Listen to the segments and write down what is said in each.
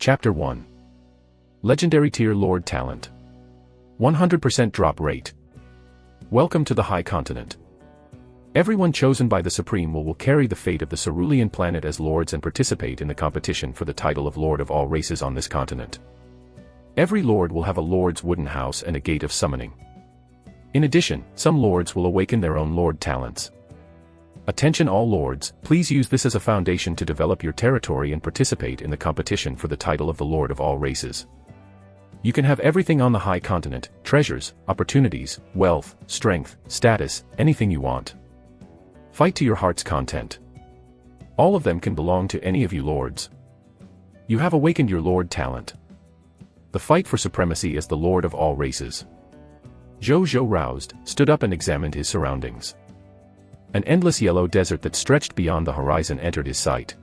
Chapter 1. Legendary Tier Lord Talent. 100% drop rate. Welcome to the High Continent. Everyone chosen by the Supreme will carry the fate of the Cerulean planet as lords and participate in the competition for the title of Lord of all races on this continent. Every lord will have a lord's wooden house and a gate of summoning. In addition, some lords will awaken their own lord talents. Attention all lords, please use this as a foundation to develop your territory and participate in the competition for the title of the Lord of all races. You can have everything on the High Continent: treasures, opportunities, wealth, strength, status, anything you want. Fight to your heart's content. All of them can belong to any of you lords. You have awakened your lord talent. The fight for supremacy as the Lord of all races. Zhu Zhou roused, stood up and examined his surroundings. An endless yellow desert that stretched beyond the horizon entered his sight.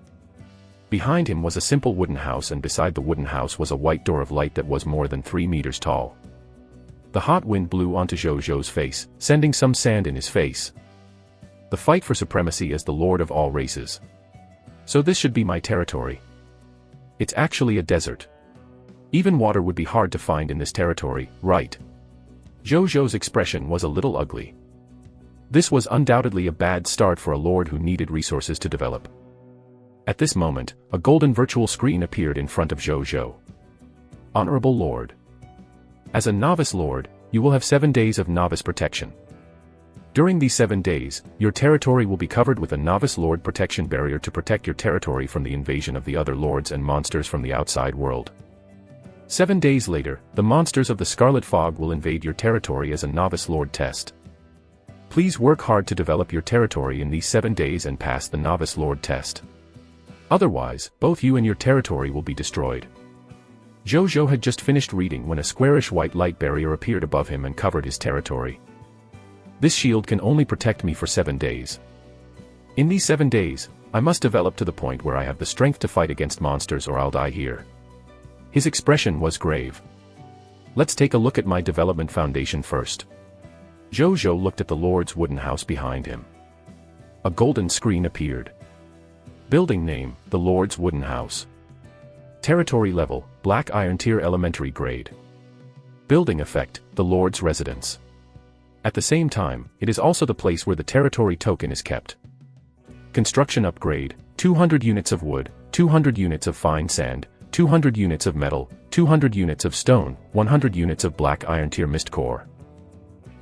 Behind him was a simple wooden house, and beside the wooden house was a white door of light that was more than 3 meters tall. The hot wind blew onto Zhu Zhou's face, sending some sand in his face. The fight for supremacy as the Lord of all races. So this should be my territory. It's actually a desert. Even water would be hard to find in this territory, right? Zhu Zhou's expression was a little ugly. This was undoubtedly a bad start for a lord who needed resources to develop. At this moment, a golden virtual screen appeared in front of Zhu Zhou. Honorable Lord. As a novice lord, you will have 7 days of novice protection. During these 7 days, your territory will be covered with a novice lord protection barrier to protect your territory from the invasion of the other lords and monsters from the outside world. 7 days later, the monsters of the Scarlet Fog will invade your territory as a novice lord test. Please work hard to develop your territory in these 7 days and pass the novice lord test. Otherwise, both you and your territory will be destroyed. Zhu Zhou had just finished reading when a squarish white light barrier appeared above him and covered his territory. This shield can only protect me for 7 days. In these 7 days, I must develop to the point where I have the strength to fight against monsters or I'll die here. His expression was grave. Let's take a look at my development foundation first. Zhu Zhou looked at the Lord's wooden house behind him. A golden screen appeared. Building name: the Lord's wooden house. Territory level: Black Iron Tier Elementary Grade. Building effect: the Lord's residence. At the same time, it is also the place where the territory token is kept. Construction upgrade: 200 units of wood, 200 units of fine sand, 200 units of metal, 200 units of stone, 100 units of Black Iron Tier Mist Core.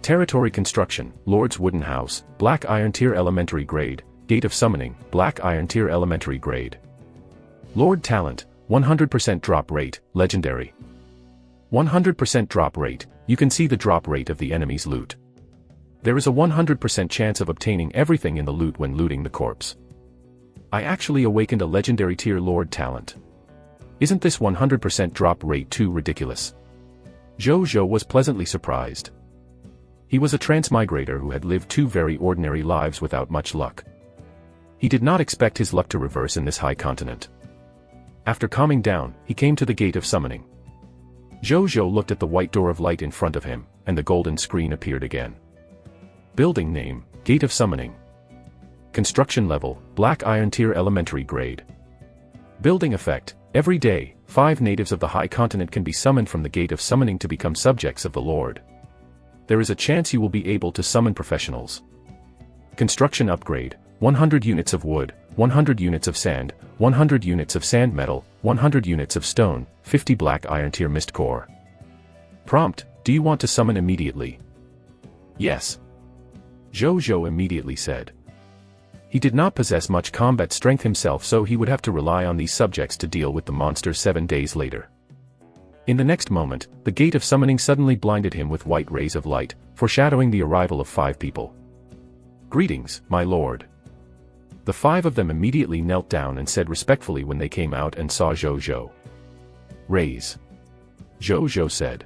Territory construction: Lord's wooden house, Black Iron Tier Elementary Grade. Gate of summoning: Black Iron Tier Elementary Grade. Lord talent: 100% drop rate, legendary. 100% drop rate: you can see the drop rate of the enemy's loot. There is a 100% chance of obtaining everything in the loot when looting the corpse. I actually awakened a legendary tier lord talent. Isn't this 100% drop rate too ridiculous? Zhu Zhou was pleasantly surprised. He was a transmigrator who had lived 2 very ordinary lives without much luck. He did not expect his luck to reverse in this high continent. After calming down, he came to the gate of summoning. Zhu Zhou looked at the white door of light in front of him, and the golden screen appeared again. Building name: Gate of Summoning. Construction level: Black Iron Tier Elementary Grade. Building effect: every day, 5 natives of the high continent can be summoned from the gate of summoning to become subjects of the Lord. There is a chance you will be able to summon professionals. Construction upgrade: 100 units of wood, 100 units of sand, 100 units of sand metal, 100 units of stone, 50 Black Iron Tier Mist Core. Prompt: do you want to summon immediately? Yes. Zhu Zhou immediately said. He did not possess much combat strength himself, so he would have to rely on these subjects to deal with the monsters 7 days later. In the next moment, the gate of summoning suddenly blinded him with white rays of light, foreshadowing the arrival of 5 people. Greetings, my lord. The 5 of them immediately knelt down and said respectfully when they came out and saw Zhu Zhou. Raise. Zhu Zhou said.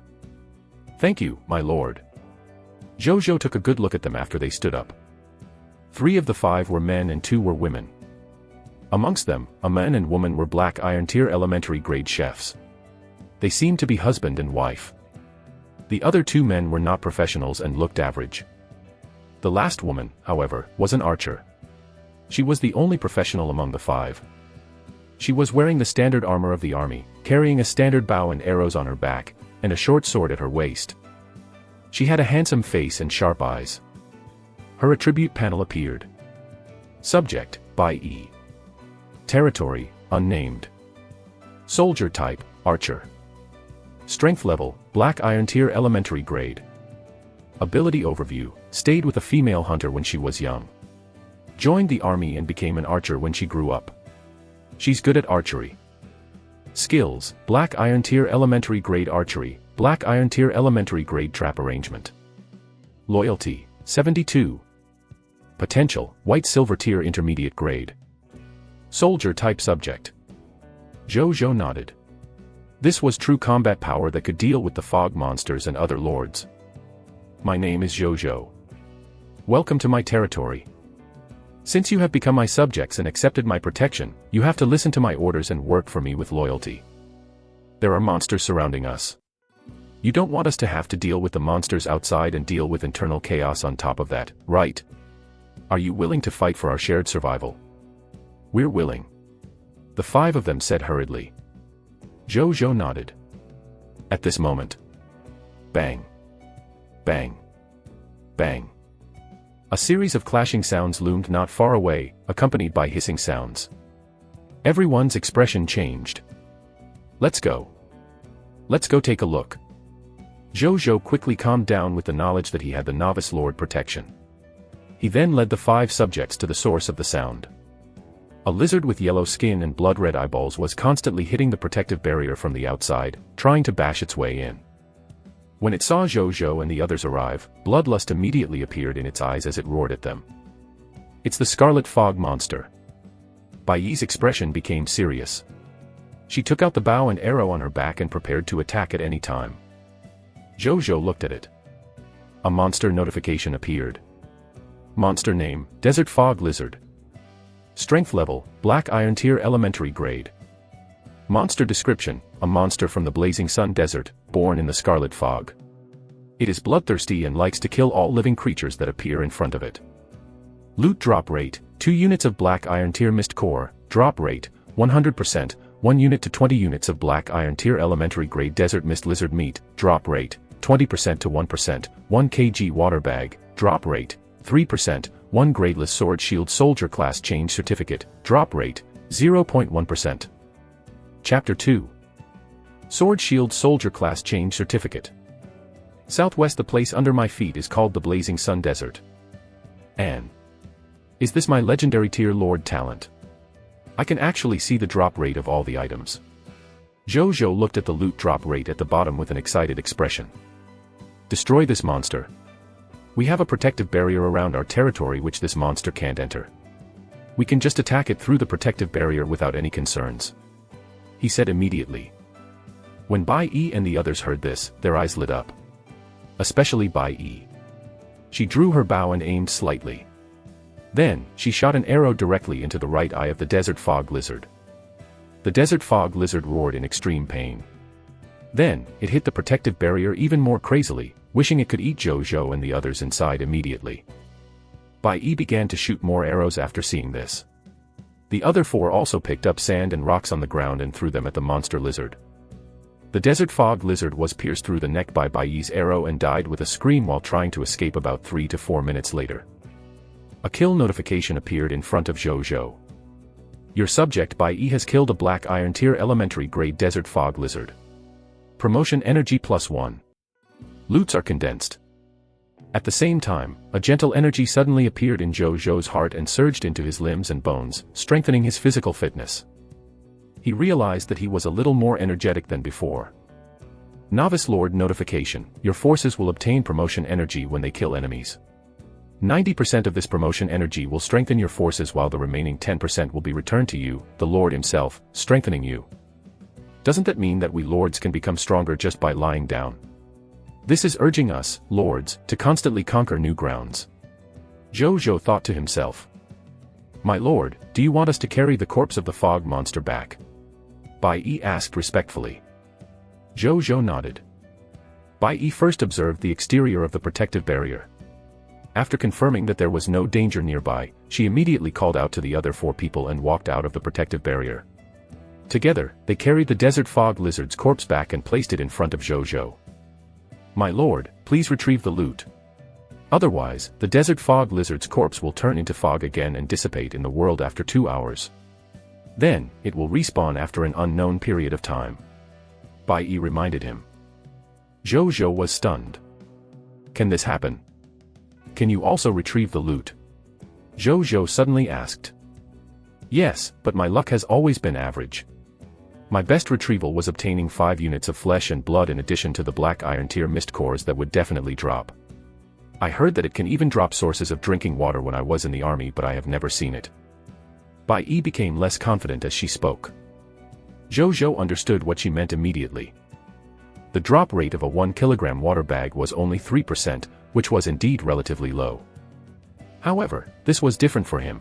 Thank you, my lord. Zhu Zhou took a good look at them after they stood up. 3 of the 5 were men and 2 were women. Amongst them, a man and woman were Black Iron Tier Elementary Grade chefs. They seemed to be husband and wife. The other 2 men were not professionals and looked average. The last woman, however, was an archer. She was the only professional among the 5. She was wearing the standard armor of the army, carrying a standard bow and arrows on her back, and a short sword at her waist. She had a handsome face and sharp eyes. Her attribute panel appeared. Subject, by E. Territory, unnamed. Soldier type, archer. Strength level, Black Iron Tier Elementary Grade. Ability overview, stayed with a female hunter when she was young. Joined the army and became an archer when she grew up. She's good at archery. Skills, Black Iron Tier Elementary Grade Archery, Black Iron Tier Elementary Grade Trap Arrangement. Loyalty, 72. Potential, White Silver Tier Intermediate Grade. Soldier type subject. Zhu Zhou nodded. This was true combat power that could deal with the fog monsters and other lords. My name is Zhu Zhou. Welcome to my territory. Since you have become my subjects and accepted my protection, you have to listen to my orders and work for me with loyalty. There are monsters surrounding us. You don't want us to have to deal with the monsters outside and deal with internal chaos on top of that, right? Are you willing to fight for our shared survival? We're willing. The 5 of them said hurriedly. Zhu Zhou nodded. At this moment. Bang. Bang. Bang. A series of clashing sounds loomed not far away, accompanied by hissing sounds. Everyone's expression changed. Let's go. Let's go take a look. Zhu Zhou quickly calmed down with the knowledge that he had the novice lord protection. He then led the 5 subjects to the source of the sound. A lizard with yellow skin and blood-red eyeballs was constantly hitting the protective barrier from the outside, trying to bash its way in. When it saw Zhu Zhou and the others arrive, bloodlust immediately appeared in its eyes as it roared at them. It's the Scarlet Fog Monster. Bai Yi's expression became serious. She took out the bow and arrow on her back and prepared to attack at any time. Zhu Zhou looked at it. A monster notification appeared. Monster name, Desert Fog Lizard. Strength level, Black Iron Tier Elementary Grade. Monster description, a monster from the Blazing Sun Desert, born in the Scarlet Fog. It is bloodthirsty and likes to kill all living creatures that appear in front of it. Loot drop rate, 2 units of Black Iron Tier Mist Core, drop rate, 100%, 1 unit to 20 units of Black Iron Tier Elementary Grade Desert Mist Lizard Meat, drop rate, 20% to 1%, 1 kg Water Bag, drop rate, 3%, 1 Gradeless Sword Shield Soldier Class Change Certificate, drop rate, 0.1%. Chapter 2. Sword Shield Soldier Class Change Certificate. Southwest, the place under my feet is called the Blazing Sun Desert. Anne. Is this my legendary tier lord talent? I can actually see the drop rate of all the items. Zhu Zhou looked at the loot drop rate at the bottom with an excited expression. Destroy this monster. We have a protective barrier around our territory which this monster can't enter. We can just attack it through the protective barrier without any concerns. He said immediately. When Bai Yi and the others heard this, their eyes lit up. Especially Bai Yi. She drew her bow and aimed slightly. Then, she shot an arrow directly into the right eye of the Desert Fog Lizard. The Desert Fog Lizard roared in extreme pain. Then, it hit the protective barrier even more crazily, wishing it could eat Zhu Zhou and the others inside immediately. Bai Yi began to shoot more arrows after seeing this. The other 4 also picked up sand and rocks on the ground and threw them at the monster lizard. The Desert Fog Lizard was pierced through the neck by Bai Yi's arrow and died with a scream while trying to escape about 3 to 4 minutes later. A kill notification appeared in front of Zhu Zhou. Your subject Bai Yi has killed a Black Iron Tier Elementary Grade Desert Fog Lizard. Promotion Energy +1. Loots are condensed. At the same time, a gentle energy suddenly appeared in Zhu Zhou's heart and surged into his limbs and bones, strengthening his physical fitness. He realized that he was a little more energetic than before. Novice Lord notification, your forces will obtain promotion energy when they kill enemies. 90% of this promotion energy will strengthen your forces while the remaining 10% will be returned to you, the Lord himself, strengthening you. Doesn't that mean that we lords can become stronger just by lying down? This is urging us, lords, to constantly conquer new grounds. Zhu Zhou thought to himself. My lord, do you want us to carry the corpse of the fog monster back? Bai Yi asked respectfully. Zhu Zhou nodded. Bai Yi first observed the exterior of the protective barrier. After confirming that there was no danger nearby, she immediately called out to the other 4 people and walked out of the protective barrier. Together, they carried the desert fog lizard's corpse back and placed it in front of Zhu Zhou. "My lord, please retrieve the loot. Otherwise, the desert fog lizard's corpse will turn into fog again and dissipate in the world after 2 hours. Then, it will respawn after an unknown period of time." Bai Yi reminded him. Zhu Zhou was stunned. "Can this happen? Can you also retrieve the loot?" Zhu Zhou suddenly asked. "Yes, but my luck has always been average. My best retrieval was obtaining 5 units of flesh and blood in addition to the black iron tier mist cores that would definitely drop. I heard that it can even drop sources of drinking water when I was in the army, but I have never seen it." Bai Yi became less confident as she spoke. Zhu Zhou understood what she meant immediately. The drop rate of a 1 kilogram water bag was only 3%, which was indeed relatively low. However, this was different for him.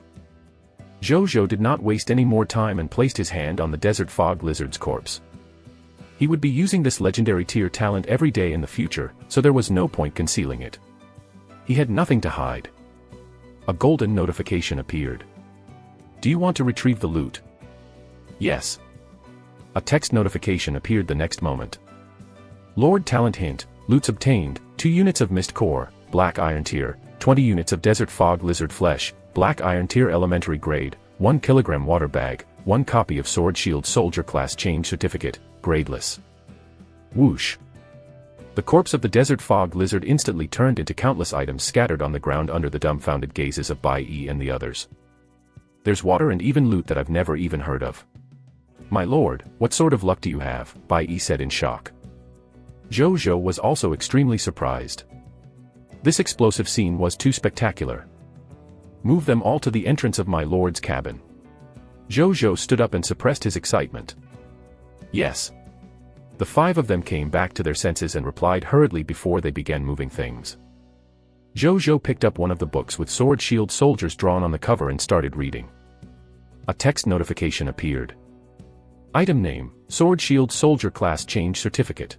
Zhu Zhou did not waste any more time and placed his hand on the desert fog lizard's corpse. He would be using this legendary tier talent every day in the future, so there was no point concealing it. He had nothing to hide. A golden notification appeared. "Do you want to retrieve the loot?" "Yes." A text notification appeared the next moment. "Lord Talent hint, loots obtained, 2 units of mist core, black iron tier, 20 units of desert fog lizard flesh, black iron tier elementary grade, 1 kilogram water bag, 1 copy of sword shield soldier class change certificate, gradeless." Whoosh. The corpse of the desert fog lizard instantly turned into countless items scattered on the ground under the dumbfounded gazes of Bai Yi and the others. "There's water and even loot that I've never even heard of. My lord, what sort of luck do you have?" Bai Yi said in shock. Zhu Zhou was also extremely surprised. This explosive scene was too spectacular. "Move them all to the entrance of my lord's cabin." Zhu Zhou stood up and suppressed his excitement. "Yes." The 5 of them came back to their senses and replied hurriedly before they began moving things. Zhu Zhou picked up one of the books with sword shield soldiers drawn on the cover and started reading. A text notification appeared. Item name, Sword Shield Soldier Class Change Certificate.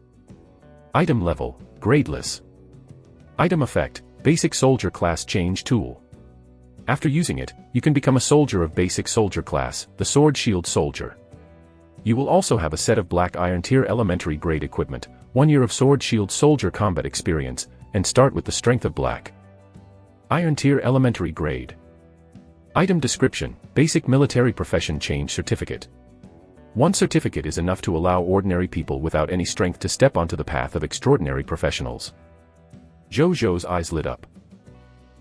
Item level, gradeless. Item effect, Basic Soldier Class Change Tool. After using it, you can become a soldier of Basic Soldier Class, the Sword Shield Soldier. You will also have a set of Black Iron Tier Elementary Grade equipment, 1 year of Sword Shield Soldier combat experience, and start with the strength of Black Iron Tier Elementary Grade. Item description, Basic Military Profession Change Certificate. 1 certificate is enough to allow ordinary people without any strength to step onto the path of extraordinary professionals. Zhu Zhou's eyes lit up.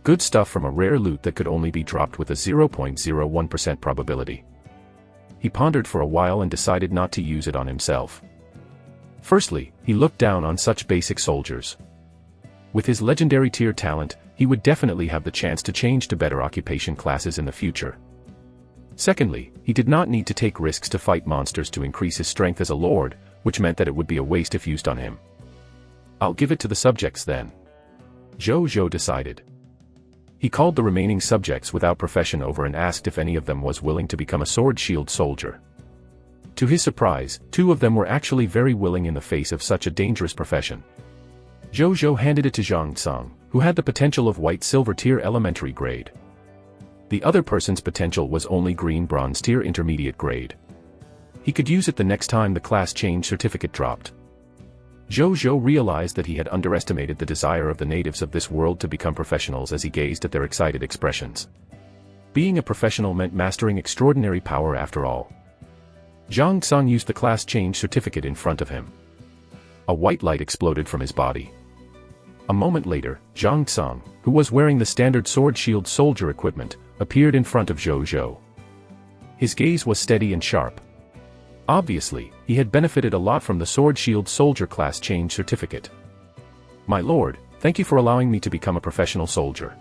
Good stuff from a rare loot that could only be dropped with a 0.01% probability. He pondered for a while and decided not to use it on himself. Firstly, he looked down on such basic soldiers. With his legendary tier talent, he would definitely have the chance to change to better occupation classes in the future. Secondly, he did not need to take risks to fight monsters to increase his strength as a lord, which meant that it would be a waste if used on him. I'll give it to the subjects then. Zhu Zhou decided. He called the remaining subjects without profession over and asked if any of them was willing to become a sword shield soldier. To his surprise, 2 of them were actually very willing in the face of such a dangerous profession. Zhu Zhou handed it to Zhang Tsang, who had the potential of white silver tier elementary grade. The other person's potential was only green bronze tier intermediate grade. He could use it the next time the class change certificate dropped. Zhu Zhou realized that he had underestimated the desire of the natives of this world to become professionals as he gazed at their excited expressions. Being a professional meant mastering extraordinary power after all. Zhang Tsang used the class change certificate in front of him. A white light exploded from his body. A moment later, Zhang Tsang, who was wearing the standard sword shield soldier equipment, appeared in front of Zhu Zhou. His gaze was steady and sharp. Obviously, he had benefited a lot from the Sword Shield Soldier Class Change Certificate. My lord, thank you for allowing me to become a professional soldier.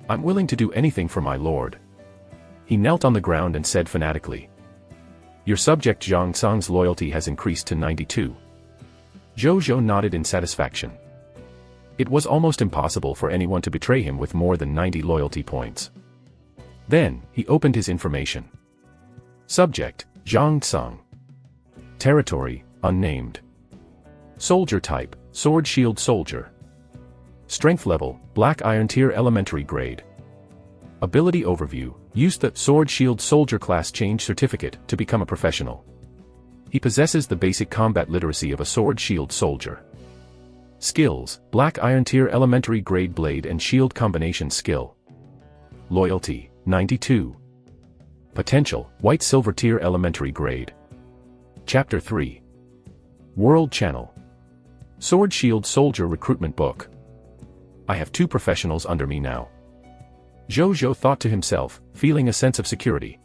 I'm willing to do anything for my lord. He knelt on the ground and said fanatically. Your subject Zhang Tsang's loyalty has increased to 92. Zhu Zhou nodded in satisfaction. It was almost impossible for anyone to betray him with more than 90 loyalty points. Then, he opened his information. Subject, Zhang Tsang. Territory, unnamed. Soldier type, Sword Shield Soldier. Strength level, Black Iron Tier Elementary Grade. Ability overview, use the Sword Shield Soldier Class Change Certificate to become a professional. He possesses the basic combat literacy of a sword-shield soldier. Skills: Black Iron Tier Elementary Grade Blade and Shield Combination Skill. Loyalty: 92. Potential: White Silver Tier Elementary Grade. Chapter 3. World Channel. Sword Shield Soldier Recruitment Book. I have 2 professionals under me now. Zhu Zhou thought to himself, feeling a sense of security.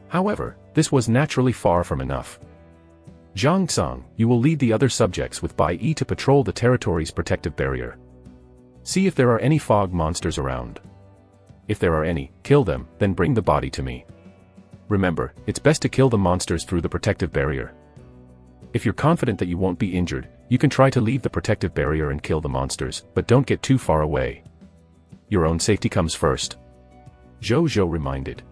However, this was naturally far from enough. Zhang Tsang, you will lead the other subjects with Bai Yi to patrol the territory's protective barrier. See if there are any fog monsters around. If there are any, kill them, then bring the body to me. Remember, it's best to kill the monsters through the protective barrier. If you're confident that you won't be injured, you can try to leave the protective barrier and kill the monsters, but don't get too far away. Your own safety comes first. Zhu Zhou reminded.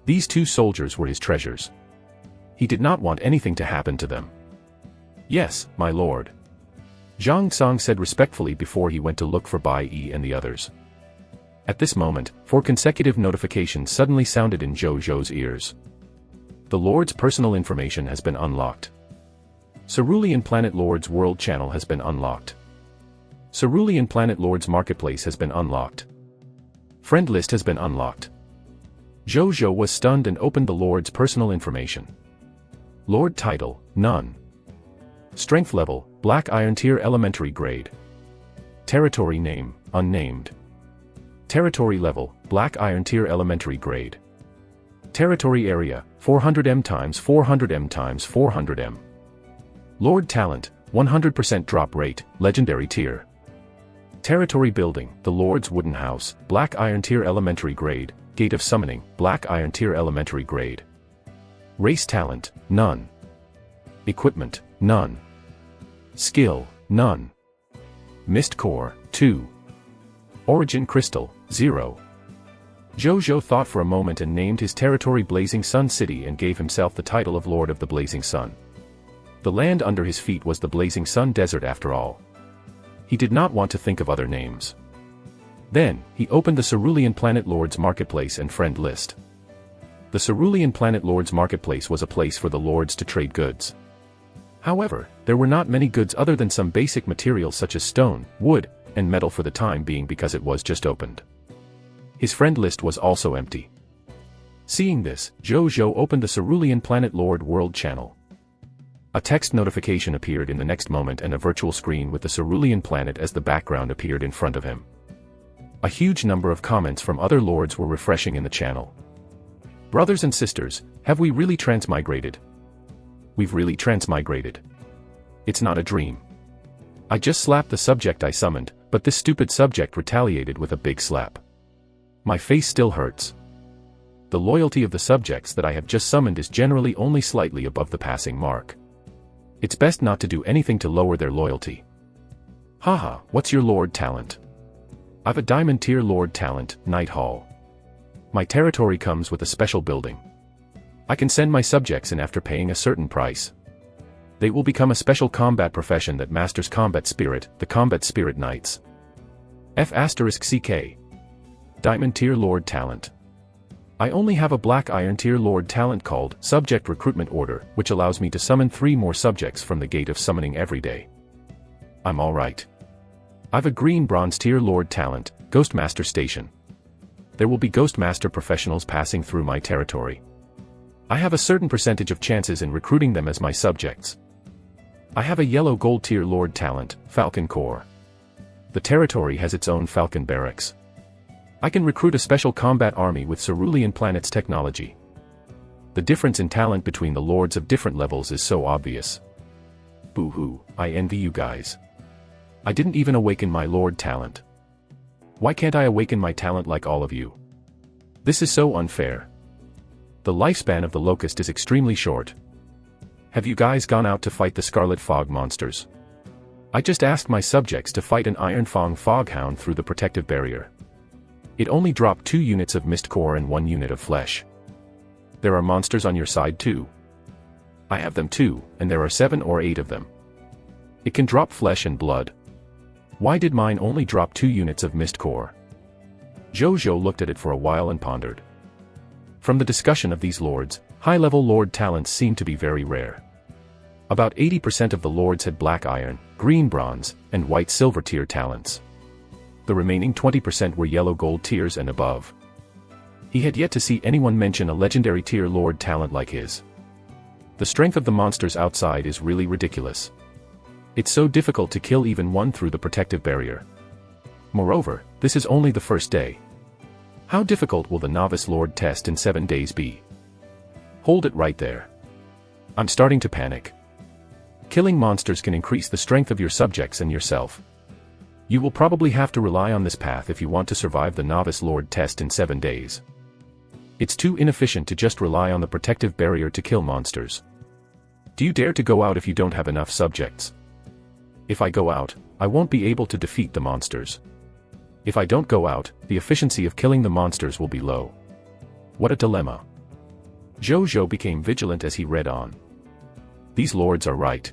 These 2 soldiers were his treasures. He did not want anything to happen to them. Yes, my lord. Zhang Tsang said respectfully before he went to look for Bai Yi and the others. At this moment, 4 consecutive notifications suddenly sounded in Zhu Zhou's ears. The Lord's personal information has been unlocked. Cerulean Planet Lord's World Channel has been unlocked. Cerulean Planet Lord's Marketplace has been unlocked. Friend list has been unlocked. Zhu Zhou was stunned and opened the Lord's personal information. Lord title: None. Strength level: Black Iron Tier Elementary Grade. Territory name: Unnamed. Territory level: Black Iron Tier Elementary Grade. Territory area: 400m x 400m x 400m. Lord talent: 100% drop rate, Legendary Tier. Territory building: the Lord's Wooden House, Black Iron Tier Elementary Grade. Gate of Summoning, Black Iron Tier Elementary Grade. Race talent: None. Equipment: None. Skill: None. Mist Core: 2. Origin Crystal: 0. Zhu Zhou thought for a moment and named his territory Blazing Sun City and gave himself the title of Lord of the Blazing Sun. The land under his feet was the Blazing Sun Desert after all. He did not want to think of other names. Then, he opened the Cerulean Planet Lord's Marketplace and Friend List. The Cerulean Planet Lord's Marketplace was a place for the Lords to trade goods. However, there were not many goods other than some basic materials such as stone, wood, and metal for the time being because it was just opened. His friend list was also empty. Seeing this, Zhu Zhou opened the Cerulean Planet Lord World Channel. A text notification appeared in the next moment and a virtual screen with the Cerulean planet as the background appeared in front of him. A huge number of comments from other lords were refreshing in the channel. Brothers and sisters, have we really transmigrated? We've really transmigrated. It's not a dream. I just slapped the subject I summoned, but this stupid subject retaliated with a big slap. My face still hurts. The loyalty of the subjects that I have just summoned is generally only slightly above the passing mark. It's best not to do anything to lower their loyalty. Haha, what's your lord talent? I've a diamond tier lord talent, Night Hall. My territory comes with a special building. I can send my subjects in after paying a certain price. They will become a special combat profession that masters combat spirit, the Combat Spirit Knights. F***CK. Diamond tier lord talent. I only have a black iron tier lord talent called Subject Recruitment Order, which allows me to summon 3 more subjects from the Gate of Summoning every day. I'm alright. I've a green bronze tier lord talent, Ghostmaster Station. There will be Ghostmaster professionals passing through my territory. I have a certain percentage of chances in recruiting them as my subjects. I have a yellow gold tier lord talent, Falcon Corps. The territory has its own Falcon Barracks. I can recruit a special combat army with Cerulean Planet's technology. The difference in talent between the lords of different levels is so obvious. Boo-hoo, I envy you guys. I didn't even awaken my lord talent. Why can't I awaken my talent like all of you? This is so unfair. The lifespan of the Locust is extremely short. Have you guys gone out to fight the Scarlet Fog monsters? I just asked my subjects to fight an Iron Fang Foghound through the protective barrier. It only dropped 2 units of Mist Core and 1 unit of flesh. There are monsters on your side too. I have them too, and there are 7 or 8 of them. It can drop flesh and blood. Why did mine only drop 2 units of Mist Core? Zhu Zhou looked at it for a while and pondered. From the discussion of these lords, High-level Lord talents seemed to be very rare. About 80% of the Lords had black iron, green bronze, and white silver tier talents. The remaining 20% were yellow gold tiers and above. He had yet to see anyone mention a legendary tier Lord talent like his. The strength of the monsters outside is really ridiculous. It's so difficult to kill even one through the protective barrier. Moreover, this is only the first day. How difficult will the novice Lord test in 7 days be? Hold it right there. I'm starting to panic. Killing monsters can increase the strength of your subjects and yourself. You will probably have to rely on this path if you want to survive the novice Lord test in 7 days. It's too inefficient to just rely on the protective barrier to kill monsters. Do you dare to go out if you don't have enough subjects? If I go out, I won't be able to defeat the monsters. If I don't go out, the efficiency of killing the monsters will be low. What a dilemma. Zhu Zhou became vigilant as he read on. These lords are right.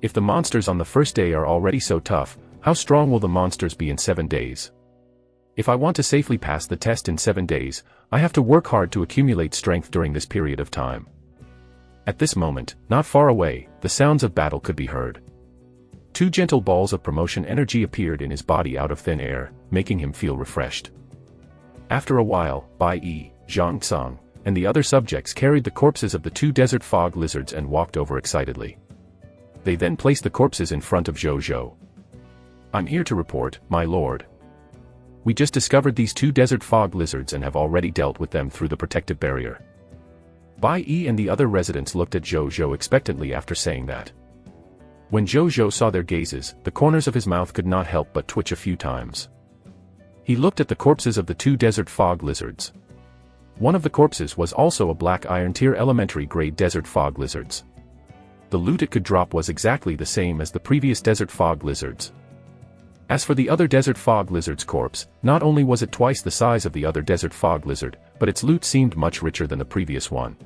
If the monsters on the first day are already so tough, how strong will the monsters be in 7 days? If I want to safely pass the test in 7 days, I have to work hard to accumulate strength during this period of time. At this moment, not far away, the sounds of battle could be heard. 2 gentle balls of promotion energy appeared in his body out of thin air, making him feel refreshed. After a while, Bai Yi, Zhang Song, and the other subjects carried the corpses of the 2 desert fog lizards and walked over excitedly. They then placed the corpses in front of Zhu Zhou. I'm here to report, my lord. We just discovered these 2 desert fog lizards and have already dealt with them through the protective barrier. Bai Yi and the other residents looked at Zhu Zhou expectantly after saying that. When Zhu Zhou saw their gazes, the corners of his mouth could not help but twitch a few times. He looked at the corpses of the 2 desert fog lizards. One of the corpses was also a black iron tier elementary grade desert fog lizards. The loot it could drop was exactly the same as the previous desert fog lizards. As for the other desert fog lizard's corpse, not only was it twice the size of the other desert fog lizard, but its loot seemed much richer than the previous one.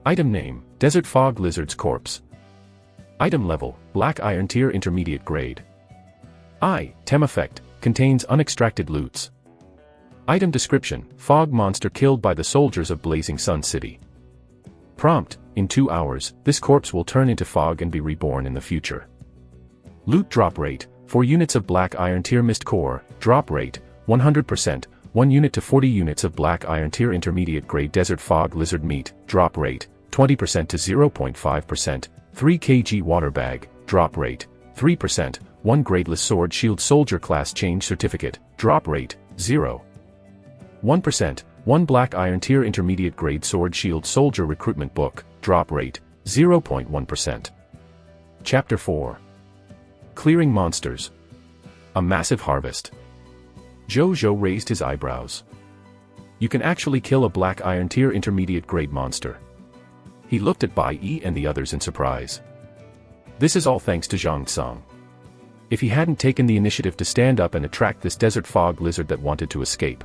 Item name, Desert Fog Lizard's Corpse. Item level, Black Iron Tier Intermediate Grade. Item effect, contains unextracted loots. Item description, Fog monster killed by the soldiers of Blazing Sun City. Prompt, in 2 hours, this corpse will turn into fog and be reborn in the future. Loot drop rate, 4 units of Black Iron Tier Mist Core, drop rate, 100%, 1 unit to 40 units of Black Iron Tier Intermediate Grade Desert Fog Lizard Meat, drop rate, 20% to 0.5%, 3 kg Water Bag, drop rate, 3%, 1 Gradeless Sword Shield Soldier Class Change Certificate, drop rate, 0. 1%, 1 Black Iron Tier Intermediate Grade Sword Shield Soldier Recruitment Book, drop rate, 0.1%. Chapter 4. Clearing Monsters. A Massive Harvest. Zhu Zhou raised his eyebrows. You can actually kill a Black Iron Tier Intermediate Grade monster. He looked at Bai Yi and the others in surprise. This is all thanks to Zhang Song. If he hadn't taken the initiative to stand up and attract this desert fog lizard that wanted to escape,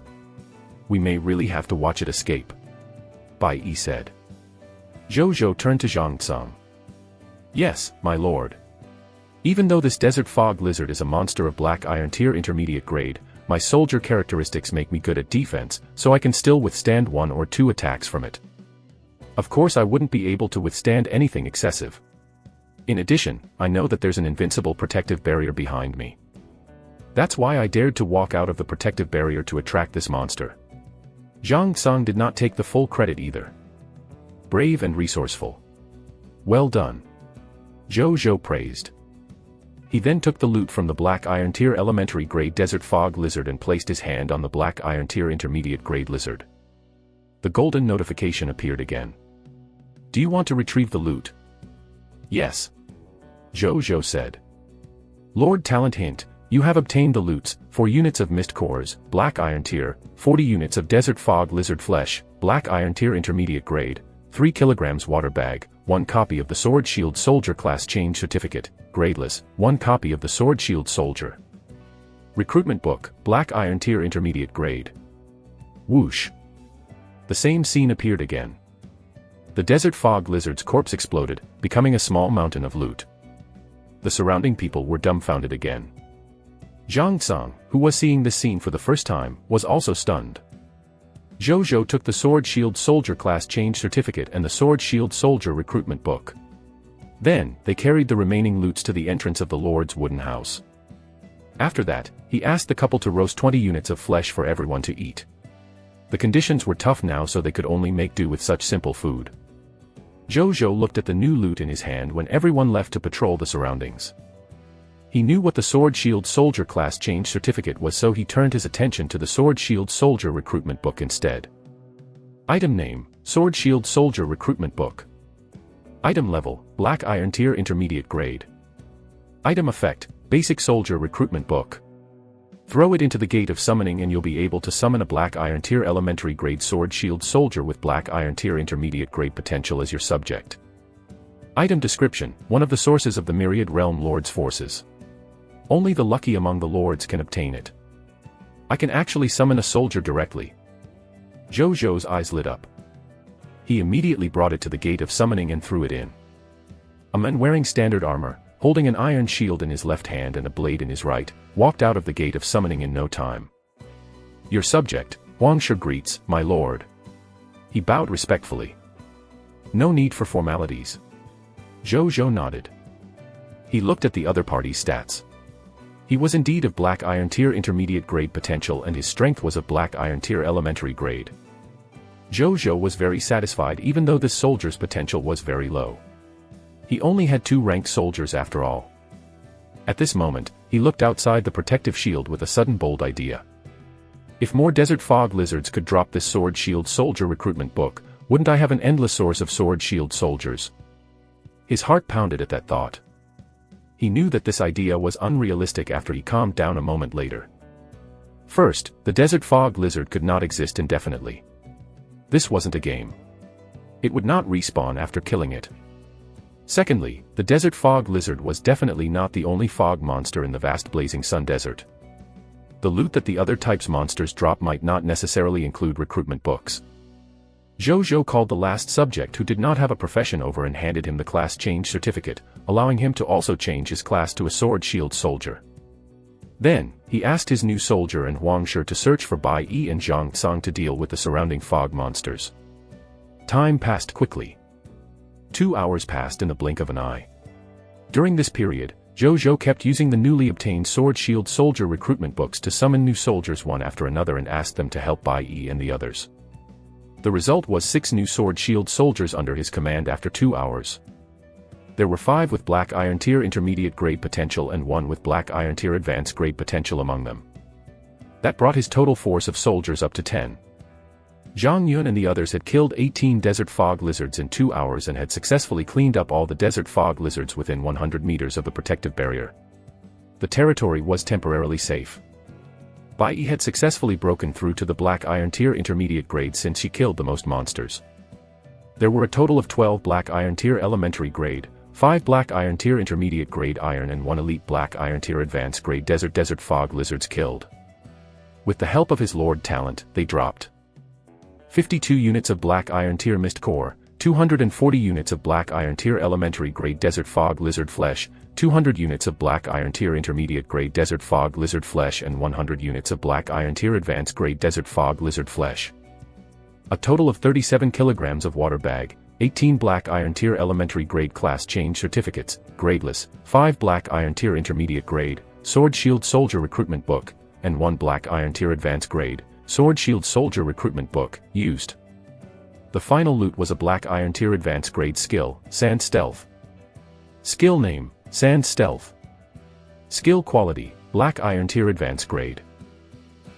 we may really have to watch it escape, Bai Yi said. Zhu Zhou turned to Zhang Song. Yes, my lord. Even though this desert fog lizard is a monster of Black Iron Tier Intermediate Grade, my soldier characteristics make me good at defense, so I can still withstand 1 or 2 attacks from it. Of course I wouldn't be able to withstand anything excessive. In addition, I know that there's an invincible protective barrier behind me. That's why I dared to walk out of the protective barrier to attract this monster. Zhang Song did not take the full credit either. Brave and resourceful. Well done. Zhu Zhou praised. He then took the loot from the Black Iron Tier Elementary Grade Desert Fog Lizard and placed his hand on the Black Iron Tier Intermediate Grade Lizard. The golden notification appeared again. Do you want to retrieve the loot? Yes. Zhu Zhou said. Lord Talent hint, you have obtained the loots, 4 units of Mist Cores, Black Iron Tier, 40 units of Desert Fog Lizard Flesh, Black Iron Tier Intermediate Grade, 3 kilograms Water Bag, 1 copy of the Sword Shield Soldier Class Change Certificate, Gradeless, 1 copy of the Sword Shield Soldier. Recruitment Book, Black Iron Tier Intermediate Grade. Whoosh. The same scene appeared again. The Desert Fog Lizard's corpse exploded, becoming a small mountain of loot. The surrounding people were dumbfounded again. Zhang Song, who was seeing this scene for the first time, was also stunned. Zhu Zhou took the Sword Shield Soldier class change certificate and the Sword Shield Soldier recruitment book. Then, they carried the remaining loots to the entrance of the Lord's wooden house. After that, he asked the couple to roast 20 units of flesh for everyone to eat. The conditions were tough now, so they could only make do with such simple food. Zhu Zhou looked at the new loot in his hand when everyone left to patrol the surroundings. He knew what the Sword Shield Soldier class change certificate was, so he turned his attention to the Sword Shield Soldier recruitment book instead. Item name, Sword Shield Soldier recruitment book. Item level, Black Iron Tier Intermediate Grade. Item effect, Basic Soldier recruitment book. Throw it into the Gate of Summoning and you'll be able to summon a Black Iron Tier Elementary Grade Sword Shield Soldier with Black Iron Tier Intermediate Grade potential as your subject. Item description, one of the sources of the Myriad Realm Lord's forces. Only the lucky among the lords can obtain it. I can actually summon a soldier directly. Zhu Zhou's eyes lit up. He immediately brought it to the Gate of Summoning and threw it in. A man wearing standard armor, holding an iron shield in his left hand and a blade in his right, walked out of the Gate of Summoning in no time. Your subject, Huangshi greets, my lord. He bowed respectfully. No need for formalities. Zhu Zhou nodded. He looked at the other party's stats. He was indeed of Black Iron Tier Intermediate Grade potential and his strength was of Black Iron Tier Elementary Grade. Zhu Zhou was very satisfied even though this soldier's potential was very low. He only had 2 ranked soldiers after all. At this moment, he looked outside the protective shield with a sudden bold idea. If more Desert Fog Lizards could drop this Sword Shield Soldier recruitment book, wouldn't I have an endless source of Sword Shield soldiers? His heart pounded at that thought. He knew that this idea was unrealistic after he calmed down a moment later. First, the Desert Fog Lizard could not exist indefinitely. This wasn't a game. It would not respawn after killing it. Secondly, the Desert Fog Lizard was definitely not the only fog monster in the vast blazing sun desert. The loot that the other types monsters drop might not necessarily include recruitment books. Zhu Zhou called the last subject who did not have a profession over and handed him the class change certificate, allowing him to also change his class to a Sword Shield Soldier. Then, he asked his new soldier and Huangshi to search for Bai Yi and Zhang Tsang to deal with the surrounding fog monsters. Time passed quickly. 2 hours passed in the blink of an eye. During this period, Zhu Zhou kept using the newly obtained Sword Shield Soldier recruitment books to summon new soldiers one after another and asked them to help Bai Yi and the others. The result was 6 new Sword Shield soldiers under his command after 2 hours. There were 5 with Black Iron Tier Intermediate Grade potential and 1 with Black Iron Tier Advanced Grade potential among them. That brought his total force of soldiers up to 10. Zhang Yun and the others had killed 18 Desert Fog Lizards in 2 hours and had successfully cleaned up all the Desert Fog Lizards within 100 meters of the protective barrier. The territory was temporarily safe. Bai Yi had successfully broken through to the Black Iron Tier Intermediate Grade since she killed the most monsters. There were a total of 12 Black Iron Tier Elementary Grade, 5 Black Iron Tier Intermediate Grade Iron and 1 Elite Black Iron Tier Advanced Grade Desert Fog Lizards killed. With the help of his Lord talent, they dropped 52 units of Black Iron Tier Mist Core, 240 units of Black Iron Tier Elementary Grade Desert Fog Lizard Flesh, 200 units of Black Iron Tier Intermediate Grade Desert Fog Lizard Flesh and 100 units of Black Iron Tier Advanced Grade Desert Fog Lizard Flesh. A total of 37 kilograms of water bag, 18 Black Iron Tier Elementary Grade Class Change Certificates, gradeless, 5 Black Iron Tier Intermediate Grade, Sword Shield Soldier Recruitment Book, and 1 Black Iron Tier Advanced Grade, Sword Shield Soldier Recruitment Book, used. The final loot was a Black Iron Tier Advanced Grade skill, Sand Stealth. Skill name, Sand Stealth. Skill quality, Black Iron Tier Advanced Grade.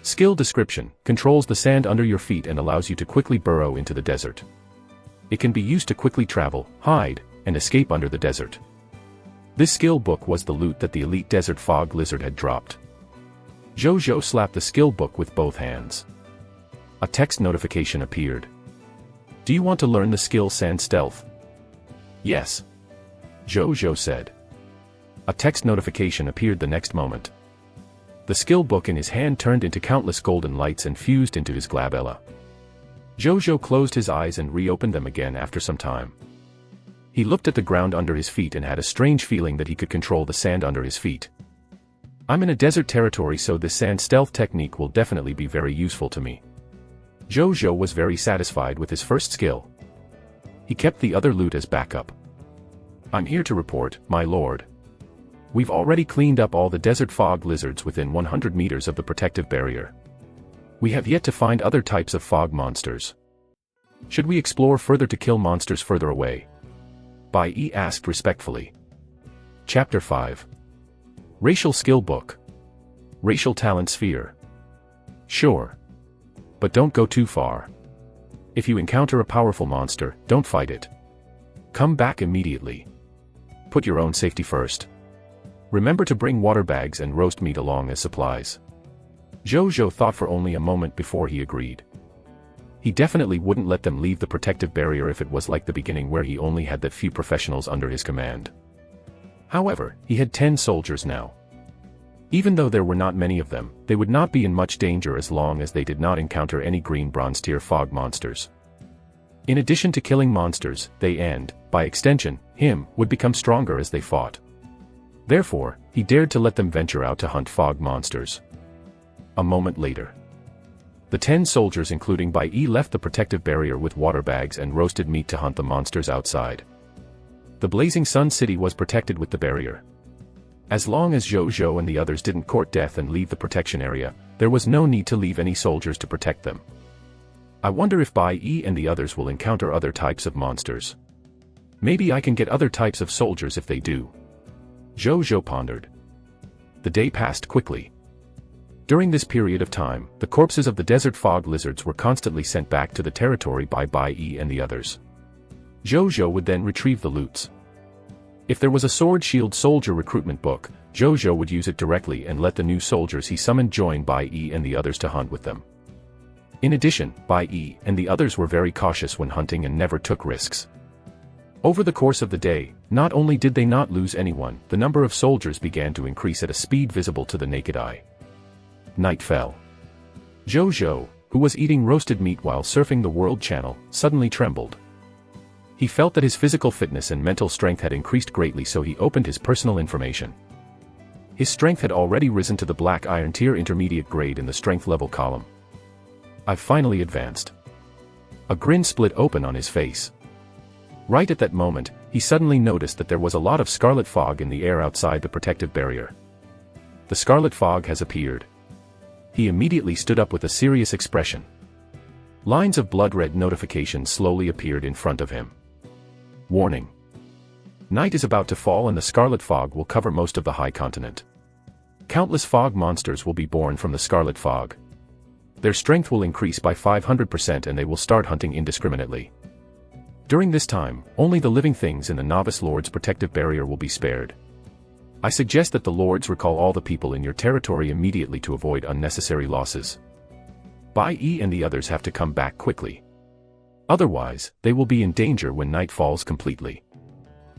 Skill description, controls the sand under your feet and allows you to quickly burrow into the desert. It can be used to quickly travel, hide, and escape under the desert. This skill book was the loot that the Elite Desert Fog Lizard had dropped. Zhu Zhou slapped the skill book with both hands. A text notification appeared. Do you want to learn the skill Sand Stealth? Yes. Zhu Zhou said. A text notification appeared the next moment. The skill book in his hand turned into countless golden lights and fused into his glabella. Zhu Zhou closed his eyes and reopened them again after some time. He looked at the ground under his feet and had a strange feeling that he could control the sand under his feet. I'm in a desert territory, so this sand stealth technique will definitely be very useful to me. Zhu Zhou was very satisfied with his first skill. He kept the other loot as backup. I'm here to report, my lord. We've already cleaned up all the desert fog lizards within 100 meters of the protective barrier. We have yet to find other types of fog monsters. Should we explore further to kill monsters further away? Bai Yi asked respectfully. Chapter 5. Racial Skill Book. Racial Talent Sphere. Sure. But don't go too far. If you encounter a powerful monster, don't fight it. Come back immediately. Put your own safety first. Remember to bring water bags and roast meat along as supplies. Zhu Zhou thought for only a moment before he agreed. He definitely wouldn't let them leave the protective barrier if it was like the beginning where he only had that few professionals under his command. However, he had 10 soldiers now. Even though there were not many of them, they would not be in much danger as long as they did not encounter any green bronze tier fog monsters. In addition to killing monsters, they and, by extension, him, would become stronger as they fought. Therefore, he dared to let them venture out to hunt fog monsters. A moment later, the 10 soldiers including Bai Yi left the protective barrier with water bags and roasted meat to hunt the monsters outside. The Blazing Sun City was protected with the barrier. As long as Zhu Zhou and the others didn't court death and leave the protection area, there was no need to leave any soldiers to protect them. I wonder if Bai Yi and the others will encounter other types of monsters. Maybe I can get other types of soldiers if they do. Zhu Zhou pondered. The day passed quickly. During this period of time, the corpses of the desert fog lizards were constantly sent back to the territory by Bai Yi and the others. Zhu Zhou would then retrieve the loots. If there was a sword shield soldier recruitment book, Zhu Zhou would use it directly and let the new soldiers he summoned join Bai Yi and the others to hunt with them. In addition, Bai Yi and the others were very cautious when hunting and never took risks. Over the course of the day, not only did they not lose anyone, the number of soldiers began to increase at a speed visible to the naked eye. Night fell. Zhu Zhou, who was eating roasted meat while surfing the World Channel, suddenly trembled. He felt that his physical fitness and mental strength had increased greatly, so he opened his personal information. His strength had already risen to the Black Iron Tier Intermediate grade in the strength level column. I've finally advanced. A grin split open on his face. Right at that moment, he suddenly noticed that there was a lot of scarlet fog in the air outside the protective barrier. The scarlet fog has appeared. He immediately stood up with a serious expression. Lines of blood-red notifications slowly appeared in front of him. Warning. Night is about to fall and the scarlet fog will cover most of the high continent. Countless fog monsters will be born from the scarlet fog. Their strength will increase by 500% and they will start hunting indiscriminately. During this time, only the living things in the Novice Lord's protective barrier will be spared. I suggest that the Lords recall all the people in your territory immediately to avoid unnecessary losses. Bai Yi and the others have to come back quickly. Otherwise, they will be in danger when night falls completely.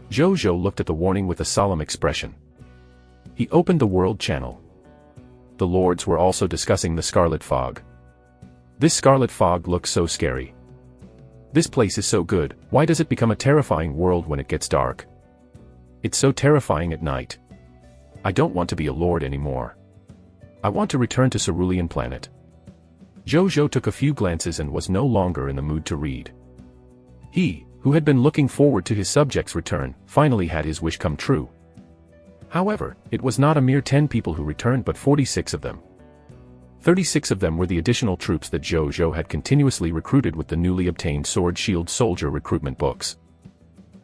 Zhu Zhou looked at the warning with a solemn expression. He opened the World Channel. The Lords were also discussing the Scarlet Fog. This Scarlet Fog looks so scary. This place is so good, why does it become a terrifying world when it gets dark? It's so terrifying at night. I don't want to be a lord anymore. I want to return to Cerulean Planet. Zhu Zhou took a few glances and was no longer in the mood to read. He, who had been looking forward to his subject's return, finally had his wish come true. However, it was not a mere 10 people who returned but 46 of them. 36 of them were the additional troops that Zhu Zhou had continuously recruited with the newly obtained Sword Shield Soldier recruitment books.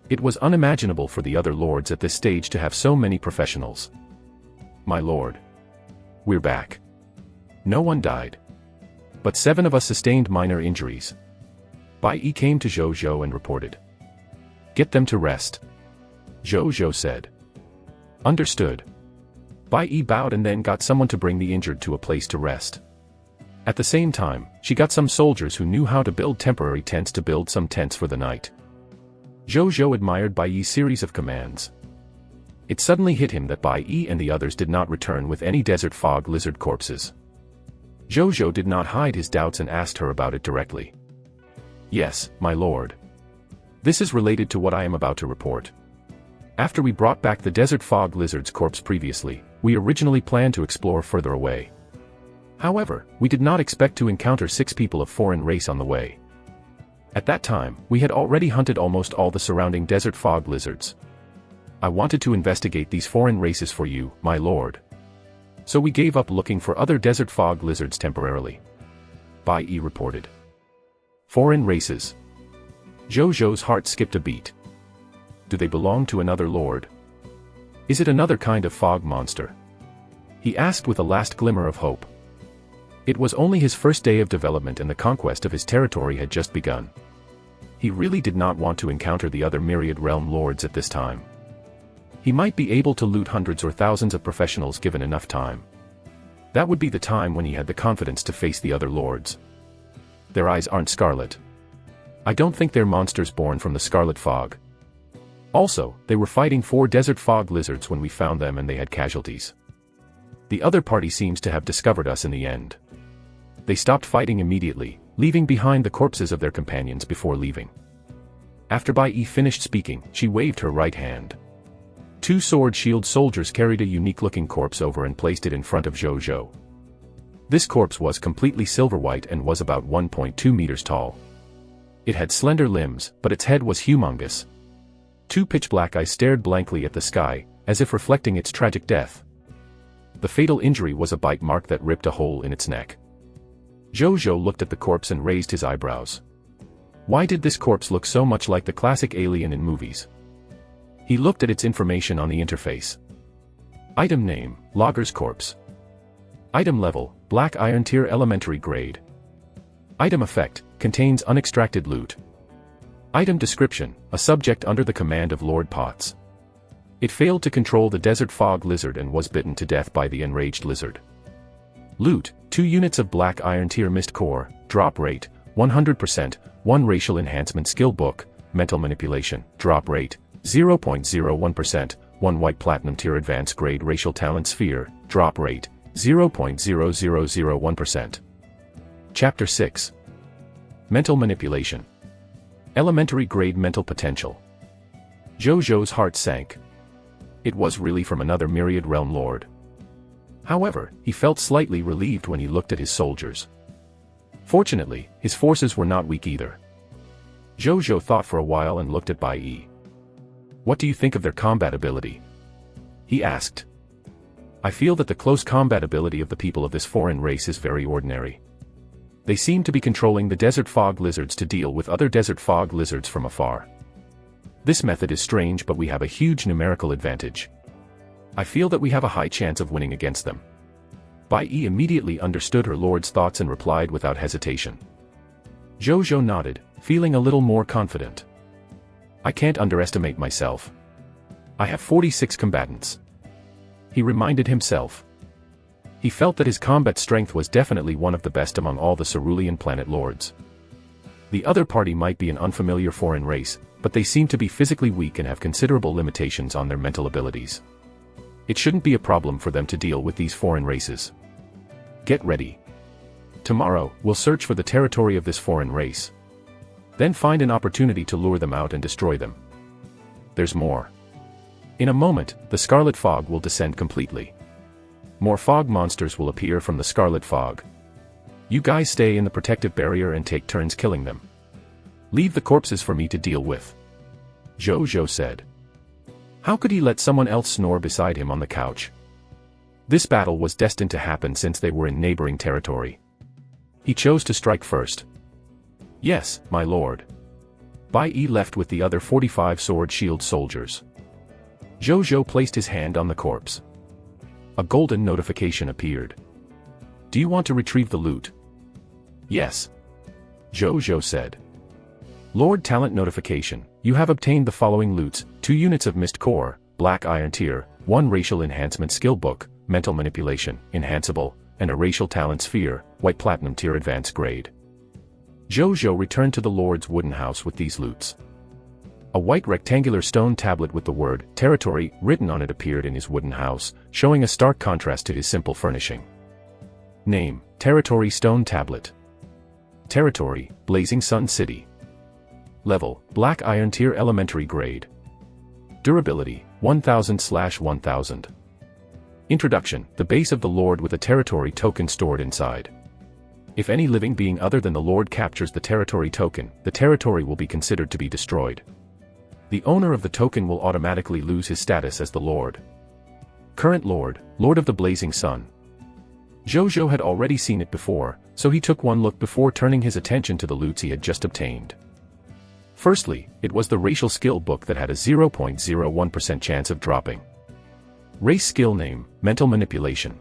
It was unimaginable for the other lords at this stage to have so many professionals. My lord. We're back. No one died. But 7 of us sustained minor injuries. Bai Yi came to Zhu Zhou and reported. Get them to rest. Zhu Zhou said. Understood. Bai Yi bowed and then got someone to bring the injured to a place to rest. At the same time, she got some soldiers who knew how to build temporary tents to build some tents for the night. Zhu Zhou admired Bai Yi's series of commands. It suddenly hit him that Bai Yi and the others did not return with any desert fog lizard corpses. Zhu Zhou did not hide his doubts and asked her about it directly. Yes, my lord. This is related to what I am about to report. After we brought back the desert fog lizard's corpse previously, we originally planned to explore further away. However, we did not expect to encounter 6 people of foreign race on the way. At that time, we had already hunted almost all the surrounding desert fog lizards. I wanted to investigate these foreign races for you, my lord. So we gave up looking for other desert fog lizards temporarily. Bai Yi reported. Foreign races. Zhou Zhou's heart skipped a beat. Do they belong to another lord? Is it another kind of fog monster? He asked with a last glimmer of hope. It was only his first day of development and the conquest of his territory had just begun. He really did not want to encounter the other myriad realm lords at this time. He might be able to loot hundreds or thousands of professionals given enough time. That would be the time when he had the confidence to face the other lords. Their eyes aren't scarlet. I don't think they're monsters born from the scarlet fog. Also, they were fighting 4 desert fog lizards when we found them and they had casualties. The other party seems to have discovered us in the end. They stopped fighting immediately, leaving behind the corpses of their companions before leaving. After Bai Yi finished speaking, she waved her right hand. 2 sword shield soldiers carried a unique-looking corpse over and placed it in front of Zhou Zhou. This corpse was completely silver-white and was about 1.2 meters tall. It had slender limbs, but its head was humongous. 2 pitch-black eyes stared blankly at the sky, as if reflecting its tragic death. The fatal injury was a bite mark that ripped a hole in its neck. Zhou Zhou looked at the corpse and raised his eyebrows. Why did this corpse look so much like the classic alien in movies? He looked at its information on the interface. Item name, Logger's Corpse. Item level, Black Iron Tier Elementary Grade. Item effect, contains unextracted loot. Item description, a subject under the command of Lord Potts. It failed to control the desert fog lizard and was bitten to death by the enraged lizard. Loot, 2 units of Black Iron Tier Mist Core, drop rate, 100%, 1 racial enhancement skill book, mental manipulation, drop rate, 0.01%, 1 white platinum tier advanced grade racial talent sphere, drop rate, 0.0001%. Chapter 6. Mental manipulation. Elementary grade mental potential. Zhou Zhou's heart sank. It was really from another myriad realm lord. However, he felt slightly relieved when he looked at his soldiers. Fortunately, his forces were not weak either. Zhou Zhou thought for a while and looked at Bai Yi. What do you think of their combat ability? He asked. I feel that the close combat ability of the people of this foreign race is very ordinary. They seem to be controlling the desert fog lizards to deal with other desert fog lizards from afar. This method is strange, but we have a huge numerical advantage. I feel that we have a high chance of winning against them. Bai Yi immediately understood her lord's thoughts and replied without hesitation. Zhou Zhou nodded, feeling a little more confident. I can't underestimate myself. I have 46 combatants. He reminded himself. He felt that his combat strength was definitely one of the best among all the Cerulean planet lords. The other party might be an unfamiliar foreign race, but they seem to be physically weak and have considerable limitations on their mental abilities. It shouldn't be a problem for them to deal with these foreign races. Get ready. Tomorrow, we'll search for the territory of this foreign race. Then find an opportunity to lure them out and destroy them. There's more. In a moment, the scarlet fog will descend completely. More fog monsters will appear from the scarlet fog. You guys stay in the protective barrier and take turns killing them. Leave the corpses for me to deal with. Zhou Zhou said. How could he let someone else snore beside him on the couch? This battle was destined to happen since they were in neighboring territory. He chose to strike first. Yes, my lord. Bai Yi left with the other 45 sword shield soldiers. Zhou Zhou placed his hand on the corpse. A golden notification appeared. Do you want to retrieve the loot? Yes. Zhou Zhou said. Lord Talent notification, you have obtained the following loots, 2 units of Mist Core, Black Iron Tier, 1 Racial Enhancement Skill Book, Mental Manipulation, Enhanceable, and a Racial Talent Sphere, White Platinum Tier Advanced Grade. Zhou Zhou returned to the Lord's wooden house with these loots. A white rectangular stone tablet with the word, Territory, written on it appeared in his wooden house, showing a stark contrast to his simple furnishing. Name, Territory Stone Tablet. Territory, Blazing Sun City. Level, Black Iron Tier Elementary Grade. Durability, 1000/1000. Introduction: the base of the Lord with a territory token stored inside. If any living being other than the Lord captures the territory token, the territory will be considered to be destroyed. The owner of the token will automatically lose his status as the Lord. Current Lord, Lord of the Blazing Sun. Zhu Zhou had already seen it before, so he took one look before turning his attention to the loots he had just obtained. Firstly, it was the racial skill book that had a 0.01% chance of dropping. Race skill name, mental manipulation.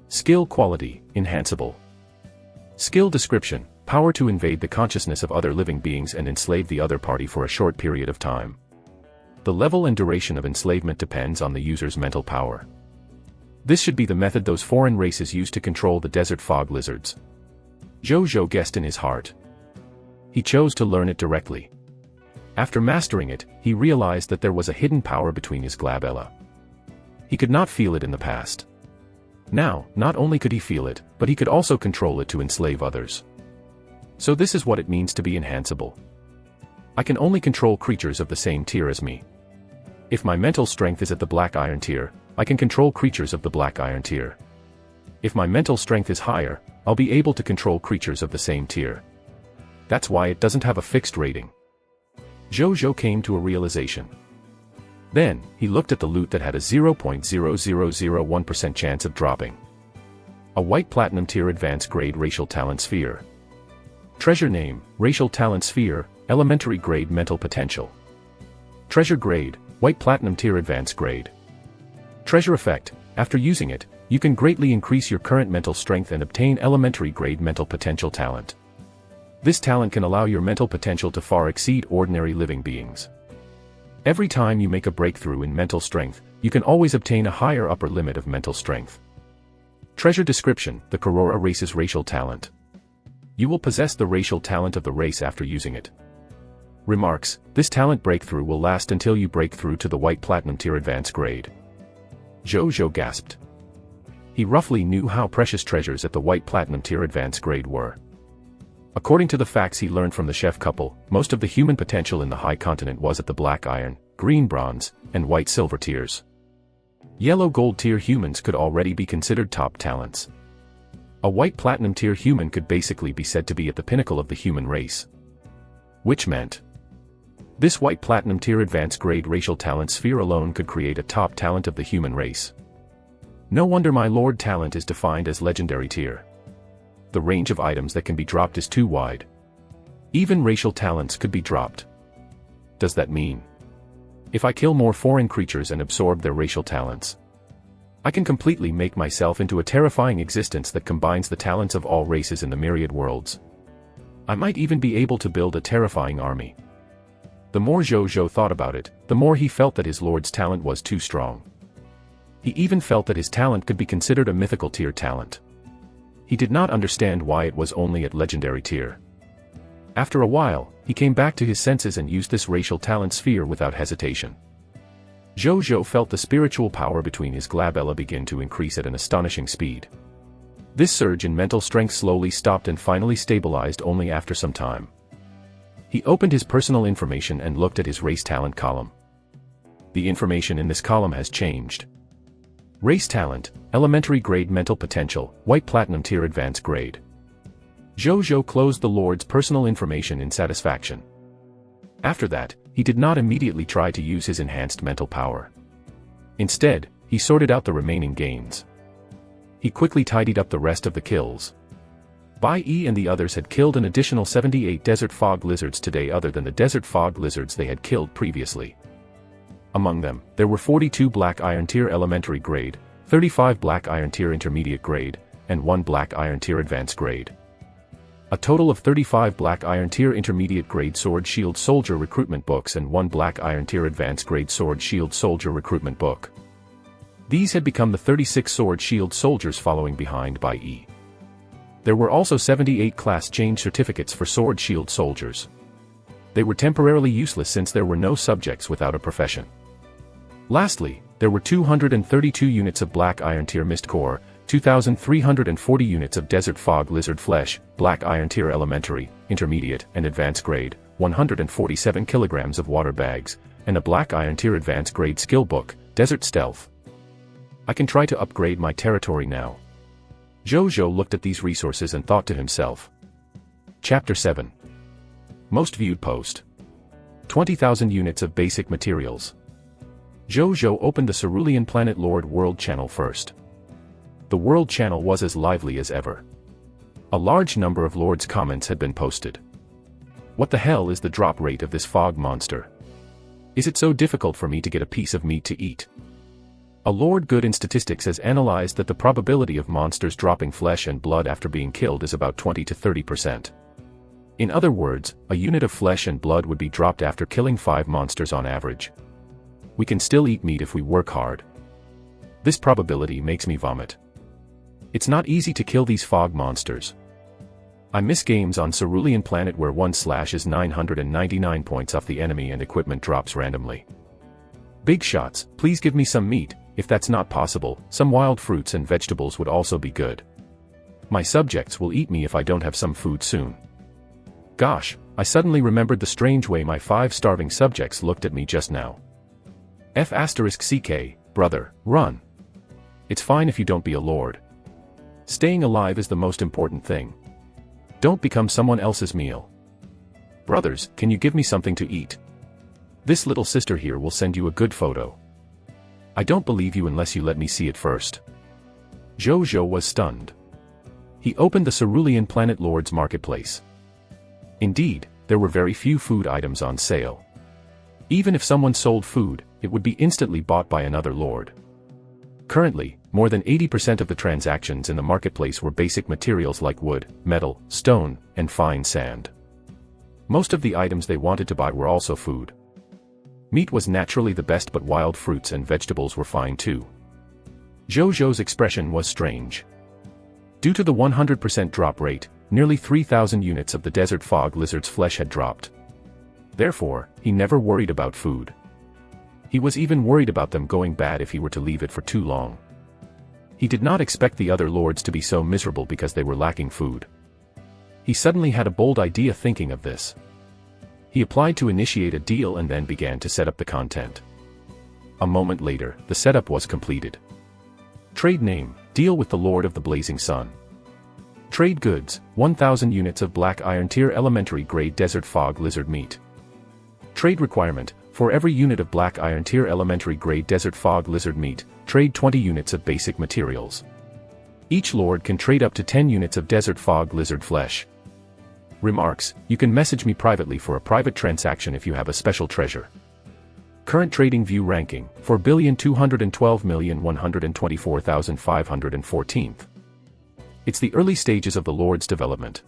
Skill quality, enhanceable. Skill description, power to invade the consciousness of other living beings and enslave the other party for a short period of time. The level and duration of enslavement depends on the user's mental power. This should be the method those foreign races use to control the desert fog lizards. Zhu Zhou guessed in his heart. He chose to learn it directly. After mastering it, he realized that there was a hidden power between his glabella. He could not feel it in the past. Now, not only could he feel it, but he could also control it to enslave others. So this is what it means to be enhanceable. I can only control creatures of the same tier as me. If my mental strength is at the black iron tier, I can control creatures of the black iron tier. If my mental strength is higher, I'll be able to control creatures of the same tier. That's why it doesn't have a fixed rating. Zhu Zhou came to a realization. Then, he looked at the loot that had a 0.0001% chance of dropping. A white platinum tier advanced grade racial talent sphere. Treasure name, racial talent sphere, elementary grade mental potential. Treasure grade, white platinum tier advanced grade. Treasure effect, after using it, you can greatly increase your current mental strength and obtain elementary grade mental potential talent. This talent can allow your mental potential to far exceed ordinary living beings. Every time you make a breakthrough in mental strength, you can always obtain a higher upper limit of mental strength. Treasure description, the Korora race's racial talent. You will possess the racial talent of the race after using it. Remarks, this talent breakthrough will last until you break through to the white platinum tier advanced grade. Zhu Zhou gasped. He roughly knew how precious treasures at the white platinum tier advanced grade were. According to the facts he learned from the chef couple, most of the human potential in the high continent was at the black iron, green bronze, and white silver tiers. Yellow gold tier humans could already be considered top talents. A white platinum tier human could basically be said to be at the pinnacle of the human race. Which meant this white platinum tier advanced grade racial talent sphere alone could create a top talent of the human race. No wonder my Lord talent is defined as legendary tier. The range of items that can be dropped is too wide. Even racial talents could be dropped. Does that mean if I kill more foreign creatures and absorb their racial talents, I can completely make myself into a terrifying existence that combines the talents of all races in the myriad worlds? I might even be able to build a terrifying army. The more Zhu Zhou thought about it, the more he felt that his Lord's talent was too strong. He even felt that his talent could be considered a mythical tier talent. He did not understand why it was only at legendary tier. After a while, he came back to his senses and used this racial talent sphere without hesitation. Zhu Zhou felt the spiritual power between his glabella begin to increase at an astonishing speed. This surge in mental strength slowly stopped and finally stabilized only after some time. He opened his personal information and looked at his race talent column. The information in this column has changed. Race talent, elementary grade mental potential, white platinum tier advanced grade. Zhu Zhou closed the Lord's personal information in satisfaction. After that, he did not immediately try to use his enhanced mental power. Instead, he sorted out the remaining gains. He quickly tidied up the rest of the kills. Bai Yi and the others had killed an additional 78 desert fog lizards today other than the desert fog lizards they had killed previously. Among them, there were 42 black iron tier elementary grade, 35 black iron tier intermediate grade, and 1 black iron tier advanced grade. A total of 35 black iron tier intermediate grade sword shield soldier recruitment books and 1 black iron tier advanced grade sword shield soldier recruitment book. These had become the 36 sword shield soldiers following behind Bai Yi. There were also 78 class change certificates for sword shield soldiers. They were temporarily useless since there were no subjects without a profession. Lastly, there were 232 units of black iron tier mist core, 2,340 units of desert fog lizard flesh, black iron tier elementary, intermediate, and advanced grade, 147 kilograms of water bags, and a black iron tier advanced grade skill book, desert stealth. I can try to upgrade my territory now. Zhu Zhou looked at these resources and thought to himself. Chapter 7. Most viewed post. 20,000 units of basic materials. Zhu Zhou opened the Cerulean Planet Lord World channel first. The World channel was as lively as ever. A large number of Lord's comments had been posted. What the hell is the drop rate of this fog monster? Is it so difficult for me to get a piece of meat to eat? A Lord good in statistics has analyzed that the probability of monsters dropping flesh and blood after being killed is about 20 to 30%. In other words, a unit of flesh and blood would be dropped after killing 5 monsters on average. We can still eat meat if we work hard. This probability makes me vomit. It's not easy to kill these fog monsters. I miss games on Cerulean Planet where 1 slash is 999 points off the enemy and equipment drops randomly. Big shots, please give me some meat. If that's not possible, some wild fruits and vegetables would also be good. My subjects will eat me if I don't have some food soon. Gosh, I suddenly remembered the strange way my 5 starving subjects looked at me just now. F***CK, brother, run. It's fine if you don't be a lord. Staying alive is the most important thing. Don't become someone else's meal. Brothers, can you give me something to eat? This little sister here will send you a good photo. I don't believe you unless you let me see it first. Zhu Zhou was stunned. He opened the Cerulean Planet Lord's marketplace. Indeed, there were very few food items on sale. Even if someone sold food, it would be instantly bought by another lord. Currently, more than 80% of the transactions in the marketplace were basic materials like wood, metal, stone, and fine sand. Most of the items they wanted to buy were also food. Meat was naturally the best, but wild fruits and vegetables were fine too. Zhu Zhou's expression was strange. Due to the 100% drop rate, nearly 3,000 units of the desert fog lizard's flesh had dropped. Therefore, he never worried about food. He was even worried about them going bad if he were to leave it for too long. He did not expect the other lords to be so miserable because they were lacking food. He suddenly had a bold idea thinking of this. He applied to initiate a deal and then began to set up the content. A moment later, the setup was completed. Trade name, deal with the Lord of the Blazing Sun. Trade goods, 1,000 units of black iron tier elementary grade desert fog lizard meat. Trade requirement, for every unit of black iron tier elementary grade desert fog lizard meat, trade 20 units of basic materials. Each lord can trade up to 10 units of desert fog lizard flesh. Remarks, you can message me privately for a private transaction if you have a special treasure. Current trading view ranking, 4,212,124,514. It's the early stages of the Lord's development.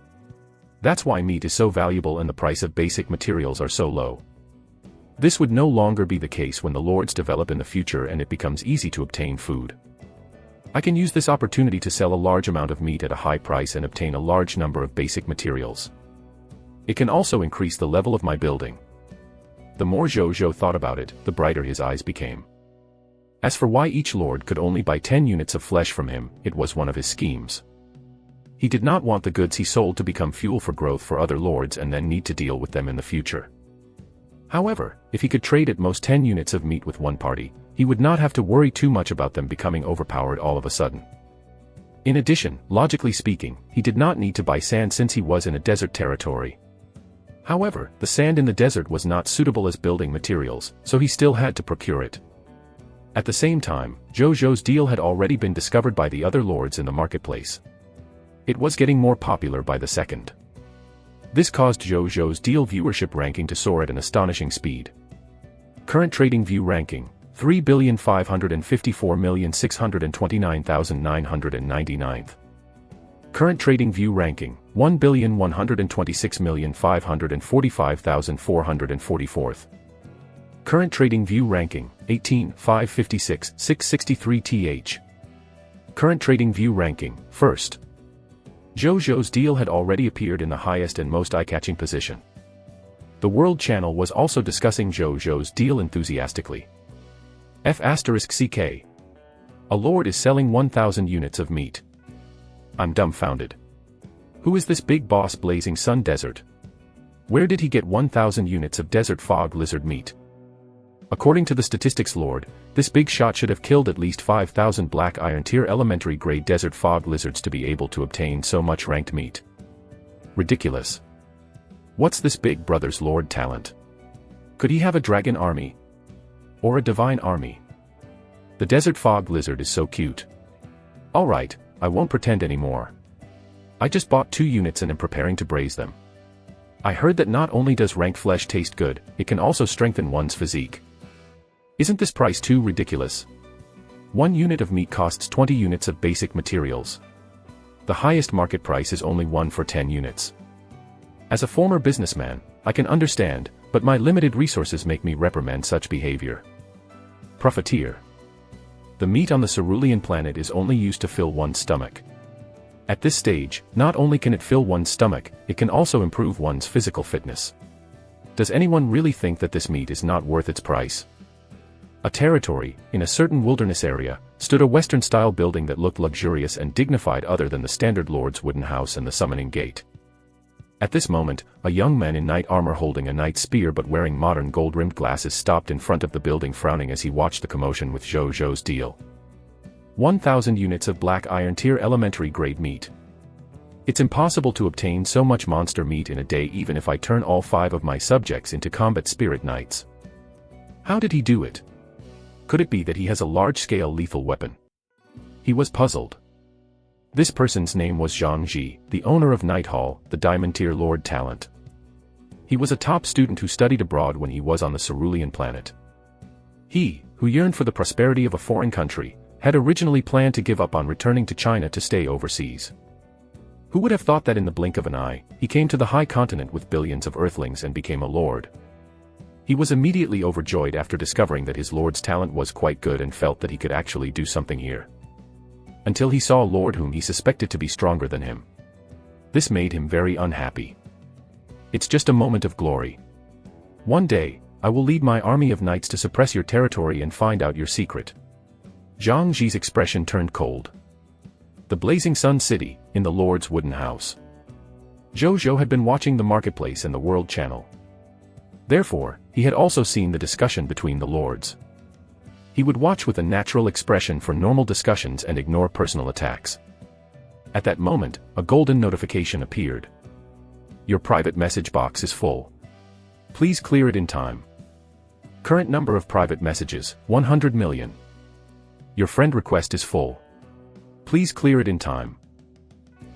That's why meat is so valuable and the price of basic materials are so low. This would no longer be the case when the Lords develop in the future and it becomes easy to obtain food. I can use this opportunity to sell a large amount of meat at a high price and obtain a large number of basic materials. It can also increase the level of my building. The more Zhu Zhou thought about it, the brighter his eyes became. As for why each lord could only buy 10 units of flesh from him, it was one of his schemes. He did not want the goods he sold to become fuel for growth for other lords and then need to deal with them in the future. However, if he could trade at most 10 units of meat with one party, he would not have to worry too much about them becoming overpowered all of a sudden. In addition, logically speaking, he did not need to buy sand since he was in a desert territory. However, the sand in the desert was not suitable as building materials, so he still had to procure it. At the same time, Zhu Zhou's deal had already been discovered by the other lords in the marketplace. It was getting more popular by the second. This caused Zhu Zhou's deal viewership ranking to soar at an astonishing speed. Current trading view ranking, 3,554,629,999. Current trading view ranking, 1,126,545,444. Current trading view ranking, 18,556,663th. Current trading view ranking, 1st. Zhu Zhou's deal had already appeared in the highest and most eye-catching position. The World Channel was also discussing Zhu Zhou's deal enthusiastically. F***CK. A lord is selling 1,000 units of meat. I'm dumbfounded. Who is this big boss Blazing Sun Desert? Where did he get 1,000 units of desert fog lizard meat? According to the statistics lord, this big shot should have killed at least 5,000 black iron tier elementary grade desert fog lizards to be able to obtain so much ranked meat. Ridiculous. What's this big brother's lord talent? Could he have a dragon army? Or a divine army? The desert fog lizard is so cute. Alright, I won't pretend anymore. I just bought 2 units and am preparing to braise them. I heard that not only does ranked flesh taste good, it can also strengthen one's physique. Isn't this price too ridiculous? 1 unit of meat costs 20 units of basic materials. The highest market price is only 1 for 10 units. As a former businessman, I can understand, but my limited resources make me reprimand such behavior. Profiteer. The meat on the cerulean planet is only used to fill one's stomach. At this stage, not only can it fill one's stomach, it can also improve one's physical fitness. Does anyone really think that this meat is not worth its price? A territory, in a certain wilderness area, stood a Western-style building that looked luxurious and dignified other than the standard lord's wooden house and the summoning gate. At this moment, a young man in knight armor holding a knight's spear but wearing modern gold-rimmed glasses stopped in front of the building frowning as he watched the commotion with Zhu Zhou's deal. 1,000 units of black iron tier elementary grade meat. It's impossible to obtain so much monster meat in a day even if I turn all 5 of my subjects into combat spirit knights. How did he do it? Could it be that he has a large-scale lethal weapon? He was puzzled. This person's name was Zhang Ji, the owner of Night Hall, the Diamond Tier Lord talent. He was a top student who studied abroad when he was on the cerulean planet. He, who yearned for the prosperity of a foreign country, had originally planned to give up on returning to China to stay overseas. Who would have thought that in the blink of an eye, he came to the high continent with billions of earthlings and became a lord? He was immediately overjoyed after discovering that his lord's talent was quite good and felt that he could actually do something here. Until he saw a lord whom he suspected to be stronger than him. This made him very unhappy. It's just a moment of glory. One day, I will lead my army of knights to suppress your territory and find out your secret. Zhang Ji's expression turned cold. The Blazing Sun City, in the Lord's wooden house. Zhu Zhou had been watching the marketplace and the World Channel. Therefore, he had also seen the discussion between the lords. He would watch with a natural expression for normal discussions and ignore personal attacks. At that moment, a golden notification appeared. Your private message box is full. Please clear it in time. Current number of private messages, 100 million. Your friend request is full. Please clear it in time.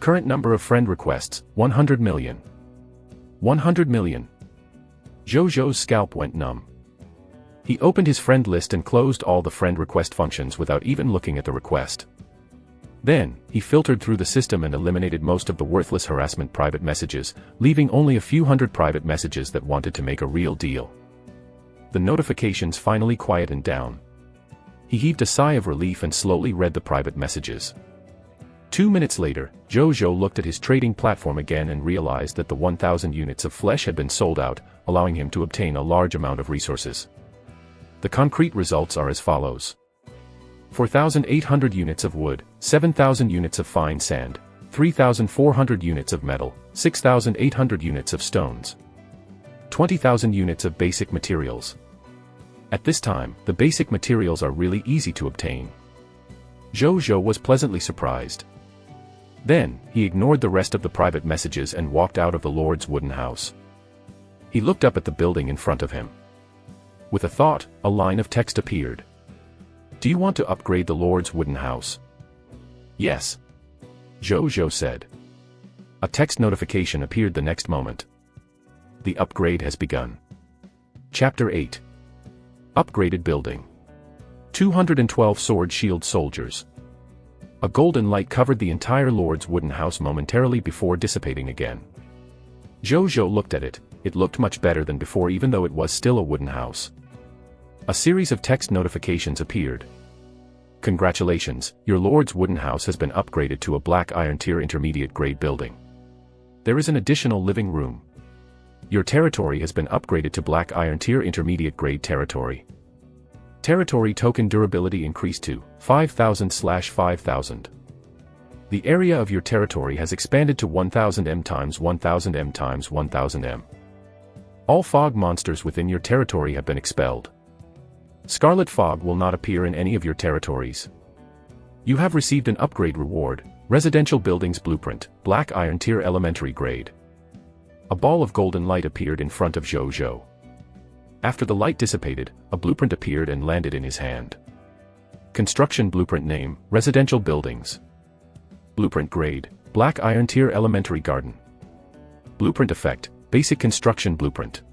Current number of friend requests, 100 million. 100 million. Zhu Zhou's scalp went numb. He opened his friend list and closed all the friend request functions without even looking at the request. Then, he filtered through the system and eliminated most of the worthless harassment private messages, leaving only a few hundred private messages that wanted to make a real deal. The notifications finally quietened down. He heaved a sigh of relief and slowly read the private messages. 2 minutes later, Zhu Zhou looked at his trading platform again and realized that the 1,000 units of flesh had been sold out, allowing him to obtain a large amount of resources. The concrete results are as follows. 4,800 units of wood, 7,000 units of fine sand, 3,400 units of metal, 6,800 units of stones. 20,000 units of basic materials. At this time, the basic materials are really easy to obtain. Zhu Zhou was pleasantly surprised. Then, he ignored the rest of the private messages and walked out of the Lord's wooden house. He looked up at the building in front of him. With a thought, a line of text appeared. Do you want to upgrade the Lord's wooden house? Yes. Zhu Zhou said. A text notification appeared the next moment. The upgrade has begun. Chapter 8. Upgraded building. 212 sword shield soldiers. A golden light covered the entire Lord's wooden house momentarily before dissipating again. Zhu Zhou looked at it. It looked much better than before even though it was still a wooden house. A series of text notifications appeared. Congratulations, your Lord's wooden house has been upgraded to a black iron tier intermediate grade building. There is an additional living room. Your territory has been upgraded to black iron tier intermediate grade territory. Territory token durability increased to 5,000/5,000. The area of your territory has expanded to 1,000 m times 1,000 m times 1,000 m. All fog monsters within your territory have been expelled. Scarlet fog will not appear in any of your territories. You have received an upgrade reward, Residential Buildings Blueprint, Black Iron Tier Elementary Grade. A ball of golden light appeared in front of Zhu Zhou. After the light dissipated, a blueprint appeared and landed in his hand. Construction Blueprint Name, Residential Buildings. Blueprint Grade, Black Iron Tier Elementary Garden. Blueprint Effect, Basic Construction Blueprint.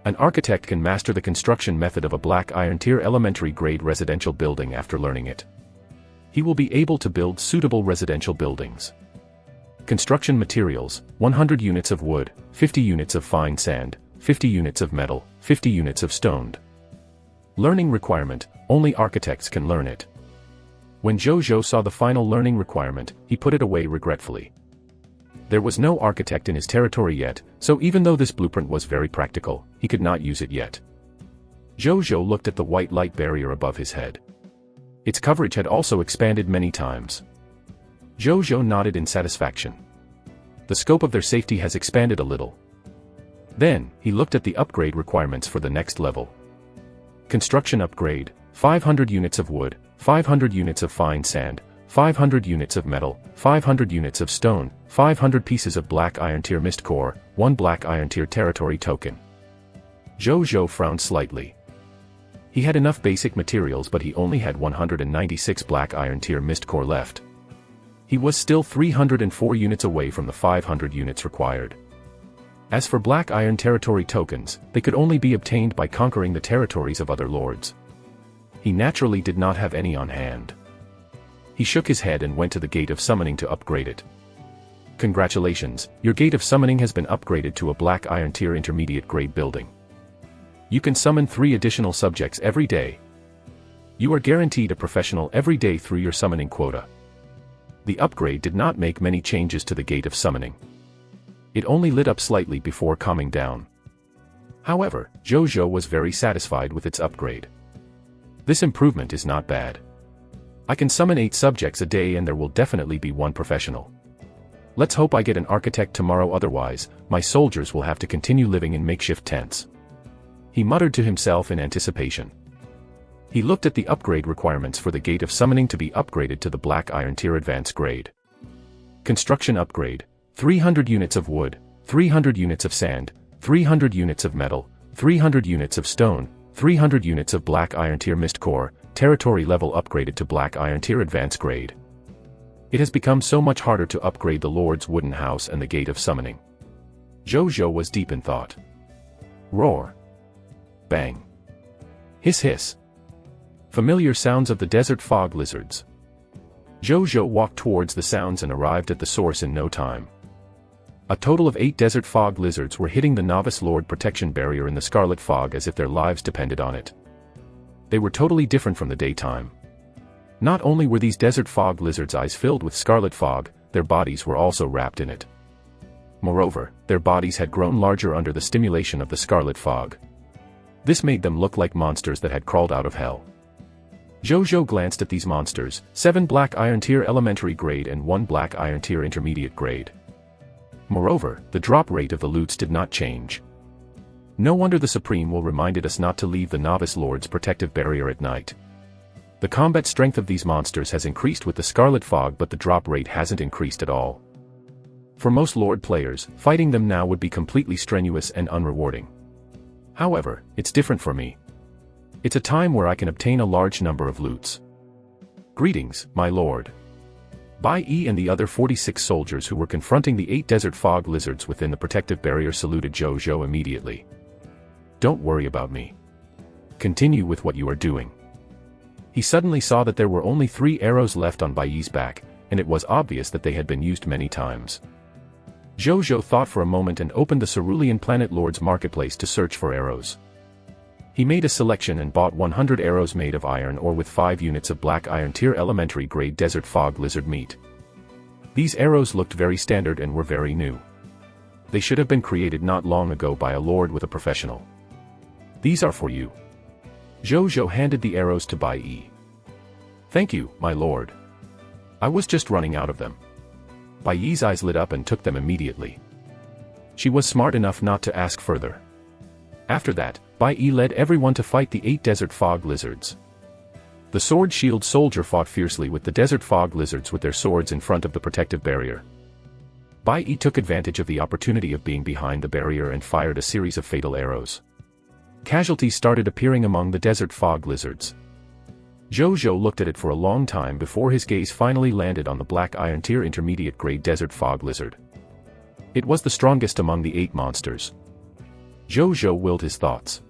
An architect can master the construction method of a Black Iron Tier Elementary Grade residential building after learning it. He will be able to build suitable residential buildings. Construction materials, 100 units of wood, 50 units of fine sand, 50 units of metal, 50 units of stone. Learning requirement, only architects can learn it. When Zhu Zhou saw the final learning requirement, he put it away regretfully. There was no architect in his territory yet, so even though this blueprint was very practical, he could not use it yet. Zhu Zhou looked at the white light barrier above his head. Its coverage had also expanded many times. Zhu Zhou nodded in satisfaction. The scope of their safety has expanded a little. Then, he looked at the upgrade requirements for the next level. Construction upgrade, 500 units of wood, 500 units of fine sand, 500 units of metal, 500 units of stone, 500 pieces of Black Iron Tier Mist Core, 1 Black Iron Tier Territory Token. Zhu Zhou frowned slightly. He had enough basic materials, but he only had 196 Black Iron Tier Mist Core left. He was still 304 units away from the 500 units required. As for Black Iron Territory Tokens, they could only be obtained by conquering the territories of other lords. He naturally did not have any on hand. He shook his head and went to the Gate of Summoning to upgrade it. Congratulations, your Gate of Summoning has been upgraded to a Black Iron Tier Intermediate Grade building. You can summon 3 additional subjects every day. You are guaranteed a professional every day through your summoning quota. The upgrade did not make many changes to the Gate of Summoning. It only lit up slightly before calming down. However, Zhu Zhou was very satisfied with its upgrade. This improvement is not bad. I can summon 8 subjects a day and there will definitely be 1 professional. Let's hope I get an architect tomorrow, otherwise, my soldiers will have to continue living in makeshift tents. He muttered to himself in anticipation. He looked at the upgrade requirements for the Gate of Summoning to be upgraded to the Black Iron Tier Advanced Grade. Construction upgrade, 300 units of wood, 300 units of sand, 300 units of metal, 300 units of stone, 300 units of Black Iron Tier Mist Core, territory level upgraded to Black Iron Tier Advanced Grade. It has become so much harder to upgrade the Lord's Wooden House and the Gate of Summoning. Zhu Zhou was deep in thought. Roar. Bang. Hiss hiss. Familiar sounds of the desert fog lizards. Zhu Zhou walked towards the sounds and arrived at the source in no time. A total of 8 desert fog lizards were hitting the Novice Lord protection barrier in the scarlet fog as if their lives depended on it. They were totally different from the daytime. Not only were these desert fog lizards' eyes filled with scarlet fog, their bodies were also wrapped in it. Moreover, their bodies had grown larger under the stimulation of the scarlet fog. This made them look like monsters that had crawled out of hell. Zhu Zhou glanced at these monsters, 7 Black Iron Tier Elementary Grade and 1 Black Iron Tier Intermediate Grade. Moreover, the drop rate of the loots did not change. No wonder the Supreme will reminded us not to leave the Novice Lord's protective barrier at night. The combat strength of these monsters has increased with the scarlet fog, but the drop rate hasn't increased at all. For most Lord players, fighting them now would be completely strenuous and unrewarding. However, it's different for me. It's a time where I can obtain a large number of loots. Greetings, my lord. Bai Yi and the other 46 soldiers who were confronting the 8 desert fog lizards within the protective barrier saluted Zhu Zhou immediately. Don't worry about me. Continue with what you are doing. He suddenly saw that there were only 3 arrows left on Bai Yi's back, and it was obvious that they had been used many times. Zhu Zhou thought for a moment and opened the Cerulean Planet Lord's marketplace to search for arrows. He made a selection and bought 100 arrows made of iron ore with 5 units of Black Iron Tier Elementary Grade Desert Fog Lizard meat. These arrows looked very standard and were very new. They should have been created not long ago by a lord with a professional. These are for you. Zhu Zhou handed the arrows to Bai Yi. Thank you, my lord. I was just running out of them. Bai Yi's eyes lit up and took them immediately. She was smart enough not to ask further. After that, Bai Yi led everyone to fight the 8 desert fog lizards. The sword-shield soldier fought fiercely with the desert fog lizards with their swords in front of the protective barrier. Bai Yi took advantage of the opportunity of being behind the barrier and fired a series of fatal arrows. Casualties started appearing among the desert fog lizards. Zhu Zhou looked at it for a long time before his gaze finally landed on the black iron tier intermediate grade desert fog lizard. It was the strongest among the 8 monsters. Zhu Zhou willed his thoughts.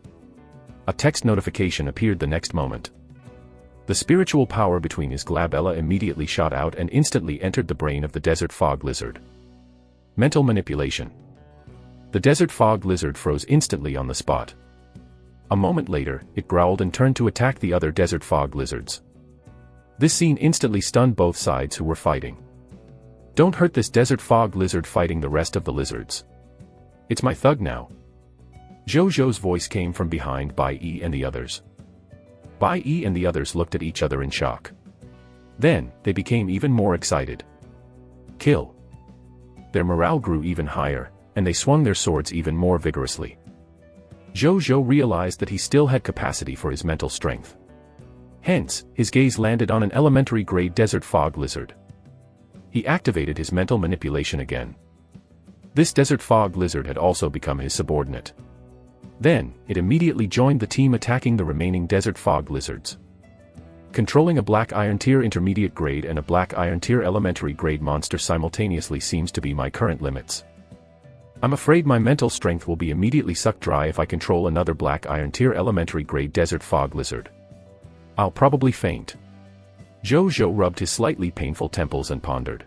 A text notification appeared the next moment. The spiritual power between his glabella immediately shot out and instantly entered the brain of the desert fog lizard. Mental manipulation. The desert fog lizard froze instantly on the spot. A moment later, it growled and turned to attack the other desert fog lizards. This scene instantly stunned both sides who were fighting. Don't hurt this desert fog lizard fighting the rest of the lizards. It's my thug now. Zhu Zhou's voice came from behind Bai Yi and the others. Bai Yi and the others looked at each other in shock. Then, they became even more excited. Kill. Their morale grew even higher, and they swung their swords even more vigorously. Zhu Zhou realized that he still had capacity for his mental strength. Hence, his gaze landed on an elementary-grade desert fog lizard. He activated his mental manipulation again. This desert fog lizard had also become his subordinate. Then, it immediately joined the team attacking the remaining desert fog lizards. Controlling a black iron tier intermediate grade and a black iron tier elementary grade monster simultaneously seems to be my current limits. I'm afraid my mental strength will be immediately sucked dry if I control another black iron tier elementary grade desert fog lizard. I'll probably faint. Zhu Zhou rubbed his slightly painful temples and pondered.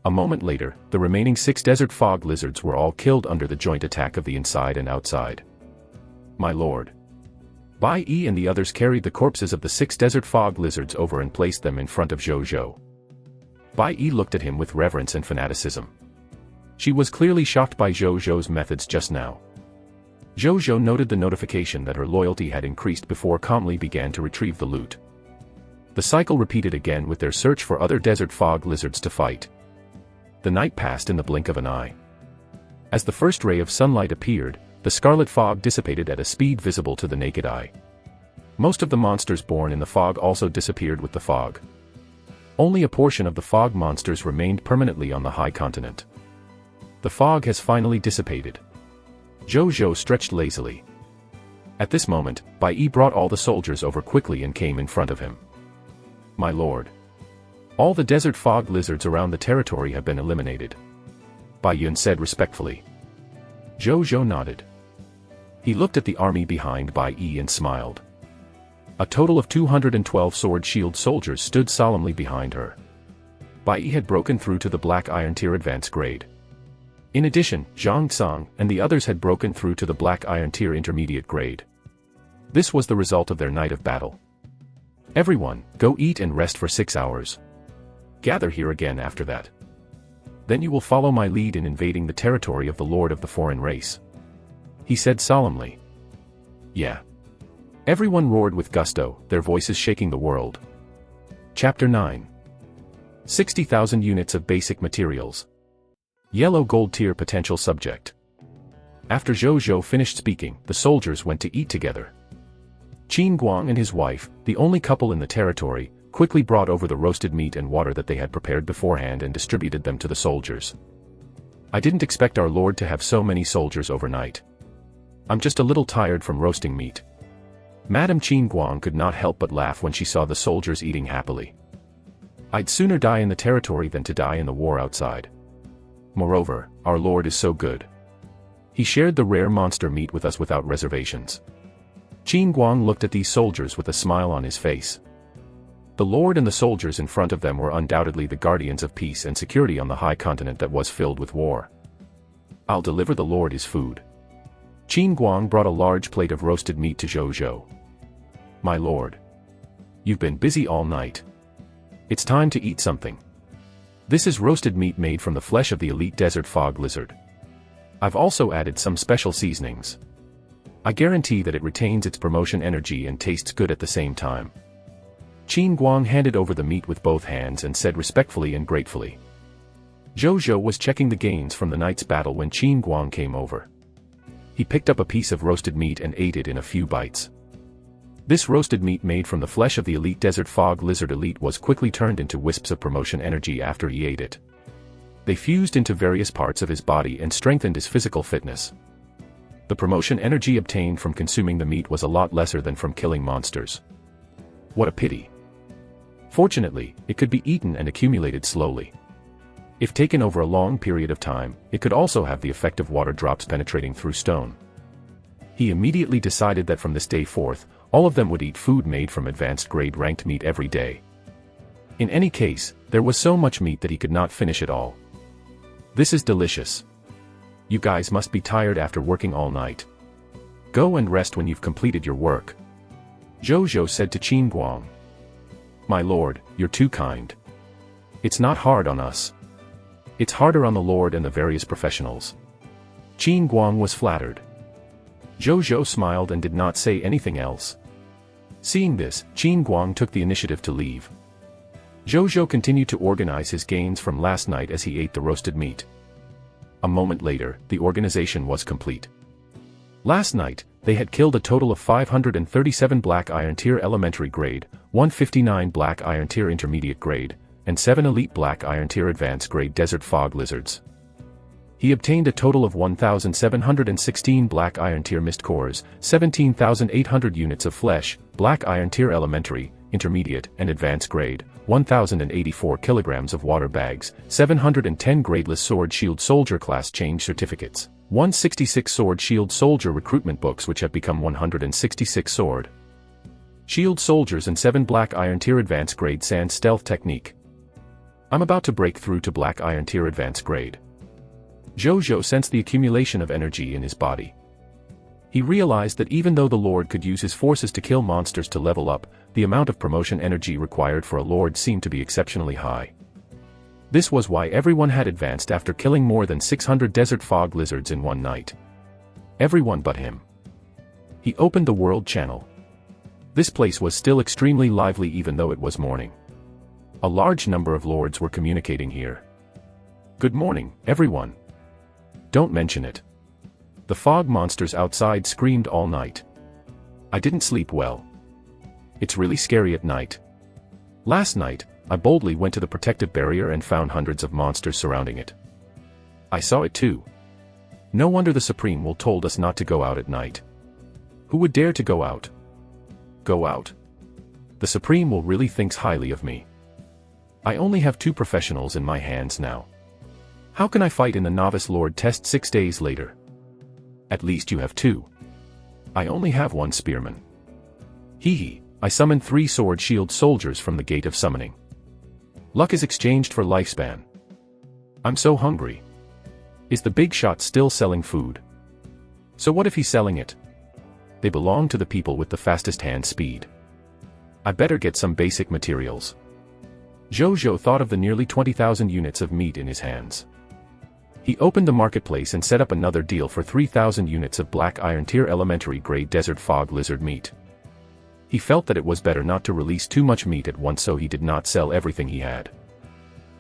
A moment later, the remaining 6 desert fog lizards were all killed under the joint attack of the inside and outside. My lord. Bai Yi and the others carried the corpses of the 6 desert fog lizards over and placed them in front of Zhu Zhou. Bai Yi looked at him with reverence and fanaticism. She was clearly shocked by Zhu Zhou's methods just now. Zhu Zhou noted the notification that her loyalty had increased before calmly began to retrieve the loot. The cycle repeated again with their search for other desert fog lizards to fight. The night passed in the blink of an eye. As the first ray of sunlight appeared, the scarlet fog dissipated at a speed visible to the naked eye. Most of the monsters born in the fog also disappeared with the fog. Only a portion of the fog monsters remained permanently on the high continent. The fog has finally dissipated. Zhu Zhou stretched lazily. At this moment, Bai Yi brought all the soldiers over quickly and came in front of him. My lord. All the desert fog lizards around the territory have been eliminated. Bai Yun said respectfully. Zhu Zhou nodded. He looked at the army behind Bai Yi and smiled. A total of 212 sword-shield soldiers stood solemnly behind her. Bai Yi had broken through to the black iron tier advanced grade. In addition, Zhang Tsang and the others had broken through to the black iron tier intermediate grade. This was the result of their night of battle. Everyone, go eat and rest for 6 hours. Gather here again after that. Then you will follow my lead in invading the territory of the Lord of the Foreign Race. He said solemnly. Yeah. Everyone roared with gusto, their voices shaking the world. Chapter 9. 60,000 units of basic materials. Yellow gold tier potential subject. After Zhu Zhou finished speaking, the soldiers went to eat together. Qin Guang and his wife, the only couple in the territory, quickly brought over the roasted meat and water that they had prepared beforehand and distributed them to the soldiers. I didn't expect our lord to have so many soldiers overnight. I'm just a little tired from roasting meat. Madame Qin Guang could not help but laugh when she saw the soldiers eating happily. I'd sooner die in the territory than to die in the war outside. Moreover, our lord is so good. He shared the rare monster meat with us without reservations. Qin Guang looked at these soldiers with a smile on his face. The lord and the soldiers in front of them were undoubtedly the guardians of peace and security on the high continent that was filled with war. I'll deliver the lord his food. Qin Guang brought a large plate of roasted meat to Zhu Zhou. My lord. You've been busy all night. It's time to eat something. This is roasted meat made from the flesh of the elite desert fog lizard. I've also added some special seasonings. I guarantee that it retains its promotion energy and tastes good at the same time. Qin Guang handed over the meat with both hands and said respectfully and gratefully. Zhu Zhou was checking the gains from the night's battle when Qin Guang came over. He picked up a piece of roasted meat and ate it in a few bites. This roasted meat made from the flesh of the elite desert fog lizard elite was quickly turned into wisps of promotion energy after he ate it. They fused into various parts of his body and strengthened his physical fitness. The promotion energy obtained from consuming the meat was a lot lesser than from killing monsters. What a pity. Fortunately, it could be eaten and accumulated slowly. If taken over a long period of time, it could also have the effect of water drops penetrating through stone. He immediately decided that from this day forth, all of them would eat food made from advanced grade ranked meat every day. In any case, there was so much meat that he could not finish it all. This is delicious. You guys must be tired after working all night. Go and rest when you've completed your work. Zhu Zhou said to Qin Guang. My lord, you're too kind. It's not hard on us. It's harder on the lord and the various professionals. Qin Guang was flattered. Zhu Zhou smiled and did not say anything else. Seeing this, Qin Guang took the initiative to leave. Zhu Zhou continued to organize his gains from last night as he ate the roasted meat. A moment later, the organization was complete. Last night, they had killed a total of 537 Black Iron Tier Elementary Grade, 159 Black Iron Tier Intermediate Grade, and 7 Elite Black Iron Tier Advanced Grade Desert Fog Lizards. He obtained a total of 1,716 Black Iron Tier Mist Cores, 17,800 units of flesh, Black Iron Tier Elementary, Intermediate, and Advanced Grade, 1,084 kilograms of water bags, 710 Gradeless Sword Shield Soldier Class Change Certificates, 166 Sword Shield Soldier Recruitment Books which have become 166 Sword Shield Soldiers and 7 Black Iron Tier Advanced Grade Sand Stealth Technique. I'm about to break through to Black Iron Tier Advanced Grade. Zhu Zhou sensed the accumulation of energy in his body. He realized that even though the Lord could use his forces to kill monsters to level up, the amount of promotion energy required for a Lord seemed to be exceptionally high. This was why everyone had advanced after killing more than 600 desert fog lizards in one night. Everyone but him. He opened the world channel. This place was still extremely lively even though it was morning. A large number of lords were communicating here. Good morning, everyone. Don't mention it. The fog monsters outside screamed all night. I didn't sleep well. It's really scary at night. Last night, I boldly went to the protective barrier and found hundreds of monsters surrounding it. I saw it too. No wonder the Supreme will told us not to go out at night. Who would dare to go out? Go out. The Supreme will really thinks highly of me. I only have 2 professionals in my hands now. How can I fight in the Novice Lord test 6 days later? At least you have 2. I only have 1 spearman. Hee, I summoned 3 sword shield soldiers from the Gate of Summoning. Luck is exchanged for lifespan. I'm so hungry. Is the big shot still selling food? So what if he's selling it? They belong to the people with the fastest hand speed. I better get some basic materials. Zhu Zhou thought of the nearly 20,000 units of meat in his hands. He opened the marketplace and set up another deal for 3,000 units of Black Iron Tier Elementary Grade Desert Fog Lizard meat. He felt that it was better not to release too much meat at once, so he did not sell everything he had.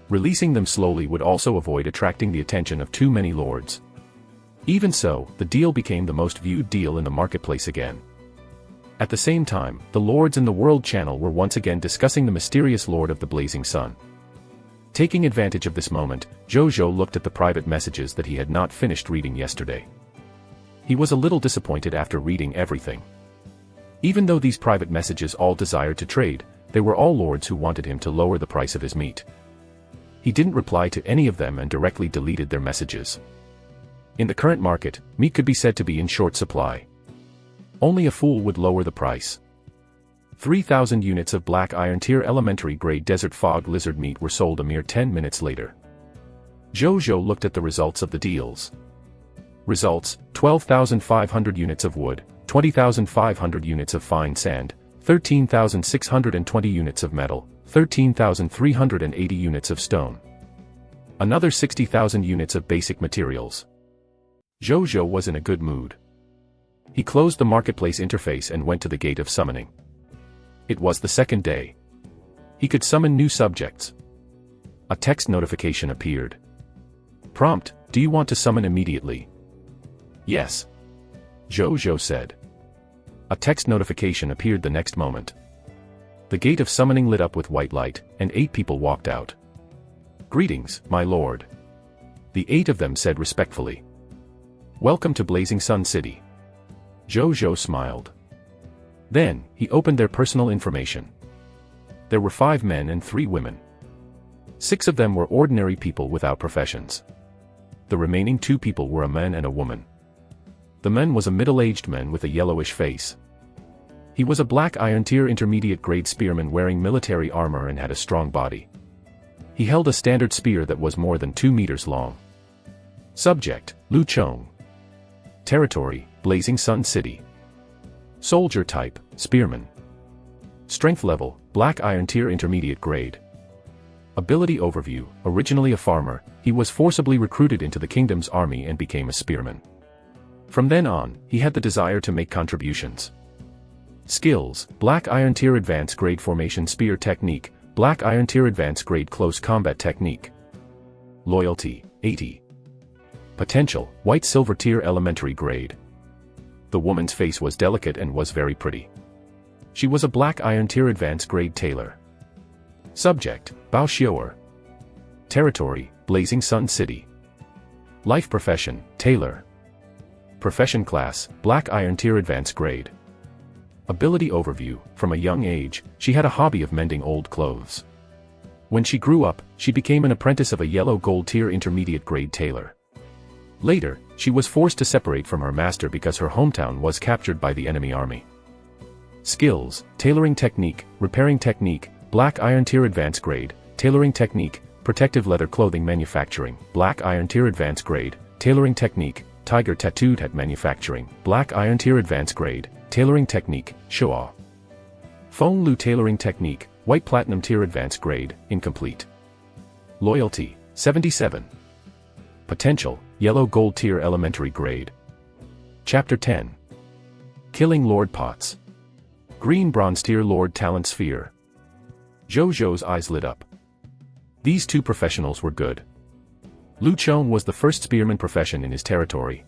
Releasing them slowly would also avoid attracting the attention of too many lords. Even so, the deal became the most viewed deal in the marketplace again. At the same time, the lords in the World Channel were once again discussing the mysterious Lord of the Blazing Sun. Taking advantage of this moment, Zhu Zhou looked at the private messages that he had not finished reading yesterday. He was a little disappointed after reading everything. Even though these private messages all desired to trade, they were all lords who wanted him to lower the price of his meat. He didn't reply to any of them and directly deleted their messages. In the current market, meat could be said to be in short supply. Only a fool would lower the price. 3,000 units of Black Iron Tier Elementary Grade Desert Fog Lizard meat were sold a mere 10 minutes later. Zhu Zhou looked at the results of the deals. Results: 12,500 units of wood, 20,500 units of fine sand, 13,620 units of metal, 13,380 units of stone. Another 60,000 units of basic materials. Zhu Zhou was in a good mood. He closed the marketplace interface and went to the Gate of Summoning. It was the second day. He could summon new subjects. A text notification appeared. Prompt: do you want to summon immediately? Yes. Zhou Zhou said. A text notification appeared the next moment. The gate of summoning lit up with white light, and 8 people walked out. "Greetings, my lord." The 8 of them said respectfully. "Welcome to Blazing Sun City." Zhou Zhou smiled. Then, he opened their personal information. There were 5 men and 3 women. 6 of them were ordinary people without professions. The remaining 2 people were a man and a woman. The man was a middle-aged man with a yellowish face. He was a black Iron Tier intermediate-grade spearman wearing military armor and had a strong body. He held a standard spear that was more than 2 meters long. Subject, Lu Chong. Territory, Blazing Sun City. Soldier type, spearman. Strength level, black Iron Tier intermediate grade. Ability overview, originally a farmer, he was forcibly recruited into the kingdom's army and became a spearman. From then on, he had the desire to make contributions. Skills, black Iron Tier advanced grade formation spear technique, black Iron Tier advanced grade close combat technique. Loyalty, 80. Potential, white silver tier elementary grade. The woman's face was delicate and was very pretty. She was a black Iron Tier advanced grade tailor. Subject, Bao Xiuer. Territory, Blazing Sun City. Life profession, tailor. Profession class, black Iron Tier advanced grade. Ability overview, from a young age, she had a hobby of mending old clothes. When she grew up, she became an apprentice of a yellow gold tier intermediate grade tailor. Later, she was forced to separate from her master because her hometown was captured by the enemy army. Skills, tailoring technique, repairing technique, black Iron Tier advanced grade, tailoring technique, protective leather clothing manufacturing, black Iron Tier advanced grade, tailoring technique, tiger tattooed hat manufacturing, black Iron Tier advanced grade, tailoring technique, Shua. Feng Lu tailoring technique, white platinum tier advanced grade, incomplete. Loyalty, 77. Potential, yellow gold tier elementary grade. Chapter 10. Killing Lord Pots. Green bronze tier Lord Talent Sphere. Zhou Zhou's eyes lit up. These 2 professionals were good. Lu Chong was the first spearman profession in his territory.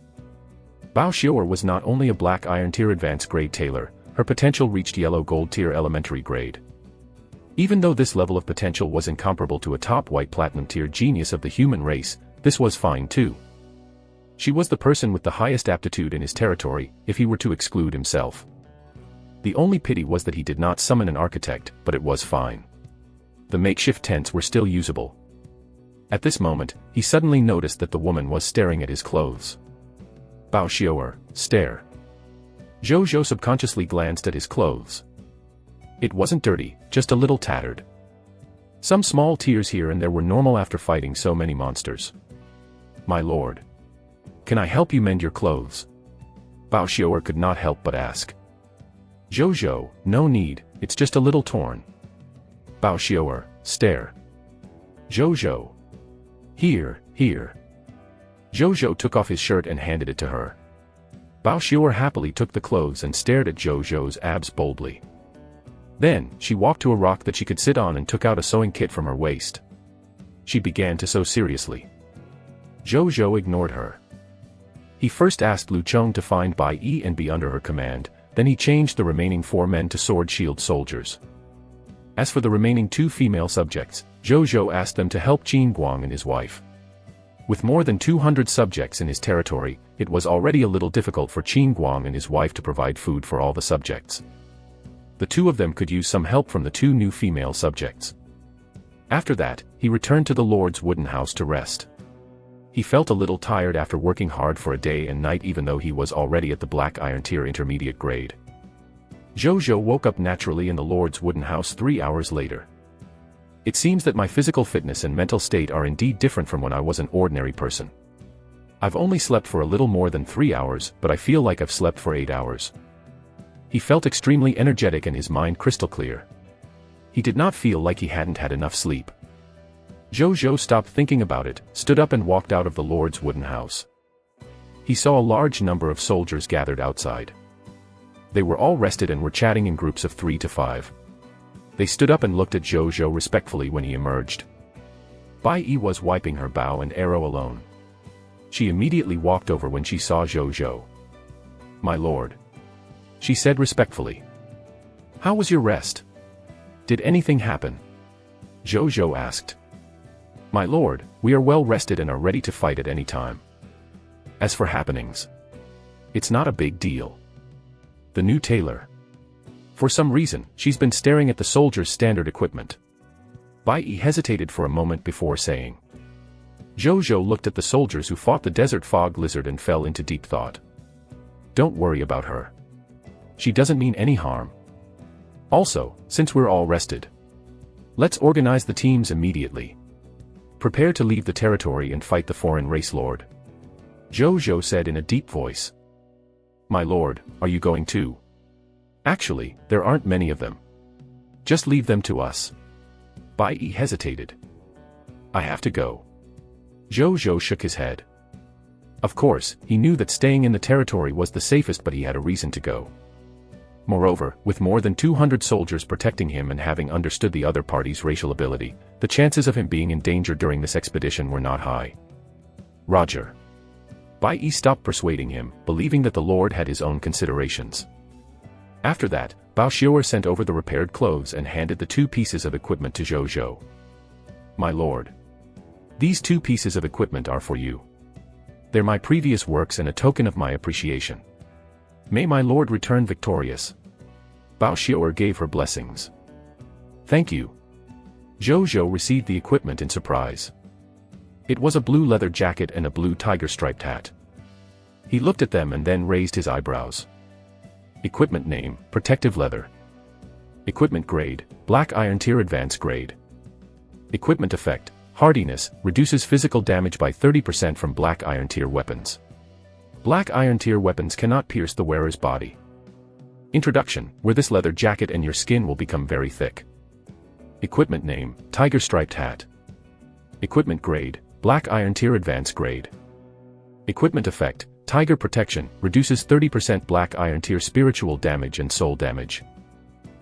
Bao Xiuer was not only a black Iron Tier advanced grade tailor, her potential reached yellow gold tier elementary grade. Even though this level of potential was incomparable to a top white platinum tier genius of the human race, this was fine too. She was the person with the highest aptitude in his territory, if he were to exclude himself. The only pity was that he did not summon an architect, but it was fine. The makeshift tents were still usable. At this moment, he suddenly noticed that the woman was staring at his clothes. Bao Xiuer, stare. Zhou Zhou subconsciously glanced at his clothes. It wasn't dirty, just a little tattered. Some small tears here and there were normal after fighting so many monsters. "My lord. Can I help you mend your clothes?" Bao Xiuer could not help but ask. Zhou Zhou, no need, it's just a little torn. Bao Xiuer, stare. Zhou Zhou. Here. Zhou Zhou took off his shirt and handed it to her. Bao Xiuer happily took the clothes and stared at Zhou Zhou's abs boldly. Then, she walked to a rock that she could sit on and took out a sewing kit from her waist. She began to sew seriously. Zhou Zhou ignored her. He first asked Lu Chong to find Bai Yi and be under her command, then he changed the remaining 4 men to sword-shield soldiers. As for the remaining 2 female subjects, Zhou Zhou asked them to help Qin Guang and his wife. With more than 200 subjects in his territory, it was already a little difficult for Qin Guang and his wife to provide food for all the subjects. The 2 of them could use some help from the 2 new female subjects. After that, he returned to the Lord's wooden house to rest. He felt a little tired after working hard for a day and night even though he was already at the black Iron Tier intermediate grade. Zhou Zhou woke up naturally in the Lord's wooden house 3 hours later. It seems that my physical fitness and mental state are indeed different from when I was an ordinary person. I've only slept for a little more than 3 hours, but I feel like I've slept for 8 hours. He felt extremely energetic and his mind crystal clear. He did not feel like he hadn't had enough sleep. Zhou Zhou stopped thinking about it, stood up and walked out of the Lord's wooden house. He saw a large number of soldiers gathered outside. They were all rested and were chatting in groups of 3 to 5. They stood up and looked at Zhou Zhou respectfully when he emerged. Bai Yi was wiping her bow and arrow alone. She immediately walked over when she saw Zhou Zhou. My lord. She said respectfully. How was your rest? Did anything happen? Zhu Zhou asked. My lord, we are well rested and are ready to fight at any time. As for happenings, it's not a big deal. The new tailor. For some reason, she's been staring at the soldiers' standard equipment. Bai Yi hesitated for a moment before saying. Zhu Zhou looked at the soldiers who fought the desert fog lizard and fell into deep thought. Don't worry about her. She doesn't mean any harm. Also, since we're all rested, let's organize the teams immediately. Prepare to leave the territory and fight the foreign race lord. Zhu Zhou said in a deep voice. My lord, are you going too? Actually, there aren't many of them. Just leave them to us. Bai Yi hesitated. I have to go. Zhu Zhou shook his head. Of course, he knew that staying in the territory was the safest, but he had a reason to go. Moreover, with more than 200 soldiers protecting him and having understood the other party's racial ability, the chances of him being in danger during this expedition were not high. Roger. Bai Yi stopped persuading him, believing that the lord had his own considerations. After that, Bao Xiuer sent over the repaired clothes and handed the 2 pieces of equipment to Zhu Zhou. My lord. These 2 pieces of equipment are for you. They're my previous works and a token of my appreciation. May my lord return victorious. Bao Xiuer gave her blessings. Thank you. Zhu Zhou received the equipment in surprise. It was a blue leather jacket and a blue tiger-striped hat. He looked at them and then raised his eyebrows. Equipment name, protective leather. Equipment grade, black iron tier advanced grade. Equipment effect, hardiness, reduces physical damage by 30% from black iron tier weapons. Black iron tier weapons cannot pierce the wearer's body. Introduction, wear this leather jacket and your skin will become very thick. Equipment name, tiger-striped hat. Equipment grade, black iron tier advanced grade. Equipment effect, tiger protection, reduces 30% black iron tier spiritual damage and soul damage.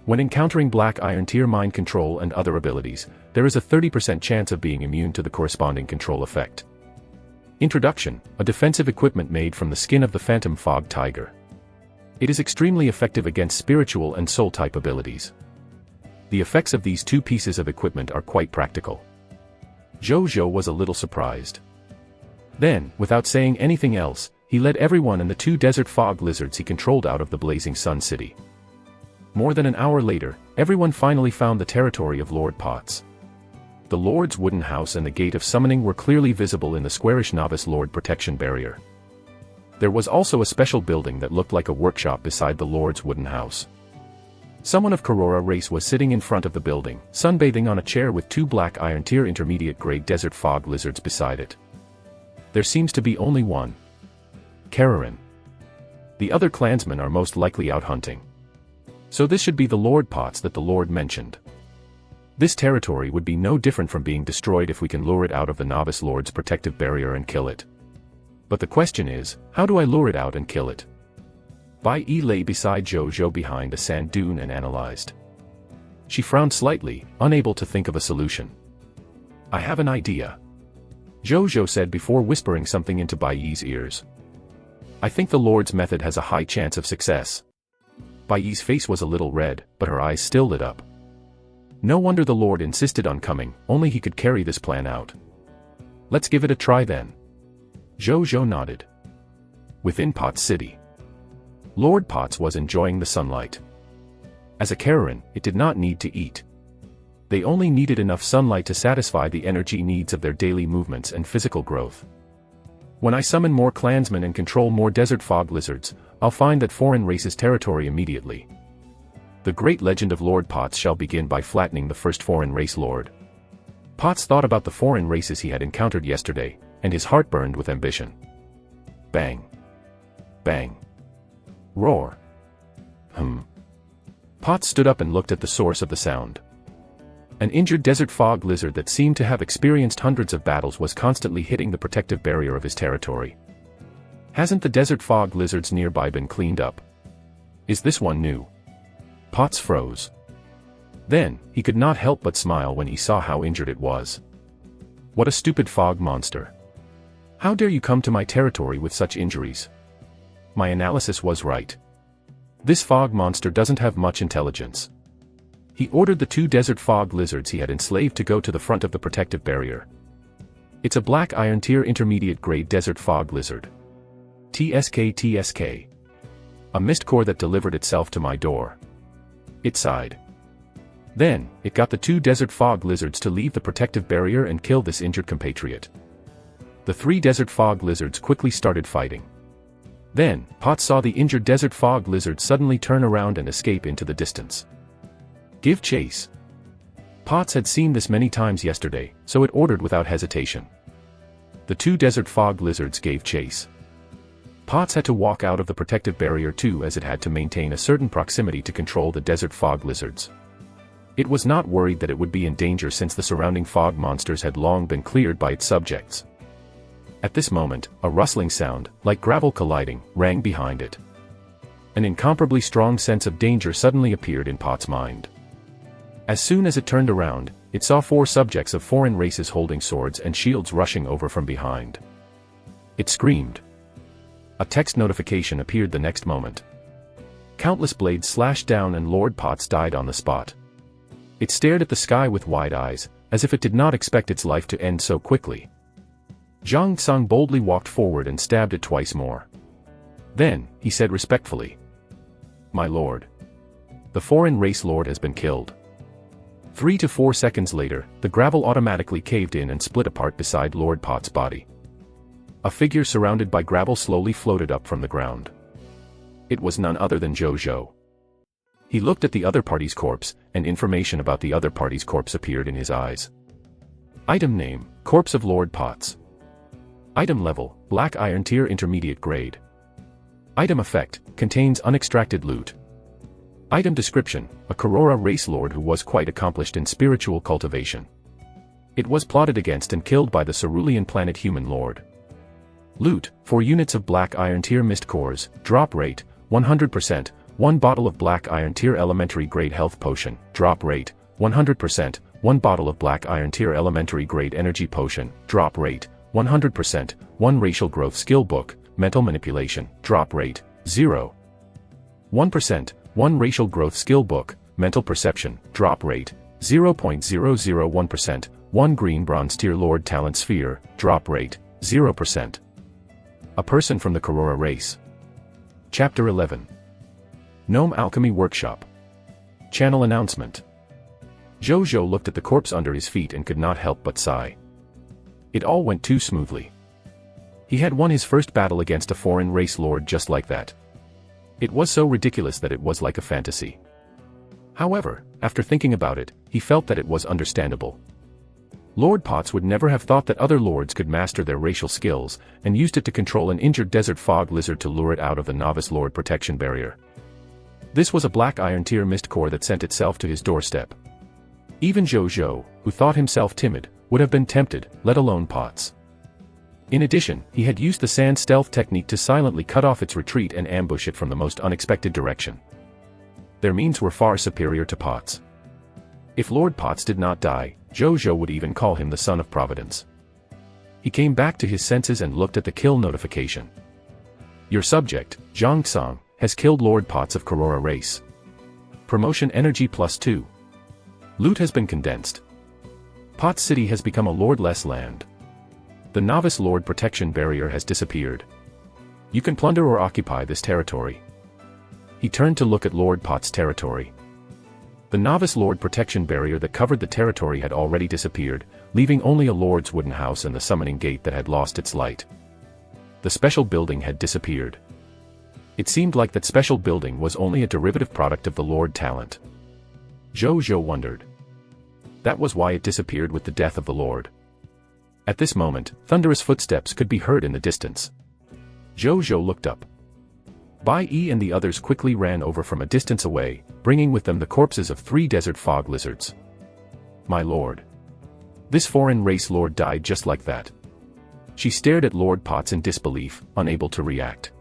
When encountering black iron tier mind control and other abilities, there is a 30% chance of being immune to the corresponding control effect. Introduction, a defensive equipment made from the skin of the phantom fog tiger. It is extremely effective against spiritual and soul type abilities. The effects of these 2 pieces of equipment are quite practical. Zhu Zhou was a little surprised. Then, without saying anything else, he led everyone and the 2 desert fog lizards he controlled out of the blazing sun city. More than an hour later, everyone finally found the territory of Lord Potts. The Lord's wooden house and the gate of summoning were clearly visible in the squarish novice Lord protection barrier. There was also a special building that looked like a workshop beside the Lord's wooden house. Someone of Karora race was sitting in front of the building, sunbathing on a chair with 2 black iron tier intermediate grade desert fog lizards beside it. There seems to be only one. Kararin. The other clansmen are most likely out hunting. So this should be the Lord Potts that the Lord mentioned. This territory would be no different from being destroyed if we can lure it out of the novice Lord's protective barrier and kill it. But the question is, how do I lure it out and kill it? Bai Yi lay beside Zhu Zhou behind a sand dune and analyzed. She frowned slightly, unable to think of a solution. I have an idea. Zhu Zhou said before whispering something into Bai Yi's ears. I think the Lord's method has a high chance of success. Bai Yi's face was a little red, but her eyes still lit up. No wonder the Lord insisted on coming, only he could carry this plan out. Let's give it a try then. Zhu Zhou nodded. Within Potts City, Lord Potts was enjoying the sunlight. As a Kararin, it did not need to eat. They only needed enough sunlight to satisfy the energy needs of their daily movements and physical growth. When I summon more clansmen and control more desert fog lizards, I'll find that foreign race's territory immediately. The great legend of Lord Potts shall begin by flattening the first foreign race lord. Potts thought about the foreign races he had encountered yesterday, and his heart burned with ambition. Bang. Bang. Roar. Potts stood up and looked at the source of the sound. An injured desert fog lizard that seemed to have experienced hundreds of battles was constantly hitting the protective barrier of his territory. Hasn't the desert fog lizards nearby been cleaned up? Is this one new? Potts froze. Then, he could not help but smile when he saw how injured it was. What a stupid fog monster. How dare you come to my territory with such injuries? My analysis was right. This fog monster doesn't have much intelligence. He ordered the 2 desert fog lizards he had enslaved to go to the front of the protective barrier. It's a black iron tier intermediate grade desert fog lizard. TSK. A mist core that delivered itself to my door. It sighed. Then, it got the 2 desert fog lizards to leave the protective barrier and kill this injured compatriot. The 3 desert fog lizards quickly started fighting. Then, Potts saw the injured desert fog lizard suddenly turn around and escape into the distance. Give chase. Potts had seen this many times yesterday, so it ordered without hesitation. The 2 desert fog lizards gave chase. Potts had to walk out of the protective barrier too, as it had to maintain a certain proximity to control the desert fog lizards. It was not worried that it would be in danger since the surrounding fog monsters had long been cleared by its subjects. At this moment, a rustling sound, like gravel colliding, rang behind it. An incomparably strong sense of danger suddenly appeared in Potts' mind. As soon as it turned around, it saw 4 subjects of foreign races holding swords and shields rushing over from behind. It screamed. A text notification appeared the next moment. Countless blades slashed down and Lord Potts died on the spot. It stared at the sky with wide eyes, as if it did not expect its life to end so quickly. Zhang Tsang boldly walked forward and stabbed it twice more. Then, he said respectfully, "My lord. The foreign race lord has been killed." 3 to 4 seconds later, the gravel automatically caved in and split apart beside Lord Potts' body. A figure surrounded by gravel slowly floated up from the ground. It was none other than Zhu Zhou. He looked at the other party's corpse, and information about the other party's corpse appeared in his eyes. Item name, Corpse of Lord Potts. Item level, Black Iron Tier Intermediate Grade. Item effect, contains unextracted loot. Item description, a Korora race lord who was quite accomplished in spiritual cultivation. It was plotted against and killed by the Cerulean planet human lord. Loot, 4 units of Black Iron Tier Mist Cores, drop rate, 100%, 1 bottle of Black Iron Tier Elementary Grade Health Potion, drop rate, 100%, 1 bottle of Black Iron Tier Elementary Grade Energy Potion, drop rate, 100%, 1 Racial Growth Skill Book, Mental Manipulation, drop rate, 0. 1%, 1 Racial Growth Skill Book, Mental Perception, drop rate, 0.001%, 1 Green Bronze Tier Lord Talent Sphere, drop rate, 0%. A person from the Korora race. Chapter 11. Gnome Alchemy Workshop. Channel announcement. Zhu Zhou looked at the corpse under his feet and could not help but sigh. It all went too smoothly. He had won his first battle against a foreign race lord just like that. It was so ridiculous that it was like a fantasy. However, after thinking about it, he felt that it was understandable. Lord Potts would never have thought that other lords could master their racial skills, and used it to control an injured desert fog lizard to lure it out of the novice lord protection barrier. This was a Black Iron Tier Mist Core that sent itself to his doorstep. Even Zhu Zhou, who thought himself timid, would have been tempted, let alone Potts. In addition, he had used the sand stealth technique to silently cut off its retreat and ambush it from the most unexpected direction. Their means were far superior to Potts. If Lord Potts did not die, Zhu Zhou would even call him the Son of Providence. He came back to his senses and looked at the kill notification. Your subject, Zhang Tsang, has killed Lord Potts of Korora race. Promotion energy +2. Loot has been condensed. Potts City has become a lordless land. The novice lord protection barrier has disappeared. You can plunder or occupy this territory. He turned to look at Lord Potts' territory. The novice lord protection barrier that covered the territory had already disappeared, leaving only a lord's wooden house and the summoning gate that had lost its light. The special building had disappeared. It seemed like that special building was only a derivative product of the lord talent. Zhu Zhou wondered. That was why it disappeared with the death of the lord. At this moment, thunderous footsteps could be heard in the distance. Zhu Zhou looked up. Bai Yi and the others quickly ran over from a distance away, bringing with them the corpses of 3 desert fog lizards. My lord. This foreign race lord died just like that. She stared at Lord Potts in disbelief, unable to react.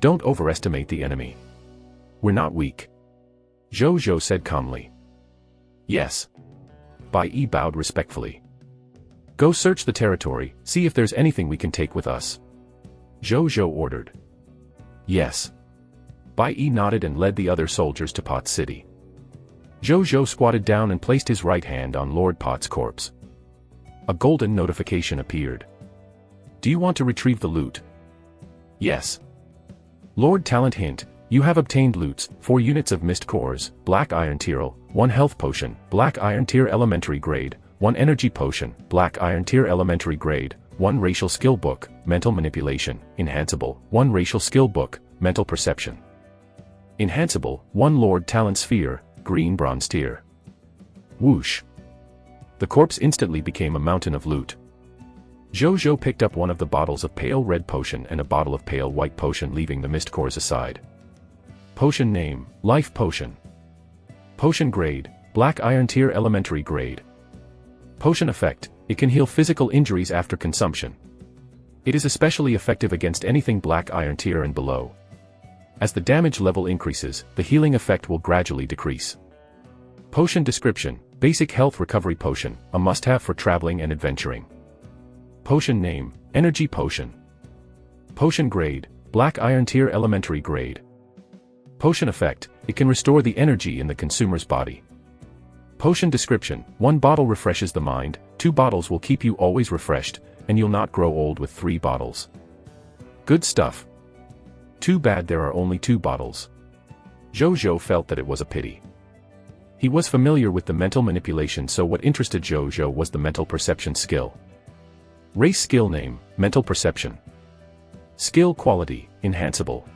Don't overestimate the enemy. We're not weak. Zhu Zhou said calmly. Yes. Bai Yi bowed respectfully. Go search the territory, see if there's anything we can take with us. Zhu Zhou ordered. Yes. Bai Yi nodded and led the other soldiers to Pot City. Zhou Zhou squatted down and placed his right hand on Lord Pot's corpse. A golden notification appeared. Do you want to retrieve the loot? Yes. Lord Talent hint, you have obtained loots, 4 units of mist cores, black iron teal, 1 health potion, black iron tier elementary grade, 1 energy potion, black iron tier elementary grade, 1 racial skill book, mental manipulation, enhanceable, 1 racial skill book, mental perception. Enhanceable, 1 Lord Talent sphere, green bronze tier. Whoosh. The corpse instantly became a mountain of loot. Zhou Zhou picked up one of the bottles of pale red potion and a bottle of pale white potion, leaving the mist cores aside. Potion name, Life Potion. Potion grade, black iron tier elementary grade. Potion effect, it can heal physical injuries after consumption. It is especially effective against anything black iron tier and below. As the damage level increases, the healing effect will gradually decrease. Potion description, basic health recovery potion, a must-have for traveling and adventuring. Potion name, Energy Potion. Potion grade, black iron tier elementary grade. Potion effect, it can restore the energy in the consumer's body. Potion description, 1 bottle refreshes the mind, 2 bottles will keep you always refreshed, and you'll not grow old with 3 bottles. Good stuff. Too bad there are only 2 bottles. Zhou Zhou felt that it was a pity. He was familiar with the mental manipulation, so what interested Zhou Zhou was the mental perception skill. Race skill name, Mental Perception. Skill quality, Enhanceable.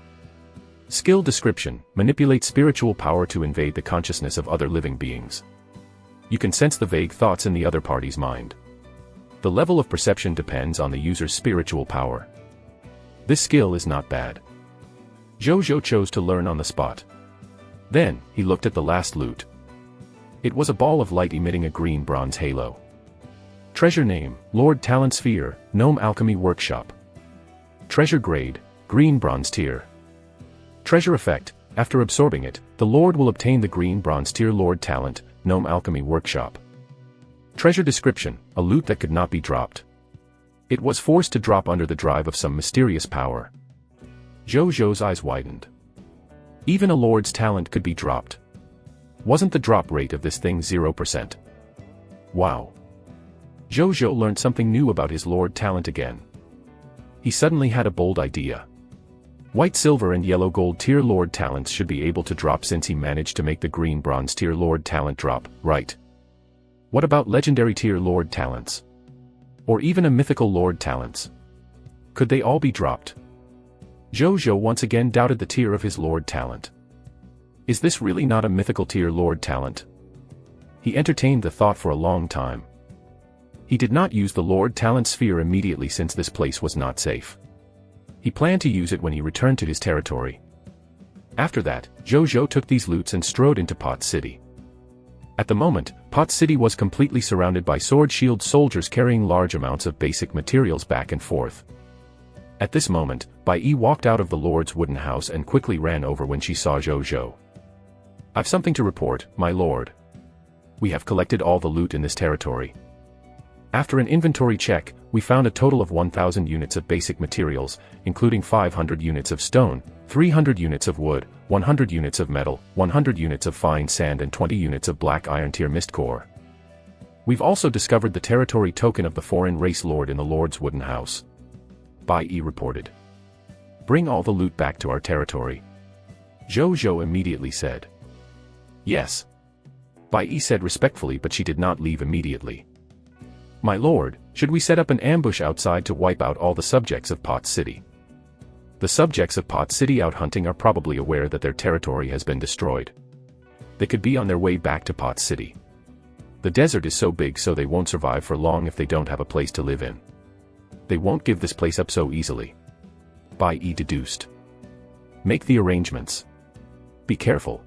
Skill description, manipulate spiritual power to invade the consciousness of other living beings. You can sense the vague thoughts in the other party's mind. The level of perception depends on the user's spiritual power. This skill is not bad. Zhou Zhou chose to learn on the spot. Then, he looked at the last loot. It was a ball of light emitting a green bronze halo. Treasure name, Lord Talent Sphere, Gnome Alchemy Workshop. Treasure grade, green bronze tier. Treasure effect, after absorbing it, the Lord will obtain the green bronze tier Lord Talent, Gnome Alchemy Workshop. Treasure description, a loot that could not be dropped. It was forced to drop under the drive of some mysterious power. Zhou Zhou's eyes widened. Even a Lord's talent could be dropped. Wasn't the drop rate of this thing 0%? Wow. Zhou Zhou learned something new about his Lord Talent again. He suddenly had a bold idea. White silver and yellow gold tier Lord Talents should be able to drop since he managed to make the green bronze tier Lord Talent drop, right? What about legendary tier Lord Talents? Or even a mythical Lord Talents? Could they all be dropped? Zhou Zhou once again doubted the tier of his Lord Talent. Is this really not a mythical tier Lord Talent? He entertained the thought for a long time. He did not use the Lord Talent sphere immediately since this place was not safe. He planned to use it when he returned to his territory. After that, Zhou Zhou took these loots and strode into Pot City. At the moment, Pot City was completely surrounded by sword-shield soldiers carrying large amounts of basic materials back and forth. At this moment, Bai Yi walked out of the Lord's wooden house and quickly ran over when she saw Zhou Zhou. I've something to report, my lord. We have collected all the loot in this territory. After an inventory check, we found a total of 1,000 units of basic materials, including 500 units of stone, 300 units of wood, 100 units of metal, 100 units of fine sand and 20 units of black iron tier mist core. We've also discovered the territory token of the foreign race lord in the Lord's wooden house. Bai Yi reported. Bring all the loot back to our territory. Zhou Zhou immediately said. Yes. Bai Yi said respectfully, but she did not leave immediately. My lord, should we set up an ambush outside to wipe out all the subjects of Pot City? The subjects of Pot City out hunting are probably aware that their territory has been destroyed. They could be on their way back to Pot City. The desert is so big, so they won't survive for long if they don't have a place to live in. They won't give this place up so easily. Bai Yi deduced. Make the arrangements. Be careful.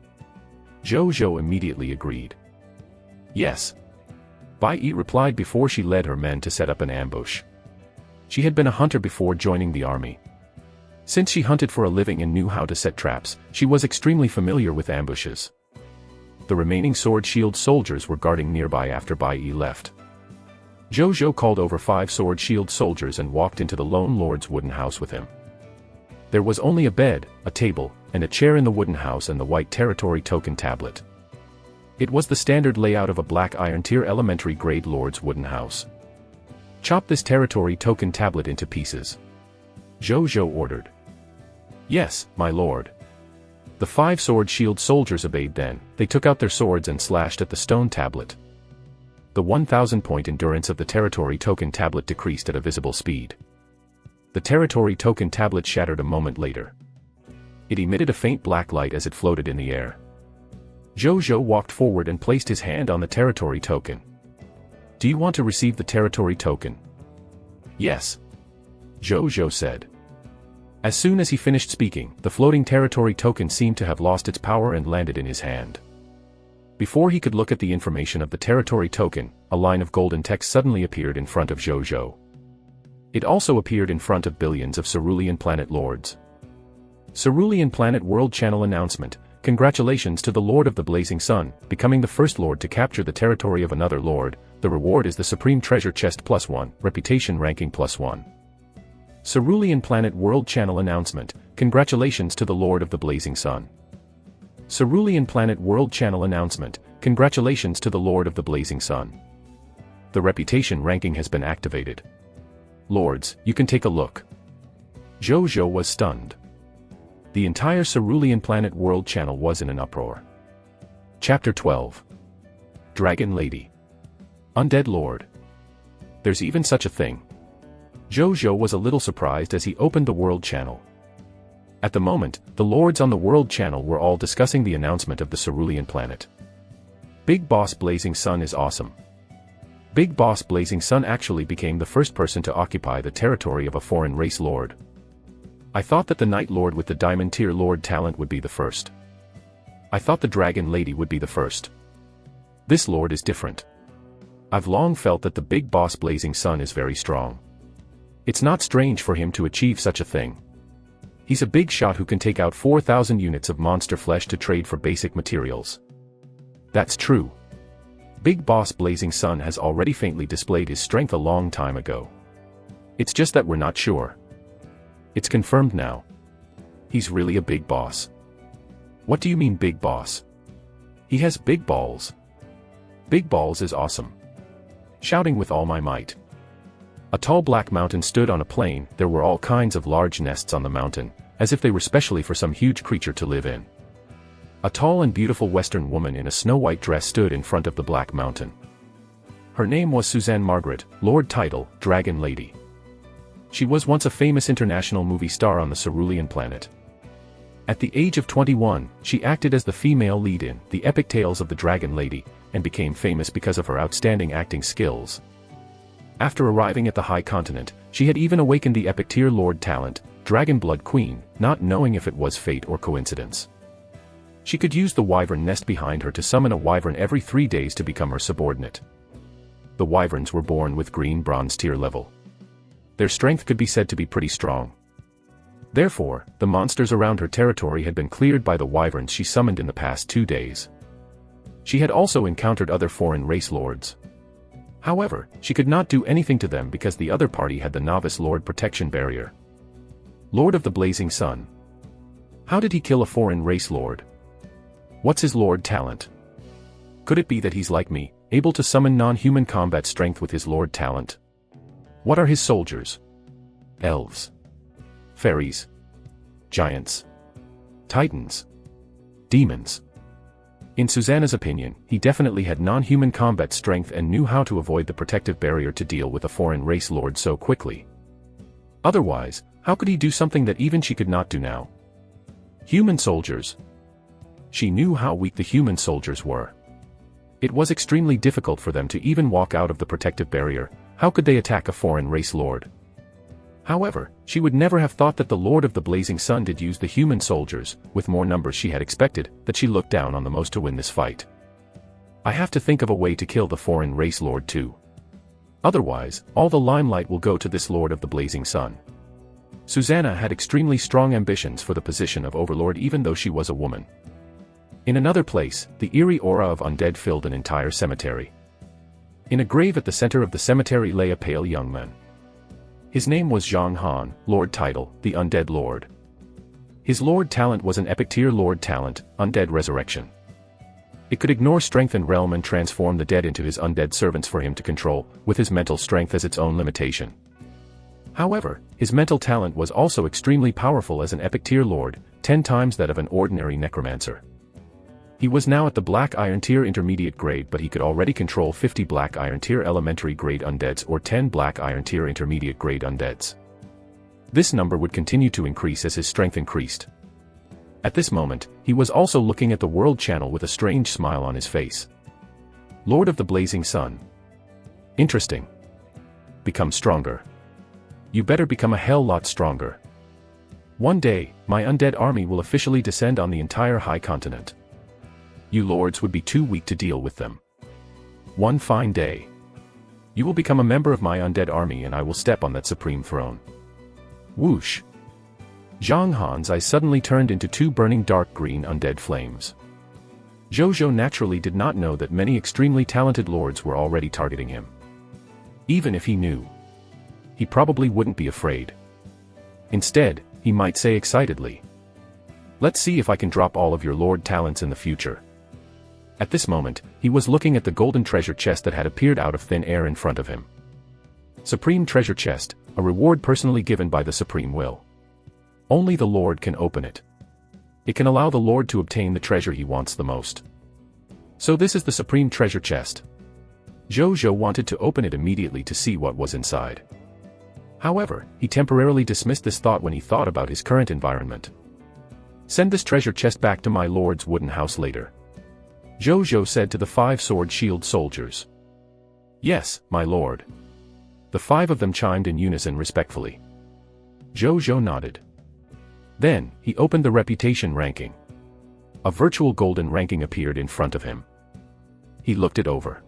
Zhou Zhou immediately agreed. Yes. Bai Yi replied before she led her men to set up an ambush. She had been a hunter before joining the army. Since she hunted for a living and knew how to set traps, she was extremely familiar with ambushes. The remaining sword-shield soldiers were guarding nearby after Bai Yi left. Zhou Zhou called over 5 sword-shield soldiers and walked into the Lone Lord's wooden house with him. There was only a bed, a table, and a chair in the wooden house and the white territory token tablet. It was the standard layout of a black iron tier elementary grade lord's wooden house. "Chop this territory token tablet into pieces," Zhu Zhou ordered. "Yes, my lord." The 5 sword shield soldiers obeyed. Then they took out their swords and slashed at the stone tablet. The 1,000-point endurance of the territory token tablet decreased at a visible speed. The territory token tablet shattered a moment later. It emitted a faint black light as it floated in the air. Zhu Zhou walked forward and placed his hand on the territory token. "Do you want to receive the territory token?" "Yes," Zhu Zhou said. As soon as he finished speaking, the floating territory token seemed to have lost its power and landed in his hand. Before he could look at the information of the territory token, a line of golden text suddenly appeared in front of Zhu Zhou. It also appeared in front of billions of Cerulean planet lords. Cerulean Planet World Channel announcement: congratulations to the Lord of the Blazing Sun, becoming the first lord to capture the territory of another lord. The reward is the Supreme Treasure Chest +1, Reputation Ranking +1. Cerulean Planet World Channel announcement: congratulations to the Lord of the Blazing Sun. Cerulean Planet World Channel announcement: congratulations to the Lord of the Blazing Sun. The Reputation Ranking has been activated. Lords, you can take a look. Zhu Zhou was stunned. The entire Cerulean Planet World Channel was in an uproar. Chapter 12. Dragon Lady. Undead Lord. There's even such a thing. Zhu Zhou was a little surprised as he opened the World Channel. At the moment, the lords on the World Channel were all discussing the announcement of the Cerulean Planet. Big Boss Blazing Sun is awesome. Big Boss Blazing Sun actually became the first person to occupy the territory of a foreign race lord. I thought that the Night Lord with the Diamond Tier Lord talent would be the first. I thought the Dragon Lady would be the first. This lord is different. I've long felt that the Big Boss Blazing Sun is very strong. It's not strange for him to achieve such a thing. He's a big shot who can take out 4,000 units of monster flesh to trade for basic materials. That's true. Big Boss Blazing Sun has already faintly displayed his strength a long time ago. It's just that we're not sure. It's confirmed now. He's really a big boss. What do you mean big boss? He has big balls. Big balls is awesome. Shouting with all my might. A tall black mountain stood on a plain. There were all kinds of large nests on the mountain, as if they were specially for some huge creature to live in. A tall and beautiful Western woman in a snow-white dress stood in front of the black mountain. Her name was Suzanne Margaret, Lord title, Dragon Lady. She was once a famous international movie star on the Cerulean Planet. At the age of 21, she acted as the female lead in The Epic Tales of the Dragon Lady, and became famous because of her outstanding acting skills. After arriving at the High Continent, she had even awakened the Epic Tier Lord talent, Dragon Blood Queen, not knowing if it was fate or coincidence. She could use the wyvern nest behind her to summon a wyvern every 3 days to become her subordinate. The wyverns were born with green bronze tier level. Their strength could be said to be pretty strong. Therefore, the monsters around her territory had been cleared by the wyverns she summoned in the past 2 days. She had also encountered other foreign race lords. However, she could not do anything to them because the other party had the Novice Lord Protection Barrier. Lord of the Blazing Sun. How did he kill a foreign race lord? What's his lord talent? Could it be that he's like me, able to summon non-human combat strength with his lord talent? What are his soldiers? Elves. Fairies. Giants. Titans. Demons. In Susanna's opinion, he definitely had non-human combat strength and knew how to avoid the protective barrier to deal with a foreign race lord so quickly. Otherwise, how could he do something that even she could not do now? Human soldiers. She knew how weak the human soldiers were. It was extremely difficult for them to even walk out of the protective barrier. How could they attack a foreign race lord? However, she would never have thought that the Lord of the Blazing Sun did use the human soldiers, with more numbers she had expected, that she looked down on the most to win this fight. I have to think of a way to kill the foreign race lord too. Otherwise, all the limelight will go to this Lord of the Blazing Sun. Susanna had extremely strong ambitions for the position of Overlord even though she was a woman. In another place, the eerie aura of undead filled an entire cemetery. In a grave at the center of the cemetery lay a pale young man. His name was Zhang Han, Lord title, the Undead Lord. His Lord Talent was an epic tier Lord Talent, Undead Resurrection. It could ignore strength and realm and transform the dead into his undead servants for him to control, with his mental strength as its own limitation. However, his mental talent was also extremely powerful as an epic tier lord, 10 times that of an ordinary necromancer. He was now at the Black Iron tier intermediate grade, but he could already control 50 Black Iron tier elementary grade undeads or 10 Black Iron tier intermediate grade undeads. This number would continue to increase as his strength increased. At this moment, he was also looking at the world channel with a strange smile on his face. Lord of the Blazing Sun. Interesting. Become stronger. You better become a hell lot stronger. One day, my undead army will officially descend on the entire high continent. You lords would be too weak to deal with them. One fine day, you will become a member of my undead army and I will step on that supreme throne. Whoosh. Zhang Han's eyes suddenly turned into 2 burning dark green undead flames. Zhu Zhou naturally did not know that many extremely talented lords were already targeting him. Even if he knew, he probably wouldn't be afraid. Instead, he might say excitedly, "Let's see if I can drop all of your lord talents in the future." At this moment, he was looking at the golden treasure chest that had appeared out of thin air in front of him. Supreme Treasure Chest, a reward personally given by the Supreme Will. Only the Lord can open it. It can allow the Lord to obtain the treasure he wants the most. So this is the Supreme Treasure Chest. Zhu Zhou wanted to open it immediately to see what was inside. However, he temporarily dismissed this thought when he thought about his current environment. Send this treasure chest back to my lord's wooden house later, Zhu Zhou said to the 5 sword shield soldiers. Yes, my lord. The 5 of them chimed in unison respectfully. Zhu Zhou nodded. Then, he opened the reputation ranking. A virtual golden ranking appeared in front of him. He looked it over.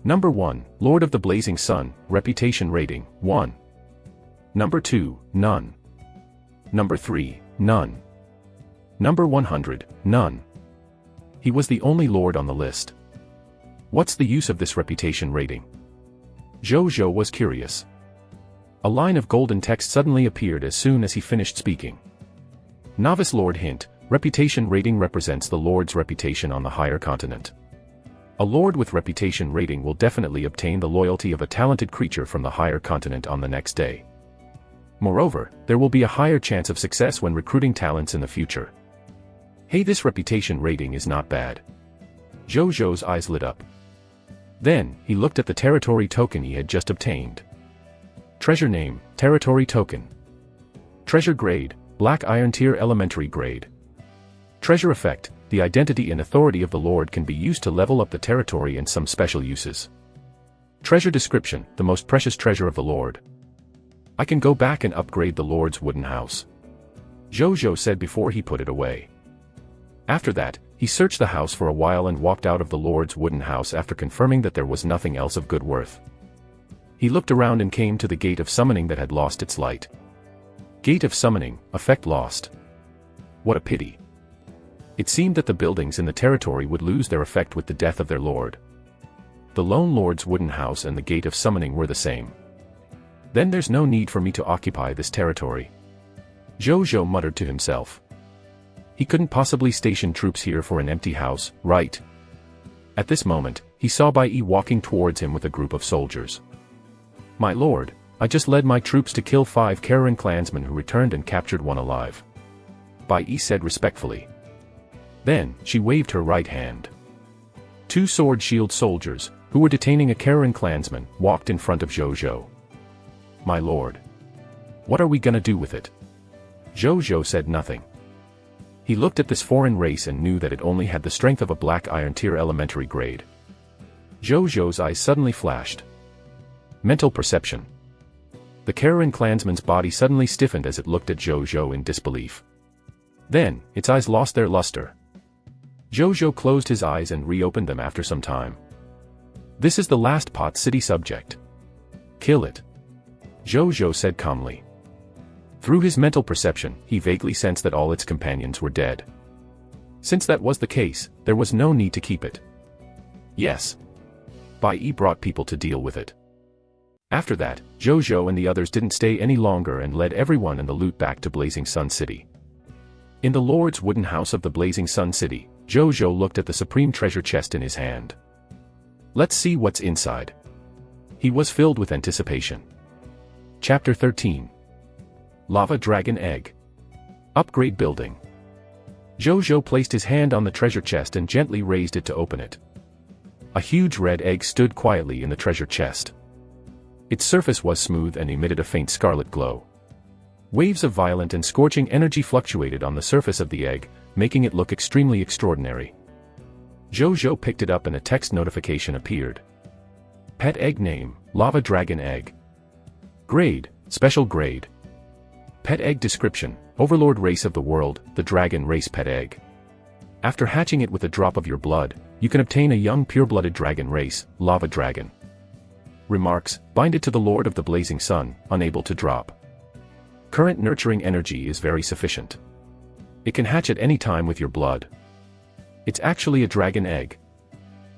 Number 1, Lord of the Blazing Sun, reputation rating, 1. Number 2, none. Number 3, none. Number 100, none. He was the only lord on the list. What's the use of this reputation rating? Zhu Zhou was curious. A line of golden text suddenly appeared as soon as he finished speaking. Novice Lord hint, reputation rating represents the lord's reputation on the higher continent. A lord with reputation rating will definitely obtain the loyalty of a talented creature from the higher continent on the next day. Moreover, there will be a higher chance of success when recruiting talents in the future. Hey, this reputation rating is not bad. Zhu Zhou's eyes lit up. Then, he looked at the territory token he had just obtained. Treasure name, territory token. Treasure grade, Black Iron tier elementary grade. Treasure effect, the identity and authority of the lord can be used to level up the territory and some special uses. Treasure description, the most precious treasure of the lord. I can go back and upgrade the lord's wooden house, Zhu Zhou said before he put it away. After that, he searched the house for a while and walked out of the lord's wooden house after confirming that there was nothing else of good worth. He looked around and came to the gate of summoning that had lost its light. Gate of summoning, effect lost. What a pity. It seemed that the buildings in the territory would lose their effect with the death of their lord. The lone lord's wooden house and the gate of summoning were the same. Then there's no need for me to occupy this territory, Zhu Zhou muttered to himself. He couldn't possibly station troops here for an empty house, right? At this moment, he saw Bai Yi walking towards him with a group of soldiers. My lord, I just led my troops to kill 5 Karen clansmen who returned and captured one alive, Bai Yi said respectfully. Then, she waved her right hand. 2 sword shield soldiers, who were detaining a Karen clansman, walked in front of Zhu Zhou. My lord. What are we gonna do with it? Zhu Zhou said nothing. He looked at this foreign race and knew that it only had the strength of a Black Iron tier elementary grade. Zhu Zhou's eyes suddenly flashed. Mental perception. The Karen clansman's body suddenly stiffened as it looked at Zhu Zhou in disbelief. Then, its eyes lost their luster. Zhu Zhou closed his eyes and reopened them after some time. This is the last Pot City subject. Kill it, Zhu Zhou said calmly. Through his mental perception, he vaguely sensed that all its companions were dead. Since that was the case, there was no need to keep it. Yes. Bai Yi brought people to deal with it. After that, Zhu Zhou and the others didn't stay any longer and led everyone and the loot back to Blazing Sun City. In the Lord's wooden house of the blazing Sun City, Zhu Zhou looked at the supreme treasure chest in his hand. Let's see what's inside. He was filled with anticipation. Chapter 13. Lava Dragon Egg. Upgrade Building. Zhu Zhou placed his hand on the treasure chest and gently raised it to open it. A huge red egg stood quietly in the treasure chest. Its surface was smooth and emitted a faint scarlet glow. Waves of violent and scorching energy fluctuated on the surface of the egg, making it look extremely extraordinary. Zhu Zhou picked it up and a text notification appeared. Pet egg name, Lava Dragon Egg. Grade, Special Grade. Pet egg description, Overlord race of the world, the dragon race pet egg. After hatching it with a drop of your blood, you can obtain a young pure-blooded dragon race, Lava Dragon. Remarks, bind it to the Lord of the Blazing Sun, unable to drop. Current nurturing energy is very sufficient. It can hatch at any time with your blood. It's actually a dragon egg.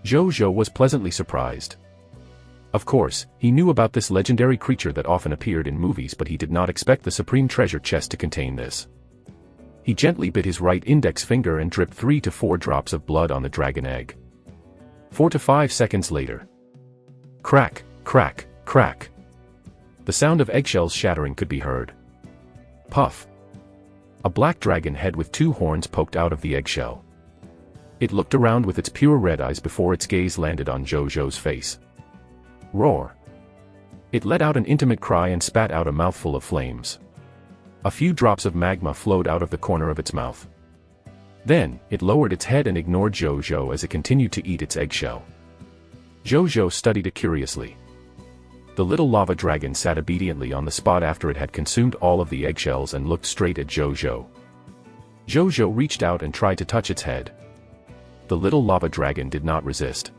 Zhu Zhou was pleasantly surprised. Of course, he knew about this legendary creature that often appeared in movies, but he did not expect the supreme treasure chest to contain this. He gently bit his right index finger and dripped 3 to 4 drops of blood on the dragon egg. 4 to 5 seconds later. Crack, crack, crack. The sound of eggshells shattering could be heard. Puff. A black dragon head with 2 horns poked out of the eggshell. It looked around with its pure red eyes before its gaze landed on Zhu Zhou's face. Roar. It let out an intimate cry and spat out a mouthful of flames. A few drops of magma flowed out of the corner of its mouth. Then, it lowered its head and ignored Zhu Zhou as it continued to eat its eggshell. Zhu Zhou studied it curiously. The little lava dragon sat obediently on the spot after it had consumed all of the eggshells and looked straight at Zhu Zhou. Zhu Zhou reached out and tried to touch its head. The little lava dragon did not resist.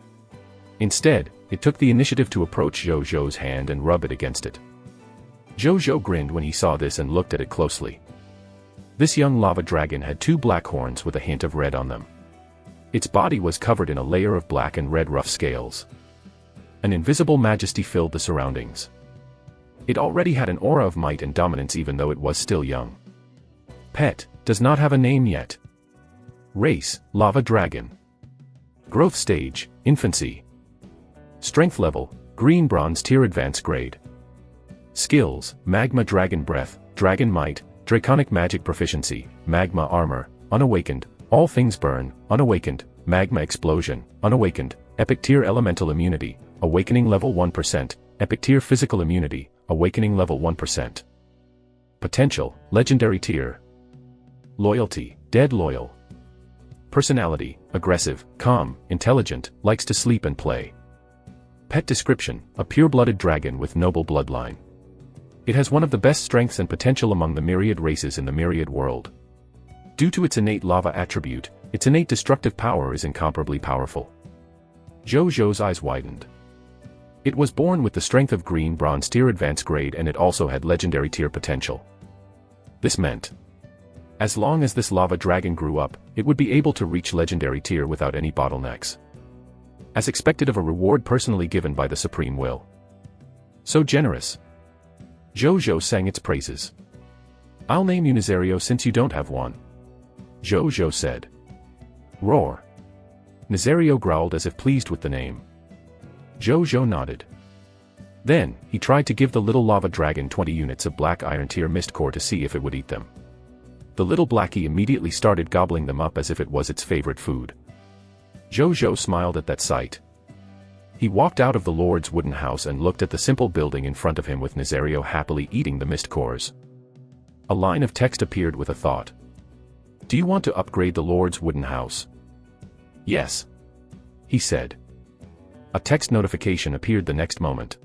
Instead, it took the initiative to approach Zhu Zhou's hand and rub it against it. Zhu Zhou grinned when he saw this and looked at it closely. This young lava dragon had 2 black horns with a hint of red on them. Its body was covered in a layer of black and red rough scales. An invisible majesty filled the surroundings. It already had an aura of might and dominance even though it was still young. Pet, does not have a name yet. Race, Lava Dragon. Growth stage, Infancy. Strength level, Green Bronze Tier Advanced Grade. Skills, Magma Dragon Breath, Dragon Might, Draconic Magic Proficiency, Magma Armor, Unawakened, All Things Burn, Unawakened, Magma Explosion, Unawakened, Epic Tier Elemental Immunity, Awakening Level 1%, Epic Tier Physical Immunity, Awakening Level 1%. Potential, Legendary Tier. Loyalty, Dead Loyal. Personality, aggressive, calm, intelligent, likes to sleep and play. Pet description, a pure-blooded dragon with noble bloodline. It has one of the best strengths and potential among the myriad races in the myriad world. Due to its innate lava attribute, its innate destructive power is incomparably powerful. Zhu Zhou's eyes widened. It was born with the strength of Green Bronze Tier Advanced Grade and it also had Legendary Tier potential. This meant, as long as this lava dragon grew up, it would be able to reach Legendary Tier without any bottlenecks. As expected of a reward personally given by the Supreme Will. So generous. Zhu Zhou sang its praises. I'll name you Nazario since you don't have one. Zhu Zhou said. Roar. Nazario growled as if pleased with the name. Zhu Zhou nodded. Then, he tried to give the little lava dragon 20 units of black iron tier mist core to see if it would eat them. The little blackie immediately started gobbling them up as if it was its favorite food. Zhu Zhou smiled at that sight. He walked out of the Lord's wooden house and looked at the simple building in front of him with Nazario happily eating the mist cores. A line of text appeared with a thought. Do you want to upgrade the Lord's wooden house? Yes. He said. A text notification appeared the next moment.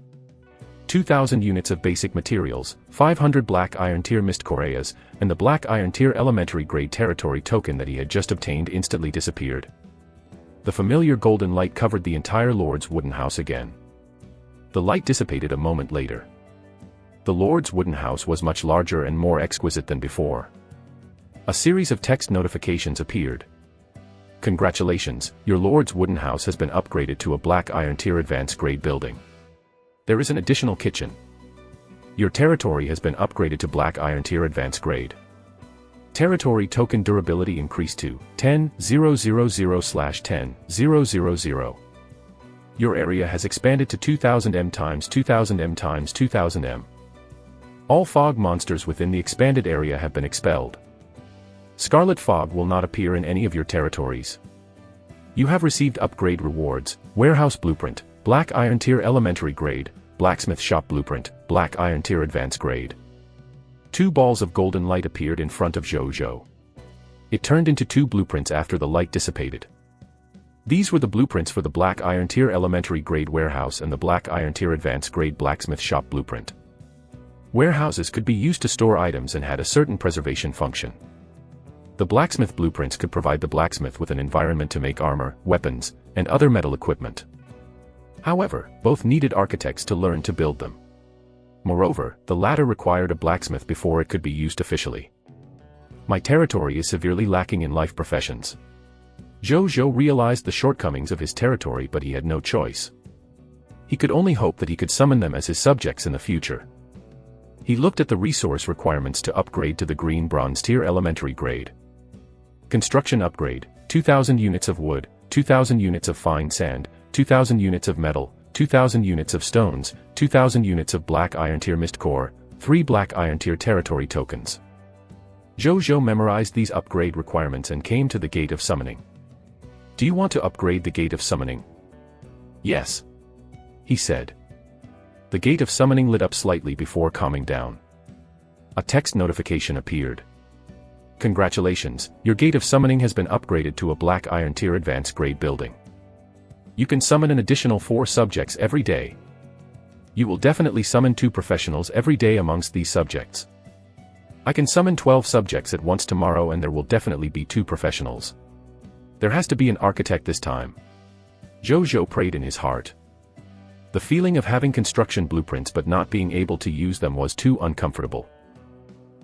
2,000 units of basic materials, 500 black iron tier mist coreas, and the black iron tier elementary grade territory token that he had just obtained instantly disappeared. The familiar golden light covered the entire Lord's wooden house again. The light dissipated a moment later. The Lord's wooden house was much larger and more exquisite than before. A series of text notifications appeared. Congratulations, your Lord's wooden house has been upgraded to a black iron tier advanced grade building. There is an additional kitchen. Your territory has been upgraded to black iron tier advanced grade. Territory token durability increased to 10,000/10,000. Your area has expanded to 2000 m times 2000 m times 2000 m. All fog monsters within the expanded area have been expelled. Scarlet fog will not appear in any of your territories. You have received upgrade rewards: Warehouse Blueprint, Black Iron Tier Elementary Grade, Blacksmith Shop Blueprint, Black Iron Tier Advanced Grade. 2 balls of golden light appeared in front of Zhu Zhou. It turned into 2 blueprints after the light dissipated. These were the blueprints for the Black Iron Tier Elementary Grade Warehouse and the Black Iron Tier Advanced Grade Blacksmith Shop Blueprint. Warehouses could be used to store items and had a certain preservation function. The blacksmith blueprints could provide the blacksmith with an environment to make armor, weapons, and other metal equipment. However, both needed architects to learn to build them. Moreover, the latter required a blacksmith before it could be used officially. My territory is severely lacking in life professions. Zhu Zhou realized the shortcomings of his territory, but he had no choice. He could only hope that he could summon them as his subjects in the future. He looked at the resource requirements to upgrade to the green bronze tier elementary grade. Construction upgrade: 2000 units of wood, 2000 units of fine sand, 2000 units of metal, 2000 units of stones, 2000 units of black iron tier mist core, 3 black iron tier territory tokens. Zhu Zhou memorized these upgrade requirements and came to the gate of summoning. Do you want to upgrade the gate of summoning? Yes, he said. The gate of summoning lit up slightly before calming down. A text notification appeared. Congratulations, your gate of summoning has been upgraded to a black iron tier advanced grade building. You can summon an additional 4 subjects every day. You will definitely summon 2 professionals every day amongst these subjects. I can summon 12 subjects at once tomorrow, and there will definitely be 2 professionals. There has to be an architect this time. Zhu Zhou prayed in his heart. The feeling of having construction blueprints but not being able to use them was too uncomfortable.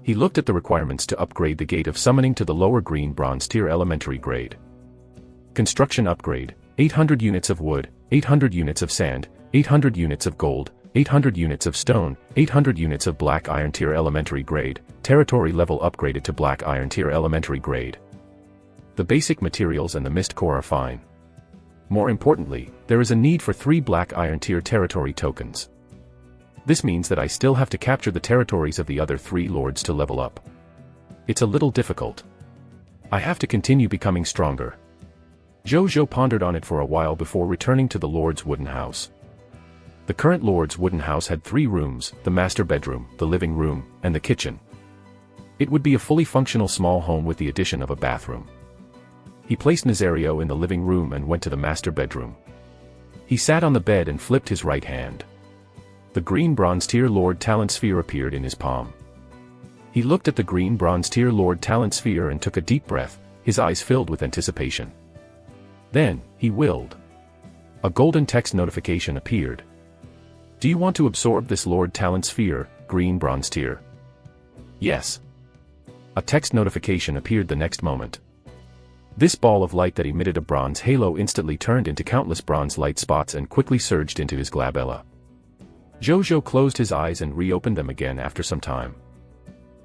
He looked at the requirements to upgrade the gate of summoning to the lower green bronze tier elementary grade. Construction upgrade: 800 units of wood, 800 units of sand, 800 units of gold, 800 units of stone, 800 units of black iron tier elementary grade, territory level upgraded to black iron tier elementary grade. The basic materials and the mist core are fine. More importantly, there is a need for 3 black iron tier territory tokens. This means that I still have to capture the territories of the other 3 lords to level up. It's a little difficult. I have to continue becoming stronger. Zhu Zhou pondered on it for a while before returning to the lord's wooden house. The current lord's wooden house had 3 rooms: the master bedroom, the living room, and the kitchen. It would be a fully functional small home with the addition of a bathroom. He placed Nazario in the living room and went to the master bedroom. He sat on the bed and flipped his right hand. The green bronze tier Lord Talent Sphere appeared in his palm. He looked at the green bronze tier Lord Talent Sphere and took a deep breath, his eyes filled with anticipation. Then, he willed. A golden text notification appeared. Do you want to absorb this Lord Talent Sphere, green bronze tier? Yes. A text notification appeared the next moment. This ball of light that emitted a bronze halo instantly turned into countless bronze light spots and quickly surged into his glabella. Zhu Zhou closed his eyes and reopened them again after some time.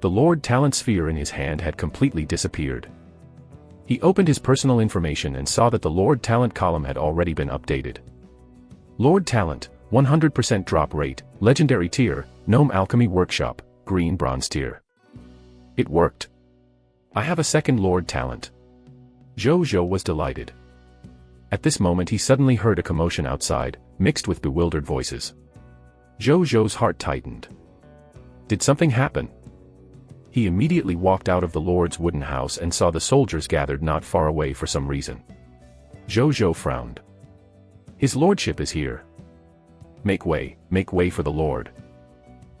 The Lord Talent Sphere in his hand had completely disappeared. He opened his personal information and saw that the Lord Talent column had already been updated. Lord Talent, 100% drop rate, legendary tier, Gnome Alchemy Workshop, green bronze tier. It worked. I have a second Lord Talent. Zhu Zhou was delighted. At this moment he suddenly heard a commotion outside, mixed with bewildered voices. Zhu Zhou's heart tightened. Did something happen? He immediately walked out of the Lord's wooden house and saw the soldiers gathered not far away for some reason. Zhu Zhou frowned. His lordship is here. Make way for the Lord.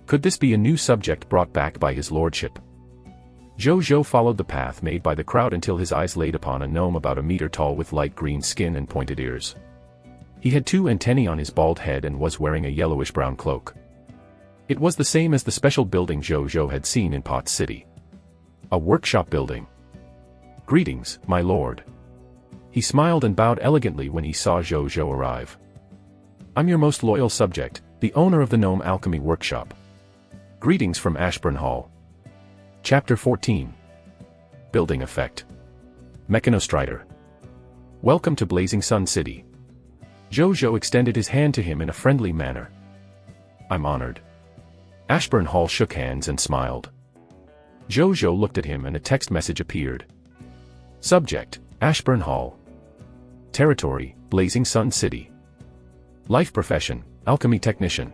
Could this be a new subject brought back by his lordship? Zhu Zhou followed the path made by the crowd until his eyes laid upon a gnome about a meter tall with light green skin and pointed ears. He had 2 antennae on his bald head and was wearing a yellowish-brown cloak. It was the same as the special building Zhu Zhou had seen in Pot City. A workshop building. Greetings, my lord. He smiled and bowed elegantly when he saw Zhu Zhou arrive. I'm your most loyal subject, the owner of the Gnome Alchemy Workshop. Greetings from Ashburn Hall. Chapter 14. Building effect. Mechanostrider. Welcome to Blazing Sun City. Zhu Zhou extended his hand to him in a friendly manner. I'm honored. Ashburn Hall shook hands and smiled. Zhu Zhou looked at him and a text message appeared. Subject, Ashburn Hall. Territory, Blazing Sun City. Life profession, alchemy technician.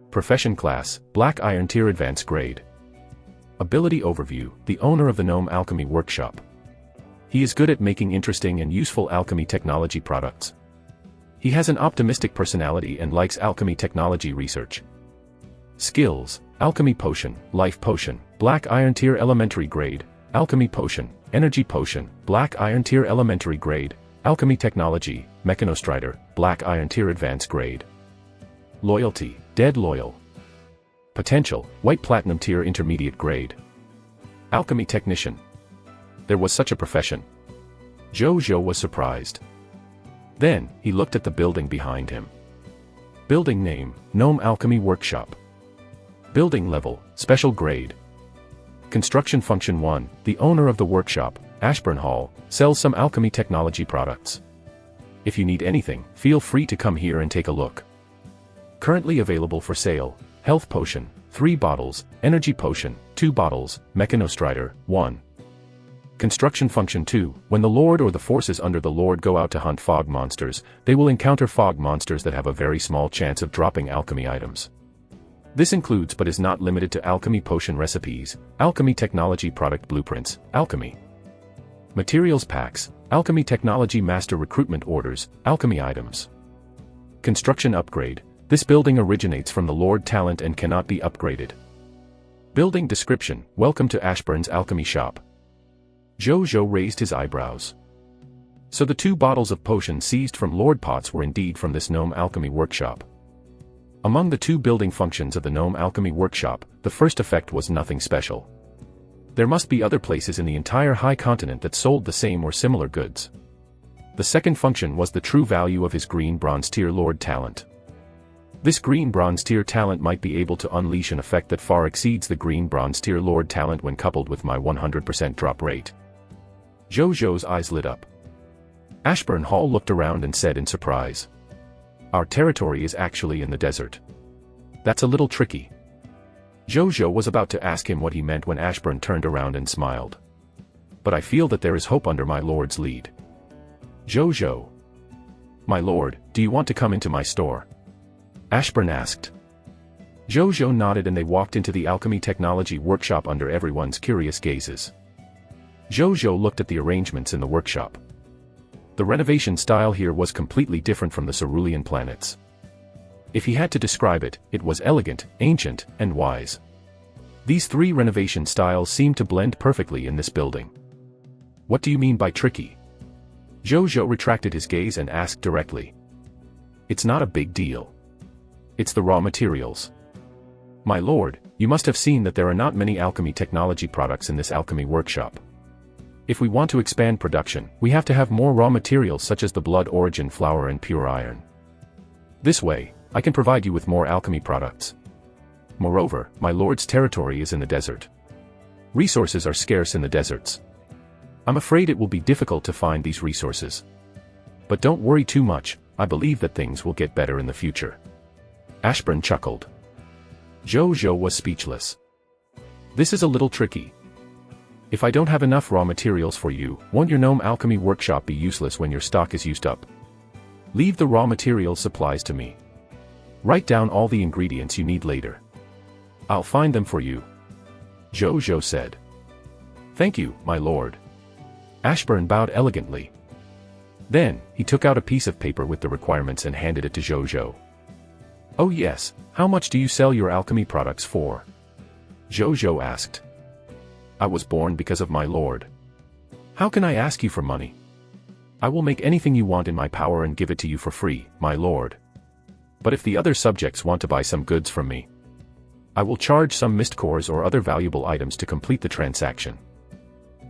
Profession class, Black Iron Tier Advanced Grade. Ability overview, the owner of the Gnome Alchemy Workshop. He is good at making interesting and useful alchemy technology products. He has an optimistic personality and likes alchemy technology research. Skills, Alchemy Potion, Life Potion, Black Iron Tier Elementary Grade, Alchemy Potion, Energy Potion, Black Iron Tier Elementary Grade, Alchemy Technology, Mechanostrider, Black Iron Tier Advanced Grade. Loyalty, Dead Loyal. Potential, White Platinum Tier Intermediate Grade. Alchemy Technician. There was such a profession. Zhu Zhou was surprised. Then, he looked at the building behind him. Building name, Gnome Alchemy Workshop. Building level, Special Grade. Construction function 1, the owner of the workshop, Ashburn Hall, sells some alchemy technology products. If you need anything, feel free to come here and take a look. Currently available for sale, Health Potion, 3 bottles, Energy Potion, 2 bottles, Mechanostrider, 1. Construction function 2, when the Lord or the forces under the Lord go out to hunt fog monsters, they will encounter fog monsters that have a very small chance of dropping alchemy items. This includes but is not limited to alchemy potion recipes, alchemy technology product blueprints, alchemy materials packs, alchemy technology master recruitment orders, alchemy items. Construction upgrade, this building originates from the Lord talent and cannot be upgraded. Building description, welcome to Ashburn's alchemy shop. Zhu Zhou raised his eyebrows. So the 2 bottles of potion seized from Lord Pots were indeed from this Gnome Alchemy Workshop. Among the 2 building functions of the Gnome Alchemy Workshop, the first effect was nothing special. There must be other places in the entire High Continent that sold the same or similar goods. The second function was the true value of his green bronze tier Lord talent. This green bronze tier talent might be able to unleash an effect that far exceeds the green bronze tier Lord talent when coupled with my 100% drop rate. Zhu Zhou's eyes lit up. Ashburn Hall looked around and said in surprise. Our territory is actually in the desert. That's a little tricky. Zhu Zhou was about to ask him what he meant when Ashburn turned around and smiled. But I feel that there is hope under my lord's lead. Zhu Zhou. My lord, do you want to come into my store? Ashburn asked. Zhu Zhou nodded and they walked into the alchemy technology workshop under everyone's curious gazes. Zhu Zhou looked at the arrangements in the workshop. The renovation style here was completely different from the Cerulean planets. If he had to describe it, it was elegant, ancient, and wise. These 3 renovation styles seemed to blend perfectly in this building. What do you mean by tricky? Zhu Zhou retracted his gaze and asked directly. It's not a big deal. It's the raw materials. My lord, you must have seen that there are not many alchemy technology products in this alchemy workshop. If we want to expand production, we have to have more raw materials such as the blood origin flower and pure iron. This way, I can provide you with more alchemy products. Moreover, my lord's territory is in the desert. Resources are scarce in the deserts. I'm afraid it will be difficult to find these resources. But don't worry too much, I believe that things will get better in the future. Ashburn chuckled. Zhu Zhou was speechless. This is a little tricky. If I don't have enough raw materials for you, won't your Gnome Alchemy Workshop be useless when your stock is used up? Leave the raw material supplies to me. Write down all the ingredients you need later. I'll find them for you. Zhu Zhou said. Thank you, my lord. Ashburn bowed elegantly. Then, he took out a piece of paper with the requirements and handed it to Zhu Zhou. Oh yes, how much do you sell your alchemy products for? Zhu Zhou asked. I was born because of my lord. How can I ask you for money? I will make anything you want in my power and give it to you for free, my lord. But if the other subjects want to buy some goods from me, I will charge some mist cores or other valuable items to complete the transaction.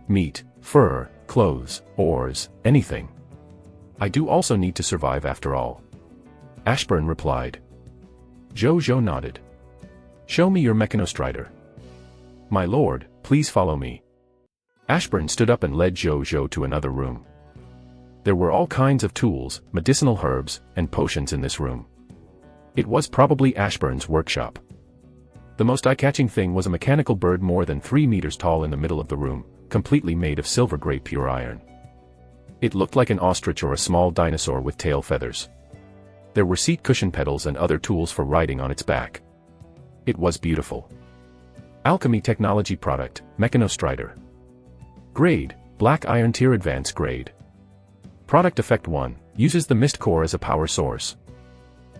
Meat, fur, clothes, ores, anything. I do also need to survive after all. Ashburn replied. Zhu Zhou nodded. Show me your Mechanostrider. My lord, please follow me. Ashburn stood up and led Zhu Zhou to another room. There were all kinds of tools, medicinal herbs, and potions in this room. It was probably Ashburn's workshop. The most eye-catching thing was a mechanical bird more than 3 meters tall in the middle of the room, completely made of silver-gray pure iron. It looked like an ostrich or a small dinosaur with tail feathers. There were seat cushion pedals and other tools for riding on its back. It was beautiful. Alchemy Technology Product, Mechanostrider. Grade, Black Iron Tier Advanced Grade. Product Effect 1, uses the mist core as a power source.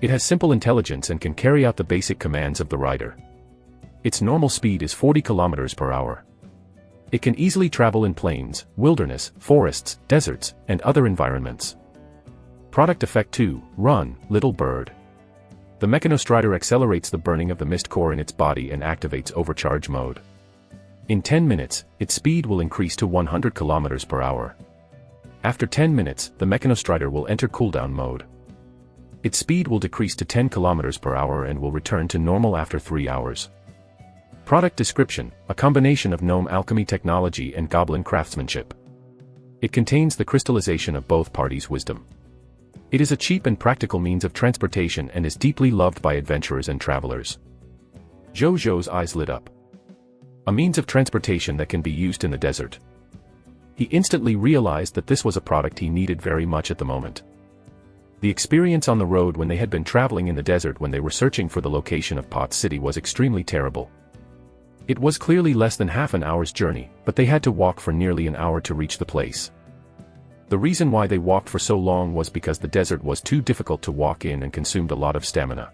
It has simple intelligence and can carry out the basic commands of the rider. Its normal speed is 40 km per hour. It can easily travel in plains, wilderness, forests, deserts, and other environments. Product Effect 2, Run, Little Bird. The Mechanostrider accelerates the burning of the mist core in its body and activates overcharge mode. In 10 minutes, its speed will increase to 100 km per hour. After 10 minutes, the Mechanostrider will enter cooldown mode. Its speed will decrease to 10 km per hour and will return to normal after 3 hours. Product Description, a combination of gnome alchemy technology and goblin craftsmanship. It contains the crystallization of both parties' wisdom. It is a cheap and practical means of transportation and is deeply loved by adventurers and travelers. Zhu Zhou's eyes lit up. A means of transportation that can be used in the desert. He instantly realized that this was a product he needed very much at the moment. The experience on the road when they had been traveling in the desert when they were searching for the location of Pot City was extremely terrible. It was clearly less than half an hour's journey, but they had to walk for nearly an hour to reach the place. The reason why they walked for so long was because the desert was too difficult to walk in and consumed a lot of stamina.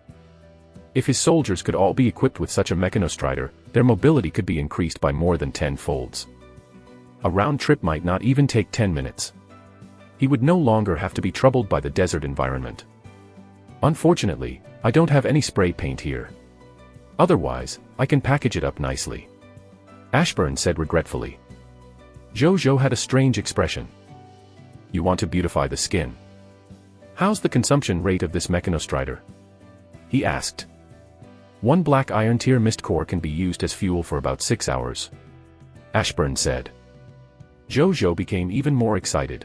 If his soldiers could all be equipped with such a Mechanostrider, their mobility could be increased by more than 10 folds. A round trip might not even take 10 minutes. He would no longer have to be troubled by the desert environment. Unfortunately, I don't have any spray paint here. Otherwise, I can package it up nicely. Ashburn said regretfully. Zhu Zhou had a strange expression. You want to beautify the skin? How's the consumption rate of this Mechanostrider? He asked. 1 black iron tier mist core can be used as fuel for about 6 hours. Ashburn said. Zhu Zhou became even more excited.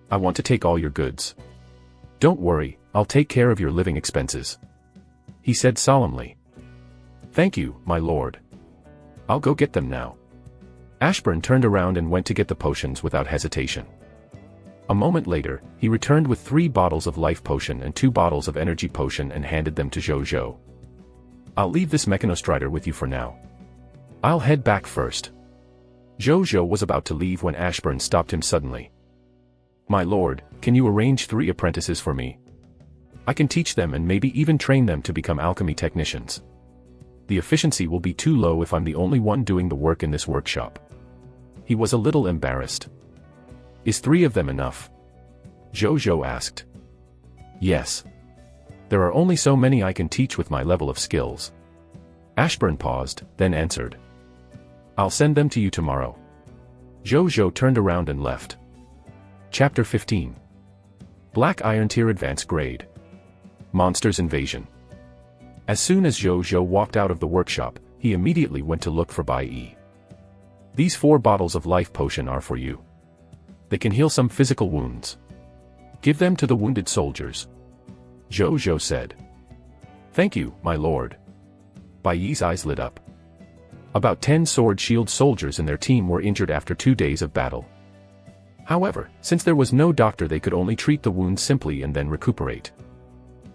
I want to take all your goods. Don't worry, I'll take care of your living expenses. He said solemnly. Thank you, my lord. I'll go get them now. Ashburn turned around and went to get the potions without hesitation. A moment later, he returned with 3 bottles of life potion and 2 bottles of energy potion and handed them to Zhu Zhou. I'll leave this Mechanostrider with you for now. I'll head back first. Zhu Zhou was about to leave when Ashburn stopped him suddenly. My lord, can you arrange 3 apprentices for me? I can teach them and maybe even train them to become alchemy technicians. The efficiency will be too low if I'm the only one doing the work in this workshop. He was a little embarrassed. Is 3 of them enough? Zhu Zhou asked. Yes. There are only so many I can teach with my level of skills. Ashburn paused, then answered. I'll send them to you tomorrow. Zhu Zhou turned around and left. Chapter 15. Black Iron Tier Advanced Grade. Monsters Invasion. As soon as Zhu Zhou walked out of the workshop, he immediately went to look for Bai Yi. These 4 bottles of life potion are for you. They can heal some physical wounds. Give them to the wounded soldiers. Zhu Zhou said. Thank you, my lord. Bai Yi's eyes lit up. About 10 sword shield soldiers in their team were injured after 2 days of battle. However, since there was no doctor, they could only treat the wounds simply and then recuperate.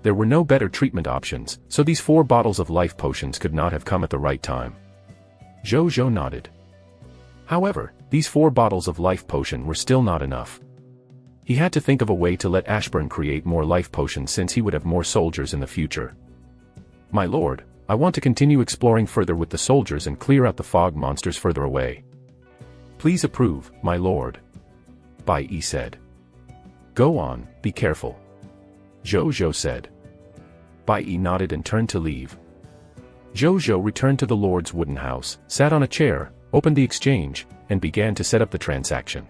There were no better treatment options, so these 4 bottles of life potions could not have come at the right time. Zhu Zhou nodded. However, these 4 bottles of life potion were still not enough. He had to think of a way to let Ashburn create more life potions since he would have more soldiers in the future. My lord, I want to continue exploring further with the soldiers and clear out the fog monsters further away. Please approve, my lord. Bai Yi said. Go on, be careful. Zhu Zhou said. Bai Yi nodded and turned to leave. Zhu Zhou returned to the lord's wooden house, sat on a chair, opened the exchange, and began to set up the transaction.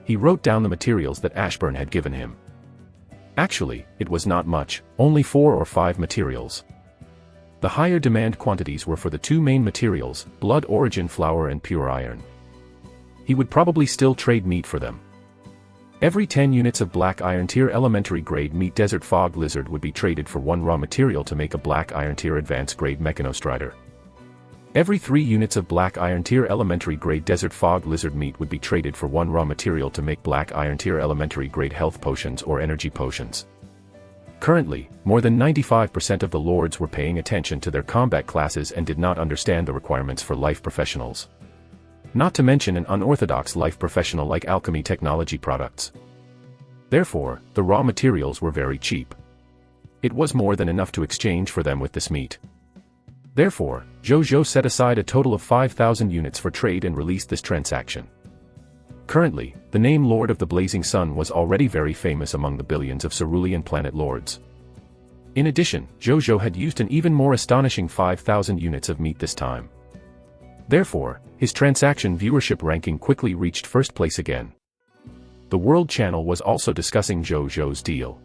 He wrote down the materials that Ashburn had given him. Actually, it was not much, only 4 or 5 materials. The higher demand quantities were for the 2 main materials, blood origin flour and pure iron. he would probably still trade meat for them. Every 10 units of black iron tier elementary grade meat desert fog lizard would be traded for 1 raw material to make a black iron tier advanced grade mechanostrider. Every 3 units of black iron tier elementary grade desert fog lizard meat would be traded for 1 raw material to make black iron tier elementary grade health potions or energy potions. Currently, more than 95% of the lords were paying attention to their combat classes and did not understand the requirements for life professionals. Not to mention an unorthodox life professional like alchemy technology products. Therefore, the raw materials were very cheap. It was more than enough to exchange for them with this meat. Therefore, Zhu Zhou set aside a total of 5,000 units for trade and released this transaction. Currently, the name Lord of the Blazing Sun was already very famous among the billions of cerulean planet lords. In addition, Zhu Zhou had used an even more astonishing 5,000 units of meat this time. Therefore, his transaction viewership ranking quickly reached first place again. The World Channel was also discussing Zhu Zhou's deal.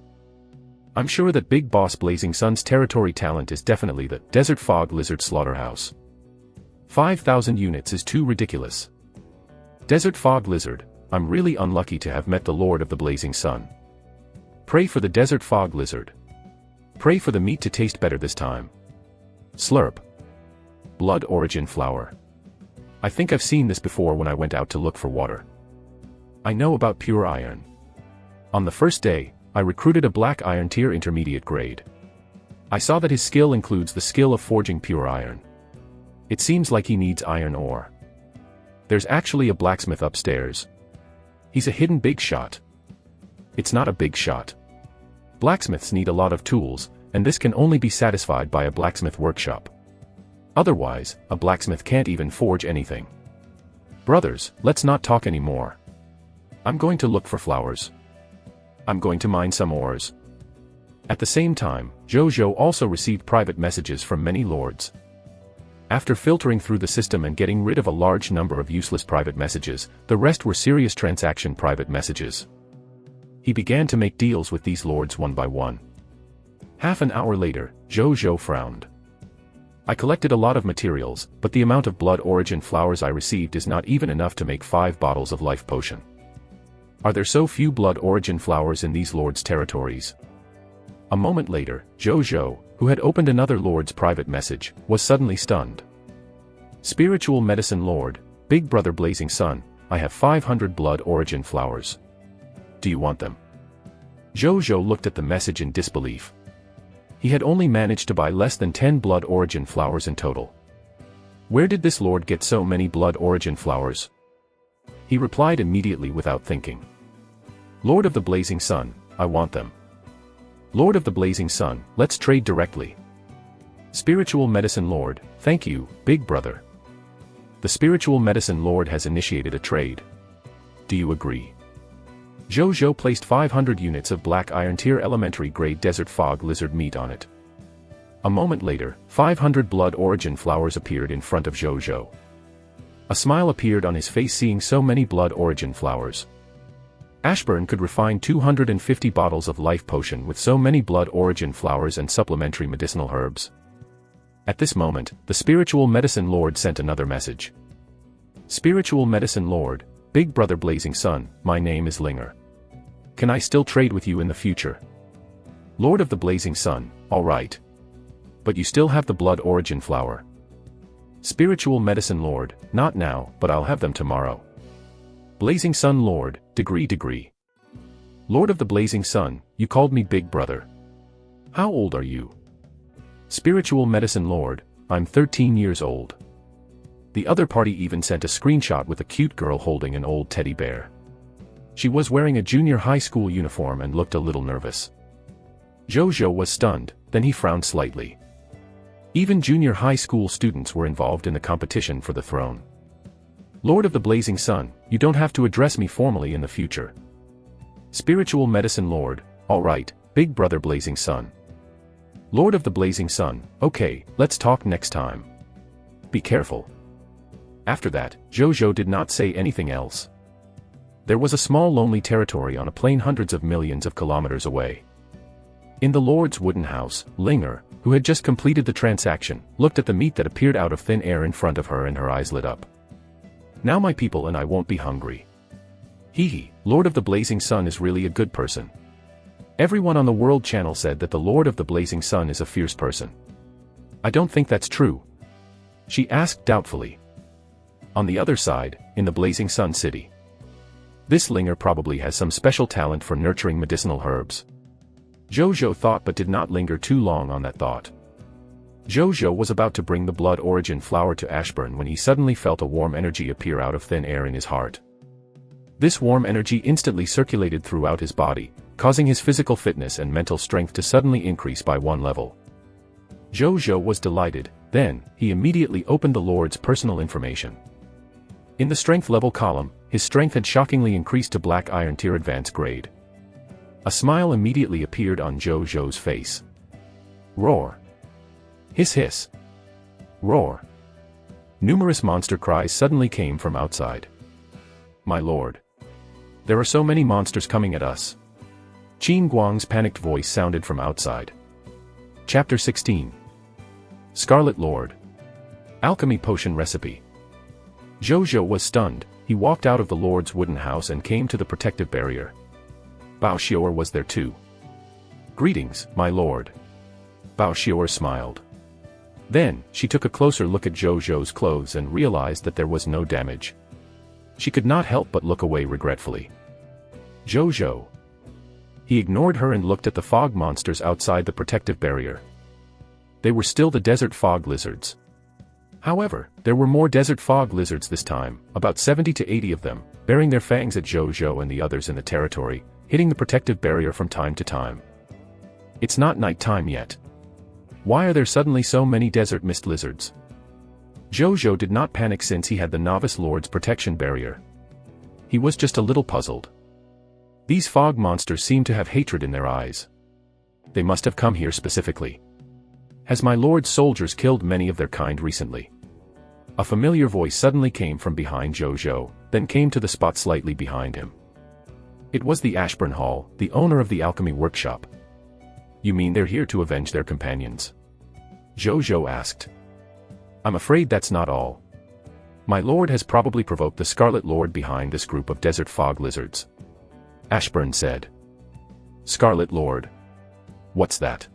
I'm sure that Big Boss Blazing Sun's territory talent is definitely the Desert Fog Lizard Slaughterhouse. 5,000 units is too ridiculous. Desert Fog Lizard, I'm really unlucky to have met the Lord of the Blazing Sun. Pray for the Desert Fog Lizard. Pray for the meat to taste better this time. Slurp. Blood Origin Flower. I think I've seen this before when I went out to look for water. I know about pure iron. On the first day, I recruited a black iron tier intermediate grade. I saw that his skill includes the skill of forging pure iron. It seems like he needs iron ore. There's actually a blacksmith upstairs. He's a hidden big shot. It's not a big shot. Blacksmiths need a lot of tools, and this can only be satisfied by a blacksmith workshop. Otherwise, a blacksmith can't even forge anything. Brothers, let's not talk anymore. I'm going to look for flowers. I'm going to mine some ores. At the same time, Zhu Zhou also received private messages from many lords. After filtering through the system and getting rid of a large number of useless private messages, the rest were serious transaction private messages. He began to make deals with these lords one by one. Half an hour later, Zhu Zhou frowned. I collected a lot of materials, but the amount of blood origin flowers I received is not even enough to make 5 bottles of life potion. Are there so few blood origin flowers in these lords' territories? A moment later, Zhu Zhou, who had opened another lord's private message, was suddenly stunned. Spiritual Medicine Lord, Big Brother Blazing Sun, I have 500 blood origin flowers. Do you want them? Zhu Zhou looked at the message in disbelief. He had only managed to buy less than 10 blood origin flowers in total. Where did this lord get so many blood origin flowers? He replied immediately without thinking. Lord of the Blazing Sun, I want them. Lord of the Blazing Sun, let's trade directly. Spiritual Medicine Lord, thank you, Big Brother. The Spiritual Medicine Lord has initiated a trade. Do you agree? Zhu Zhou placed 500 units of black iron tier elementary grade desert fog lizard meat on it. A moment later, 500 blood origin flowers appeared in front of Zhu Zhou. A smile appeared on his face seeing so many blood origin flowers. Ashburn could refine 250 bottles of life potion with so many blood origin flowers and supplementary medicinal herbs. At this moment, the Spiritual Medicine Lord sent another message. Spiritual Medicine Lord, Big Brother Blazing Sun, my name is Linger. Can I still trade with you in the future? Lord of the Blazing Sun, alright. But you still have the blood origin flower. Spiritual Medicine Lord, not now, but I'll have them tomorrow. Blazing Sun Lord, degree. Lord of the Blazing Sun, you called me Big Brother. How old are you? Spiritual Medicine Lord, I'm 13 years old. The other party even sent a screenshot with a cute girl holding an old teddy bear. She was wearing a junior high school uniform and looked a little nervous. Zhu Zhou was stunned, then he frowned slightly. Even junior high school students were involved in the competition for the throne. Lord of the Blazing Sun, you don't have to address me formally in the future. Spiritual Medicine Lord, alright, Big Brother Blazing Sun. Lord of the Blazing Sun, okay, let's talk next time. Be careful. After that, Zhu Zhou did not say anything else. There was a small lonely territory on a plain hundreds of millions of kilometers away. In the Lord's wooden house, Linger, who had just completed the transaction, looked at the meat that appeared out of thin air in front of her and her eyes lit up. Now my people and I won't be hungry. Hee, Lord of the Blazing Sun is really a good person. Everyone on the World Channel said that the Lord of the Blazing Sun is a fierce person. I don't think that's true. She asked doubtfully. On the other side, in the Blazing Sun City. This Linger probably has some special talent for nurturing medicinal herbs. Zhu Zhou thought but did not linger too long on that thought. Zhu Zhou was about to bring the blood origin flower to Ashburn when he suddenly felt a warm energy appear out of thin air in his heart. This warm energy instantly circulated throughout his body, causing his physical fitness and mental strength to suddenly increase by one level. Zhu Zhou was delighted, then, he immediately opened the Lord's personal information. In the strength level column, his strength had shockingly increased to Black Iron Tier Advanced Grade. A smile immediately appeared on Zhu Zhou's face. Roar. Hiss hiss. Roar. Numerous monster cries suddenly came from outside. My lord. There are so many monsters coming at us. Qin Guang's panicked voice sounded from outside. Chapter 16. Scarlet Lord. Alchemy Potion Recipe. Zhu Zhou was stunned. He walked out of the Lord's wooden house and came to the protective barrier. Bao Xiu'er was there too. Greetings, my lord. Bao Xiu'er smiled. Then, she took a closer look at Zhu Zhou's clothes and realized that there was no damage. She could not help but look away regretfully. Zhu Zhou. He ignored her and looked at the fog monsters outside the protective barrier. They were still the desert fog lizards. However, there were more desert fog lizards this time, about 70 to 80 of them, bearing their fangs at Zhu Zhou and the others in the territory, hitting the protective barrier from time to time. It's not night time yet. Why are there suddenly so many desert mist lizards? Zhu Zhou did not panic since he had the Novice Lord's protection barrier. He was just a little puzzled. These fog monsters seem to have hatred in their eyes. They must have come here specifically. Has my lord's soldiers killed many of their kind recently? A familiar voice suddenly came from behind Zhu Zhou, then came to the spot slightly behind him. It was the Ashburn Hall, the owner of the alchemy workshop. You mean they're here to avenge their companions? Zhu Zhou asked. I'm afraid that's not all. My lord has probably provoked the Scarlet Lord behind this group of desert fog lizards. Ashburn said. Scarlet Lord? What's that?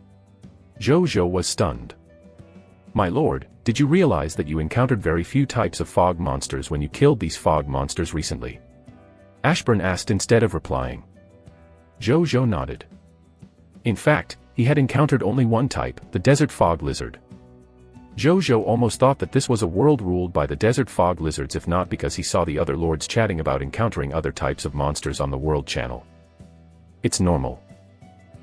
Zhu Zhou was stunned. My lord, did you realize that you encountered very few types of fog monsters when you killed these fog monsters recently? Ashburn asked instead of replying. Zhu Zhou nodded. In fact, he had encountered only one type, the desert fog lizard. Zhu Zhou almost thought that this was a world ruled by the desert fog lizards, if not because he saw the other lords chatting about encountering other types of monsters on the World Channel. It's normal.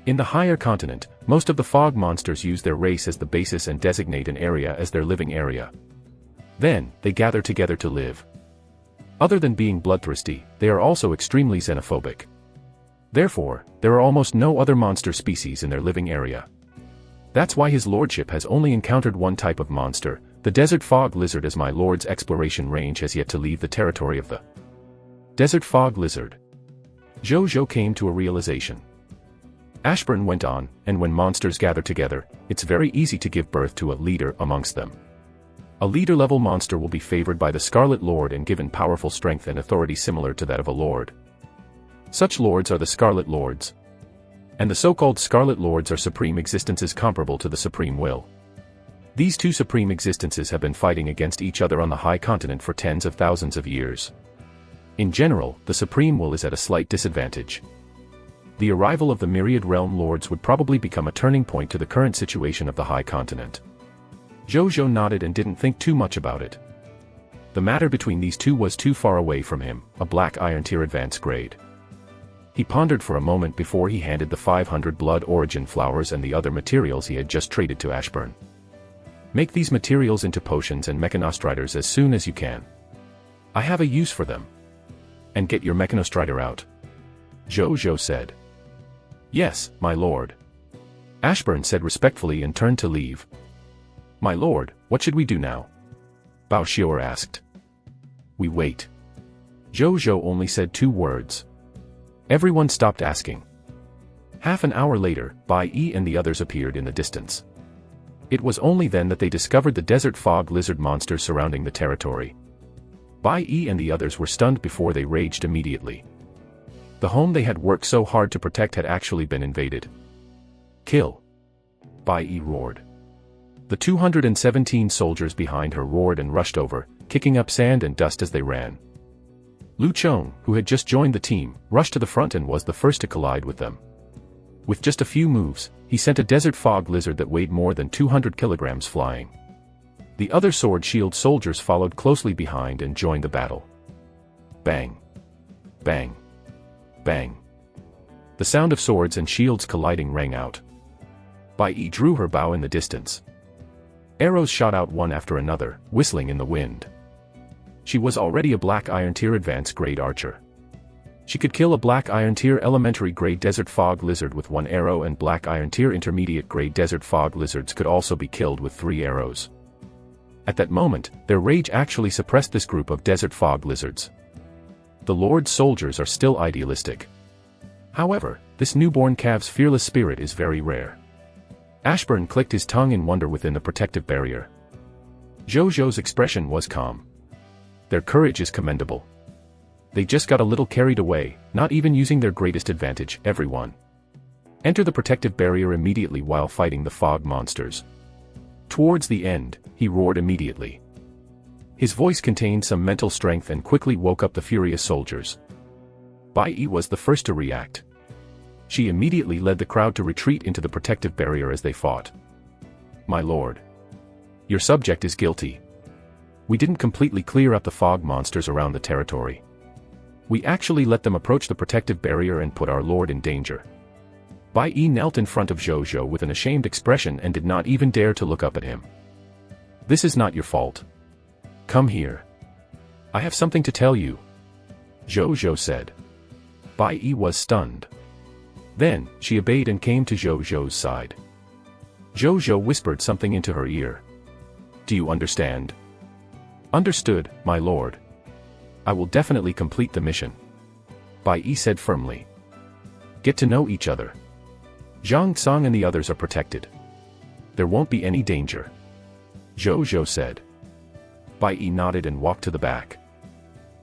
In the higher continent, most of the fog monsters use their race as the basis and designate an area as their living area. Then, they gather together to live. Other than being bloodthirsty, they are also extremely xenophobic. Therefore, there are almost no other monster species in their living area. That's why his lordship has only encountered one type of monster, the desert fog lizard, as my lord's exploration range has yet to leave the territory of the desert fog lizard. Zhu Zhou came to a realization. Ashburn went on, and when monsters gather together, it's very easy to give birth to a leader amongst them. A leader-level monster will be favored by the Scarlet Lord and given powerful strength and authority similar to that of a lord. Such lords are the Scarlet Lords. And the so-called Scarlet Lords are supreme existences comparable to the Supreme Will. These two supreme existences have been fighting against each other on the High Continent for tens of thousands of years. In general, the Supreme Will is at a slight disadvantage. The arrival of the myriad realm lords would probably become a turning point to the current situation of the High Continent. Zhu Zhou nodded and didn't think too much about it. The matter between these two was too far away from him, a Black Iron Tier Advanced Grade. He pondered for a moment before he handed the 500 blood origin flowers and the other materials he had just traded to Ashburn. Make these materials into potions and mechanostriders as soon as you can. I have a use for them. And get your mechanostrider out. Zhu Zhou said. Yes, my lord. Ashburn said respectfully and turned to leave. My lord, what should we do now? Bao Xiu'er asked. We wait. Zhu Zhou only said 2 words. Everyone stopped asking. Half an hour later, Bai Yi and the others appeared in the distance. It was only then that they discovered the desert fog lizard monsters surrounding the territory. Bai Yi and the others were stunned before they raged immediately. The home they had worked so hard to protect had actually been invaded. Kill! Bai Yi roared. The 217 soldiers behind her roared and rushed over, kicking up sand and dust as they ran. Lu Chong, who had just joined the team, rushed to the front and was the first to collide with them. With just a few moves, he sent a desert fog lizard that weighed more than 200 kilograms flying. The other sword shield soldiers followed closely behind and joined the battle. Bang! Bang! Bang! The sound of swords and shields colliding rang out. Bai Yi drew her bow in the distance. Arrows shot out one after another, whistling in the wind. She was already a Black Iron Tier Advanced Grade Archer. She could kill a Black Iron Tier Elementary Grade Desert Fog Lizard with 1 arrow, and Black Iron Tier Intermediate Grade Desert Fog Lizards could also be killed with 3 arrows. At that moment, their rage actually suppressed this group of Desert Fog Lizards. The Lord's soldiers are still idealistic. However, this newborn calf's fearless spirit is very rare. Ashburn clicked his tongue in wonder within the protective barrier. Zhou Zhou's expression was calm. Their courage is commendable. They just got a little carried away, not even using their greatest advantage. Everyone enter the protective barrier immediately while fighting the fog monsters. Towards the end, he roared immediately. His voice contained some mental strength and quickly woke up the furious soldiers. Bai Yi was the first to react. She immediately led the crowd to retreat into the protective barrier as they fought. My lord, your subject is guilty. We didn't completely clear up the fog monsters around the territory. We actually let them approach the protective barrier and put our lord in danger. Bai Yi knelt in front of Zhou Zhou with an ashamed expression and did not even dare to look up at him. This is not your fault. Come here. I have something to tell you, Zhou Zhou said. Bai Yi was stunned. Then, she obeyed and came to Zhou Zhou's side. Zhou Zhou whispered something into her ear. Do you understand? Understood, my lord. I will definitely complete the mission, Bai Yi said firmly. Get to know each other. Zhang Song and the others are protected. There won't be any danger, Zhou Zhou said. Bai Yi nodded and walked to the back.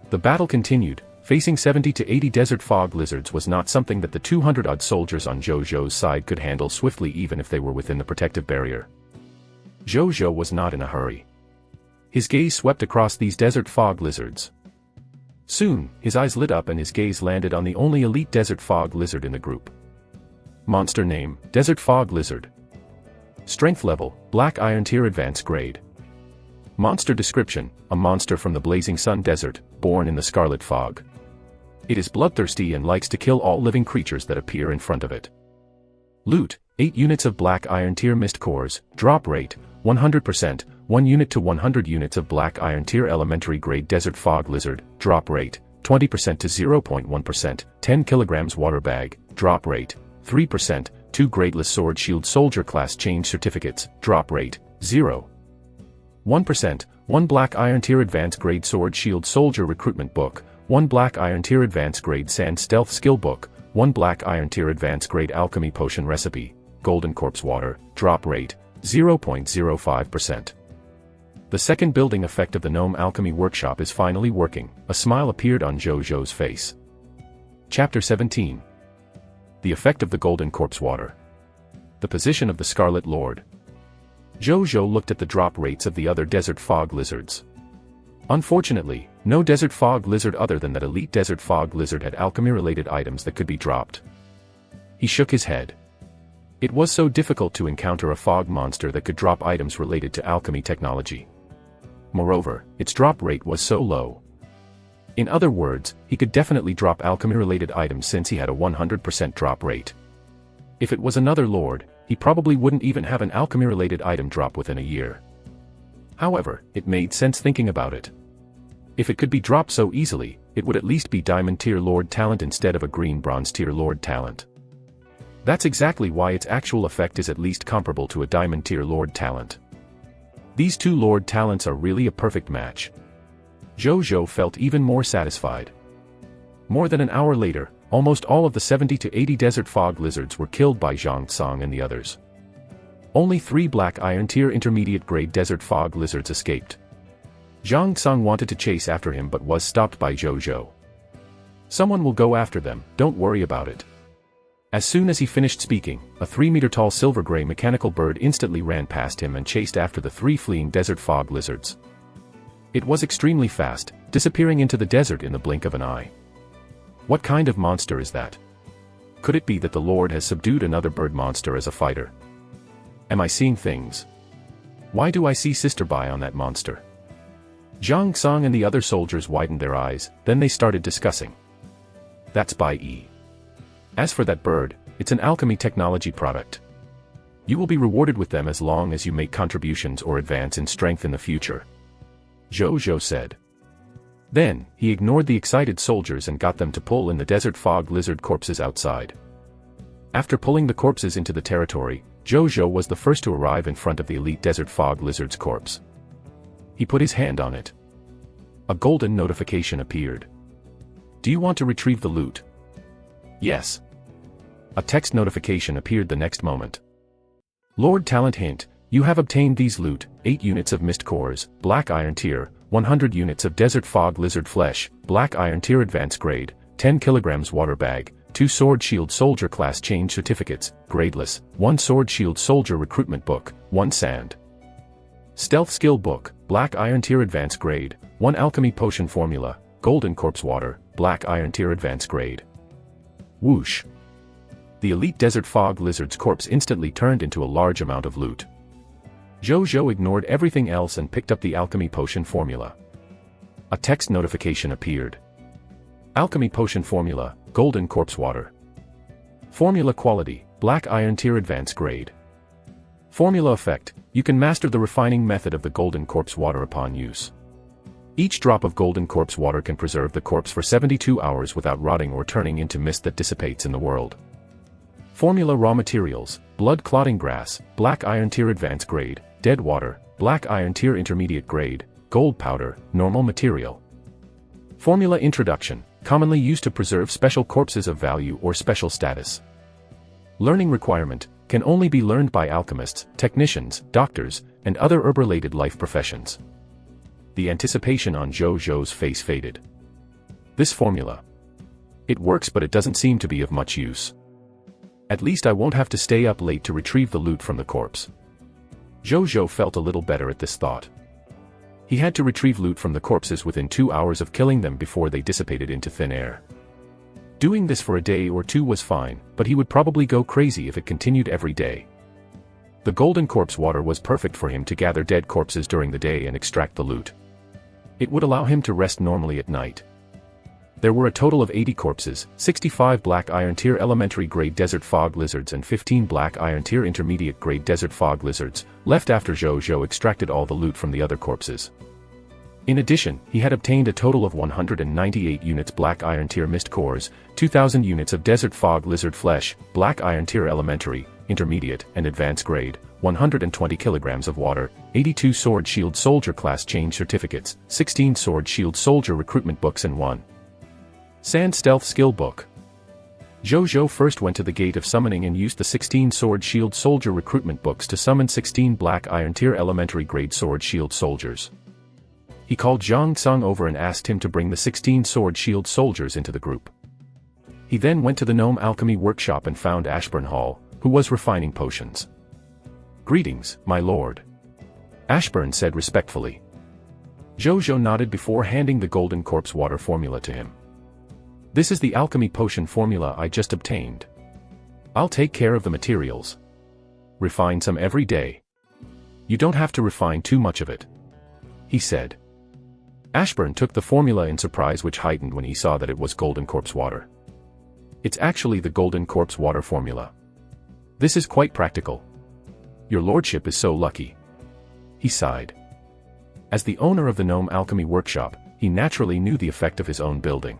The battle continued. Facing 70 to 80 desert fog lizards was not something that the 200-odd soldiers on Zhou Zhou's side could handle swiftly, even if they were within the protective barrier. Zhou Zhou was not in a hurry. His gaze swept across these desert fog lizards. Soon, his eyes lit up and his gaze landed on the only elite desert fog lizard in the group. Monster name, Desert Fog Lizard. Strength level, Black Iron Tier Advanced Grade. Monster description, a monster from the Blazing Sun Desert, born in the Scarlet Fog. It is bloodthirsty and likes to kill all living creatures that appear in front of it. Loot, 8 units of Black Iron Tier Mist Cores, drop rate, 100%, 1 unit to 100 units of Black Iron Tier Elementary Grade Desert Fog Lizard, drop rate, 20% to 0.1%, 10 kilograms Water Bag, drop rate, 3%, 2 Gradeless Sword Shield Soldier Class Change Certificates, drop rate, 0. 1%, 1 Black Iron Tier Advanced Grade Sword Shield Soldier Recruitment Book, 1 Black Iron Tier Advanced Grade Sand Stealth Skill Book, 1 Black Iron Tier Advanced Grade Alchemy Potion Recipe, Golden Corpse Water, drop rate, 0.05%. The second building effect of the Gnome Alchemy Workshop is finally working. A smile appeared on Zhou Zhou's face. Chapter 17. The effect of the Golden Corpse Water. The position of the Scarlet Lord. Zhou Zhou looked at the drop rates of the other Desert Fog Lizards. Unfortunately, no Desert Fog Lizard other than that elite Desert Fog Lizard had alchemy-related items that could be dropped. He shook his head. It was so difficult to encounter a fog monster that could drop items related to alchemy technology. Moreover, its drop rate was so low. In other words, he could definitely drop alchemy-related items since he had a 100% drop rate. If it was another lord, he probably wouldn't even have an alchemy-related item drop within a year. However, it made sense thinking about it. If it could be dropped so easily, it would at least be Diamond Tier Lord talent instead of a Green Bronze Tier Lord talent. That's exactly why its actual effect is at least comparable to a Diamond Tier Lord talent. These two Lord talents are really a perfect match. Zhou Zhou felt even more satisfied. More than an hour later, almost all of the 70 to 80 Desert Fog Lizards were killed by Zhang Song and the others. Only 3 Black Iron Tier Intermediate Grade Desert Fog Lizards escaped. Zhang Song wanted to chase after him but was stopped by Zhu Zhou. Someone will go after them, don't worry about it. As soon as he finished speaking, a 3-meter-tall silver-gray mechanical bird instantly ran past him and chased after the 3 fleeing desert fog lizards. It was extremely fast, disappearing into the desert in the blink of an eye. What kind of monster is that? Could it be that the Lord has subdued another bird monster as a fighter? Am I seeing things? Why do I see Sister Bai on that monster? Zhang Song and the other soldiers widened their eyes, then they started discussing. That's Bai Yi. As for that bird, it's an alchemy technology product. You will be rewarded with them as long as you make contributions or advance in strength in the future. Zhu Zhou said. Then, he ignored the excited soldiers and got them to pull in the desert fog lizard corpses outside. After pulling the corpses into the territory, Zhu Zhou was the first to arrive in front of the elite desert fog lizard's corpse. He put his hand on it. A golden notification appeared. Do you want to retrieve the loot? Yes. A text notification appeared the next moment. Lord Talent hint, you have obtained these loot, 8 units of mist cores, black iron tier, 100 units of desert fog lizard flesh, black iron tier advanced grade, 10 kilograms water bag, 2 sword shield soldier class change certificates, gradeless, 1 sword shield soldier recruitment book, 1 sand. Stealth skill book, black iron tier advanced grade, 1 alchemy potion formula, golden corpse water, black iron tier advanced grade. Whoosh. The elite desert fog lizard's corpse instantly turned into a large amount of loot. Zhu Zhou ignored everything else and picked up the alchemy potion formula. A text notification appeared. Alchemy potion formula, golden corpse water. Formula quality, black iron tier advanced grade. Formula effect, you can master the refining method of the golden corpse water upon use. Each drop of golden corpse water can preserve the corpse for 72 hours without rotting or turning into mist that dissipates in the world. Formula raw materials, blood clotting grass, black iron tier advanced grade, dead water, black iron tier intermediate grade, gold powder, normal material. Formula introduction, commonly used to preserve special corpses of value or special status. Learning requirement, can only be learned by alchemists, technicians, doctors, and other herb-related life professions. The anticipation on Zhu Zhou's face faded. This formula. It works but it doesn't seem to be of much use. At least I won't have to stay up late to retrieve the loot from the corpse. Zhu Zhou felt a little better at this thought. He had to retrieve loot from the corpses within 2 hours of killing them before they dissipated into thin air. Doing this for a day or two was fine, but he would probably go crazy if it continued every day. The golden corpse water was perfect for him to gather dead corpses during the day and extract the loot. It would allow him to rest normally at night. There were a total of 80 corpses, 65 black iron tier elementary grade desert fog lizards and 15 black iron tier intermediate grade desert fog lizards, left after Zhu Zhou extracted all the loot from the other corpses. In addition, he had obtained a total of 198 units black iron tier mist cores, 2,000 units of desert fog lizard flesh, black iron tier elementary, intermediate, and advanced grade, 120 kilograms of water, 82 sword shield soldier class change certificates, 16 sword shield soldier recruitment books and 1 sand stealth skill book. Zhu Zhou first went to the gate of summoning and used the 16 sword shield soldier recruitment books to summon 16 black iron tier elementary grade sword shield soldiers. He called Zhang Song over and asked him to bring the 16 sword shield soldiers into the group. He then went to the gnome alchemy workshop and found Ashburn Hall, who was refining potions. Greetings, my lord. Ashburn said respectfully. Zhu Zhou nodded before handing the golden corpse water formula to him. This is the alchemy potion formula I just obtained. I'll take care of the materials. Refine some every day. You don't have to refine too much of it, he said. Ashburn took the formula in surprise, which heightened when he saw that it was golden corpse water. It's actually the golden corpse water formula. This is quite practical. Your lordship is so lucky. He sighed. As the owner of the gnome alchemy workshop, he naturally knew the effect of his own building.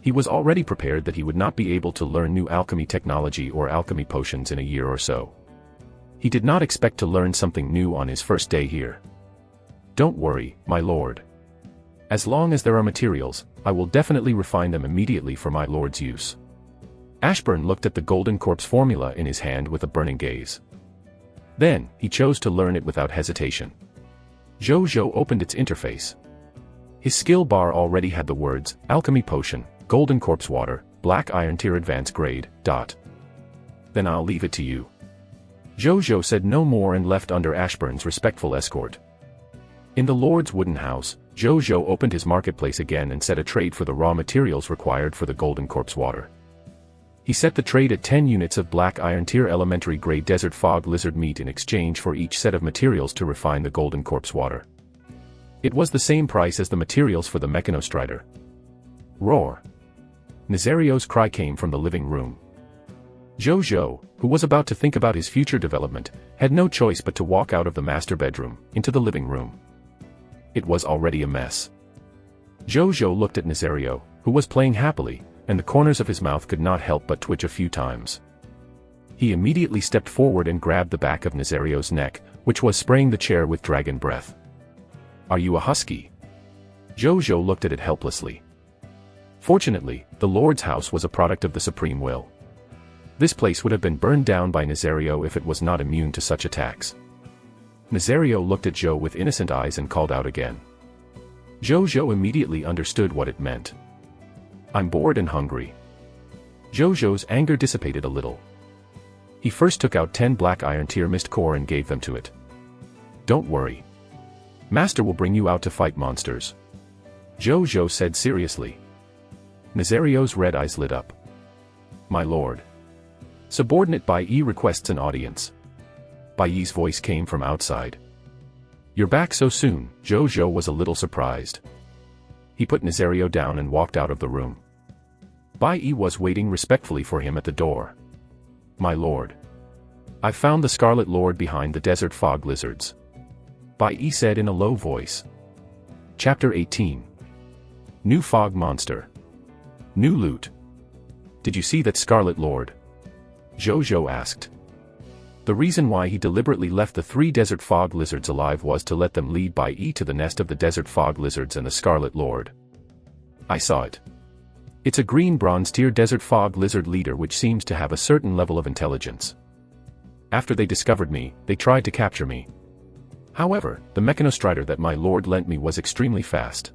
He was already prepared that he would not be able to learn new alchemy technology or alchemy potions in a year or so. He did not expect to learn something new on his first day here. Don't worry, my lord. As long as there are materials, I will definitely refine them immediately for my lord's use. Ashburn looked at the golden corpse formula in his hand with a burning gaze. Then, he chose to learn it without hesitation. Zhu Zhou opened its interface. His skill bar already had the words, Alchemy Potion, Golden Corpse Water, Black Iron Tier Advanced Grade, ... Then I'll leave it to you. Zhu Zhou said no more and left under Ashburn's respectful escort. In the Lord's wooden house, Zhu Zhou opened his marketplace again and set a trade for the raw materials required for the Golden Corpse Water. He set the trade at 10 units of Black Iron Tier Elementary Grade Desert Fog Lizard meat in exchange for each set of materials to refine the Golden Corpse Water. It was the same price as the materials for the Mechanostrider. Roar! Nazario's cry came from the living room. Zhu Zhou, who was about to think about his future development, had no choice but to walk out of the master bedroom, into the living room. It was already a mess. Zhu Zhou looked at Nazario, who was playing happily, and the corners of his mouth could not help but twitch a few times. He immediately stepped forward and grabbed the back of Nazario's neck, which was spraying the chair with dragon breath. Are you a husky? Zhu Zhou looked at it helplessly. Fortunately, the Lord's house was a product of the Supreme Will. This place would have been burned down by Nazario if it was not immune to such attacks. Nazario looked at Zhou with innocent eyes and called out again. Zhu Zhou immediately understood what it meant. I'm bored and hungry. Zhu Zhou's anger dissipated a little. He first took out 10 Black Iron Tier Mist Core and gave them to it. Don't worry. Master will bring you out to fight monsters. Zhu Zhou said seriously. Nazario's red eyes lit up. My lord. Subordinate Bai Yi requests an audience. Bai Yi's voice came from outside. You're back so soon, Zhu Zhou was a little surprised. He put Nazario down and walked out of the room. Bai Yi was waiting respectfully for him at the door. My lord. I've found the Scarlet Lord behind the Desert Fog Lizards. Bai Yi said in a low voice. Chapter 18. New Fog Monster. New loot. Did you see that Scarlet Lord? Zhu Zhou asked. The reason why he deliberately left the 3 Desert Fog Lizards alive was to let them lead Bai Yi to the nest of the Desert Fog Lizards and the Scarlet Lord. I saw it. It's a green bronze tier Desert Fog Lizard leader which seems to have a certain level of intelligence. After they discovered me, they tried to capture me. However, the Mechanostrider that my lord lent me was extremely fast.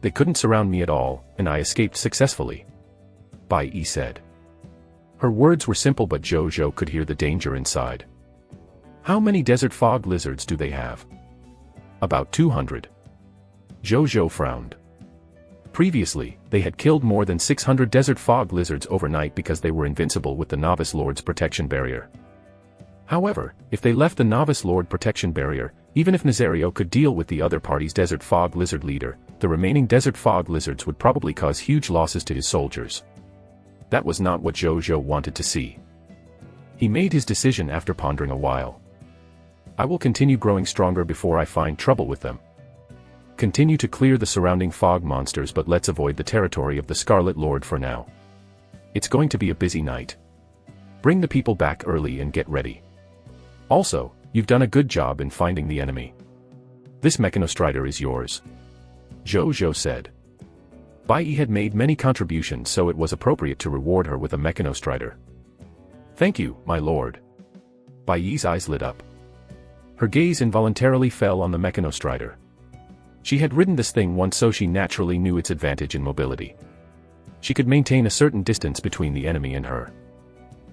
They couldn't surround me at all, and I escaped successfully. Bai Yi said. Her words were simple but Zhu Zhou could hear the danger inside. How many Desert Fog Lizards do they have? About 200. Zhu Zhou frowned. Previously, they had killed more than 600 Desert Fog Lizards overnight because they were invincible with the Novice Lord's protection barrier. However, if they left the Novice Lord protection barrier, even if Nazario could deal with the other party's Desert Fog Lizard leader, the remaining Desert Fog Lizards would probably cause huge losses to his soldiers. That was not what Zhu Zhou wanted to see. He made his decision after pondering a while. I will continue growing stronger before I find trouble with them. Continue to clear the surrounding fog monsters, but let's avoid the territory of the Scarlet Lord for now. It's going to be a busy night. Bring the people back early and get ready. Also, you've done a good job in finding the enemy. This Mechanostrider is yours. Zhu Zhou said. Bai Yi had made many contributions, so it was appropriate to reward her with a Mechanostrider. Thank you, my lord. Bai Yi's eyes lit up. Her gaze involuntarily fell on the Mechanostrider. She had ridden this thing once, so she naturally knew its advantage in mobility. She could maintain a certain distance between the enemy and her.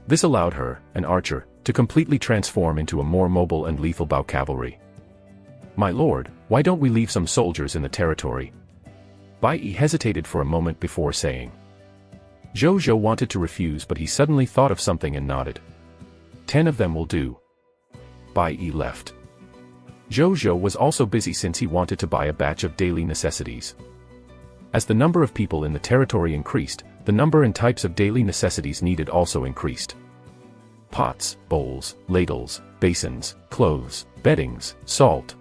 This allowed her, an archer, to completely transform into a more mobile and lethal bow cavalry. My lord, why don't we leave some soldiers in the territory? Bai Yi hesitated for a moment before saying. Zhu Zhou wanted to refuse, but he suddenly thought of something and nodded. 10 of them will do. Bai Yi left. Zhu Zhou was also busy since he wanted to buy a batch of daily necessities. As the number of people in the territory increased, the number and types of daily necessities needed also increased. Pots, bowls, ladles, basins, clothes, beddings, salt.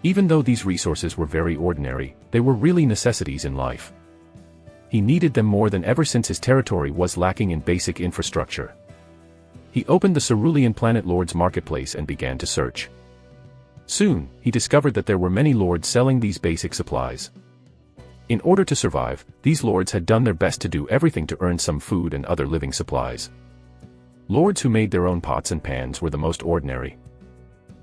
Even though these resources were very ordinary, they were really necessities in life. He needed them more than ever since his territory was lacking in basic infrastructure. He opened the Cerulean Planet Lord's marketplace and began to search. Soon, he discovered that there were many lords selling these basic supplies. In order to survive, these lords had done their best to do everything to earn some food and other living supplies. Lords who made their own pots and pans were the most ordinary.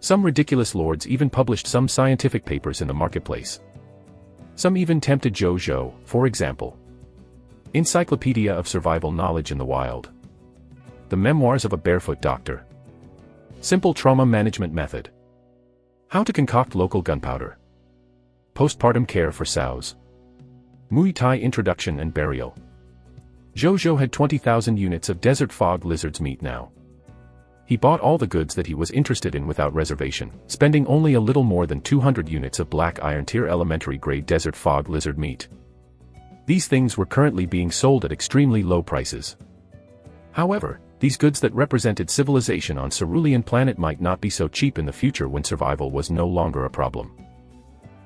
Some ridiculous lords even published some scientific papers in the marketplace. Some even tempted Zhu Zhou, for example. Encyclopedia of Survival Knowledge in the Wild. The Memoirs of a Barefoot Doctor. Simple Trauma Management Method. How to Concoct Local Gunpowder. Postpartum Care for Sows. Muay Thai Introduction and Burial. Zhu Zhou had 20,000 units of desert fog lizard's meat now. He bought all the goods that he was interested in without reservation, spending only a little more than 200 units of black iron tier elementary grade desert fog lizard meat. These things were currently being sold at extremely low prices. However, these goods that represented civilization on Cerulean planet might not be so cheap in the future when survival was no longer a problem.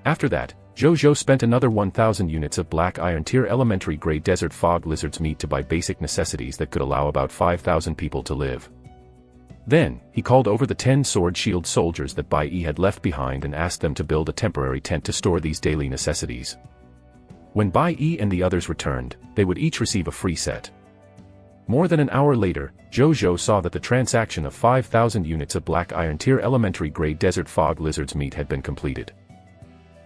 After that, Zhu Zhou spent another 1,000 units of black iron tier elementary grade desert fog lizard's meat to buy basic necessities that could allow about 5,000 people to live. Then, he called over the 10 sword shield soldiers that Bai Yi had left behind and asked them to build a temporary tent to store these daily necessities. When Bai Yi and the others returned, they would each receive a free set. More than an hour later, Zhu Zhou saw that the transaction of 5,000 units of black iron tier elementary grade desert fog lizard's meat had been completed.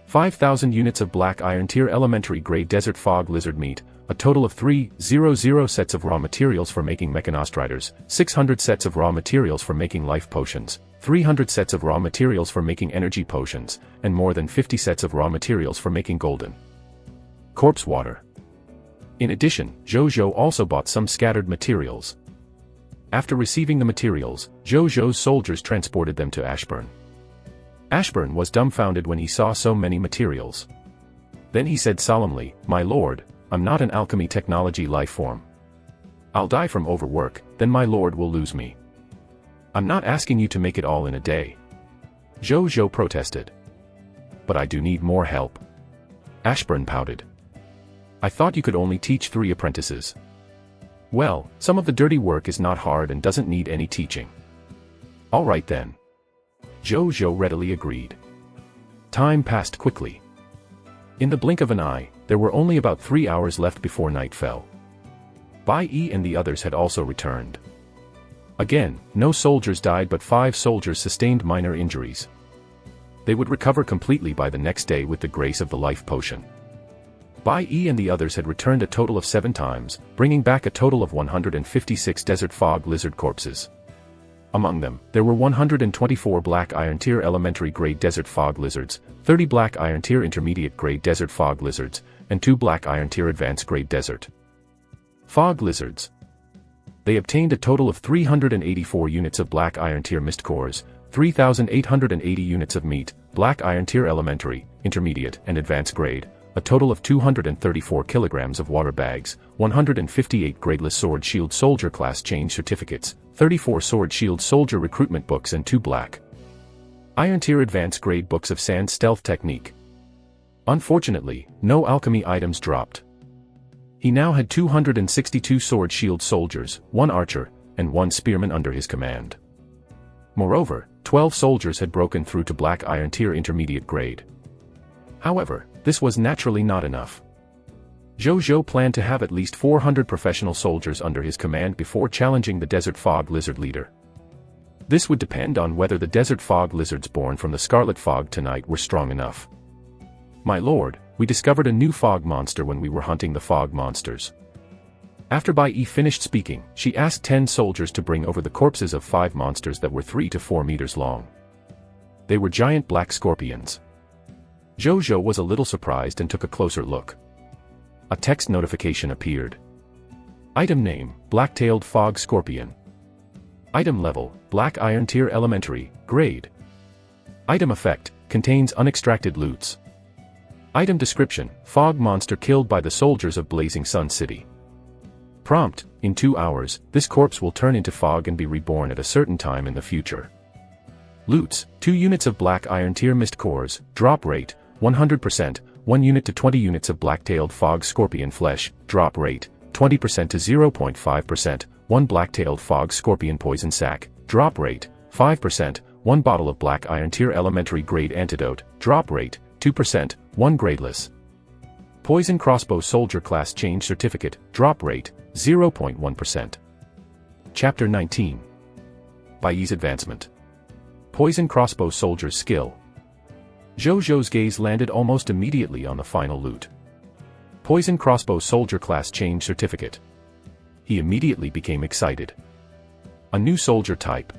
5,000 units of black iron tier elementary grade desert fog lizard meat, a total of 300 sets of raw materials for making mechanostriders, 600 sets of raw materials for making life potions, 300 sets of raw materials for making energy potions, and more than 50 sets of raw materials for making golden corpse water. In addition, Zhu Zhou also bought some scattered materials. After receiving the materials, Zhu Zhou's soldiers transported them to Ashburn. Ashburn was dumbfounded when he saw so many materials. Then he said solemnly, "My lord, I'm not an alchemy technology life form. I'll die from overwork, then my lord will lose me. I'm not asking you to make it all in a day." Zhu Zhou protested. "But I do need more help." Ashburn pouted. "I thought you could only teach 3 apprentices." "Well, some of the dirty work is not hard and doesn't need any teaching." "All right then." Zhu Zhou readily agreed. Time passed quickly. In the blink of an eye, there were only about 3 hours left before night fell. Bai Yi and the others had also returned. Again, no soldiers died, but 5 soldiers sustained minor injuries. They would recover completely by the next day with the grace of the life potion. Bai Yi and the others had returned a total of 7 times, bringing back a total of 156 desert fog lizard corpses. Among them, there were 124 black iron tier elementary grade desert fog lizards, 30 black iron tier intermediate grade desert fog lizards, and 2 black iron tier advanced grade desert fog lizards. They obtained a total of 384 units of black iron tier mist cores, 3,880 units of meat, black iron tier elementary, intermediate, and advanced grade, a total of 234 kilograms of water bags, 158 gradeless sword shield soldier class change certificates, 34 sword shield soldier recruitment books, and 2 black iron tier advanced grade books of sand stealth technique. Unfortunately, no alchemy items dropped. He now had 262 sword shield soldiers, 1 archer, and 1 spearman under his command. Moreover, 12 soldiers had broken through to black iron tier intermediate grade. However, this was naturally not enough. Zhu Zhou planned to have at least 400 professional soldiers under his command before challenging the Desert Fog Lizard leader. This would depend on whether the Desert Fog Lizards born from the Scarlet Fog tonight were strong enough. "My lord, we discovered a new fog monster when we were hunting the fog monsters." After Bai Yi finished speaking, she asked 10 soldiers to bring over the corpses of 5 monsters that were 3 to 4 meters long. They were giant black scorpions. Zhu Zhou was a little surprised and took a closer look. A text notification appeared. Item name, Black-tailed Fog Scorpion. Item level, Black Iron Tier Elementary, Grade. Item effect, contains unextracted loots. Item description, Fog monster killed by the soldiers of Blazing Sun City. Prompt, in 2 hours, this corpse will turn into fog and be reborn at a certain time in the future. Loots, 2 units of Black Iron Tier Mist Cores, drop rate, 100%, 1 unit to 20 units of black-tailed fog scorpion flesh, drop rate, 20% to 0.5%, 1 black-tailed fog scorpion poison sac, drop rate, 5%, 1 bottle of black iron tier elementary grade antidote, drop rate, 2%, 1 gradeless poison crossbow soldier class change certificate, drop rate, 0.1%. Chapter 19. Bai Yi's advancement. Poison crossbow soldier's skill. Zhou Zhou's gaze landed almost immediately on the final loot. Poison crossbow soldier class change certificate. He immediately became excited. A new soldier type.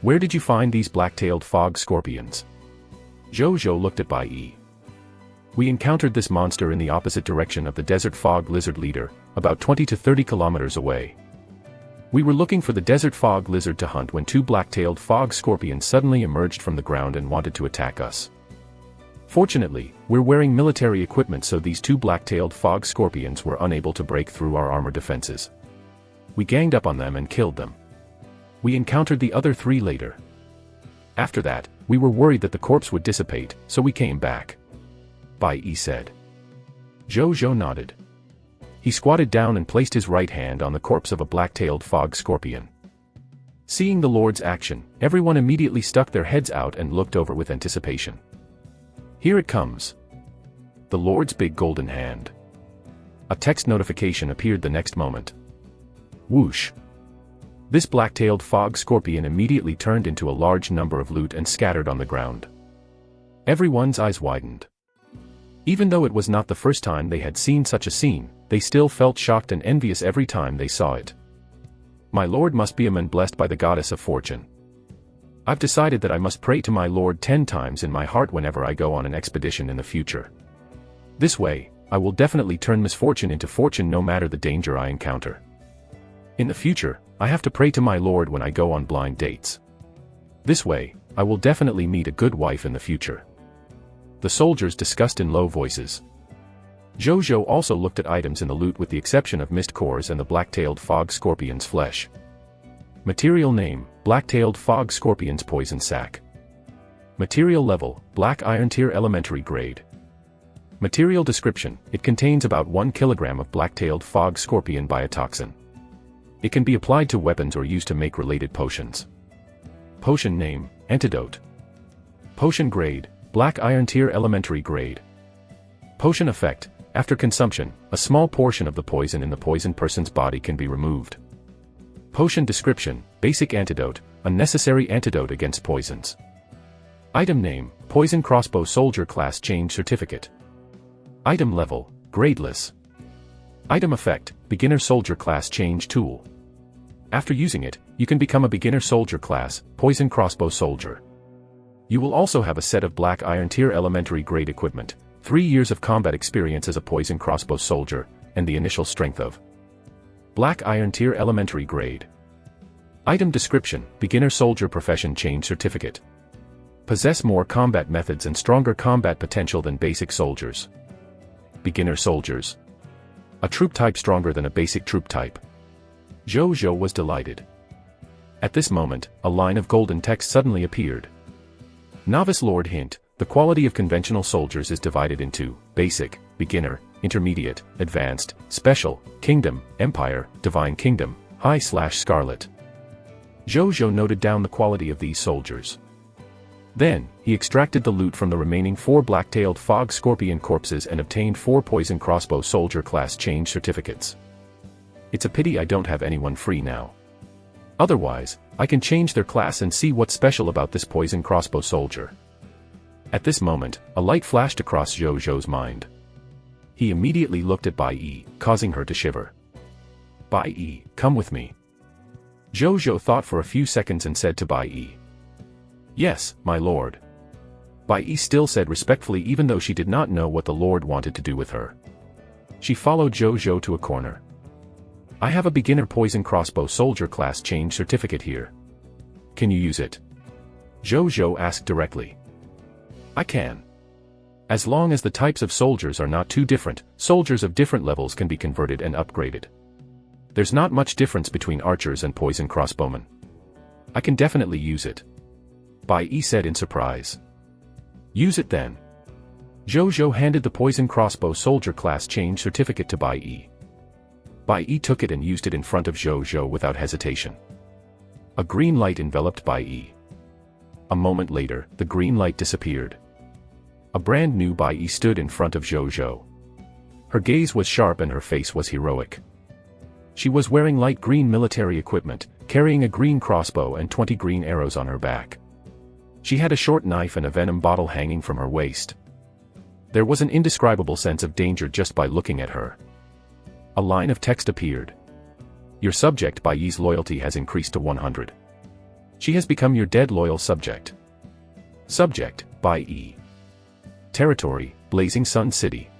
Where did you find these black-tailed fog scorpions? Zhou Zhou looked at Bai Yi. We encountered this monster in the opposite direction of the desert fog lizard leader, about 20 to 30 kilometers away. We were looking for the desert fog lizard to hunt when two black-tailed fog scorpions suddenly emerged from the ground and wanted to attack us. Fortunately, we're wearing military equipment, so these two black-tailed fog scorpions were unable to break through our armor defenses. We ganged up on them and killed them. We encountered the other three later. After that, we were worried that the corpse would dissipate, so we came back. Bai Yi said. Zhou Zhou nodded. He squatted down and placed his right hand on the corpse of a black-tailed fog scorpion. Seeing the Lord's action, everyone immediately stuck their heads out and looked over with anticipation. Here it comes. The Lord's big golden hand. A text notification appeared the next moment. Whoosh. This black-tailed fog scorpion immediately turned into a large number of loot and scattered on the ground. Everyone's eyes widened. Even though it was not the first time they had seen such a scene, they still felt shocked and envious every time they saw it. My lord must be a man blessed by the goddess of fortune. I've decided that I must pray to my lord 10 times in my heart whenever I go on an expedition in the future. This way, I will definitely turn misfortune into fortune no matter the danger I encounter. In the future, I have to pray to my lord when I go on blind dates. This way, I will definitely meet a good wife in the future. The soldiers discussed in low voices. Zhou Zhou also looked at items in the loot with the exception of mist cores and the black-tailed fog scorpion's flesh. Material name, black-tailed fog scorpion's poison sac. Material level, black iron tier elementary grade. Material description, it contains about 1 kilogram of black-tailed fog scorpion biotoxin. It can be applied to weapons or used to make related potions. Potion name, antidote. Potion grade, black iron tier elementary grade. Potion effect, after consumption, a small portion of the poison in the poisoned person's body can be removed. Potion description, basic antidote, a necessary antidote against poisons. Item name, poison crossbow soldier class change certificate. Item level, gradeless. Item effect, beginner soldier class change tool. After using it, you can become a beginner soldier class, poison crossbow soldier. You will also have a set of black iron tier elementary grade equipment, 3 years of combat experience as a poison crossbow soldier, and the initial strength of black iron tier elementary grade. Item description, beginner soldier profession change certificate. Possess more combat methods and stronger combat potential than basic soldiers. Beginner soldiers. A troop type stronger than a basic troop type. Zhou Zhou was delighted. At this moment, a line of golden text suddenly appeared. Novice Lord hint, the quality of conventional soldiers is divided into basic, beginner, intermediate, advanced, special, kingdom, empire, divine kingdom, high/scarlet. Zhou Zhou noted down the quality of these soldiers. Then, he extracted the loot from the remaining 4 black-tailed fog scorpion corpses and obtained 4 poison crossbow soldier class change certificates. It's a pity I don't have anyone free now. Otherwise, I can change their class and see what's special about this poison crossbow soldier. At this moment, a light flashed across Zhou Zhou's mind. He immediately looked at Bai Yi, causing her to shiver. Bai Yi, come with me. Zhou Zhou thought for a few seconds and said to Bai Yi. Yes, my lord. Bai Yi still said respectfully even though she did not know what the lord wanted to do with her. She followed Zhou Zhou to a corner. I have a beginner poison crossbow soldier class change certificate here. Can you use it? Zhou Zhou asked directly. I can. As long as the types of soldiers are not too different, soldiers of different levels can be converted and upgraded. There's not much difference between archers and poison crossbowmen. I can definitely use it. Bai Yi said in surprise. Use it then. Zhou Zhou handed the poison crossbow soldier class change certificate to Bai Yi. Bai Yi took it and used it in front of Zhou Zhou without hesitation. A green light enveloped Bai Yi. A moment later, the green light disappeared. A brand new Bai Yi stood in front of Zhou Zhou. Her gaze was sharp and her face was heroic. She was wearing light green military equipment, carrying a green crossbow and 20 green arrows on her back. She had a short knife and a venom bottle hanging from her waist. There was an indescribable sense of danger just by looking at her. A line of text appeared. Your subject Bai Yi's loyalty has increased to 100. She has become your dead loyal subject. Subject, Bai Yi. Territory, Blazing Sun City.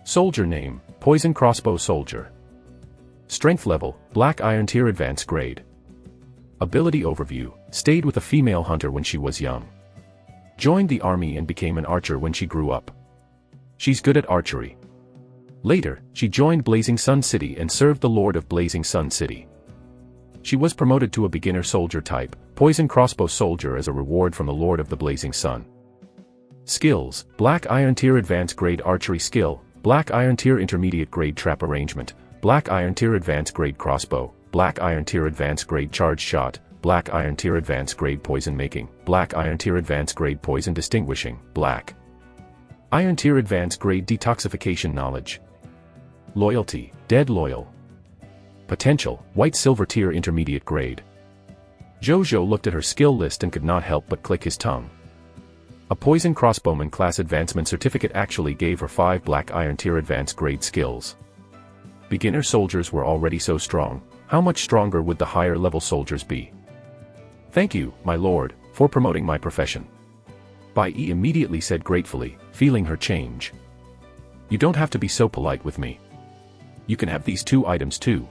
Soldier name, Poison Crossbow Soldier. Strength level, Black Iron Tier Advanced Grade. Ability overview, stayed with a female hunter when she was young. Joined the army and became an archer when she grew up. She's good at archery. Later, she joined Blazing Sun City and served the Lord of Blazing Sun City. She was promoted to a beginner soldier type, Poison Crossbow Soldier as a reward from the Lord of the Blazing Sun. Skills, Black Iron Tier Advanced Grade Archery Skill, Black Iron Tier Intermediate Grade Trap Arrangement, Black Iron Tier Advanced Grade Crossbow, Black Iron Tier Advanced Grade Charge Shot, Black Iron Tier Advanced Grade Poison Making, Black Iron Tier Advanced Grade Poison Distinguishing, Black Iron Tier Advanced Grade Detoxification Knowledge. Loyalty, Dead Loyal. Potential, White Silver Tier Intermediate Grade. Zhu Zhou looked at her skill list and could not help but click his tongue. A Poison Crossbowman Class Advancement Certificate actually gave her 5 Black Iron Tier Advanced Grade skills. Beginner soldiers were already so strong, how much stronger would the higher level soldiers be? Thank you, my lord, for promoting my profession. Bai Yi immediately said gratefully, feeling her change. You don't have to be so polite with me. You can have these 2 items too.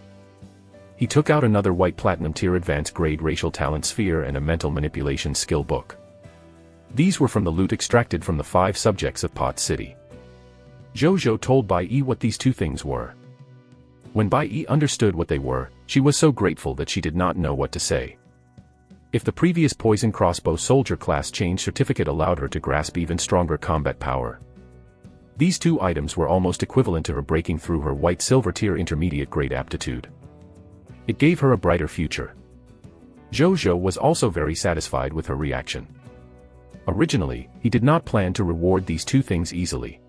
He took out another white platinum tier advanced grade racial talent sphere and a mental manipulation skill book. These were from the loot extracted from the 5 subjects of Pot City. Zhu Zhou told Bai Yi what these 2 things were. When Bai Yi understood what they were, she was so grateful that she did not know what to say. If the previous Poison Crossbow Soldier class change certificate allowed her to grasp even stronger combat power, these 2 items were almost equivalent to her breaking through her white silver tier intermediate grade aptitude. It gave her a brighter future. Zhu Zhou was also very satisfied with her reaction. Originally, he did not plan to reward these 2 things easily.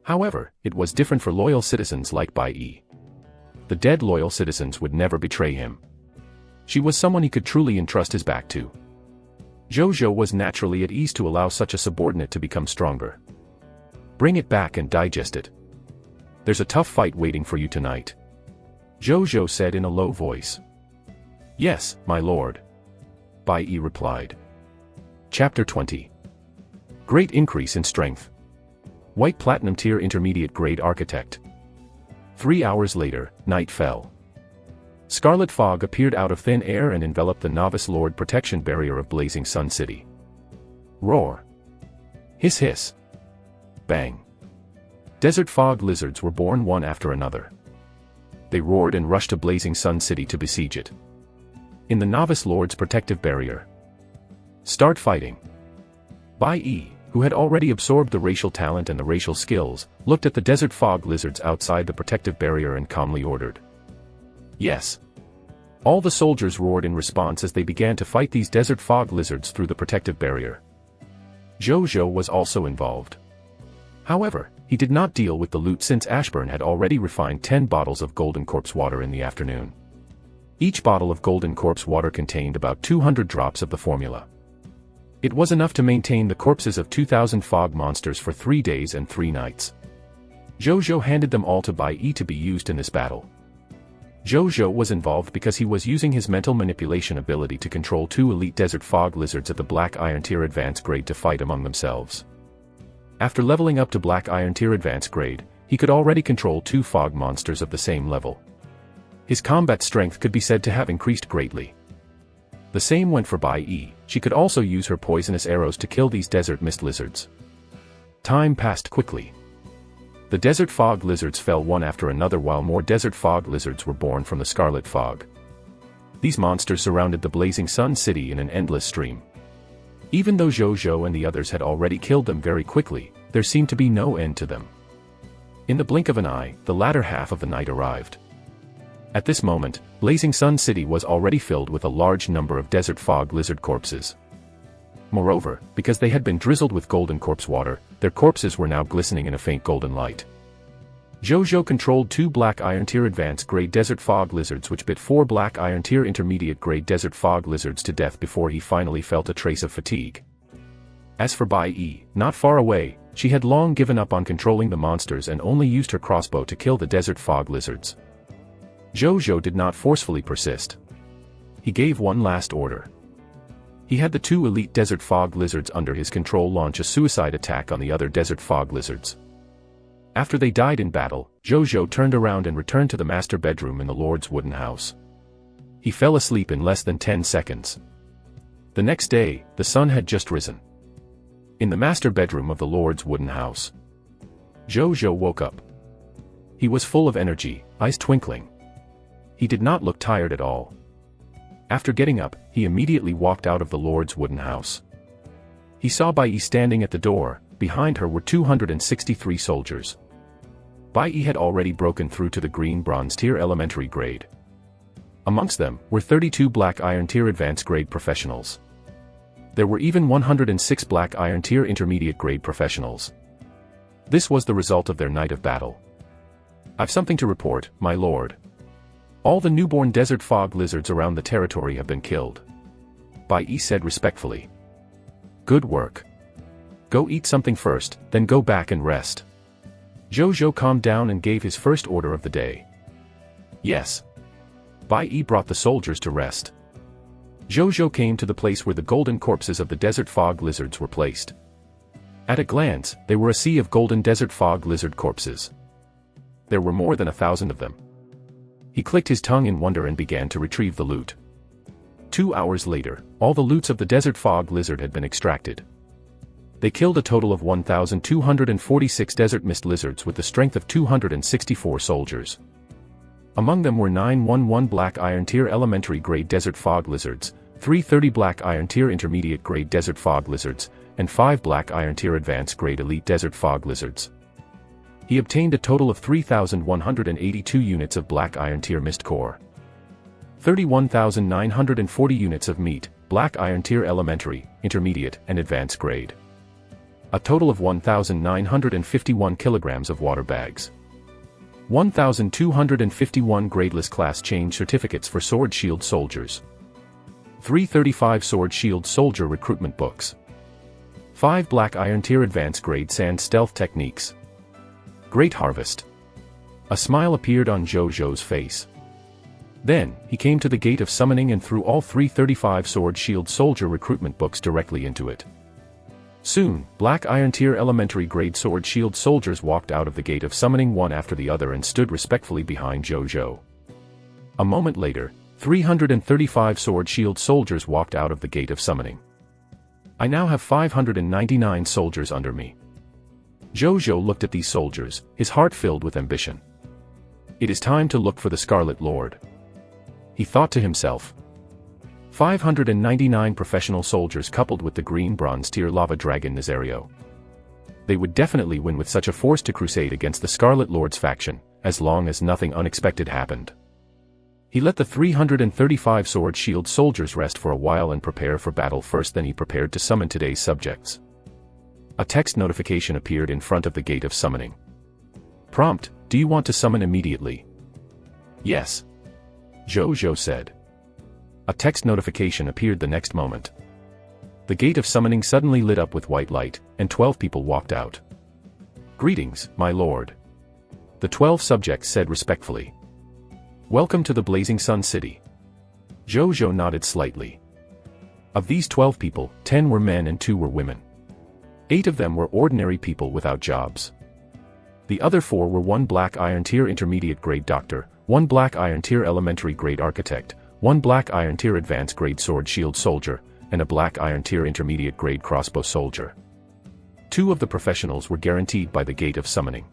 However, it was different for loyal citizens like Bai Yi. The dead loyal citizens would never betray him. She was someone he could truly entrust his back to. Zhu Zhou was naturally at ease to allow such a subordinate to become stronger. Bring it back and digest it. There's a tough fight waiting for you tonight. Zhu Zhou said in a low voice. Yes, my lord. Bai Yi replied. Chapter 20. Great increase in strength. White platinum tier intermediate grade architect. 3 hours later, night fell. Scarlet fog appeared out of thin air and enveloped the novice lord protection barrier of Blazing Sun City. Roar. Hiss hiss. Bang. Desert fog lizards were born one after another. They roared and rushed to Blazing Sun City to besiege it. In the novice lord's protective barrier. Start fighting. Bai Yi, who had already absorbed the racial talent and the racial skills, looked at the desert fog lizards outside the protective barrier and calmly ordered. Yes. All the soldiers roared in response as they began to fight these desert fog lizards through the protective barrier. Zhu Zhou was also involved. However, he did not deal with the loot since Ashburn had already refined 10 bottles of Golden Corpse water in the afternoon. Each bottle of Golden Corpse water contained about 200 drops of the formula. It was enough to maintain the corpses of 2,000 fog monsters for 3 days and 3 nights. Zhu Zhou handed them all to Bai Yi to be used in this battle. Zhu Zhou was involved because he was using his mental manipulation ability to control 2 elite desert fog lizards at the Black Iron Tier Advanced Grade to fight among themselves. After leveling up to Black Iron Tier Advanced Grade, he could already control 2 fog monsters of the same level. His combat strength could be said to have increased greatly. The same went for Bai Yi. She could also use her poisonous arrows to kill these desert mist lizards. Time passed quickly. The desert fog lizards fell one after another while more desert fog lizards were born from the scarlet fog. These monsters surrounded the Blazing Sun City in an endless stream. Even though Zhu Zhou and the others had already killed them very quickly, there seemed to be no end to them. In the blink of an eye, the latter half of the night arrived. At this moment, Blazing Sun City was already filled with a large number of desert fog lizard corpses. Moreover, because they had been drizzled with Golden Corpse water, their corpses were now glistening in a faint golden light. Zhu Zhou controlled 2 black iron tier advanced grade desert fog lizards which bit 4 black iron tier intermediate grade desert fog lizards to death before he finally felt a trace of fatigue. As for Bai Yi, not far away, she had long given up on controlling the monsters and only used her crossbow to kill the desert fog lizards. Zhu Zhou did not forcefully persist. He gave one last order. He had the 2 elite desert fog lizards under his control launch a suicide attack on the other desert fog lizards. After they died in battle, Zhu Zhou turned around and returned to the master bedroom in the Lord's wooden house. He fell asleep in less than 10 seconds. The next day, the sun had just risen. In the master bedroom of the Lord's wooden house, Zhu Zhou woke up. He was full of energy, eyes twinkling. He did not look tired at all. After getting up, he immediately walked out of the Lord's wooden house. He saw Bai Yi standing at the door. Behind her were 263 soldiers. Bai Yi had already broken through to the green bronze tier elementary grade. Amongst them were 32 black iron tier advanced grade professionals. There were even 106 black iron tier intermediate grade professionals. This was the result of their night of battle. "I've something to report, my lord. All the newborn desert fog lizards around the territory have been killed," Bai Yi said respectfully. "Good work. Go eat something first, then go back and rest." Zhu Zhou calmed down and gave his first order of the day. "Yes." Bai Yi brought the soldiers to rest. Zhu Zhou came to the place where the golden corpses of the desert fog lizards were placed. At a glance, they were a sea of golden desert fog lizard corpses. There were more than 1,000 of them. He clicked his tongue in wonder and began to retrieve the loot. 2 hours later, all the loots of the desert fog lizard had been extracted. They killed a total of 1,246 desert mist lizards with the strength of 264 soldiers. Among them were 911 black iron tier elementary grade desert fog lizards, 330 black iron tier intermediate grade desert fog lizards, and 5 black iron tier advanced grade elite desert fog lizards. He obtained a total of 3,182 units of black iron tier mist core, 31,940 units of meat, black iron tier elementary, intermediate, and advanced grade. A total of 1,951 kilograms of water bags. 1,251 gradeless class change certificates for sword shield soldiers. 335 sword shield soldier recruitment books. 5 black iron tier advanced grade sand stealth techniques. Great harvest. A smile appeared on Zhu Zhou's face. Then, he came to the gate of summoning and threw all 335 sword shield soldier recruitment books directly into it. Soon, black iron tier elementary grade sword shield soldiers walked out of the gate of summoning one after the other and stood respectfully behind Zhu Zhou. A moment later, 335 sword shield soldiers walked out of the gate of summoning. "I now have 599 soldiers under me." Zhu Zhou looked at these soldiers, his heart filled with ambition. "It is time to look for the Scarlet Lord," he thought to himself. 599 professional soldiers coupled with the green bronze tier lava dragon Nazario. They would definitely win with such a force to crusade against the Scarlet Lord's faction, as long as nothing unexpected happened. He let the 335 sword shield soldiers rest for a while and prepare for battle first, then he prepared to summon today's subjects. A text notification appeared in front of the gate of summoning. Prompt: "Do you want to summon immediately?" "Yes," Zhu Zhou said. A text notification appeared the next moment. The gate of summoning suddenly lit up with white light, and 12 people walked out. "Greetings, my lord," the 12 subjects said respectfully. "Welcome to the Blazing Sun City." Zhu Zhou nodded slightly. Of these 12 people, 10 were men and 2 were women. 8 of them were ordinary people without jobs. The other 4 were 1 black iron tier intermediate grade doctor, 1 black iron tier elementary grade architect, 1 black iron tier advanced grade sword shield soldier, and a black iron tier intermediate grade crossbow soldier. 2 of the professionals were guaranteed by the gate of summoning.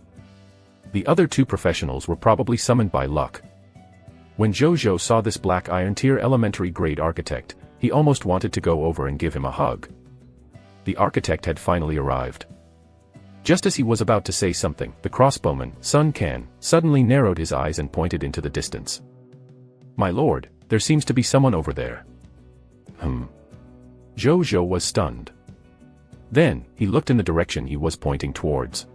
The other 2 professionals were probably summoned by luck. When Zhu Zhou saw this black iron tier elementary grade architect, he almost wanted to go over and give him a hug. The architect had finally arrived. Just as he was about to say something, the crossbowman, Sun Can, suddenly narrowed his eyes and pointed into the distance. "My lord, there seems to be someone over there." Zhu Zhou was stunned. Then, he looked in the direction he was pointing towards.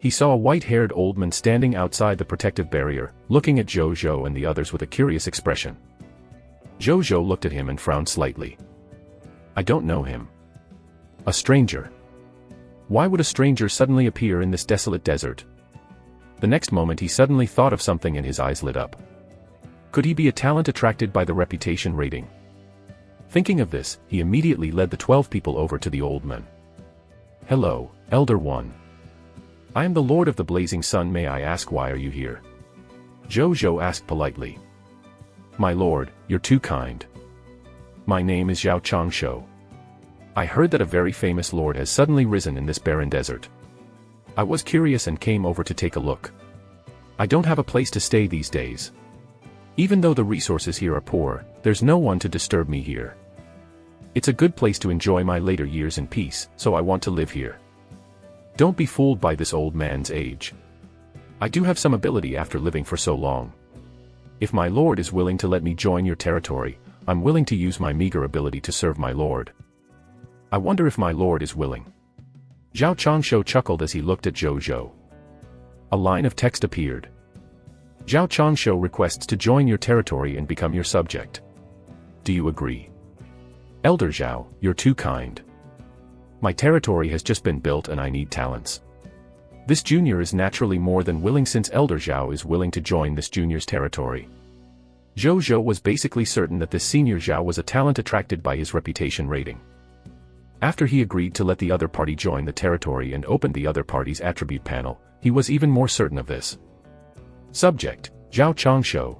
He saw a white-haired old man standing outside the protective barrier, looking at Zhu Zhou and the others with a curious expression. Zhu Zhou looked at him and frowned slightly. I don't know him. A stranger. Why would a stranger suddenly appear in this desolate desert? The next moment he suddenly thought of something and his eyes lit up. Could he be a talent attracted by the reputation rating? Thinking of this, he immediately led the 12 people over to the old man. Hello, Elder One. I am the Lord of the Blazing Sun. May I ask why are you here? Zhu Zhou asked politely. My lord, you're too kind. My name is Zhao Changshu. I heard that a very famous lord has suddenly risen in this barren desert. I was curious and came over to take a look. I don't have a place to stay these days. Even though the resources here are poor, there's no one to disturb me here. It's a good place to enjoy my later years in peace, so I want to live here. Don't be fooled by this old man's age. I do have some ability after living for so long. If my lord is willing to let me join your territory, I'm willing to use my meager ability to serve my lord. I wonder if my lord is willing. Zhao Changshu chuckled as he looked at Zhu Zhou. A line of text appeared. Zhao Changshu requests to join your territory and become your subject. Do you agree? Elder Zhao, you're too kind. My territory has just been built and I need talents. This junior is naturally more than willing since Elder Zhao is willing to join this junior's territory. Zhu Zhou was basically certain that this senior Zhao was a talent attracted by his reputation rating. After he agreed to let the other party join the territory and opened the other party's attribute panel, he was even more certain of this. Subject, Zhao Changshu.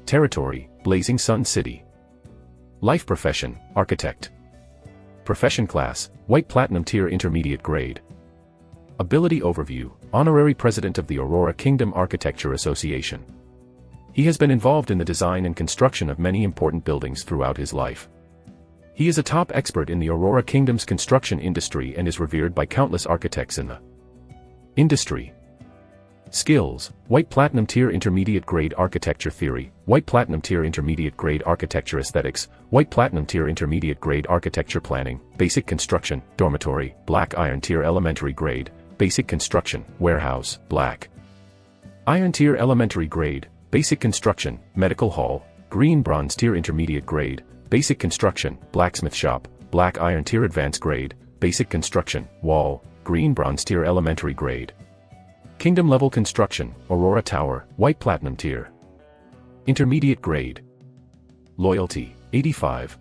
Territory, Blazing Sun City. Life profession, Architect. Profession class, White Platinum Tier Intermediate Grade. Ability overview, Honorary President of the Aurora Kingdom Architecture Association. He has been involved in the design and construction of many important buildings throughout his life. He is a top expert in the Aurora Kingdom's construction industry and is revered by countless architects in the industry. Skills, White Platinum Tier Intermediate Grade Architecture Theory, White Platinum Tier Intermediate Grade Architecture Aesthetics, White Platinum Tier Intermediate Grade Architecture Planning, Basic Construction, Dormitory, Black Iron Tier Elementary Grade, Basic Construction, Warehouse, Black Iron Tier Elementary Grade, Basic Construction, Medical Hall, Green Bronze Tier Intermediate Grade, Basic Construction, Blacksmith Shop, Black Iron Tier Advanced Grade, Basic Construction, Wall, Green Bronze Tier Elementary Grade. Kingdom Level Construction, Aurora Tower, White Platinum Tier. Intermediate Grade. Loyalty, 85.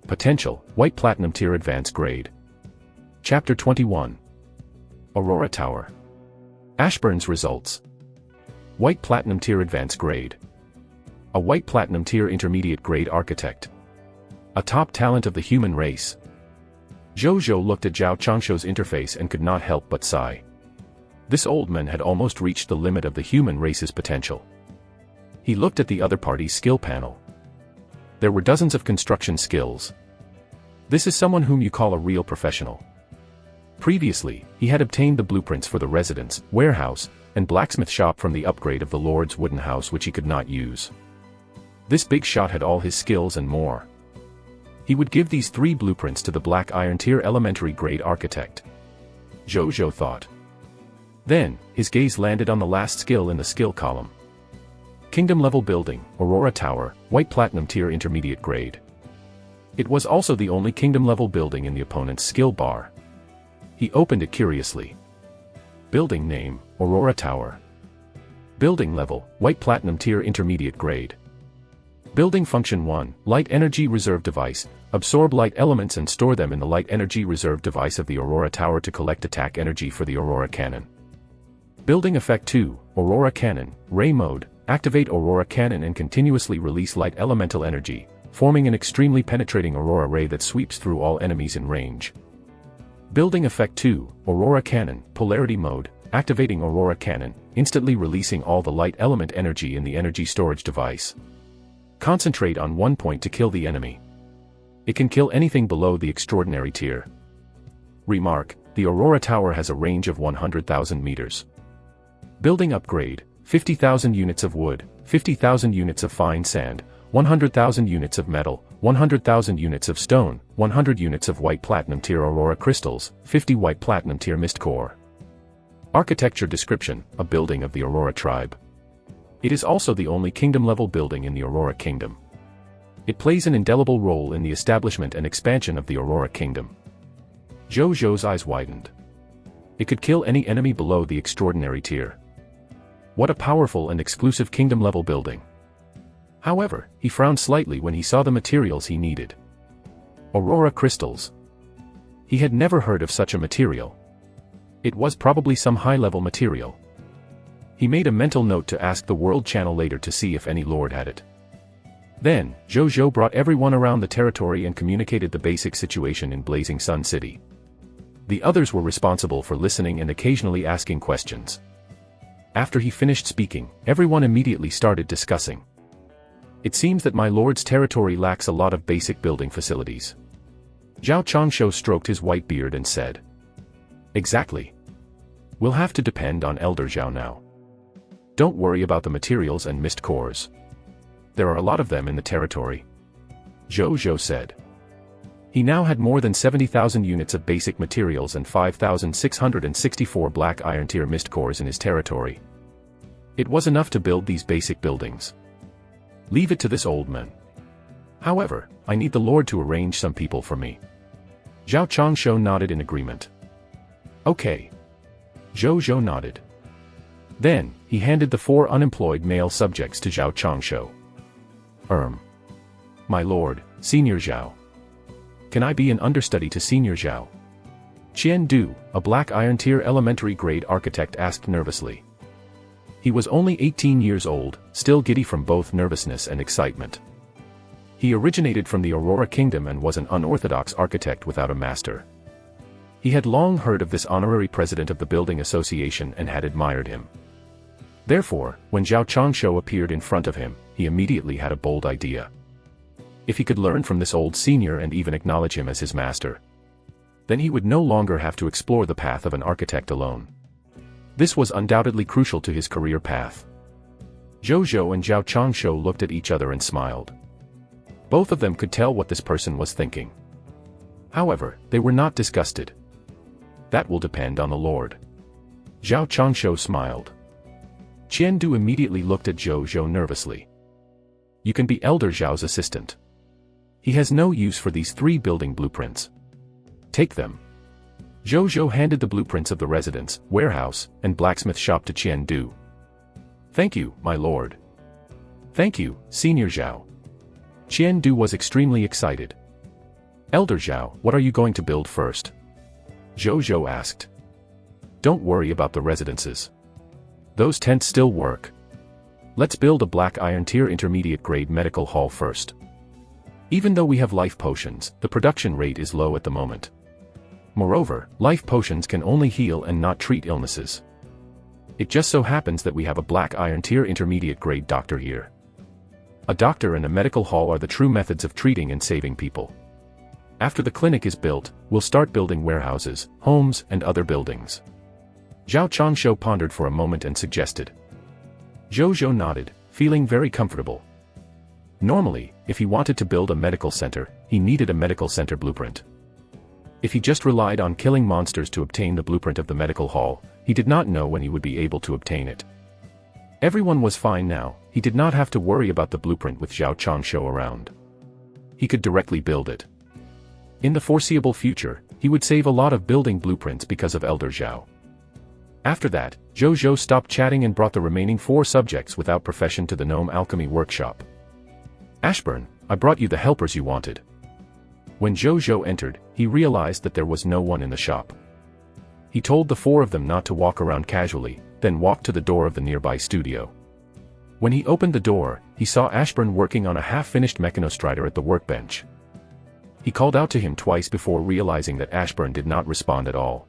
Potential, White Platinum Tier Advanced Grade. Chapter 21. Aurora Tower. Ashburn's Results. White Platinum Tier Advanced Grade. A White Platinum Tier Intermediate Grade Architect. A top talent of the human race. Zhu Zhou looked at Zhao Changshu's interface and could not help but sigh. This old man had almost reached the limit of the human race's potential. He looked at the other party's skill panel. There were dozens of construction skills. This is someone whom you call a real professional. Previously, he had obtained the blueprints for the residence, warehouse, and blacksmith shop from the upgrade of the Lord's wooden house which he could not use. This big shot had all his skills and more. He would give these 3 blueprints to the Black Iron Tier Elementary Grade Architect. Zhu Zhou thought. Then, his gaze landed on the last skill in the skill column. Kingdom Level Building, Aurora Tower, White Platinum Tier Intermediate Grade. It was also the only Kingdom Level building in the opponent's skill bar. He opened it curiously. Building Name, Aurora Tower. Building Level, White Platinum Tier Intermediate Grade. Building Function 1, Light Energy Reserve Device, absorb light elements and store them in the Light Energy Reserve Device of the Aurora Tower to collect attack energy for the Aurora Cannon. Building Effect 2, Aurora Cannon, Ray Mode, activate Aurora Cannon and continuously release light elemental energy, forming an extremely penetrating Aurora Ray that sweeps through all enemies in range. Building Effect 2, Aurora Cannon, Polarity Mode, activating Aurora Cannon, instantly releasing all the light element energy in the energy storage device. Concentrate on one point to kill the enemy. It can kill anything below the extraordinary tier. Remark, the Aurora Tower has a range of 100,000 meters. Building Upgrade, 50,000 units of wood, 50,000 units of fine sand, 100,000 units of metal, 100,000 units of stone, 100 units of White Platinum Tier Aurora Crystals, 50 White Platinum Tier Mist Core. Architecture description: a building of the Aurora tribe. It is also the only kingdom-level building in the Aurora Kingdom. It plays an indelible role in the establishment and expansion of the Aurora Kingdom. Zhu Zhou's eyes widened. It could kill any enemy below the extraordinary tier. What a powerful and exclusive kingdom-level building. However, he frowned slightly when he saw the materials he needed. Aurora crystals. He had never heard of such a material. It was probably some high-level material. He made a mental note to ask the World Channel later to see if any lord had it. Then, Zhu Zhou brought everyone around the territory and communicated the basic situation in Blazing Sun City. The others were responsible for listening and occasionally asking questions. After he finished speaking, everyone immediately started discussing. It seems that my lord's territory lacks a lot of basic building facilities. Zhao Changshu stroked his white beard and said. Exactly. We'll have to depend on Elder Zhao now. Don't worry about the materials and mist cores. There are a lot of them in the territory. Zhu Zhou said. He now had more than 70,000 units of basic materials and 5,664 black iron tier mist cores in his territory. It was enough to build these basic buildings. Leave it to this old man. However, I need the Lord to arrange some people for me. Zhao Changshu nodded in agreement. Okay. Zhu Zhou nodded. Then, he handed the 4 unemployed male subjects to Zhao Changshu. My lord, Senior Zhao. Can I be an understudy to Senior Zhao? Qian Du, a black iron tier elementary grade architect, asked nervously. He was only 18 years old, still giddy from both nervousness and excitement. He originated from the Aurora Kingdom and was an unorthodox architect without a master. He had long heard of this honorary president of the Building Association and had admired him. Therefore, when Zhao Changshu appeared in front of him, he immediately had a bold idea. If he could learn from this old senior and even acknowledge him as his master, then he would no longer have to explore the path of an architect alone. This was undoubtedly crucial to his career path. Zhu Zhou and Zhao Changshu looked at each other and smiled. Both of them could tell what this person was thinking. However, they were not disgusted. That will depend on the Lord. Zhao Changshu smiled. Qian Du immediately looked at Zhu Zhou nervously. You can be Elder Zhao's assistant. He has no use for these 3 building blueprints. Take them. Zhu Zhou handed the blueprints of the residence, warehouse, and blacksmith shop to Qian Du. Thank you, my lord. Thank you, Senior Zhao. Qian Du was extremely excited. Elder Zhao, what are you going to build first? Zhu Zhou asked. Don't worry about the residences. Those tents still work. Let's build a black iron tier intermediate grade medical hall first. Even though we have life potions, the production rate is low at the moment. Moreover, life potions can only heal and not treat illnesses. It just so happens that we have a black iron tier intermediate grade doctor here. A doctor and a medical hall are the true methods of treating and saving people. After the clinic is built, we'll start building warehouses, homes, and other buildings. Zhao Changshu pondered for a moment and suggested. Zhu Zhou nodded, feeling very comfortable. Normally, if he wanted to build a medical center, he needed a medical center blueprint. If he just relied on killing monsters to obtain the blueprint of the medical hall, he did not know when he would be able to obtain it. Everyone was fine now, he did not have to worry about the blueprint with Zhao Changshu around. He could directly build it. In the foreseeable future, he would save a lot of building blueprints because of Elder Zhao. After that, Zhu Zhou stopped chatting and brought the remaining 4 subjects without profession to the gnome alchemy workshop. Ashburn, I brought you the helpers you wanted. When Zhu Zhou entered, he realized that there was no one in the shop. He told the 4 of them not to walk around casually, then walked to the door of the nearby studio. When he opened the door, he saw Ashburn working on a half-finished mechanostrider at the workbench. He called out to him twice before realizing that Ashburn did not respond at all.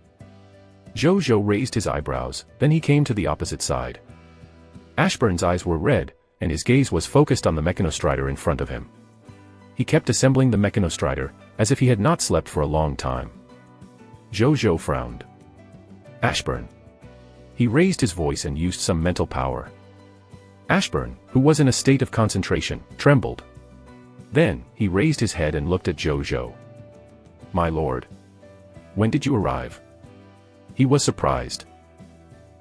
Zhu Zhou raised his eyebrows, then he came to the opposite side. Ashburn's eyes were red, and his gaze was focused on the mechanostrider in front of him. He kept assembling the mechanostrider, as if he had not slept for a long time. Zhu Zhou frowned. Ashburn. He raised his voice and used some mental power. Ashburn, who was in a state of concentration, trembled. Then, he raised his head and looked at Zhu Zhou. My lord. When did you arrive? He was surprised.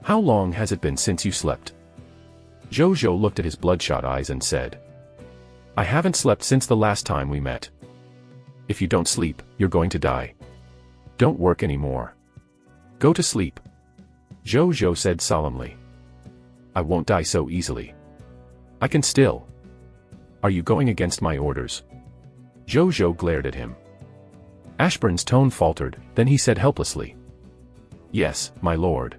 How long has it been since you slept? Zhu Zhou looked at his bloodshot eyes and said, I haven't slept since the last time we met. If you don't sleep, you're going to die. Don't work anymore. Go to sleep. Zhu Zhou said solemnly. I won't die so easily. I can still. Are you going against my orders? Zhu Zhou glared at him. Ashburn's tone faltered, then he said helplessly. Yes, my lord.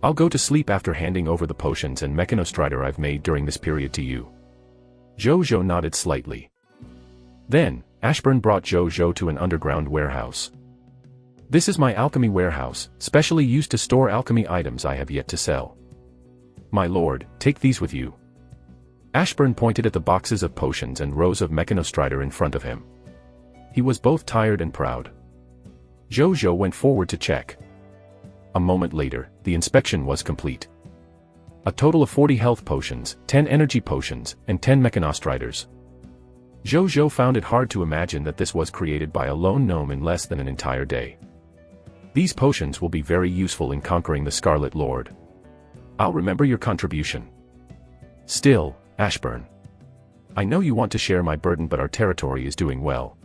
I'll go to sleep after handing over the potions and mechanostrider I've made during this period to you. Zhu Zhou nodded slightly. Then, Ashburn brought Zhu Zhou to an underground warehouse. This is my alchemy warehouse, specially used to store alchemy items I have yet to sell. My lord, take these with you. Ashburn pointed at the boxes of potions and rows of mechanostrider in front of him. He was both tired and proud. Zhu Zhou went forward to check. A moment later, the inspection was complete. A total of 40 health potions, 10 energy potions, and 10 mechanostriders. Zhu Zhou found it hard to imagine that this was created by a lone gnome in less than an entire day. These potions will be very useful in conquering the Scarlet Lord. I'll remember your contribution. Still, Ashburn. I know you want to share my burden, but our territory is doing well.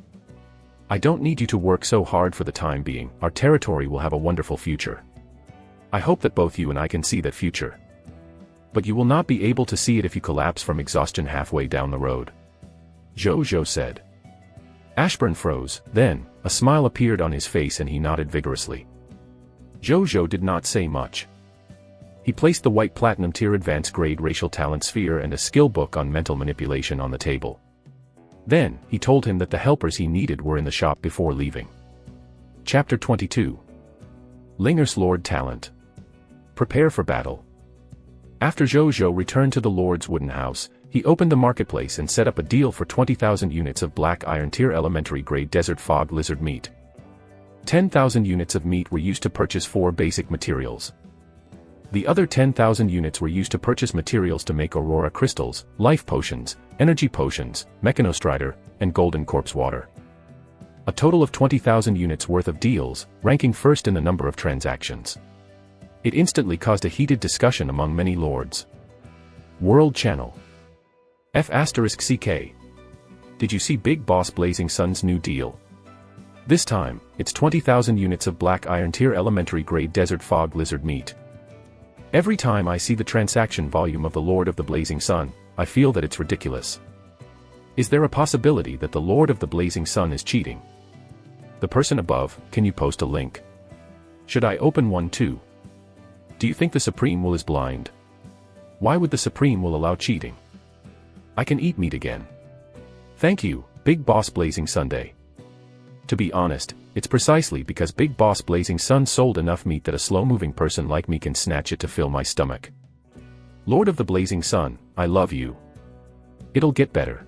I don't need you to work so hard for the time being. Our territory will have a wonderful future. I hope that both you and I can see that future. But you will not be able to see it if you collapse from exhaustion halfway down the road. Zhu Zhou said. Ashburn froze, then, a smile appeared on his face and he nodded vigorously. Zhu Zhou did not say much. He placed the white platinum tier advanced grade racial talent sphere and a skill book on mental manipulation on the table. Then, he told him that the helpers he needed were in the shop before leaving. Chapter 22. Linger's Lord Talent. Prepare for battle. After Zhu Zhou returned to the Lord's wooden house, he opened the marketplace and set up a deal for 20,000 units of black iron tier elementary grade desert fog lizard meat. 10,000 units of meat were used to purchase 4 basic materials. The other 10,000 units were used to purchase materials to make aurora crystals, life potions, energy potions, mechanostrider, and golden corpse water. A total of 20,000 units worth of deals, ranking first in the number of transactions. It instantly caused a heated discussion among many lords. World Channel. F***CK. Did you see Big Boss Blazing Sun's new deal? This time, it's 20,000 units of black iron tier elementary grade desert fog lizard meat. Every time I see the transaction volume of the Lord of the Blazing Sun, I feel that it's ridiculous. Is there a possibility that the Lord of the Blazing Sun is cheating? The person above, can you post a link? Should I open one too? Do you think the Supreme will is blind? Why would the Supreme will allow cheating? I can eat meat again. Thank you, Big Boss Blazing Sunday. To be honest, it's precisely because Big Boss Blazing Sun sold enough meat that a slow-moving person like me can snatch it to fill my stomach. Lord of the Blazing Sun, I love you. It'll get better.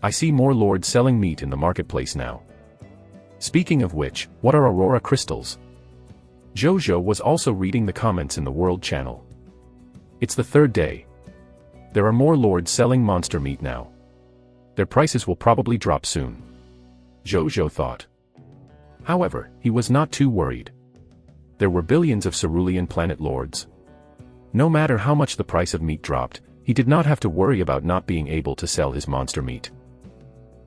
I see more lords selling meat in the marketplace now. Speaking of which, what are aurora crystals? Zhu Zhou was also reading the comments in the World Channel. It's the third day. There are more lords selling monster meat now. Their prices will probably drop soon. Zhu Zhou thought. However, he was not too worried. There were billions of cerulean planet lords. No matter how much the price of meat dropped, he did not have to worry about not being able to sell his monster meat.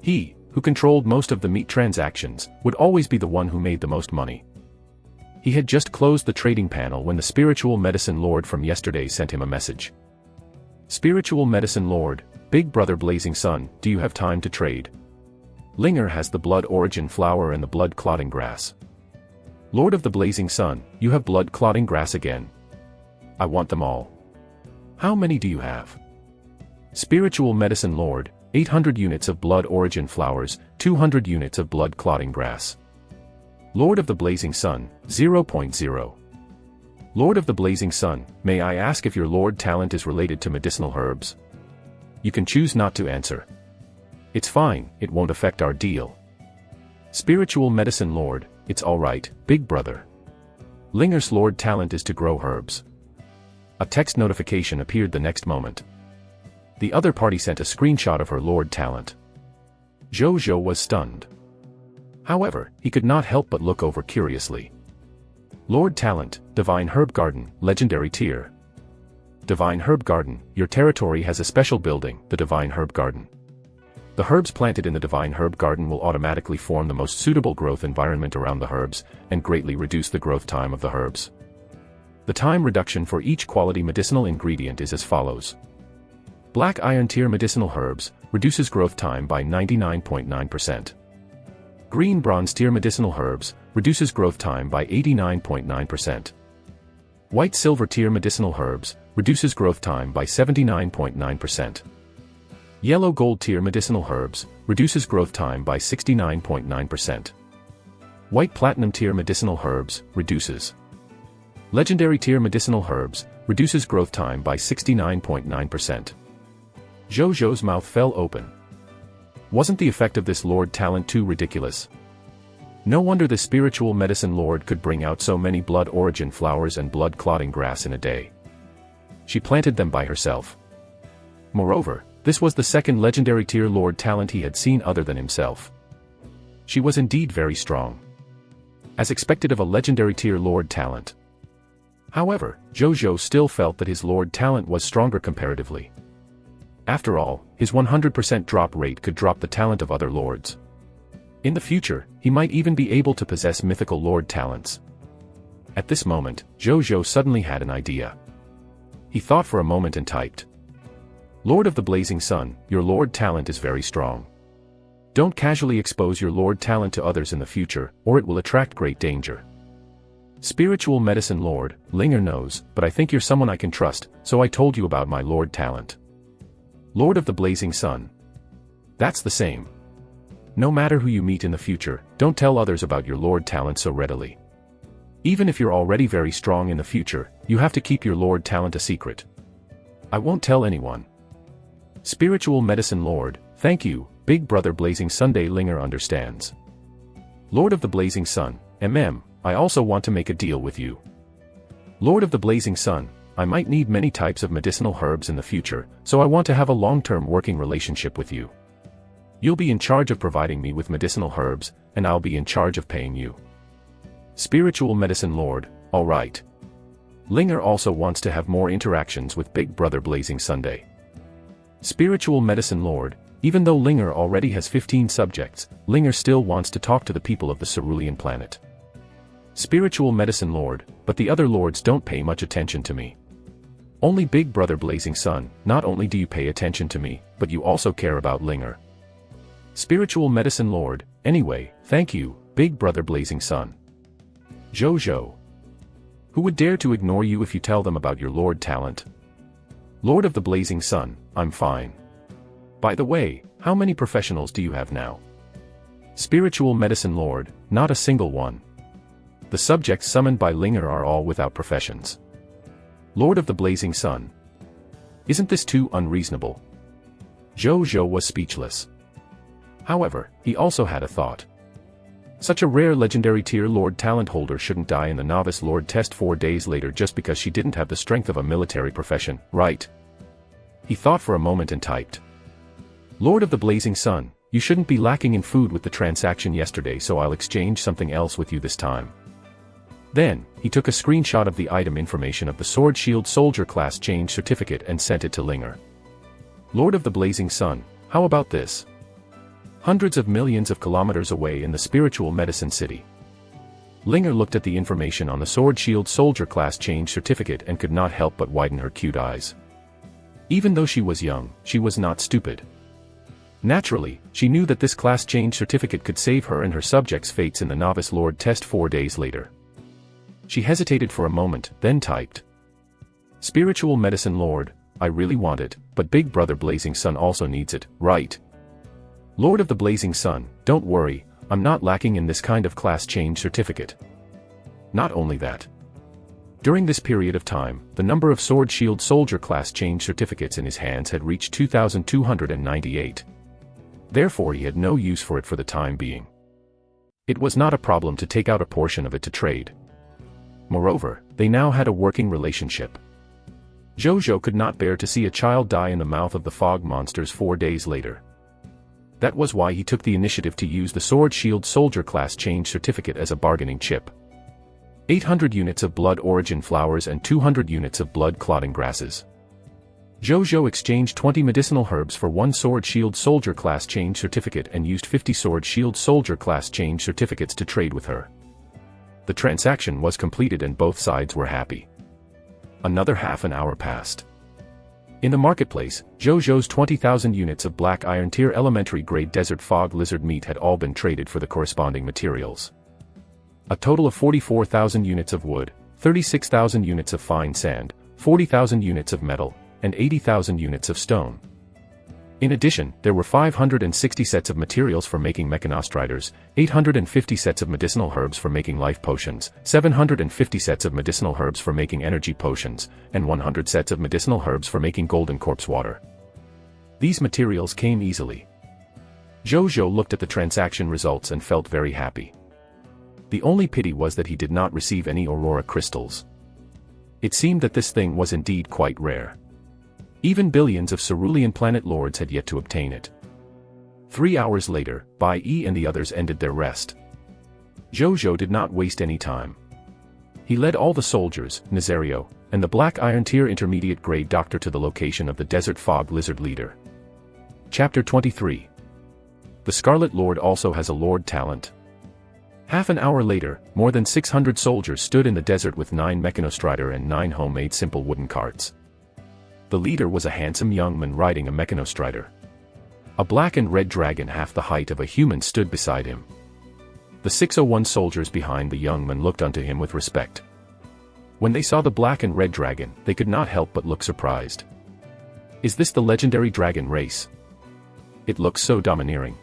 He, who controlled most of the meat transactions, would always be the one who made the most money. He had just closed the trading panel when the Spiritual Medicine Lord from yesterday sent him a message. Spiritual Medicine Lord, Big Brother Blazing Sun, do you have time to trade? Linger has the blood origin flower and the blood clotting grass. Lord of the Blazing Sun, you have blood clotting grass again. I want them all. How many do you have? Spiritual Medicine Lord, 800 units of blood origin flowers, 200 units of blood clotting grass. Lord of the Blazing Sun, 0.0. Lord of the Blazing Sun, may I ask if your Lord talent is related to medicinal herbs? You can choose not to answer. It's fine, it won't affect our deal. Spiritual Medicine Lord, it's alright, Big Brother. Linger's Lord talent is to grow herbs. A text notification appeared the next moment. The other party sent a screenshot of her Lord talent. Zhu Zhou was stunned. However, he could not help but look over curiously. Lord Talent, Divine Herb Garden, Legendary Tier. Divine Herb Garden, your territory has a special building, the Divine Herb Garden. The herbs planted in the Divine Herb Garden will automatically form the most suitable growth environment around the herbs, and greatly reduce the growth time of the herbs. The time reduction for each quality medicinal ingredient is as follows. Black Iron Tier Medicinal Herbs, reduces growth time by 99.9%. Green Bronze Tier Medicinal Herbs, reduces growth time by 89.9%. White Silver Tier Medicinal Herbs, reduces growth time by 79.9%. Yellow Gold Tier Medicinal Herbs, reduces growth time by 69.9%. White Platinum Tier Medicinal Herbs, reduces. Legendary Tier Medicinal Herbs, reduces growth time by 69.9%. Zhou Zhou's mouth fell open. Wasn't the effect of this Lord Talent too ridiculous? No wonder the spiritual medicine lord could bring out so many blood origin flowers and blood-clotting grass in a day. She planted them by herself. Moreover, this was the second legendary tier Lord Talent he had seen other than himself. She was indeed very strong, as expected of a legendary tier Lord Talent. However, Zhou Zhou still felt that his Lord Talent was stronger comparatively. After all, his 100% drop rate could drop the talent of other lords. In the future, he might even be able to possess mythical Lord Talents. At this moment, Zhou Zhou suddenly had an idea. He thought for a moment and typed. Lord of the Blazing Sun, your Lord Talent is very strong. Don't casually expose your Lord Talent to others in the future, or it will attract great danger. Spiritual Medicine Lord, Linger knows, but I think you're someone I can trust, so I told you about my Lord Talent. Lord of the Blazing Sun. That's the same. No matter who you meet in the future, don't tell others about your Lord Talent so readily. Even if you're already very strong in the future, you have to keep your Lord Talent a secret. I won't tell anyone. Spiritual Medicine Lord, thank you, Big Brother Blazing Sunday Linger understands. Lord of the Blazing Sun, I also want to make a deal with you. Lord of the Blazing Sun, I might need many types of medicinal herbs in the future, so I want to have a long-term working relationship with you. You'll be in charge of providing me with medicinal herbs, and I'll be in charge of paying you. Spiritual Medicine Lord, alright. Linger also wants to have more interactions with Big Brother Blazing Sunday. Spiritual Medicine Lord, even though Linger already has 15 subjects, Linger still wants to talk to the people of the Cerulean planet. Spiritual Medicine Lord, but the other lords don't pay much attention to me. Only Big Brother Blazing Sun, not only do you pay attention to me, but you also care about Linger. Spiritual Medicine Lord, anyway, thank you, Big Brother Blazing Sun. Zhou Zhou. Who would dare to ignore you if you tell them about your Lord Talent? Lord of the Blazing Sun, I'm fine. By the way, how many professionals do you have now? Spiritual Medicine Lord, not a single one. The subjects summoned by Linger are all without professions. Lord of the Blazing Sun. Isn't this too unreasonable? Zhou Zhou was speechless. However, he also had a thought. Such a rare legendary tier Lord Talent holder shouldn't die in the Novice Lord test 4 days later just because she didn't have the strength of a military profession, right? He thought for a moment and typed. Lord of the Blazing Sun, you shouldn't be lacking in food with the transaction yesterday, so I'll exchange something else with you this time. Then, he took a screenshot of the item information of the Sword Shield Soldier class change certificate and sent it to Linger. Lord of the Blazing Sun, how about this? Hundreds of millions of kilometers away in the spiritual medicine city. Linger looked at the information on the Sword Shield Soldier class change certificate and could not help but widen her cute eyes. Even though she was young, she was not stupid. Naturally, she knew that this class change certificate could save her and her subjects' fates in the Novice Lord test 4 days later. She hesitated for a moment, then typed. Spiritual Medicine Lord, I really want it, but Big Brother Blazing Sun also needs it, right? Lord of the Blazing Sun, don't worry, I'm not lacking in this kind of class change certificate. Not only that. During this period of time, the number of Sword Shield Soldier class change certificates in his hands had reached 2,298. Therefore he had no use for it for the time being. It was not a problem to take out a portion of it to trade. Moreover, they now had a working relationship. Zhou Zhou could not bear to see a child die in the mouth of the fog monsters 4 days later. That was why he took the initiative to use the Sword Shield Soldier class change certificate as a bargaining chip. 800 units of blood origin flowers and 200 units of blood clotting grasses. Zhu Zhou exchanged 20 medicinal herbs for 1 sword shield soldier class change certificate and used 50 sword shield soldier class change certificates to trade with her. The transaction was completed and both sides were happy. Another half an hour passed. In the marketplace, Zhu Zhou's 20,000 units of black iron tier elementary grade desert fog lizard meat had all been traded for the corresponding materials. A total of 44,000 units of wood, 36,000 units of fine sand, 40,000 units of metal, and 80,000 units of stone. In addition, there were 560 sets of materials for making mechanostriders, 850 sets of medicinal herbs for making life potions, 750 sets of medicinal herbs for making energy potions, and 100 sets of medicinal herbs for making golden corpse water. These materials came easily. Zhu Zhou looked at the transaction results and felt very happy. The only pity was that he did not receive any aurora crystals. It seemed that this thing was indeed quite rare. Even billions of cerulean planet lords had yet to obtain it. 3 hours later, Bai Yi and the others ended their rest. Zhu Zhou did not waste any time. He led all the soldiers, Nazario, and the Black Iron Tier intermediate grade doctor to the location of the Desert Fog Lizard leader. Chapter 23. The Scarlet Lord also has a Lord talent. Half an hour later, more than 600 soldiers stood in the desert with 9 mechanostrider and 9 homemade simple wooden carts. The leader was a handsome young man riding a mechanostrider. A black and red dragon half the height of a human stood beside him. The 601 soldiers behind the young man looked unto him with respect. When they saw the black and red dragon, they could not help but look surprised. Is this the legendary dragon race? It looks so domineering.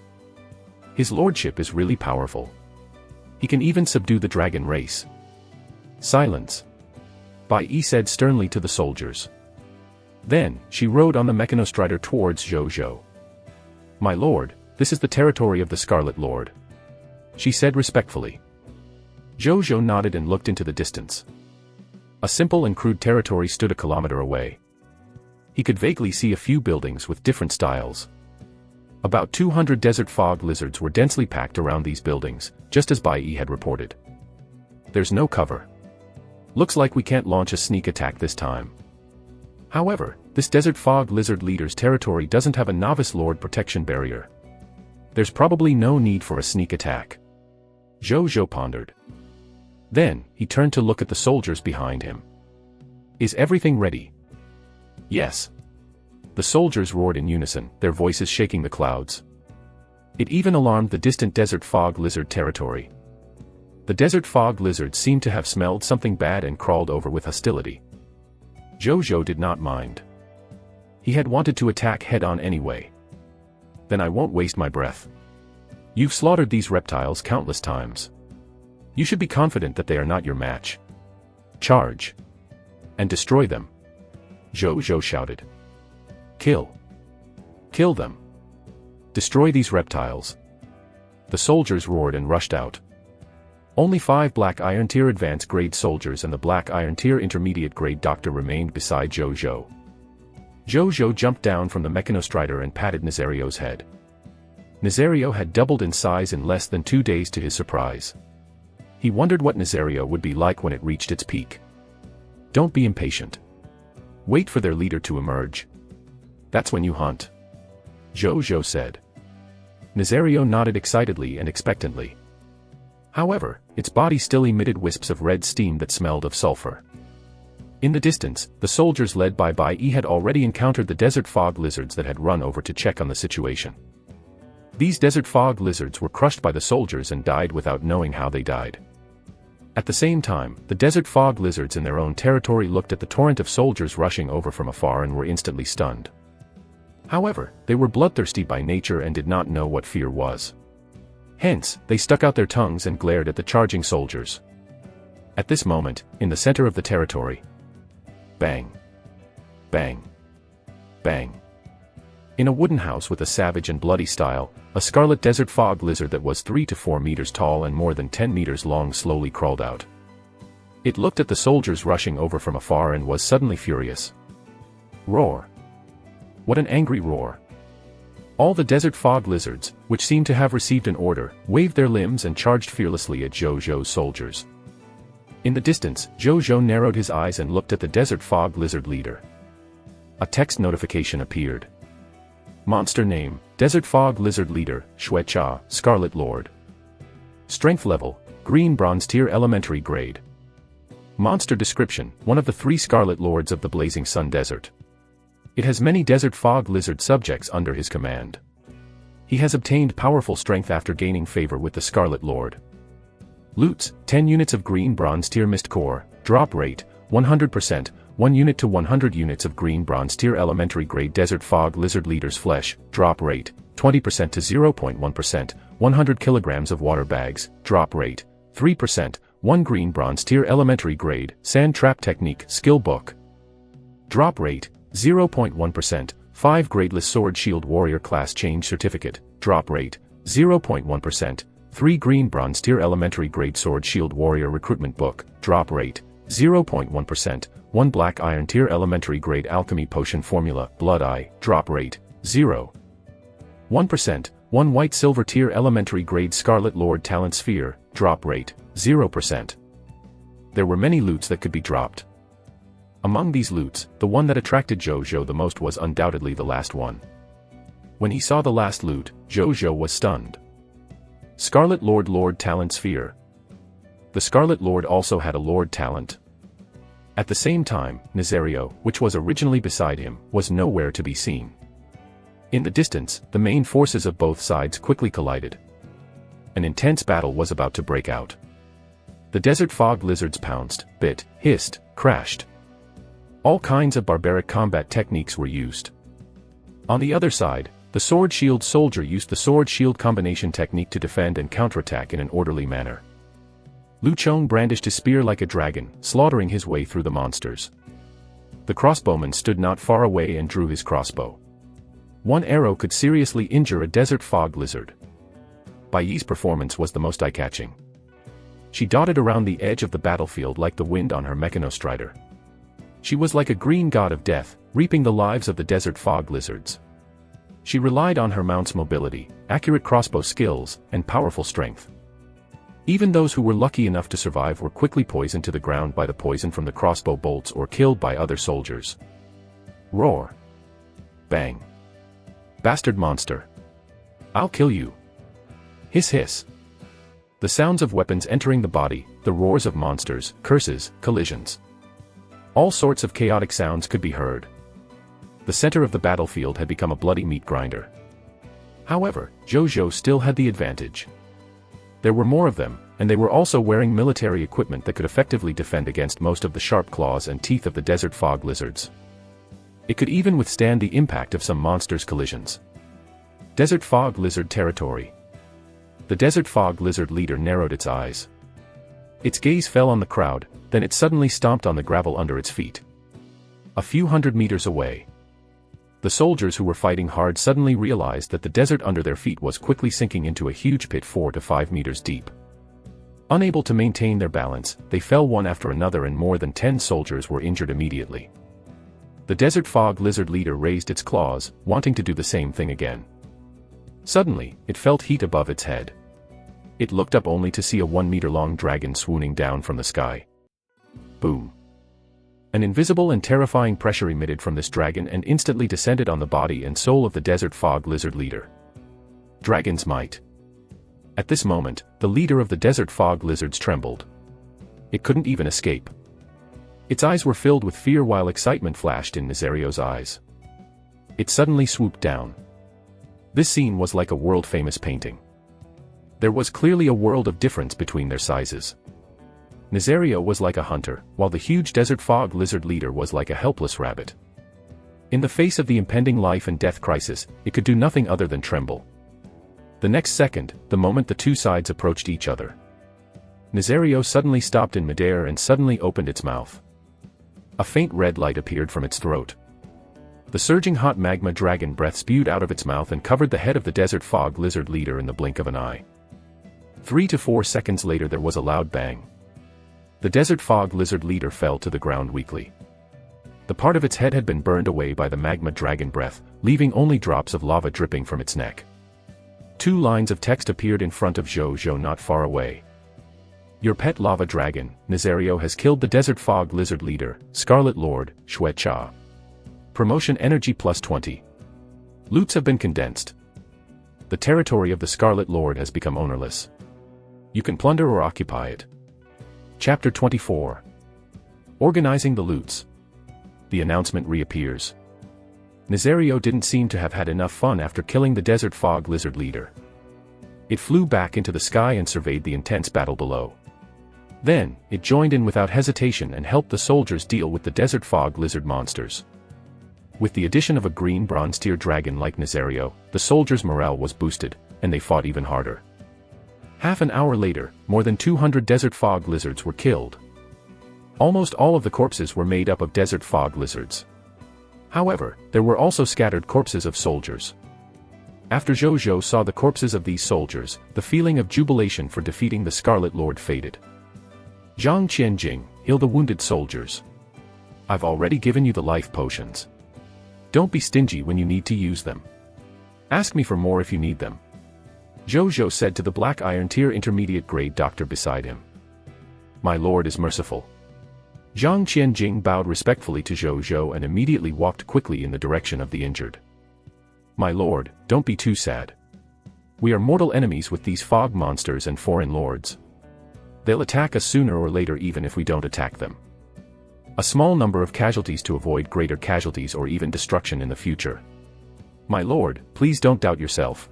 His lordship is really powerful. He can even subdue the dragon race. Silence. Bai Yi said sternly to the soldiers. Then, she rode on the mechanostrider towards Zhu Zhou. My lord, this is the territory of the Scarlet Lord, she said respectfully. Zhu Zhou nodded and looked into the distance. A simple and crude territory stood a kilometer away. He could vaguely see a few buildings with different styles. About 200 desert fog lizards were densely packed around these buildings, just as Bai Yi had reported. There's no cover. Looks like we can't launch a sneak attack this time. However, this desert fog lizard leader's territory doesn't have a novice lord protection barrier. There's probably no need for a sneak attack. Zhu Zhou pondered. Then, he turned to look at the soldiers behind him. Is everything ready? Yes. The soldiers roared in unison, their voices shaking the clouds. It even alarmed the distant desert fog lizard territory. The desert fog lizards seemed to have smelled something bad and crawled over with hostility. Zhu Zhou did not mind. He had wanted to attack head-on anyway. Then I won't waste my breath. You've slaughtered these reptiles countless times. You should be confident that they are not your match. Charge. And destroy them. Zhu Zhou shouted. Kill. Kill them. Destroy these reptiles. The soldiers roared and rushed out. Only 5 Black Iron Tier Advanced Grade soldiers and the Black Iron Tier Intermediate Grade doctor remained beside Zhu Zhou. Zhu Zhou jumped down from the mechanostrider and patted Nazario's head. Nazario had doubled in size in less than 2 days to his surprise. He wondered what Nazario would be like when it reached its peak. Don't be impatient. Wait for their leader to emerge. That's when you hunt. Zhu Zhou said. Nazario nodded excitedly and expectantly. However, its body still emitted wisps of red steam that smelled of sulfur. In the distance, the soldiers led by Bai Yi had already encountered the desert fog lizards that had run over to check on the situation. These desert fog lizards were crushed by the soldiers and died without knowing how they died. At the same time, the desert fog lizards in their own territory looked at the torrent of soldiers rushing over from afar and were instantly stunned. However, they were bloodthirsty by nature and did not know what fear was. Hence, they stuck out their tongues and glared at the charging soldiers. At this moment, in the center of the territory, bang, bang, bang. In a wooden house with a savage and bloody style, a scarlet desert fog lizard that was 3 to 4 meters tall and more than 10 meters long slowly crawled out. It looked at the soldiers rushing over from afar and was suddenly furious. Roar. What an angry roar. All the desert fog lizards, which seemed to have received an order, waved their limbs and charged fearlessly at Zhu Zhou's soldiers. In the distance, Zhu Zhou narrowed his eyes and looked at the desert fog lizard leader. A text notification appeared. Monster name, Desert Fog Lizard Leader, Shui Cha, Scarlet Lord. Strength level, Green Bronze Tier Elementary Grade. Monster description, one of the 3 Scarlet Lords of the Blazing Sun Desert. It has many Desert Fog Lizard subjects under his command. He has obtained powerful strength after gaining favor with the Scarlet Lord. Loots, 10 units of Green Bronze Tier Mist Core, drop rate, 100%, 1 unit to 100 units of Green Bronze Tier Elementary Grade Desert Fog Lizard Leader's Flesh, drop rate, 20% to 0.1%, 100 kilograms of water bags, drop rate, 3%, 1 Green Bronze Tier Elementary Grade Sand Trap Technique Skill Book. Drop rate, 0.1%, 5 Gradeless Sword Shield Warrior Class Change Certificate, drop rate, 0.1%, 3 Green Bronze Tier Elementary Grade Sword Shield Warrior Recruitment Book, drop rate, 0.1%, 1 Black Iron Tier Elementary Grade Alchemy Potion Formula, Blood Eye, drop rate, 0.1%, 1 White Silver Tier Elementary Grade Scarlet Lord Talent Sphere, drop rate, 0%. There were many loots that could be dropped. Among these loots, the one that attracted Zhu Zhou the most was undoubtedly the last one. When he saw the last loot, Zhu Zhou was stunned. Scarlet Lord Talent Sphere. The Scarlet Lord also had a Lord Talent. At the same time, Nazario, which was originally beside him, was nowhere to be seen. In the distance, the main forces of both sides quickly collided. An intense battle was about to break out. The desert fog lizards pounced, bit, hissed, crashed. All kinds of barbaric combat techniques were used. On the other side, the sword shield soldier used the sword shield combination technique to defend and counterattack in an orderly manner. Lu Chong brandished his spear like a dragon, slaughtering his way through the monsters. The crossbowman stood not far away and drew his crossbow. One arrow could seriously injure a desert fog lizard. Bai Yi's performance was the most eye-catching. She dotted around the edge of the battlefield like the wind on her mechanostrider. She was like a green god of death, reaping the lives of the desert fog lizards. She relied on her mount's mobility, accurate crossbow skills, and powerful strength. Even those who were lucky enough to survive were quickly poisoned to the ground by the poison from the crossbow bolts or killed by other soldiers. Roar. Bang. Bastard monster. I'll kill you. Hiss hiss. The sounds of weapons entering the body, the roars of monsters, curses, collisions. All sorts of chaotic sounds could be heard. The center of the battlefield had become a bloody meat grinder. However, Zhu Zhou still had the advantage. There were more of them, and they were also wearing military equipment that could effectively defend against most of the sharp claws and teeth of the desert fog lizards. It could even withstand the impact of some monsters' collisions. Desert fog lizard territory. The desert fog lizard leader narrowed its eyes. Its gaze fell on the crowd, then it suddenly stomped on the gravel under its feet. A few hundred meters away. The soldiers who were fighting hard suddenly realized that the desert under their feet was quickly sinking into a huge pit 4 to 5 meters deep. Unable to maintain their balance, they fell one after another and more than 10 soldiers were injured immediately. The desert fog lizard leader raised its claws, wanting to do the same thing again. Suddenly, it felt heat above its head. It looked up only to see a 1-meter-long dragon swooning down from the sky. Boom. An invisible and terrifying pressure emitted from this dragon and instantly descended on the body and soul of the desert fog lizard leader. Dragon's might. At this moment, the leader of the desert fog lizards trembled. It couldn't even escape. Its eyes were filled with fear while excitement flashed in Nazario's eyes. It suddenly swooped down. This scene was like a world-famous painting. There was clearly a world of difference between their sizes. Nazario was like a hunter, while the huge desert fog lizard leader was like a helpless rabbit. In the face of the impending life and death crisis, it could do nothing other than tremble. The next second, the moment the two sides approached each other, Nazario suddenly stopped in midair and suddenly opened its mouth. A faint red light appeared from its throat. The surging hot magma dragon breath spewed out of its mouth and covered the head of the desert fog lizard leader in the blink of an eye. 3 to 4 seconds later there was a loud bang. The desert fog lizard leader fell to the ground weakly. The part of its head had been burned away by the magma dragon breath, leaving only drops of lava dripping from its neck. 2 lines of text appeared in front of Zhu Zhou not far away. Your pet lava dragon, Nazario, has killed the Desert Fog Lizard leader, Scarlet Lord, Shui Cha. Promotion energy plus 20. Loots have been condensed. The territory of the Scarlet Lord has become ownerless. You can plunder or occupy it. Chapter 24. Organizing the loots. The announcement reappears. Nazario didn't seem to have had enough fun after killing the Desert Fog Lizard leader. It flew back into the sky and surveyed the intense battle below. Then, it joined in without hesitation and helped the soldiers deal with the Desert Fog Lizard monsters. With the addition of a green bronze tier dragon like Nazario, the soldiers' morale was boosted, and they fought even harder. Half an hour later, more than 200 Desert Fog Lizards were killed. Almost all of the corpses were made up of Desert Fog Lizards. However, there were also scattered corpses of soldiers. After Zhu Zhou saw the corpses of these soldiers, the feeling of jubilation for defeating the Scarlet Lord faded. Zhang Qianjing, heal the wounded soldiers. I've already given you the life potions. Don't be stingy when you need to use them. Ask me for more if you need them. Zhu Zhou said to the Black Iron Tier intermediate grade doctor beside him. My lord is merciful. Zhang Qianjing bowed respectfully to Zhu Zhou and immediately walked quickly in the direction of the injured. My lord, don't be too sad. We are mortal enemies with these fog monsters and foreign lords. They'll attack us sooner or later even if we don't attack them. A small number of casualties to avoid greater casualties or even destruction in the future. My lord, please don't doubt yourself.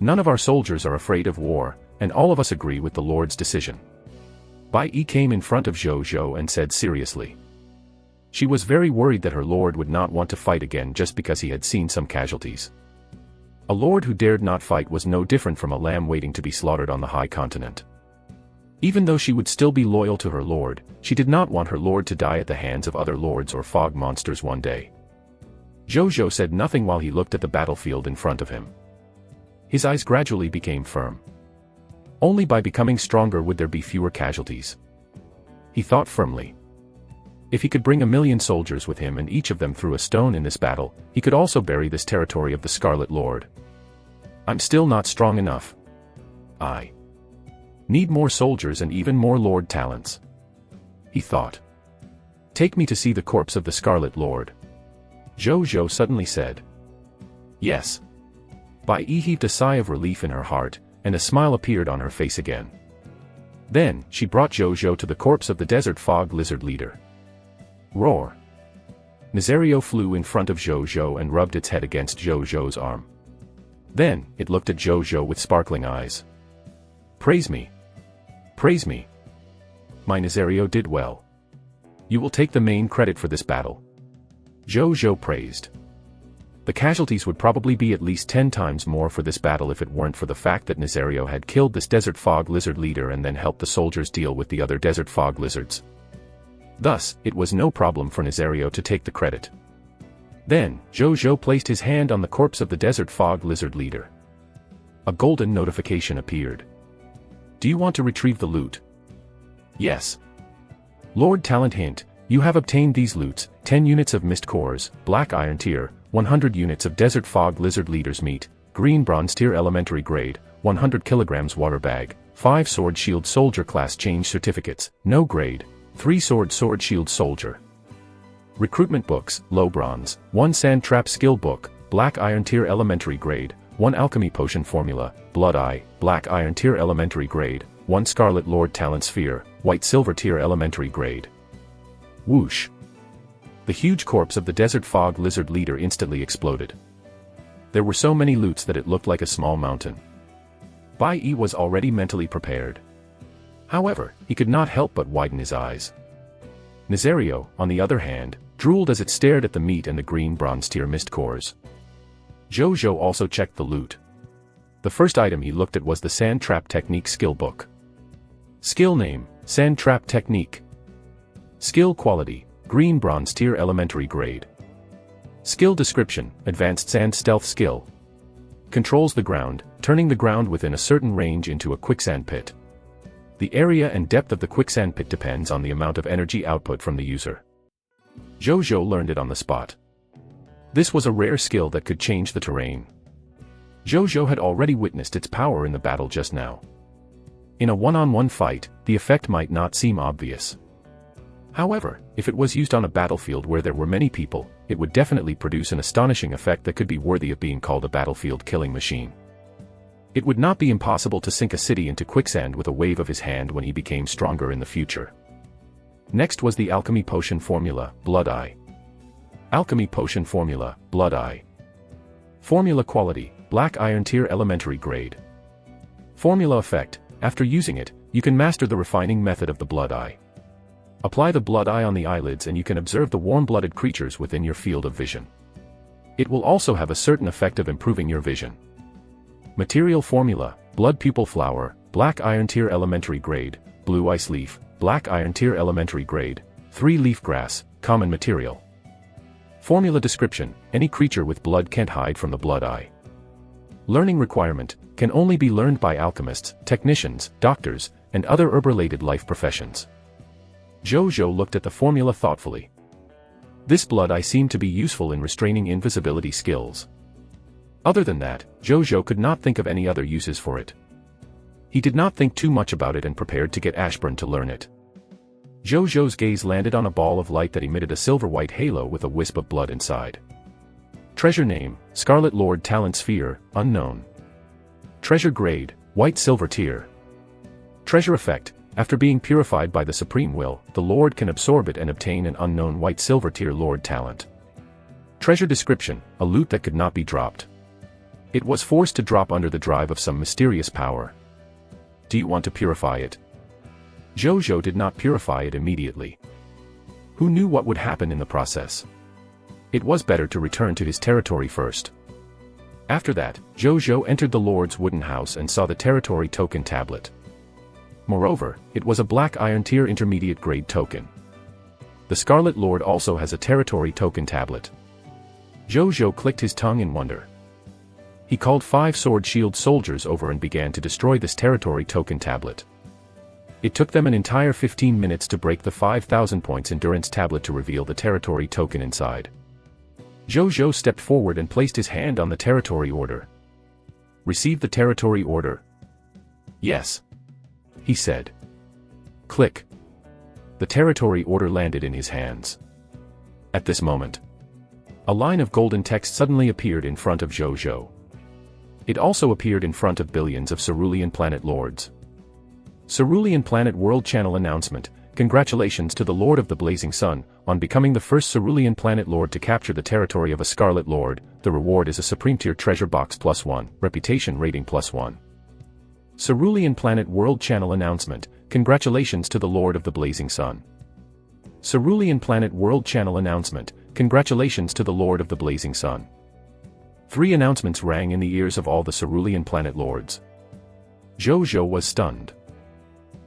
None of our soldiers are afraid of war, and all of us agree with the lord's decision. Bai Yi came in front of Zhu Zhou and said seriously. She was very worried that her lord would not want to fight again just because he had seen some casualties. A lord who dared not fight was no different from a lamb waiting to be slaughtered on the high continent. Even though she would still be loyal to her lord, she did not want her lord to die at the hands of other lords or fog monsters one day. Zhu Zhou said nothing while he looked at the battlefield in front of him. His eyes gradually became firm. Only by becoming stronger would there be fewer casualties. He thought firmly. If he could bring 1,000,000 soldiers with him and each of them threw a stone in this battle, he could also bury this territory of the Scarlet Lord. I'm still not strong enough. I need more soldiers and even more lord talents. He thought. Take me to see the corpse of the Scarlet Lord. Zhu Zhou suddenly said. Yes. Bai Yi heaved a sigh of relief in her heart, and a smile appeared on her face again. Then, she brought Zhu Zhou to the corpse of the Desert Fog Lizard leader. Roar. Nazario flew in front of Zhu Zhou and rubbed its head against Zhu Zhou's arm. Then, it looked at Zhu Zhou with sparkling eyes. Praise me. Praise me. My Nazario did well. You will take the main credit for this battle. Zhu Zhou praised. The casualties would probably be at least 10 times more for this battle if it weren't for the fact that Nazario had killed this Desert Fog Lizard leader and then helped the soldiers deal with the other Desert Fog Lizards. Thus, it was no problem for Nazario to take the credit. Then, Zhu Zhou placed his hand on the corpse of the Desert Fog Lizard leader. A golden notification appeared. Do you want to retrieve the loot? Yes. Lord Talent hint, you have obtained these loots, 10 units of Mist Cores, Black Iron Tier, 100 units of Desert Fog Lizard Leader's meat, Green Bronze Tier Elementary Grade, 100 kilograms Water Bag, 5 Sword Shield Soldier Class Change Certificates, No Grade, 3 Sword Shield Soldier. Recruitment Books, Low Bronze, 1 Sand Trap Skill Book, Black Iron Tier Elementary Grade, 1 Alchemy Potion Formula, Blood Eye, Black Iron Tier Elementary Grade, 1 Scarlet Lord Talent Sphere, White Silver Tier Elementary Grade. Whoosh. The huge corpse of the Desert Fog Lizard leader instantly exploded. There were so many loots that it looked like a small mountain. Bai Yi was already mentally prepared. However, he could not help but widen his eyes. Nazario, on the other hand, drooled as it stared at the meat and the green bronze tier mist cores. Zhu Zhou also checked the loot. The first item he looked at was the Sand Trap Technique Skill Book. Skill Name, Sand Trap Technique. Skill Quality, Green Bronze Tier Elementary Grade. Skill Description, Advanced Sand Stealth Skill. Controls the ground, turning the ground within a certain range into a quicksand pit. The area and depth of the quicksand pit depends on the amount of energy output from the user. Zhu Zhou learned it on the spot. This was a rare skill that could change the terrain. Zhu Zhou had already witnessed its power in the battle just now. In a one-on-one fight, the effect might not seem obvious. However, if it was used on a battlefield where there were many people, it would definitely produce an astonishing effect that could be worthy of being called a battlefield killing machine. It would not be impossible to sink a city into quicksand with a wave of his hand when he became stronger in the future. Next was the alchemy potion formula, Blood Eye. Alchemy potion formula, Blood Eye. Formula quality, Black Iron Tier Elementary Grade. Formula effect, after using it, you can master the refining method of the Blood Eye. Apply the Blood Eye on the eyelids and you can observe the warm-blooded creatures within your field of vision. It will also have a certain effect of improving your vision. Material formula, Blood Pupil Flower, Black Iron Tier Elementary Grade, Blue Ice Leaf, Black Iron Tier Elementary Grade, 3-leaf grass, common material. Formula description, any creature with blood can't hide from the Blood Eye. Learning requirement, can only be learned by alchemists, technicians, doctors, and other herb-related life professions. Zhu Zhou looked at the formula thoughtfully. This Blood Eye seemed to be useful in restraining invisibility skills. Other than that, Zhu Zhou could not think of any other uses for it. He did not think too much about it and prepared to get Ashburn to learn it. Zhu Zhou's gaze landed on a ball of light that emitted a silver-white halo with a wisp of blood inside. Treasure name, Scarlet Lord Talent Sphere, unknown. Treasure grade, White Silver Tier. Treasure effect, after being purified by the Supreme Will, the Lord can absorb it and obtain an unknown White Silver Tier Lord talent. Treasure description, a loot that could not be dropped. It was forced to drop under the drive of some mysterious power. Do you want to purify it? Zhu Zhou did not purify it immediately. Who knew what would happen in the process? It was better to return to his territory first. After that, Zhu Zhou entered the Lord's wooden house and saw the territory token tablet. Moreover, it was a Black Iron Tier Intermediate Grade token. The Scarlet Lord also has a territory token tablet. Zhu Zhou clicked his tongue in wonder. He called 5 sword shield soldiers over and began to destroy this territory token tablet. It took them an entire 15 minutes to break the 5,000 points endurance tablet to reveal the territory token inside. Zhu Zhou stepped forward and placed his hand on the territory order. Receive the territory order. Yes, he said. Click. The territory order landed in his hands. At this moment, a line of golden text suddenly appeared in front of Zhu Zhou. It also appeared in front of billions of Cerulean Planet Lords. Cerulean Planet World Channel announcement, congratulations to the Lord of the Blazing Sun, on becoming the first Cerulean Planet Lord to capture the territory of a Scarlet Lord. The reward is a Supreme Tier Treasure Box +1, Reputation Rating +1. Cerulean Planet World Channel announcement, congratulations to the Lord of the Blazing Sun. Cerulean Planet World Channel announcement, congratulations to the Lord of the Blazing Sun. 3 announcements rang in the ears of all the Cerulean Planet Lords. Zhu Zhou was stunned.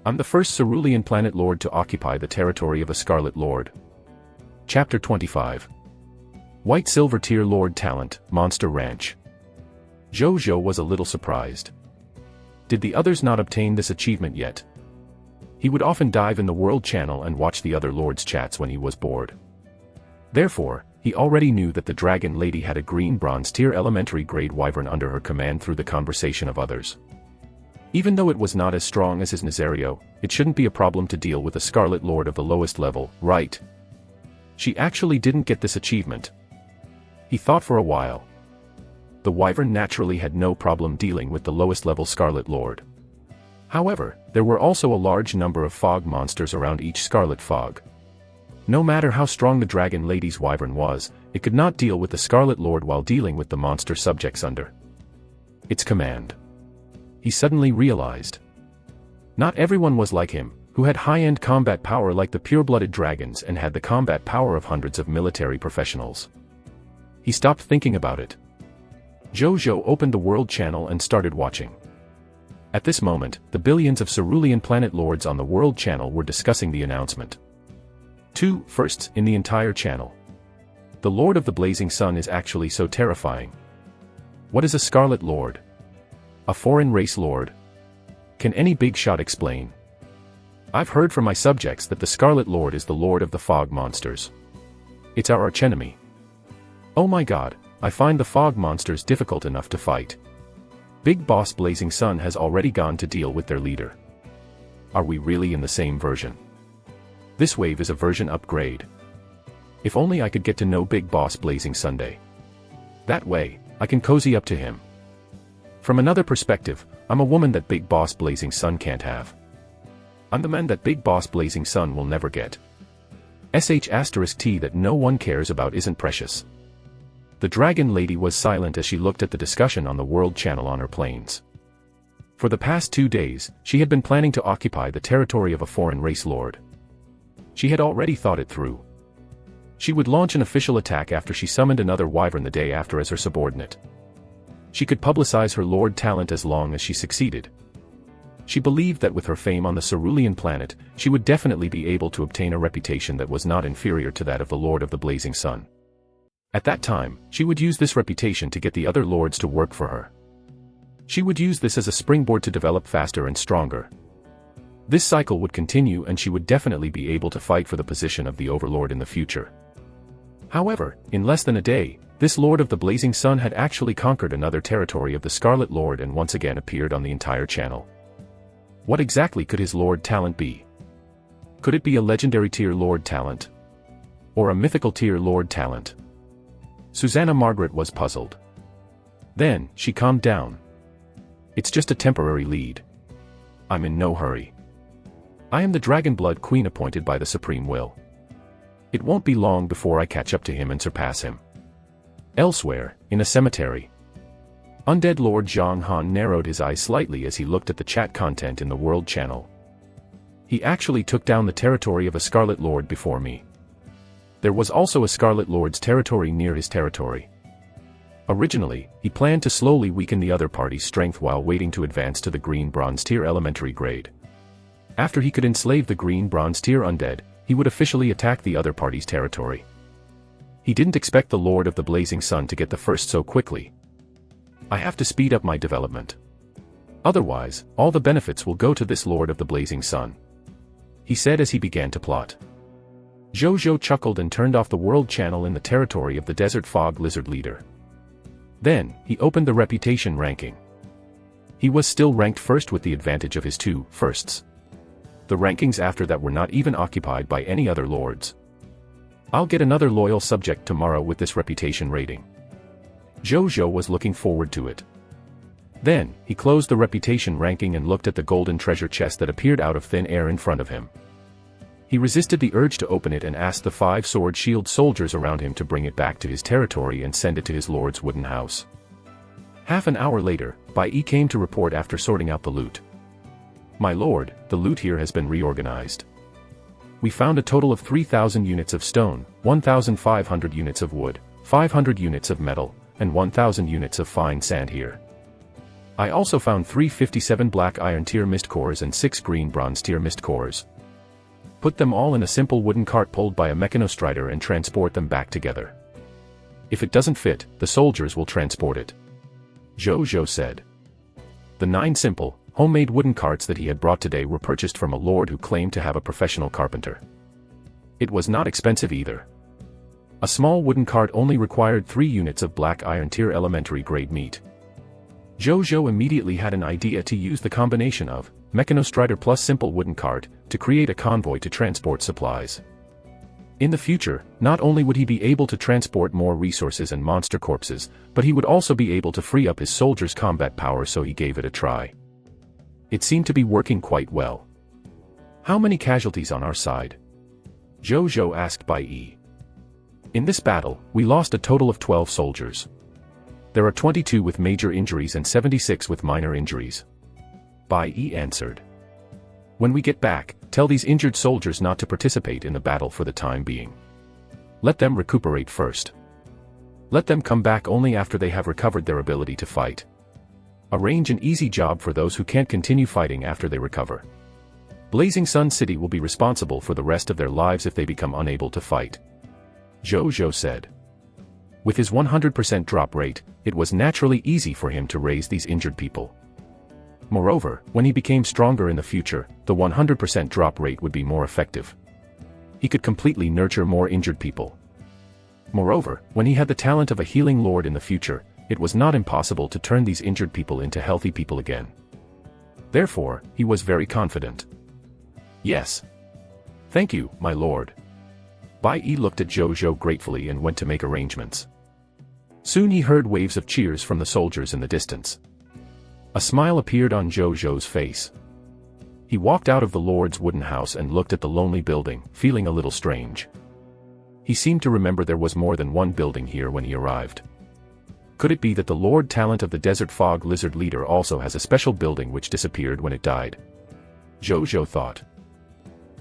I'm the first Cerulean Planet Lord to occupy the territory of a Scarlet Lord. Chapter 25. White Silver Tier Lord Talent, Monster Ranch. Zhu Zhou was a little surprised. Did the others not obtain this achievement yet? He would often dive in the World Channel and watch the other Lords' chats when he was bored. Therefore, he already knew that the Dragon Lady had a green bronze tier elementary grade wyvern under her command through the conversation of others. Even though it was not as strong as his Nazario, it shouldn't be a problem to deal with a Scarlet Lord of the lowest level, right? She actually didn't get this achievement. He thought for a while. The wyvern naturally had no problem dealing with the lowest level Scarlet Lord. However, there were also a large number of fog monsters around each Scarlet Fog. No matter how strong the Dragon Lady's wyvern was, it could not deal with the Scarlet Lord while dealing with the monster subjects under its command. He suddenly realized. Not everyone was like him, who had high-end combat power like the pure-blooded dragons and had the combat power of hundreds of military professionals. He stopped thinking about it. Zhu Zhou opened the World Channel and started watching. At this moment, the billions of Cerulean Planet Lords on the World Channel were discussing the announcement. 2 firsts in the entire channel. The Lord of the Blazing Sun is actually so terrifying. What is a Scarlet Lord? A foreign race lord? Can any big shot explain? I've heard from my subjects that the Scarlet Lord is the Lord of the Fog Monsters. It's our archenemy. Oh my god, I find the Fog Monsters difficult enough to fight. Big Boss Blazing Sun has already gone to deal with their leader. Are we really in the same version? This wave is a version upgrade. If only I could get to know Big Boss Blazing Sunday. That way, I can cozy up to him. From another perspective, I'm a woman that Big Boss Blazing Sun can't have. I'm the man that Big Boss Blazing Sun will never get. *T that no one cares about isn't precious. The dragon lady was silent as she looked at the discussion on the World Channel on her planes. For the past 2 days, she had been planning to occupy the territory of a foreign race lord. She had already thought it through. She would launch an official attack after she summoned another wyvern the day after as her subordinate. She could publicize her lord talent as long as she succeeded. She believed that with her fame on the Cerulean planet, she would definitely be able to obtain a reputation that was not inferior to that of the Lord of the Blazing Sun. At that time, she would use this reputation to get the other lords to work for her. She would use this as a springboard to develop faster and stronger. This cycle would continue and she would definitely be able to fight for the position of the Overlord in the future. However, in less than a day, this Lord of the Blazing Sun had actually conquered another territory of the Scarlet Lord and once again appeared on the entire channel. What exactly could his Lord talent be? Could it be a legendary tier Lord talent? Or a mythical tier Lord talent? Susanna Margaret was puzzled. Then, she calmed down. It's just a temporary lead. I'm in no hurry. I am the Dragonblood Queen appointed by the Supreme Will. It won't be long before I catch up to him and surpass him. Elsewhere, in a cemetery. Undead Lord Zhang Han narrowed his eyes slightly as he looked at the chat content in the World Channel. He actually took down the territory of a Scarlet Lord before me. There was also a Scarlet Lord's territory near his territory. Originally, he planned to slowly weaken the other party's strength while waiting to advance to the Green Bronze tier elementary grade. After he could enslave the Green Bronze tier undead, he would officially attack the other party's territory. He didn't expect the Lord of the Blazing Sun to get the first so quickly. I have to speed up my development. Otherwise, all the benefits will go to this Lord of the Blazing Sun, he said as he began to plot. Zhu Zhou chuckled and turned off the World Channel in the territory of the Desert Fog Lizard leader. Then, he opened the reputation ranking. He was still ranked first with the advantage of his 2 firsts. The rankings after that were not even occupied by any other lords. I'll get another loyal subject tomorrow with this reputation rating. Zhu Zhou was looking forward to it. Then, he closed the reputation ranking and looked at the golden treasure chest that appeared out of thin air in front of him. He resisted the urge to open it and asked the 5 sword shield soldiers around him to bring it back to his territory and send it to his lord's wooden house. Half an hour later, Bai Yi came to report after sorting out the loot. My lord, the loot here has been reorganized. We found a total of 3,000 units of stone, 1,500 units of wood, 500 units of metal, and 1,000 units of fine sand here. I also found 357 black iron tier mist cores and 6 green bronze tier mist cores. Put them all in a simple wooden cart pulled by a mechanostrider and transport them back together. If it doesn't fit, the soldiers will transport it. Zhu Zhou said. The 9 simple, homemade wooden carts that he had brought today were purchased from a lord who claimed to have a professional carpenter. It was not expensive either. A small wooden cart only required 3 units of black iron tier elementary grade meat. Zhu Zhou immediately had an idea to use the combination of mechanostrider plus simple wooden cart to create a convoy to transport supplies. In the future, not only would he be able to transport more resources and monster corpses, but he would also be able to free up his soldiers' combat power, so he gave it a try. It seemed to be working quite well. How many casualties on our side? Zhu Zhou asked Bai Yi. In this battle, we lost a total of 12 soldiers. There are 22 with major injuries and 76 with minor injuries. Bai Yi answered. When we get back, tell these injured soldiers not to participate in the battle for the time being. Let them recuperate first. Let them come back only after they have recovered their ability to fight. Arrange an easy job for those who can't continue fighting after they recover. Blazing Sun City will be responsible for the rest of their lives if they become unable to fight. Zhu Zhou said. With his 100% drop rate, it was naturally easy for him to raise these injured people. Moreover, when he became stronger in the future, the 100% drop rate would be more effective. He could completely nurture more injured people. Moreover, when he had the talent of a healing lord in the future, it was not impossible to turn these injured people into healthy people again. Therefore, he was very confident. Yes. Thank you, my lord. Bai Yi looked at Zhu Zhou gratefully and went to make arrangements. Soon he heard waves of cheers from the soldiers in the distance. A smile appeared on Zhu Zhou's face. He walked out of the lord's wooden house and looked at the lonely building, feeling a little strange. He seemed to remember there was more than one building here when he arrived. Could it be that the Lord Talent of the Desert Fog Lizard Leader also has a special building which disappeared when it died? Zhu Zhou thought.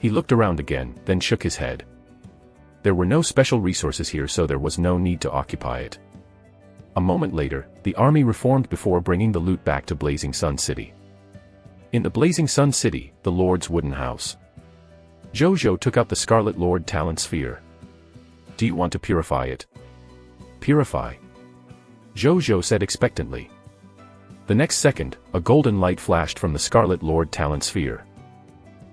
He looked around again, then shook his head. There were no special resources here, so there was no need to occupy it. A moment later, the army reformed before bringing the loot back to Blazing Sun City. In the Blazing Sun City, the Lord's wooden house. Zhu Zhou took out the Scarlet Lord Talent Sphere. Do you want to purify it? Purify? Zhu Zhou said expectantly. The next second, a golden light flashed from the Scarlet Lord Talent Sphere.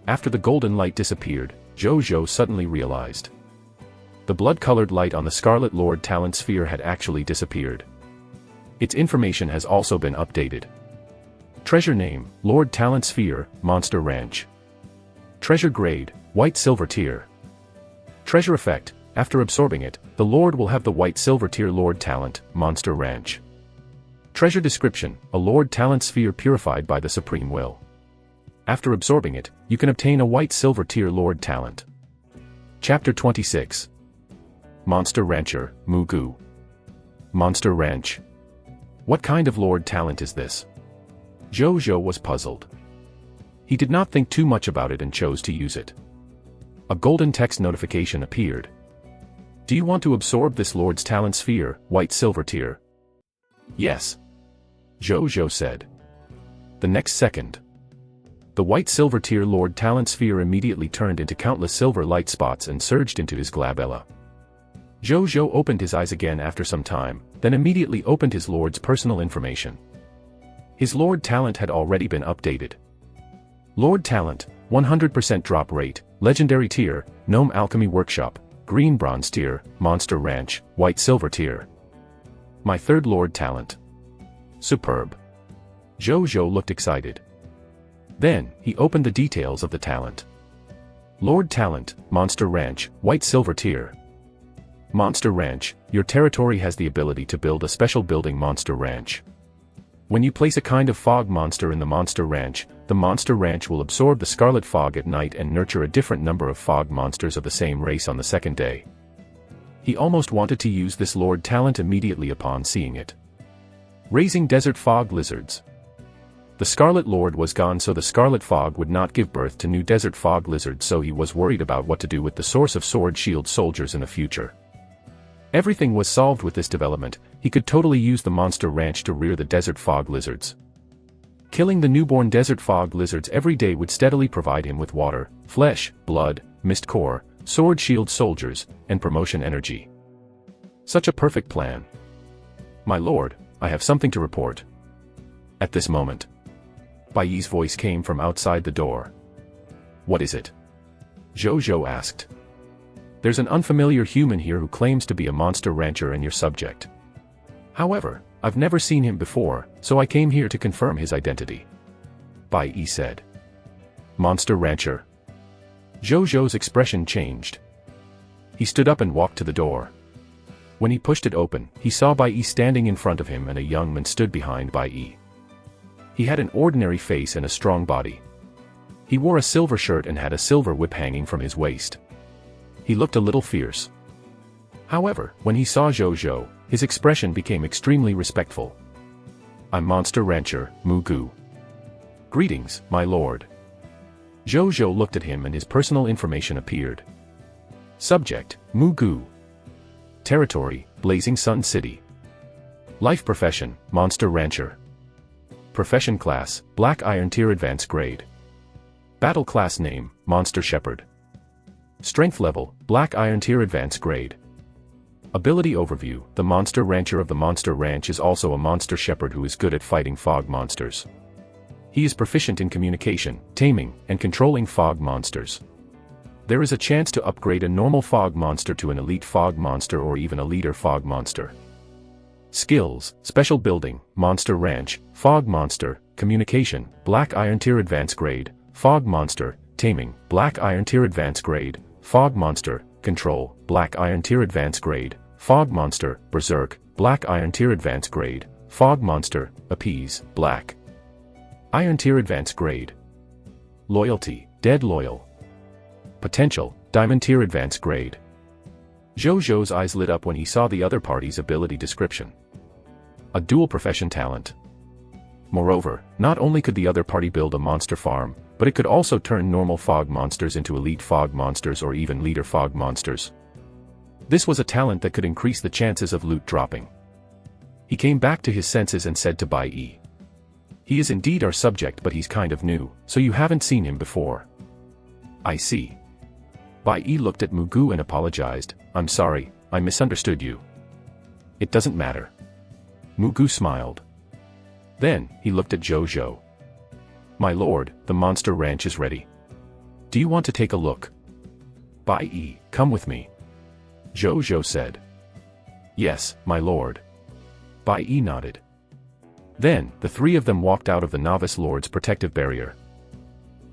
After the golden light disappeared, Zhu Zhou suddenly realized. The blood-colored light on the Scarlet Lord Talent Sphere had actually disappeared. Its information has also been updated. Treasure name, Lord Talent Sphere, Monster Ranch. Treasure grade, White Silver Tier. Treasure effect, after absorbing it, the Lord will have the White Silver Tier Lord Talent, Monster Ranch. Treasure description, a Lord Talent Sphere purified by the Supreme Will. After absorbing it, you can obtain a White Silver Tier Lord Talent. Chapter 26. Monster Rancher, Mugu. Monster Ranch. What kind of Lord Talent is this? Zhu Zhou was puzzled. He did not think too much about it and chose to use it. A golden text notification appeared. Do you want to absorb this Lord's Talent Sphere, White Silver Tier? Yes. Zhu Zhou said. The next second. The White Silver Tier Lord Talent Sphere immediately turned into countless silver light spots and surged into his glabella. Zhu Zhou opened his eyes again after some time, then immediately opened his Lord's personal information. His Lord Talent had already been updated. Lord Talent, 100% drop rate, Legendary Tier, Gnome Alchemy Workshop, Green Bronze Tier, Monster Ranch, White Silver Tier. My third Lord Talent. Superb. Zhu Zhou looked excited. Then, he opened the details of the talent. Lord Talent, Monster Ranch, White Silver Tier. Monster Ranch, your territory has the ability to build a special building Monster Ranch. When you place a kind of fog monster in the Monster Ranch will absorb the scarlet fog at night and nurture a different number of fog monsters of the same race on the second day. He almost wanted to use this Lord Talent immediately upon seeing it. Raising Desert Fog Lizards. The Scarlet Lord was gone, so the Scarlet Fog would not give birth to new Desert Fog Lizards, so he was worried about what to do with the source of Sword Shield soldiers in the future. Everything was solved with this development. He could totally use the Monster Ranch to rear the Desert Fog Lizards. Killing the newborn Desert Fog Lizards every day would steadily provide him with water, flesh, blood, mist core, Sword Shield soldiers, and promotion energy. Such a perfect plan. My lord, I have something to report. At this moment, Bai Yi's voice came from outside the door. What is it? Zhu Zhou asked. There's an unfamiliar human here who claims to be a monster rancher and your subject. However, I've never seen him before, so I came here to confirm his identity. Bai Yi said. Monster rancher. Zhu Zhou's expression changed. He stood up and walked to the door. When he pushed it open, he saw Bai Yi standing in front of him and a young man stood behind Bai Yi. He had an ordinary face and a strong body. He wore a silver shirt and had a silver whip hanging from his waist. He looked a little fierce. However, when he saw Zhu Zhou, his expression became extremely respectful. I'm Monster Rancher, Mugu. Greetings, my lord. Zhu Zhou looked at him and his personal information appeared. Subject, Mugu. Territory, Blazing Sun City. Life profession, Monster Rancher. Profession class, Black Iron Tier Advanced Grade. Battle class name, Monster Shepherd. Strength level, Black Iron Tier Advanced Grade. Ability overview, the Monster Rancher of the Monster Ranch is also a Monster Shepherd who is good at fighting fog monsters. He is proficient in communication, taming, and controlling fog monsters. There is a chance to upgrade a normal fog monster to an elite fog monster or even a leader fog monster. Skills, Special Building, Monster Ranch, Fog Monster, Communication, Black Iron Tier Advanced Grade, Fog Monster, Taming, Black Iron Tier Advanced Grade, Fog Monster, Control, Black Iron Tier Advanced Grade, Fog Monster, Berserk, Black Iron Tier Advanced Grade, Fog Monster, Appease, Black Iron Tier Advanced Grade. Loyalty, Dead Loyal. Potential, Diamond Tier Advanced Grade. Zhu Zhou's eyes lit up when he saw the other party's ability description. A dual profession talent. Moreover, not only could the other party build a monster farm, but it could also turn normal fog monsters into elite fog monsters or even leader fog monsters. This was a talent that could increase the chances of loot dropping. He came back to his senses and said to Bai Yi. He is indeed our subject, but he's kind of new, so you haven't seen him before. I see. Bai Yi looked at Mugu and apologized. I'm sorry, I misunderstood you. It doesn't matter. Mugu smiled. Then, he looked at Zhu Zhou. My lord, the monster ranch is ready. Do you want to take a look? Bai Yi, come with me. Zhu Zhou said. Yes, my lord. Bai Yi nodded. Then, the three of them walked out of the novice lord's protective barrier.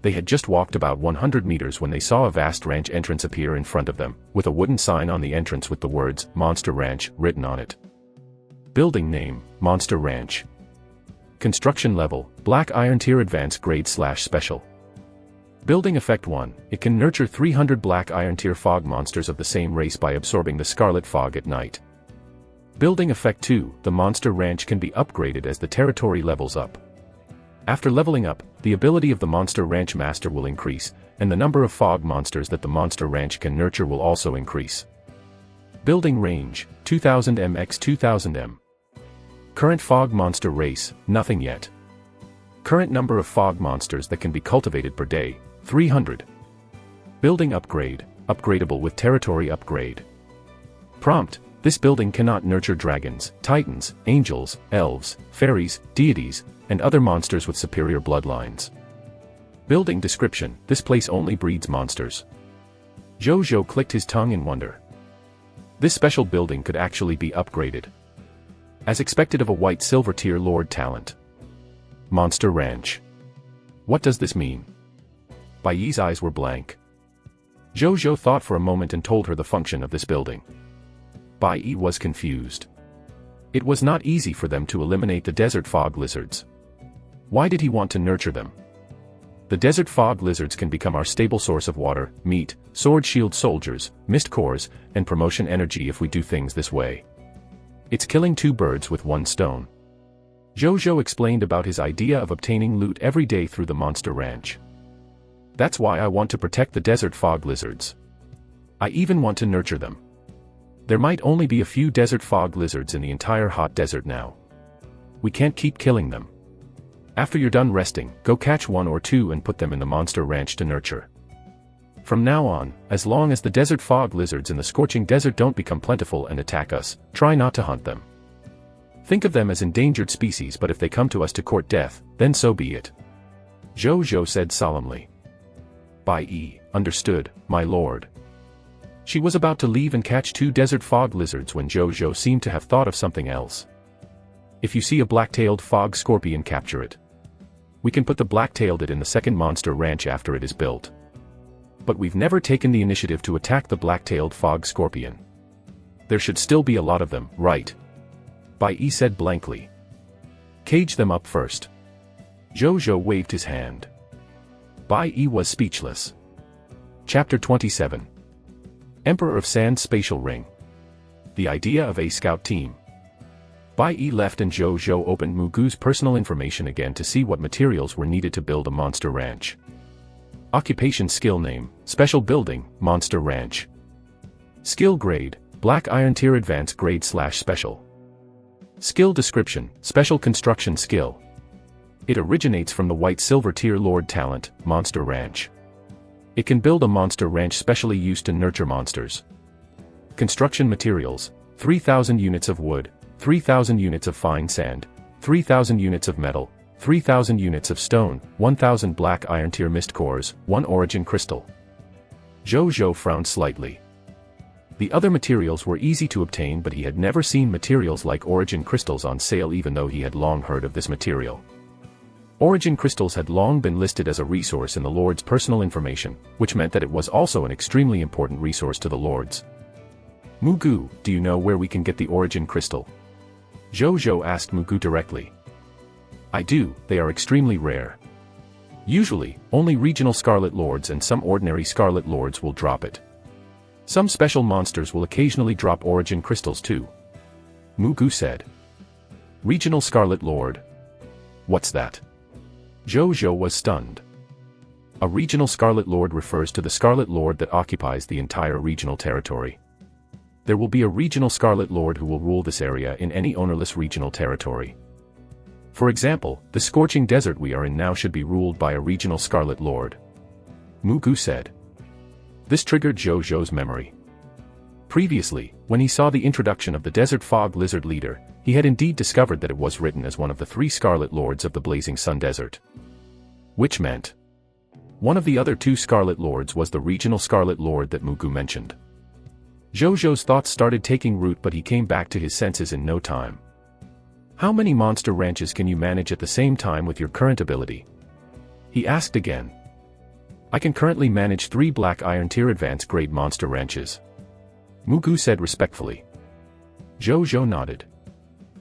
They had just walked about 100 meters when they saw a vast ranch entrance appear in front of them, with a wooden sign on the entrance with the words, Monster Ranch, written on it. Building name, Monster Ranch. Construction level, Black Iron Tier Advanced Grade/Special. Building Effect 1, it can nurture 300 Black Iron Tier fog monsters of the same race by absorbing the scarlet fog at night. Building Effect 2, the Monster Ranch can be upgraded as the territory levels up. After leveling up, the ability of the Monster Ranch Master will increase, and the number of fog monsters that the Monster Ranch can nurture will also increase. Building Range, 2000 m x 2000 m. Current fog monster race, nothing yet. Current number of fog monsters that can be cultivated per day, 300. Building Upgrade, upgradable with territory upgrade. Prompt, this building cannot nurture dragons, titans, angels, elves, fairies, deities, and other monsters with superior bloodlines. Building Description, this place only breeds monsters. Zhu Zhou clicked his tongue in wonder. This special building could actually be upgraded. As expected of a white silver tier lord talent. Monster Ranch. What does this mean? Bai Yi's eyes were blank. Zhu Zhou thought for a moment and told her the function of this building. Bai Yi was confused. It was not easy for them to eliminate the desert fog lizards. Why did he want to nurture them? The desert fog lizards can become our stable source of water, meat, sword shield soldiers, mist cores, and promotion energy if we do things this way. It's killing two birds with one stone. Zhu Zhou explained about his idea of obtaining loot every day through the Monster Ranch. That's why I want to protect the desert fog lizards. I even want to nurture them. There might only be a few desert fog lizards in the entire hot desert now. We can't keep killing them. After you're done resting, go catch one or two and put them in the Monster Ranch to nurture. From now on, as long as the desert fog lizards in the scorching desert don't become plentiful and attack us, try not to hunt them. Think of them as endangered species, but if they come to us to court death, then so be it. Zhu Zhou said solemnly. Bai Yi, understood, my lord. She was about to leave and catch two desert fog lizards when Zhu Zhou seemed to have thought of something else. If you see a black-tailed fog scorpion, capture it. We can put the black-tailed it in the second Monster Ranch after it is built. But we've never taken the initiative to attack the black-tailed fog scorpion. There should still be a lot of them, right? Bai Yi said blankly. Cage them up first. Zhu Zhou waved his hand. Bai Yi was speechless. Chapter 27. Emperor of Sand Spatial Ring. The idea of a scout team. Bai Yi left and Zhu Zhou opened Mugu's personal information again to see what materials were needed to build a monster ranch. Occupation Skill Name, Special Building, Monster Ranch. Skill Grade, Black Iron Tier Advanced Grade/Special. Skill Description, Special Construction Skill. It originates from the White Silver Tier Lord talent, Monster Ranch. It can build a monster ranch specially used to nurture monsters. Construction Materials, 3,000 units of wood, 3,000 units of fine sand, 3,000 units of metal, 3,000 units of stone, 1,000 black iron tier mist cores, 1 origin crystal. Zhu Zhou frowned slightly. The other materials were easy to obtain, but he had never seen materials like origin crystals on sale, even though he had long heard of this material. Origin crystals had long been listed as a resource in the Lord's personal information, which meant that it was also an extremely important resource to the Lords. Mugu, do you know where we can get the origin crystal? Zhu Zhou asked Mugu directly. I do, they are extremely rare. Usually, only regional Scarlet Lords and some ordinary Scarlet Lords will drop it. Some special monsters will occasionally drop origin crystals too. Mugu said. Regional Scarlet Lord? What's that? Zhu Zhou was stunned. A regional Scarlet Lord refers to the Scarlet Lord that occupies the entire regional territory. There will be a regional Scarlet Lord who will rule this area in any ownerless regional territory. For example, the scorching desert we are in now should be ruled by a regional Scarlet Lord. Mugu said. This triggered Zhu Zhou's memory. Previously, when he saw the introduction of the Desert Fog Lizard Leader, he had indeed discovered that it was written as one of the 3 Scarlet Lords of the Blazing Sun Desert. Which meant one of the other 2 Scarlet Lords was the regional Scarlet Lord that Mugu mentioned. Zhu Zhou's thoughts started taking root, but he came back to his senses in no time. How many monster ranches can you manage at the same time with your current ability? He asked again. I can currently manage 3 Black Iron Tier Advanced Grade monster ranches. Mugu said respectfully. Zhu Zhou nodded.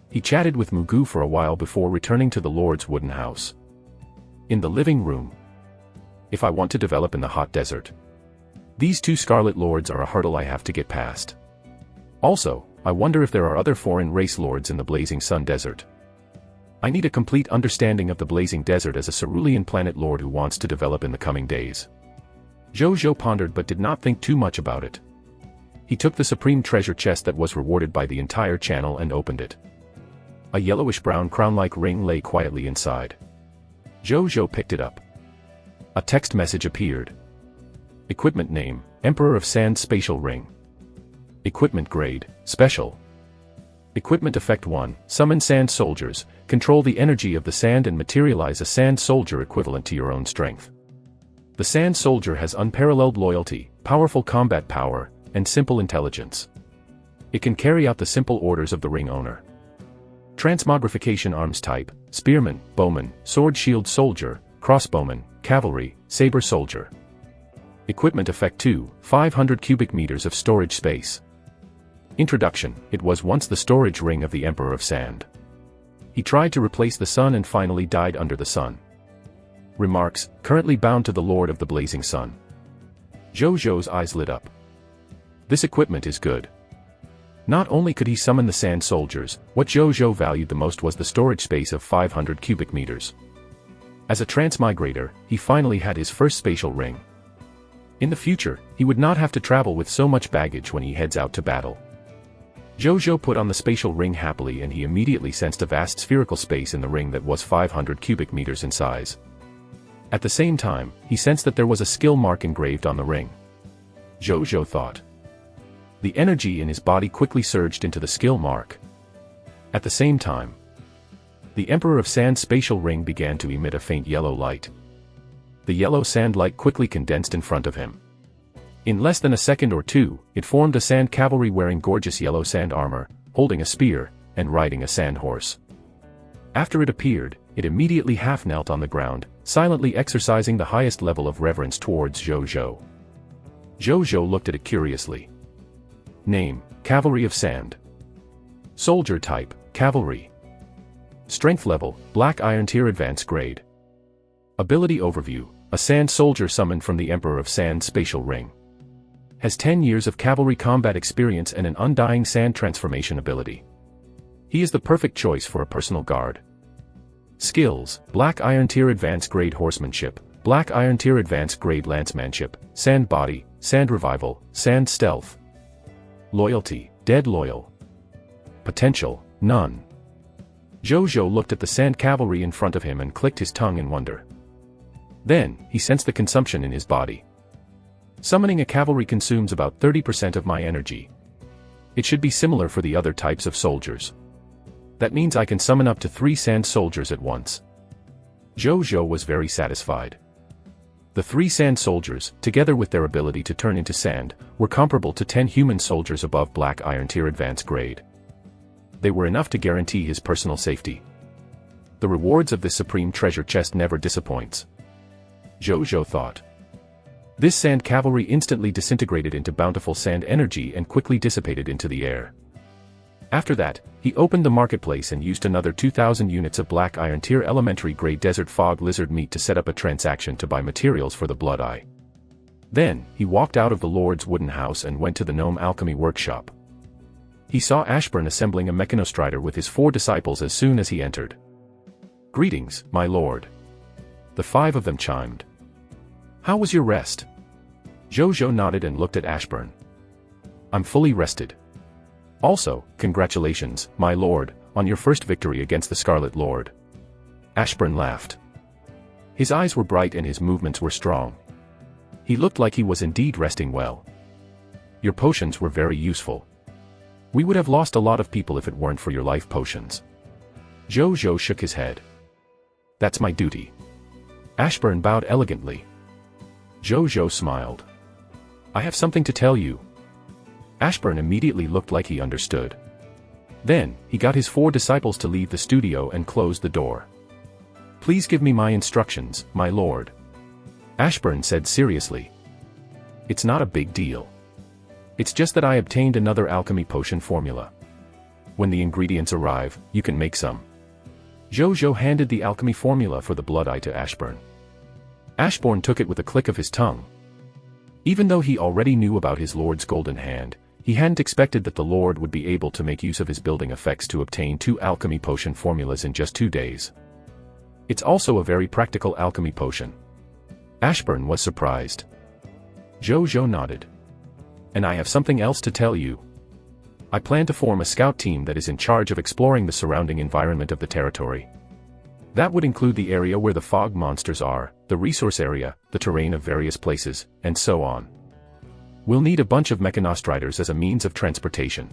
He chatted with Mugu for a while before returning to the Lord's wooden house. In the living room. If I want to develop in the hot desert, these 2 Scarlet Lords are a hurdle I have to get past. Also, I wonder if there are other foreign race lords in the Blazing Sun Desert. I need a complete understanding of the Blazing Desert as a Cerulean planet lord who wants to develop in the coming days. Zhu Zhou pondered but did not think too much about it. He took the supreme treasure chest that was rewarded by the entire channel and opened it. A yellowish-brown crown-like ring lay quietly inside. Zhu Zhou picked it up. A text message appeared. Equipment name, Emperor of Sand Spatial Ring. Equipment grade, Special. Equipment effect 1, summon sand soldiers, control the energy of the sand and materialize a sand soldier equivalent to your own strength. The sand soldier has unparalleled loyalty, powerful combat power, and simple intelligence. It can carry out the simple orders of the ring owner. Transmogrification arms type, Spearman, Bowman, Sword Shield Soldier, Crossbowman, Cavalry, Saber Soldier. Equipment effect 2, 500 cubic meters of storage space. Introduction, it was once the storage ring of the Emperor of Sand. He tried to replace the sun and finally died under the sun. Remarks, currently bound to the Lord of the Blazing Sun. Zhu Zhou's eyes lit up. This equipment is good. Not only could he summon the sand soldiers, what Zhu Zhou valued the most was the storage space of 500 cubic meters. As a transmigrator, he finally had his first spatial ring. In the future, he would not have to travel with so much baggage when he heads out to battle. Zhu Zhou put on the spatial ring happily and he immediately sensed a vast spherical space in the ring that was 500 cubic meters in size. At the same time, he sensed that there was a skill mark engraved on the ring. Zhu Zhou thought. The energy in his body quickly surged into the skill mark. At the same time, the Emperor of Sand spatial ring began to emit a faint yellow light. The yellow sand light quickly condensed in front of him. In less than a second or two, it formed a sand cavalry wearing gorgeous yellow sand armor, holding a spear, and riding a sand horse. After it appeared, it immediately half-knelt on the ground, silently exercising the highest level of reverence towards Zhu Zhou. Zhu Zhou looked at it curiously. Name, Cavalry of Sand. Soldier type, Cavalry. Strength level, Black Iron Tier Advanced Grade. Ability overview, a sand soldier summoned from the Emperor of Sand spatial ring. Has 10 years of cavalry combat experience and an undying sand transformation ability. He is the perfect choice for a personal guard. Skills, Black Iron Tier Advanced Grade Horsemanship, Black Iron Tier Advanced Grade Lancemanship, Sand Body, Sand Revival, Sand Stealth. Loyalty, Dead Loyal. Potential, none. Zhu Zhou looked at the sand cavalry in front of him and clicked his tongue in wonder. Then, he sensed the consumption in his body. Summoning a cavalry consumes about 30% of my energy. It should be similar for the other types of soldiers. That means I can summon up to 3 sand soldiers at once. Zhu Zhou was very satisfied. The 3 sand soldiers, together with their ability to turn into sand, were comparable to 10 human soldiers above Black Iron Tier Advanced Grade. They were enough to guarantee his personal safety. The rewards of this supreme treasure chest never disappoints. Zhu Zhou thought. This sand cavalry instantly disintegrated into bountiful sand energy and quickly dissipated into the air. After that, he opened the marketplace and used another 2,000 units of black iron tier elementary grade desert fog lizard meat to set up a transaction to buy materials for the Blood Eye. Then, he walked out of the Lord's wooden house and went to the gnome alchemy workshop. He saw Ashburn assembling a mechanostrider with his 4 disciples as soon as he entered. "Greetings, my lord." The 5 of them chimed. "How was your rest?" Zhu Zhou nodded and looked at Ashburn. "I'm fully rested. Also, congratulations, my lord, on your first victory against the Scarlet Lord." Ashburn laughed. His eyes were bright and his movements were strong. He looked like he was indeed resting well. "Your potions were very useful. We would have lost a lot of people if it weren't for your life potions." Zhu Zhou shook his head. "That's my duty." Ashburn bowed elegantly. Zhu Zhou smiled. "I have something to tell you." Ashburn immediately looked like he understood. Then, he got his 4 disciples to leave the studio and closed the door. "Please give me my instructions, my lord." Ashburn said seriously. "It's not a big deal. It's just that I obtained another alchemy potion formula. When the ingredients arrive, you can make some." Zhu Zhou handed the alchemy formula for the Blood Eye to Ashburn. Ashburn took it with a click of his tongue. Even though he already knew about his lord's golden hand, he hadn't expected that the lord would be able to make use of his building effects to obtain 2 alchemy potion formulas in just 2 days. It's also a very practical alchemy potion. Ashburn was surprised. Zhu Zhou nodded. "And I have something else to tell you. I plan to form a scout team that is in charge of exploring the surrounding environment of the territory. That would include the area where the fog monsters are, the resource area, the terrain of various places, and so on. We'll need a bunch of mechanostriders as a means of transportation.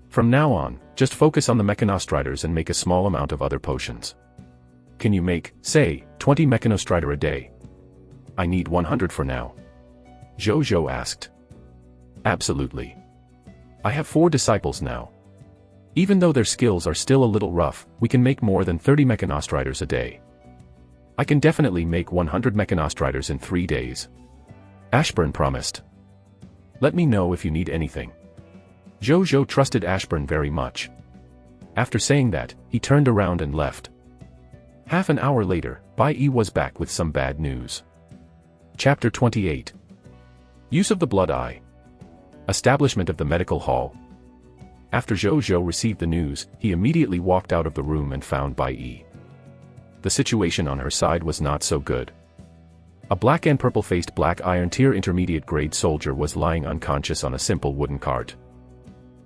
From now on, just focus on the mechanostriders and make a small amount of other potions. Can you make, say, 20 mechanostrider a day?" "I need 100 for now." Zhu Zhou asked. "Absolutely. I have 4 disciples now. Even though their skills are still a little rough, we can make more than 30 mechanostriders a day. I can definitely make 100 mechanostriders in 3 days." Ashburn promised. "Let me know if you need anything." Zhu Zhou trusted Ashburn very much. After saying that, he turned around and left. Half an hour later, Bai Yi was back with some bad news. Chapter 28. Use of the Blood Eye. Establishment of the medical hall. After Zhu Zhou received the news, he immediately walked out of the room and found Bai Yi. The situation on her side was not so good. A black and purple-faced black iron tier intermediate grade soldier was lying unconscious on a simple wooden cart.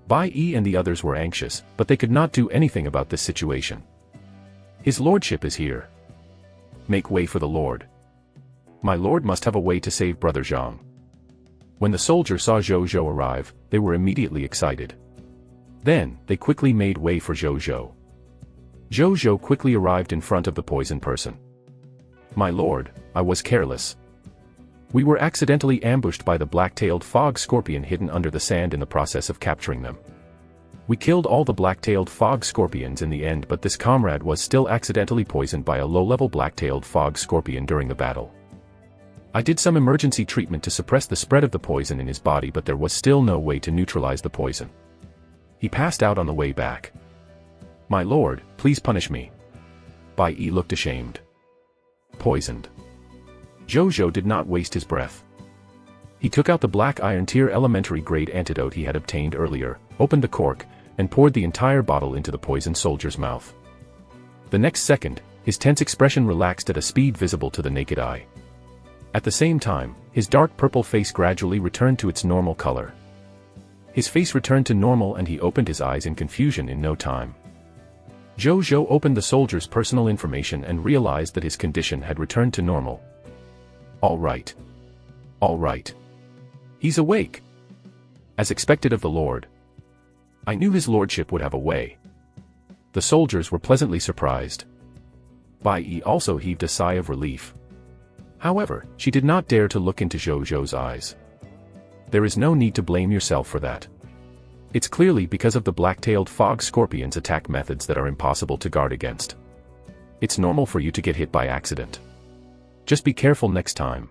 Bai Yi and the others were anxious, but they could not do anything about this situation. "His lordship is here. Make way for the lord. My lord must have a way to save Brother Zhang." When the soldiers saw Zhu Zhou arrive, they were immediately excited. Then, they quickly made way for Zhu Zhou. Zhu Zhou quickly arrived in front of the poison person. "My lord, I was careless. We were accidentally ambushed by the black-tailed fog scorpion hidden under the sand in the process of capturing them. We killed all the black-tailed fog scorpions in the end, but this comrade was still accidentally poisoned by a low-level black-tailed fog scorpion during the battle. I did some emergency treatment to suppress the spread of the poison in his body, but there was still no way to neutralize the poison. He passed out on the way back. My lord, please punish me." Bai Yi looked ashamed. Poisoned. Zhu Zhou did not waste his breath. He took out the black iron tier elementary grade antidote he had obtained earlier, opened the cork, and poured the entire bottle into the poisoned soldier's mouth. The next second, his tense expression relaxed at a speed visible to the naked eye. At the same time, his dark purple face gradually returned to its normal color. His face returned to normal and he opened his eyes in confusion in no time. Zhu Zhou opened the soldier's personal information and realized that his condition had returned to normal. All right. All right. He's awake. As expected of the Lord. I knew his lordship would have a way. The soldiers were pleasantly surprised. Bai Yi also heaved a sigh of relief. However, she did not dare to look into Zhu Zhou's eyes. There is no need to blame yourself for that. It's clearly because of the black-tailed fog scorpion's attack methods that are impossible to guard against. It's normal for you to get hit by accident. Just be careful next time.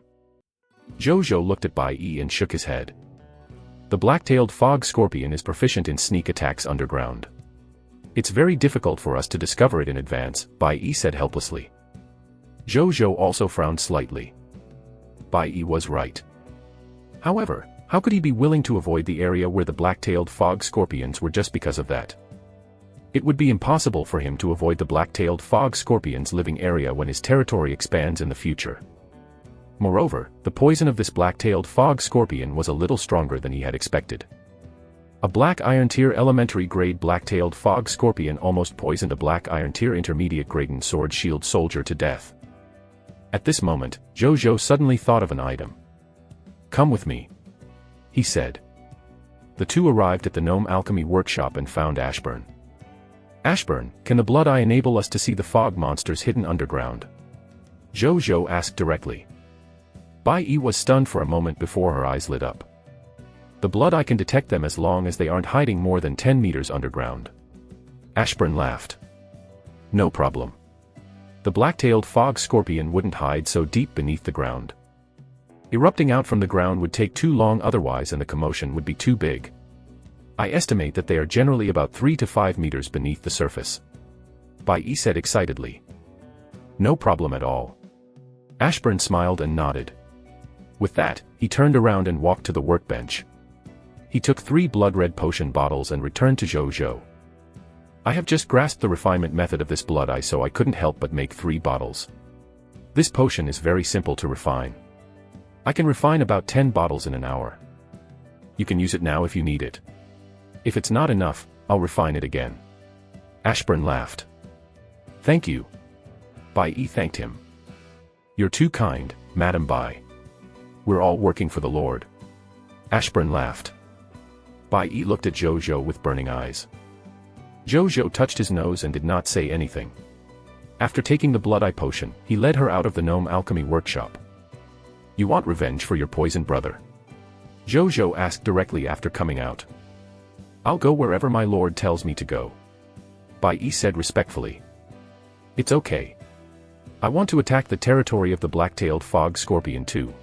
Zhu Zhou looked at Bai Yi and shook his head. The black-tailed fog scorpion is proficient in sneak attacks underground. It's very difficult for us to discover it in advance, Bai Yi said helplessly. Zhu Zhou also frowned slightly. Bai Yi was right. However, how could he be willing to avoid the area where the black-tailed fog scorpions were just because of that? It would be impossible for him to avoid the black-tailed fog scorpion's living area when his territory expands in the future. Moreover, the poison of this black-tailed fog scorpion was a little stronger than he had expected. A black iron tier elementary grade black-tailed fog scorpion almost poisoned a black iron tier intermediate grade sword shield soldier to death. At this moment, Zhu Zhou suddenly thought of an item. "Come with me," he said. The two arrived at the gnome alchemy workshop and found Ashburn. "Ashburn, can the blood eye enable us to see the fog monsters hidden underground?" Zhu Zhou asked directly. Bai Yi was stunned for a moment before her eyes lit up. "The blood eye can detect them as long as they aren't hiding more than 10 meters underground." Ashburn laughed. "No problem. The black-tailed fog scorpion wouldn't hide so deep beneath the ground. Erupting out from the ground would take too long otherwise and the commotion would be too big. I estimate that they are generally about 3 to 5 meters beneath the surface." Bai Yi said excitedly. "No problem at all." Ashburn smiled and nodded. With that, he turned around and walked to the workbench. He took 3 blood-red potion bottles and returned to Zhu Zhou. "I have just grasped the refinement method of this blood eye, so I couldn't help but make 3 bottles. This potion is very simple to refine. I can refine about 10 bottles in an hour. You can use it now if you need it. If it's not enough, I'll refine it again." Ashburn laughed. "Thank you." Bai Yi thanked him. "You're too kind, Madam Bai. We're all working for the Lord." Ashburn laughed. Bai Yi looked at Zhu Zhou with burning eyes. Zhu Zhou touched his nose and did not say anything. After taking the blood eye potion, he led her out of the gnome alchemy workshop. "You want revenge for your poisoned brother?" Zhu Zhou asked directly after coming out. "I'll go wherever my lord tells me to go," Bai Yi said respectfully. "It's okay. I want to attack the territory of the black-tailed fog scorpion too.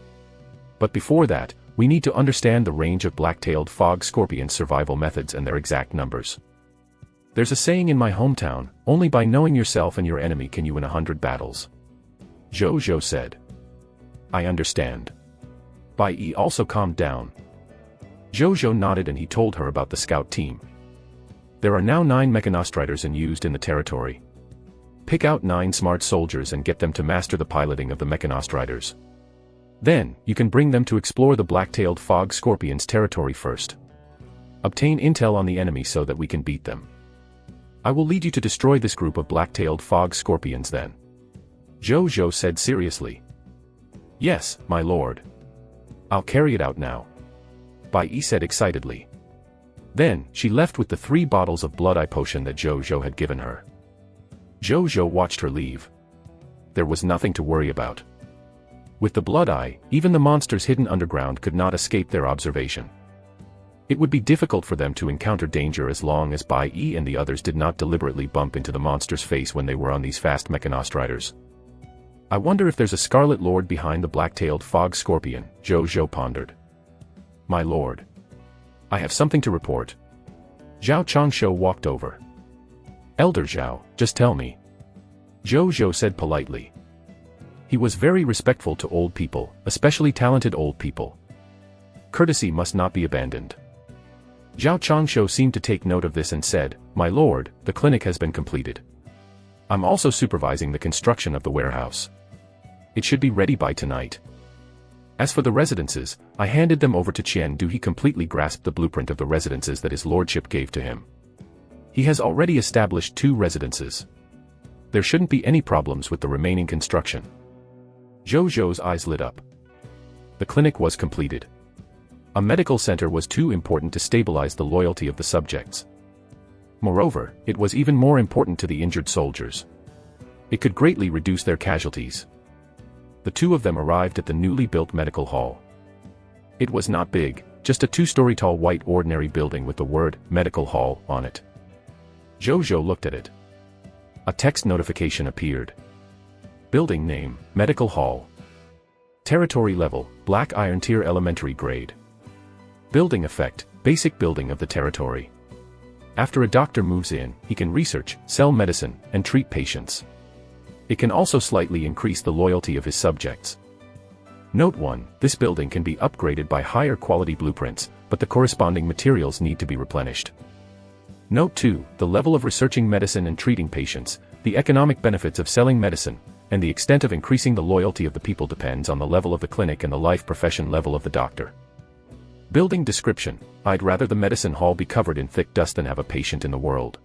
But before that, we need to understand the range of black-tailed fog scorpion survival methods and their exact numbers. There's a saying in my hometown, only by knowing yourself and your enemy can you win 100 battles." Zhu Zhou said. "I understand." Bai Yi also calmed down. Zhu Zhou nodded and he told her about the scout team. "There are now 9 mechanostriders used in the territory. Pick out 9 smart soldiers and get them to master the piloting of the mechanostriders. Then, you can bring them to explore the black-tailed fog scorpion's territory first. Obtain intel on the enemy so that we can beat them. I will lead you to destroy this group of black-tailed fog scorpions then." Zhu Zhou said seriously. "Yes, my lord. I'll carry it out now," Bai Yi said excitedly. Then, she left with the 3 bottles of blood eye potion that Zhu Zhou had given her. Zhu Zhou watched her leave. There was nothing to worry about. With the blood eye, even the monsters hidden underground could not escape their observation. It would be difficult for them to encounter danger as long as Bai Yi and the others did not deliberately bump into the monster's face when they were on these fast mechanostriders. "I wonder if there's a Scarlet Lord behind the black-tailed fog scorpion," Zhu Zhou pondered. "My lord. I have something to report." Zhao Changshu walked over. "Elder Zhao, just tell me," Zhu Zhou said politely. He was very respectful to old people, especially talented old people. Courtesy must not be abandoned. Zhao Changshu seemed to take note of this and said, "My lord, the clinic has been completed. I'm also supervising the construction of the warehouse. It should be ready by tonight. As for the residences, I handed them over to Qian Du. He completely grasped the blueprint of the residences that his lordship gave to him. He has already established 2 residences. There shouldn't be any problems with the remaining construction." Zhu Zhou's eyes lit up. The clinic was completed. A medical center was too important to stabilize the loyalty of the subjects. Moreover, it was even more important to the injured soldiers. It could greatly reduce their casualties. The 2 of them arrived at the newly built medical hall. It was not big, just a 2-story tall white ordinary building with the word, "Medical Hall," on it. Zhu Zhou looked at it. A text notification appeared. Building name, Medical Hall. Territory level, Black Iron Tier Elementary Grade. Building effect, basic building of the territory. After a doctor moves in, he can research, sell medicine, and treat patients. It can also slightly increase the loyalty of his subjects. Note 1, this building can be upgraded by higher quality blueprints, but the corresponding materials need to be replenished. Note 2, the level of researching medicine and treating patients, the economic benefits of selling medicine, and the extent of increasing the loyalty of the people depends on the level of the clinic and the life profession level of the doctor. Building description, I'd rather the medicine hall be covered in thick dust than have a patient in the world.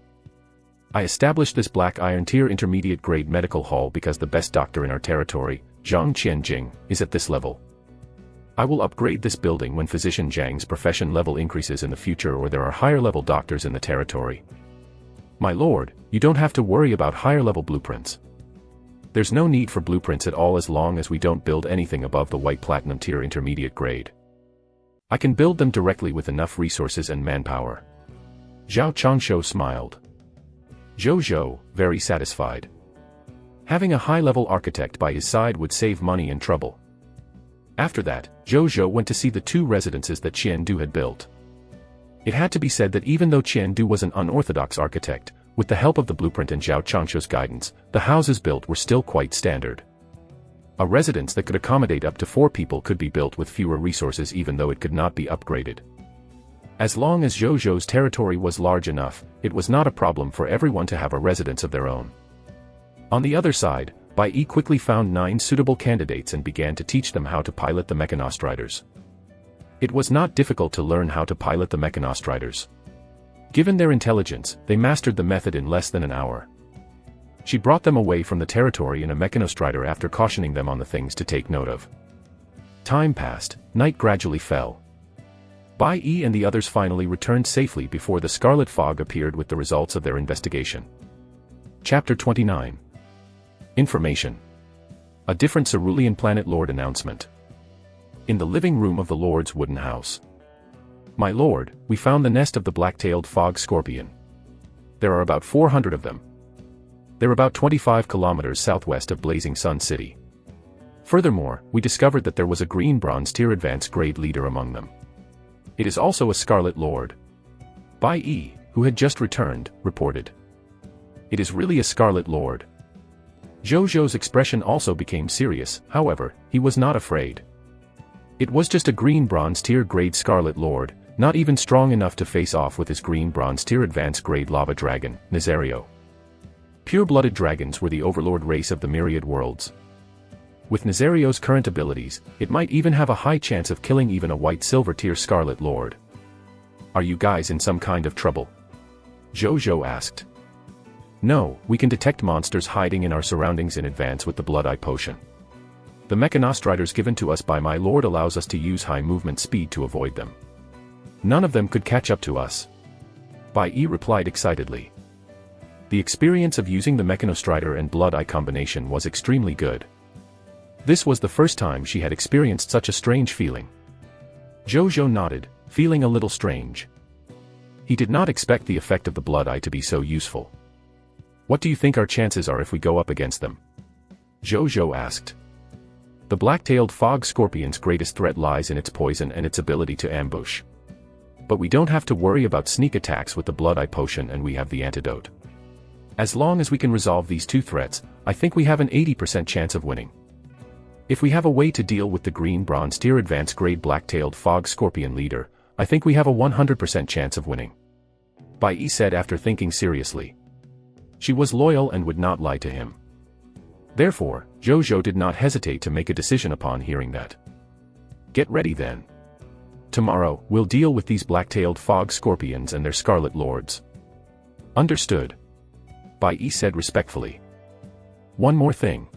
I established this Black Iron Tier Intermediate Grade Medical Hall because the best doctor in our territory, Zhang Qianjing, is at this level. I will upgrade this building when Physician Zhang's profession level increases in the future or there are higher level doctors in the territory. My lord, you don't have to worry about higher level blueprints. There's no need for blueprints at all as long as we don't build anything above the White Platinum Tier Intermediate Grade. I can build them directly with enough resources and manpower. Zhao Changshuo smiled. Zhu Zhou, very satisfied. Having a high-level architect by his side would save money and trouble. After that, Zhu Zhou went to see the 2 residences that Qian Du had built. It had to be said that even though Qian Du was an unorthodox architect, with the help of the blueprint and Zhao Changshuo's guidance, the houses built were still quite standard. A residence that could accommodate up to 4 people could be built with fewer resources even though it could not be upgraded. As long as Zhu Zhou's territory was large enough, it was not a problem for everyone to have a residence of their own. On the other side, Bai Yi quickly found 9 suitable candidates and began to teach them how to pilot the Mechanostriders. It was not difficult to learn how to pilot the Mechanostriders. Given their intelligence, they mastered the method in less than an hour. She brought them away from the territory in a Mechanostrider after cautioning them on the things to take note of. Time passed, night gradually fell. Bai Yi and the others finally returned safely before the scarlet fog appeared with the results of their investigation. Chapter 29. Information. A different Cerulean Planet Lord announcement. In the living room of the Lord's wooden house. My lord, we found the nest of the black-tailed fog scorpion. There are about 400 of them. They're about 25 kilometers southwest of Blazing Sun City. Furthermore, we discovered that there was a green bronze tier advanced grade leader among them. It is also a Scarlet Lord. Bai Yi, who had just returned, reported. It is really a Scarlet Lord. Zhou Zhou's expression also became serious, however, he was not afraid. It was just a green bronze tier grade Scarlet Lord, not even strong enough to face off with his green bronze tier advanced grade lava dragon, Nazario. Pure-blooded dragons were the overlord race of the myriad worlds. With Nazario's current abilities, it might even have a high chance of killing even a white-silver tier Scarlet Lord. Are you guys in some kind of trouble? Zhou Zhou asked. No, we can detect monsters hiding in our surroundings in advance with the Blood Eye Potion. The Mechanostriders given to us by my lord allows us to use high movement speed to avoid them. None of them could catch up to us. Bai Yi replied excitedly. The experience of using the Mechanostrider and Blood Eye combination was extremely good. This was the first time she had experienced such a strange feeling. Zhou Zhou nodded, feeling a little strange. He did not expect the effect of the Blood Eye to be so useful. What do you think our chances are if we go up against them? Zhou Zhou asked. The black-tailed fog scorpion's greatest threat lies in its poison and its ability to ambush. But we don't have to worry about sneak attacks with the Blood Eye Potion and we have the antidote. As long as we can resolve these 2 threats, I think we have an 80% chance of winning. If we have a way to deal with the green bronze tier advanced grade black-tailed fog scorpion leader, I think we have a 100% chance of winning. Bai Yi said after thinking seriously. She was loyal and would not lie to him. Therefore, Zhou Zhou did not hesitate to make a decision upon hearing that. Get ready then. Tomorrow, we'll deal with these black-tailed fog scorpions and their Scarlet Lords. Understood. Bai Yi said respectfully. One more thing.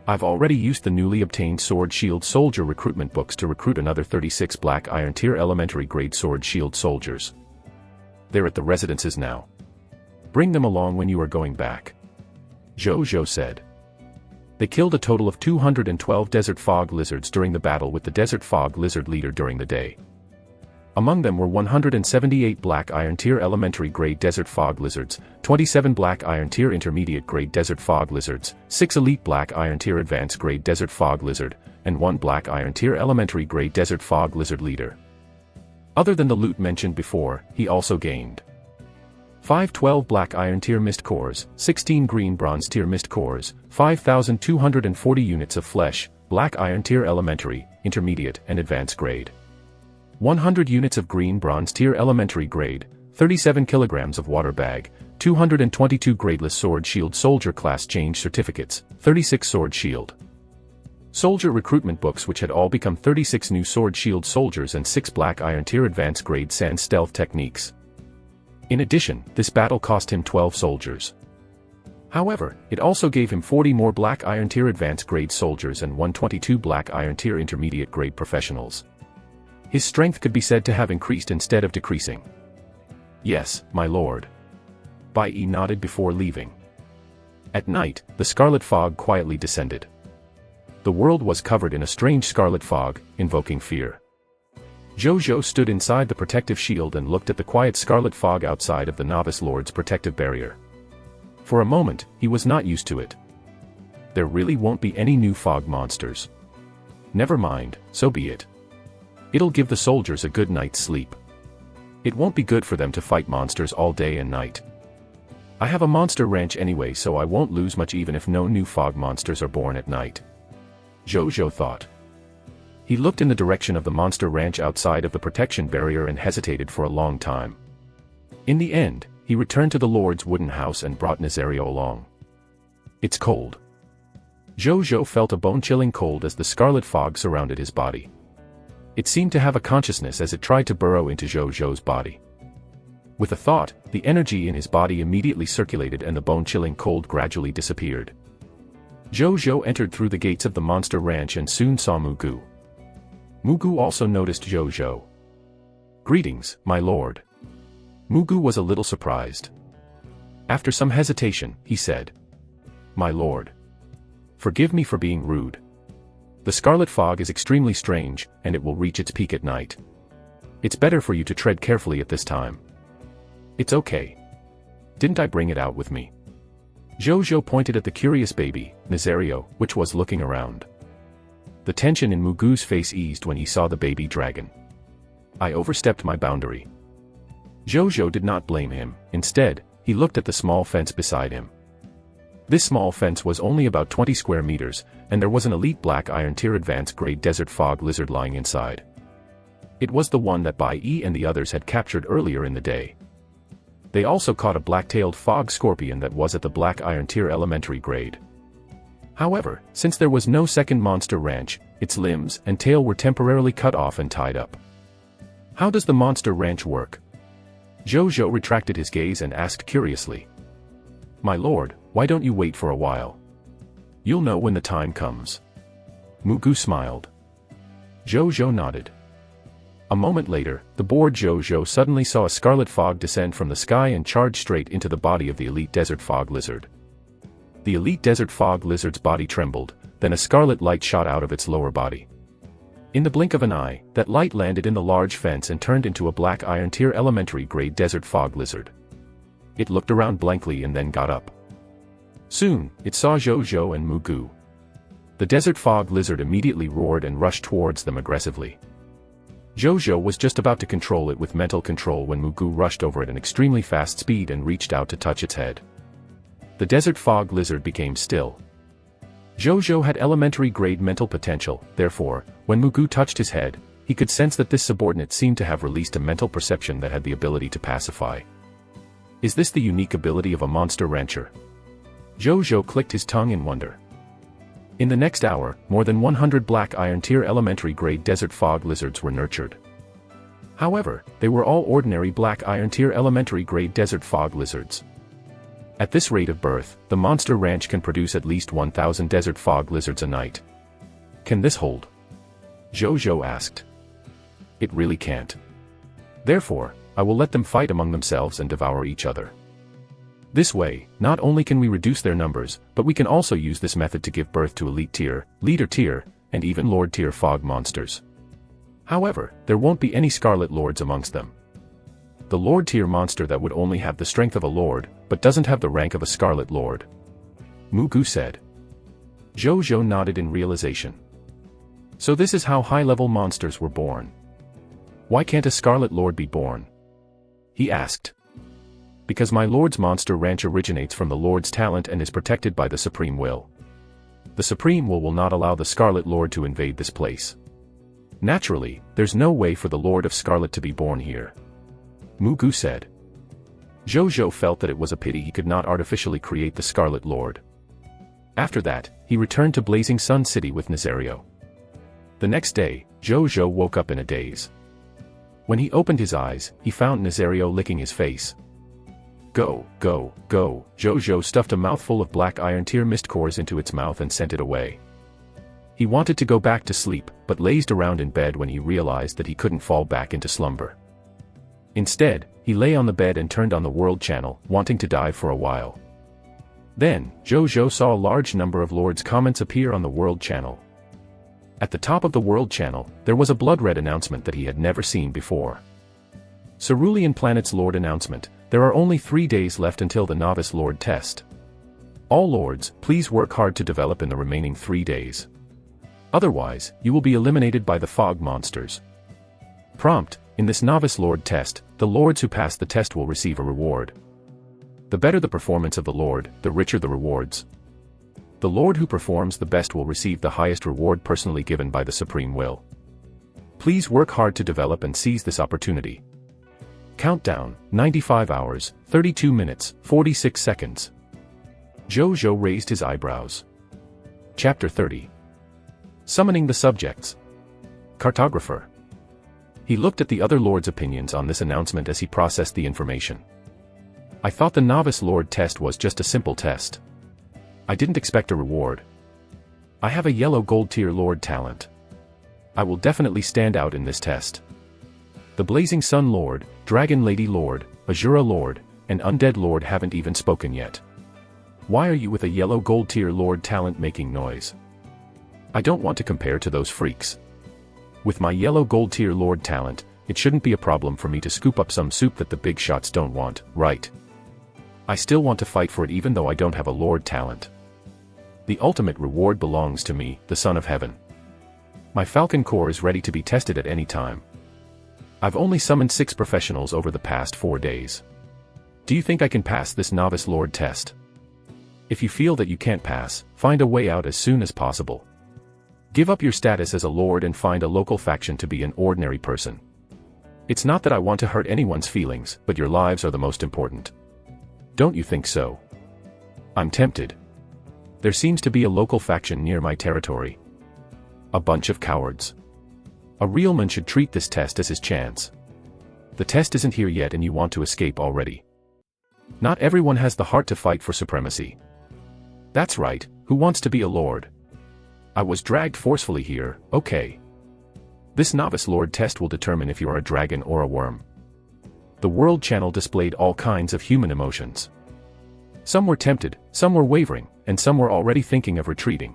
I've already used the newly obtained Sword Shield Soldier recruitment books to recruit another 36 Black Iron Tier Elementary Grade Sword Shield Soldiers. They're at the residences now. Bring them along when you are going back. Zhou Zhou said. They killed a total of 212 Desert Fog Lizards during the battle with the Desert Fog Lizard leader during the day. Among them were 178 Black Iron Tier Elementary Grade Desert Fog Lizards, 27 Black Iron Tier Intermediate Grade Desert Fog Lizards, 6 Elite Black Iron Tier Advanced Grade Desert Fog Lizard, and 1 Black Iron Tier Elementary Grade Desert Fog Lizard Leader. Other than the loot mentioned before, he also gained 512 Black Iron Tier Mist Cores, 16 Green Bronze Tier Mist Cores, 5,240 units of flesh, Black Iron Tier Elementary, Intermediate and Advanced Grade, 100 units of Green Bronze Tier Elementary Grade, 37 kilograms of Water Bag, 222 Gradeless Sword Shield Soldier Class Change Certificates, 36 Sword Shield Soldier Recruitment Books which had all become 36 new Sword Shield Soldiers and 6 Black Iron Tier Advanced Grade Sand Stealth Techniques. In addition, this battle cost him 12 soldiers. However, it also gave him 40 more Black Iron Tier Advanced Grade Soldiers and 122 Black Iron Tier Intermediate Grade Professionals. His strength could be said to have increased instead of decreasing. Yes, my lord. Bai Yi nodded before leaving. At night, the scarlet fog quietly descended. The world was covered in a strange scarlet fog, invoking fear. Zhu Zhou stood inside the protective shield and looked at the quiet scarlet fog outside of the novice lord's protective barrier. For a moment, he was not used to it. There really won't be any new fog monsters. Never mind, so be it. It'll give the soldiers a good night's sleep. It won't be good for them to fight monsters all day and night. I have a monster ranch anyway, so I won't lose much even if no new fog monsters are born at night. Zhu Zhou thought. He looked in the direction of the monster ranch outside of the protection barrier and hesitated for a long time. In the end, he returned to the Lord's wooden house and brought Nazario along. It's cold. Zhu Zhou felt a bone-chilling cold as the scarlet fog surrounded his body. It seemed to have a consciousness as it tried to burrow into Zhu Zhou's body. With a thought, the energy in his body immediately circulated and the bone-chilling cold gradually disappeared. Zhu Zhou entered through the gates of the monster ranch and soon saw Mugu. Mugu also noticed Zhu Zhou. "Greetings, my lord." Mugu was a little surprised. After some hesitation, he said, "My lord. Forgive me for being rude. The scarlet fog is extremely strange, and it will reach its peak at night. It's better for you to tread carefully at this time." "It's okay. Didn't I bring it out with me?" Zhu Zhou pointed at the curious baby, Nazario, which was looking around. The tension in Mugu's face eased when he saw the baby dragon. "I overstepped my boundary." Zhu Zhou did not blame him. Instead, he looked at the small fence beside him. This small fence was only about 20 square meters, and there was an elite Black Iron Tier Advanced Grade Desert Fog Lizard lying inside. It was the one that Bai Yi and the others had captured earlier in the day. They also caught a black-tailed fog scorpion that was at the Black Iron Tier Elementary Grade. However, since there was no second monster ranch, its limbs and tail were temporarily cut off and tied up. "How does the monster ranch work?" Zhu Zhou retracted his gaze and asked curiously. "My lord, why don't you wait for a while? You'll know when the time comes." Mugu smiled. Zhu Zhou nodded. A moment later, the bored Zhu Zhou suddenly saw a scarlet fog descend from the sky and charge straight into the body of the elite desert fog lizard. The elite desert fog lizard's body trembled, then a scarlet light shot out of its lower body. In the blink of an eye, that light landed in the large fence and turned into a Black Iron Tier Elementary Grade Desert Fog Lizard. It looked around blankly and then got up. Soon, it saw Zhu Zhou and Mugu. The desert fog lizard immediately roared and rushed towards them aggressively. Zhu Zhou was just about to control it with mental control when Mugu rushed over at an extremely fast speed and reached out to touch its head. The desert fog lizard became still. Zhu Zhou had elementary grade mental potential, therefore, when Mugu touched his head, he could sense that this subordinate seemed to have released a mental perception that had the ability to pacify. Is this the unique ability of a monster rancher? Zhu Zhou clicked his tongue in wonder. In the next hour, more than 100 Black Iron Tier Elementary Grade Desert Fog Lizards were nurtured. However, they were all ordinary Black Iron Tier Elementary Grade Desert Fog Lizards. At this rate of birth, the monster ranch can produce at least 1,000 desert fog lizards a night. Can this hold? Zhu Zhou asked. It really can't. Therefore, I will let them fight among themselves and devour each other. This way, not only can we reduce their numbers, but we can also use this method to give birth to elite tier, leader tier, and even lord tier fog monsters. However, there won't be any Scarlet Lords amongst them. The Lord tier monster that would only have the strength of a Lord, but doesn't have the rank of a Scarlet Lord. Mugu said. Zhou Zhou nodded in realization. So this is how high-level monsters were born. Why can't a Scarlet Lord be born? He asked. Because my Lord's monster ranch originates from the Lord's talent and is protected by the Supreme Will. The Supreme Will not allow the Scarlet Lord to invade this place. Naturally, there's no way for the Lord of Scarlet to be born here. Mugu said. Zhou Zhou felt that it was a pity he could not artificially create the Scarlet Lord. After that, he returned to Blazing Sun City with Nazario. The next day, Zhou Zhou woke up in a daze. When he opened his eyes, he found Nazario licking his face. Go, go, go, Zhou Zhou stuffed a mouthful of black iron tier mist cores into its mouth and sent it away. He wanted to go back to sleep, but lazed around in bed when he realized that he couldn't fall back into slumber. Instead, he lay on the bed and turned on the World Channel, wanting to dive for a while. Then, Zhou Zhou saw a large number of Lords' comments appear on the World Channel. At the top of the World Channel, there was a blood-red announcement that he had never seen before. Cerulean Planet's Lord announcement, there are only 3 days left until the Novice Lord test. All Lords, please work hard to develop in the remaining 3 days. Otherwise, you will be eliminated by the fog monsters. Prompt, in this Novice Lord test, the Lords who pass the test will receive a reward. The better the performance of the Lord, the richer the rewards. The Lord who performs the best will receive the highest reward personally given by the Supreme Will. Please work hard to develop and seize this opportunity. Countdown, 95 hours, 32 minutes, 46 seconds. Zhou Zhou raised his eyebrows. Chapter 30. Summoning the Subjects. Cartographer. He looked at the other Lords' opinions on this announcement as he processed the information. I thought the Novice Lord test was just a simple test. I didn't expect a reward. I have a yellow gold tier Lord talent. I will definitely stand out in this test. The Blazing Sun Lord, Dragon Lady Lord, Azura Lord, and Undead Lord haven't even spoken yet. Why are you with a yellow gold tier Lord talent making noise? I don't want to compare to those freaks. With my yellow gold tier Lord talent, it shouldn't be a problem for me to scoop up some soup that the big shots don't want, right? I still want to fight for it even though I don't have a Lord talent. The ultimate reward belongs to me, the Son of Heaven. My Falcon Core is ready to be tested at any time. I've only summoned 6 professionals over the past 4 days. Do you think I can pass this Novice Lord test? If you feel that you can't pass, find a way out as soon as possible. Give up your status as a Lord and find a local faction to be an ordinary person. It's not that I want to hurt anyone's feelings, but your lives are the most important. Don't you think so? I'm tempted. There seems to be a local faction near my territory. A bunch of cowards. A real man should treat this test as his chance. The test isn't here yet and you want to escape already. Not everyone has the heart to fight for supremacy. That's right, who wants to be a Lord? I was dragged forcefully here, okay. This Novice Lord test will determine if you are a dragon or a worm. The World Channel displayed all kinds of human emotions. Some were tempted, some were wavering, and some were already thinking of retreating.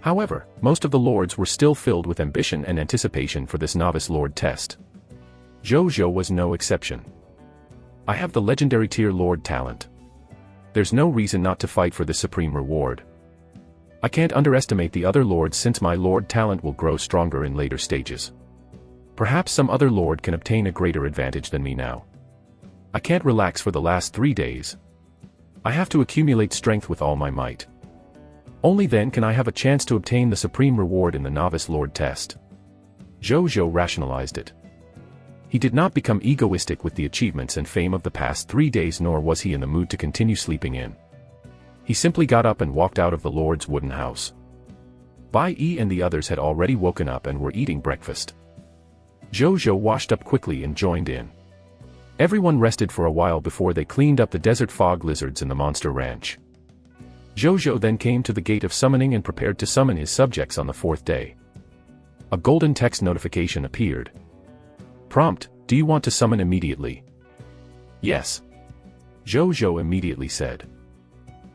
However, most of the Lords were still filled with ambition and anticipation for this Novice Lord test. Zhou Zhou was no exception. I have the legendary tier Lord talent. There's no reason not to fight for this supreme reward. I can't underestimate the other Lords since my Lord talent will grow stronger in later stages. Perhaps some other Lord can obtain a greater advantage than me now. I can't relax for the last 3 days. I have to accumulate strength with all my might. Only then can I have a chance to obtain the supreme reward in the Novice Lord test. Zhou Zhou rationalized it. He did not become egoistic with the achievements and fame of the past 3 days, nor was he in the mood to continue sleeping in. He simply got up and walked out of the Lord's wooden house. Bai Yi and the others had already woken up and were eating breakfast. Zhou Zhou washed up quickly and joined in. Everyone rested for a while before they cleaned up the desert fog lizards in the monster ranch. Zhou Zhou then came to the gate of summoning and prepared to summon his subjects on the 4th day. A golden text notification appeared. Prompt, do you want to summon immediately? Yes. Zhou Zhou immediately said.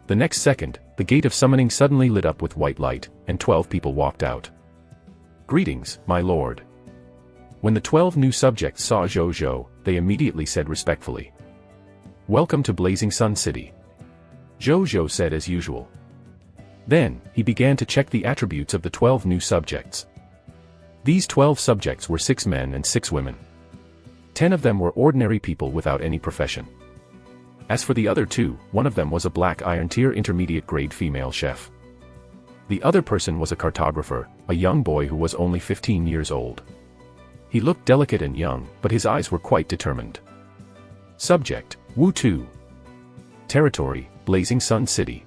The next second, the gate of summoning suddenly lit up with white light, and 12 people walked out. Greetings, my lord. When the 12 new subjects saw Zhu Zhou, they immediately said respectfully, "Welcome to Blazing Sun City," Zhu Zhou said as usual. Then, he began to check the attributes of the 12 new subjects. These 12 subjects were 6 men and 6 women. 10 of them were ordinary people without any profession. As for the other 2, one of them was a Black Iron Tier intermediate grade female chef. The other person was a cartographer, a young boy who was only 15 years old. He looked delicate and young, but his eyes were quite determined. Subject: Wu Tu. Territory: Blazing Sun City.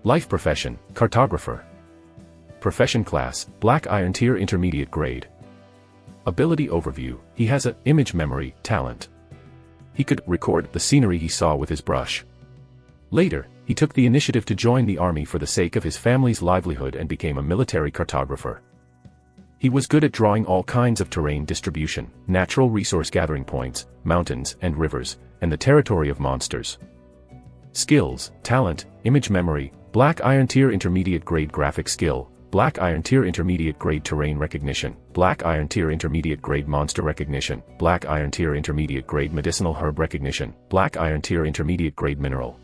Life profession: cartographer. Profession class: Black Iron Tier intermediate grade. Ability overview: he has a image memory talent. He could record the scenery he saw with his brush. Later, he took the initiative to join the army for the sake of his family's livelihood and became a military cartographer. He was good at drawing all kinds of terrain distribution, natural resource gathering points, mountains and rivers, and the territory of monsters. Skills: talent, image memory, Black Iron Tier intermediate grade graphic skill, Black Iron Tier intermediate grade terrain recognition, Black Iron Tier intermediate grade monster recognition, Black Iron Tier intermediate grade medicinal herb recognition, Black Iron Tier intermediate grade mineral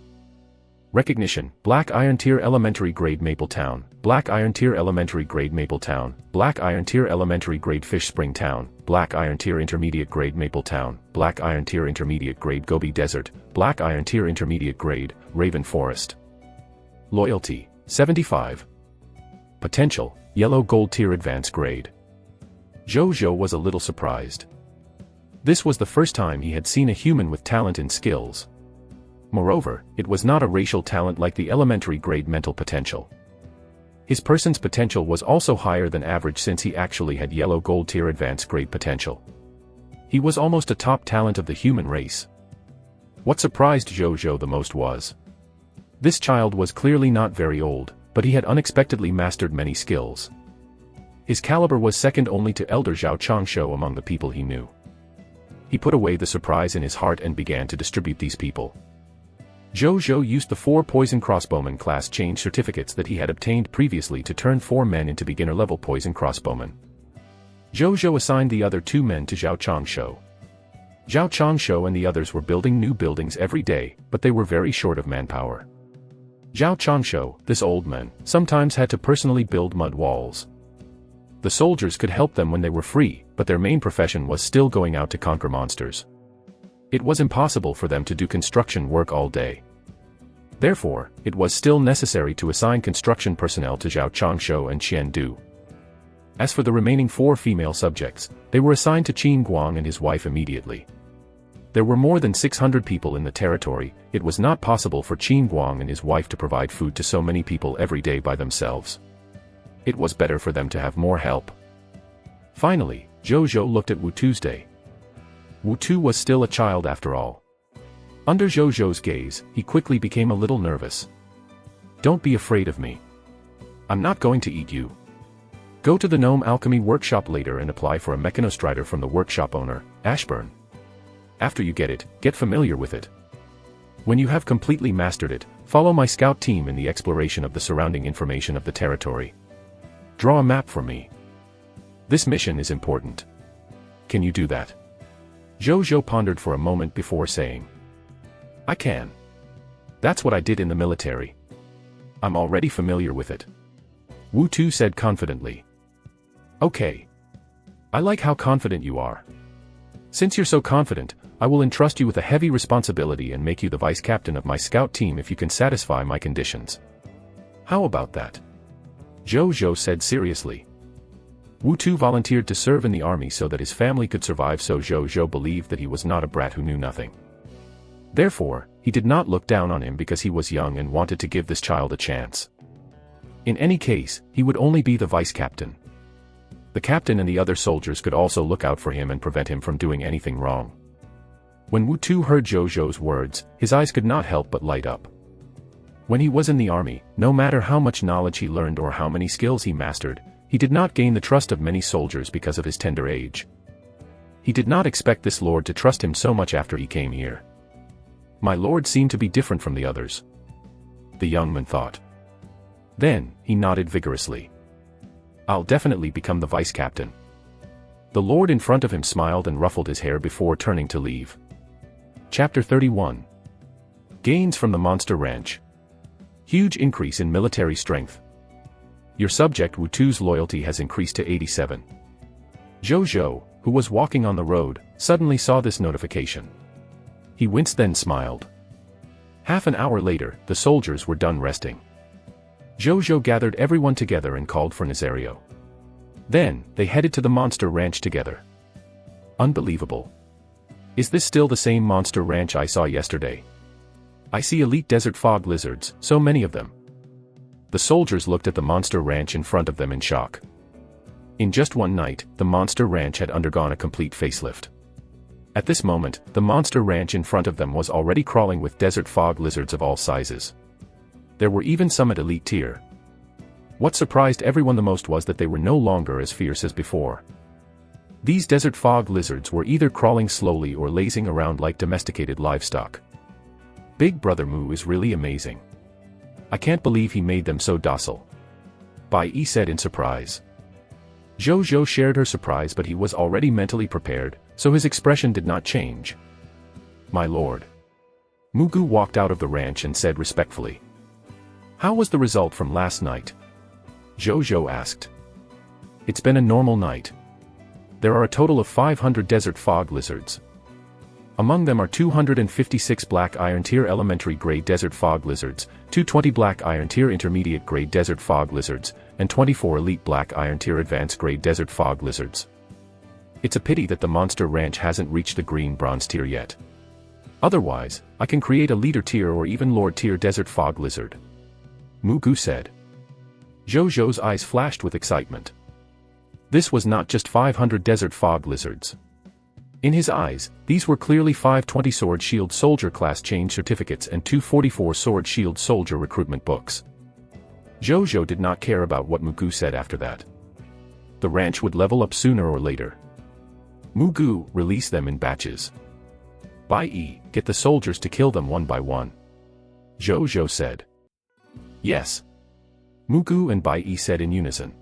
recognition, Black Iron Tier elementary grade Mapletown, Black Iron Tier elementary grade Mapletown, Black Iron Tier elementary grade Fish Spring Town, Black Iron Tier intermediate grade Mapletown, Black Iron Tier intermediate grade Gobi Desert, Black Iron Tier intermediate grade Raven Forest. Loyalty: 75. Potential: Yellow Gold Tier advanced grade. Zhu Zhou was a little surprised. This was the first time he had seen a human with talent and skills. Moreover, it was not a racial talent like the elementary grade mental potential. His person's potential was also higher than average since he actually had Yellow Gold Tier advanced grade potential. He was almost a top talent of the human race. What surprised Zhu Zhou the most was, this child was clearly not very old, but he had unexpectedly mastered many skills. His caliber was second only to Elder Zhao Changshou among the people he knew. He put away the surprise in his heart and began to distribute these people. Zhu Zhou used the 4 poison crossbowman class change certificates that he had obtained previously to turn 4 men into beginner-level poison crossbowmen. Zhu Zhou assigned the other 2 men to Zhao Changshou. Zhao Changshou and the others were building new buildings every day, but they were very short of manpower. Zhao Changshou, this old man, sometimes had to personally build mud walls. The soldiers could help them when they were free, but their main profession was still going out to conquer monsters. It was impossible for them to do construction work all day. Therefore, it was still necessary to assign construction personnel to Zhao Changshou and Qian Du. As for the remaining 4 female subjects, they were assigned to Qin Guang and his wife immediately. There were more than 600 people in the territory. It was not possible for Qin Guang and his wife to provide food to so many people every day by themselves. It was better for them to have more help. Finally, Zhu Zhou looked at Wu Tu's day. Wu Tu was still a child after all. Under Zhu Zhou's gaze, he quickly became a little nervous. "Don't be afraid of me. I'm not going to eat you. Go to the Gnome Alchemy Workshop later and apply for a Mechanostrider from the workshop owner, Ashburn. After you get it, get familiar with it. When you have completely mastered it, follow my scout team in the exploration of the surrounding information of the territory. Draw a map for me. This mission is important. Can you do that?" Zhu Zhou pondered for a moment before saying, "I can. That's what I did in the military. I'm already familiar with it." Wu Tu said confidently. "Okay. I like how confident you are. Since you're so confident, I will entrust you with a heavy responsibility and make you the vice captain of my scout team if you can satisfy my conditions. How about that?" Zhu Zhou said seriously. Wu Tu volunteered to serve in the army so that his family could survive, so Zhu Zhou believed that he was not a brat who knew nothing. Therefore, he did not look down on him because he was young and wanted to give this child a chance. In any case, he would only be the vice captain. The captain and the other soldiers could also look out for him and prevent him from doing anything wrong. When Wu Tu heard Zhu Zhou's words, his eyes could not help but light up. When he was in the army, no matter how much knowledge he learned or how many skills he mastered, he did not gain the trust of many soldiers because of his tender age. He did not expect this lord to trust him so much after he came here. My lord seemed to be different from the others, the young man thought. Then, he nodded vigorously. I'll definitely become the vice captain. The lord in front of him smiled and ruffled his hair before turning to leave. Chapter 31. Gains from the Monster Ranch. Huge increase in military strength. Your subject Wu Tu's loyalty has increased to 87. Zhu Zhou, who was walking on the road, suddenly saw this notification. He winced then smiled. Half an hour later, the soldiers were done resting. Zhu Zhou gathered everyone together and called for Nazario. Then, they headed to the Monster Ranch together. Unbelievable. Is this still the same Monster Ranch I saw yesterday? I see elite desert fog lizards, so many of them. The soldiers looked at the Monster Ranch in front of them in shock. In just one night, the Monster Ranch had undergone a complete facelift. At this moment, the Monster Ranch in front of them was already crawling with desert fog lizards of all sizes. There were even some at elite tier. What surprised everyone the most was that they were no longer as fierce as before. These desert fog lizards were either crawling slowly or lazing around like domesticated livestock. Big Brother Mu is really amazing. I can't believe he made them so docile. Bai Yi said in surprise. Zhu Zhou shared her surprise, but he was already mentally prepared, so his expression did not change. My lord. Mugu walked out of the ranch and said respectfully. How was the result from last night? Zhu Zhou asked. It's been a normal night. There are a total of 500 desert fog lizards. Among them are 256 black iron tier elementary grade desert fog lizards, 220 black iron tier intermediate grade desert fog lizards, and 24 elite black iron tier advanced grade desert fog lizards. It's a pity that the Monster Ranch hasn't reached the green bronze tier yet. Otherwise, I can create a leader tier or even lord tier desert fog lizard. Mugu said. Zhu Zhou's eyes flashed with excitement. This was not just 500 desert fog lizards. In his eyes, these were clearly 520 Sword Shield Soldier class change certificates and 244 Sword Shield Soldier recruitment books. Zhu Zhou did not care about what Mugu said after that. The ranch would level up sooner or later. Mugu, release them in batches. Bai Yi, get the soldiers to kill them one by one. Zhu Zhou said. Yes. Mugu and Bai Yi said in unison.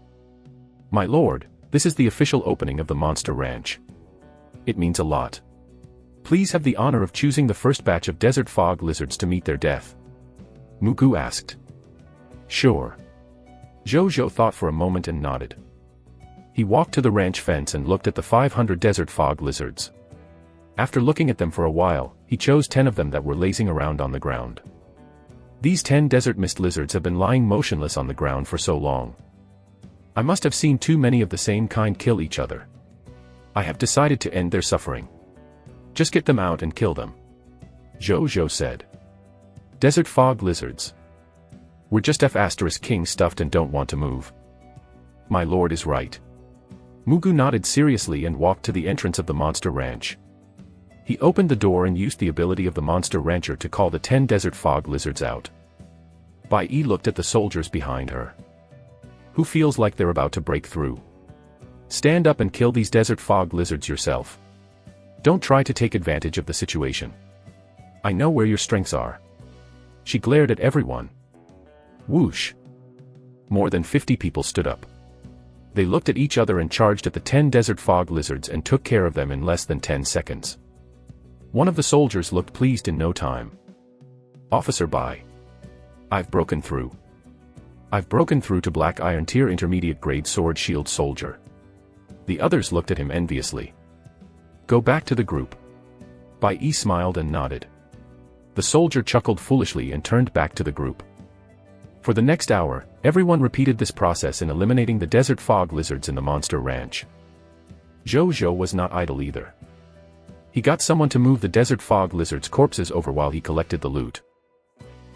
My lord, this is the official opening of the Monster Ranch. It means a lot. Please have the honor of choosing the first batch of desert fog lizards to meet their death. Mugu asked. Sure. Zhu Zhou thought for a moment and nodded. He walked to the ranch fence and looked at the 500 desert fog lizards. After looking at them for a while, he chose 10 of them that were lazing around on the ground. These 10 desert mist lizards have been lying motionless on the ground for so long. I must have seen too many of the same kind kill each other. I have decided to end their suffering. Just get them out and kill them. Zhu Zhou said. Desert fog lizards. We're just F***king stuffed and don't want to move. My lord is right. Mugu nodded seriously and walked to the entrance of the Monster Ranch. He opened the door and used the ability of the Monster Rancher to call the 10 desert fog lizards out. Bai Yi looked at the soldiers behind her. Who feels like they're about to break through? Stand up and kill these desert fog lizards yourself. Don't try to take advantage of the situation. I know where your strengths are. She glared at everyone. Whoosh. More than 50 people stood up. They looked at each other and charged at the 10 desert fog lizards and took care of them in less than 10 seconds. One of the soldiers looked pleased in no time. Officer Bai. I've broken through. I've broken through to black iron tier intermediate grade sword shield soldier. The others looked at him enviously. Go back to the group. Bai Yi smiled and nodded. The soldier chuckled foolishly and turned back to the group. For the next hour, everyone repeated this process in eliminating the desert fog lizards in the Monster Ranch. Zhu Zhou was not idle either. He got someone to move the desert fog lizards' corpses over while he collected the loot.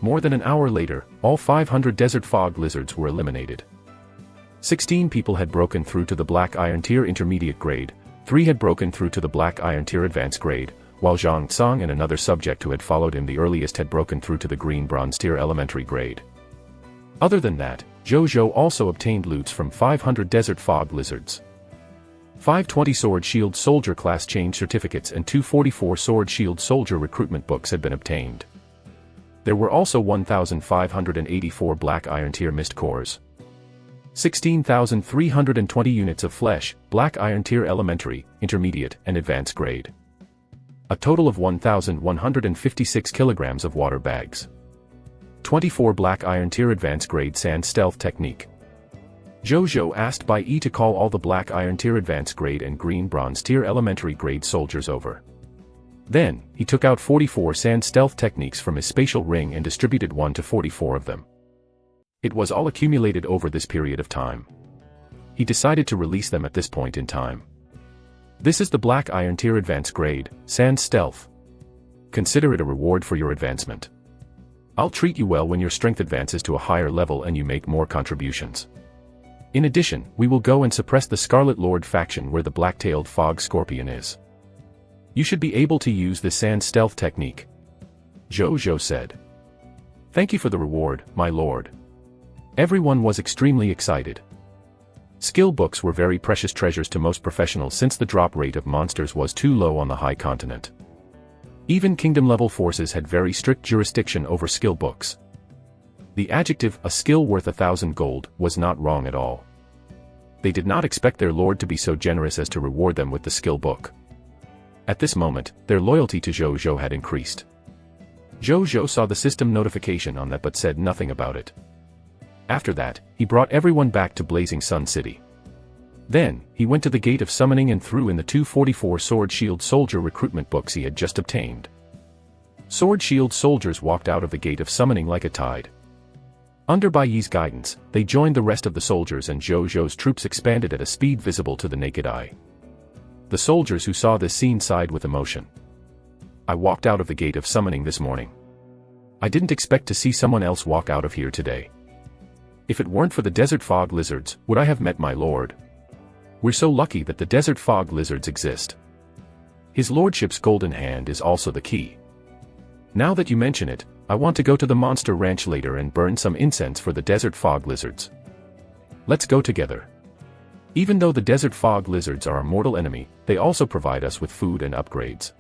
More than an hour later, all 500 desert fog lizards were eliminated. 16 people had broken through to the black iron tier intermediate grade, 3 had broken through to the black iron tier advanced grade, while Zhang Tsang and another subject who had followed him the earliest had broken through to the green bronze tier elementary grade. Other than that, Zhu Zhou also obtained loots from 500 desert fog lizards. 520 Sword Shield Soldier class change certificates and 244 Sword Shield Soldier recruitment books had been obtained. There were also 1,584 black iron tier mist cores. 16,320 units of flesh, black iron tier elementary, intermediate, and advanced grade. A total of 1,156 kilograms of water bags. 24 black iron tier advanced grade sand stealth technique. Zhu Zhou asked Bai Yi to call all the black iron tier advanced grade and green bronze tier elementary grade soldiers over. Then, he took out 44 sand stealth techniques from his spatial ring and distributed 1 to 44 of them. It was all accumulated over this period of time. He decided to release them at this point in time. This is the black iron tier advanced grade, sand stealth. Consider it a reward for your advancement. I'll treat you well when your strength advances to a higher level and you make more contributions. In addition, we will go and suppress the Scarlet Lord faction where the black-tailed fog scorpion is. You should be able to use this sand stealth technique. Zhu Zhou said. Thank you for the reward, my lord. Everyone was extremely excited. Skill books were very precious treasures to most professionals since the drop rate of monsters was too low on the high continent. Even kingdom-level forces had very strict jurisdiction over skill books. The adjective, a skill worth 1,000 gold, was not wrong at all. They did not expect their lord to be so generous as to reward them with the skill book. At this moment, their loyalty to Zhu Zhou had increased. Zhu Zhou saw the system notification on that but said nothing about it. After that, he brought everyone back to Blazing Sun City. Then, he went to the Gate of Summoning and threw in the 244 Sword Shield Soldier recruitment books he had just obtained. Sword Shield soldiers walked out of the Gate of Summoning like a tide. Under Bai Yi's guidance, they joined the rest of the soldiers and Zhu Zhou's troops expanded at a speed visible to the naked eye. The soldiers who saw this scene sighed with emotion. I walked out of the Gate of Summoning this morning. I didn't expect to see someone else walk out of here today. If it weren't for the desert fog lizards, would I have met my lord? We're so lucky that the desert fog lizards exist. His lordship's golden hand is also the key. Now that you mention it, I want to go to the monster ranch later and burn some incense for the desert fog lizards. Let's go together. Even though the desert fog lizards are a mortal enemy, they also provide us with food and upgrades.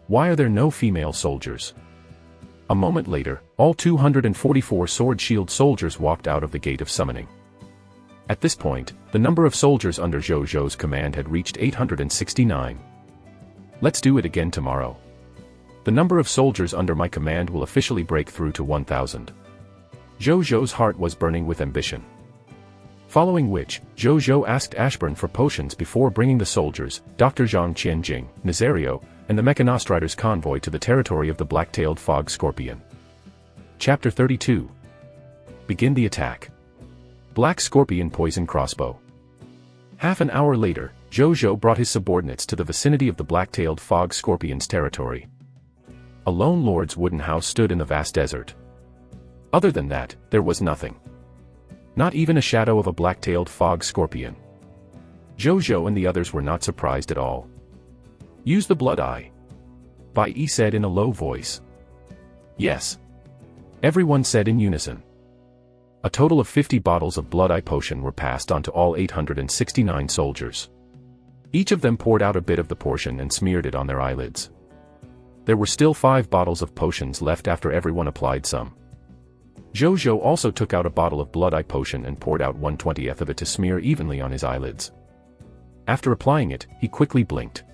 Why are there no female soldiers? A moment later, all 244 Sword Shield soldiers walked out of the Gate of Summoning. At this point, the number of soldiers under Zhu Zhou's command had reached 869. Let's do it again tomorrow. The number of soldiers under my command will officially break through to 1,000. Zhu Zhou's heart was burning with ambition. Following which, Zhu Zhou asked Ashburn for potions before bringing the soldiers, Dr. Zhang Qianjing, Nazario, and the Mechanostriders convoy to the territory of the black-tailed fog scorpion. Chapter 32. Begin the attack. Black Scorpion Poison Crossbow. Half an hour later, Zhu Zhou brought his subordinates to the vicinity of the black-tailed fog scorpion's territory. A lone lord's wooden house stood in the vast desert. Other than that, there was nothing. Not even a shadow of a black-tailed fog scorpion. Zhu Zhou and the others were not surprised at all. Use the blood eye. Bai Yi said in a low voice. Yes. Everyone said in unison. A total of 50 bottles of blood eye potion were passed on to all 869 soldiers. Each of them poured out a bit of the portion and smeared it on their eyelids. There were still 5 bottles of potions left after everyone applied some. Zhu Zhou also took out a bottle of blood eye potion and poured out 1/20th of it to smear evenly on his eyelids. After applying it, he quickly blinked.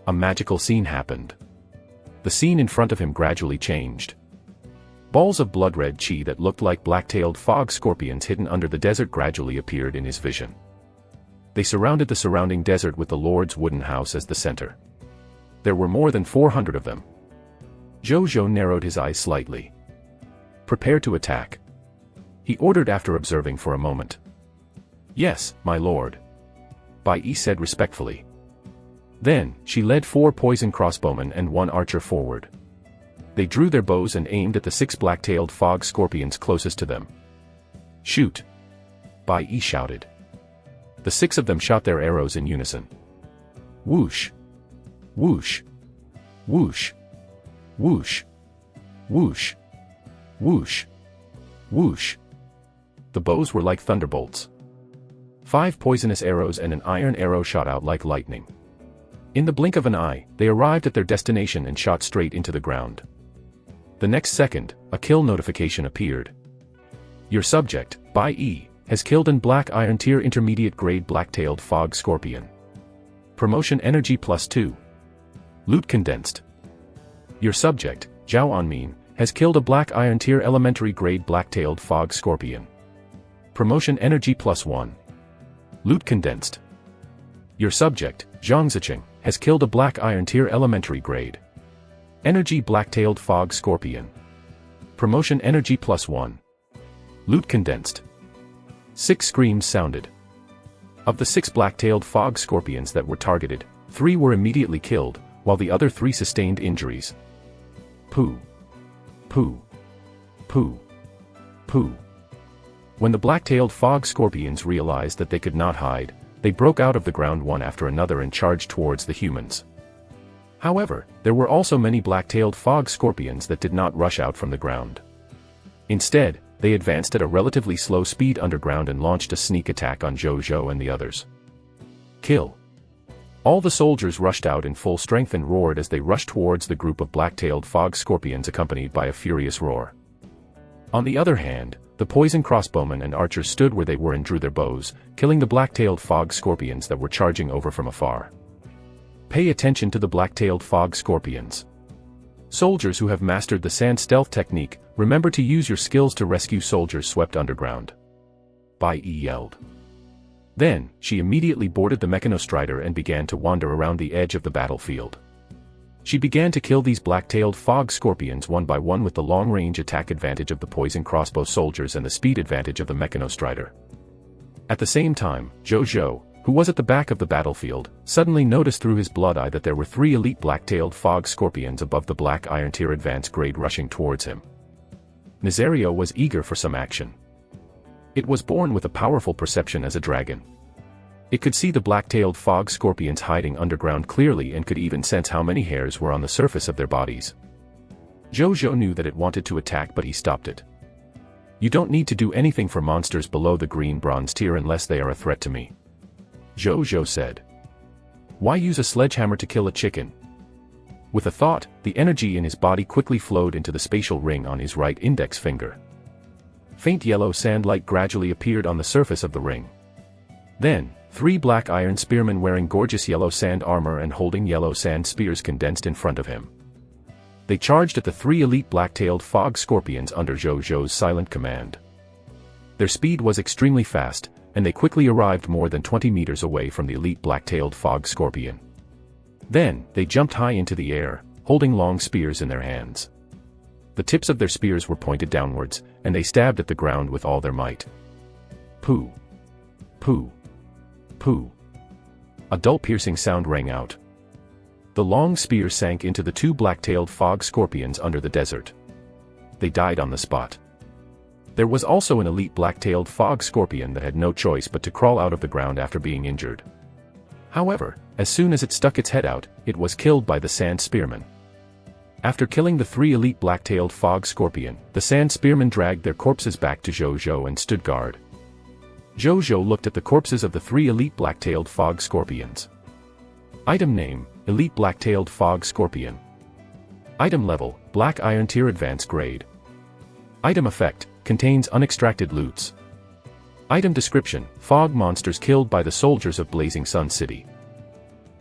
A magical scene happened. The scene in front of him gradually changed. Balls of blood-red chi that looked like black-tailed fog scorpions hidden under the desert gradually appeared in his vision. They surrounded the surrounding desert with the Lord's wooden house as the center. There were more than 400 of them. Zhu Zhou narrowed his eyes slightly. Prepare to attack. He ordered after observing for a moment. Yes, my lord. Bai Yi said respectfully. Then, she led 4 poison crossbowmen and 1 archer forward. They drew their bows and aimed at the 6 black-tailed fog scorpions closest to them. Shoot! Bai Yi shouted. The 6 of them shot their arrows in unison. Whoosh! Whoosh! Whoosh! Whoosh! Whoosh! Whoosh! Whoosh! The bows were like thunderbolts. 5 poisonous arrows and an iron arrow shot out like lightning. In the blink of an eye, they arrived at their destination and shot straight into the ground. The next second, a kill notification appeared. Your subject, Bai Yi, has killed an Black Iron Tier Intermediate Grade Black-tailed Fog Scorpion. Promotion Energy +2. Loot Condensed. Your subject, Zhao Anmin, has killed a Black Iron Tier Elementary Grade Black-tailed Fog Scorpion. Promotion Energy +1. Loot Condensed. Your subject, Zhang Zicheng, has killed a Black Iron Tier Elementary Grade Energy Black-tailed Fog Scorpion. Promotion Energy +1. Loot Condensed. 6 screams sounded. Of the 6 black-tailed fog scorpions that were targeted, 3 were immediately killed, while the other 3 sustained injuries. Pooh. Pooh. Pooh. Pooh. When the black-tailed fog scorpions realized that they could not hide, they broke out of the ground one after another and charged towards the humans. However, there were also many black-tailed fog scorpions that did not rush out from the ground. Instead, they advanced at a relatively slow speed underground and launched a sneak attack on Zhu Zhou and the others. Kill. All the soldiers rushed out in full strength and roared as they rushed towards the group of black-tailed fog scorpions accompanied by a furious roar. On the other hand, the poison crossbowmen and archers stood where they were and drew their bows, killing the black-tailed fog scorpions that were charging over from afar. Pay attention to the black-tailed fog scorpions. Soldiers who have mastered the sand stealth technique, remember to use your skills to rescue soldiers swept underground. Bai Yi yelled. Then, she immediately boarded the Mechanostrider and began to wander around the edge of the battlefield. She began to kill these black-tailed fog scorpions one by one with the long-range attack advantage of the poison crossbow soldiers and the speed advantage of the Mechanostrider. At the same time, Zhu Zhou, who was at the back of the battlefield, suddenly noticed through his blood eye that there were 3 elite black-tailed fog scorpions above the Black Iron Tier Advanced Grade rushing towards him. Nazario was eager for some action. It was born with a powerful perception as a dragon. It could see the black-tailed fog scorpions hiding underground clearly and could even sense how many hairs were on the surface of their bodies. Zhu Zhou knew that it wanted to attack, but he stopped it. You don't need to do anything for monsters below the green bronze tier unless they are a threat to me, Zhu Zhou said. Why use a sledgehammer to kill a chicken? With a thought, the energy in his body quickly flowed into the spatial ring on his right index finger. Faint yellow sand light gradually appeared on the surface of the ring. Then, 3 black iron spearmen wearing gorgeous yellow sand armor and holding yellow sand spears condensed in front of him. They charged at the 3 elite black-tailed fog scorpions under Zhu Zhou's silent command. Their speed was extremely fast, and they quickly arrived more than 20 meters away from the elite black-tailed fog scorpion. Then, they jumped high into the air, holding long spears in their hands. The tips of their spears were pointed downwards, and they stabbed at the ground with all their might. Pooh. Pooh. Pooh. A dull piercing sound rang out. The long spear sank into the 2 black-tailed fog scorpions under the desert. They died on the spot. There was also an elite black-tailed fog scorpion that had no choice but to crawl out of the ground after being injured. However, as soon as it stuck its head out, it was killed by the sand spearmen. After killing the 3 elite black-tailed fog scorpion, the sand spearmen dragged their corpses back to Zhu Zhou and stood guard. Zhu Zhou looked at the corpses of the 3 elite black-tailed fog scorpions. Item name, Elite Black-tailed Fog Scorpion. Item level, Black Iron Tier Advanced Grade. Item effect, contains unextracted loots. Item description, fog monsters killed by the soldiers of Blazing Sun City.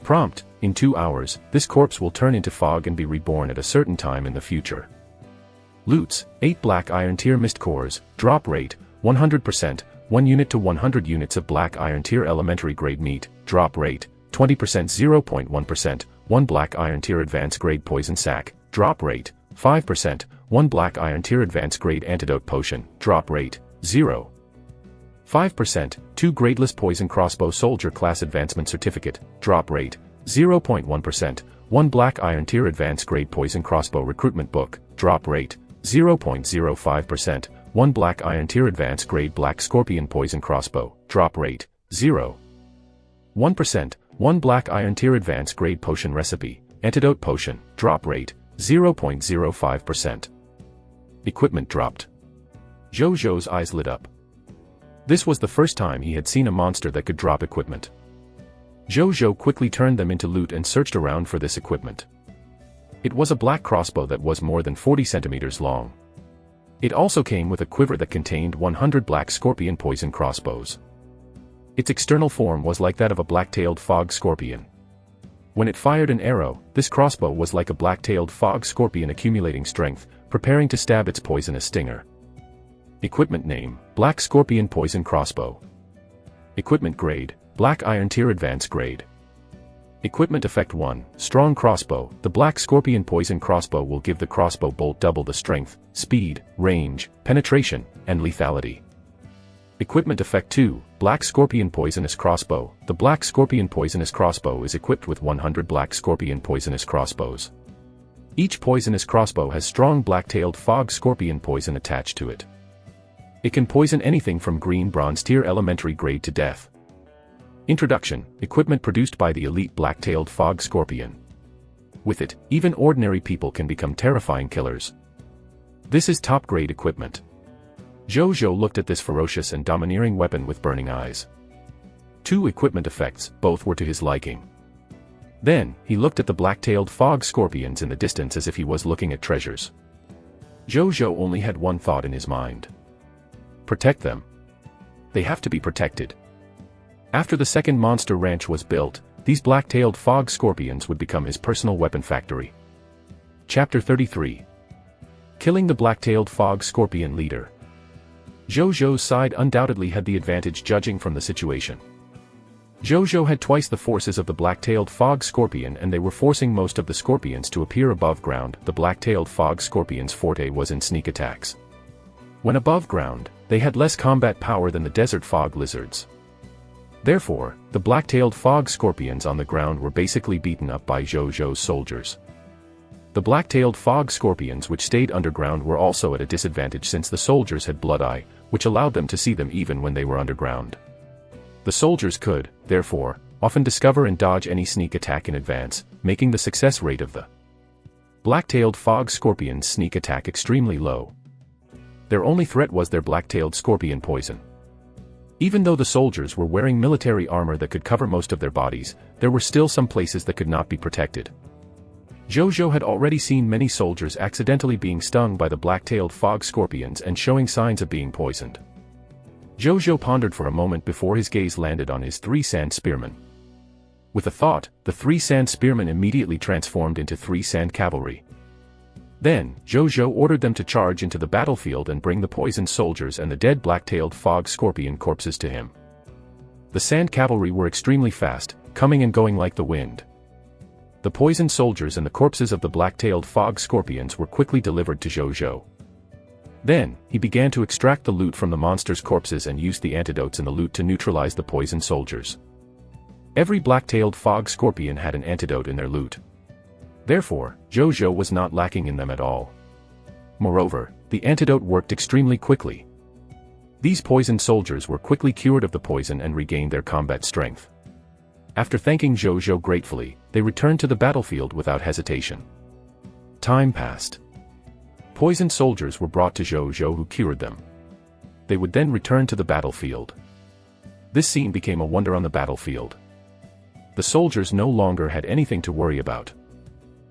Prompt, in 2 hours, this corpse will turn into fog and be reborn at a certain time in the future. Loots, 8 Black Iron Tier Mist Cores, drop rate, 100%, 1 unit to 100 units of Black Iron Tier Elementary Grade Meat, drop rate, 20% 0.1%, 1 Black Iron Tier Advanced Grade Poison Sac, drop rate, 5%, 1 Black Iron Tier Advanced Grade Antidote Potion, drop rate, 0. 5%, 2 Gradeless Poison Crossbow Soldier Class Advancement Certificate, drop rate, 0.1%, 1 Black Iron Tier Advanced Grade Poison Crossbow Recruitment Book, drop rate, 0.05%, 1 Black Iron Tier Advanced Grade Black Scorpion Poison Crossbow, drop rate, 0. 1%, 1 Black Iron Tier Advanced Grade Potion Recipe, Antidote Potion, drop rate, 0.05%. Equipment dropped. Zhu Zhou's eyes lit up. This was the first time he had seen a monster that could drop equipment. Zhu Zhou quickly turned them into loot and searched around for this equipment. It was a black crossbow that was more than 40 centimeters long. It also came with a quiver that contained 100 black scorpion poison crossbows. Its external form was like that of a black-tailed fog scorpion. When it fired an arrow, this crossbow was like a black-tailed fog scorpion accumulating strength, preparing to stab its poisonous stinger. Equipment name: Black Scorpion Poison Crossbow. Equipment grade: Black Iron Tier Advanced Grade. Equipment effect 1, Strong Crossbow. The Black Scorpion Poison Crossbow will give the crossbow bolt double the strength, speed, range, penetration, and lethality. Equipment effect 2, Black Scorpion Poisonous Crossbow. The Black Scorpion Poisonous Crossbow is equipped with 100 Black Scorpion Poisonous Crossbows. Each poisonous crossbow has strong black-tailed fog scorpion poison attached to it. It can poison anything from green bronze tier elementary grade to death. Introduction: Equipment produced by the elite black-tailed fog scorpion. With it, even ordinary people can become terrifying killers. This is top-grade equipment. Zhu Zhou looked at this ferocious and domineering weapon with burning eyes. 2 equipment effects, both were to his liking. Then, he looked at the black-tailed fog scorpions in the distance as if he was looking at treasures. Zhu Zhou only had one thought in his mind. Protect them. They have to be protected. After the second monster ranch was built, these black-tailed fog scorpions would become his personal weapon factory. Chapter 33. Killing the black-tailed fog scorpion leader. Zhu Zhou's side undoubtedly had the advantage judging from the situation. Zhu Zhou had twice the forces of the black-tailed fog scorpion and they were forcing most of the scorpions to appear above ground. The black-tailed fog scorpion's forte was in sneak attacks. When above ground, they had less combat power than the desert fog lizards. Therefore, the black-tailed fog scorpions on the ground were basically beaten up by Zhu Zhou's soldiers. The black-tailed fog scorpions which stayed underground were also at a disadvantage since the soldiers had blood eye, which allowed them to see them even when they were underground. The soldiers could, therefore, often discover and dodge any sneak attack in advance, making the success rate of the black-tailed fog scorpion's sneak attack extremely low. Their only threat was their black-tailed scorpion poison. Even though the soldiers were wearing military armor that could cover most of their bodies, there were still some places that could not be protected. Zhu Zhou had already seen many soldiers accidentally being stung by the black-tailed fog scorpions and showing signs of being poisoned. Zhu Zhou pondered for a moment before his gaze landed on his 3 sand spearmen. With a thought, the 3 sand spearmen immediately transformed into 3 sand cavalry. Then, Zhu Zhou ordered them to charge into the battlefield and bring the poisoned soldiers and the dead black-tailed fog scorpion corpses to him. The sand cavalry were extremely fast, coming and going like the wind. The poisoned soldiers and the corpses of the black-tailed fog scorpions were quickly delivered to Zhu Zhou. Then, he began to extract the loot from the monsters' corpses and used the antidotes in the loot to neutralize the poisoned soldiers. Every black-tailed fog scorpion had an antidote in their loot. Therefore, Zhu Zhou was not lacking in them at all. Moreover, the antidote worked extremely quickly. These poisoned soldiers were quickly cured of the poison and regained their combat strength. After thanking Zhu Zhou gratefully, they returned to the battlefield without hesitation. Time passed. Poisoned soldiers were brought to Zhu Zhou who cured them. They would then return to the battlefield. This scene became a wonder on the battlefield. The soldiers no longer had anything to worry about.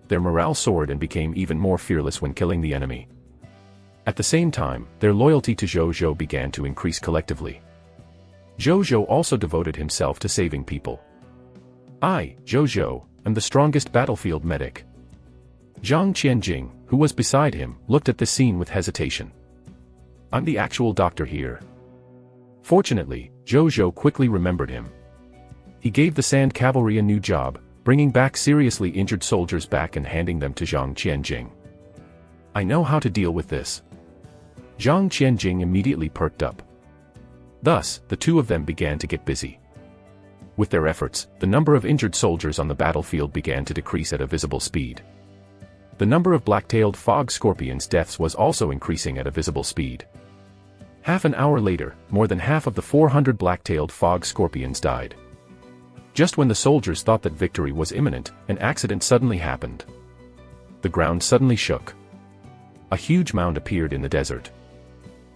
Their morale soared and became even more fearless when killing the enemy. At the same time, their loyalty to Zhu Zhou began to increase collectively. Zhu Zhou also devoted himself to saving people. I, Zhu Zhou, am the strongest battlefield medic. Zhang Qianjing, who was beside him, looked at the scene with hesitation. I'm the actual doctor here. Fortunately, Zhu Zhou quickly remembered him. He gave the sand cavalry a new job, bringing back seriously injured soldiers back and handing them to Zhang Qianjing. I know how to deal with this. Zhang Qianjing immediately perked up. Thus, the two of them began to get busy. With their efforts, the number of injured soldiers on the battlefield began to decrease at a visible speed. The number of black-tailed fog scorpions' deaths was also increasing at a visible speed. Half an hour later, more than half of the 400 black-tailed fog scorpions died. Just when the soldiers thought that victory was imminent, an accident suddenly happened. The ground suddenly shook. A huge mound appeared in the desert.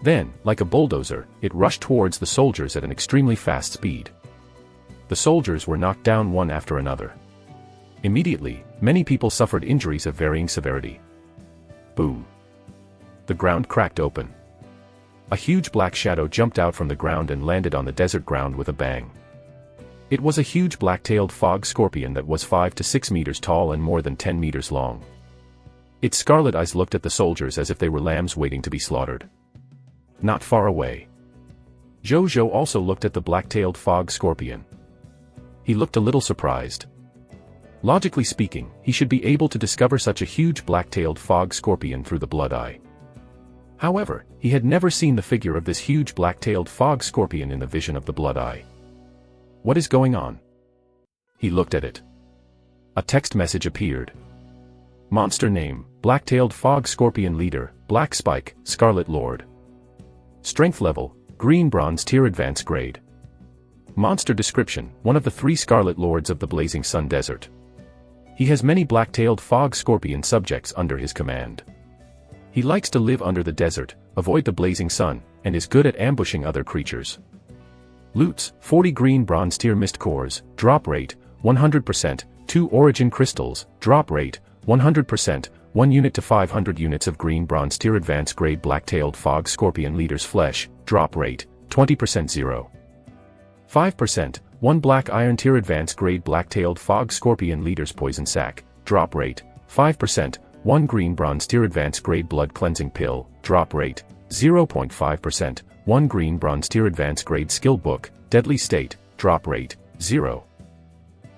Then, like a bulldozer, it rushed towards the soldiers at an extremely fast speed. The soldiers were knocked down one after another. Immediately, many people suffered injuries of varying severity. Boom. the ground cracked open. A huge black shadow jumped out from the ground and landed on the desert ground with a bang. It was a huge black-tailed fog scorpion that was 5 to 6 meters tall and more than 10 meters long. Its scarlet eyes looked at the soldiers as if they were lambs waiting to be slaughtered. Not far away, Zhu Zhou also looked at the black-tailed fog scorpion. He looked a little surprised. Logically speaking, he should be able to discover such a huge black-tailed fog scorpion through the blood eye. However, he had never seen the figure of this huge black-tailed fog scorpion in the vision of the blood eye. What is going on? He looked at it. A text message appeared. Monster name, Black-tailed Fog Scorpion Leader, Black Spike, Scarlet Lord. Strength level, Green Bronze Tier Advanced Grade. Monster description, one of the 3 Scarlet Lords of the Blazing Sun Desert. He has many black-tailed fog scorpion subjects under his command. He likes to live under the desert, avoid the blazing sun, and is good at ambushing other creatures. Loots, 40 green bronze tier mist cores, drop rate, 100%, 2 origin crystals, drop rate, 100%, 1 unit to 500 units of green bronze tier advanced grade black-tailed fog scorpion leader's flesh, drop rate, 20% 0. 5%, 1 black iron tier advanced grade black-tailed fog scorpion leader's poison sac, drop rate, 5%, 1 green bronze tier advanced grade blood cleansing pill, drop rate, 0.5%, 1 green bronze tier advanced grade skill book, deadly state, drop rate, 0.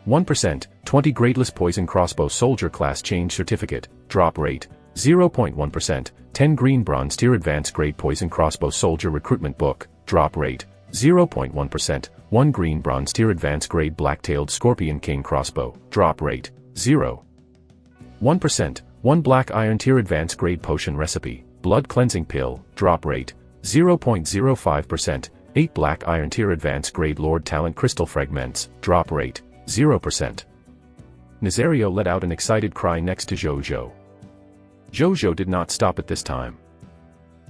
1%, 20 gradeless poison crossbow soldier class change certificate, drop rate, 0.1%, 10 green bronze tier advanced grade poison crossbow soldier recruitment book, drop rate, 0.1%, 1 green bronze tier advanced grade black-tailed scorpion king crossbow, drop rate, 0. 1%, 1 black iron tier advanced grade potion recipe, blood cleansing pill, drop rate, 0.05%, 8 black iron tier advanced grade lord talent crystal fragments, drop rate, 0%. Nazario let out an excited cry next to Zhu Zhou. Zhu Zhou did not stop at this time.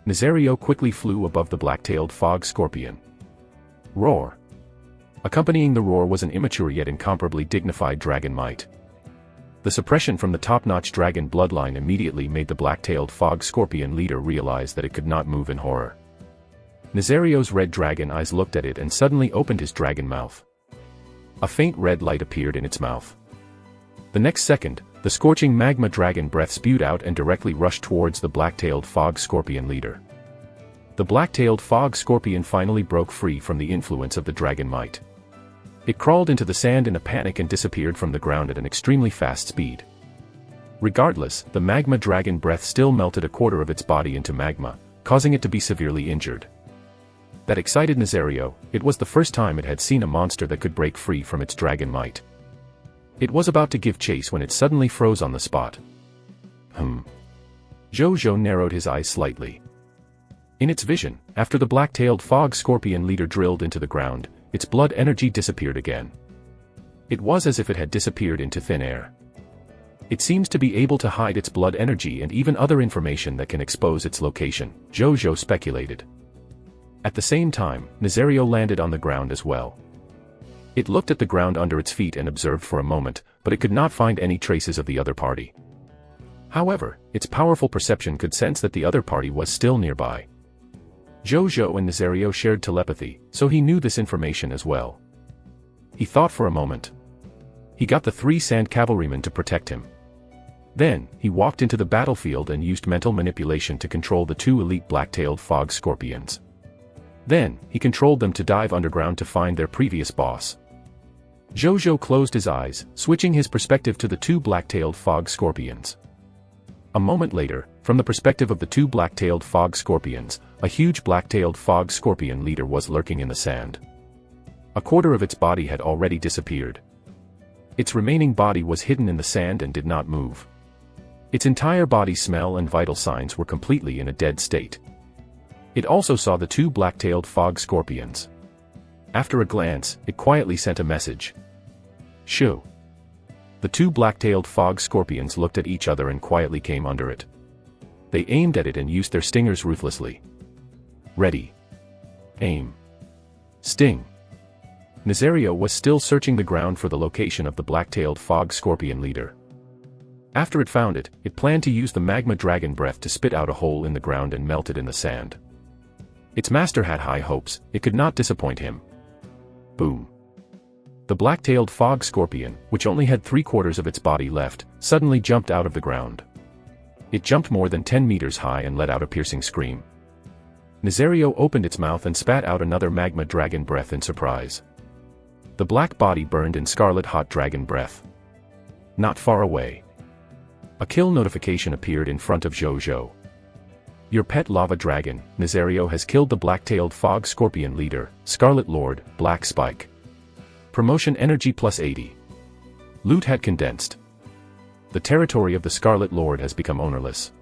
Nazario quickly flew above the black-tailed fog scorpion. Roar. Accompanying the roar was an immature yet incomparably dignified dragon might. The suppression from the top-notch dragon bloodline immediately made the black-tailed fog scorpion leader realize that it could not move in horror. Nazario's red dragon eyes looked at it and suddenly opened his dragon mouth. A faint red light appeared in its mouth. The next second, the scorching magma dragon breath spewed out and directly rushed towards the black-tailed fog scorpion leader. The black-tailed fog scorpion finally broke free from the influence of the dragon might. It crawled into the sand in a panic and disappeared from the ground at an extremely fast speed. Regardless, the magma dragon breath still melted a quarter of its body into magma, causing it to be severely injured. That excited Nazario. It was the first time it had seen a monster that could break free from its dragon might. It was about to give chase when it suddenly froze on the spot. Zhu Zhou narrowed his eyes slightly. In its vision, after the black-tailed fog scorpion leader drilled into the ground, its blood energy disappeared again. It was as if it had disappeared into thin air. It seems to be able to hide its blood energy and even other information that can expose its location, Zhu Zhou speculated. At the same time, Nazario landed on the ground as well. It looked at the ground under its feet and observed for a moment, but it could not find any traces of the other party. However, its powerful perception could sense that the other party was still nearby. Zhu Zhou and Nazario shared telepathy, so he knew this information as well. He thought for a moment. He got the 3 sand cavalrymen to protect him. Then, he walked into the battlefield and used mental manipulation to control the 2 elite black-tailed fog scorpions. Then, he controlled them to dive underground to find their previous boss. Zhu Zhou closed his eyes, switching his perspective to the 2 black-tailed fog scorpions. A moment later, from the perspective of the 2 black-tailed fog scorpions, a huge black-tailed fog scorpion leader was lurking in the sand. A quarter of its body had already disappeared. Its remaining body was hidden in the sand and did not move. Its entire body smell and vital signs were completely in a dead state. It also saw the 2 black-tailed fog scorpions. After a glance, it quietly sent a message. Shoo. The 2 black-tailed fog scorpions looked at each other and quietly came under it. They aimed at it and used their stingers ruthlessly. Ready. Aim. Sting. Nazario was still searching the ground for the location of the black-tailed fog scorpion leader. After it found it, it planned to use the magma dragon breath to spit out a hole in the ground and melt it in the sand. Its master had high hopes, it could not disappoint him. Boom. The black-tailed fog scorpion, which only had 3/4 of its body left, suddenly jumped out of the ground. It jumped more than 10 meters high and let out a piercing scream. Nazario opened its mouth and spat out another magma dragon breath in surprise. The black body burned in scarlet hot dragon breath. Not far away. A kill notification appeared in front of Zhu Zhou. Your pet lava dragon, Nazario, has killed the black-tailed fog scorpion leader, Scarlet Lord, Black Spike. Promotion energy plus 80. Loot had condensed. The territory of the Scarlet Lord has become ownerless.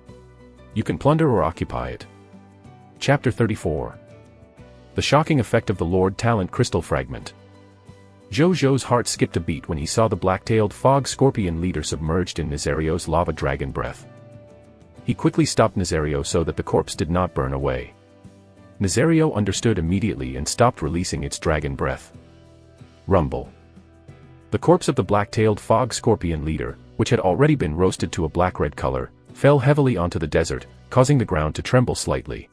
You can plunder or occupy it. Chapter 34. The shocking effect of the Lord Talent Crystal Fragment. Zhu Zhou's heart skipped a beat when he saw the black-tailed fog scorpion leader submerged in Nazario's lava dragon breath. He quickly stopped Nazario so that the corpse did not burn away. Nazario understood immediately and stopped releasing its dragon breath. Rumble. The corpse of the black-tailed fog scorpion leader, which had already been roasted to a black-red color, fell heavily onto the desert, causing the ground to tremble slightly.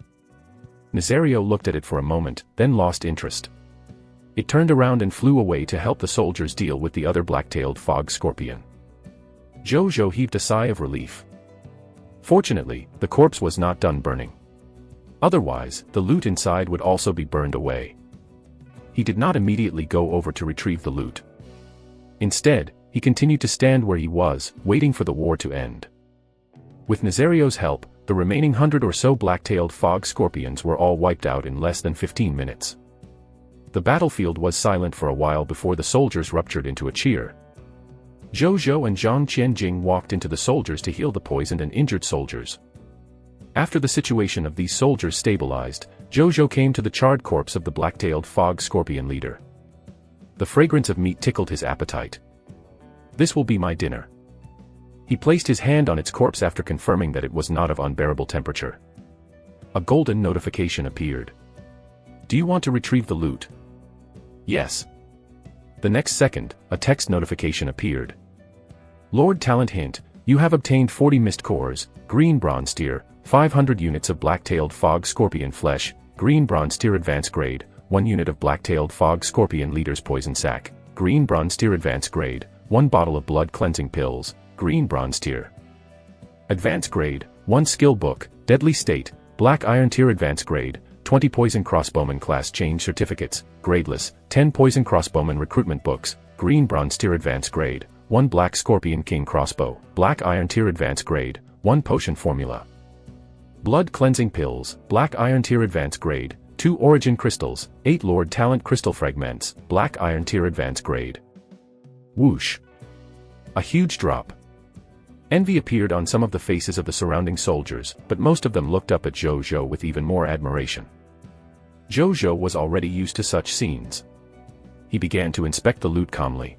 Nazario looked at it for a moment, then lost interest. It turned around and flew away to help the soldiers deal with the other black-tailed fog scorpion. Zhu Zhou heaved a sigh of relief. Fortunately, the corpse was not done burning. Otherwise, the loot inside would also be burned away. He did not immediately go over to retrieve the loot. Instead, he continued to stand where he was, waiting for the war to end. With Nazario's help, the remaining 100 or so black-tailed fog scorpions were all wiped out in less than 15 minutes. The battlefield was silent for a while before the soldiers ruptured into a cheer. Zhu Zhou and Zhang Qianjing walked into the soldiers to heal the poisoned and injured soldiers. After the situation of these soldiers stabilized, Zhu Zhou came to the charred corpse of the black-tailed fog scorpion leader. The fragrance of meat tickled his appetite. This will be my dinner. He placed his hand on its corpse after confirming that it was not of unbearable temperature. A golden notification appeared. Do you want to retrieve the loot? Yes. The next second, a text notification appeared. Lord Talent hint, you have obtained 40 mist cores, green bronze tier, 500 units of black-tailed fog scorpion flesh, green bronze tier advanced grade, 1 unit of black-tailed fog scorpion leader's poison sac, green bronze tier advanced grade, 1 bottle of blood cleansing pills, green bronze tier. Advanced grade, 1 skill book, deadly state, black iron tier advanced grade, 20 poison crossbowman class change certificates, gradeless, 10 poison crossbowman recruitment books, green bronze tier advanced grade, 1 black scorpion king crossbow, black iron tier advanced grade, 1 potion formula. Blood cleansing pills, black iron tier advanced grade, 2 origin crystals, 8 Lord Talent crystal fragments, black iron tier advanced grade. Whoosh. A huge drop. Envy appeared on some of the faces of the surrounding soldiers, but most of them looked up at Zhu Zhou with even more admiration. Zhu Zhou was already used to such scenes. He began to inspect the loot calmly.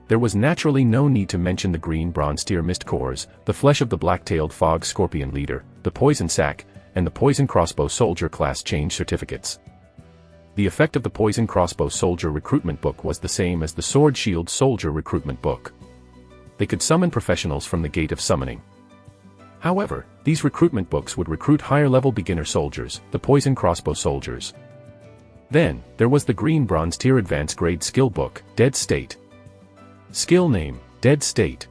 There was naturally no need to mention the green bronze tier mist cores, the flesh of the black-tailed fog scorpion leader, the poison sac, and the poison crossbow soldier class change certificates. The effect of the poison crossbow soldier recruitment book was the same as the sword shield soldier recruitment book. They could summon professionals from the gate of summoning. However, these recruitment books would recruit higher-level beginner soldiers, the poison crossbow soldiers. Then, there was the green bronze tier advanced grade skill book, Dead State. Skill name, Dead State.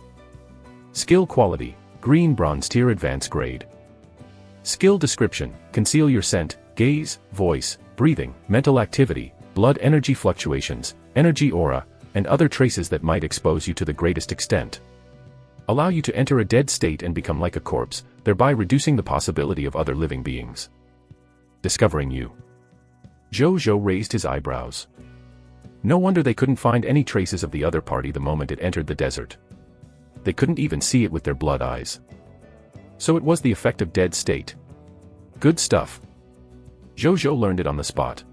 Skill quality, green bronze tier advanced grade. Skill description, conceal your scent, gaze, voice, breathing, mental activity, blood energy fluctuations, energy aura, and other traces that might expose you to the greatest extent. Allow you to enter a dead state and become like a corpse, thereby reducing the possibility of other living beings discovering you. Zhu Zhou raised his eyebrows. No wonder they couldn't find any traces of the other party the moment it entered the desert. They couldn't even see it with their blood eyes. So it was the effect of dead state. Good stuff. Zhu Zhou learned it on the spot.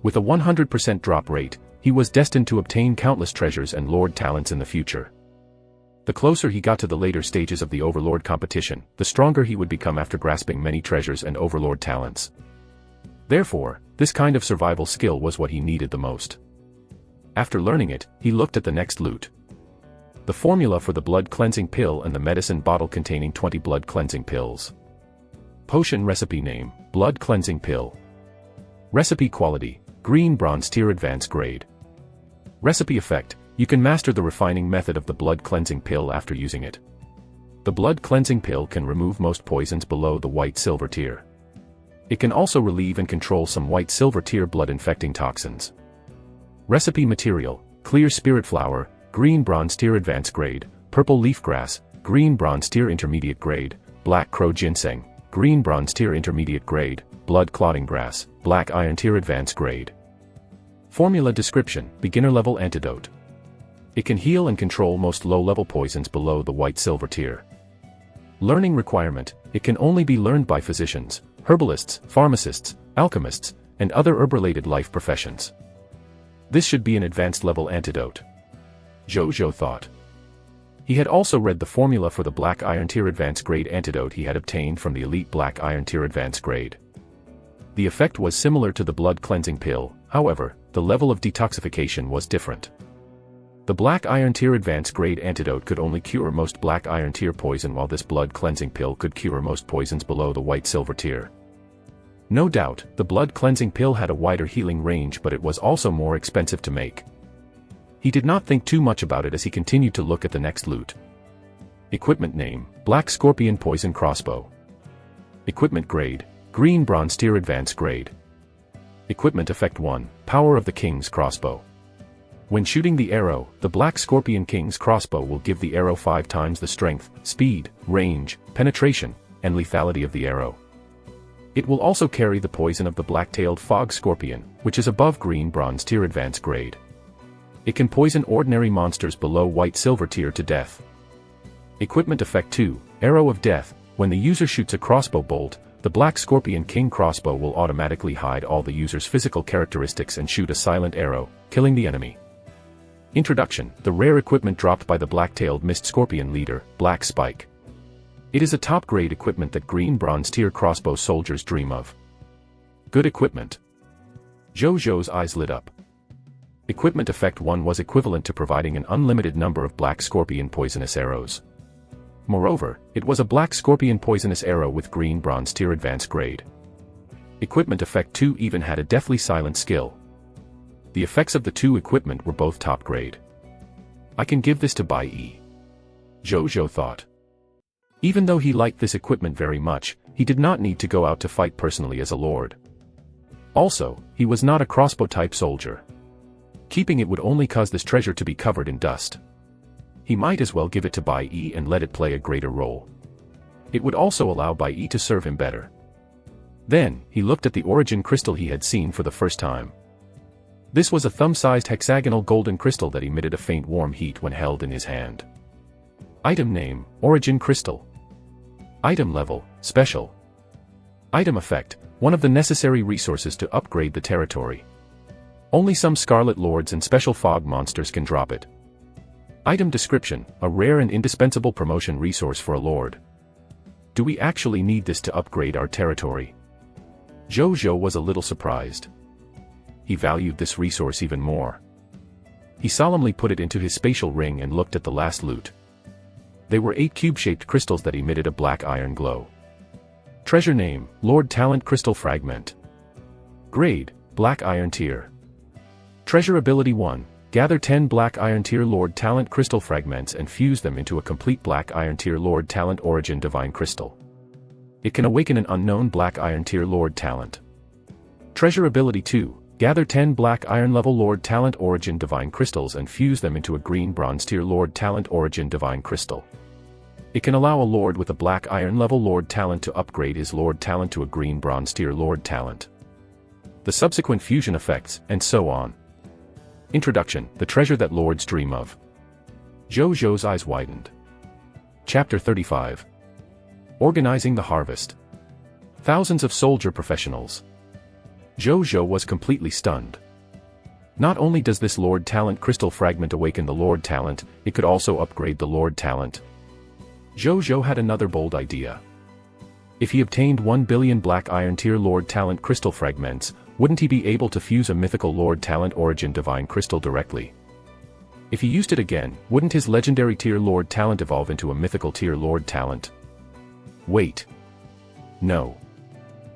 With a 100% drop rate, he was destined to obtain countless treasures and Lord Talents in the future. The closer he got to the later stages of the Overlord competition, the stronger he would become after grasping many treasures and Overlord talents. Therefore, this kind of survival skill was what he needed the most. After learning it, he looked at the next loot. The formula for the blood cleansing pill and the medicine bottle containing 20 blood cleansing pills. Potion recipe name, blood cleansing pill. Recipe quality, green bronze tier advanced grade. Recipe effect, you can master the refining method of the blood cleansing pill after using it. The blood cleansing pill can remove most poisons below the white silver tier. It can also relieve and control some white silver tier blood infecting toxins. Recipe material, clear spirit flower, green bronze tier advanced grade, purple leaf grass, green bronze tier intermediate grade, black crow ginseng, green bronze tier intermediate grade, blood clotting grass, black iron tier advanced grade. Formula description, beginner level antidote. It can heal and control most low-level poisons below the white silver tier. Learning requirement, it can only be learned by physicians, herbalists, pharmacists, alchemists, and other herb-related life professions. This should be an advanced level antidote. Zhu Zhou thought. He had also read the formula for the black iron tier advanced grade antidote he had obtained from the elite black iron tier advanced grade. The effect was similar to the blood cleansing pill, however, the level of detoxification was different. The black iron tier advanced grade antidote could only cure most black iron tier poison, while this blood cleansing pill could cure most poisons below the white silver tier. No doubt, the blood cleansing pill had a wider healing range, but it was also more expensive to make. He did not think too much about it as he continued to look at the next loot. Equipment name, Black Scorpion Poison Crossbow. Equipment grade, Green Bronze Tier Advanced Grade. Equipment effect 1, Power of the King's Crossbow. When shooting the arrow, the Black Scorpion King's Crossbow will give the arrow 5 times the strength, speed, range, penetration, and lethality of the arrow. It will also carry the poison of the Black-tailed Fog Scorpion, which is above Green Bronze Tier Advanced Grade. It can poison ordinary monsters below White Silver Tier to death. Equipment effect 2, Arrow of Death. When the user shoots a crossbow bolt, the Black Scorpion King crossbow will automatically hide all the user's physical characteristics and shoot a silent arrow, killing the enemy. Introduction, the rare equipment dropped by the black-tailed mist scorpion leader, Black Spike. It is a top-grade equipment that Green Bronze Tier crossbow soldiers dream of. Good equipment. Zhu Zhou's eyes lit up. Equipment effect 1 was equivalent to providing an unlimited number of Black Scorpion poisonous arrows. Moreover, it was a Black Scorpion poisonous arrow with Green Bronze Tier Advanced Grade. Equipment effect 2 even had a deathly silent skill. The effects of the two equipment were both top grade. I can give this to Bai Yi. Zhu Zhou thought. Even though he liked this equipment very much, he did not need to go out to fight personally as a lord. Also, he was not a crossbow-type soldier. Keeping it would only cause this treasure to be covered in dust. He might as well give it to Bai Yi and let it play a greater role. It would also allow Bai Yi to serve him better. Then, he looked at the origin crystal he had seen for the first time. This was a thumb-sized hexagonal golden crystal that emitted a faint warm heat when held in his hand. Item name, Origin Crystal. Item level, Special. Item effect, one of the necessary resources to upgrade the territory. Only some Scarlet Lords and special fog monsters can drop it. Item description, a rare and indispensable promotion resource for a lord. Do we actually need this to upgrade our territory? Zhu Zhou was a little surprised. He valued this resource even more. He solemnly put it into his spatial ring and looked at the last loot. They were 8 cube-shaped crystals that emitted a black iron glow. Treasure name, Lord Talent Crystal Fragment. Grade, Black Iron Tier. Treasure ability 1, gather 10 Black Iron Tier Lord Talent Crystal Fragments and fuse them into a complete Black Iron Tier Lord Talent Origin Divine Crystal. It can awaken an unknown Black Iron Tier Lord Talent. Treasure ability 2, gather 10 Black Iron Level Lord Talent Origin Divine Crystals and fuse them into a Green Bronze Tier Lord Talent Origin Divine Crystal. It can allow a Lord with a Black Iron Level Lord Talent to upgrade his Lord Talent to a Green Bronze Tier Lord Talent. The subsequent fusion effects, and so on. Introduction, the treasure that lords dream of. Zhu Zhou's eyes widened. Chapter 35. Organizing the Harvest. Thousands of soldier professionals. Zhu Zhou was completely stunned. Not only does this Lord Talent Crystal Fragment awaken the Lord Talent, it could also upgrade the Lord Talent. Zhu Zhou had another bold idea. If he obtained 1 billion Black Iron Tier Lord Talent Crystal Fragments, wouldn't he be able to fuse a mythical Lord Talent Origin Divine Crystal directly? If he used it again, wouldn't his legendary tier Lord talent evolve into a mythical tier Lord talent? Wait. No.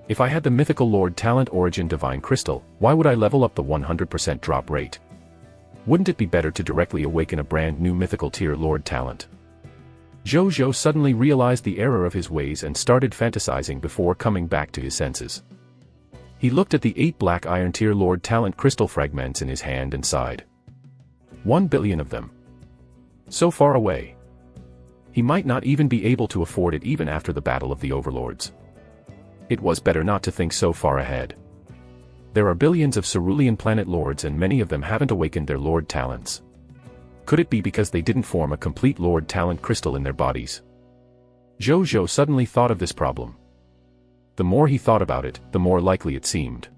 If I had the mythical Lord talent Origin Divine Crystal, why would I level up the 100% drop rate? Wouldn't it be better to directly awaken a brand new mythical tier Lord talent? Zhu Zhou suddenly realized the error of his ways and started fantasizing before coming back to his senses. He looked at the 8 black iron tier Lord talent crystal fragments in his hand and sighed. 1 billion of them. So far away. He might not even be able to afford it even after the Battle of the Overlords. It was better not to think so far ahead. There are billions of cerulean planet lords and many of them haven't awakened their lord talents. Could it be because they didn't form a complete lord talent crystal in their bodies? Zhu Zhou suddenly thought of this problem. The more he thought about it, the more likely it seemed.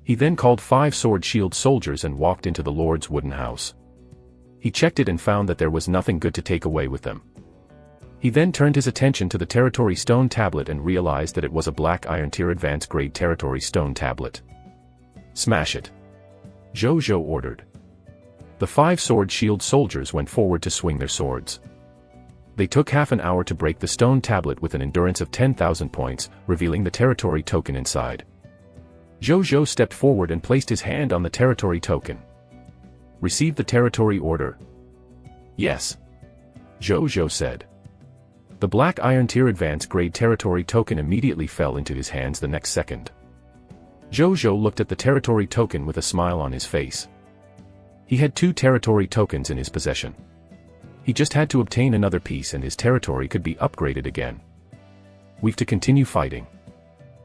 He then called 5 sword shield soldiers and walked into the lord's wooden house. He checked it and found that there was nothing good to take away with them. He then turned his attention to the territory stone tablet and realized that it was a black iron tier advanced grade territory stone tablet. Smash it. Zhu Zhou ordered. The 5 sword shield soldiers went forward to swing their swords. They took half an hour to break the stone tablet with an endurance of 10,000 points, revealing the territory token inside. Zhu Zhou stepped forward and placed his hand on the territory token. Receive the territory order. Yes. Zhu Zhou said. The black iron tier advanced grade territory token immediately fell into his hands the next second. Zhu Zhou looked at the territory token with a smile on his face. He had 2 territory tokens in his possession. He just had to obtain another piece and his territory could be upgraded again. We've to continue fighting.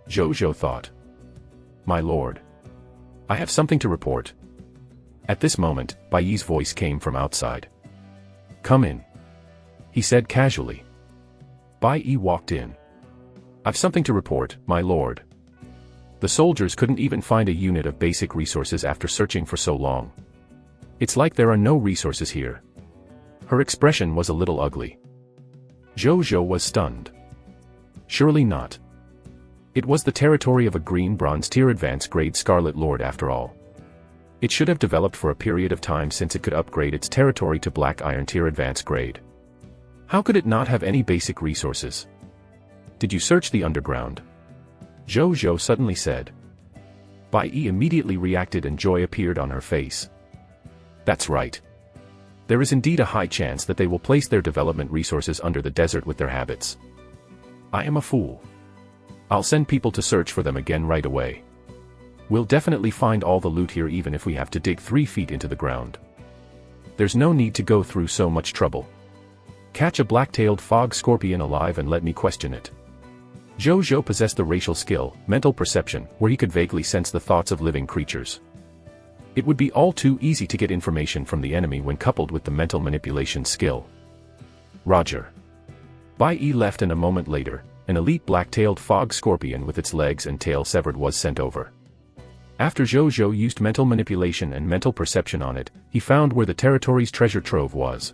Zhu Zhou thought. My lord. I have something to report. At this moment, Bai Yi's voice came from outside. Come in. He said casually. Bai Yi walked in. I've something to report, my lord. The soldiers couldn't even find a unit of basic resources after searching for so long. It's like there are no resources here. Her expression was a little ugly. Zhu Zhou was stunned. Surely not. It was the territory of a green bronze tier advanced grade Scarlet Lord after all. It should have developed for a period of time since it could upgrade its territory to black iron tier advanced grade. How could it not have any basic resources? Did you search the underground? Zhu Zhou suddenly said. Bai Yi immediately reacted and joy appeared on her face. That's right. There is indeed a high chance that they will place their development resources under the desert with their habits. I am a fool. I'll send people to search for them again right away. We'll definitely find all the loot here even if we have to dig 3 feet into the ground. There's no need to go through so much trouble. Catch a black-tailed fog scorpion alive and let me question it. Zhu Zhou possessed the racial skill, mental perception, where he could vaguely sense the thoughts of living creatures. It would be all too easy to get information from the enemy when coupled with the mental manipulation skill. Roger. Bai Yi left and a moment later, an elite black-tailed fog scorpion with its legs and tail severed was sent over. After Zhu Zhou used mental manipulation and mental perception on it, he found where the territory's treasure trove was.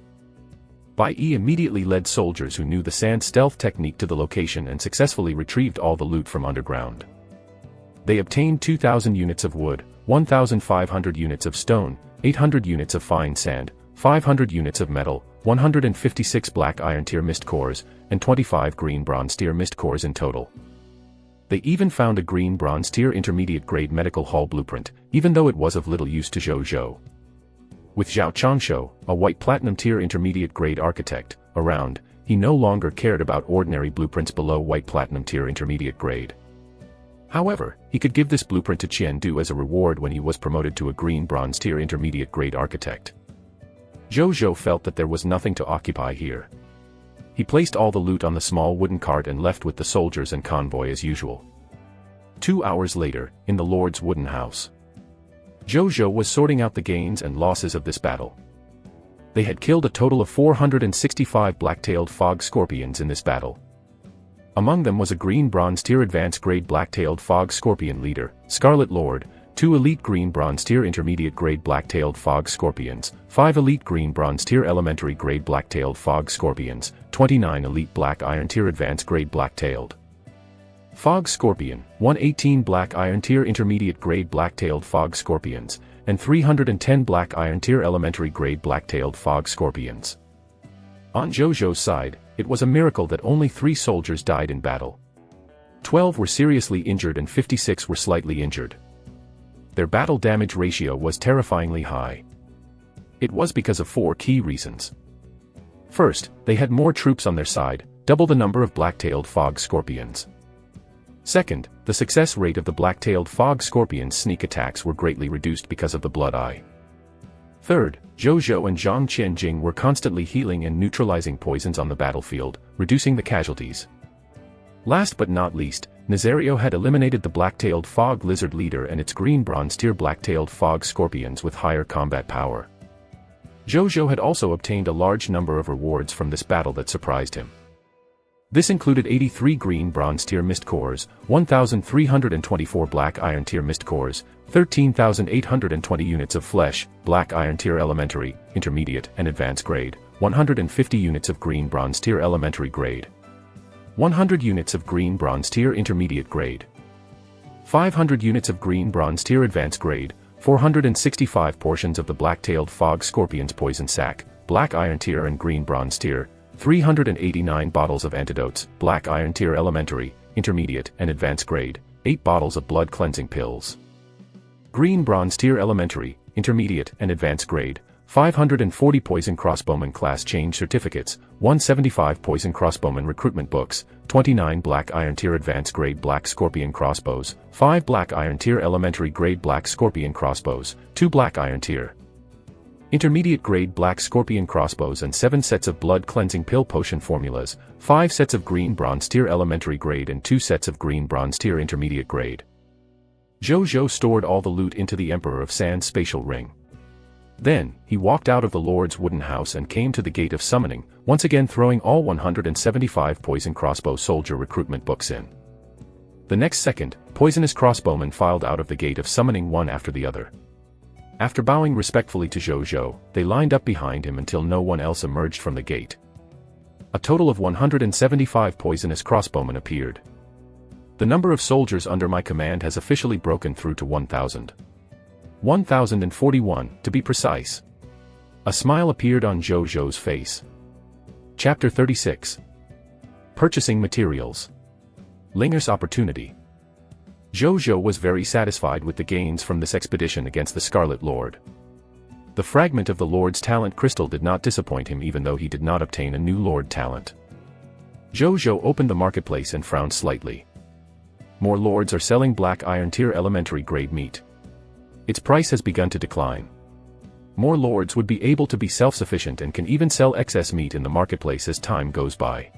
Bai Yi immediately led soldiers who knew the sand stealth technique to the location and successfully retrieved all the loot from underground. They obtained 2,000 units of wood, 1,500 units of stone, 800 units of fine sand, 500 units of metal, 156 black iron tier mist cores, and 25 green bronze tier mist cores in total. They even found a green bronze tier intermediate grade medical hall blueprint, even though it was of little use to Zhu Zhou. With Zhao Changshou, a white platinum tier intermediate grade architect, around, he no longer cared about ordinary blueprints below white platinum tier intermediate grade. However, he could give this blueprint to Qian Du as a reward when he was promoted to a green bronze tier intermediate grade architect. Zhu Zhou felt that there was nothing to occupy here. He placed all the loot on the small wooden cart and left with the soldiers and convoy as usual. 2 hours later, in the Lord's wooden house, Zhu Zhou was sorting out the gains and losses of this battle. They had killed a total of 465 black-tailed fog scorpions in this battle. Among them was a green bronze tier advanced grade black-tailed fog scorpion leader, Scarlet Lord, 2 elite green bronze tier intermediate grade black-tailed fog scorpions, 5 elite green bronze tier elementary grade black-tailed fog scorpions, 29 elite black iron tier advanced grade black-tailed Fog Scorpion, 118 Black Iron Tier Intermediate Grade Black-tailed Fog Scorpions, and 310 Black Iron Tier Elementary Grade Black-tailed Fog Scorpions. On Zhu Zhou's side, it was a miracle that only 3 soldiers died in battle. 12 were seriously injured and 56 were slightly injured. Their battle damage ratio was terrifyingly high. It was because of 4 key reasons. First, they had more troops on their side, double the number of black-tailed Fog Scorpions. Second, the success rate of the black-tailed Fog Scorpion's sneak attacks were greatly reduced because of the Blood Eye. Third, Zhu Zhou and Zhang Qianjing were constantly healing and neutralizing poisons on the battlefield, reducing the casualties. Last but not least, Nazario had eliminated the black-tailed Fog Lizard leader and its green bronze tier black-tailed Fog Scorpions with higher combat power. Zhu Zhou had also obtained a large number of rewards from this battle that surprised him. This included 83 green bronze tier mist cores, 1,324 black iron tier mist cores, 13,820 units of flesh, black iron tier elementary, intermediate and advanced grade, 150 units of green bronze tier elementary grade, 100 units of green bronze tier intermediate grade, 500 units of green bronze tier advanced grade, 465 portions of the black-tailed Fog Scorpion's poison sac, black iron tier and green bronze tier, 389 bottles of antidotes, black iron tier elementary, intermediate and advanced grade, 8 bottles of blood cleansing pills. Green bronze tier elementary, intermediate and advanced grade, 540 poison crossbowman class change certificates, 175 poison crossbowman recruitment books, 29 black iron tier advanced grade black scorpion crossbows, 5 black iron tier elementary grade black scorpion crossbows, 2 black iron tier intermediate grade black scorpion crossbows and 7 sets of blood cleansing pill potion formulas, 5 sets of green bronze tier elementary grade and 2 sets of green bronze tier intermediate grade. Zhu Zhou stored all the loot into the Emperor of Sand's spatial ring. Then, he walked out of the Lord's wooden house and came to the Gate of Summoning, once again throwing all 175 poison crossbow soldier recruitment books in. The next second, poisonous crossbowmen filed out of the Gate of Summoning one after the other. After bowing respectfully to Zhu Zhou, they lined up behind him until no one else emerged from the gate. A total of 175 poisonous crossbowmen appeared. The number of soldiers under my command has officially broken through to 1,000. 1,041, to be precise. A smile appeared on Zhu Zhou's face. Chapter 36. Purchasing Materials. Linger's Opportunity. Zhu Zhou was very satisfied with the gains from this expedition against the Scarlet Lord. The fragment of the Lord's talent crystal did not disappoint him even though he did not obtain a new Lord talent. Zhu Zhou opened the marketplace and frowned slightly. More lords are selling black iron tier elementary grade meat. Its price has begun to decline. More lords would be able to be self-sufficient and can even sell excess meat in the marketplace as time goes by.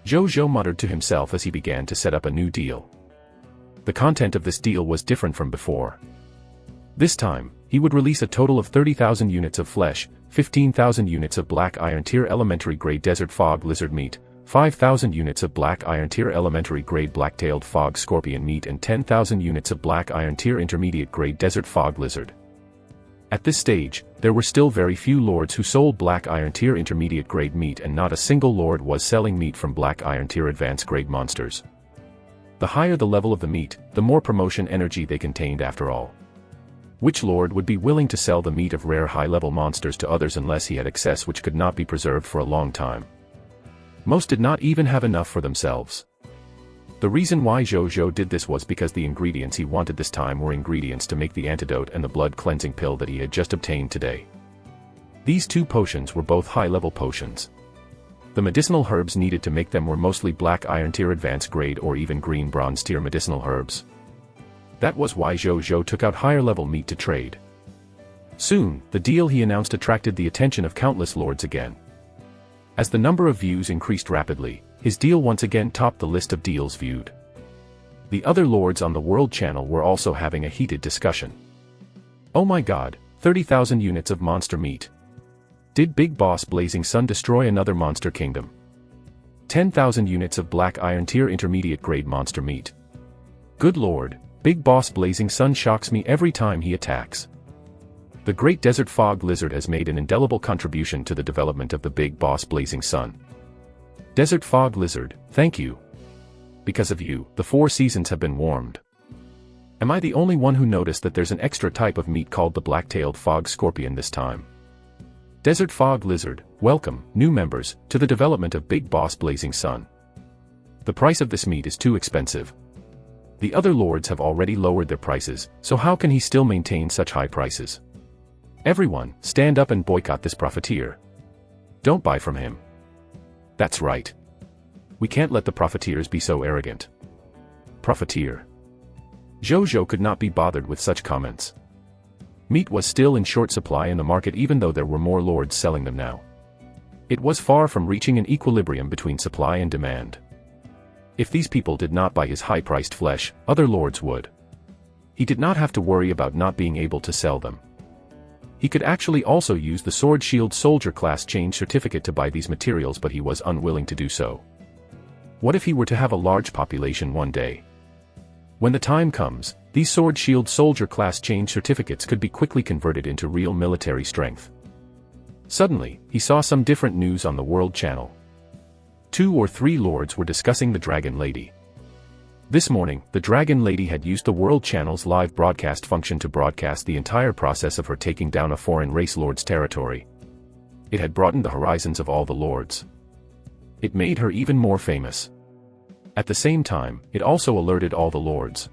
Zhu Zhou muttered to himself as he began to set up a new deal. The content of this deal was different from before. This time, he would release a total of 30,000 units of flesh, 15,000 units of black iron tier elementary grade desert fog lizard meat, 5,000 units of black iron tier elementary grade black-tailed fog scorpion meat and 10,000 units of black iron tier intermediate grade desert fog lizard. At this stage, there were still very few lords who sold black iron tier intermediate grade meat and not a single lord was selling meat from black iron tier advanced grade monsters. The higher the level of the meat, the more promotion energy they contained after all. Which lord would be willing to sell the meat of rare high-level monsters to others unless he had excess which could not be preserved for a long time? Most did not even have enough for themselves. The reason why Zhu Zhou did this was because the ingredients he wanted this time were ingredients to make the antidote and the blood cleansing pill that he had just obtained today. These 2 potions were both high-level potions. The medicinal herbs needed to make them were mostly black iron tier advanced grade or even green bronze tier medicinal herbs. That was why Zhu Zhou took out higher level meat to trade. Soon, the deal he announced attracted the attention of countless lords again. As the number of views increased rapidly, his deal once again topped the list of deals viewed. The other lords on the World Channel were also having a heated discussion. Oh my god, 30,000 units of monster meat. Did Big Boss Blazing Sun destroy another monster kingdom? 10,000 units of black iron tier intermediate grade monster meat. Good lord, Big Boss Blazing Sun shocks me every time he attacks. The Great Desert Fog Lizard has made an indelible contribution to the development of the Big Boss Blazing Sun. Desert Fog Lizard, thank you. because of you, the 4 seasons have been warmed. Am I the only one who noticed that there's an extra type of meat called the black-tailed fog scorpion this time? Desert fog lizard, welcome, new members, to the development of Big Boss Blazing Sun. The price of this meat is too expensive. The other lords have already lowered their prices, so how can he still maintain such high prices? Everyone, stand up and boycott this profiteer. Don't buy from him. That's right. We can't let the profiteers be so arrogant. Profiteer. Zhu Zhou could not be bothered with such comments. Meat was still in short supply in the market even though there were more lords selling them now. It was far from reaching an equilibrium between supply and demand. If these people did not buy his high-priced flesh, other lords would. He did not have to worry about not being able to sell them. He could actually also use the Sword Shield Soldier class change certificate to buy these materials, but he was unwilling to do so. What if he were to have a large population one day? When the time comes, these Sword Shield Soldier class change certificates could be quickly converted into real military strength. Suddenly, he saw some different news on the World Channel. 2 or 3 lords were discussing the Dragon Lady. This morning, the Dragon Lady had used the World Channel's live broadcast function to broadcast the entire process of her taking down a foreign race lord's territory. It had broadened the horizons of all the lords. It made her even more famous. At the same time, it also alerted all the lords.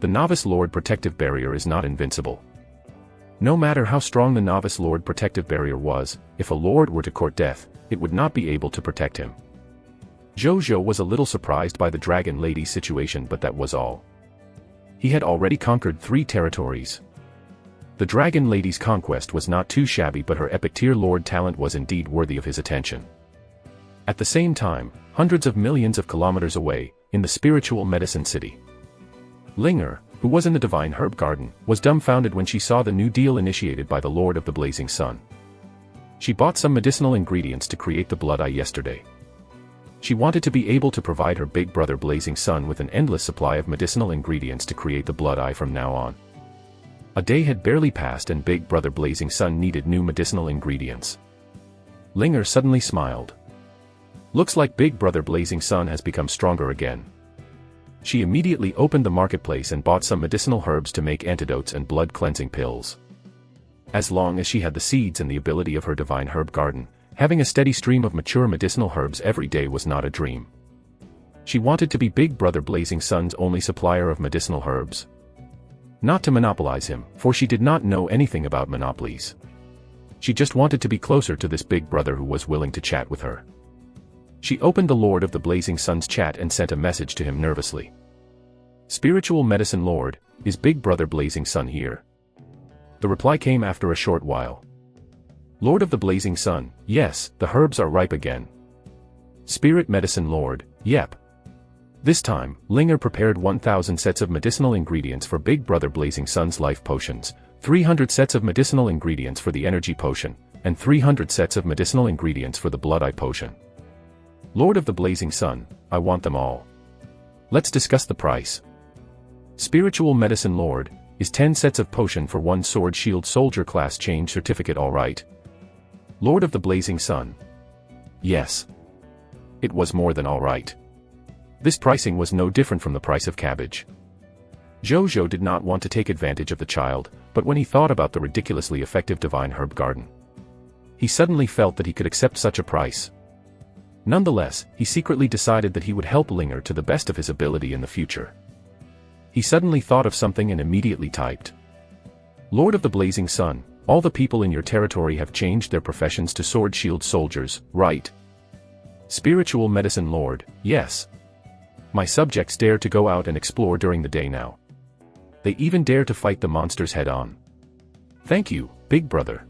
The Novice Lord Protective Barrier is not invincible. No matter how strong the Novice Lord Protective Barrier was, if a lord were to court death, it would not be able to protect him. Zhu Zhou was a little surprised by the Dragon Lady's situation, but that was all. He had already conquered 3 territories. The Dragon Lady's conquest was not too shabby, but her epic tier lord talent was indeed worthy of his attention. At the same time, hundreds of millions of kilometers away, in the spiritual medicine city, Linger, who was in the Divine Herb Garden, was dumbfounded when she saw the new deal initiated by the Lord of the Blazing Sun. She bought some medicinal ingredients to create the Blood Eye yesterday. She wanted to be able to provide her big brother Blazing Sun with an endless supply of medicinal ingredients to create the Blood Eye from now on. A day had barely passed and Big Brother Blazing Sun needed new medicinal ingredients. Linger suddenly smiled. Looks like Big Brother Blazing Sun has become stronger again. She immediately opened the marketplace and bought some medicinal herbs to make antidotes and blood cleansing pills. As long as she had the seeds and the ability of her Divine Herb Garden, having a steady stream of mature medicinal herbs every day was not a dream. She wanted to be Big Brother Blazing Sun's only supplier of medicinal herbs. Not to monopolize him, for she did not know anything about monopolies. She just wanted to be closer to this Big Brother who was willing to chat with her. She opened the Lord of the Blazing Sun's chat and sent a message to him nervously. Spiritual Medicine Lord, is Big Brother Blazing Sun here? The reply came after a short while. Lord of the Blazing Sun, yes, the herbs are ripe again. Spirit Medicine Lord, yep. This time, Linger prepared 1,000 sets of medicinal ingredients for Big Brother Blazing Sun's life potions, 300 sets of medicinal ingredients for the energy potion, and 300 sets of medicinal ingredients for the Blood Eye potion. Lord of the Blazing Sun, I want them all. Let's discuss the price. Spiritual Medicine Lord, is 10 sets of potion for 1 Sword Shield Soldier class change certificate alright? Lord of the Blazing Sun. Yes. It was more than alright. This pricing was no different from the price of cabbage. Zhu Zhou did not want to take advantage of the child, but when he thought about the ridiculously effective Divine Herb Garden, he suddenly felt that he could accept such a price. Nonetheless, he secretly decided that he would help Linger to the best of his ability in the future. He suddenly thought of something and immediately typed. Lord of the Blazing Sun, all the people in your territory have changed their professions to Sword Shield soldiers, right? Spiritual Medicine Lord, yes. My subjects dare to go out and explore during the day now. They even dare to fight the monsters head-on. Thank you, Big Brother.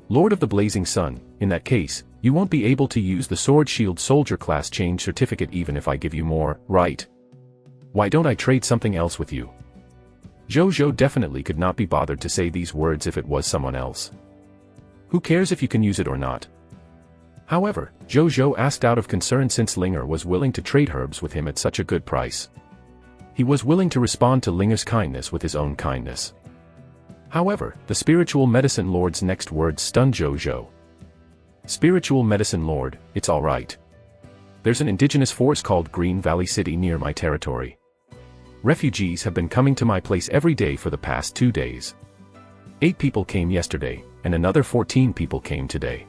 Lord of the Blazing Sun, in that case, you won't be able to use the Sword Shield Soldier class change certificate even if I give you more, right? Why don't I trade something else with you? Zhu Zhou definitely could not be bothered to say these words if it was someone else. Who cares if you can use it or not? However, Zhu Zhou asked out of concern since Linger was willing to trade herbs with him at such a good price. He was willing to respond to Linger's kindness with his own kindness. However, the Spiritual Medicine Lord's next words stunned Zhu Zhou. Spiritual Medicine Lord, it's alright. There's an indigenous force called Green Valley City near my territory. Refugees have been coming to my place every day for the past 2 days. 8 people came yesterday, and another 14 people came today.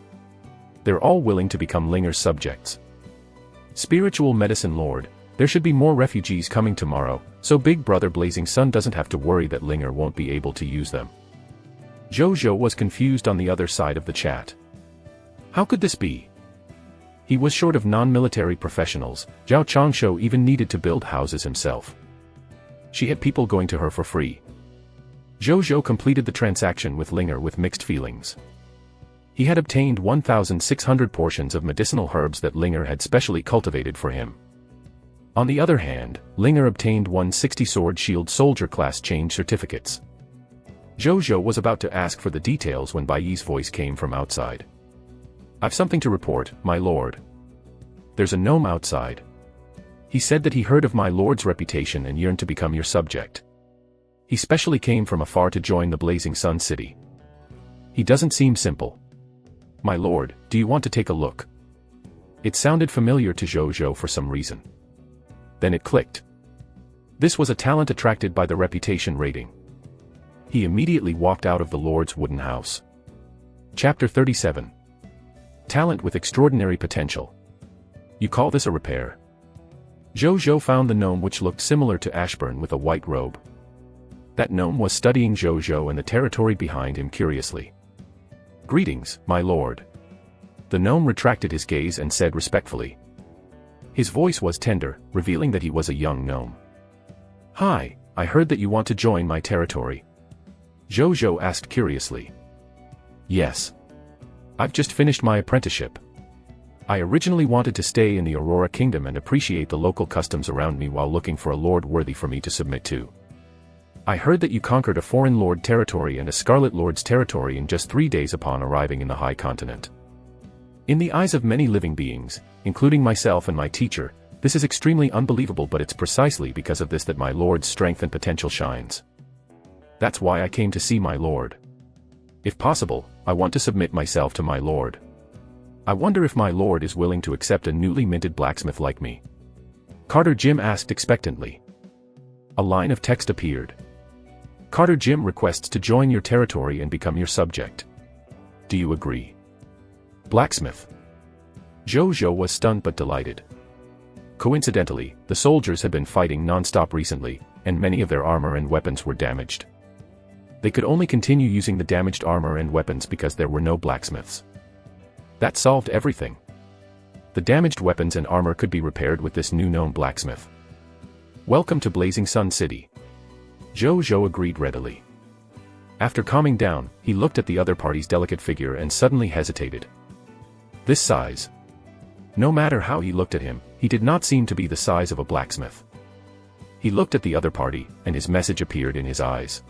They're all willing to become Linger's subjects. Spiritual Medicine Lord, there should be more refugees coming tomorrow, so Big Brother Blazing Sun doesn't have to worry that Linger won't be able to use them. Zhu Zhou was confused on the other side of the chat. How could this be? He was short of non-military professionals. Zhao Changshu even needed to build houses himself. She had people going to her for free. Zhu Zhou completed the transaction with Linger with mixed feelings. He had obtained 1,600 portions of medicinal herbs that Linger had specially cultivated for him. On the other hand, Linger obtained 160 Sword Shield Soldier class change certificates. Zhu Zhou was about to ask for the details when Bai Yi's voice came from outside. I've something to report, my lord. There's a gnome outside. He said that he heard of my lord's reputation and yearned to become your subject. He specially came from afar to join the Blazing Sun City. He doesn't seem simple. My lord, do you want to take a look? It sounded familiar to Zhu Zhou for some reason. Then it clicked. This was a talent attracted by the reputation rating. He immediately walked out of the Lord's wooden house. Chapter 37. Talent with extraordinary potential. You call this a repair? Zhu Zhou found the gnome which looked similar to Ashburn with a white robe. That gnome was studying Zhu Zhou and the territory behind him curiously. Greetings, my lord. The gnome retracted his gaze and said respectfully. His voice was tender, revealing that he was a young gnome. Hi, I heard that you want to join my territory. Zhu Zhou asked curiously. Yes. I've just finished my apprenticeship. I originally wanted to stay in the Aurora Kingdom and appreciate the local customs around me while looking for a lord worthy for me to submit to. I heard that you conquered a foreign lord territory and a Scarlet Lord's territory in just 3 days upon arriving in the High Continent. In the eyes of many living beings, including myself and my teacher, this is extremely unbelievable, but it's precisely because of this that my lord's strength and potential shines. That's why I came to see my lord. If possible, I want to submit myself to my lord. I wonder if my lord is willing to accept a newly minted blacksmith like me. Carter Jim asked expectantly. A line of text appeared. Carter Jim requests to join your territory and become your subject. Do you agree? Blacksmith. Zhu Zhou was stunned but delighted. Coincidentally, the soldiers had been fighting non-stop recently, and many of their armor and weapons were damaged. They could only continue using the damaged armor and weapons because there were no blacksmiths. That solved everything. The damaged weapons and armor could be repaired with this new known blacksmith. Welcome to Blazing Sun City. Zhu Zhou agreed readily. After calming down, he looked at the other party's delicate figure and suddenly hesitated. This size. No matter how he looked at him, he did not seem to be the size of a blacksmith. He looked at the other party, and his message appeared in his eyes.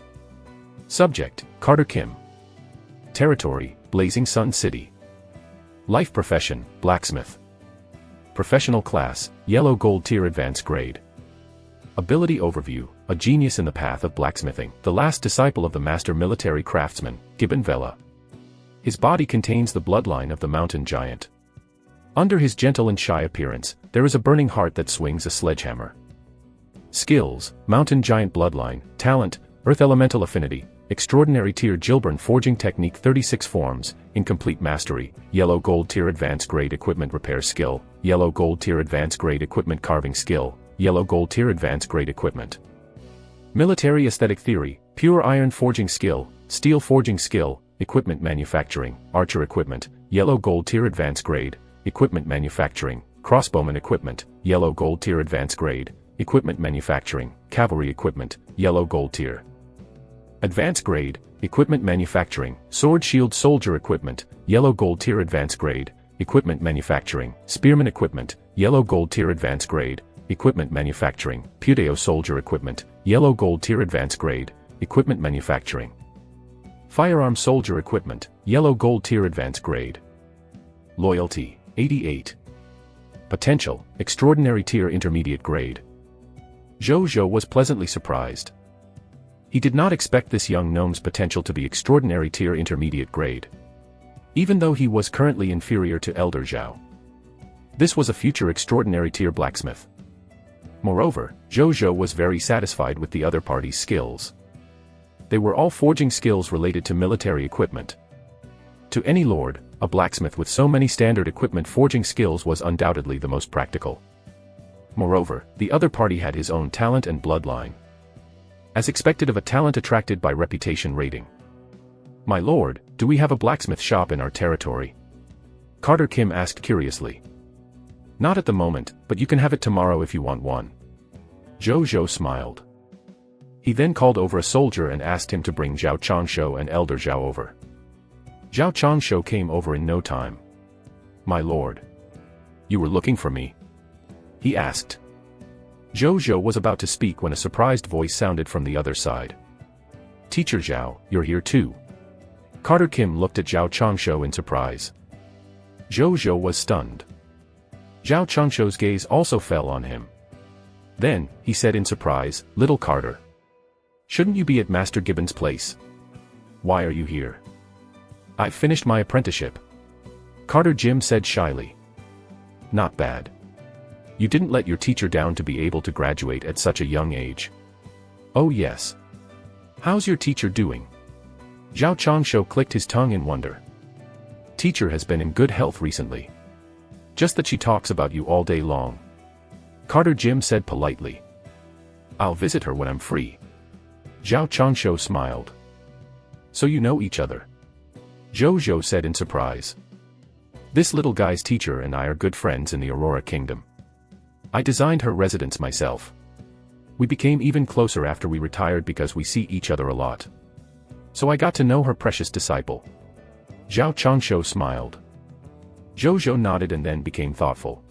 Subject, Carter Kim. Territory, Blazing Sun City. Life profession, blacksmith. Professional class, yellow gold tier advanced grade. Ability overview, a genius in the path of blacksmithing, the last disciple of the master military craftsman, Gibbon Vela. His body contains the bloodline of the mountain giant. Under his gentle and shy appearance, there is a burning heart that swings a sledgehammer. Skills, mountain giant bloodline, talent, earth elemental affinity, extraordinary tier Gilburn forging technique 36 forms, incomplete mastery, yellow gold tier advanced grade equipment repair skill, yellow gold tier advanced grade equipment carving skill, yellow gold tier advanced grade equipment. Military aesthetic theory, pure iron forging skill, steel forging skill, equipment manufacturing, archer equipment, yellow gold tier advanced grade, equipment manufacturing, crossbowman equipment, yellow gold tier advanced grade, equipment manufacturing, cavalry equipment, yellow gold tier. Advanced grade, equipment manufacturing, sword shield soldier equipment, yellow gold tier advanced grade, equipment manufacturing, spearman equipment, yellow gold tier advanced grade, equipment manufacturing, Pudeo soldier equipment, yellow gold tier advanced grade, equipment manufacturing. Firearm soldier equipment, yellow gold tier advanced grade. Loyalty, 88. Potential, extraordinary tier intermediate grade. Zhu Zhou was pleasantly surprised. He did not expect this young gnome's potential to be extraordinary tier intermediate grade, even though he was currently inferior to Elder Zhao. This was a future extraordinary tier blacksmith. Moreover, Zhu Zhou was very satisfied with the other party's skills. They were all forging skills related to military equipment. To any lord, a blacksmith with so many standard equipment forging skills was undoubtedly the most practical. Moreover, the other party had his own talent and bloodline. As expected of a talent attracted by reputation rating. "My lord, do we have a blacksmith shop in our territory?" Carter Kim asked curiously. "Not at the moment, but you can have it tomorrow if you want one." Zhu Zhou smiled. He then called over a soldier and asked him to bring Zhao Changshu and Elder Zhao over. Zhao Changshu came over in no time. "My lord. You were looking for me?" he asked. Zhu Zhou was about to speak when a surprised voice sounded from the other side. "Teacher Zhao, you're here too." Carter Kim looked at Zhao Changshu in surprise. Zhu Zhou was stunned. Zhao Changshu's gaze also fell on him. Then, he said in surprise, "Little Carter. Shouldn't you be at Master Gibbon's place? Why are you here?" "I've finished my apprenticeship." Carter Jim said shyly. "Not bad. You didn't let your teacher down to be able to graduate at such a young age." "Oh yes. How's your teacher doing?" Zhao Changshu clicked his tongue in wonder. "Teacher has been in good health recently. Just that she talks about you all day long." Carter Jim said politely. "I'll visit her when I'm free." Zhao Changshu smiled. "So you know each other?" Zhu Zhou said in surprise. "This little guy's teacher and I are good friends in the Aurora Kingdom. I designed her residence myself. We became even closer after we retired because we see each other a lot. So I got to know her precious disciple." Zhao Changshu smiled. Zhu Zhou nodded and then became thoughtful.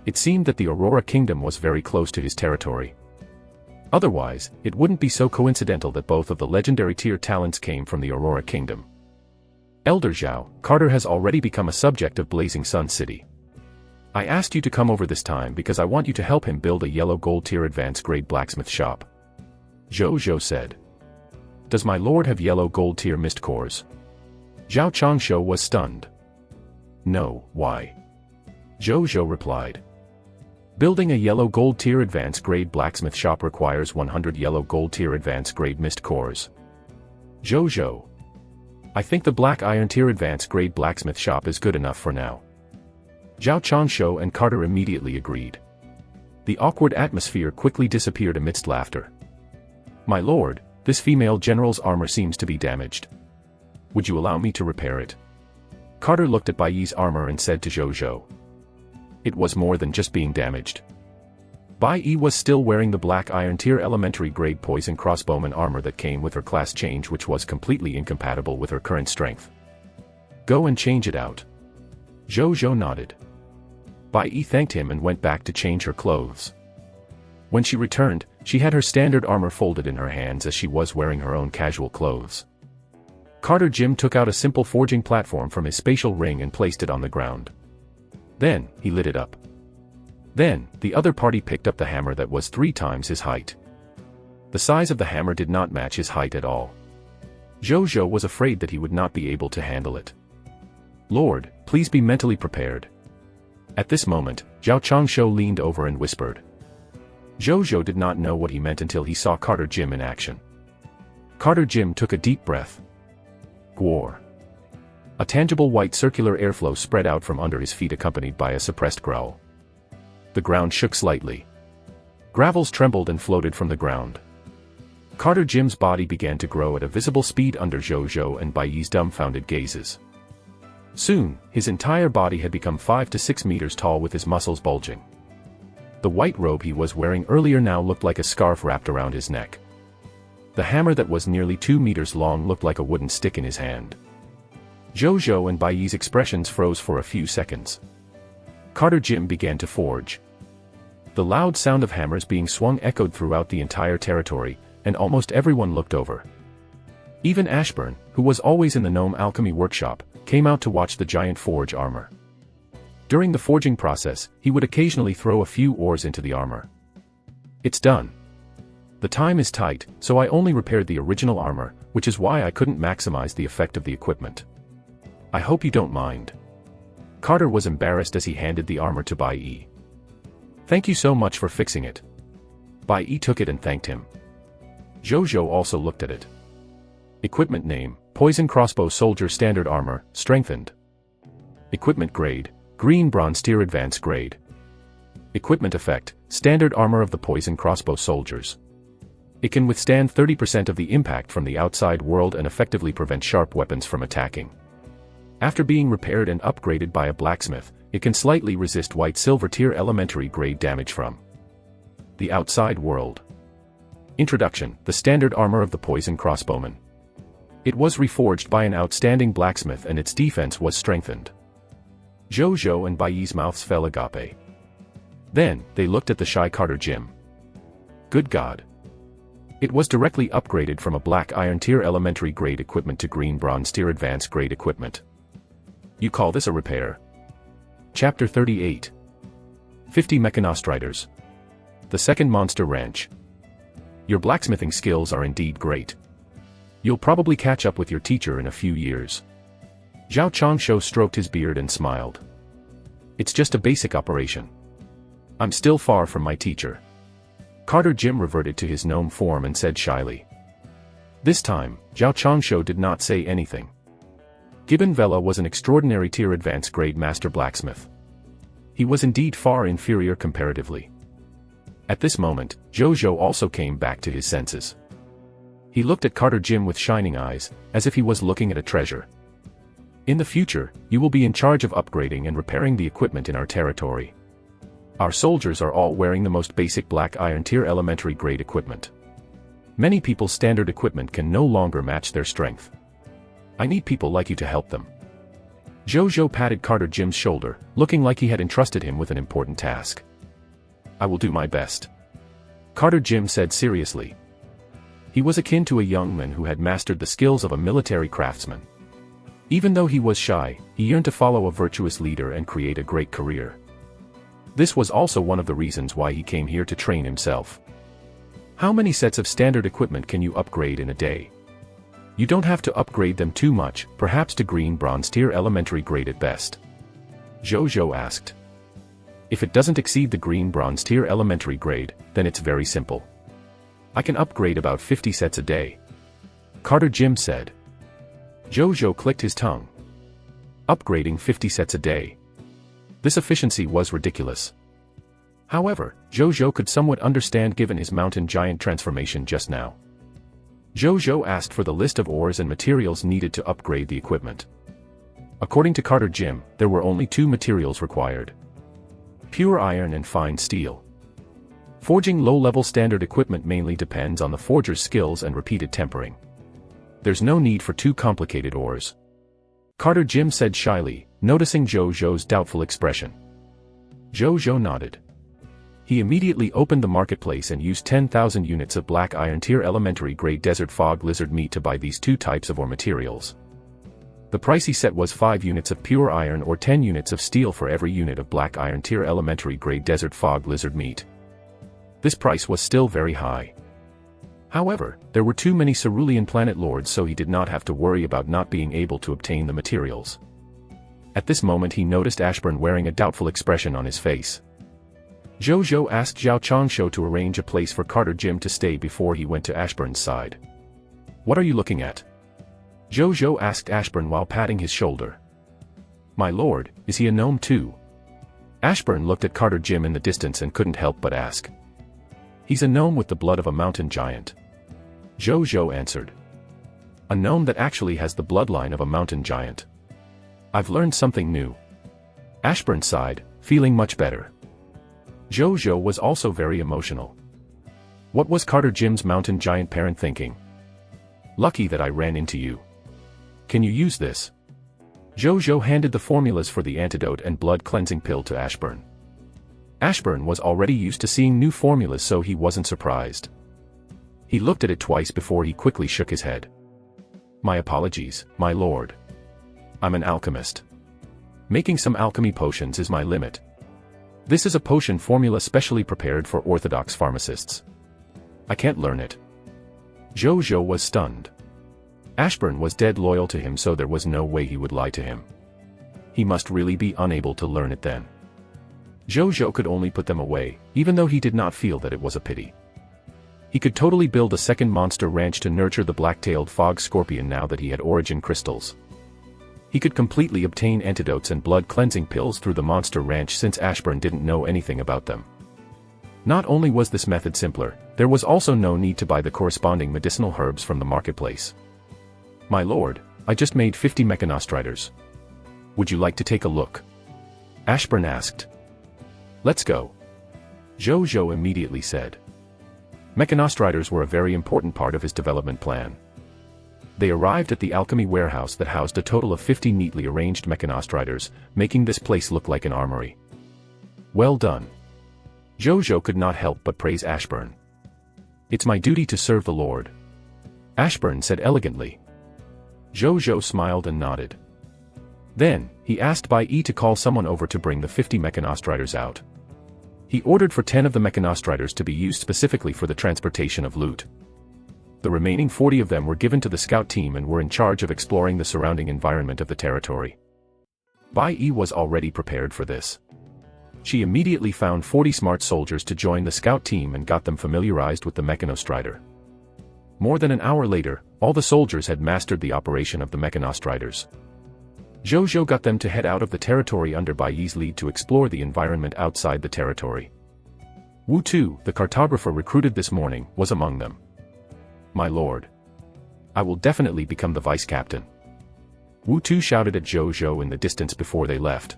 It seemed that the Aurora Kingdom was very close to his territory. Otherwise, it wouldn't be so coincidental that both of the legendary tier talents came from the Aurora Kingdom. "Elder Zhao, Carter has already become a subject of Blazing Sun City. I asked you to come over this time because I want you to help him build a yellow gold tier advanced grade blacksmith shop." Zhu Zhou said. "Does my lord have yellow gold tier mist cores?" Zhao Changshu was stunned. "No, why?" Zhu Zhou replied. "Building a yellow gold tier advanced grade blacksmith shop requires 100 yellow gold tier advanced grade mist cores." Zhu Zhou. "I think the black iron tier advanced grade blacksmith shop is good enough for now." Zhao Changshu and Carter immediately agreed. The awkward atmosphere quickly disappeared amidst laughter. "My lord, this female general's armor seems to be damaged. Would you allow me to repair it?" Carter looked at Bai Yi's armor and said to Zhu Zhou. It was more than just being damaged. Bai Yi was still wearing the black iron tier elementary grade poison crossbowman armor that came with her class change, which was completely incompatible with her current strength. "Go and change it out." Zhu Zhou nodded. Bai Yi thanked him and went back to change her clothes. When she returned, she had her standard armor folded in her hands as she was wearing her own casual clothes. Carter Jim took out a simple forging platform from his spatial ring and placed it on the ground. Then, he lit it up. Then, the other party picked up the hammer that was 3 times his height. The size of the hammer did not match his height at all. Zhu Zhou was afraid that he would not be able to handle it. "Lord, please be mentally prepared." At this moment, Zhao Changshu leaned over and whispered. Zhu Zhou did not know what he meant until he saw Carter Jim in action. Carter Jim took a deep breath. Gwar. A tangible white circular airflow spread out from under his feet accompanied by a suppressed growl. The ground shook slightly. Gravels trembled and floated from the ground. Carter Jim's body began to grow at a visible speed under Zhu Zhou and Bai Yi's dumbfounded gazes. Soon, his entire body had become 5 to 6 meters tall with his muscles bulging. The white robe he was wearing earlier now looked like a scarf wrapped around his neck. The hammer that was nearly 2 meters long looked like a wooden stick in his hand. Zhu Zhou and Bai Yi's expressions froze for a few seconds. Carter Jim began to forge. The loud sound of hammers being swung echoed throughout the entire territory, and almost everyone looked over. Even Ashburn, who was always in the gnome alchemy workshop, came out to watch the giant forge armor. During the forging process, he would occasionally throw a few ores into the armor. "It's done. The time is tight, so I only repaired the original armor, which is why I couldn't maximize the effect of the equipment. I hope you don't mind." Carter was embarrassed as he handed the armor to Bai Yi. "Thank you so much for fixing it." Bai Yi took it and thanked him. Zhu Zhou also looked at it. Equipment name: Poison Crossbow Soldier Standard Armor, Strengthened. Equipment grade: Green Bronze Tier Advanced Grade. Equipment effect: Standard Armor of the Poison Crossbow Soldiers. It can withstand 30% of the impact from the outside world and effectively prevent sharp weapons from attacking. After being repaired and upgraded by a blacksmith, it can slightly resist White-Silver Tier Elementary Grade damage from the outside world. Introduction: The Standard Armor of the Poison Crossbowman. It was reforged by an outstanding blacksmith and its defense was strengthened. Zhu Zhou and Bai Yi's mouths fell agape. Then, they looked at the shy Carter Jim. Good God! It was directly upgraded from a Black Iron Tier Elementary Grade equipment to Green Bronze Tier Advanced Grade equipment. You call this a repair? Chapter 38. 50 Mechanostriders. The Second Monster Ranch. Your blacksmithing skills are indeed great. You'll probably catch up with your teacher in a few years. Zhao Changshu stroked his beard and smiled. It's just a basic operation. I'm still far from my teacher. Carter Jim reverted to his gnome form and said shyly. This time, Zhao Changshu did not say anything. Gibbon Vela was an extraordinary tier advanced grade master blacksmith. He was indeed far inferior comparatively. At this moment, Zhu Zhou also came back to his senses. He looked at Carter Jim with shining eyes, as if he was looking at a treasure. In the future, you will be in charge of upgrading and repairing the equipment in our territory. Our soldiers are all wearing the most basic Black Iron Tier Elementary Grade equipment. Many people's standard equipment can no longer match their strength. I need people like you to help them. Zhu Zhou patted Carter Jim's shoulder, looking like he had entrusted him with an important task. I will do my best. Carter Jim said seriously. He was akin to a young man who had mastered the skills of a military craftsman. Even though he was shy, he yearned to follow a virtuous leader and create a great career. This was also one of the reasons why he came here to train himself. How many sets of standard equipment can you upgrade in a day? You don't have to upgrade them too much, perhaps to Green Bronze Tier Elementary Grade at best. Zhu Zhou asked. If it doesn't exceed the Green Bronze Tier Elementary Grade, then it's very simple. I can upgrade about 50 sets a day. Carter Jim said. Zhu Zhou clicked his tongue. Upgrading 50 sets a day. This efficiency was ridiculous. However, Zhu Zhou could somewhat understand given his mountain giant transformation just now. Zhu Zhou asked for the list of ores and materials needed to upgrade the equipment. According to Carter Jim, there were only 2 materials required. Pure iron and fine steel. Forging low-level standard equipment mainly depends on the forger's skills and repeated tempering. There's no need for too complicated ores. Carter Jim said shyly, noticing Zhu Zhou's doubtful expression. Zhu Zhou nodded. He immediately opened the marketplace and used 10,000 units of Black Iron Tier Elementary Grade Desert Fog Lizard meat to buy these 2 types of ore materials. The price he set was 5 units of pure iron or 10 units of steel for every unit of Black Iron Tier Elementary Grade Desert Fog Lizard meat. This price was still very high. However, there were too many Cerulean Planet Lords, so he did not have to worry about not being able to obtain the materials. At this moment he noticed Ashburn wearing a doubtful expression on his face. Zhu Zhou asked Zhao Changshu to arrange a place for Carter Jim to stay before he went to Ashburn's side. What are you looking at? Zhu Zhou asked Ashburn while patting his shoulder. My lord, is he a gnome too? Ashburn looked at Carter Jim in the distance and couldn't help but ask. He's a gnome with the blood of a mountain giant. Zhu Zhou answered. A gnome that actually has the bloodline of a mountain giant. I've learned something new. Ashburn sighed, feeling much better. Zhu Zhou was also very emotional. What was Carter Jim's mountain giant parent thinking? Lucky that I ran into you. Can you use this? Zhu Zhou handed the formulas for the antidote and blood cleansing pill to Ashburn. Ashburn was already used to seeing new formulas, so he wasn't surprised. He looked at it twice before he quickly shook his head. My apologies, my lord. I'm an alchemist. Making some alchemy potions is my limit. This is a potion formula specially prepared for orthodox pharmacists. I can't learn it. Zhu Zhou was stunned. Ashburn was dead loyal to him, so there was no way he would lie to him. he must really be unable to learn it then. Zhu Zhou could only put them away, even though he did not feel that it was a pity. He could totally build a second monster ranch to nurture the black-tailed fog scorpion now that he had origin crystals. He could completely obtain antidotes and blood-cleansing pills through the monster ranch since Ashburn didn't know anything about them. Not only was this method simpler, there was also no need to buy the corresponding medicinal herbs from the marketplace. "My lord, I just made 50 mechanostriders. Would you like to take a look?" Ashburn asked. "Let's go," Zhu Zhou immediately said. Mechanostriders were a very important part of his development plan. They arrived at the alchemy warehouse that housed a total of 50 neatly arranged mechanostriders, making this place look like an armory. "Well done." Zhu Zhou could not help but praise Ashburn. "It's my duty to serve the Lord," Ashburn said elegantly. Zhu Zhou smiled and nodded. Then, he asked Bai Yi to call someone over to bring the 50 mechanostriders out. He ordered for 10 of the mechanostriders to be used specifically for the transportation of loot. The remaining 40 of them were given to the scout team and were in charge of exploring the surrounding environment of the territory. Bai Yi was already prepared for this. She immediately found 40 smart soldiers to join the scout team and got them familiarized with the mechanostrider. More than an hour later, all the soldiers had mastered the operation of the mechanostriders. Zhu Zhou got them to head out of the territory under Bai Yi's lead to explore the environment outside the territory. Wu Tu, the cartographer recruited this morning, was among them. "My lord, I will definitely become the vice captain," Wu Tu shouted at Zhu Zhou in the distance before they left.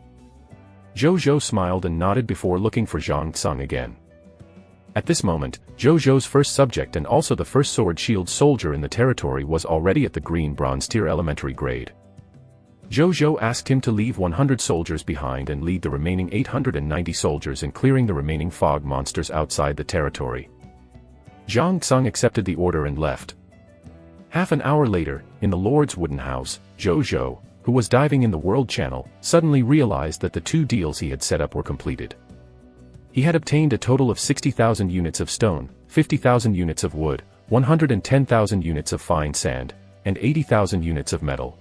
Zhu Zhou smiled and nodded before looking for Zhang Tsung again. At this moment, Zhu Zhou's first subject and also the first sword-shield soldier in the territory was already at the green bronze tier elementary grade. Zhu Zhou asked him to leave 100 soldiers behind and lead the remaining 890 soldiers in clearing the remaining fog monsters outside the territory. Zhang Tsung accepted the order and left. Half an hour later, in the Lord's wooden house, Zhu Zhou, who was diving in the World Channel, suddenly realized that the 2 deals he had set up were completed. He had obtained a total of 60,000 units of stone, 50,000 units of wood, 110,000 units of fine sand, and 80,000 units of metal.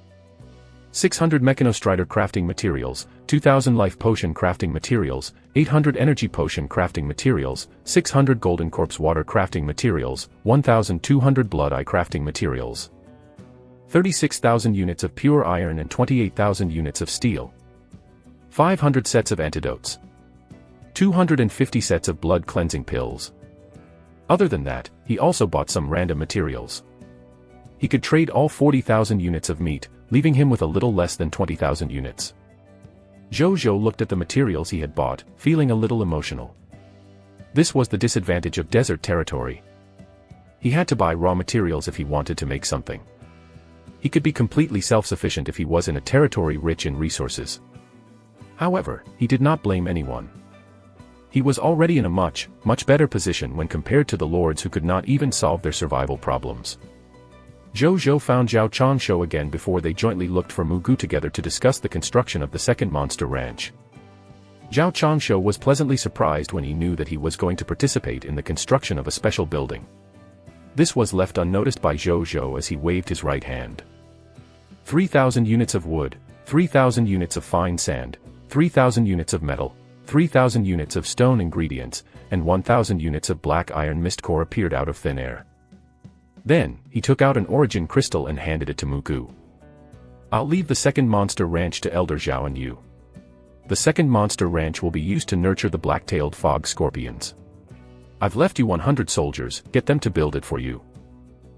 600 mechanostrider crafting materials, 2,000 life potion crafting materials, 800 energy potion crafting materials, 600 golden corpse water crafting materials, 1,200 blood eye crafting materials, 36,000 units of pure iron and 28,000 units of steel, 500 sets of antidotes, 250 sets of blood cleansing pills. Other than that, he also bought some random materials. He could trade all 40,000 units of meat, leaving him with a little less than 20,000 units. Zhu Zhou looked at the materials he had bought, feeling a little emotional. This was the disadvantage of desert territory. He had to buy raw materials if he wanted to make something. He could be completely self-sufficient if he was in a territory rich in resources. However, he did not blame anyone. He was already in a much better position when compared to the lords who could not even solve their survival problems. Zhu Zhou found Zhao Changshu again before they jointly looked for Mu Gu together to discuss the construction of the second monster ranch. Zhao Changshu was pleasantly surprised when he knew that he was going to participate in the construction of a special building. This was left unnoticed by Zhu Zhou as he waved his right hand. 3,000 units of wood, 3,000 units of fine sand, 3,000 units of metal, 3,000 units of stone ingredients, and 1,000 units of black iron mist core appeared out of thin air. Then, he took out an origin crystal and handed it to Mu Gu. "I'll leave the second monster ranch to Elder Zhao and you. The second monster ranch will be used to nurture the black-tailed fog scorpions. I've left you 100 soldiers, get them to build it for you.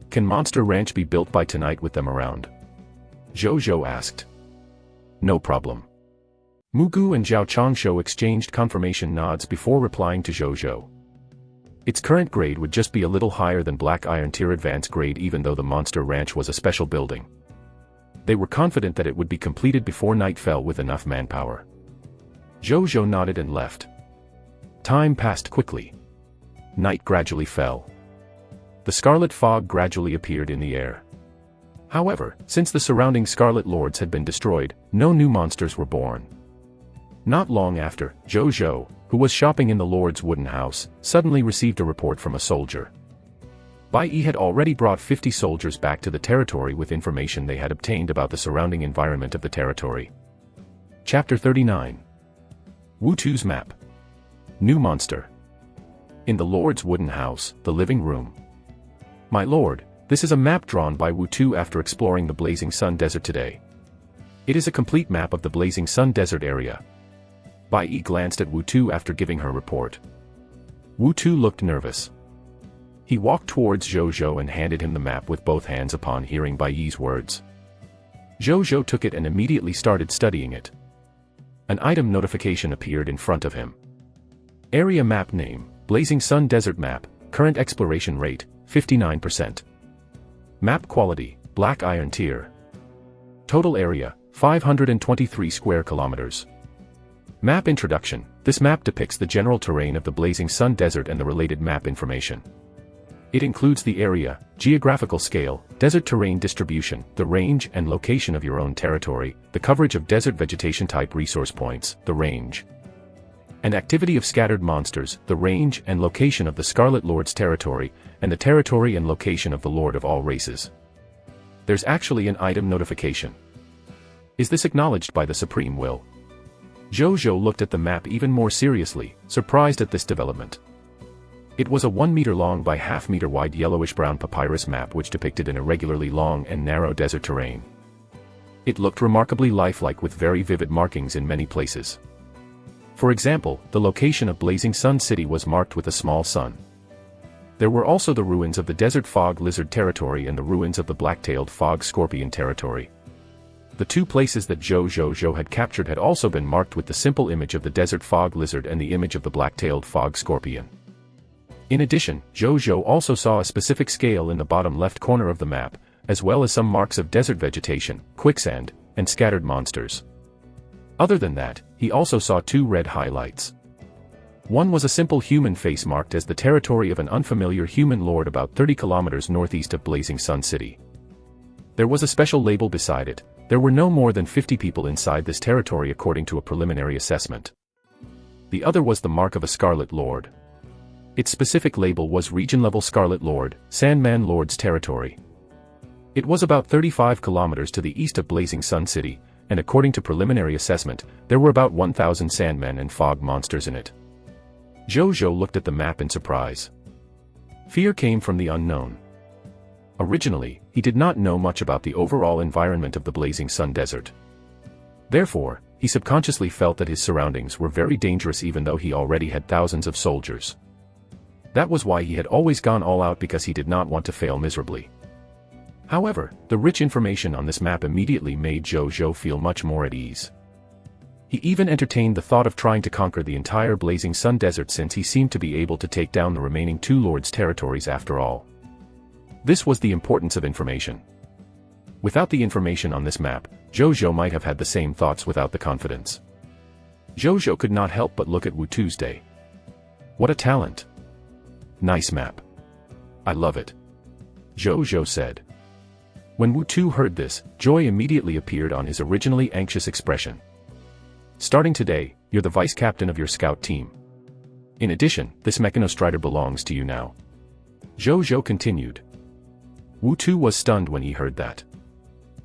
Can monster ranch be built by tonight with them around?" Zhu Zhou asked. "No problem." Mu Gu and Zhao Changshu exchanged confirmation nods before replying to Zhu Zhou. Its current grade would just be a little higher than Black Iron Tier Advanced grade even though the Monster Ranch was a special building. They were confident that it would be completed before night fell with enough manpower. Zhu Zhou nodded and left. Time passed quickly. Night gradually fell. The scarlet fog gradually appeared in the air. However, since the surrounding Scarlet Lords had been destroyed, no new monsters were born. Not long after, Zhu Zhou, who was shopping in the Lord's wooden house, suddenly received a report from a soldier. Bai Yi had already brought 50 soldiers back to the territory with information they had obtained about the surrounding environment of the territory. Chapter 39. Wu Tu's Map. New Monster. In the Lord's wooden house, the living room. My lord, this is a map drawn by Wu Tu after exploring the Blazing Sun Desert today. It is a complete map of the Blazing Sun Desert area. Bai Yi glanced at Wu Tu after giving her report. Wu Tu looked nervous. He walked towards Zhu Zhou and handed him the map with both hands upon hearing Bai Yi's words. Zhu Zhou took it and immediately started studying it. An item notification appeared in front of him. Area map name, Blazing Sun Desert Map, current exploration rate, 59%. Map quality, black iron tier. Total area, 523 square kilometers. Map introduction, this map depicts the general terrain of the Blazing Sun Desert and the related map information. It includes the area, geographical scale, desert terrain distribution, the range and location of your own territory, the coverage of desert vegetation type resource points, the range, and activity of scattered monsters, the range and location of the Scarlet Lord's territory, and the territory and location of the Lord of all races. There's actually an item notification. Is this acknowledged by the Supreme Will? Zhu Zhou looked at the map even more seriously, surprised at this development. It was a 1 meter long by half meter wide yellowish-brown papyrus map which depicted an irregularly long and narrow desert terrain. It looked remarkably lifelike with very vivid markings in many places. For example, the location of Blazing Sun City was marked with a small sun. There were also the ruins of the Desert Fog Lizard territory and the ruins of the Black-tailed Fog Scorpion territory. The two places that Zhu Zhou had captured had also been marked with the simple image of the Desert Fog Lizard and the image of the Black-tailed Fog Scorpion. In addition, Zhu Zhou also saw a specific scale in the bottom left corner of the map, as well as some marks of desert vegetation, quicksand, and scattered monsters. Other than that, he also saw two red highlights. One was a simple human face marked as the territory of an unfamiliar human lord about 30 kilometers northeast of Blazing Sun City. There was a special label beside it. There were no more than 50 people inside this territory according to a preliminary assessment. The other was the mark of a Scarlet Lord. Its specific label was Region-Level Scarlet Lord, Sandman Lord's territory. It was about 35 kilometers to the east of Blazing Sun City, and according to preliminary assessment, there were about 1,000 sandmen and fog monsters in it. Zhu Zhou looked at the map in surprise. Fear came from the unknown. Originally, he did not know much about the overall environment of the Blazing Sun Desert. Therefore, he subconsciously felt that his surroundings were very dangerous even though he already had thousands of soldiers. That was why he had always gone all out because he did not want to fail miserably. However, the rich information on this map immediately made Zhu Zhou feel much more at ease. He even entertained the thought of trying to conquer the entire Blazing Sun Desert since he seemed to be able to take down the remaining two lords' territories after all. This was the importance of information. Without the information on this map, Zhu Zhou might have had the same thoughts without the confidence. Zhu Zhou could not help but look at Wu Tu's day. What a talent! Nice map. I love it. Zhu Zhou said. When Wu Tu heard this, joy immediately appeared on his originally anxious expression. Starting today, you're the vice captain of your scout team. In addition, this mechanostrider belongs to you now. Zhu Zhou continued. Wu Tu was stunned when he heard that.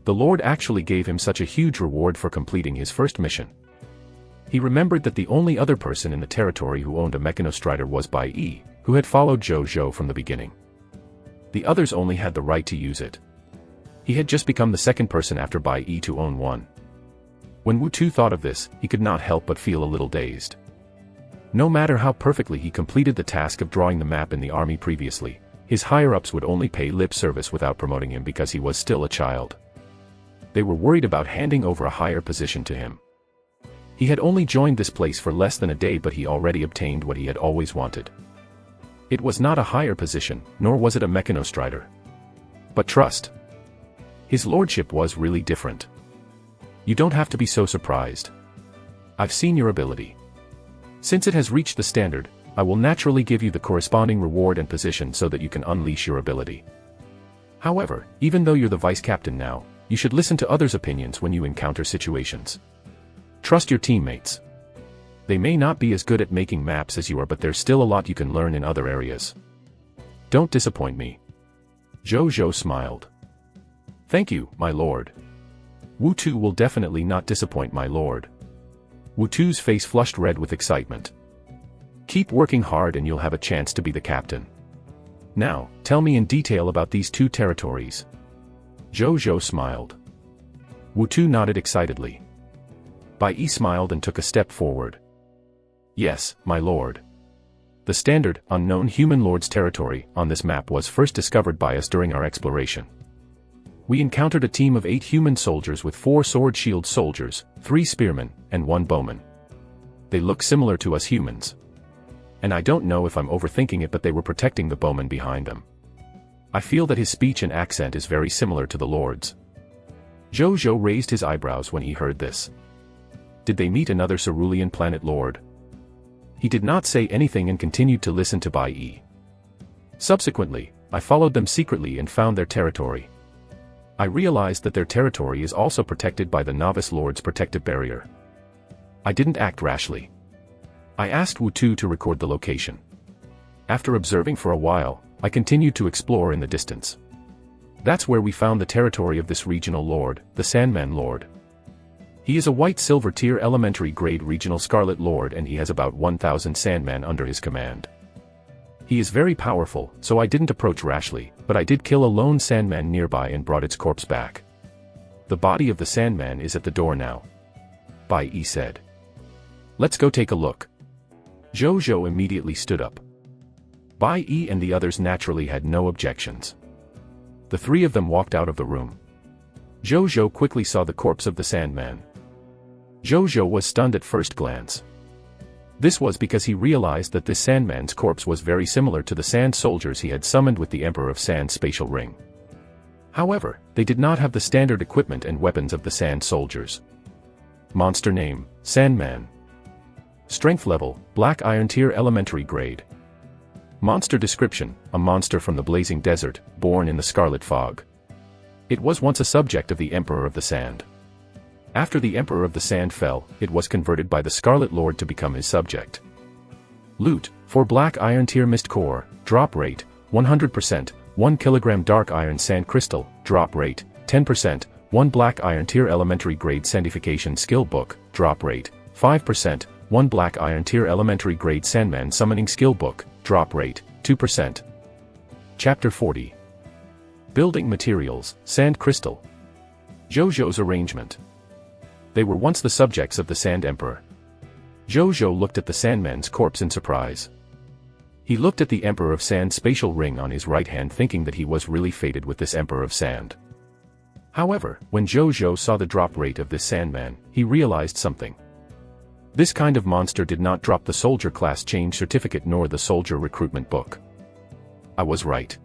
The Lord actually gave him such a huge reward for completing his first mission. He remembered that the only other person in the territory who owned a mechanostrider was Bai Yi, who had followed Zhu Zhou from the beginning. The others only had the right to use it. He had just become the second person after Bai Yi to own one. When Wu Tu thought of this, he could not help but feel a little dazed. No matter how perfectly he completed the task of drawing the map in the army previously, his higher-ups would only pay lip service without promoting him because he was still a child. They were worried about handing over a higher position to him. He had only joined this place for less than a day but he already obtained what he had always wanted. It was not a higher position, nor was it a mechanostrider. But trust. His lordship was really different. You don't have to be so surprised. I've seen your ability. Since it has reached the standard, I will naturally give you the corresponding reward and position so that you can unleash your ability. However, even though you're the vice captain now, you should listen to others' opinions when you encounter situations. Trust your teammates. They may not be as good at making maps as you are, but there's still a lot you can learn in other areas. Don't disappoint me. Zhu Zhou smiled. Thank you, my lord. Wu Tu will definitely not disappoint my lord. Wu Tu's face flushed red with excitement. Keep working hard and you'll have a chance to be the captain. Now, tell me in detail about these 2 territories. Zhu Zhou smiled. Wu Tu nodded excitedly. Bai Yi smiled and took a step forward. Yes, my lord. The standard, unknown human lord's territory on this map was first discovered by us during our exploration. We encountered a team of 8 human soldiers with 4 sword-shield soldiers, 3 spearmen, and 1 bowman. They look similar to us humans. And I don't know if I'm overthinking it, but they were protecting the bowman behind them. I feel that his speech and accent is very similar to the lord's. Zhu Zhou raised his eyebrows when he heard this. Did they meet another cerulean planet lord? He did not say anything and continued to listen to Bai Yi. Subsequently, I followed them secretly and found their territory. I realized that their territory is also protected by the novice lord's protective barrier. I didn't act rashly. I asked Wu Tu to record the location. After observing for a while, I continued to explore in the distance. That's where we found the territory of this regional lord, the Sandman Lord. He is a white silver tier elementary grade regional Scarlet Lord, and he has about 1,000 Sandman under his command. He is very powerful, so I didn't approach rashly, but I did kill a lone Sandman nearby and brought its corpse back. The body of the Sandman is at the door now. Bai Yi said. Let's go take a look. Zhu Zhou immediately stood up. Bai Yi and the others naturally had no objections. The 3 of them walked out of the room. Zhu Zhou quickly saw the corpse of the Sandman. Zhu Zhou was stunned at first glance. This was because he realized that this Sandman's corpse was very similar to the Sand Soldiers he had summoned with the Emperor of Sand's spatial ring. However, they did not have the standard equipment and weapons of the Sand Soldiers. Monster name, Sandman. Strength level, Black Iron Tier Elementary Grade. Monster description, a monster from the blazing desert, born in the Scarlet Fog. It was once a subject of the Emperor of the Sand. After the Emperor of the Sand fell, it was converted by the Scarlet Lord to become his subject. Loot, for Black Iron Tier Mist Core, drop rate, 100%, 1 kg Dark Iron Sand Crystal, drop rate, 10%, 1 Black Iron Tier Elementary Grade Sandification Skill Book, drop rate, 5%, 1 Black Iron Tier Elementary Grade Sandman Summoning Skill Book, drop rate, 2%. Chapter 40. Building Materials, Sand Crystal. Zhu Zhou's arrangement. They were once the subjects of the Sand Emperor. Zhu Zhou looked at the Sandman's corpse in surprise. He looked at the Emperor of Sand's spatial ring on his right hand, thinking that he was really fated with this Emperor of Sand. However, when Zhu Zhou saw the drop rate of this Sandman, he realized something. This kind of monster did not drop the Soldier Class Change Certificate nor the Soldier Recruitment Book. I was right.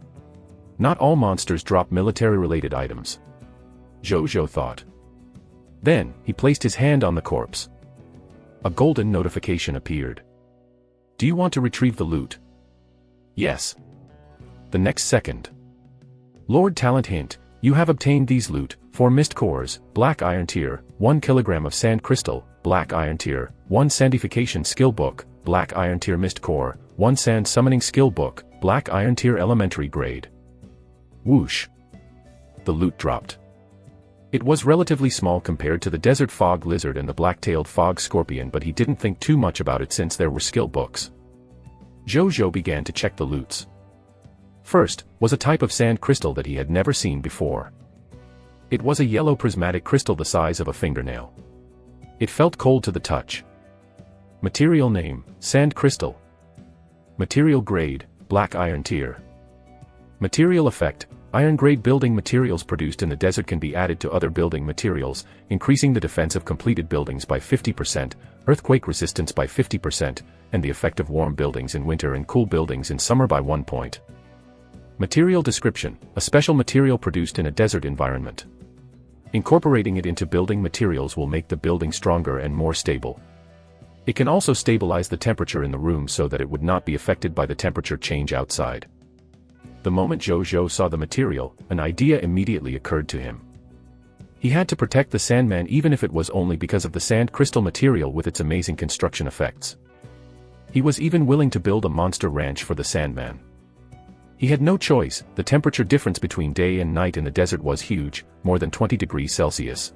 Not all monsters drop military-related items. Zhu Zhou thought. Then, he placed his hand on the corpse. A golden notification appeared. Do you want to retrieve the loot? Yes. The next second. Lord Talent hint, you have obtained these loot, 4 mist cores, Black Iron Tier, 1 kg of Sand Crystal, Black Iron Tier, 1 Sandification Skill Book, Black Iron Tier Mist Core, 1 Sand Summoning Skill Book, Black Iron Tier Elementary Grade. Whoosh. The loot dropped. It was relatively small compared to the Desert Fog Lizard and the Black-tailed Fog Scorpion, but he didn't think too much about it since there were skill books. Zhu Zhou began to check the loots. First, was a type of sand crystal that he had never seen before. It was a yellow prismatic crystal the size of a fingernail. It felt cold to the touch. Material name, Sand Crystal. Material grade, Black Iron Tier. Material effect, Iron grade building materials produced in the desert can be added to other building materials, increasing the defense of completed buildings by 50%, earthquake resistance by 50%, and the effect of warm buildings in winter and cool buildings in summer by 1 point. Material description, a special material produced in a desert environment. Incorporating it into building materials will make the building stronger and more stable. It can also stabilize the temperature in the room so that it would not be affected by the temperature change outside. The moment Zhu Zhou saw the material, an idea immediately occurred to him. He had to protect the Sandman even if it was only because of the sand crystal material with its amazing construction effects. He was even willing to build a monster ranch for the Sandman. He had no choice, the temperature difference between day and night in the desert was huge, more than 20 degrees Celsius.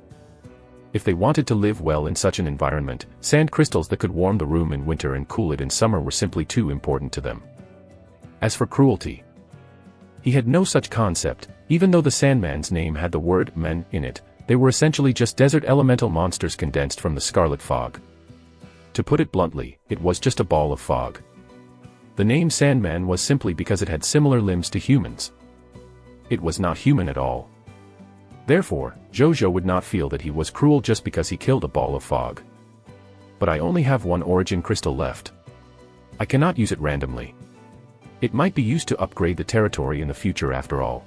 If they wanted to live well in such an environment, sand crystals that could warm the room in winter and cool it in summer were simply too important to them. As for cruelty, he had no such concept. Even though the Sandman's name had the word men in it, they were essentially just desert elemental monsters condensed from the scarlet fog. To put it bluntly, it was just a ball of fog. The name Sandman was simply because it had similar limbs to humans. It was not human at all. Therefore, Zhu Zhou would not feel that he was cruel just because he killed a ball of fog. But I only have one origin crystal left. I cannot use it randomly. It might be used to upgrade the territory in the future after all.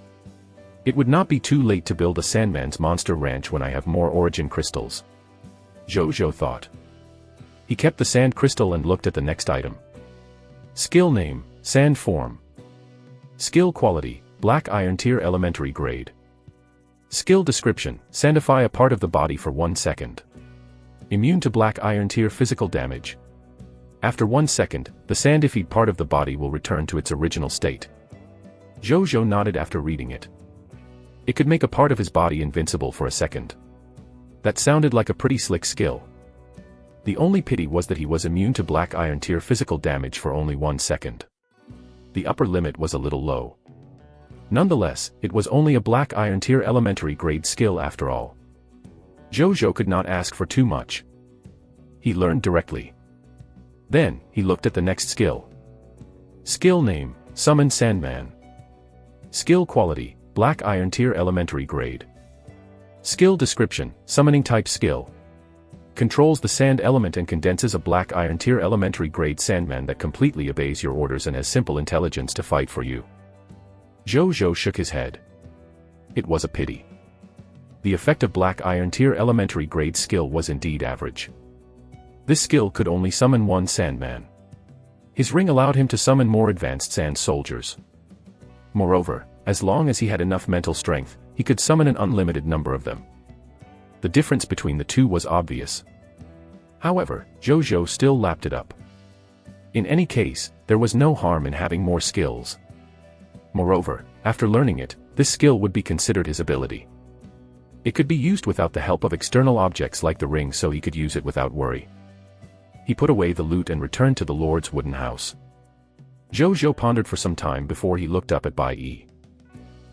It would not be too late to build a Sandman's monster ranch when I have more origin crystals. Zhu Zhou thought. He kept the sand crystal and looked at the next item. Skill name, Sand Form. Skill quality, Black Iron Tier Elementary Grade. Skill description, sandify a part of the body for 1 second. Immune to Black Iron Tier physical damage. After 1 second, the sandified part of the body will return to its original state. Zhu Zhou nodded after reading it. It could make a part of his body invincible for a second. That sounded like a pretty slick skill. The only pity was that he was immune to Black Iron Tier physical damage for only 1 second. The upper limit was a little low. Nonetheless, it was only a Black Iron Tier elementary grade skill after all. Zhu Zhou could not ask for too much. He learned directly. Then, he looked at the next skill. Skill name, Summon Sandman. Skill quality, Black Iron Tier elementary grade. Skill description, summoning type skill. Controls the sand element and condenses a Black Iron Tier elementary grade Sandman that completely obeys your orders and has simple intelligence to fight for you. Zhu Zhou shook his head. It was a pity. The effect of Black Iron Tier elementary grade skill was indeed average. This skill could only summon one Sandman. His ring allowed him to summon more advanced sand soldiers. Moreover, as long as he had enough mental strength, he could summon an unlimited number of them. The difference between the two was obvious. However, Zhu Zhou still lapped it up. In any case, there was no harm in having more skills. Moreover, after learning it, this skill would be considered his ability. It could be used without the help of external objects like the ring, so he could use it without worry. He put away the loot and returned to the Lord's wooden house. Zhu Zhou pondered for some time before he looked up at Bai Yi.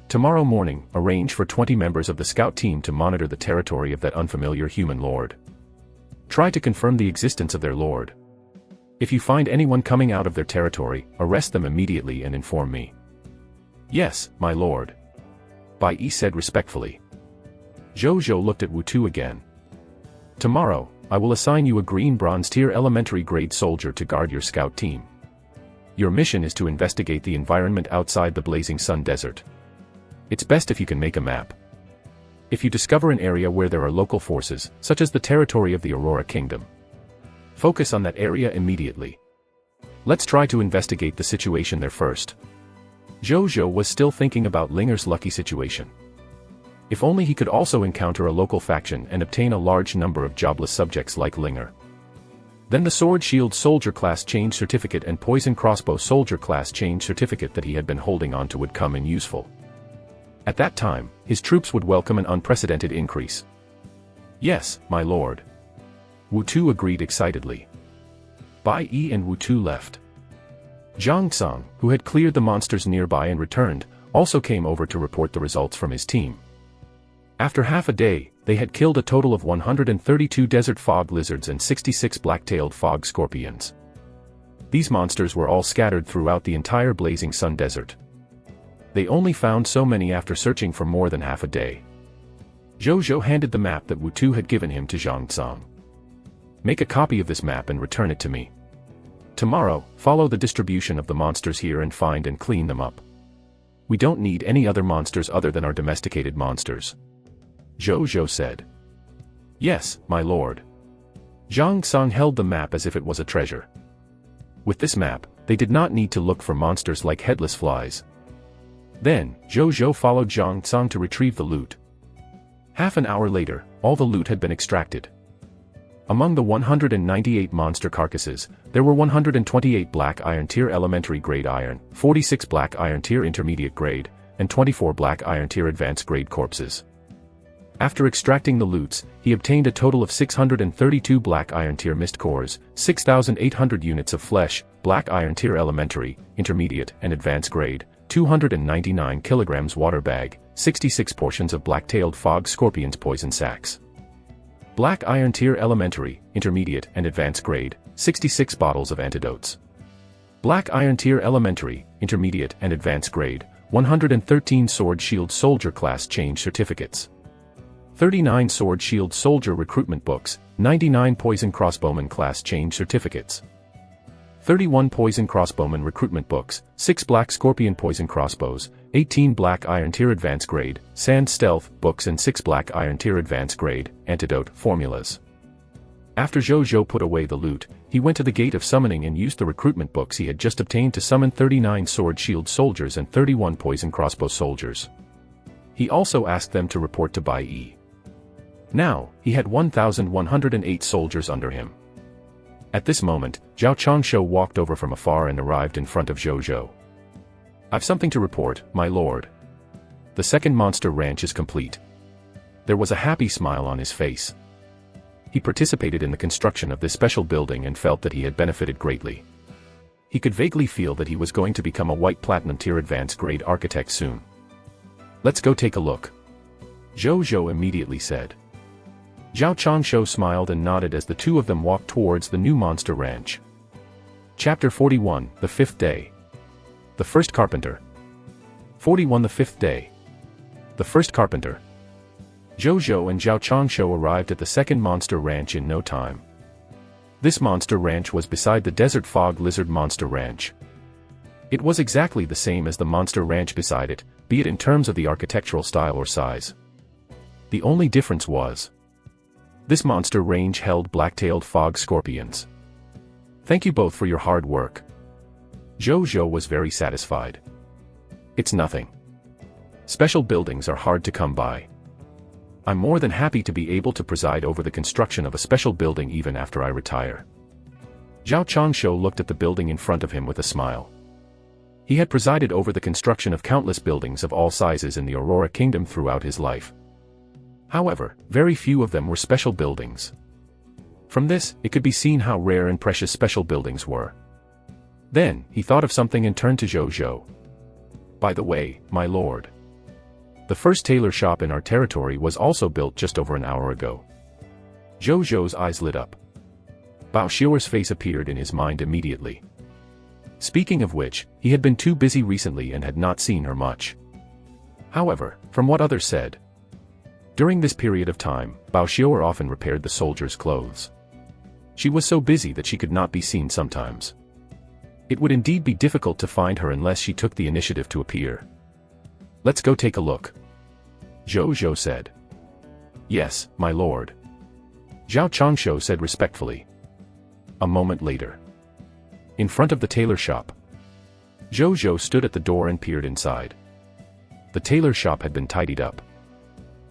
Tomorrow morning, arrange for 20 members of the scout team to monitor the territory of that unfamiliar human lord. Try to confirm the existence of their lord. If you find anyone coming out of their territory, arrest them immediately and inform me. Yes, my lord. Bai Yi said respectfully. Zhu Zhou looked at Wu Tu again. Tomorrow, I will assign you a green bronze tier elementary grade soldier to guard your scout team. Your mission is to investigate the environment outside the Blazing Sun Desert. It's best if you can make a map. If you discover an area where there are local forces, such as the territory of the Aurora Kingdom, focus on that area immediately. Let's try to investigate the situation there first. Zhu Zhou was still thinking about Linger's lucky situation. If only he could also encounter a local faction and obtain a large number of jobless subjects like Linger. Then the Sword Shield Soldier Class Change Certificate and Poison Crossbow Soldier Class Change Certificate that he had been holding on to would come in useful. At that time, his troops would welcome an unprecedented increase. Yes, my lord. Wu Tu agreed excitedly. Bai Yi and Wu Tu left. Zhang Tsang, who had cleared the monsters nearby and returned, also came over to report the results from his team. After half a day, they had killed a total of 132 desert fog lizards and 66 black-tailed fog scorpions. These monsters were all scattered throughout the entire Blazing Sun Desert. They only found so many after searching for more than half a day. Zhu Zhou handed the map that Wu Tu had given him to Zhang Tsang. Make a copy of this map and return it to me. Tomorrow, follow the distribution of the monsters here and find and clean them up. We don't need any other monsters other than our domesticated monsters. Zhu Zhou said. Yes, my lord. Zhang Tsang held the map as if it was a treasure. With this map, they did not need to look for monsters like headless flies. Then, Zhu Zhou followed Zhang Tsang to retrieve the loot. Half an hour later, all the loot had been extracted. Among the 198 monster carcasses, there were 128 Black Iron Tier Elementary Grade Iron, 46 Black Iron Tier Intermediate Grade, and 24 Black Iron Tier Advanced Grade corpses. After extracting the loots, he obtained a total of 632 black iron tier mist cores, 6,800 units of flesh, black iron tier elementary, intermediate, and advanced grade, 299 kilograms water bag, 66 portions of black-tailed fog scorpion's poison sacs. Black iron tier elementary, intermediate, and advanced grade, 66 bottles of antidotes. Black iron tier elementary, intermediate, and advanced grade, 113 sword shield soldier class change certificates. 39 sword shield soldier recruitment books, 99 poison crossbowman class change certificates. 31 poison crossbowman recruitment books, 6 black scorpion poison crossbows, 18 black iron tier advanced grade, sand stealth books and 6 black iron tier advanced grade, antidote formulas. After Zhu Zhou put away the loot, he went to the gate of summoning and used the recruitment books he had just obtained to summon 39 sword shield soldiers and 31 poison crossbow soldiers. He also asked them to report to Bai Yi. Now, he had 1,108 soldiers under him. At this moment, Zhao Changshu walked over from afar and arrived in front of Zhu Zhou. "I've something to report, my lord. The second monster ranch is complete." There was a happy smile on his face. He participated in the construction of this special building and felt that he had benefited greatly. He could vaguely feel that he was going to become a white platinum tier advanced grade architect soon. "Let's go take a look," Zhu Zhou immediately said. Zhao Changshu smiled and nodded as the two of them walked towards the new monster ranch. Chapter 41, The Fifth Day. The First Carpenter. 41 The Fifth Day. The First Carpenter. Zhu Zhou and Zhao Changshu arrived at the second monster ranch in no time. This monster ranch was beside the Desert Fog Lizard Monster Ranch. It was exactly the same as the monster ranch beside it, be it in terms of the architectural style or size. The only difference was, this monster range held black-tailed fog scorpions. "Thank you both for your hard work." Zhu Zhou was very satisfied. "It's nothing. Special buildings are hard to come by. I'm more than happy to be able to preside over the construction of a special building even after I retire." Zhao Changshu looked at the building in front of him with a smile. He had presided over the construction of countless buildings of all sizes in the Aurora Kingdom throughout his life. However, very few of them were special buildings. From this, it could be seen how rare and precious special buildings were. Then, he thought of something and turned to Zhu Zhou. "By the way, my lord, the first tailor shop in our territory was also built just over an hour ago." Zhu Zhou's eyes lit up. Bao Xiuer's face appeared in his mind immediately. Speaking of which, he had been too busy recently and had not seen her much. However, from what others said, during this period of time, Bao Xiuer often repaired the soldiers' clothes. She was so busy that she could not be seen sometimes. It would indeed be difficult to find her unless she took the initiative to appear. "Let's go take a look," Zhu Zhou said. "Yes, my lord," Zhao Changshu said respectfully. A moment later, in front of the tailor shop, Zhu Zhou stood at the door and peered inside. The tailor shop had been tidied up.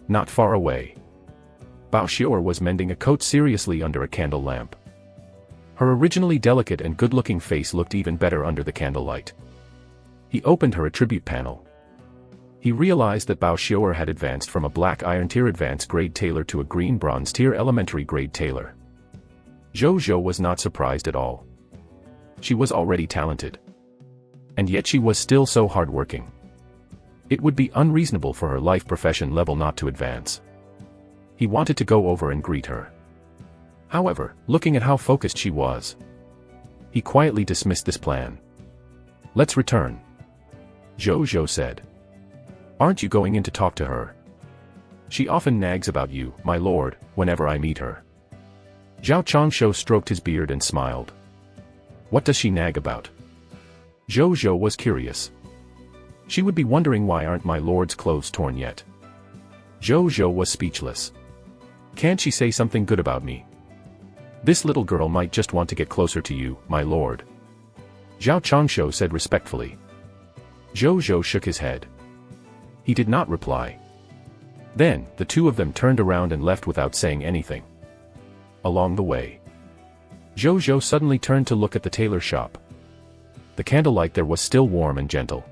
Not far away, Bao Xiuer was mending a coat seriously under a candle lamp. Her originally delicate and good-looking face looked even better under the candlelight. He opened her attribute panel. He realized that Bao Xiuer had advanced from a black iron tier advanced grade tailor to a green bronze tier elementary grade tailor. Zhu Zhou was not surprised at all. She was already talented. And yet she was still so hardworking. It would be unreasonable for her life profession level not to advance. He wanted to go over and greet her. However, looking at how focused she was, he quietly dismissed this plan. "Let's return," Zhu Zhou said. "Aren't you going in to talk to her? She often nags about you, my lord, whenever I meet her." Zhao Changshu stroked his beard and smiled. "What does she nag about?" Zhu Zhou was curious. She would be wondering why aren't my lord's clothes torn yet. Zhu Zhou was speechless. "Can't she say something good about me? This little girl might just want to get closer to you, my lord," Zhao Changshu said respectfully. Zhu Zhou shook his head. He did not reply. Then, the two of them turned around and left without saying anything. Along the way, Zhu Zhou suddenly turned to look at the tailor shop. The candlelight there was still warm and gentle.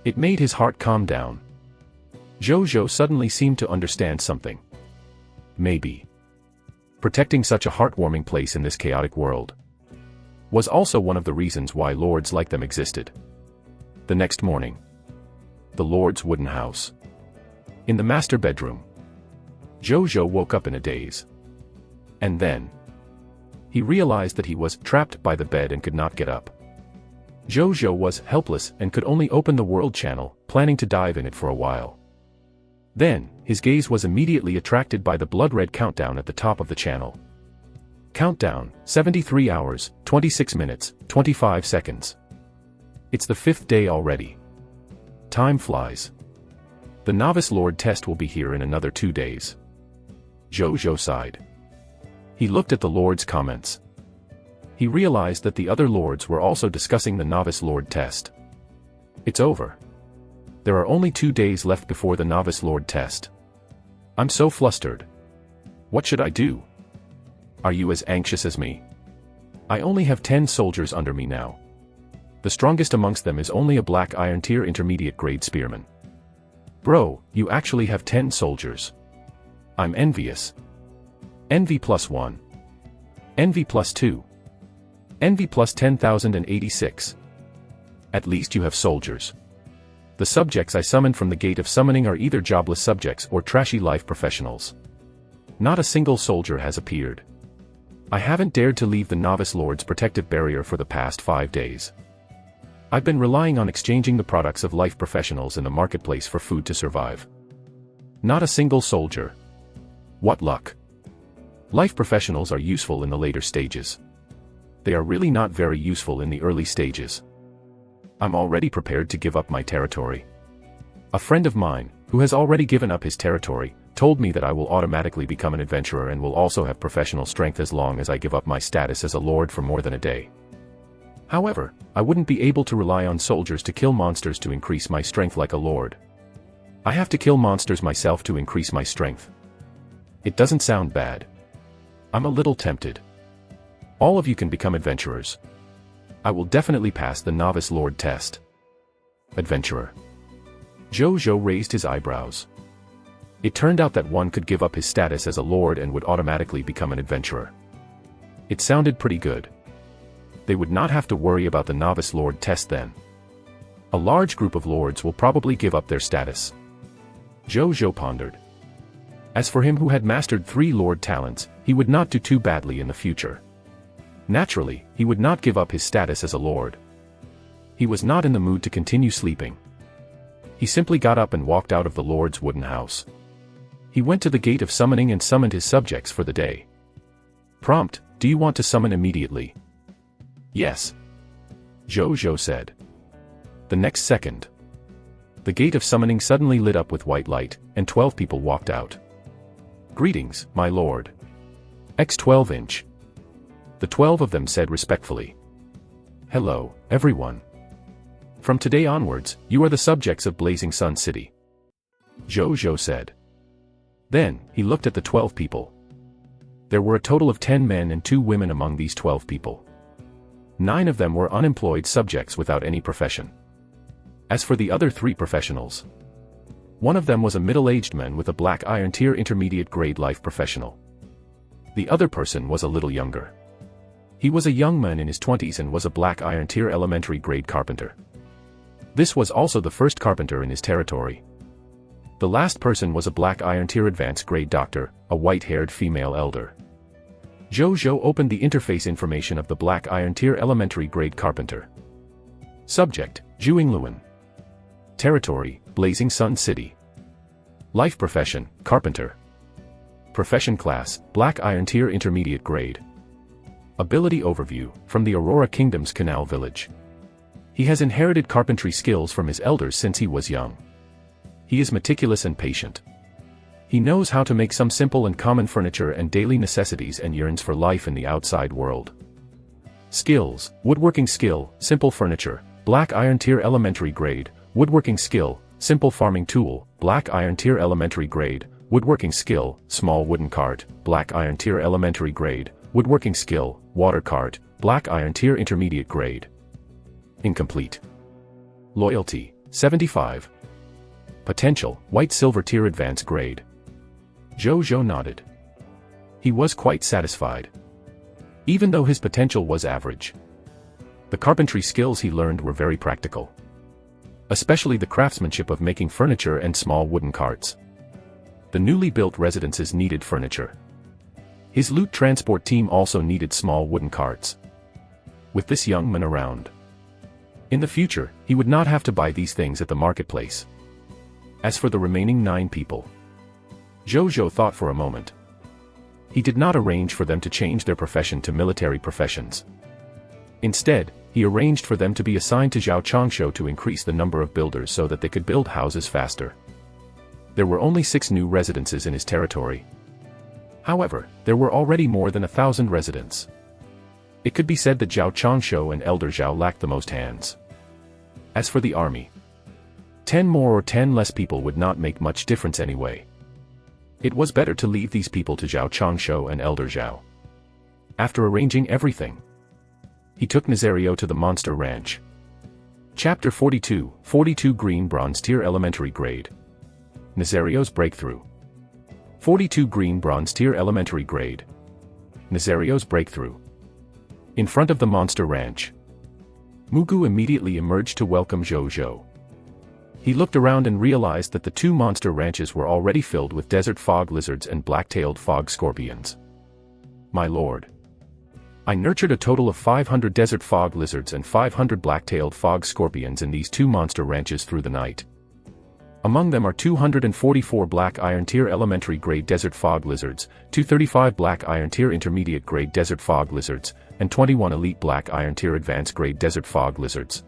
It made his heart calm down. Zhu Zhou suddenly seemed to understand something. Maybe protecting such a heartwarming place in this chaotic world was also one of the reasons why lords like them existed. The next morning, the lord's wooden house. In the master bedroom, Zhu Zhou woke up in a daze. And then he realized that he was trapped by the bed and could not get up. Zhu Zhou was helpless and could only open the world channel, planning to dive in it for a while. Then, his gaze was immediately attracted by the blood-red countdown at the top of the channel. Countdown, 73 hours, 26 minutes, 25 seconds. It's the 5th day already. Time flies. The Novice Lord test will be here in another 2 days. Zhu Zhou sighed. He looked at the Lord's comments. He realized that the other lords were also discussing the Novice Lord test. It's over. There are only 2 days left before the Novice Lord test. I'm so flustered. What should I do? Are you as anxious as me? I only have 10 soldiers under me now. The strongest amongst them is only a Black Iron Tier intermediate grade spearman. Bro, you actually have 10 soldiers. I'm envious. Envy +1. Envy +2. Envy plus 10,086. At least you have soldiers. The subjects I summoned from the Gate of Summoning are either jobless subjects or trashy life professionals. Not a single soldier has appeared. I haven't dared to leave the Novice Lord's protective barrier for the past 5 days. I've been relying on exchanging the products of life professionals in the marketplace for food to survive. Not a single soldier. What luck. Life professionals are useful in the later stages. They are really not very useful in the early stages. I'm already prepared to give up my territory. A friend of mine, who has already given up his territory, told me that I will automatically become an adventurer and will also have professional strength as long as I give up my status as a lord for more than a day. However, I wouldn't be able to rely on soldiers to kill monsters to increase my strength like a lord. I have to kill monsters myself to increase my strength. It doesn't sound bad. I'm a little tempted. All of you can become adventurers. I will definitely pass the Novice Lord test. Adventurer. Zhu Zhou raised his eyebrows. It turned out that one could give up his status as a lord and would automatically become an adventurer. It sounded pretty good. They would not have to worry about the Novice Lord test then. A large group of lords will probably give up their status. Zhu Zhou pondered. As for him who had mastered 3 lord talents, he would not do too badly in the future. Naturally, he would not give up his status as a lord. He was not in the mood to continue sleeping. He simply got up and walked out of the lord's wooden house. He went to the Gate of Summoning and summoned his subjects for the day. Prompt, do you want to summon immediately? Yes. Zhu Zhou said. The next second, the Gate of Summoning suddenly lit up with white light, and 12 people walked out. Greetings, my lord. X12-inch. The 12 of them said respectfully. Hello, everyone. From today onwards, you are the subjects of Blazing Sun City. Zhu Zhou said. Then, he looked at the 12 people. There were a total of 10 men and 2 women among these 12 people. 9 of them were unemployed subjects without any profession. As for the other 3 professionals, one of them was a middle-aged man with a Black Iron Tier intermediate grade life professional. The other person was a little younger. He was a young man in his 20s and was a Black Iron Tier elementary grade carpenter. This was also the first carpenter in his territory. The last person was a Black Iron Tier advanced grade doctor, a white-haired female elder. Zhu Zhou opened the interface information of the Black Iron Tier elementary grade carpenter. Subject, Zhuingluan. Territory, Blazing Sun City. Life profession, carpenter. Profession class, Black Iron Tier intermediate grade. Ability overview, from the Aurora Kingdom's Canal Village. He has inherited carpentry skills from his elders since he was young. He is meticulous and patient. He knows how to make some simple and common furniture and daily necessities and yearns for life in the outside world. Skills, woodworking skill, simple furniture, Black Iron Tier elementary grade, woodworking skill, simple farming tool, Black Iron Tier elementary grade, woodworking skill, small wooden cart, Black Iron Tier elementary grade, woodworking skill, water cart, Black Iron Tier intermediate grade. Incomplete. Loyalty, 75. Potential, white silver tier advanced grade. Zhu Zhou nodded. He was quite satisfied. Even though his potential was average, the carpentry skills he learned were very practical. Especially the craftsmanship of making furniture and small wooden carts. The newly built residences needed furniture. His loot transport team also needed small wooden carts. With this young man around, in the future, he would not have to buy these things at the marketplace. As for the remaining 9 people, Zhu Zhou thought for a moment. He did not arrange for them to change their profession to military professions. Instead, he arranged for them to be assigned to Zhao Changshou to increase the number of builders so that they could build houses faster. There were only 6 new residences in his territory. However, there were already more than 1,000 residents. It could be said that Zhao Changshou and Elder Zhao lacked the most hands. As for the army, 10 more or 10 less people would not make much difference anyway. It was better to leave these people to Zhao Changshou and Elder Zhao. After arranging everything, he took Nazario to the monster ranch. Chapter 42, 42 Green Bronze Tier Elementary Grade. Nazario's Breakthrough. 42 Green Bronze Tier Elementary Grade. Nazario's Breakthrough. In front of the monster ranch, Mugu immediately emerged to welcome Zhu Zhou. He looked around and realized that the 2 monster ranches were already filled with desert fog lizards and black-tailed fog scorpions. My lord, I nurtured a total of 500 desert fog lizards and 500 black-tailed fog scorpions in these 2 monster ranches through the night. Among them are 244 black iron tier elementary grade desert fog lizards, 235 black iron tier intermediate grade desert fog lizards, and 21 elite black iron tier advanced grade desert fog lizards.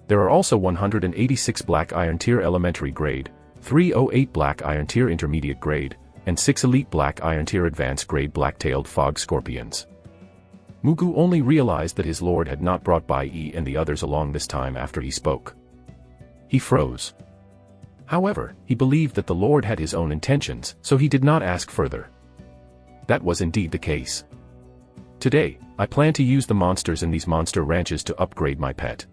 There are also 186 black iron tier elementary grade, 308 black iron tier intermediate grade, and 6 elite black iron tier advanced grade black-tailed fog scorpions. Mugu only realized that his lord had not brought Bai Yi and the others along this time after he spoke. He froze. However, he believed that the lord had his own intentions, so he did not ask further. That was indeed the case. Today, I plan to use the monsters in these monster ranches to upgrade my pet.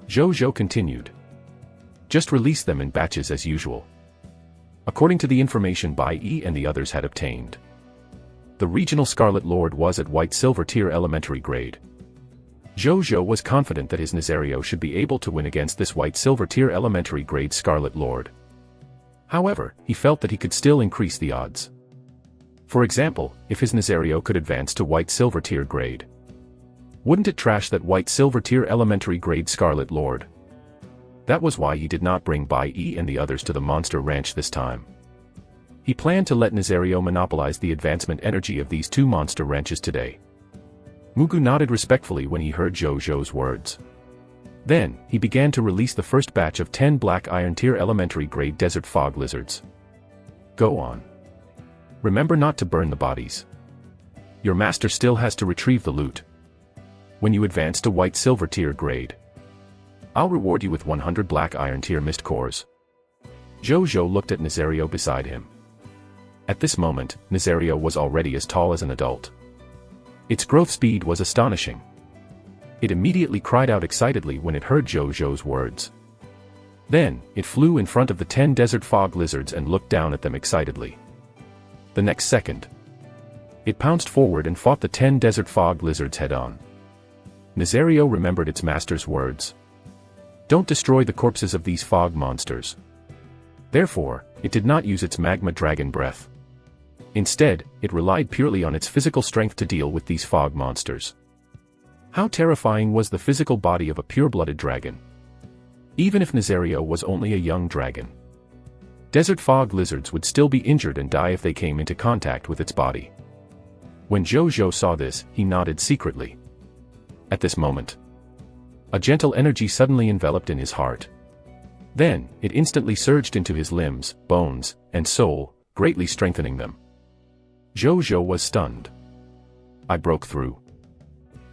Zhu Zhou continued. Just release them in batches as usual. According to the information Bai Yi and the others had obtained, the regional Scarlet Lord was at white silver tier elementary grade. Zhu Zhou was confident that his Nazario should be able to win against this white silver tier elementary grade Scarlet Lord. However, he felt that he could still increase the odds. For example, if his Nazario could advance to white silver tier grade, wouldn't it trash that white silver tier elementary grade Scarlet Lord? That was why he did not bring Bai Yi and the others to the monster ranch this time. He planned to let Nazario monopolize the advancement energy of these 2 monster ranches today. Mugu nodded respectfully when he heard Zhu Zhou's words. Then, he began to release the first batch of 10 black iron tier elementary grade desert fog lizards. Go on. Remember not to burn the bodies. Your master still has to retrieve the loot. When you advance to white silver tier grade, I'll reward you with 100 black iron tier mist cores. Zhu Zhou looked at Nazario beside him. At this moment, Nazario was already as tall as an adult. Its growth speed was astonishing. It immediately cried out excitedly when it heard Zhu Zhou's words. Then, it flew in front of the 10 desert fog lizards and looked down at them excitedly. The next second, it pounced forward and fought the 10 desert fog lizards head-on. Nazario remembered its master's words. Don't destroy the corpses of these fog monsters. Therefore, it did not use its magma dragon breath. Instead, it relied purely on its physical strength to deal with these fog monsters. How terrifying was the physical body of a pure-blooded dragon? Even if Nazario was only a young dragon, desert fog lizards would still be injured and die if they came into contact with its body. When Zhu Zhou saw this, he nodded secretly. At this moment, a gentle energy suddenly enveloped in his heart. Then, it instantly surged into his limbs, bones, and soul, greatly strengthening them. Zhu Zhou was stunned. I broke through.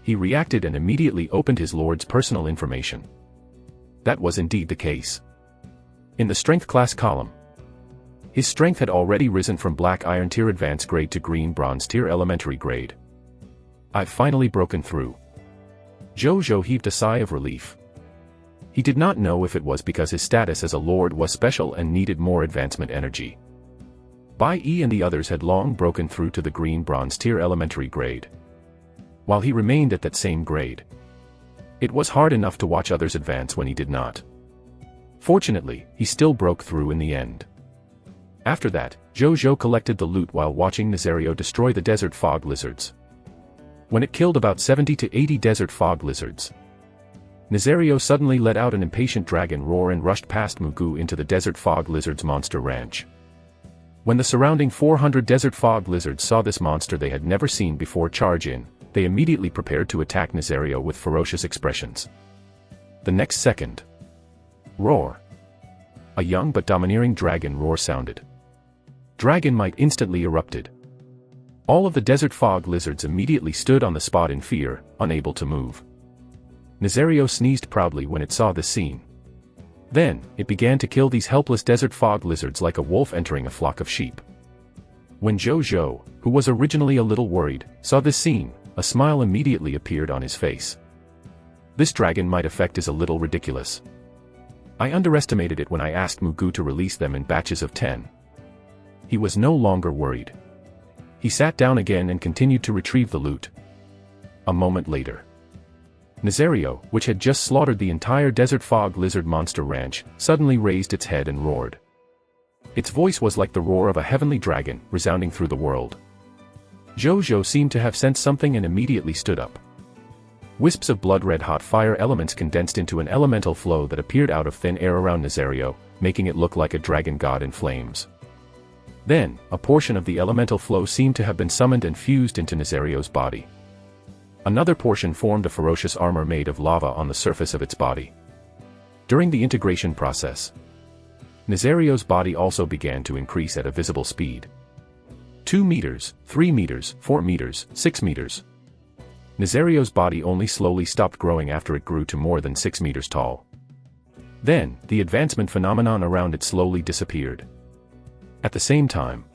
He reacted and immediately opened his lord's personal information. That was indeed the case. In the strength class column, his strength had already risen from black iron tier advanced grade to green bronze tier elementary grade. I've finally broken through. Zhu Zhou heaved a sigh of relief. He did not know if it was because his status as a lord was special and needed more advancement energy. Bai Yi and the others had long broken through to the green bronze tier elementary grade, while he remained at that same grade. It was hard enough to watch others advance when he did not. Fortunately, he still broke through in the end. After that, Zhu Zhou collected the loot while watching Nazario destroy the desert fog lizards. When it killed about 70 to 80 desert fog lizards, Nazario suddenly let out an impatient dragon roar and rushed past Mugu into the desert fog lizards monster ranch. When the surrounding 400 desert fog lizards saw this monster they had never seen before charge in, they immediately prepared to attack Nazario with ferocious expressions. The next second, roar. A young but domineering dragon roar sounded. Dragon might instantly erupted. All of the desert fog lizards immediately stood on the spot in fear, unable to move. Nazario sneezed proudly when it saw this scene. Then, it began to kill these helpless desert fog lizards like a wolf entering a flock of sheep. When Zhu Zhou, who was originally a little worried, saw this scene, a smile immediately appeared on his face. This dragon might effect is a little ridiculous. I underestimated it when I asked Mugu to release them in batches of 10. He was no longer worried. He sat down again and continued to retrieve the loot. A moment later, Nazario, which had just slaughtered the entire desert fog lizard monster ranch, suddenly raised its head and roared. Its voice was like the roar of a heavenly dragon, resounding through the world. Zhu Zhou seemed to have sensed something and immediately stood up. Wisps of blood-red-hot fire elements condensed into an elemental flow that appeared out of thin air around Nazario, making it look like a dragon god in flames. Then, a portion of the elemental flow seemed to have been summoned and fused into Nazario's body. Another portion formed a ferocious armor made of lava on the surface of its body. During the integration process, Nazario's body also began to increase at a visible speed. 2 meters, 3 meters, 4 meters, 6 meters. Nazario's body only slowly stopped growing after it grew to more than 6 meters tall. Then, the advancement phenomenon around it slowly disappeared. At the same time,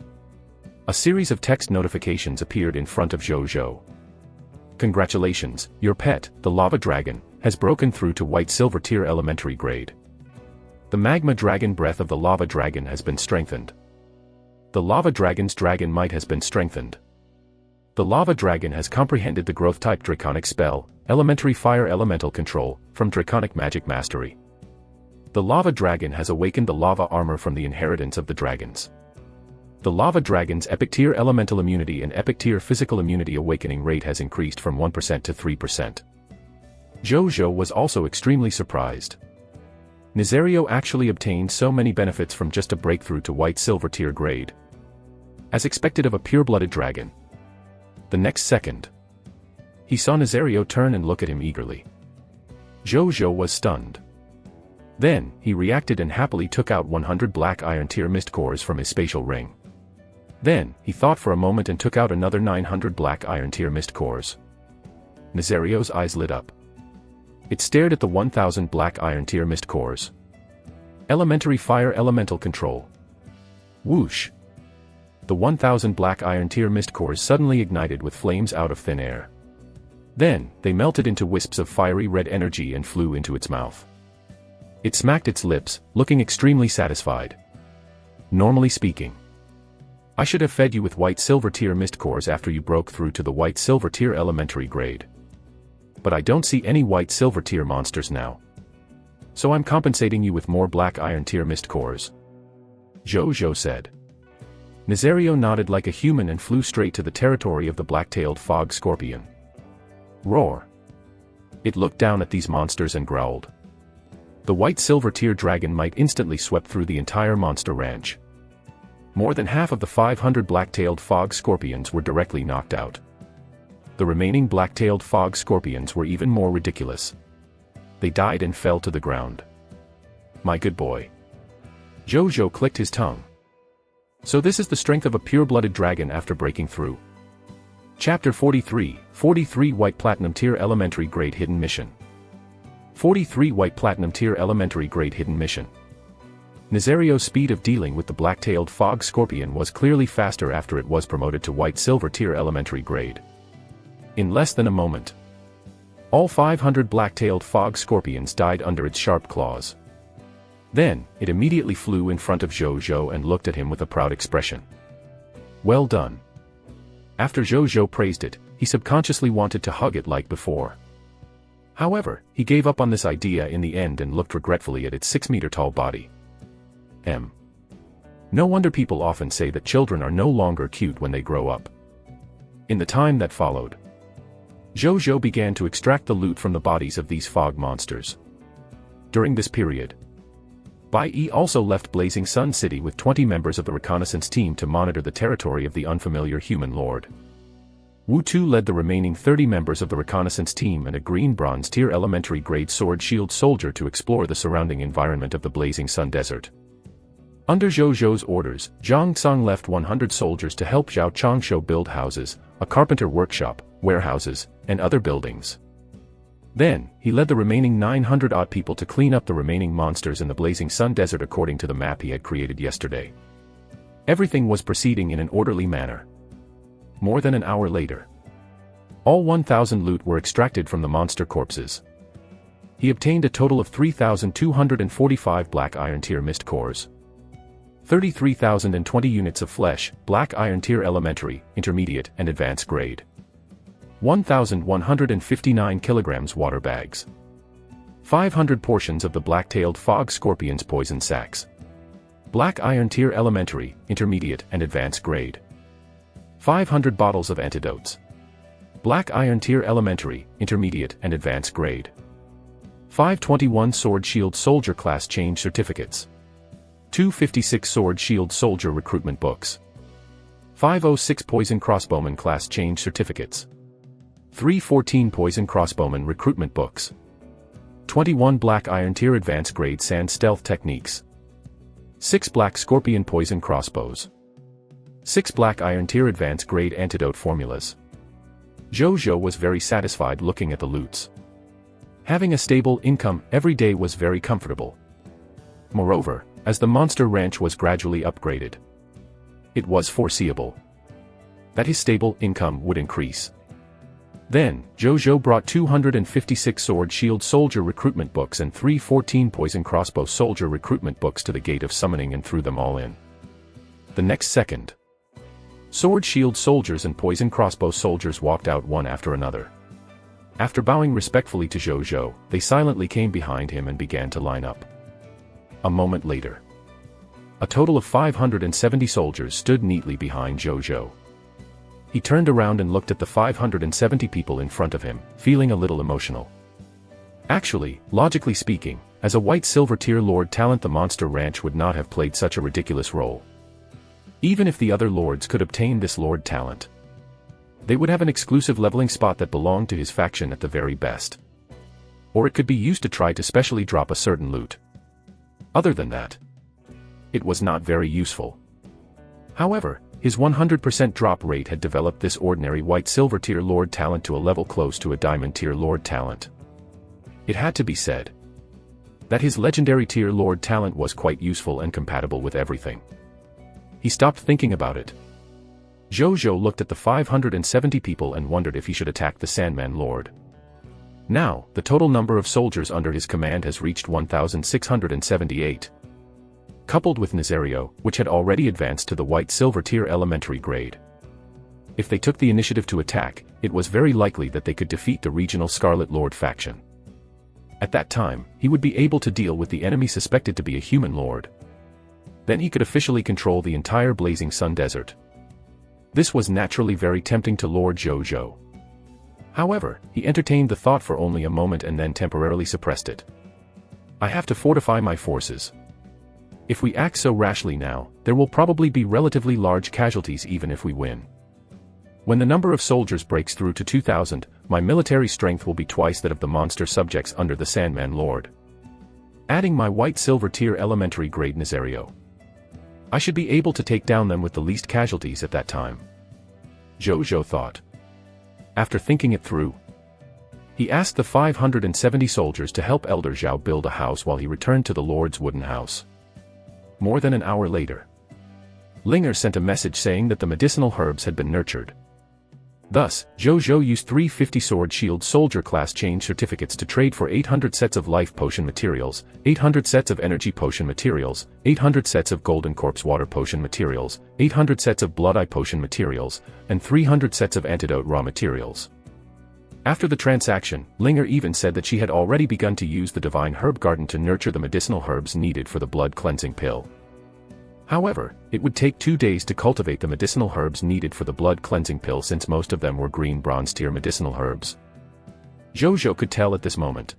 a series of text notifications appeared in front of Zhu Zhou. Congratulations, your pet, the lava dragon, has broken through to white-silver tier elementary grade. The magma dragon breath of the lava dragon has been strengthened. The lava dragon's dragon might has been strengthened. The lava dragon has comprehended the growth-type draconic spell, elementary fire elemental control, from draconic magic mastery. The lava dragon has awakened the lava armor from the inheritance of the dragons. The lava dragon's epic tier elemental immunity and epic tier physical immunity awakening rate has increased from 1% to 3%. Zhu Zhou was also extremely surprised. Nazario actually obtained so many benefits from just a breakthrough to white-silver tier grade, as expected of a pure-blooded dragon. The next second, he saw Nazario turn and look at him eagerly. Zhu Zhou was stunned. Then, he reacted and happily took out 100 black iron tier mist cores from his spatial ring. Then, he thought for a moment and took out another 900 black iron tier mist cores. Nazario's eyes lit up. It stared at the 1000 black iron tier mist cores. Elementary fire elemental control. Whoosh! The 1000 black iron tier mist cores suddenly ignited with flames out of thin air. Then, they melted into wisps of fiery red energy and flew into its mouth. It smacked its lips, looking extremely satisfied. Normally speaking, I should have fed you with white-silver tier mist cores after you broke through to the white-silver tier elementary grade. But I don't see any white-silver tier monsters now. So I'm compensating you with more black iron tier mist cores. Zhu Zhou said. Nazario nodded like a human and flew straight to the territory of the black-tailed fog scorpion. Roar! It looked down at these monsters and growled. The white-silver tier dragon might instantly swept through the entire monster ranch. More than half of the 500 black-tailed fog scorpions were directly knocked out. The remaining black-tailed fog scorpions were even more ridiculous. They died and fell to the ground. My good boy. Zhu Zhou clicked his tongue. So this is the strength of a pure-blooded dragon after breaking through. Chapter 43, 43 White Platinum Tier Elementary Grade Hidden Mission. 43 White Platinum Tier Elementary Grade Hidden Mission. Nazario's speed of dealing with the black-tailed fog scorpion was clearly faster after it was promoted to white-silver tier elementary grade. In less than a moment, All 500 black-tailed fog scorpions died under its sharp claws. Then, it immediately flew in front of Zhu Zhou and looked at him with a proud expression. Well done. After Zhu Zhou praised it, he subconsciously wanted to hug it like before. However, he gave up on this idea in the end and looked regretfully at its 6-meter-tall body. No wonder people often say that children are no longer cute when they grow up. In the time that followed, Zhu Zhou began to extract the loot from the bodies of these fog monsters. During this period, Bai Yi also left Blazing Sun City with 20 members of the reconnaissance team to monitor the territory of the unfamiliar human lord. Wu Tu led the remaining 30 members of the reconnaissance team and a green bronze tier elementary grade sword shield soldier to explore the surrounding environment of the Blazing Sun Desert. Under Zhu Zhou's orders, Zhang Tsang left 100 soldiers to help Zhao Changshu build houses, a carpenter workshop, warehouses, and other buildings. Then, he led the remaining 900-odd people to clean up the remaining monsters in the Blazing Sun Desert according to the map he had created yesterday. Everything was proceeding in an orderly manner. More than an hour later, all 1,000 loot were extracted from the monster corpses. He obtained a total of 3,245 black iron tier mist cores, 33,020 units of flesh, black iron tier elementary, intermediate, and advanced grade, 1,159 kilograms water bags, 500 portions of the black-tailed fog scorpion's poison sacs, black iron tier elementary, intermediate, and advanced grade, 500 bottles of antidotes, black iron tier elementary, intermediate, and advanced grade, 521 sword shield soldier class change certificates, 256 sword shield soldier recruitment books, 506 poison crossbowman class change certificates, 314 poison crossbowman recruitment books, 21 black iron tier advanced grade sand stealth techniques, 6 black scorpion poison crossbows, 6 black iron tier advanced grade antidote formulas. Zhu Zhou was very satisfied looking at the loots. Having a stable income every day was very comfortable. Moreover, as the monster ranch was gradually upgraded, it was foreseeable that his stable income would increase. Then, Zhu Zhou brought 256 sword shield soldier recruitment books and 314 poison crossbow soldier recruitment books to the gate of summoning and threw them all in. The next second, sword shield soldiers and poison crossbow soldiers walked out one after another. After bowing respectfully to Zhu Zhou, they silently came behind him and began to line up. A moment later, a total of 570 soldiers stood neatly behind Zhu Zhou. He turned around and looked at the 570 people in front of him, feeling a little emotional. Actually, logically speaking, as a white silver tier lord talent, the monster ranch would not have played such a ridiculous role. Even if the other lords could obtain this lord talent, they would have an exclusive leveling spot that belonged to his faction at the very best. Or it could be used to try to specially drop a certain loot. Other than that, it was not very useful. However, his 100% drop rate had developed this ordinary white silver tier lord talent to a level close to a diamond tier lord talent. It had to be said that his legendary tier lord talent was quite useful and compatible with everything. He stopped thinking about it. Zhu Zhou looked at the 570 people and wondered if he should attack the Sandman Lord. Now, the total number of soldiers under his command has reached 1,678. Coupled with Nazario, which had already advanced to the white silver tier elementary grade. If they took the initiative to attack, it was very likely that they could defeat the regional Scarlet Lord faction. At that time, he would be able to deal with the enemy suspected to be a human lord. Then he could officially control the entire Blazing Sun Desert. This was naturally very tempting to Lord Zhu Zhou. However, he entertained the thought for only a moment and then temporarily suppressed it. I have to fortify my forces. If we act so rashly now, there will probably be relatively large casualties even if we win. When the number of soldiers breaks through to 2,000, my military strength will be twice that of the monster subjects under the Sandman Lord. Adding my white silver tier elementary grade Nazario, I should be able to take down them with the least casualties at that time. Zhu Zhou thought. After thinking it through, he asked the 570 soldiers to help Elder Zhao build a house while he returned to the Lord's wooden house. More than an hour later, Linger sent a message saying that the medicinal herbs had been nurtured. Thus, Zhu Zhou used 350 Sword Shield Soldier class change certificates to trade for 800 sets of Life Potion materials, 800 sets of Energy Potion materials, 800 sets of Golden Corpse Water Potion materials, 800 sets of Blood Eye Potion materials, and 300 sets of Antidote Raw materials. After the transaction, Linger even said that she had already begun to use the Divine Herb Garden to nurture the medicinal herbs needed for the blood cleansing pill. However, it would take 2 days to cultivate the medicinal herbs needed for the blood cleansing pill since most of them were green bronze tier medicinal herbs. Zhu Zhou could tell at this moment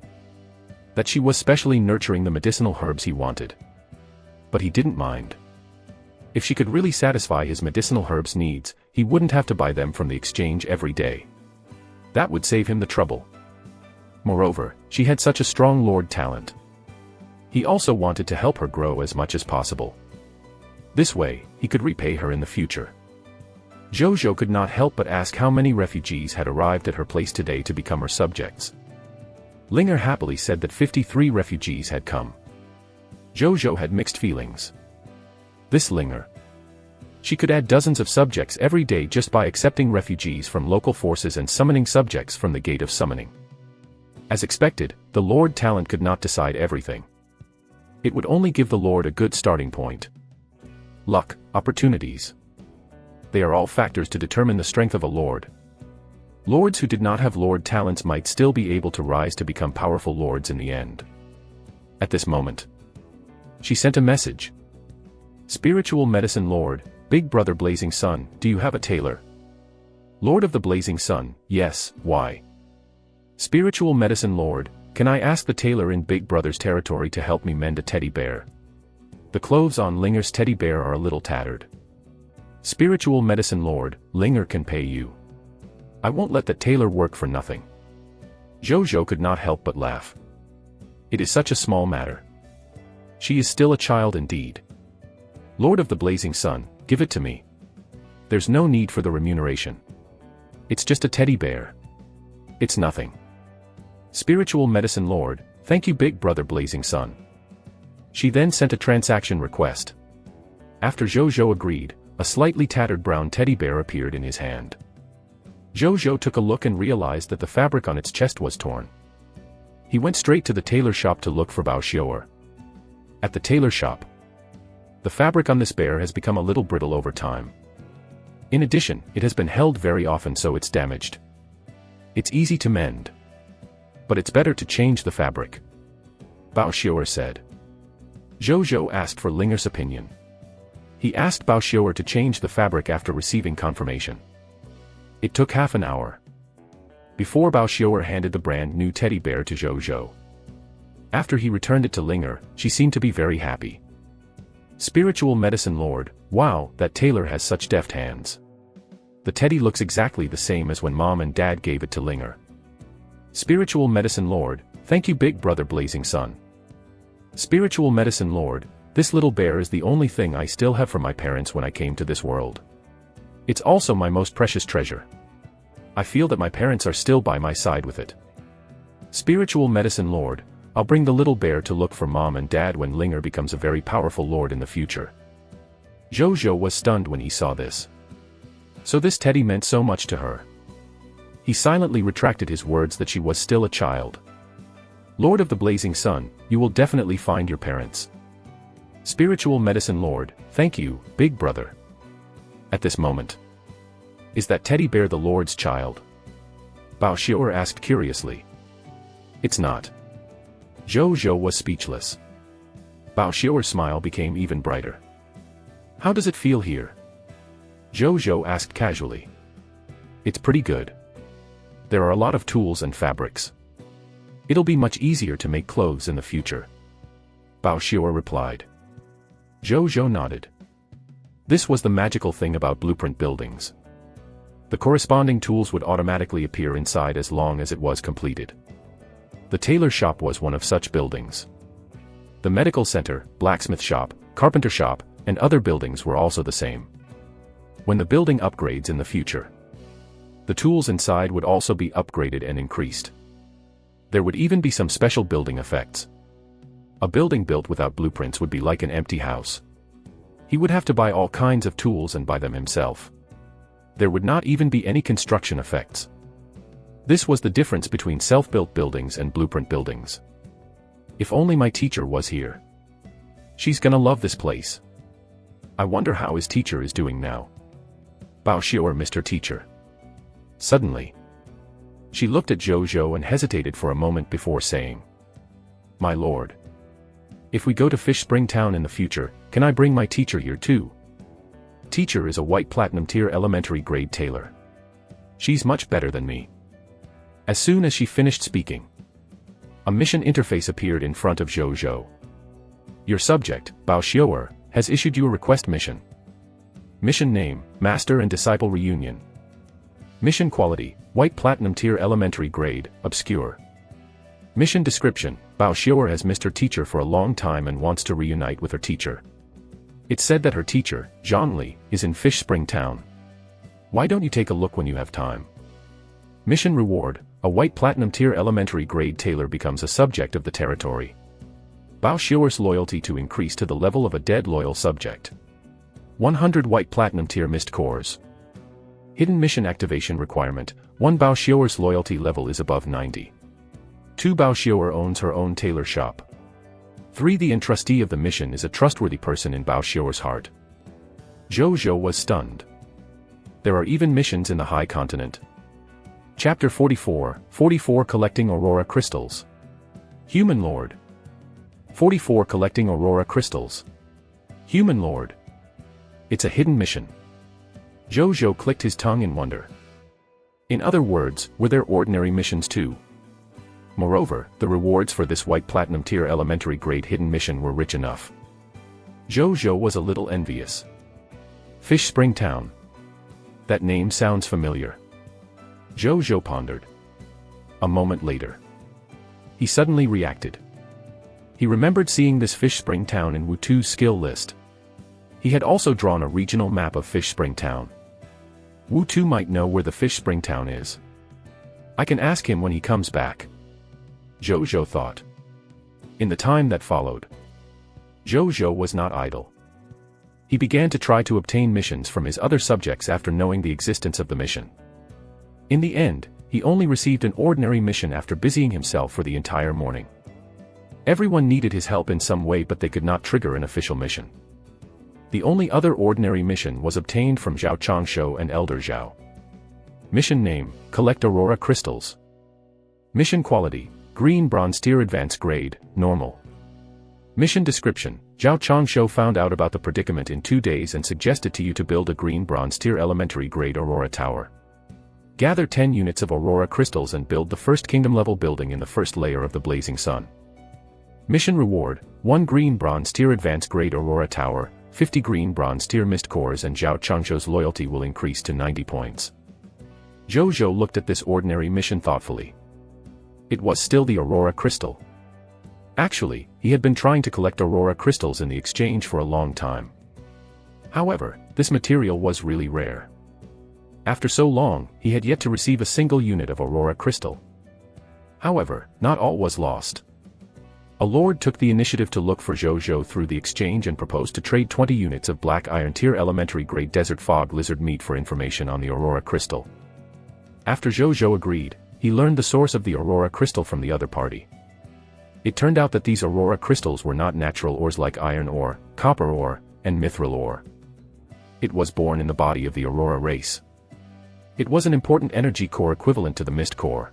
that she was specially nurturing the medicinal herbs he wanted. But he didn't mind. If she could really satisfy his medicinal herbs needs, he wouldn't have to buy them from the exchange every day. That would save him the trouble. Moreover, she had such a strong lord talent. He also wanted to help her grow as much as possible. This way, he could repay her in the future. Zhu Zhou could not help but ask how many refugees had arrived at her place today to become her subjects. Linger happily said that 53 refugees had come. Zhu Zhou had mixed feelings. This Linger. She could add dozens of subjects every day just by accepting refugees from local forces and summoning subjects from the Gate of Summoning. As expected, the Lord talent could not decide everything. It would only give the Lord a good starting point. Luck, opportunities. They are all factors to determine the strength of a lord. Lords who did not have lord talents might still be able to rise to become powerful lords in the end. At this moment, she sent a message. Spiritual Medicine Lord, Big Brother Blazing Sun, do you have a tailor? Lord of the Blazing Sun, yes, why? Spiritual Medicine Lord, can I ask the tailor in Big Brother's territory to help me mend a teddy bear? The clothes on Linger's teddy bear are a little tattered. Spiritual Medicine Lord, Linger can pay you. I won't let that tailor work for nothing. Zhu Zhou could not help but laugh. It is such a small matter. She is still a child indeed. Lord of the Blazing Sun, give it to me. There's no need for the remuneration. It's just a teddy bear. It's nothing. Spiritual Medicine Lord, thank you Big Brother Blazing Sun. She then sent a transaction request. After Zhu Zhou agreed, a slightly tattered brown teddy bear appeared in his hand. Zhu Zhou took a look and realized that the fabric on its chest was torn. He went straight to the tailor shop to look for Bao Xiu'er. At the tailor shop, the fabric on this bear has become a little brittle over time. In addition, it has been held very often so it's damaged. It's easy to mend. But it's better to change the fabric. Bao Xiu'er said. Zhu Zhou asked for Linger's opinion. He asked Bao Xiu'er to change the fabric after receiving confirmation. It took half an hour before Bao Xiu'er handed the brand new teddy bear to Zhu Zhou. After he returned it to Linger, she seemed to be very happy. Spiritual Medicine Lord, wow, that tailor has such deft hands. The teddy looks exactly the same as when Mom and Dad gave it to Linger. Spiritual Medicine Lord, thank you Big Brother Blazing Sun. Spiritual Medicine Lord, this little bear is the only thing I still have from my parents when I came to this world. It's also my most precious treasure. I feel that my parents are still by my side with it. Spiritual Medicine Lord, I'll bring the little bear to look for Mom and Dad when Linger becomes a very powerful lord in the future. Zhu Zhou was stunned when he saw this. So this teddy meant so much to her. He silently retracted his words that she was still a child. Lord of the Blazing Sun, you will definitely find your parents. Spiritual Medicine Lord, thank you, Big Brother. At this moment, is that teddy bear the Lord's child? Bao Xiu'er asked curiously. It's not. Zhu Zhou was speechless. Bao Xiu'er's smile became even brighter. How does it feel here? Zhu Zhou asked casually. It's pretty good. There are a lot of tools and fabrics. It'll be much easier to make clothes in the future. Bao Xiu'er replied. Zhu Zhou nodded. This was the magical thing about blueprint buildings. The corresponding tools would automatically appear inside as long as it was completed. The tailor shop was one of such buildings. The medical center, blacksmith shop, carpenter shop, and other buildings were also the same. When the building upgrades in the future, the tools inside would also be upgraded and increased. There would even be some special building effects. A building built without blueprints would be like an empty house. He would have to buy all kinds of tools and buy them himself. There would not even be any construction effects. This was the difference between self-built buildings and blueprint buildings. If only my teacher was here. She's gonna love this place. I wonder how his teacher is doing now. Bao Xiu'er, Mr. Teacher. Suddenly, she looked at Zhou Zhou and hesitated for a moment before saying, "My lord. If we go to Fish Spring Town in the future, can I bring my teacher here too?" Teacher is a white platinum tier elementary grade tailor. She's much better than me. As soon as she finished speaking, a mission interface appeared in front of Zhou Zhou. Your subject, Bao Xiu'er, has issued you a request mission. Mission name, Master and Disciple Reunion. Mission quality, white platinum tier elementary grade, obscure. Mission description, Bao Xiu'er has missed her teacher for a long time and wants to reunite with her teacher. It's said that her teacher, Zhongli, is in Fish Spring Town. Why don't you take a look when you have time? Mission reward, a white platinum tier elementary grade tailor becomes a subject of the territory. Bao Xiu'er's loyalty to increase to the level of a dead loyal subject. 100 white platinum tier mist cores. Hidden mission activation requirement, 1 Bao Xiu'er's loyalty level is above 90. 2 Bao Xiu'er owns her own tailor shop. 3 The entrustee of the mission is a trustworthy person in Bao Xiu'er's heart. Zhou Zhou was stunned. There are even missions in the High Continent. Chapter 44 Collecting Aurora Crystals. Human Lord. 44 Collecting Aurora Crystals. Human Lord. It's a hidden mission. Zhou Zhou clicked his tongue in wonder. In other words, were there ordinary missions too? Moreover, the rewards for this white platinum tier elementary grade hidden mission were rich enough. Zhou Zhou was a little envious. Fish Spring Town. That name sounds familiar. Zhou Zhou pondered. A moment later, he suddenly reacted. He remembered seeing this Fish Spring Town in Wu Tu's skill list. He had also drawn a regional map of Fish Spring Town. Wu Tu might know where the Fish Spring Town is. I can ask him when he comes back. Zhou Zhou thought. In the time that followed, Zhou Zhou was not idle. He began to try to obtain missions from his other subjects after knowing the existence of the mission. In the end, he only received an ordinary mission after busying himself for the entire morning. Everyone needed his help in some way, but they could not trigger an official mission. The only other ordinary mission was obtained from Zhao Changshou and Elder Zhao. Mission name, Collect Aurora Crystals. Mission quality, Green Bronze Tier Advanced Grade, Normal. Mission description, Zhao Changshou found out about the predicament in 2 days and suggested to you to build a Green Bronze Tier Elementary Grade Aurora Tower. Gather 10 units of Aurora Crystals and build the first kingdom-level building in the first layer of the Blazing Sun. Mission reward, 1 Green Bronze Tier Advanced Grade Aurora Tower, 50 Green Bronze Tier Mist Cores, and Zhao Changshou's loyalty will increase to 90 points. Zhou Zhou looked at this ordinary mission thoughtfully. It was still the Aurora Crystal. Actually, he had been trying to collect Aurora Crystals in the exchange for a long time. However, this material was really rare. After so long, he had yet to receive a single unit of Aurora Crystal. However, not all was lost. A lord took the initiative to look for Zhou Zhou through the exchange and proposed to trade 20 units of Black Iron Tier Elementary Grade Desert Fog Lizard meat for information on the Aurora Crystal. After Zhou Zhou agreed, he learned the source of the Aurora Crystal from the other party. It turned out that these Aurora Crystals were not natural ores like iron ore, copper ore, and mithril ore. It was born in the body of the Aurora race. It was an important energy core equivalent to the Mist Core.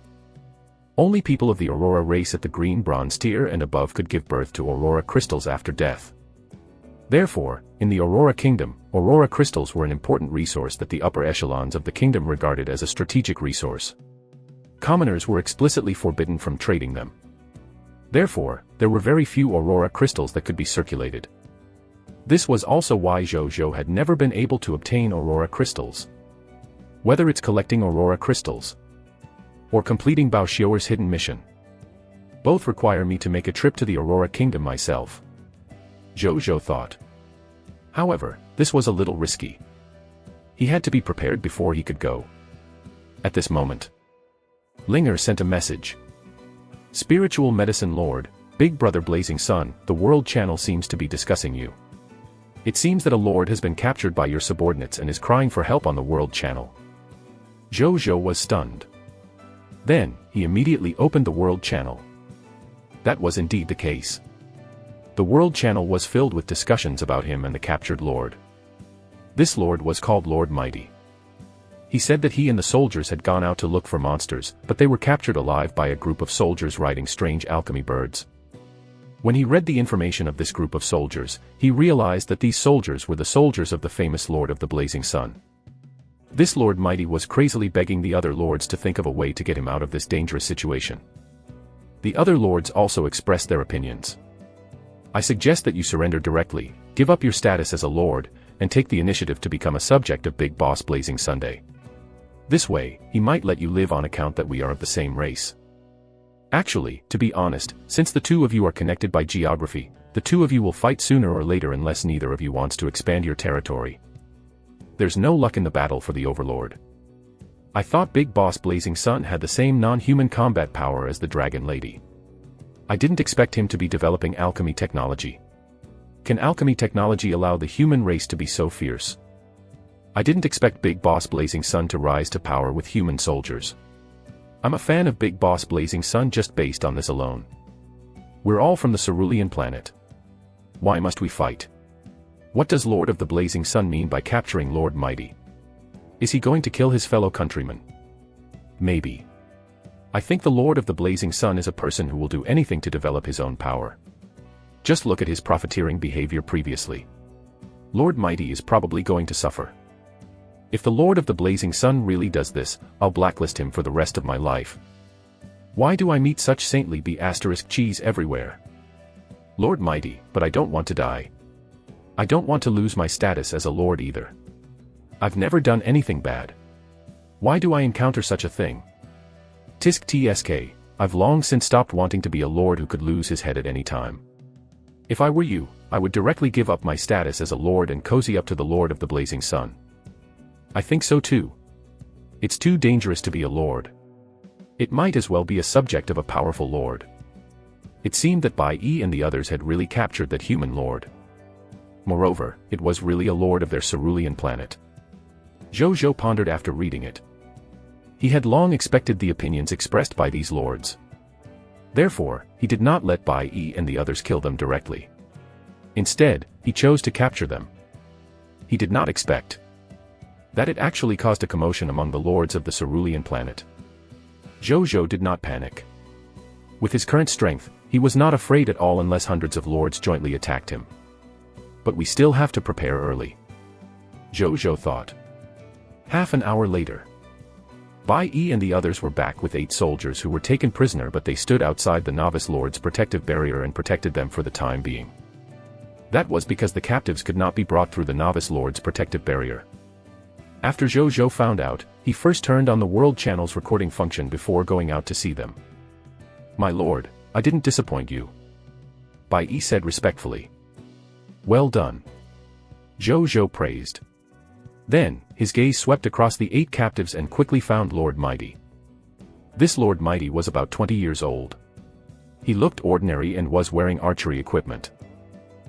Only people of the Aurora race at the Green Bronze tier and above could give birth to Aurora Crystals after death. Therefore, in the Aurora Kingdom, Aurora Crystals were an important resource that the upper echelons of the kingdom regarded as a strategic resource. Commoners were explicitly forbidden from trading them. Therefore, there were very few Aurora Crystals that could be circulated. This was also why Zhou Zhou had never been able to obtain Aurora Crystals. Whether it's collecting Aurora Crystals or completing Bao Xiu'er's hidden mission, both require me to make a trip to the Aurora Kingdom myself. Zhou Zhou thought. However, this was a little risky. He had to be prepared before he could go. At this moment, Linger sent a message. Spiritual Medicine Lord, Big Brother Blazing Sun, the World Channel seems to be discussing you. It seems that a lord has been captured by your subordinates and is crying for help on the world channel. Zhu Zhou was stunned. Then, he immediately opened the world channel. That was indeed the case. The world channel was filled with discussions about him and the captured lord. This lord was called Lord Mighty. He said that he and the soldiers had gone out to look for monsters, but they were captured alive by a group of soldiers riding strange alchemy birds. When he read the information of this group of soldiers, he realized that these soldiers were the soldiers of the famous Lord of the Blazing Sun. This Lord Mighty was crazily begging the other lords to think of a way to get him out of this dangerous situation. The other lords also expressed their opinions. I suggest that you surrender directly, give up your status as a lord, and take the initiative to become a subject of Big Boss Blazing Sunday. This way, he might let you live on account that we are of the same race. Actually, to be honest, since the two of you are connected by geography, the two of you will fight sooner or later unless neither of you wants to expand your territory. There's no luck in the battle for the Overlord. I thought Big Boss Blazing Sun had the same non-human combat power as the Dragon Lady. I didn't expect him to be developing alchemy technology. Can alchemy technology allow the human race to be so fierce? I didn't expect Big Boss Blazing Sun to rise to power with human soldiers. I'm a fan of Big Boss Blazing Sun just based on this alone. We're all from the Cerulean planet. Why must we fight? What does Lord of the Blazing Sun mean by capturing Lord Mighty? Is he going to kill his fellow countrymen? Maybe. I think the Lord of the Blazing Sun is a person who will do anything to develop his own power. Just look at his profiteering behavior previously. Lord Mighty is probably going to suffer. If the Lord of the Blazing Sun really does this, I'll blacklist him for the rest of my life. Why do I meet such saintly cheese everywhere? Lord Mighty, but I don't want to die. I don't want to lose my status as a lord either. I've never done anything bad. Why do I encounter such a thing? Tisk tsk, I've long since stopped wanting to be a lord who could lose his head at any time. If I were you, I would directly give up my status as a lord and cozy up to the Lord of the Blazing Sun. I think so too. It's too dangerous to be a lord. It might as well be a subject of a powerful lord. It seemed that Bai Yi and the others had really captured that human lord. Moreover, it was really a lord of their cerulean planet. Zhu Zhou pondered after reading it. He had long expected the opinions expressed by these lords. Therefore, he did not let Bai Yi and the others kill them directly. Instead, he chose to capture them. He did not expect that it actually caused a commotion among the lords of the cerulean planet. Zhu Zhou did not panic. With his current strength, he was not afraid at all unless hundreds of lords jointly attacked him. But we still have to prepare early. Zhu Zhou thought. Half an hour later, Bai Yi and the others were back with 8 soldiers who were taken prisoner, but they stood outside the novice lord's protective barrier and protected them for the time being. That was because the captives could not be brought through the novice lord's protective barrier. After Zhu Zhou found out, he first turned on the world channel's recording function before going out to see them. My lord, I didn't disappoint you. Bai Yi said respectfully. Well done. Zhu Zhou praised. Then, his gaze swept across the 8 captives and quickly found Lord Mighty. This Lord Mighty was about 20 years old. He looked ordinary and was wearing archery equipment.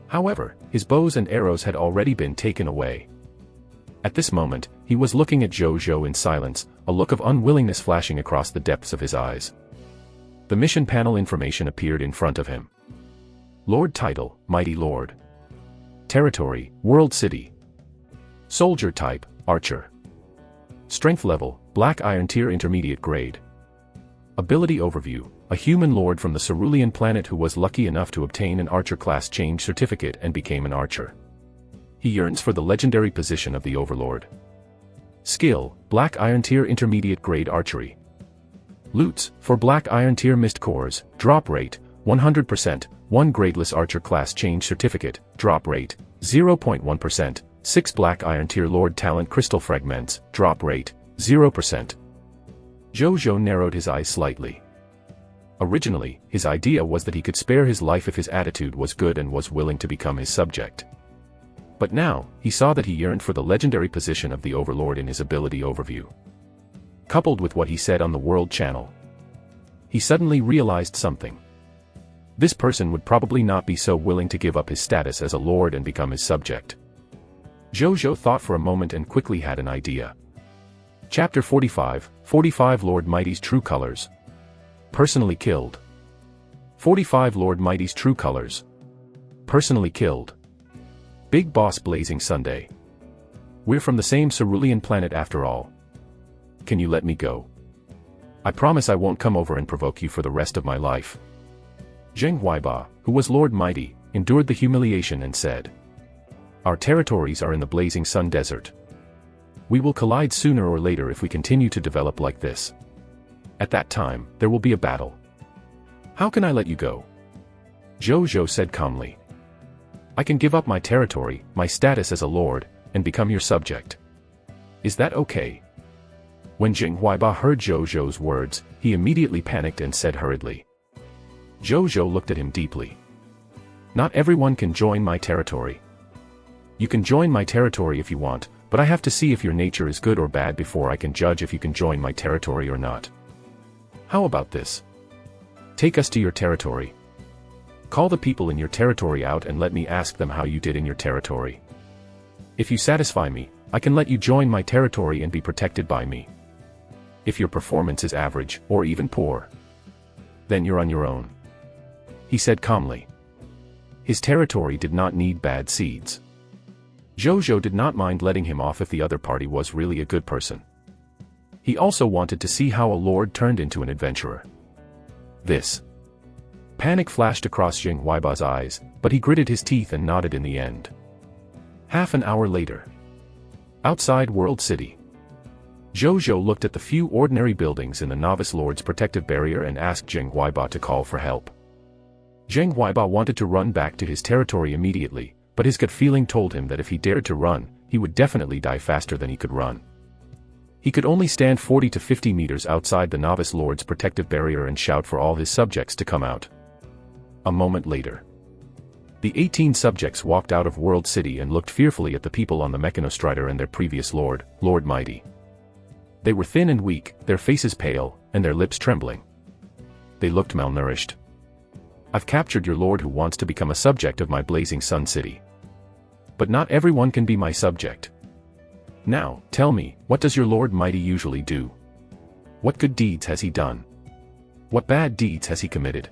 However, his bows and arrows had already been taken away. At this moment, he was looking at Zhu Zhou in silence, a look of unwillingness flashing across the depths of his eyes. The mission panel information appeared in front of him. Lord title, Mighty Lord. Territory, World City. Soldier type, Archer. Strength level, Black Iron Tier Intermediate Grade. Ability overview, a human lord from the Cerulean planet who was lucky enough to obtain an Archer class change certificate and became an Archer. He yearns for the legendary position of the Overlord. Skill, Black Iron Tier Intermediate Grade Archery. Loots, for Black Iron Tier Mist Cores, drop rate, 100%, 1 Gradeless Archer Class Change Certificate, drop rate, 0.1%, 6 Black Iron Tier Lord Talent Crystal Fragments, drop rate, 0%. Zhu Zhou narrowed his eyes slightly. Originally, his idea was that he could spare his life if his attitude was good and was willing to become his subject. But now, he saw that he yearned for the legendary position of the Overlord in his ability overview. Coupled with what he said on the World Channel, he suddenly realized something. This person would probably not be so willing to give up his status as a lord and become his subject. Zhu Zhou thought for a moment and quickly had an idea. Chapter 45 Lord Mighty's True Colors. Personally killed. 45 Lord Mighty's True Colors. Personally killed. Big Boss Blazing Sunday. We're from the same cerulean planet after all. Can you let me go? I promise I won't come over and provoke you for the rest of my life. Zheng Huaiba, who was Lord Mighty, endured the humiliation and said, Our territories are in the Blazing Sun Desert. We will collide sooner or later if we continue to develop like this. At that time, there will be a battle. How can I let you go? Zhu Zhou said calmly. I can give up my territory, my status as a lord, and become your subject. Is that okay? When Zheng Huaiba heard Zhu Zhou's words, he immediately panicked and said hurriedly. Zhu Zhou looked at him deeply. Not everyone can join my territory. You can join my territory if you want, but I have to see if your nature is good or bad before I can judge if you can join my territory or not. How about this? Take us to your territory. Call the people in your territory out and let me ask them how you did in your territory. If you satisfy me, I can let you join my territory and be protected by me. If your performance is average, or even poor, then you're on your own. He said calmly. His territory did not need bad seeds. Zhu Zhou did not mind letting him off if the other party was really a good person. He also wanted to see how a lord turned into an adventurer. This. Panic flashed across Zheng Huaiba's eyes, but he gritted his teeth and nodded in the end. Half an hour later. Outside World City. Zhu Zhou looked at the few ordinary buildings in the Novice Lord's protective barrier and asked Zheng Huaiba to call for help. Zheng Huaiba wanted to run back to his territory immediately, but his gut feeling told him that if he dared to run, he would definitely die faster than he could run. He could only stand 40 to 50 meters outside the Novice Lord's protective barrier and shout for all his subjects to come out. A moment later. The 18 subjects walked out of World City and looked fearfully at the people on the Mechanostrider and their previous lord, Lord Mighty. They were thin and weak, their faces pale, and their lips trembling. They looked malnourished. I've captured your lord who wants to become a subject of my Blazing Sun City. But not everyone can be my subject. Now, tell me, what does your Lord Mighty usually do? What good deeds has he done? What bad deeds has he committed?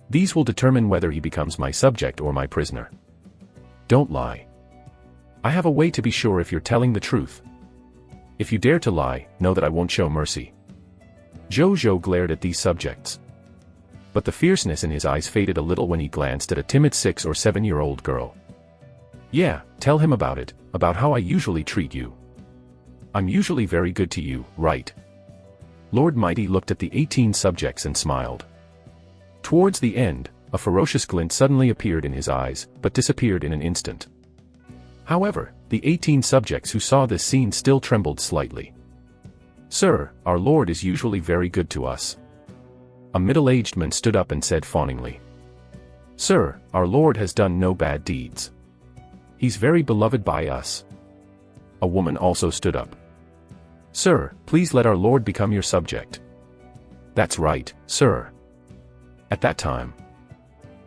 These will determine whether he becomes my subject or my prisoner. Don't lie. I have a way to be sure if you're telling the truth. If you dare to lie, know that I won't show mercy. Zhu Zhou glared at these subjects. But the fierceness in his eyes faded a little when he glanced at a timid 6 or 7-year-old girl. Yeah, tell him about it, about how I usually treat you. I'm usually very good to you, right? Lord Mighty looked at the 18 subjects and smiled. Towards the end, a ferocious glint suddenly appeared in his eyes, but disappeared in an instant. However, the 18 subjects who saw this scene still trembled slightly. Sir, our lord is usually very good to us. A middle-aged man stood up and said fawningly. Sir, our lord has done no bad deeds. He's very beloved by us. A woman also stood up. Sir, please let our lord become your subject. That's right, sir. At that time,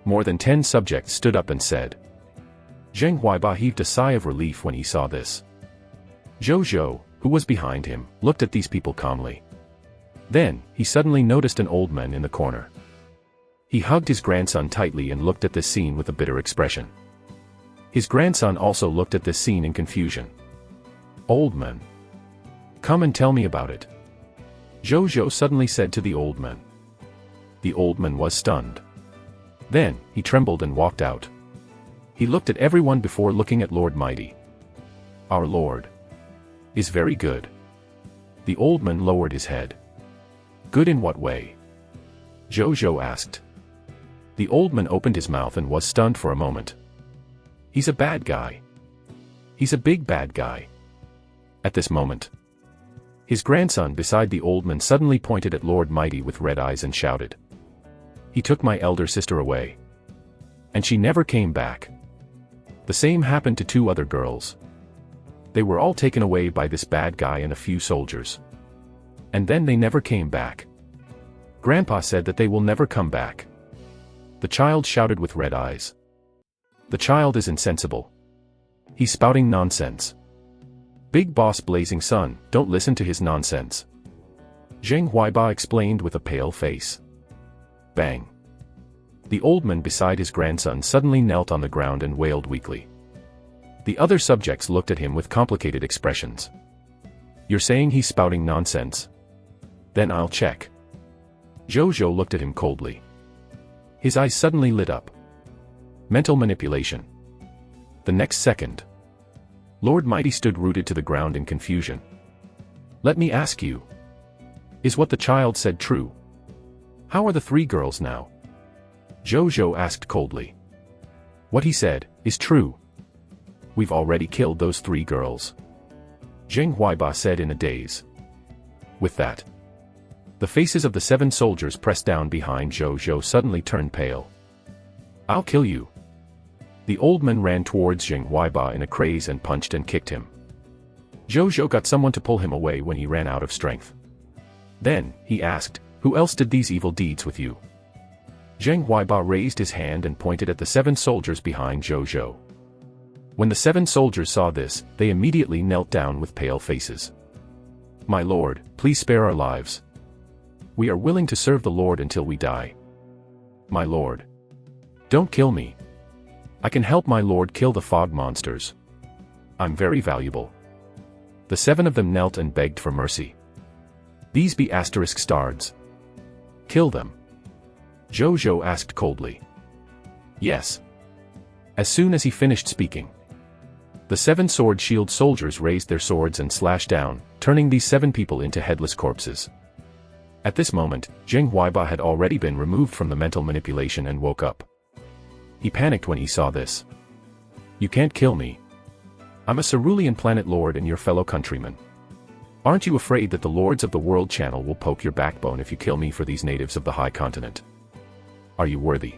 more than 10 subjects stood up and said. Zheng Huaiba heaved a sigh of relief when he saw this. Zhu Zhou, who was behind him, looked at these people calmly. Then, he suddenly noticed an old man in the corner. He hugged his grandson tightly and looked at this scene with a bitter expression. His grandson also looked at this scene in confusion. Old man. Come and tell me about it. Zhu Zhou suddenly said to the old man. The old man was stunned. Then, he trembled and walked out. He looked at everyone before looking at Lord Mighty. Our lord is very good. The old man lowered his head. Good in what way? Zhu Zhou asked. The old man opened his mouth and was stunned for a moment. He's a bad guy. He's a big bad guy. At this moment, his grandson beside the old man suddenly pointed at Lord Mighty with red eyes and shouted. He took my elder sister away. And she never came back. The same happened to 2 other girls. They were all taken away by this bad guy and a few soldiers. And then they never came back. Grandpa said that they will never come back. The child shouted with red eyes. The child is insensible. He's spouting nonsense. Big boss Blazing Sun, don't listen to his nonsense. Zheng Huaiba explained with a pale face. Bang. The old man beside his grandson suddenly knelt on the ground and wailed weakly. The other subjects looked at him with complicated expressions. You're saying he's spouting nonsense? Then I'll check. Zhu Zhou looked at him coldly. His eyes suddenly lit up. Mental manipulation. The next second, Lord Mighty stood rooted to the ground in confusion. Let me ask you. Is what the child said true? How are the 3 girls now? Zhu Zhou asked coldly. What he said is true. We've already killed those 3 girls. Zheng Huaiba said in a daze. With that, the faces of the 7 soldiers pressed down behind Zhu Zhou suddenly turned pale. I'll kill you. The old man ran towards Zheng Huaiba in a craze and punched and kicked him. Zhu Zhou got someone to pull him away when he ran out of strength. Then, he asked, who else did these evil deeds with you? Zheng Huaiba raised his hand and pointed at the 7 soldiers behind Zhu Zhou. When the 7 soldiers saw this, they immediately knelt down with pale faces. My lord, please spare our lives. We are willing to serve the Lord until we die. My lord. Don't kill me. I can help my lord kill the fog monsters. I'm very valuable. The 7 of them knelt and begged for mercy. These be asterisk stards. Kill them. Zhu Zhou asked coldly. Yes. As soon as he finished speaking, the 7 sword shield soldiers raised their swords and slashed down, turning these 7 people into headless corpses. At this moment, Zheng Huaiba had already been removed from the mental manipulation and woke up. He panicked when he saw this. You can't kill me. I'm a cerulean planet lord and your fellow countrymen. Aren't you afraid that the lords of the world channel will poke your backbone if you kill me for these natives of the high continent? Are you worthy?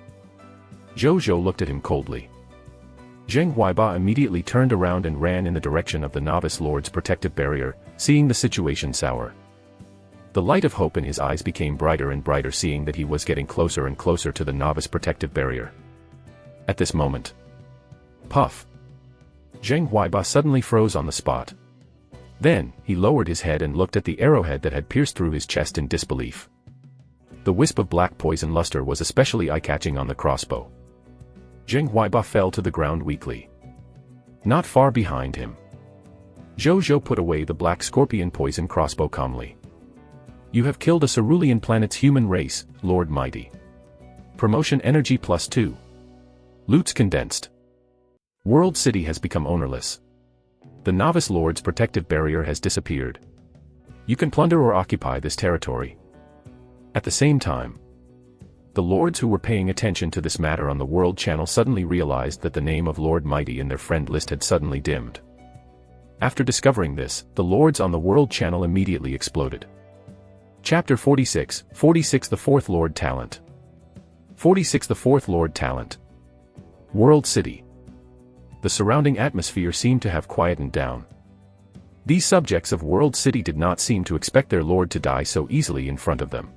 Zhu Zhou looked at him coldly. Zheng Huaiba immediately turned around and ran in the direction of the novice lord's protective barrier, seeing the situation sour. The light of hope in his eyes became brighter and brighter seeing that he was getting closer and closer to the novice protective barrier. At this moment, puff! Zheng Huaiba suddenly froze on the spot. Then, he lowered his head and looked at the arrowhead that had pierced through his chest in disbelief. The wisp of black poison luster was especially eye-catching on the crossbow. Zheng Huaiba fell to the ground weakly. Not far behind him, Zhu Zhou put away the black scorpion poison crossbow calmly. You have killed a cerulean planet's human race, Lord Mighty. Promotion energy +2. Loots condensed. World City has become ownerless. The novice lord's protective barrier has disappeared. You can plunder or occupy this territory. At the same time, the lords who were paying attention to this matter on the World Channel suddenly realized that the name of Lord Mighty in their friend list had suddenly dimmed. After discovering this, the lords on the World Channel immediately exploded. Chapter 46, 46 The Fourth Lord Talent. 46 The Fourth Lord Talent. World City. The surrounding atmosphere seemed to have quietened down. These subjects of World City did not seem to expect their lord to die so easily in front of them.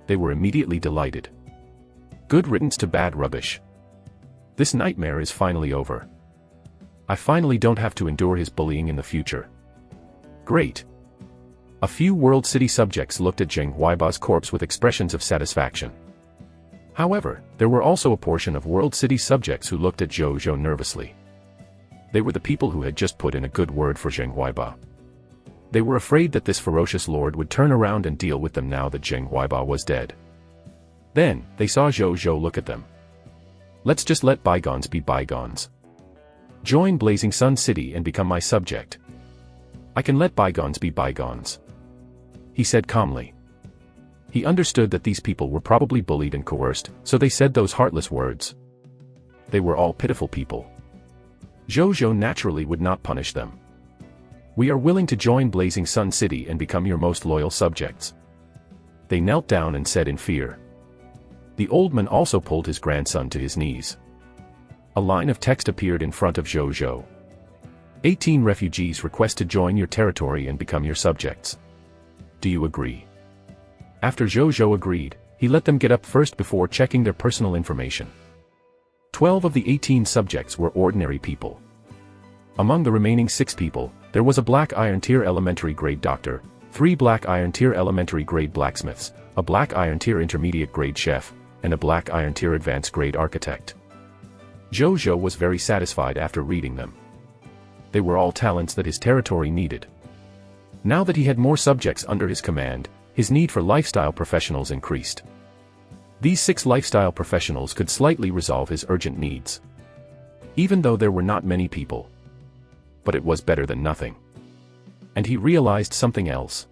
They were immediately delighted. Good riddance to bad rubbish. This nightmare is finally over. I finally don't have to endure his bullying in the future. Great. A few World City subjects looked at Zheng Huaiba's corpse with expressions of satisfaction. However, there were also a portion of World City subjects who looked at Zhu Zhou nervously. They were the people who had just put in a good word for Zheng Huaiba. They were afraid that this ferocious lord would turn around and deal with them now that Zheng Huaiba was dead. Then, they saw Zhu Zhou look at them. Let's just let bygones be bygones. Join Blazing Sun City and become my subject. I can let bygones be bygones. He said calmly. He understood that these people were probably bullied and coerced, so they said those heartless words. They were all pitiful people. Zhu Zhou naturally would not punish them. We are willing to join Blazing Sun City and become your most loyal subjects. They knelt down and said in fear. The old man also pulled his grandson to his knees. A line of text appeared in front of Zhu Zhou. 18 refugees request to join your territory and become your subjects. Do you agree? After Zhu Zhou agreed, he let them get up first before checking their personal information. 12 of the 18 subjects were ordinary people. Among the remaining 6 people, there was a Black Iron Tier Elementary Grade Doctor, 3 Black Iron Tier Elementary Grade Blacksmiths, a Black Iron Tier Intermediate Grade Chef, and a Black Iron Tier Advanced Grade Architect. Zhu Zhou was very satisfied after reading them. They were all talents that his territory needed. Now that he had more subjects under his command, his need for lifestyle professionals increased. These 6 lifestyle professionals could slightly resolve his urgent needs. Even though there were not many people. But it was better than nothing. And he realized something else.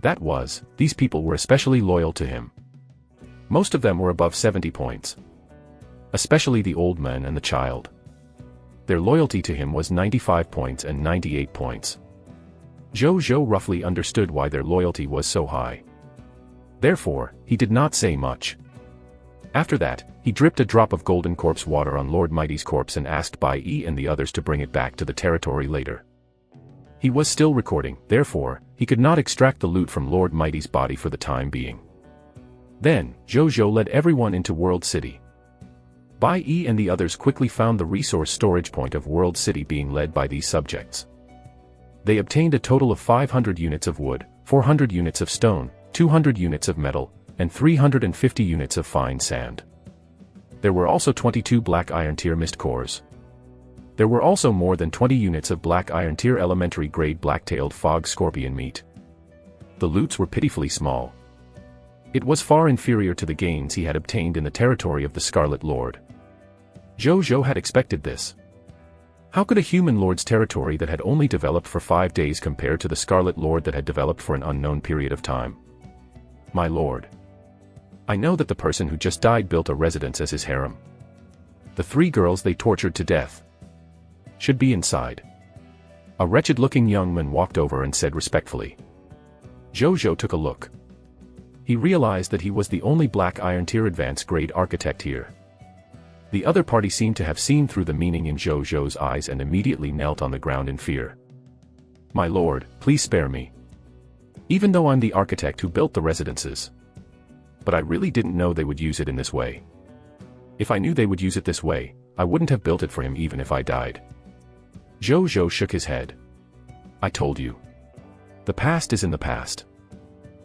That was, these people were especially loyal to him. Most of them were above 70 points. Especially the old man and the child. Their loyalty to him was 95 points and 98 points. Zhu Zhou roughly understood why their loyalty was so high. Therefore, he did not say much. After that, he dripped a drop of golden corpse water on Lord Mighty's corpse and asked Bai Yi and the others to bring it back to the territory later. He was still recording, therefore, he could not extract the loot from Lord Mighty's body for the time being. Then, Zhu Zhou led everyone into World City. Bai Yi and the others quickly found the resource storage point of World City being led by these subjects. They obtained a total of 500 units of wood, 400 units of stone, 200 units of metal, and 350 units of fine sand. There were also 22 Black Iron Tier Mist cores. There were also more than 20 units of Black Iron Tier Elementary Grade Black-tailed Fog Scorpion meat. The loots were pitifully small. It was far inferior to the gains he had obtained in the territory of the Scarlet Lord. Zhu Zhou had expected this. How could a human lord's territory that had only developed for 5 days compare to the Scarlet Lord that had developed for an unknown period of time? My lord. I know that the person who just died built a residence as his harem. The 3 girls they tortured to death should be inside. A wretched-looking young man walked over and said respectfully. Zhu Zhou took a look. He realized that he was the only Black Iron Tier Advanced Grade Architect here. The other party seemed to have seen through the meaning in Zhu Zhou's eyes and immediately knelt on the ground in fear. My lord, please spare me. Even though I'm the architect who built the residences. But I really didn't know they would use it in this way. If I knew they would use it this way, I wouldn't have built it for him even if I died. Zhu Zhou shook his head. I told you. The past is in the past.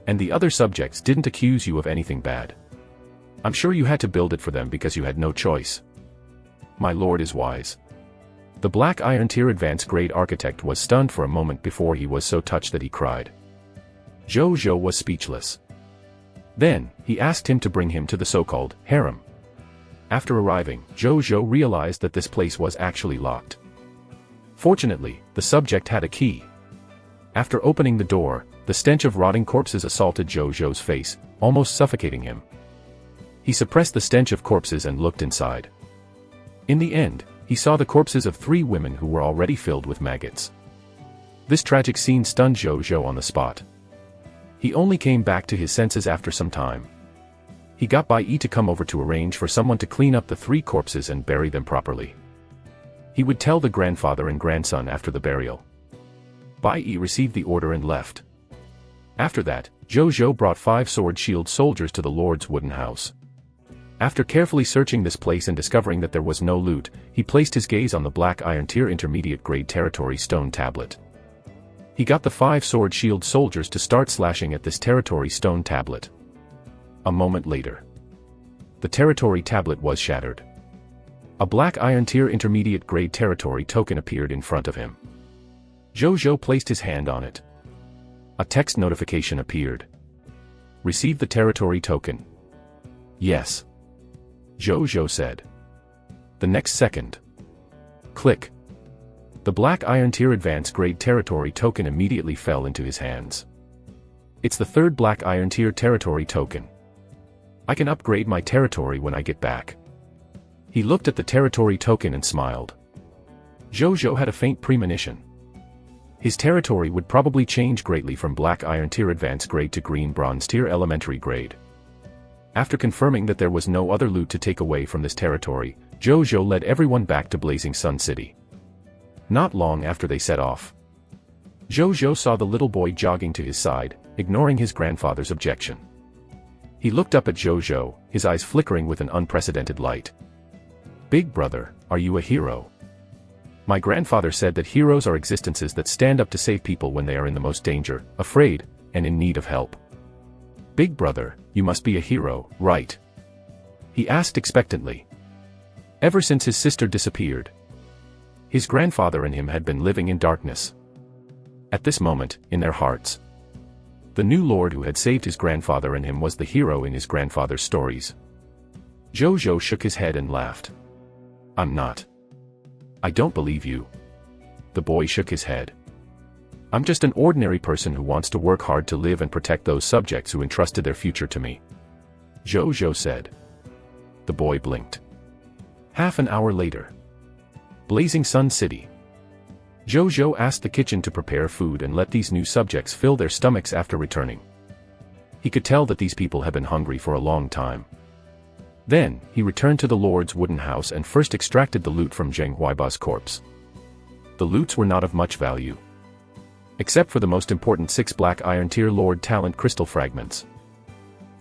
And the other subjects didn't accuse you of anything bad. I'm sure you had to build it for them because you had no choice. My lord is wise. The Black Iron Tier Advanced Grade Architect was stunned for a moment before he was so touched that he cried. Zhu Zhou was speechless. Then, he asked him to bring him to the so-called harem. After arriving, Zhu Zhou realized that this place was actually locked. Fortunately, the subject had a key. After opening the door, the stench of rotting corpses assaulted Zhu Zhou's face, almost suffocating him. He suppressed the stench of corpses and looked inside. In the end, he saw the corpses of 3 women who were already filled with maggots. This tragic scene stunned Zhu Zhou on the spot. He only came back to his senses after some time. He got Bai Yi to come over to arrange for someone to clean up the 3 corpses and bury them properly. He would tell the grandfather and grandson after the burial. Bai Yi received the order and left. After that, Zhu Zhou brought 5 sword-shield soldiers to the Lord's wooden house. After carefully searching this place and discovering that there was no loot, he placed his gaze on the Black Iron Tier Intermediate Grade Territory Stone Tablet. He got the 5 sword-shield soldiers to start slashing at this Territory Stone Tablet. A moment later, the Territory Tablet was shattered. A Black Iron Tier Intermediate Grade Territory token appeared in front of him. Zhu Zhou placed his hand on it. A text notification appeared. Receive the Territory token. Yes. Zhu Zhou said. The next second. Click. The Black Iron Tier Advanced Grade Territory token immediately fell into his hands. It's the 3rd Black Iron Tier Territory token. I can upgrade my territory when I get back. He looked at the territory token and smiled. Zhu Zhou had a faint premonition. His territory would probably change greatly from Black Iron Tier Advanced Grade to Green Bronze Tier Elementary Grade. After confirming that there was no other loot to take away from this territory, Zhu Zhou led everyone back to Blazing Sun City. Not long after they set off, Zhu Zhou saw the little boy jogging to his side, ignoring his grandfather's objection. He looked up at Zhu Zhou, his eyes flickering with an unprecedented light. Big brother, are you a hero? My grandfather said that heroes are existences that stand up to save people when they are in the most danger, afraid, and in need of help. Big brother, you must be a hero, right? He asked expectantly. Ever since his sister disappeared, his grandfather and him had been living in darkness. At this moment, in their hearts, the new lord who had saved his grandfather and him was the hero in his grandfather's stories. Zhu Zhou shook his head and laughed. I'm not. I don't believe you. The boy shook his head. I'm just an ordinary person who wants to work hard to live and protect those subjects who entrusted their future to me. Zhu Zhou said. The boy blinked. Half an hour later. Blazing Sun City. Zhu Zhou asked the kitchen to prepare food and let these new subjects fill their stomachs after returning. He could tell that these people had been hungry for a long time. Then, he returned to the Lord's wooden house and first extracted the loot from Zheng Huaiba's corpse. The loots were not of much value, except for the most important 6 Black Iron Tier Lord Talent Crystal Fragments.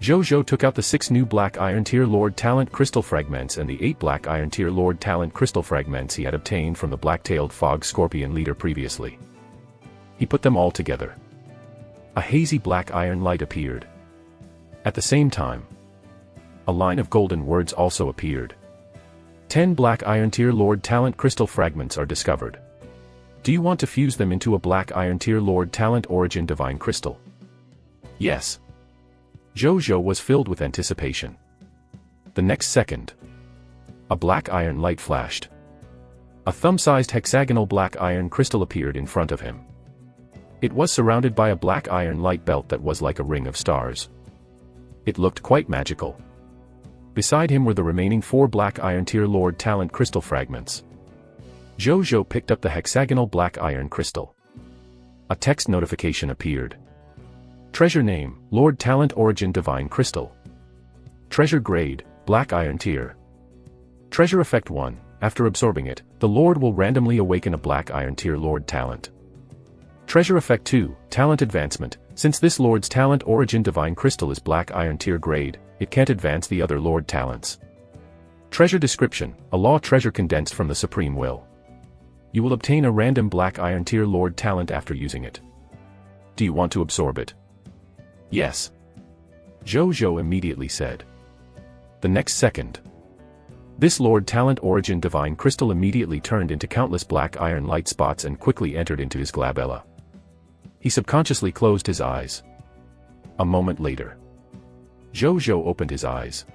Zhu Zhou took out the 6 new Black Iron Tier Lord Talent Crystal Fragments and the 8 Black Iron Tier Lord Talent Crystal Fragments he had obtained from the black-tailed fog scorpion leader previously. He put them all together. A hazy black iron light appeared. At the same time, a line of golden words also appeared. 10 Black Iron Tier Lord Talent Crystal Fragments are discovered. Do you want to fuse them into a Black Iron Tier Lord Talent Origin Divine Crystal? Yes. Zhu Zhou was filled with anticipation. The next second, a black iron light flashed. A thumb-sized hexagonal black iron crystal appeared in front of him. It was surrounded by a black iron light belt that was like a ring of stars. It looked quite magical. Beside him were the remaining 4 Black Iron Tier Lord Talent Crystal Fragments. Zhu Zhou picked up the hexagonal black iron crystal. A text notification appeared. Treasure name, Lord Talent Origin Divine Crystal. Treasure grade, Black Iron Tier. Treasure effect 1, after absorbing it, the Lord will randomly awaken a Black Iron Tier Lord Talent. Treasure effect 2, Talent advancement, since this Lord's Talent Origin Divine Crystal is Black Iron Tier grade, it can't advance the other Lord Talents. Treasure description, a law treasure condensed from the Supreme Will. You will obtain a random Black Iron Tier Lord Talent after using it. Do you want to absorb it? Yes. Zhu Zhou immediately said. The next second, this Lord Talent Origin Divine Crystal immediately turned into countless black iron light spots and quickly entered into his glabella. He subconsciously closed his eyes. A moment later, Zhu Zhou opened his eyes.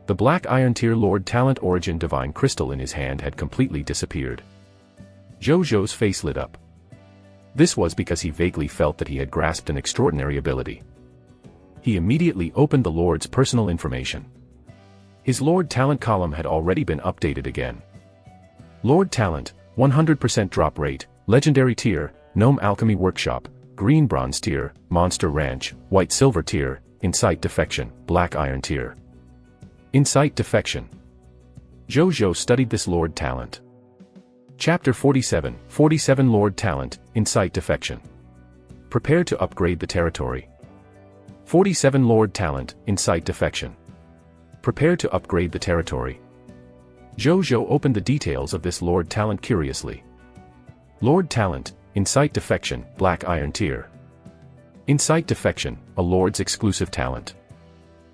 The Black Iron Tier Lord Talent Origin Divine Crystal in his hand had completely disappeared. Zhu Zhou's face lit up. This was because he vaguely felt that he had grasped an extraordinary ability. He immediately opened the Lord's personal information. His Lord Talent column had already been updated again. Lord Talent, 100% drop rate, Legendary Tier, Gnome Alchemy Workshop, Green Bronze Tier, Monster Ranch, White Silver Tier, Insight Defection, Black Iron Tier. Insight Defection. Zhu Zhou studied this Lord Talent. Chapter 47, 47 Lord Talent, Insight Defection. Prepare to upgrade the territory. 47 Lord Talent, Insight Defection. Prepare to upgrade the territory. Zhu Zhou opened the details of this Lord Talent curiously. Lord Talent, Insight Defection, Black Iron Tier. Insight Defection, a Lord's exclusive talent.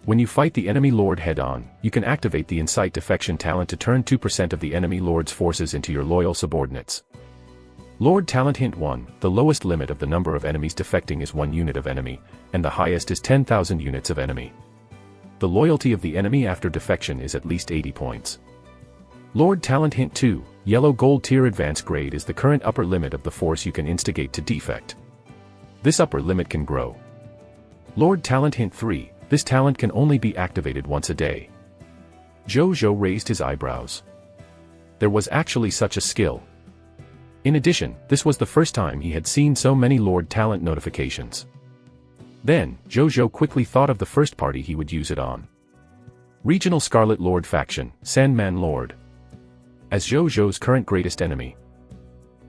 When you fight the enemy Lord head-on, you can activate the Insight Defection talent to turn 2% of the enemy Lord's forces into your loyal subordinates. Lord Talent Hint 1, the lowest limit of the number of enemies defecting is 1 unit of enemy, and the highest is 10,000 units of enemy. The loyalty of the enemy after defection is at least 80 points. Lord Talent Hint 2, Yellow Gold Tier Advanced Grade is the current upper limit of the force you can instigate to defect. This upper limit can grow. Lord Talent Hint 3, this talent can only be activated once a day. Zhu Zhou raised his eyebrows. There was actually such a skill. In addition, this was the first time he had seen so many Lord Talent notifications. Then, Zhu Zhou quickly thought of the first party he would use it on. Regional Scarlet Lord Faction, Sandman Lord. As Zhu Zhou's current greatest enemy,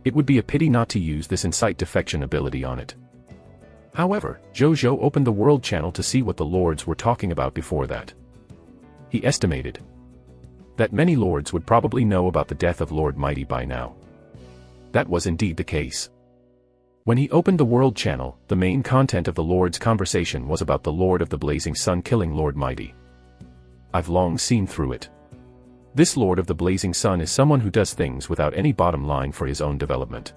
it would be a pity not to use this Insight Defection ability on it. However, Zhu Zhou opened the World Channel to see what the Lords were talking about before that. He estimated that many Lords would probably know about the death of Lord Mighty by now. That was indeed the case. When he opened the World Channel, the main content of the Lord's conversation was about the Lord of the Blazing Sun killing Lord Mighty. I've long seen through it. This Lord of the Blazing Sun is someone who does things without any bottom line for his own development.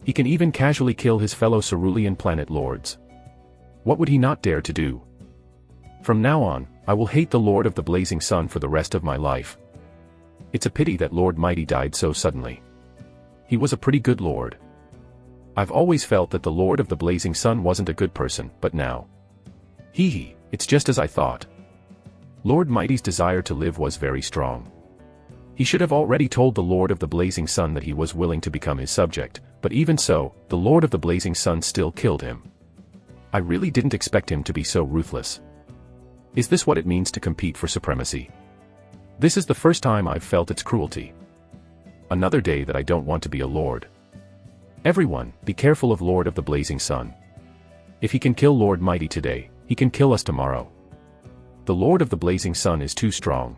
He can even casually kill his fellow Cerulean planet lords. What would he not dare to do? From now on, I will hate the Lord of the Blazing Sun for the rest of my life. It's a pity that Lord Mighty died so suddenly. He was a pretty good lord. I've always felt that the Lord of the Blazing Sun wasn't a good person, but now. It's just as I thought. Lord Mighty's desire to live was very strong. He should have already told the Lord of the Blazing Sun that he was willing to become his subject, but even so, the Lord of the Blazing Sun still killed him. I really didn't expect him to be so ruthless. Is this what it means to compete for supremacy? This is the first time I've felt its cruelty. Another day that I don't want to be a lord. Everyone, be careful of Lord of the Blazing Sun. If he can kill Lord Mighty today, he can kill us tomorrow. The Lord of the Blazing Sun is too strong.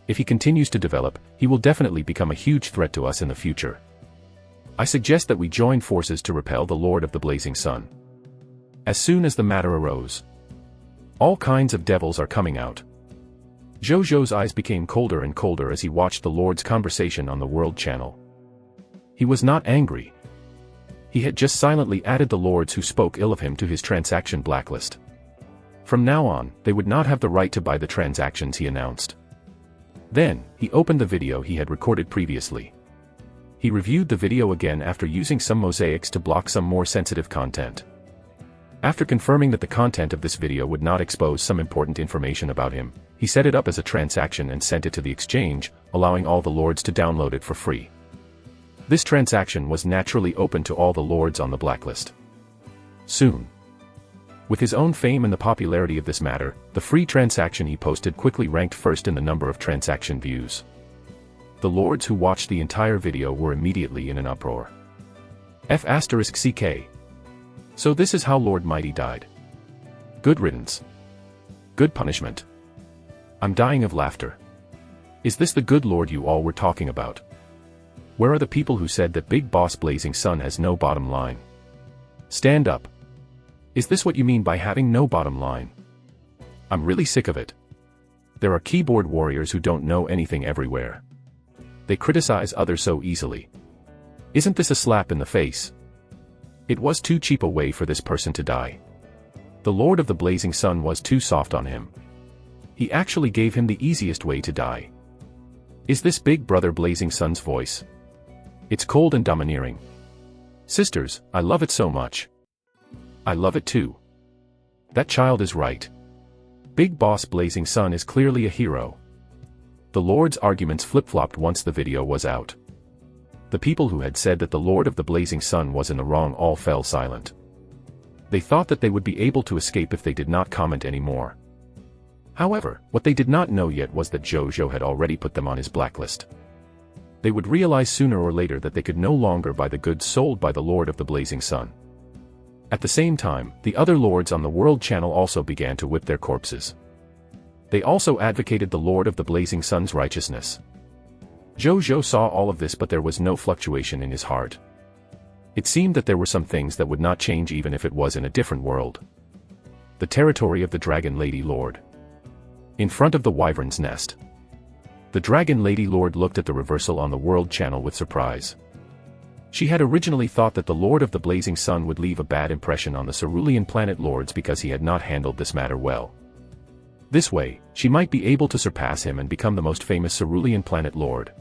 If he continues to develop, he will definitely become a huge threat to us in the future. I suggest that we join forces to repel the Lord of the Blazing Sun. As soon as the matter arose, all kinds of devils are coming out. Zhu Zhou's eyes became colder and colder as he watched the Lord's conversation on the World Channel. He was not angry. He had just silently added the lords who spoke ill of him to his transaction blacklist. From now on, they would not have the right to buy the transactions he announced. Then, he opened the video he had recorded previously. He reviewed the video again after using some mosaics to block some more sensitive content. After confirming that the content of this video would not expose some important information about him, he set it up as a transaction and sent it to the exchange, allowing all the lords to download it for free. This transaction was naturally open to all the lords on the blacklist. Soon. With his own fame and the popularity of this matter, the free transaction he posted quickly ranked first in the number of transaction views. The lords who watched the entire video were immediately in an uproar. F***CK. So this is how Lord Mighty died. Good riddance. Good punishment. I'm dying of laughter. Is this the good lord you all were talking about? Where are the people who said that Big Boss Blazing Sun has no bottom line? Stand up. Is this what you mean by having no bottom line? I'm really sick of it. There are keyboard warriors who don't know anything everywhere. They criticize others so easily. Isn't this a slap in the face? It was too cheap a way for this person to die. The Lord of the Blazing Sun was too soft on him. He actually gave him the easiest way to die. Is this Big Brother Blazing Sun's voice? It's cold and domineering. Sisters, I love it so much. I love it too. That child is right. Big Boss Blazing Sun is clearly a hero. The Lord's arguments flip-flopped once the video was out. The people who had said that the Lord of the Blazing Sun was in the wrong all fell silent. They thought that they would be able to escape if they did not comment anymore. However, what they did not know yet was that Zhu Zhou had already put them on his blacklist. They would realize sooner or later that they could no longer buy the goods sold by the Lord of the Blazing Sun. At the same time, the other lords on the World Channel also began to whip their corpses. They also advocated the Lord of the Blazing Sun's righteousness. Zhu Zhou saw all of this, but there was no fluctuation in his heart. It seemed that there were some things that would not change even if it was in a different world. The territory of the Dragon Lady Lord. In front of the Wyvern's nest. The Dragon Lady Lord looked at the reversal on the World Channel with surprise. She had originally thought that the Lord of the Blazing Sun would leave a bad impression on the Cerulean planet lords because he had not handled this matter well. This way, she might be able to surpass him and become the most famous Cerulean planet lord.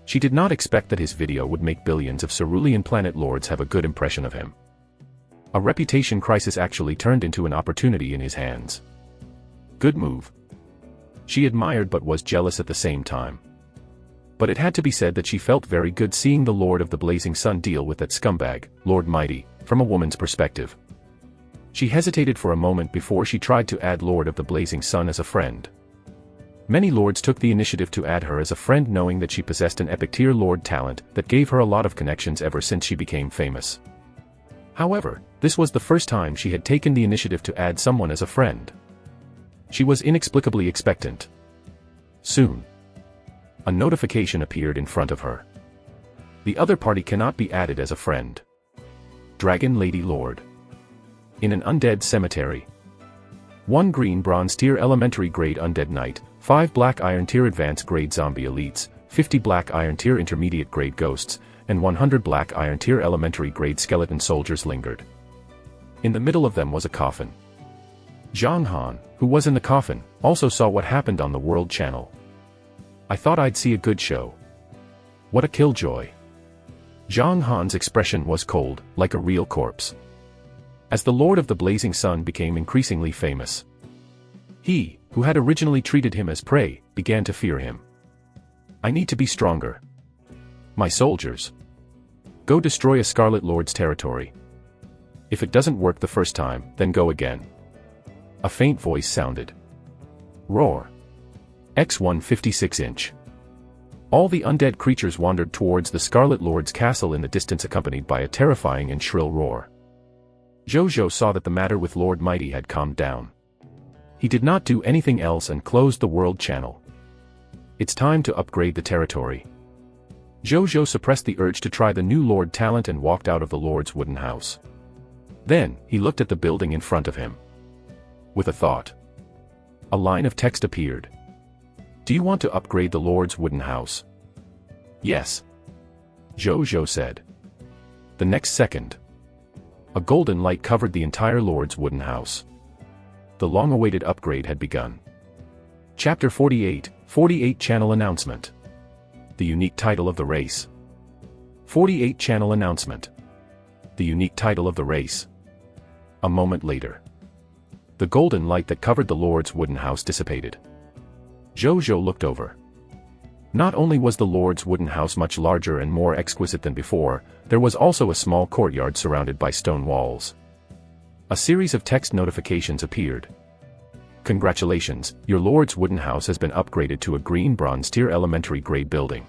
She did not expect that his video would make billions of Cerulean planet lords have a good impression of him. A reputation crisis actually turned into an opportunity in his hands. Good move. She admired but was jealous at the same time. But it had to be said that she felt very good seeing the Lord of the Blazing Sun deal with that scumbag, Lord Mighty, from a woman's perspective. She hesitated for a moment before she tried to add Lord of the Blazing Sun as a friend. Many lords took the initiative to add her as a friend, knowing that she possessed an epic tier lord talent that gave her a lot of connections ever since she became famous. However, this was the first time she had taken the initiative to add someone as a friend. She was inexplicably expectant. Soon. A notification appeared in front of her. The other party cannot be added as a friend. Dragon Lady Lord. In an undead cemetery. 1 green bronze tier elementary grade undead knight, 5 black iron tier advanced grade zombie elites, 50 black iron tier intermediate grade ghosts, and 100 black iron tier elementary grade skeleton soldiers lingered. In the middle of them was a coffin. Zhang Han, who was in the coffin, also saw what happened on the World Channel. I thought I'd see a good show. What a killjoy. Zhang Han's expression was cold, like a real corpse. As the Lord of the Blazing Sun became increasingly famous, he, who had originally treated him as prey, began to fear him. I need to be stronger. My soldiers. Go destroy a Scarlet Lord's territory. If it doesn't work the first time, then go again. A faint voice sounded. Roar. X1 56-inch. All the undead creatures wandered towards the Scarlet Lord's castle in the distance accompanied by a terrifying and shrill roar. Zhu Zhou saw that the matter with Lord Mighty had calmed down. He did not do anything else and closed the World Channel. It's time to upgrade the territory. Zhu Zhou suppressed the urge to try the new Lord talent and walked out of the Lord's wooden house. Then, he looked at the building in front of him. With a thought. A line of text appeared. Do you want to upgrade the Lord's wooden house? Yes. Zhu Zhou said. The next second. A golden light covered the entire Lord's wooden house. The long-awaited upgrade had begun. Chapter 48, 48 Channel Announcement. The unique title of the race. 48 Channel Announcement. The unique title of the race. A moment later. The golden light that covered the Lord's wooden house dissipated. Zhu Zhou looked over. Not only was the Lord's wooden house much larger and more exquisite than before, there was also a small courtyard surrounded by stone walls. A series of text notifications appeared. Congratulations, your Lord's wooden house has been upgraded to a green bronze tier elementary grade building.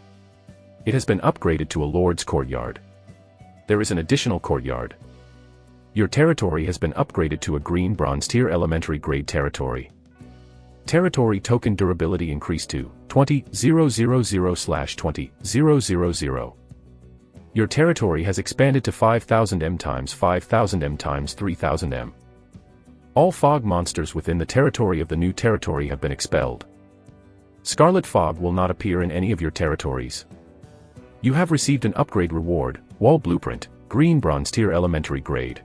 It has been upgraded to a Lord's courtyard. There is an additional courtyard. Your territory has been upgraded to a green bronze tier elementary grade territory. Territory token durability increased to 20,000/20,000. Your territory has expanded to 5,000 m times 5,000 m times 3,000 m. All fog monsters within the territory of the new territory have been expelled. Scarlet fog will not appear in any of your territories. You have received an upgrade reward, Wall Blueprint, green bronze tier elementary grade.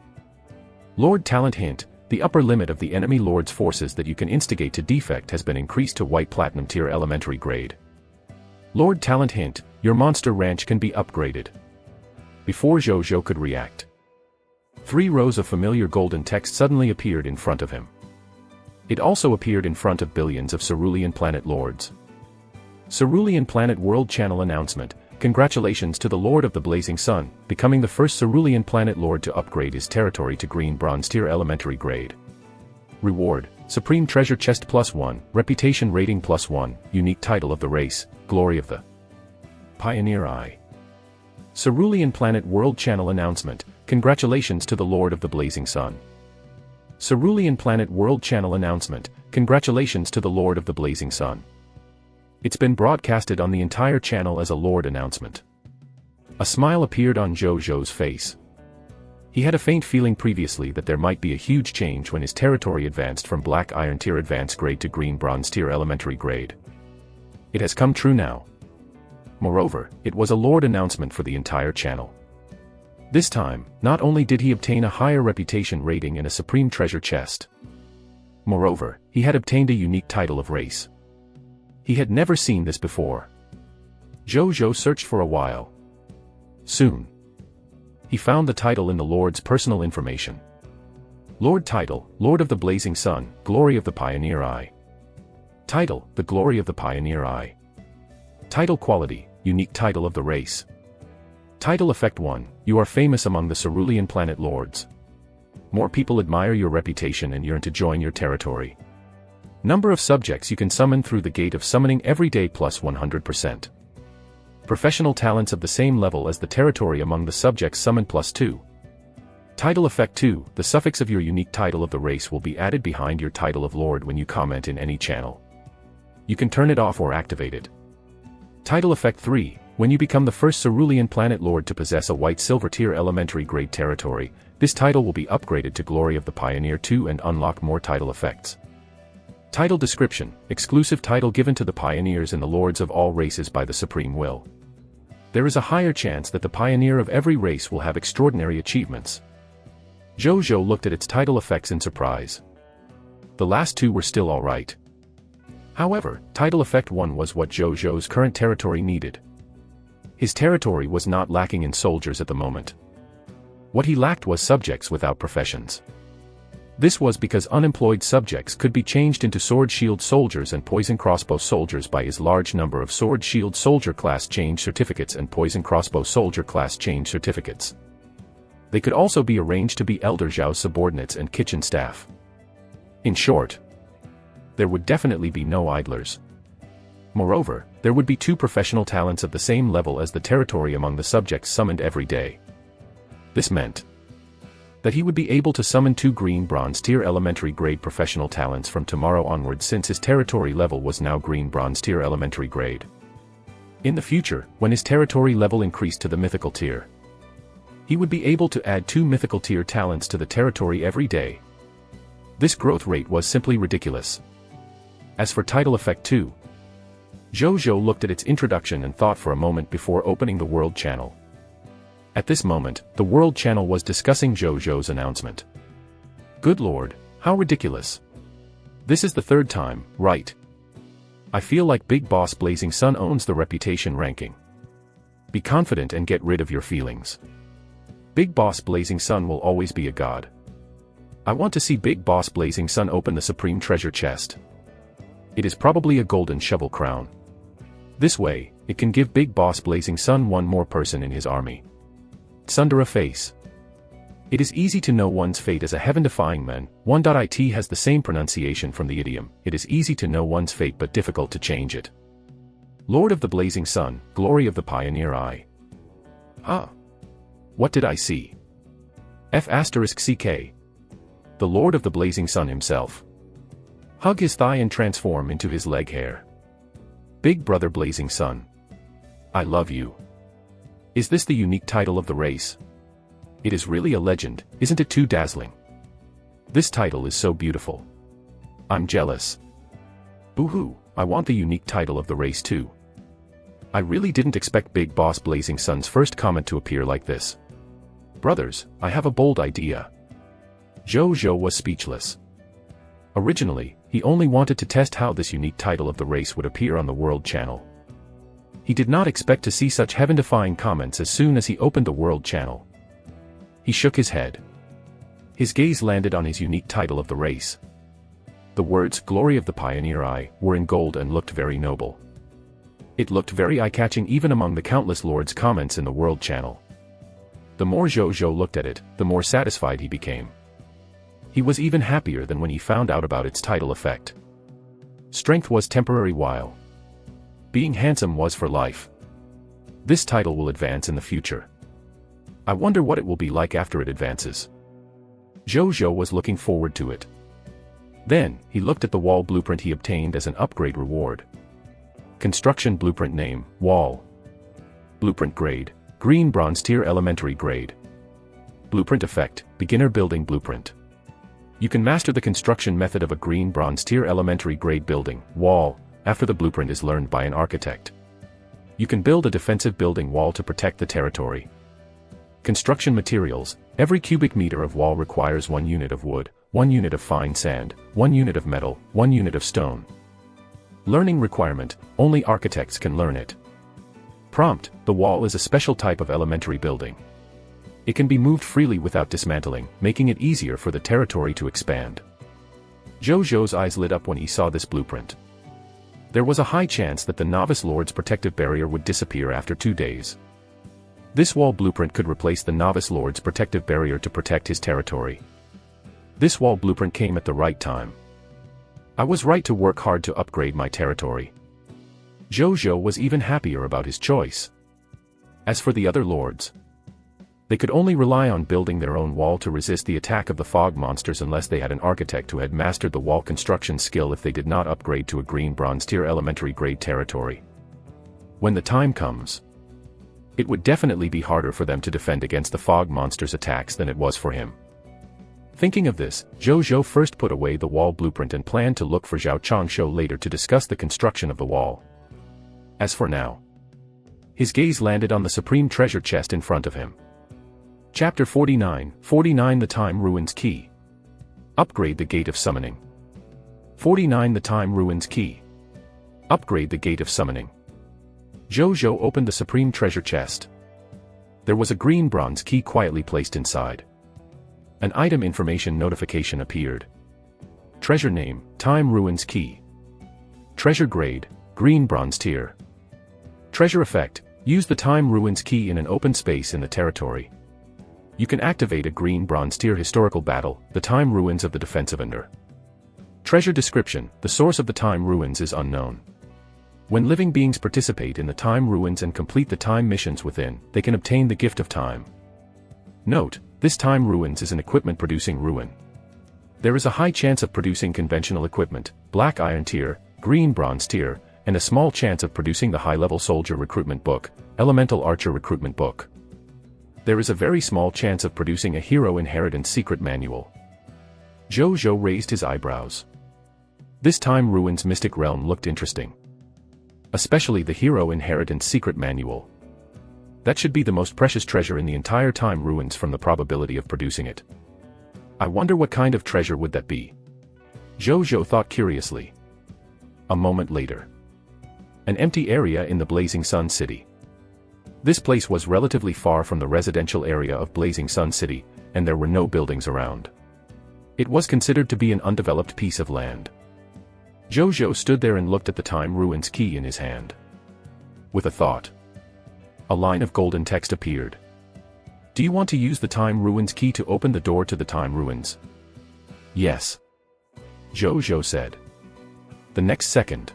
Lord Talent hint. The upper limit of the enemy Lord's forces that you can instigate to defect has been increased to white platinum tier elementary grade. Lord Talent hint, your monster ranch can be upgraded. Before Zhu Zhou could react, 3 rows of familiar golden text suddenly appeared in front of him. It also appeared in front of billions of Cerulean Planet Lords. Cerulean Planet World Channel Announcement. Congratulations to the Lord of the Blazing Sun, becoming the first Cerulean Planet Lord to upgrade his territory to green bronze tier elementary grade. Reward, Supreme Treasure Chest +1, Reputation Rating +1, Unique Title of the Race, Glory of the Pioneer Eye. Cerulean Planet World Channel Announcement. Congratulations to the Lord of the Blazing Sun. Cerulean Planet World Channel Announcement. Congratulations to the Lord of the Blazing Sun. It's been broadcasted on the entire channel as a Lord announcement. A smile appeared on Zhu Zhou's face. He had a faint feeling previously that there might be a huge change when his territory advanced from black iron tier advanced grade to green bronze tier elementary grade. It has come true now. Moreover, it was a Lord announcement for the entire channel. This time, not only did he obtain a higher reputation rating and a supreme treasure chest. Moreover, he had obtained a unique title of race. He had never seen this before. Zhu Zhou searched for a while. Soon, he found the title in the Lord's personal information. Lord title, Lord of the Blazing Sun, Glory of the Pioneer Eye. Title, The Glory of the Pioneer Eye. Title quality, Unique Title of the Race. Title effect 1, you are famous among the Cerulean Planet Lords. More people admire your reputation and yearn to join your territory. Number of subjects you can summon through the gate of summoning every day plus 100%. Professional talents of the same level as the territory among the subjects summoned plus 2. Title effect 2, the suffix of your unique title of the race will be added behind your title of Lord when you comment in any channel. You can turn it off or activate it. Title effect 3, When you become the first Cerulean Planet Lord to possess a white silver tier elementary grade territory, this title will be upgraded to Glory of the Pioneer 2 and unlock more title effects. Title description: exclusive title given to the pioneers and the lords of all races by the Supreme Will. There is a higher chance that the pioneer of every race will have extraordinary achievements. Zhu Zhou looked at its title effects in surprise. The last two were still alright. However, title effect 1 was what Zhu Zhou's current territory needed. His territory was not lacking in soldiers at the moment. What he lacked was subjects without professions. This was because unemployed subjects could be changed into sword shield soldiers and poison crossbow soldiers by his large number of sword shield soldier class change certificates and poison crossbow soldier class change certificates. They could also be arranged to be Elder Zhao's subordinates and kitchen staff. In short, there would definitely be no idlers. Moreover, there would be 2 professional talents of the same level as the territory among the subjects summoned every day. This meant that he would be able to summon 2 green bronze tier elementary grade professional talents from tomorrow onwards, since his territory level was now green bronze tier elementary grade. In the future, when his territory level increased to the mythical tier, he would be able to add 2 mythical tier talents to the territory every day. This growth rate was simply ridiculous. As for title effect 2, Zhu Zhou looked at its introduction and thought for a moment before opening the World Channel. At this moment, the World Channel was discussing Zhu Zhou's announcement. Good lord, how ridiculous. This is the 3rd time, right? I feel like Big Boss Blazing Sun owns the reputation ranking. Be confident and get rid of your feelings. Big Boss Blazing Sun will always be a god. I want to see Big Boss Blazing Sun open the Supreme Treasure Chest. It is probably a golden shovel crown. This way, it can give Big Boss Blazing Sun one more person in his army. Sundara face. It is easy to know one's fate as a heaven-defying man. 1.it has the same pronunciation from the idiom. It is easy to know one's fate but difficult to change it. Lord of the Blazing Sun, Glory of the Pioneer I. Huh? What did I see? F***CK. The Lord of the Blazing Sun himself. Hug his thigh and transform into his leg hair. Big Brother Blazing Sun. I love you. Is this the unique title of the race? It is really a legend, isn't it too dazzling? This title is so beautiful. I'm jealous. Boo-hoo, I want the unique title of the race too. I really didn't expect Big Boss Blazing Sun's first comment to appear like this. Brothers, I have a bold idea. Zhu Zhou was speechless. Originally, he only wanted to test how this unique title of the race would appear on the World Channel. He did not expect to see such heaven-defying comments as soon as he opened the World Channel. He shook his head. His gaze landed on his unique title of the race. The words, Glory of the Pioneer I, were in gold and looked very noble. It looked very eye-catching even among the countless lords' comments in the World Channel. The more Zhu Zhou looked at it, the more satisfied he became. He was even happier than when he found out about its title effect. Strength was temporary while being handsome was for life. This title will advance in the future. I wonder what it will be like after it advances. Zhu Zhou was looking forward to it. Then, he looked at the wall blueprint he obtained as an upgrade reward. Construction blueprint name, Wall. Blueprint grade, Green Bronze Tier Elementary Grade. Blueprint effect, Beginner Building Blueprint. You can master the construction method of a Green Bronze Tier Elementary Grade building, wall, after the blueprint is learned by an architect. You can build a defensive building wall to protect the territory. Construction materials, every cubic meter of wall requires 1 unit of wood, 1 unit of fine sand, 1 unit of metal, 1 unit of stone. Learning requirement, only architects can learn it. Prompt, the wall is a special type of elementary building. It can be moved freely without dismantling, making it easier for the territory to expand. Zhu Zhou's eyes lit up when he saw this blueprint. There was a high chance that the Novice Lord's protective barrier would disappear after 2 days. This wall blueprint could replace the Novice Lord's protective barrier to protect his territory. This wall blueprint came at the right time. I was right to work hard to upgrade my territory. Zhu Zhou was even happier about his choice. As for the other lords, they could only rely on building their own wall to resist the attack of the fog monsters unless they had an architect who had mastered the wall construction skill if they did not upgrade to a Green Bronze Tier Elementary Grade territory. When the time comes, It would definitely be harder for them to defend against the fog monster's attacks than it was for him. Thinking of this, Zhu Zhou first put away the wall blueprint and planned to look for Zhao Changshou later to discuss the construction of the wall. As for now, his gaze landed on the supreme treasure chest in front of him. Chapter 49, 49 The Time Ruins Key. Upgrade the Gate of Summoning. 49 The Time Ruins Key. Upgrade the Gate of Summoning. Zhu Zhou opened the supreme treasure chest. There was a green bronze key quietly placed inside. An item information notification appeared. Treasure name, Time Ruins Key. Treasure grade, green bronze tier. Treasure effect, use the Time Ruins Key in an open space in the territory. You can activate a green bronze tier historical battle, the Time Ruins of the Defensive Ender. Treasure description, the source of the Time Ruins is unknown. When living beings participate in the Time Ruins and complete the time missions within, they can obtain the Gift of Time. Note, this Time Ruins is an equipment-producing ruin. There is a high chance of producing conventional equipment, black iron tier, green bronze tier, and a small chance of producing the high-level soldier recruitment book, elemental archer recruitment book. There is a very small chance of producing a hero inheritance secret manual. Zhu Zhou raised his eyebrows. This Time Ruins mystic realm looked interesting. Especially the hero inheritance secret manual. That should be the most precious treasure in the entire Time Ruins from the probability of producing it. I wonder what kind of treasure would that be? Zhu Zhou thought curiously. A moment later. An empty area in the Blazing Sun City. This place was relatively far from the residential area of Blazing Sun City, and there were no buildings around. It was considered to be an undeveloped piece of land. Zhu Zhou stood there and looked at the Time Ruins key in his hand. With a thought. A line of golden text appeared. Do you want to use the Time Ruins key to open the door to the Time Ruins? Yes. Zhu Zhou said. The next second.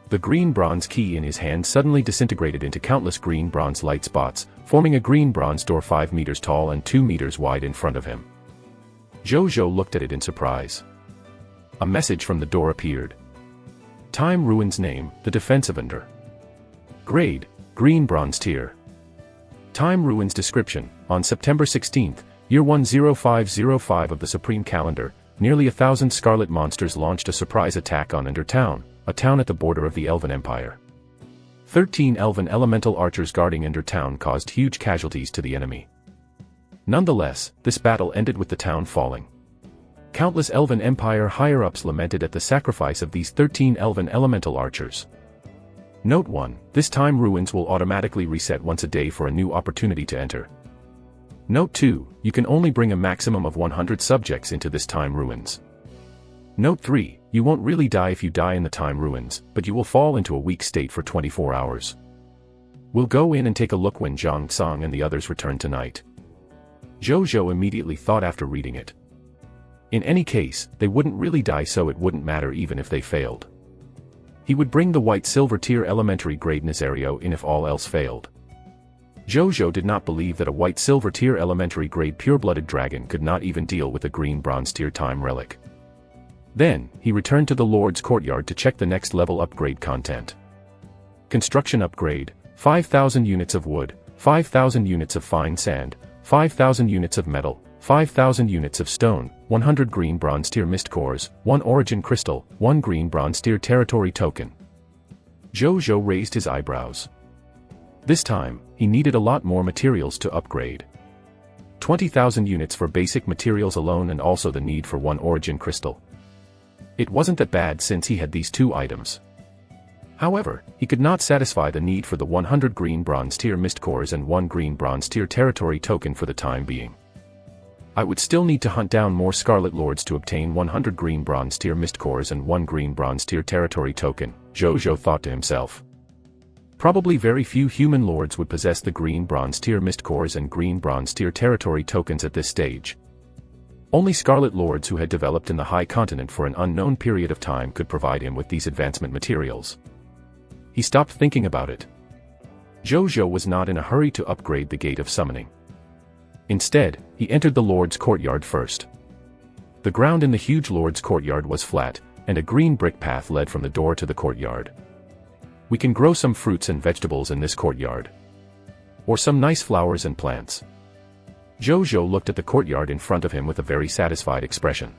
The green bronze key in his hand suddenly disintegrated into countless green bronze light spots, forming a green bronze door 5 meters tall and 2 meters wide in front of him. Zhu Zhou looked at it in surprise. A message from the door appeared. Time Ruins name, the Defensive Ender. Grade, green bronze tier. Time Ruins description, on September 16, year 10505 of the Supreme Calendar, nearly 1,000 scarlet monsters launched a surprise attack on Ender Town, a town at the border of the Elven Empire. 13 elven elemental archers guarding Ender Town caused huge casualties to the enemy. Nonetheless, this battle ended with the town falling. Countless Elven Empire higher-ups lamented at the sacrifice of these 13 elven elemental archers. Note 1, this Time Ruins will automatically reset once a day for a new opportunity to enter. Note 2, you can only bring a maximum of 100 subjects into this Time Ruins. Note 3, you won't really die if you die in the Time Ruins, but you will fall into a weak state for 24 hours. We'll go in and take a look when Zhang Tsang and the others return tonight. Zhu Zhou immediately thought after reading it. In any case, they wouldn't really die, so it wouldn't matter even if they failed. He would bring the white silver tier elementary grade Nazario in if all else failed. Zhu Zhou did not believe that a white silver tier elementary grade pure-blooded dragon could not even deal with a green bronze tier time relic. Then, he returned to the Lord's Courtyard to check the next level upgrade content. Construction upgrade, 5,000 units of wood, 5,000 units of fine sand, 5,000 units of metal, 5,000 units of stone, 100 green bronze tier mist cores, 1 origin crystal, 1 green bronze tier territory token. Zhu Zhou raised his eyebrows. This time, he needed a lot more materials to upgrade. 20,000 units for basic materials alone and also the need for 1 origin crystal. It wasn't that bad since he had these 2 items. However, he could not satisfy the need for the 100 green bronze tier mist cores and 1 green bronze tier territory token for the time being. I would still need to hunt down more Scarlet Lords to obtain 100 green bronze tier mist cores and 1 green bronze tier territory token, Zhu Zhou thought to himself. Probably very few human lords would possess the green bronze tier mist cores and green bronze tier territory tokens at this stage. Only Scarlet Lords who had developed in the High Continent for an unknown period of time could provide him with these advancement materials. He stopped thinking about it. Zhu Zhou was not in a hurry to upgrade the Gate of Summoning. Instead, he entered the Lord's Courtyard first. The ground in the huge Lord's Courtyard was flat, and a green brick path led from the door to the courtyard. We can grow some fruits and vegetables in this courtyard. Or some nice flowers and plants. Zhu Zhou looked at the courtyard in front of him with a very satisfied expression.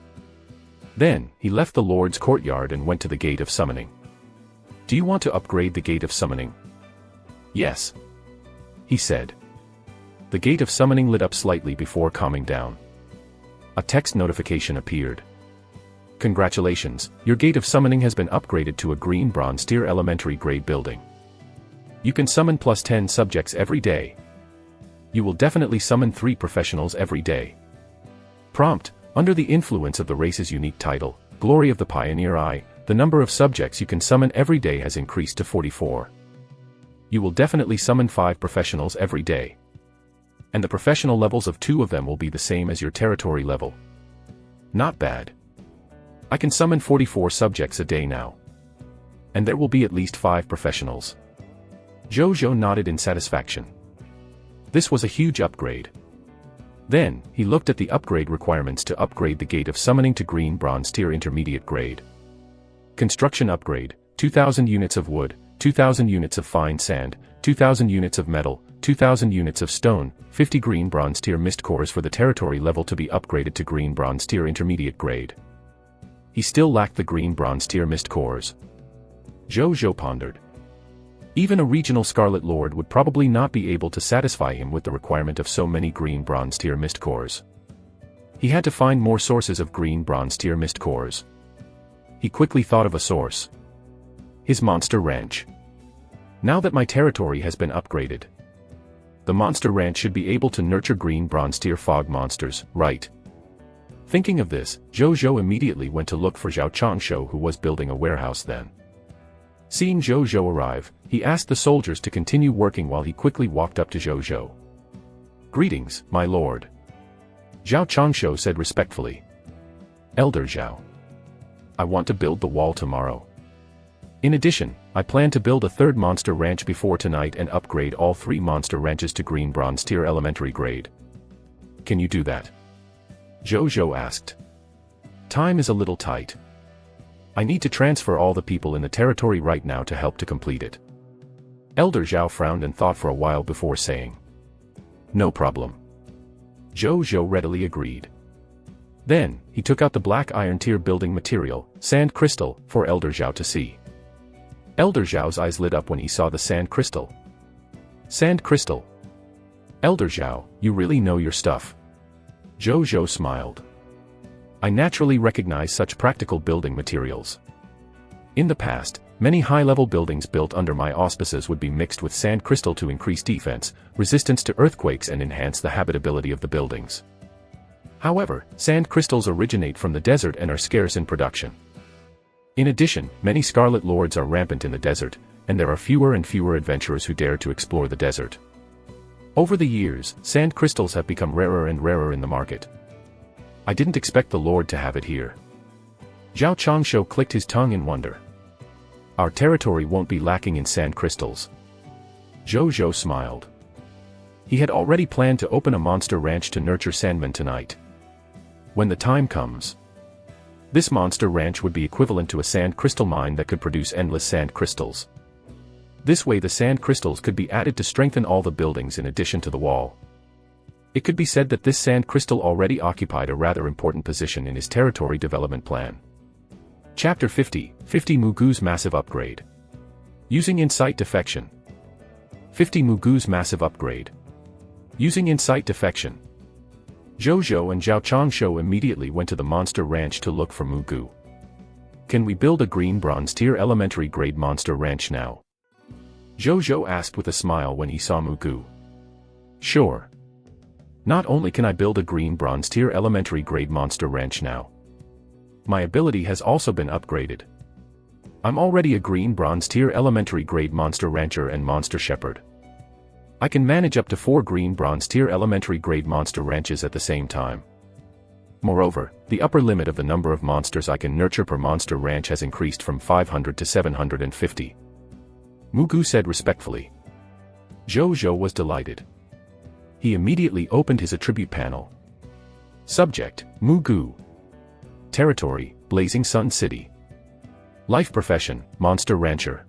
Then, he left the Lord's courtyard and went to the Gate of Summoning. Do you want to upgrade the Gate of Summoning? Yes. He said. The Gate of Summoning lit up slightly before calming down. A text notification appeared. Congratulations, your Gate of Summoning has been upgraded to a green bronze tier elementary grade building. You can summon plus 10 subjects every day. You will definitely summon 3 professionals every day. Prompt: under the influence of the race's unique title, Glory of the Pioneer Eye, the number of subjects you can summon every day has increased to 44. You will definitely summon 5 professionals every day. And the professional levels of 2 of them will be the same as your territory level. Not bad. I can summon 44 subjects a day now. And there will be at least 5 professionals. Zhu Zhou nodded in satisfaction. This was a huge upgrade. Then, he looked at the upgrade requirements to upgrade the Gate of Summoning to green bronze tier intermediate grade. Construction upgrade: 2,000 units of wood, 2,000 units of fine sand, 2,000 units of metal, 2,000 units of stone, 50 green bronze tier mist cores for the territory level to be upgraded to green bronze tier intermediate grade. He still lacked the green bronze tier mist cores. Zhu Zhou pondered. Even a regional Scarlet Lord would probably not be able to satisfy him with the requirement of so many green bronze tier mist cores. He had to find more sources of green bronze tier mist cores. He quickly thought of a source. His monster ranch. Now that my territory has been upgraded, the monster ranch should be able to nurture green bronze tier fog monsters, right? Thinking of this, Zhu Zhou immediately went to look for Zhao Changshu, who was building a warehouse then. Seeing Zhu Zhou arrive, he asked the soldiers to continue working while he quickly walked up to Zhu Zhou. Greetings, my lord. Zhao Changshu said respectfully. Elder Zhao. I want to build the wall tomorrow. In addition, I plan to build a 3rd monster ranch before tonight and upgrade all 3 monster ranches to green bronze tier elementary grade. Can you do that? Zhu Zhou asked. Time is a little tight. I need to transfer all the people in the territory right now to help to complete it. Elder Zhao frowned and thought for a while before saying. No problem. Zhu Zhou readily agreed. Then, he took out the black iron tier building material, sand crystal, for Elder Zhao to see. Elder Zhao's eyes lit up when he saw the sand crystal. Sand crystal. Elder Zhao, you really know your stuff. Zhu Zhou smiled. I naturally recognize such practical building materials. In the past, many high-level buildings built under my auspices would be mixed with sand crystal to increase defense, resistance to earthquakes, and enhance the habitability of the buildings. However, sand crystals originate from the desert and are scarce in production. In addition, many Scarlet Lords are rampant in the desert, and there are fewer and fewer adventurers who dare to explore the desert. Over the years, sand crystals have become rarer and rarer in the market. I didn't expect the Lord to have it here. Zhao Changshu clicked his tongue in wonder. Our territory won't be lacking in sand crystals. Zhu Zhou smiled. He had already planned to open a monster ranch to nurture sandmen tonight. When the time comes, this monster ranch would be equivalent to a sand crystal mine that could produce endless sand crystals. This way the sand crystals could be added to strengthen all the buildings in addition to the wall. It could be said that this sand crystal already occupied a rather important position in his territory development plan. Chapter 50, 50 Mugu's Massive Upgrade. Using Insight Defection. 50 Mugu's Massive Upgrade. Using Insight Defection. Zhu Zhou and Zhao Changshu immediately went to the monster ranch to look for Mugu. Can we build a green bronze tier elementary grade monster ranch now? Zhu Zhou asked with a smile when he saw Mugu. Sure. Not only can I build a green bronze tier elementary grade monster ranch now, my ability has also been upgraded. I'm already a green bronze tier elementary grade monster rancher and monster shepherd. I can manage up to 4 green bronze tier elementary grade monster ranches at the same time. Moreover, the upper limit of the number of monsters I can nurture per monster ranch has increased from 500 to 750. Mugu said respectfully. Zhu Zhou was delighted. He immediately opened his attribute panel. Subject, Mugu. Territory, Blazing Sun City. Life profession, Monster Rancher.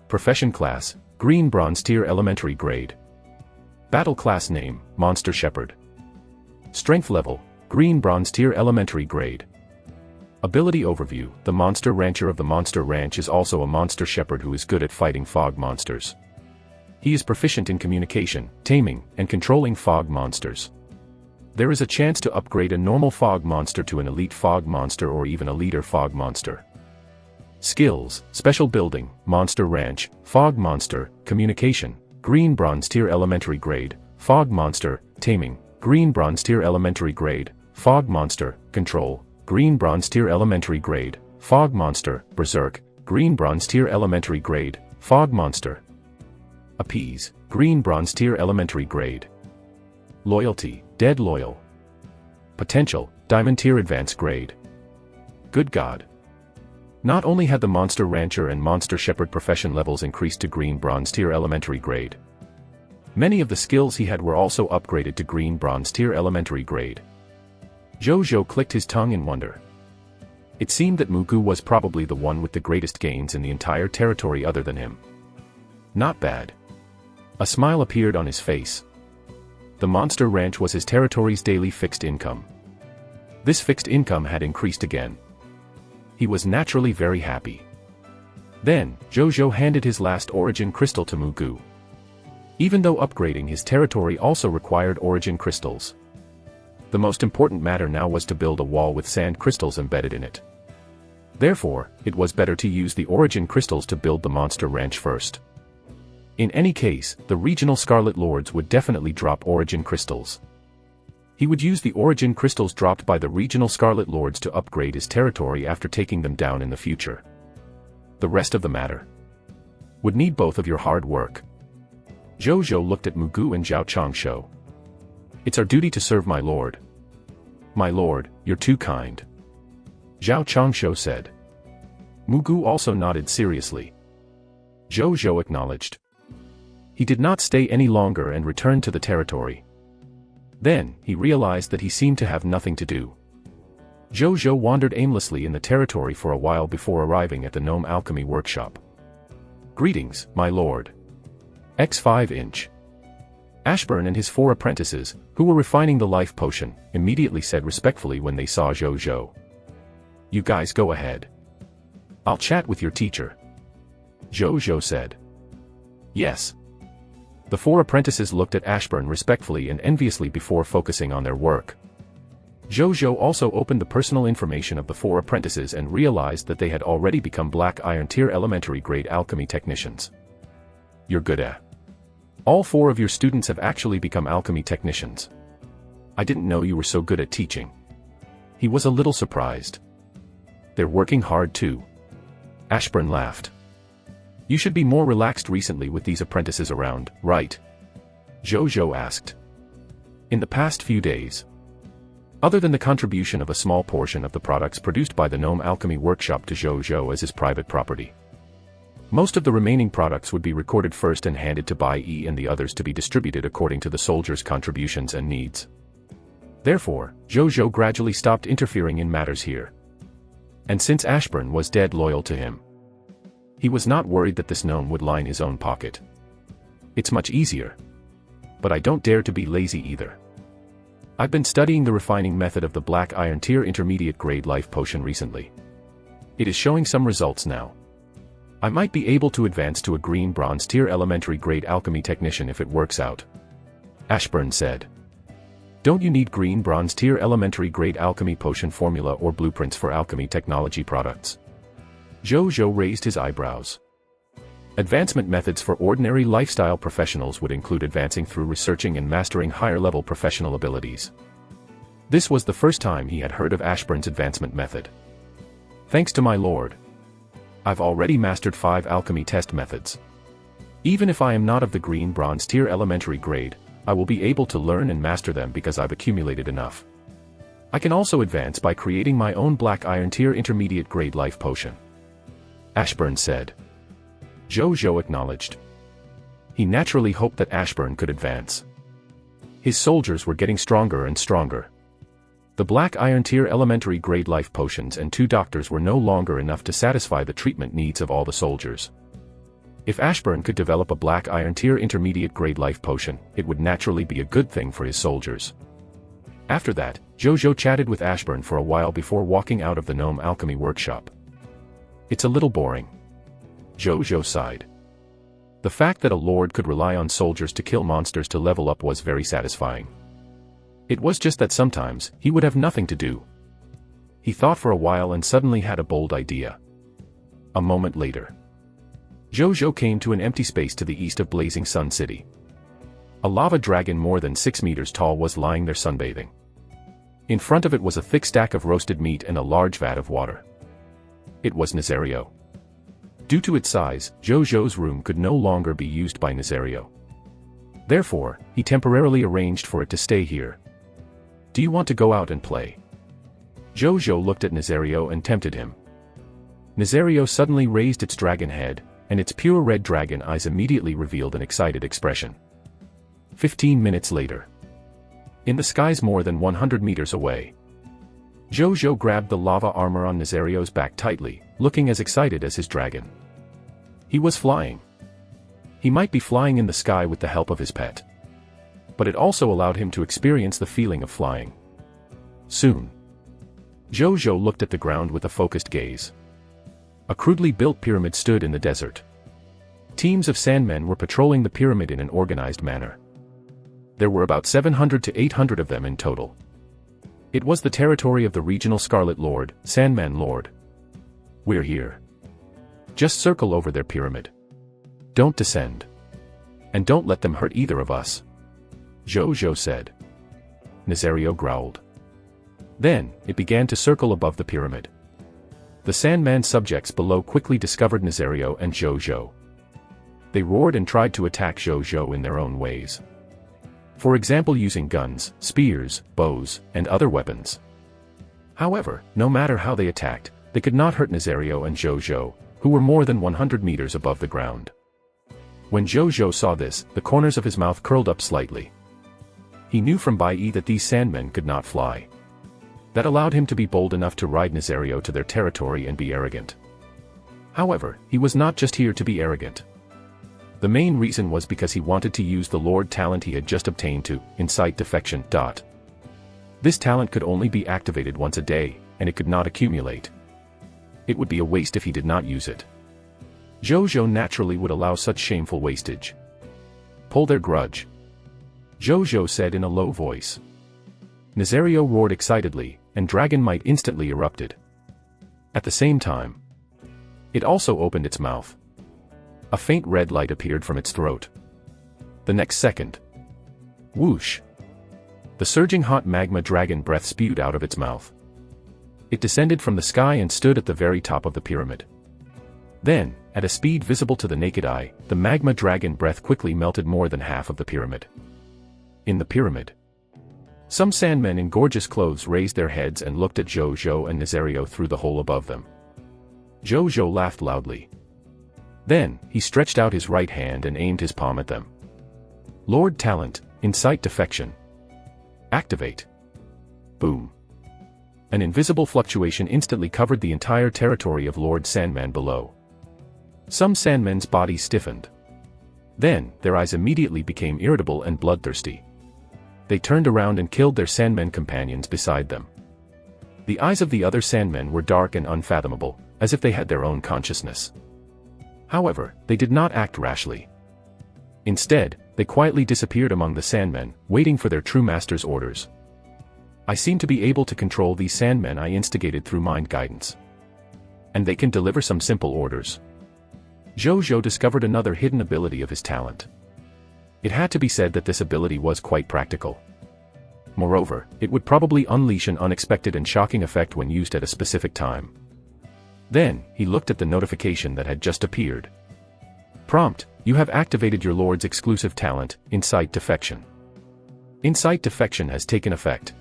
Profession class, Green Bronze Tier Elementary Grade. Battle class name, Monster Shepherd. Strength level, Green Bronze Tier Elementary Grade. Ability overview, the Monster Rancher of the Monster Ranch is also a Monster Shepherd who is good at fighting fog monsters. He is proficient in communication, taming, and controlling fog monsters. There is a chance to upgrade a normal fog monster to an elite fog monster or even a leader fog monster. Skills, Special Building, Monster Ranch, Fog Monster, Communication, Green Bronze Tier Elementary Grade, Fog Monster, Taming, Green Bronze Tier Elementary Grade, Fog Monster, Control, Green Bronze Tier Elementary Grade, Fog Monster, Berserk, Green Bronze Tier Elementary Grade, Fog Monster. Appease, Green Bronze Tier Elementary Grade. Loyalty, Dead Loyal. Potential, Diamond Tier Advanced Grade. Good God. Not only had the Monster Rancher and Monster Shepherd profession levels increased to Green Bronze Tier Elementary Grade, many of the skills he had were also upgraded to Green Bronze Tier Elementary Grade. Zhu Zhou clicked his tongue in wonder. It seemed that Mugu was probably the one with the greatest gains in the entire territory other than him. Not bad. A smile appeared on his face. The Monster Ranch was his territory's daily fixed income. This fixed income had increased again. He was naturally very happy. Then, Zhu Zhou handed his last origin crystal to Mugu. Even though upgrading his territory also required origin crystals, the most important matter now was to build a wall with sand crystals embedded in it. Therefore, it was better to use the origin crystals to build the Monster Ranch first. In any case, the regional Scarlet Lords would definitely drop origin crystals. He would use the origin crystals dropped by the regional Scarlet Lords to upgrade his territory after taking them down in the future. The rest of the matter would need both of your hard work. Zhu Zhou looked at Mugu and Zhao Changshu. It's our duty to serve my lord. My lord, you're too kind. Zhao Changshu said. Mugu also nodded seriously. Zhu Zhou acknowledged. He did not stay any longer and returned to the territory. Then, he realized that he seemed to have nothing to do. Zhu Zhou wandered aimlessly in the territory for a while before arriving at the Gnome Alchemy Workshop. Greetings, my lord. X5-inch. Ashburn and his 4 apprentices, who were refining the life potion, immediately said respectfully when they saw Zhu Zhou. You guys go ahead. I'll chat with your teacher. Zhu Zhou said. Yes. The 4 apprentices looked at Ashburn respectfully and enviously before focusing on their work. Zhu Zhou also opened the personal information of the 4 apprentices and realized that they had already become Black Iron Tier Elementary Grade Alchemy Technicians. You're good at. All 4 of your students have actually become alchemy technicians. I didn't know you were so good at teaching. He was a little surprised. They're working hard too. Ashburn laughed. You should be more relaxed recently with these apprentices around, right? Zhu Zhou asked. In the past few days. Other than the contribution of a small portion of the products produced by the Gnome Alchemy Workshop to Zhu Zhou as his private property, most of the remaining products would be recorded first and handed to Bai Yi and the others to be distributed according to the soldiers' contributions and needs. Therefore, Zhu Zhou gradually stopped interfering in matters here. And since Ashburn was dead loyal to him, he was not worried that this gnome would line his own pocket. It's much easier. But I don't dare to be lazy either. I've been studying the refining method of the Black Iron Tier Intermediate Grade Life Potion recently. It is showing some results now. I might be able to advance to a Green Bronze Tier Elementary Grade Alchemy Technician if it works out. Ashburn said. Don't you need Green Bronze Tier Elementary Grade Alchemy Potion formula or blueprints for alchemy technology products? Zhu Zhou raised his eyebrows. Advancement methods for ordinary lifestyle professionals would include advancing through researching and mastering higher-level professional abilities. This was the first time he had heard of Ashburn's advancement method. Thanks to my lord. I've already mastered 5 alchemy test methods. Even if I am not of the Green Bronze Tier Elementary Grade, I will be able to learn and master them because I've accumulated enough. I can also advance by creating my own Black Iron Tier Intermediate Grade Life Potion. Ashburn said. Zhu Zhou acknowledged. He naturally hoped that Ashburn could advance. His soldiers were getting stronger and stronger. The Black Iron Tier Elementary Grade Life Potions and 2 doctors were no longer enough to satisfy the treatment needs of all the soldiers. If Ashburn could develop a black iron tier intermediate grade life potion, it would naturally be a good thing for his soldiers. After that, Zhu Zhou chatted with Ashburn for a while before walking out of the gnome alchemy workshop. It's a little boring. Zhu Zhou sighed. The fact that a lord could rely on soldiers to kill monsters to level up was very satisfying. It was just that sometimes, he would have nothing to do. He thought for a while and suddenly had a bold idea. A moment later, Zhu Zhou came to an empty space to the east of Blazing Sun City. A lava dragon more than 6 meters tall was lying there sunbathing. In front of it was a thick stack of roasted meat and a large vat of water. It was Nazario. Due to its size, Zhu Zhou's room could no longer be used by Nazario. Therefore, he temporarily arranged for it to stay here. Do you want to go out and play? Zhu Zhou looked at Nazario and tempted him. Nazario suddenly raised its dragon head, and its pure red dragon eyes immediately revealed an excited expression. 15 minutes later. In the skies more than 100 meters away. Zhu Zhou grabbed the lava armor on Nazario's back tightly, looking as excited as his dragon. He was flying. He might be flying in the sky with the help of his pet. But it also allowed him to experience the feeling of flying. Soon. Zhu Zhou looked at the ground with a focused gaze. A crudely built pyramid stood in the desert. Teams of sandmen were patrolling the pyramid in an organized manner. There were about 700 to 800 of them in total. It was the territory of the regional Scarlet Lord, Sandman Lord. We're here. Just circle over their pyramid. Don't descend. And don't let them hurt either of us. Zhu Zhou said. Nazario growled. Then, it began to circle above the pyramid. The Sandman subjects below quickly discovered Nazario and Zhu Zhou. They roared and tried to attack Zhu Zhou in their own ways. For example, using guns, spears, bows, and other weapons. However, no matter how they attacked, they could not hurt Nazario and Zhu Zhou, who were more than 100 meters above the ground. When Zhu Zhou saw this, the corners of his mouth curled up slightly. He knew from Bai that these sandmen could not fly. That allowed him to be bold enough to ride Nazario to their territory and be arrogant. However, he was not just here to be arrogant. The main reason was because he wanted to use the Lord talent he had just obtained to incite defection. This talent could only be activated once a day, and it could not accumulate. It would be a waste if he did not use it. Zhu Zhou naturally would allow such shameful wastage. Pull their grudge. Zhu Zhou said in a low voice. Nazario roared excitedly, and Dragon Might instantly erupted. At the same time, it also opened its mouth. A faint red light appeared from its throat. The next second. Whoosh! The surging hot magma dragon breath spewed out of its mouth. It descended from the sky and stood at the very top of the pyramid. Then, at a speed visible to the naked eye, the magma dragon breath quickly melted more than half of the pyramid. In the pyramid, some sandmen in gorgeous clothes raised their heads and looked at Zhu Zhou and Nazario through the hole above them. Zhu Zhou laughed loudly. Then, he stretched out his right hand and aimed his palm at them. Lord Talent, Incite Defection. Activate. Boom. An invisible fluctuation instantly covered the entire territory of Lord Sandman below. Some sandmen's bodies stiffened. Then, their eyes immediately became irritable and bloodthirsty. They turned around and killed their sandmen companions beside them. The eyes of the other sandmen were dark and unfathomable, as if they had their own consciousness. However, they did not act rashly. Instead, they quietly disappeared among the sandmen, waiting for their true master's orders. I seem to be able to control these sandmen I instigated through mind guidance. And they can deliver some simple orders. Zhu Zhou discovered another hidden ability of his talent. It had to be said that this ability was quite practical. Moreover, it would probably unleash an unexpected and shocking effect when used at a specific time. Then, he looked at the notification that had just appeared. Prompt: you have activated your Lord's exclusive talent, Incite Defection. Incite Defection has taken effect.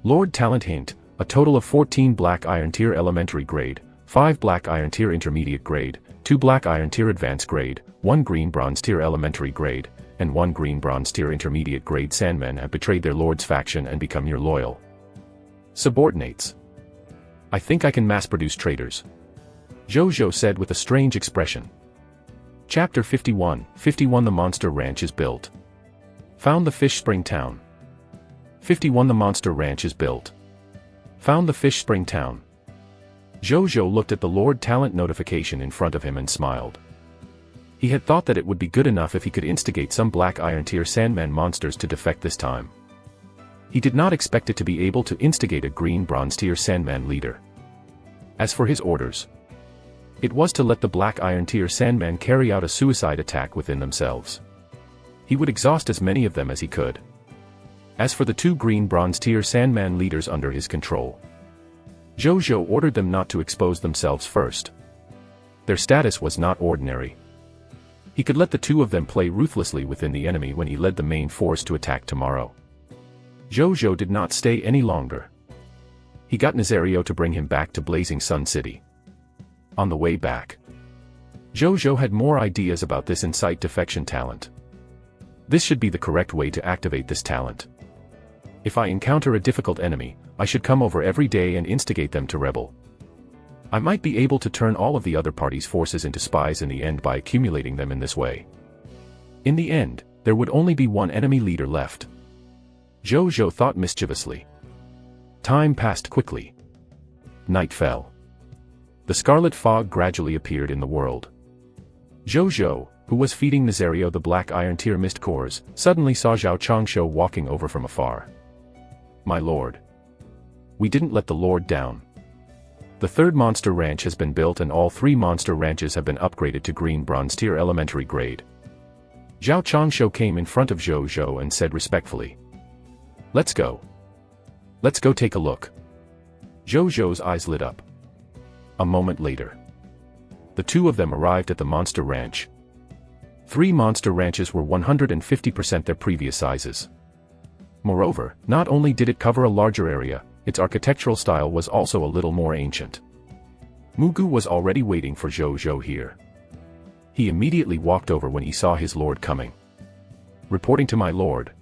Lord Talent Hint: a total of 14 Black Iron Tier Elementary Grade, 5 Black Iron Tier Intermediate Grade, 2 Black Iron Tier Advanced Grade, 1 Green Bronze Tier Elementary Grade, and 1 Green Bronze Tier Intermediate Grade Sandmen have betrayed their Lord's faction and become your loyal subordinates. I think I can mass-produce traitors. Zhu Zhou said with a strange expression. Chapter 51, 51 The Monster Ranch is built. Found the Fish Spring Town. 51 The Monster Ranch is built. Found the Fish Spring Town. Zhu Zhou looked at the Lord Talent notification in front of him and smiled. He had thought that it would be good enough if he could instigate some Black Iron Tier Sandman monsters to defect this time. He did not expect it to be able to instigate a Green Bronze Tier Sandman leader. As for his orders, it was to let the Black Iron Tier Sandman carry out a suicide attack within themselves. He would exhaust as many of them as he could. As for the 2 Green Bronze Tier Sandman leaders under his control, Zhu Zhou ordered them not to expose themselves first. Their status was not ordinary. He could let the 2 of them play ruthlessly within the enemy when he led the main force to attack tomorrow. Zhu Zhou did not stay any longer. He got Nazario to bring him back to Blazing Sun City. On the way back, Zhu Zhou had more ideas about this Insight Defection talent. This should be the correct way to activate this talent. If I encounter a difficult enemy, I should come over every day and instigate them to rebel. I might be able to turn all of the other party's forces into spies in the end by accumulating them in this way. In the end, there would only be one enemy leader left. Zhu Zhou thought mischievously. Time passed quickly. Night fell. The scarlet fog gradually appeared in the world. Zhu Zhou, who was feeding Nazario the Black Iron Tier Mist Cores, suddenly saw Zhao Changshu walking over from afar. My lord. We didn't let the lord down. The 3rd monster ranch has been built and all 3 monster ranches have been upgraded to Green Bronze Tier Elementary grade. Zhao Changshu came in front of Zhu Zhou and said respectfully. Let's go. Let's go take a look. Zhu Zhou's eyes lit up. A moment later, the 2 of them arrived at the monster ranch. 3 monster ranches were 150% their previous sizes. Moreover, not only did it cover a larger area, its architectural style was also a little more ancient. Mugu was already waiting for Zhu Zhou here. He immediately walked over when he saw his lord coming. Reporting to my lord.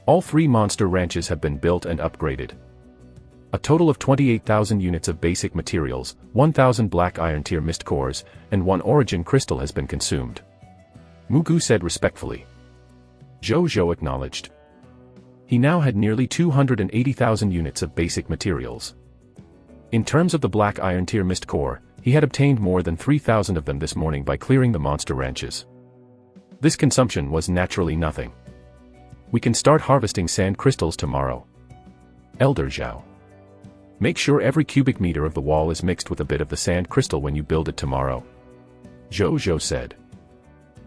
All 3 monster ranches have been built and upgraded. A total of 28,000 units of basic materials, 1,000 Black Iron Tier Mist Cores, and 1 Origin Crystal has been consumed. Mugu said respectfully. Zhu Zhou acknowledged. He now had nearly 280,000 units of basic materials. In terms of the Black Iron Tier Mist Core, he had obtained more than 3,000 of them this morning by clearing the monster ranches. This consumption was naturally nothing. We can start harvesting sand crystals tomorrow. Elder Zhao. Make sure every cubic meter of the wall is mixed with a bit of the sand crystal when you build it tomorrow. Zhu Zhou said.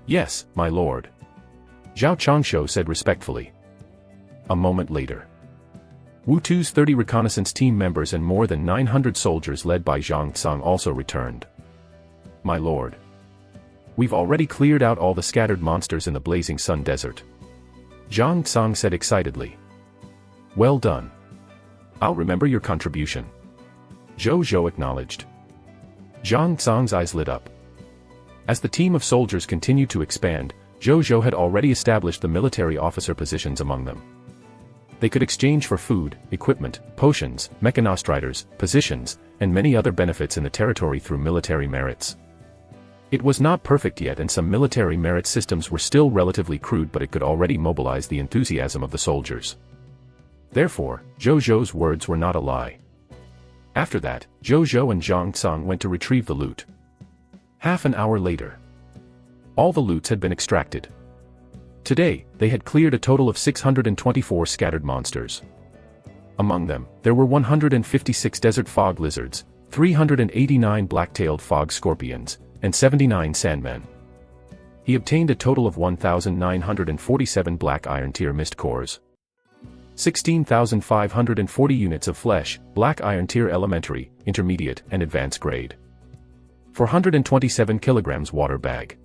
Yes, my lord. Zhao Changshu said respectfully. A moment later, Wu Tu's 30 reconnaissance team members and more than 900 soldiers led by Zhang Tsang also returned. My lord. We've already cleared out all the scattered monsters in the Blazing Sun Desert. Zhang Tsang said excitedly. Well done. I'll remember your contribution. Zhu Zhou acknowledged. Zhang Tsang's eyes lit up. As the team of soldiers continued to expand, Zhu Zhou had already established the military officer positions among them. They could exchange for food, equipment, potions, mechanostriders, positions, and many other benefits in the territory through military merits. It was not perfect yet and some military merit systems were still relatively crude, but it could already mobilize the enthusiasm of the soldiers. Therefore, Zhu Zhou's words were not a lie. After that, Zhu Zhou and Zhang Tsang went to retrieve the loot. Half an hour later, all the loots had been extracted. Today, they had cleared a total of 624 scattered monsters. Among them, there were 156 desert fog lizards, 389 black-tailed fog scorpions, and 79 sandmen. He obtained a total of 1,947 Black Iron Tier Mist Cores, 16,540 units of flesh, Black Iron Tier Elementary, Intermediate, and Advanced Grade, 427 kilograms water bag,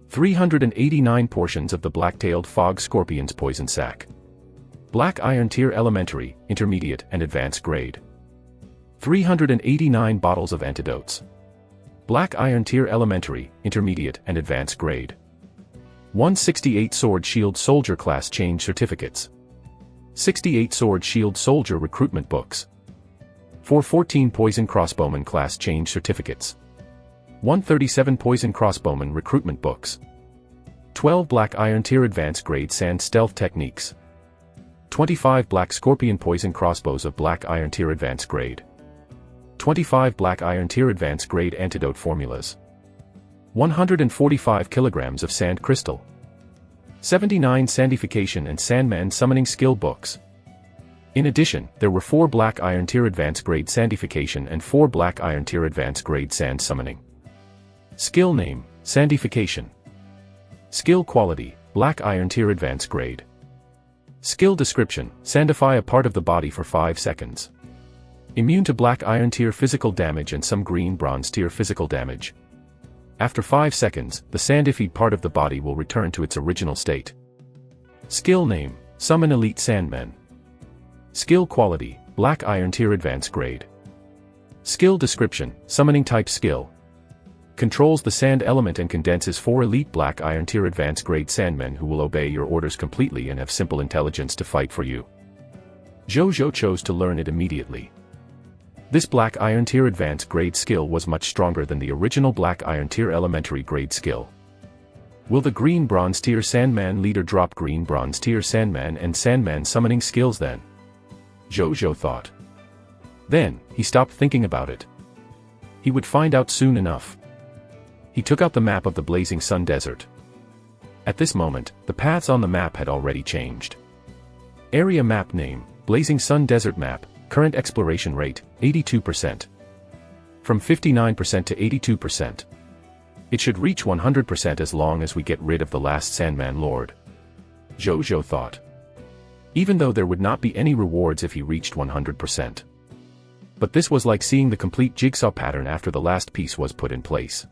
389 portions of the black-tailed fog scorpion's poison sac, Black Iron Tier Elementary, Intermediate, and Advanced Grade, 389 bottles of antidotes, Black Iron Tier Elementary, Intermediate, and Advanced Grade, 168 Sword Shield Soldier Class Change Certificates, 68 Sword Shield Soldier Recruitment Books, 414 Poison Crossbowman Class Change Certificates, 137 Poison Crossbowman Recruitment Books. 12 Black Iron Tier Advanced Grade Sand Stealth Techniques. 25 Black Scorpion Poison Crossbows of Black Iron Tier Advanced Grade. 25 Black Iron Tier Advanced Grade Antidote Formulas. 145 kilograms of Sand Crystal. 79 Sandification and Sandman Summoning Skill Books. In addition, there were 4 Black Iron Tier Advanced Grade Sandification and 4 Black Iron Tier Advanced Grade Sand Summoning. Skill Name, Sandification. Skill Quality, Black Iron Tier Advanced Grade. Skill Description, Sandify a part of the body for 5 seconds. Immune to Black Iron Tier physical damage and some Green Bronze Tier physical damage. After 5 seconds, the sandified part of the body will return to its original state. Skill Name, Summon Elite Sandmen. Skill Quality, Black Iron Tier Advanced Grade. Skill Description, Summoning Type Skill. Controls the sand element and condenses 4 elite Black Iron Tier Advanced Grade Sandmen who will obey your orders completely and have simple intelligence to fight for you. Zhu Zhou chose to learn it immediately. This Black Iron Tier Advanced Grade skill was much stronger than the original Black Iron Tier Elementary Grade skill. Will the Green Bronze Tier Sandman leader drop Green Bronze Tier Sandman and Sandman summoning skills then? Zhu Zhou thought. Then, he stopped thinking about it. He would find out soon enough. He took out the map of the Blazing Sun Desert. At this moment, the paths on the map had already changed. Area Map Name, Blazing Sun Desert Map, Current Exploration Rate, 82%. From 59% to 82%. It should reach 100% as long as we get rid of the last Sandman Lord. Zhu Zhou thought. Even though there would not be any rewards if he reached 100%. But this was like seeing the complete jigsaw pattern after the last piece was put in place.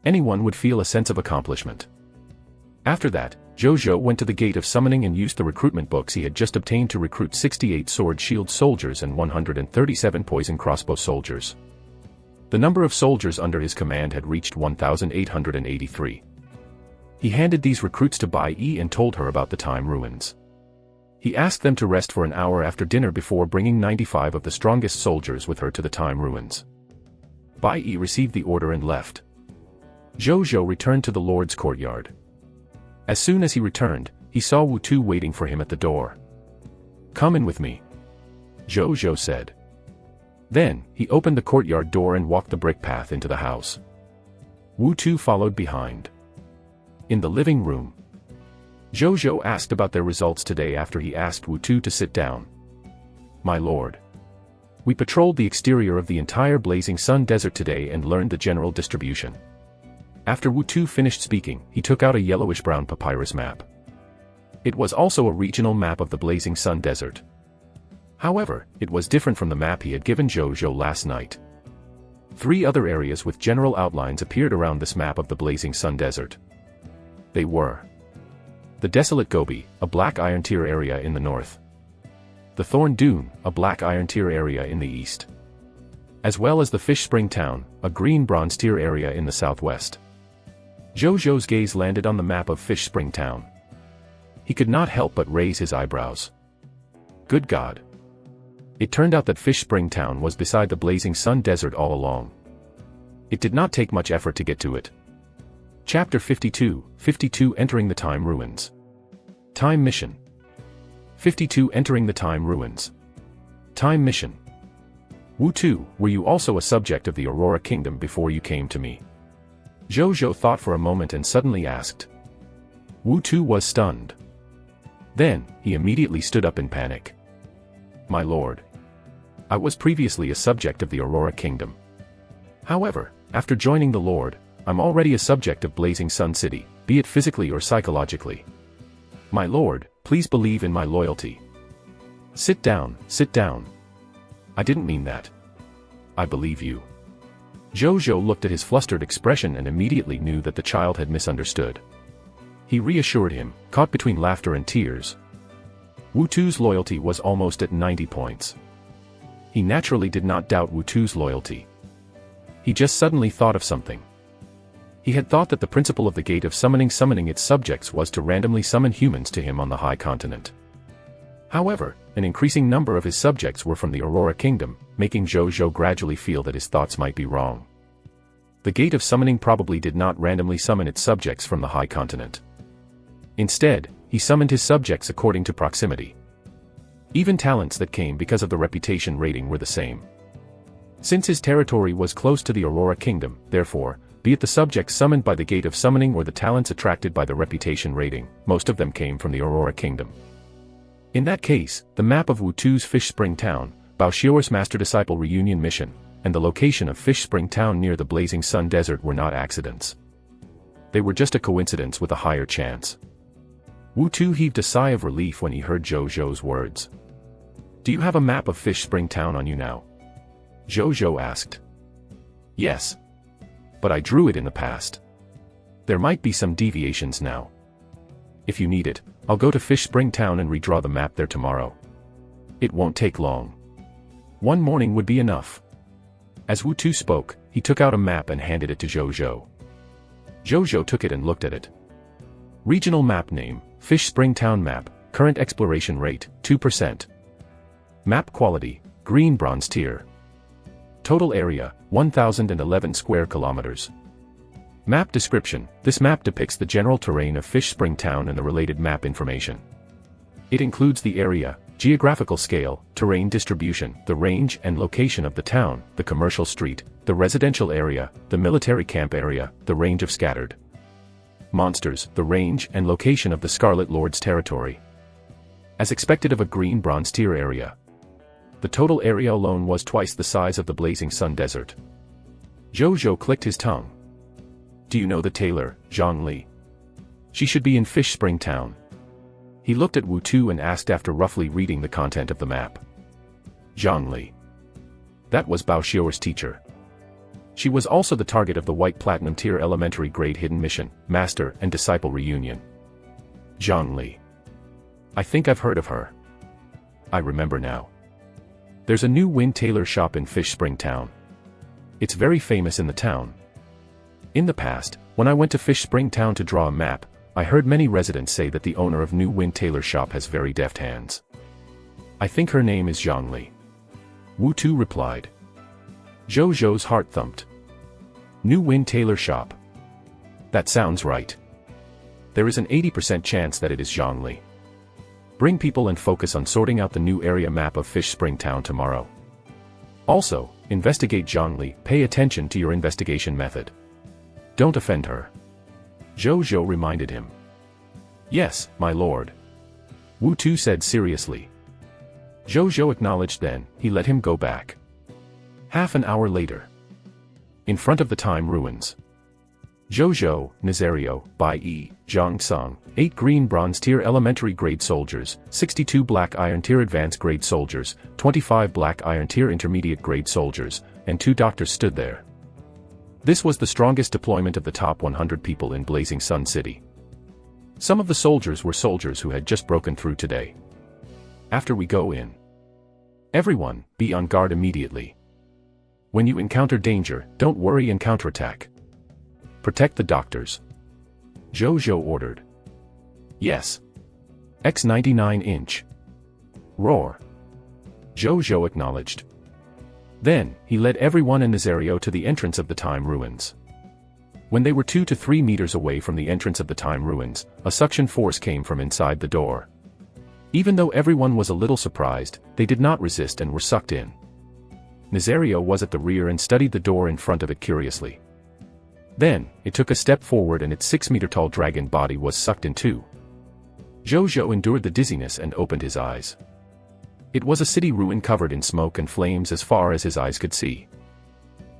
Anyone would feel a sense of accomplishment. After that, Zhu Zhou went to the Gate of Summoning and used the recruitment books he had just obtained to recruit 68 Sword Shield soldiers and 137 Poison Crossbow soldiers. The number of soldiers under his command had reached 1,883. He handed these recruits to Bai Yi and told her about the Time Ruins. He asked them to rest for an hour after dinner before bringing 95 of the strongest soldiers with her to the Time Ruins. Bai Yi received the order and left. Zhu Zhou returned to the Lord's courtyard. As soon as he returned, he saw Wu Tu waiting for him at the door. "Come in with me," Zhu Zhou said. Then, he opened the courtyard door and walked the brick path into the house. Wu Tu followed behind. In the living room, Zhu Zhou asked about their results today after he asked Wu Tu to sit down. "My lord, we patrolled the exterior of the entire Blazing Sun Desert today and learned the general distribution." After Wu Tu finished speaking, he took out a yellowish-brown papyrus map. It was also a regional map of the Blazing Sun Desert. However, it was different from the map he had given Zhu Zhou last night. 3 other areas with general outlines appeared around this map of the Blazing Sun Desert. They were the Desolate Gobi, a Black Iron Tier area in the north. The Thorn Dune, a Black Iron Tier area in the east. As well as the Fish Spring Town, a Green Bronze Tier area in the southwest. Zhu Zhou's gaze landed on the map of Fish Spring Town. He could not help but raise his eyebrows. Good God! It turned out that Fish Spring Town was beside the Blazing Sun Desert all along. It did not take much effort to get to it. Chapter 52 Entering the Time Ruins. Time Mission. 52 Entering the Time Ruins. Time Mission. Wu Tu, were you also a subject of the Aurora Kingdom before you came to me? Zhu Zhou thought for a moment and suddenly asked. Wu Tu was stunned. Then, he immediately stood up in panic. "My lord. I was previously a subject of the Aurora Kingdom. However, after joining the Lord, I'm already a subject of Blazing Sun City, be it physically or psychologically. My lord, please believe in my loyalty." Sit down, sit down. "I didn't mean that. I believe you." Zhu Zhou looked at his flustered expression and immediately knew that the child had misunderstood. He reassured him, caught between laughter and tears. Wu Tu's loyalty was almost at 90 points. He naturally did not doubt Wu Tu's loyalty. He just suddenly thought of something. He had thought that the principle of the Gate of summoning its subjects was to randomly summon humans to him on the High Continent. However, an increasing number of his subjects were from the Aurora Kingdom, making Zhu Zhou gradually feel that his thoughts might be wrong. The Gate of Summoning probably did not randomly summon its subjects from the High Continent. Instead, he summoned his subjects according to proximity. Even talents that came because of the reputation rating were the same. Since his territory was close to the Aurora Kingdom, therefore, be it the subjects summoned by the Gate of Summoning or the talents attracted by the reputation rating, most of them came from the Aurora Kingdom. In that case, the map of Wutu's Fish Spring Town, Baoxiao's Master-Disciple Reunion Mission, and the location of Fish Spring Town near the Blazing Sun Desert were not accidents. They were just a coincidence with a higher chance. Wutu heaved a sigh of relief when he heard Zhu Zhou's words. "Do you have a map of Fish Spring Town on you now?" Zhu Zhou asked. "Yes. But I drew it in the past. There might be some deviations now. If you need it, I'll go to Fish Spring Town and redraw the map there tomorrow. It won't take long. One morning would be enough." As Wutu spoke, he took out a map and handed it to Zhu Zhou. Zhu Zhou took it and looked at it. Regional map name, Fish Spring Town map, current exploration rate, 2%. Map quality, green bronze tier. Total area, 1,011 square kilometers. Map description, this map depicts the general terrain of Fish Spring Town and the related map information. It includes the area, geographical scale, terrain distribution, the range and location of the town, the commercial street, the residential area, the military camp area, the range of scattered monsters, the range and location of the Scarlet Lord's territory. As expected of a green bronze tier area, the total area alone was twice the size of the Blazing Sun Desert. Zhu Zhou clicked his tongue. "Do you know the tailor, Zhang Li? She should be in Fish Spring Town." He looked at Wutu and asked after roughly reading the content of the map. Zhang Li. That was Baoxiao's teacher. She was also the target of the White Platinum Tier Elementary Grade Hidden Mission, Master and Disciple Reunion. Zhang Li. I think I've heard of her. I remember now. There's a new wind tailor shop in Fish Spring Town. It's very famous in the town. In the past, when I went to Fish Spring Town to draw a map, I heard many residents say that the owner of New Wind Tailor Shop has very deft hands. I think her name is Zhang Li. Wutu replied. Zhu Zhou's heart thumped. New Wind Tailor Shop. That sounds right. There is an 80% chance that it is Zhang Li. Bring people and focus on sorting out the new area map of Fish Spring Town tomorrow. Also, investigate Zhang Li, pay attention to your investigation method. Don't offend her. Zhu Zhou reminded him. Yes, my lord. Wutu said seriously. Zhu Zhou acknowledged, then he let him go back. Half an hour later. In front of the Time Ruins. Zhu Zhou, Nazario, Bai Yi, Zhang Song, 8 green bronze tier elementary grade soldiers, 62 black iron tier advanced grade soldiers, 25 black iron tier intermediate grade soldiers, and 2 doctors stood there. This was the strongest deployment of the top 100 people in Blazing Sun City. Some of the soldiers were soldiers who had just broken through today. After we go in. Everyone, be on guard immediately. When you encounter danger, don't worry and counterattack. Protect the doctors. Zhu Zhou ordered. Yes. X99-inch. Roar. Zhu Zhou acknowledged. Then, he led everyone and Nazario to the entrance of the Time Ruins. When they were 2 to 3 meters away from the entrance of the Time Ruins, a suction force came from inside the door. Even though everyone was a little surprised, they did not resist and were sucked in. Nazario was at the rear and studied the door in front of it curiously. Then, it took a step forward and its 6-meter-tall dragon body was sucked in too. Zhu Zhou endured the dizziness and opened his eyes. It was a city ruin covered in smoke and flames as far as his eyes could see.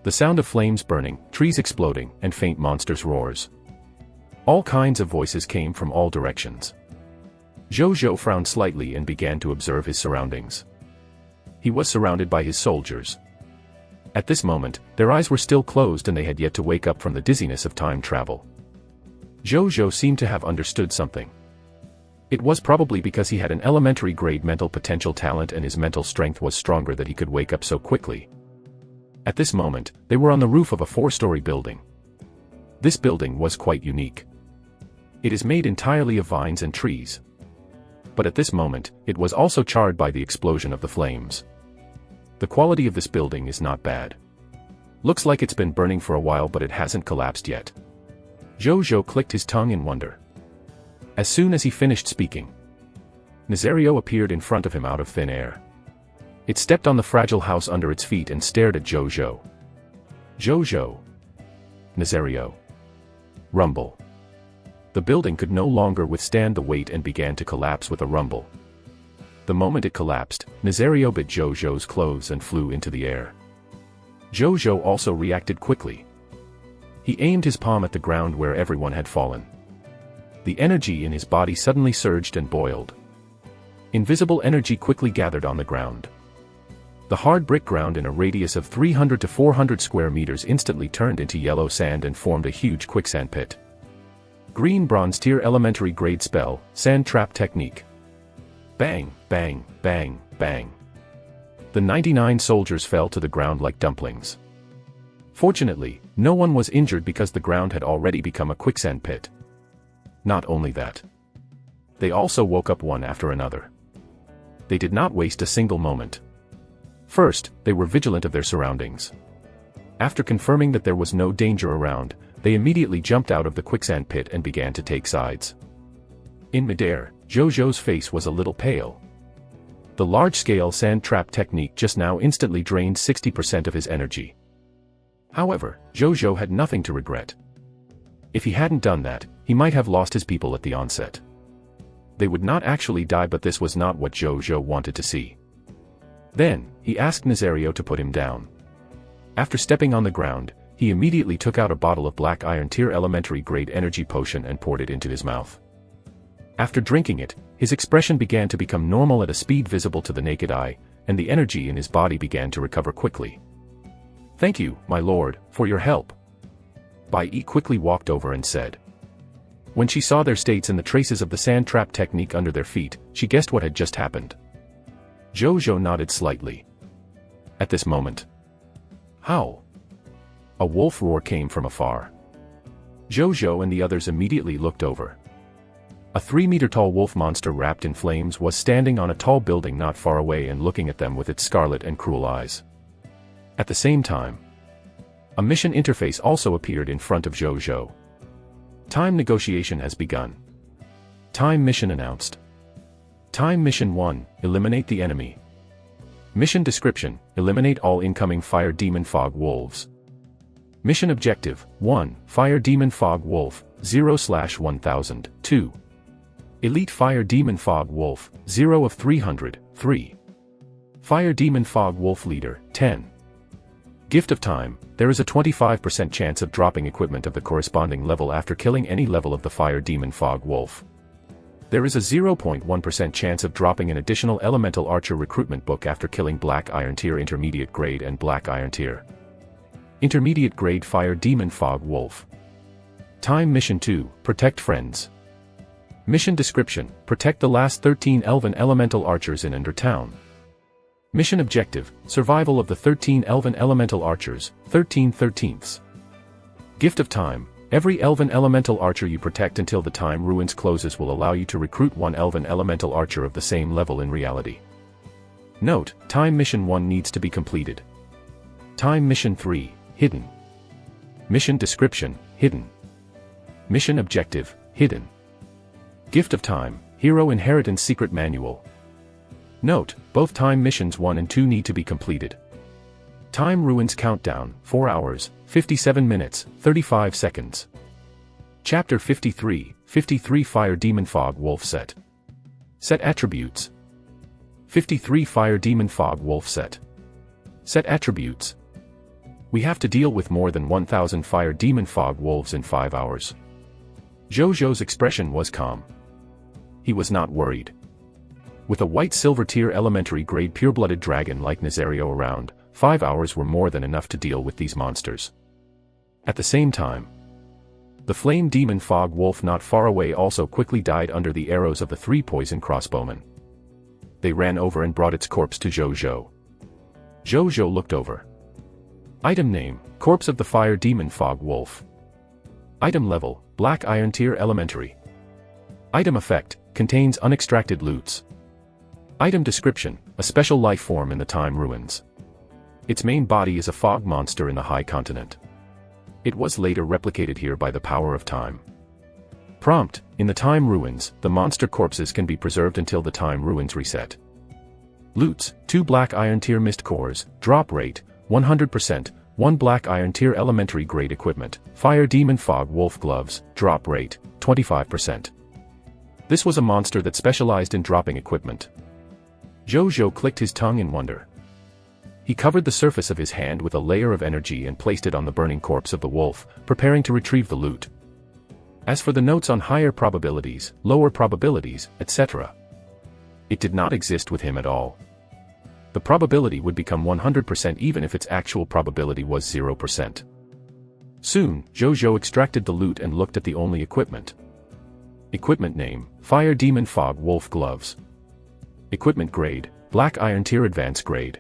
The sound of flames burning, trees exploding, and faint monsters' roars. All kinds of voices came from all directions. Zhu Zhou frowned slightly and began to observe his surroundings. He was surrounded by his soldiers. At this moment, their eyes were still closed and they had yet to wake up from the dizziness of time travel. Zhu Zhou seemed to have understood something. It was probably because he had an elementary grade mental potential talent and his mental strength was stronger that he could wake up so quickly. At this moment, they were on the roof of a 4-story building. This building was quite unique. It is made entirely of vines and trees. But at this moment, it was also charred by the explosion of the flames. The quality of this building is not bad. Looks like it's been burning for a while but it hasn't collapsed yet. Zhu Zhou clicked his tongue in wonder. As soon as he finished speaking, Nazario appeared in front of him out of thin air. It stepped on the fragile house under its feet and stared at Zhu Zhou. Zhu Zhou. Nazario. Rumble. The building could no longer withstand the weight and began to collapse with a rumble. The moment it collapsed, Nazario bit Zhu Zhou's clothes and flew into the air. Zhu Zhou also reacted quickly. He aimed his palm at the ground where everyone had fallen. The energy in his body suddenly surged and boiled. Invisible energy quickly gathered on the ground. The hard brick ground in a radius of 300 to 400 square meters instantly turned into yellow sand and formed a huge quicksand pit. Green bronze tier elementary grade spell, sand trap technique. Bang, bang, bang, bang. The 99 soldiers fell to the ground like dumplings. Fortunately, no one was injured because the ground had already become a quicksand pit. Not only that, they also woke up one after another. They did not waste a single moment. First, they were vigilant of their surroundings. After confirming that there was no danger around, they immediately jumped out of the quicksand pit and began to take sides. In midair, Zhu Zhou's face was a little pale. The large-scale sand trap technique just now instantly drained 60% of his energy. However, Zhu Zhou had nothing to regret. If he hadn't done that, he might have lost his people at the onset. They would not actually die, but this was not what Zhu Zhou wanted to see. Then, he asked Nazario to put him down. After stepping on the ground, he immediately took out a bottle of black iron tier elementary grade energy potion and poured it into his mouth. After drinking it, his expression began to become normal at a speed visible to the naked eye, and the energy in his body began to recover quickly. "Thank you, my lord, for your help." Bai Yi quickly walked over and said. When she saw their states and the traces of the sand trap technique under their feet, she guessed what had just happened. Zhu Zhou nodded slightly. At this moment, howl! A wolf roar came from afar. Zhu Zhou and the others immediately looked over. A 3-meter-tall wolf monster wrapped in flames was standing on a tall building not far away and looking at them with its scarlet and cruel eyes. At the same time, a mission interface also appeared in front of Zhu Zhou. Time negotiation has begun. Time mission announced. Time mission 1, eliminate the enemy. Mission description, eliminate all incoming fire demon fog wolves. Mission objective, 1, fire demon fog wolf, 0/1000, 2. Elite fire demon fog wolf, 0 of 300, 3. Fire demon fog wolf leader, 10. Gift of time, there is a 25% chance of dropping equipment of the corresponding level after killing any level of the fire demon fog wolf. There is a 0.1% chance of dropping an additional elemental archer recruitment book after killing black iron tier intermediate grade and black iron tier. Intermediate grade fire demon fog wolf. Time mission 2, protect friends. Mission description, protect the last 13 elven elemental archers in Ender Town. Mission objective, survival of the 13 elven elemental archers, 13/13. Gift of time, every elven elemental archer you protect until the time ruins closes will allow you to recruit one elven elemental archer of the same level in reality. Note, time mission 1 needs to be completed. Time mission 3, hidden. Mission description, hidden. Mission objective, hidden. Gift of time, hero inheritance secret manual. Note, both time missions 1 and 2 need to be completed. Time ruins countdown, 4 hours, 57 minutes, 35 seconds. Chapter 53, 53 Fire Demon Fog Wolf Set. Set attributes. 53 Fire Demon Fog Wolf Set. Set attributes. We have to deal with more than 1,000 Fire Demon Fog Wolves in 5 hours. Zhu Zhou's expression was calm. He was not worried. With a white silver tier elementary grade pure-blooded dragon like Nazario around, 5 hours were more than enough to deal with these monsters. At the same time, the flame demon fog wolf not far away also quickly died under the arrows of the 3 poison crossbowmen. They ran over and brought its corpse to Zhu Zhou. Zhu Zhou looked over. Item name, Corpse of the Fire Demon Fog Wolf. Item level, Black Iron Tier Elementary. Item effect, contains unextracted loots. Item description, a special life form in the Time Ruins. Its main body is a fog monster in the High Continent. It was later replicated here by the power of time. Prompt: in the Time Ruins, the monster corpses can be preserved until the Time Ruins reset. Loots: 2 black iron tier mist cores, drop rate, 100%, 1 black iron tier elementary grade equipment, fire demon fog wolf gloves, drop rate, 25%. This was a monster that specialized in dropping equipment. Zhu Zhou clicked his tongue in wonder. He covered the surface of his hand with a layer of energy and placed it on the burning corpse of the wolf, preparing to retrieve the loot. As for the notes on higher probabilities, lower probabilities, etc., it did not exist with him at all. The probability would become 100% even if its actual probability was 0%. Soon, Zhu Zhou extracted the loot and looked at the only equipment. Equipment name: Fire Demon Fog Wolf Gloves. Equipment grade: Black Iron Tier Advanced Grade.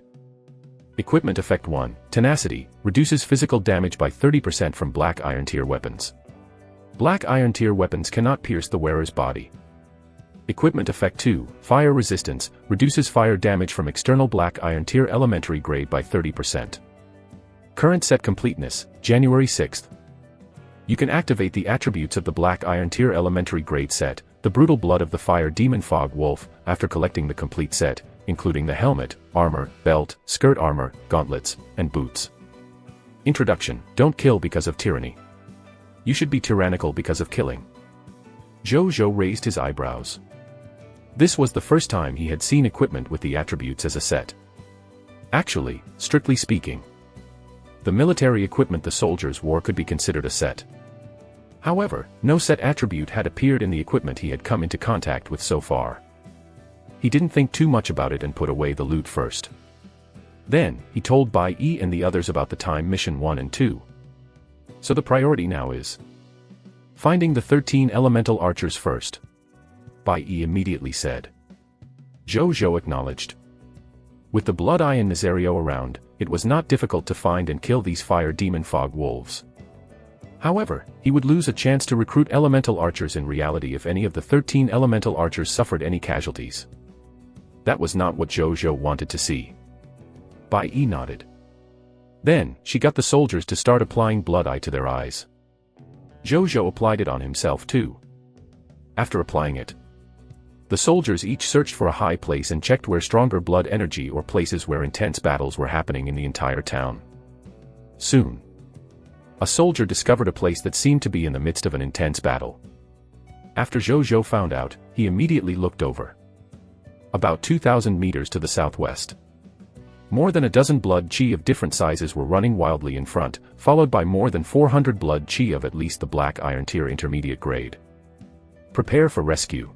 Equipment effect 1, Tenacity, reduces physical damage by 30% from Black Iron Tier weapons. Black Iron Tier weapons cannot pierce the wearer's body. Equipment effect 2, Fire Resistance, reduces fire damage from external Black Iron Tier elementary grade by 30%. Current set completeness, January 6th. You can activate the attributes of the Black Iron Tier elementary grade set, the Brutal Blood of the Fire Demon Fog Wolf, after collecting the complete set, including the helmet, armor, belt, skirt armor, gauntlets, and boots. Introduction: don't kill because of tyranny. You should be tyrannical because of killing. Zhu Zhou raised his eyebrows. This was the first time he had seen equipment with the attributes as a set. Actually, strictly speaking, the military equipment the soldiers wore could be considered a set. However, no set attribute had appeared in the equipment he had come into contact with so far. He didn't think too much about it and put away the loot first. Then, he told Bai Yi and the others about the time mission 1 and 2. So the priority now is finding the 13 elemental archers first. Bai Yi immediately said. Zhu Zhou acknowledged. With the Blood Eye and Nazario around, it was not difficult to find and kill these fire demon fog wolves. However, he would lose a chance to recruit elemental archers in reality if any of the 13 elemental archers suffered any casualties. That was not what Zhu Zhou wanted to see. Bai Yi nodded. Then, she got the soldiers to start applying Blood Eye to their eyes. Zhu Zhou applied it on himself too. After applying it, the soldiers each searched for a high place and checked where stronger blood energy or places where intense battles were happening in the entire town. Soon, a soldier discovered a place that seemed to be in the midst of an intense battle. After Zhu Zhou found out, he immediately looked over. About 2,000 meters to the southwest. More than a dozen blood chi of different sizes were running wildly in front, followed by more than 400 blood chi of at least the Black Iron Tier intermediate grade. Prepare for rescue.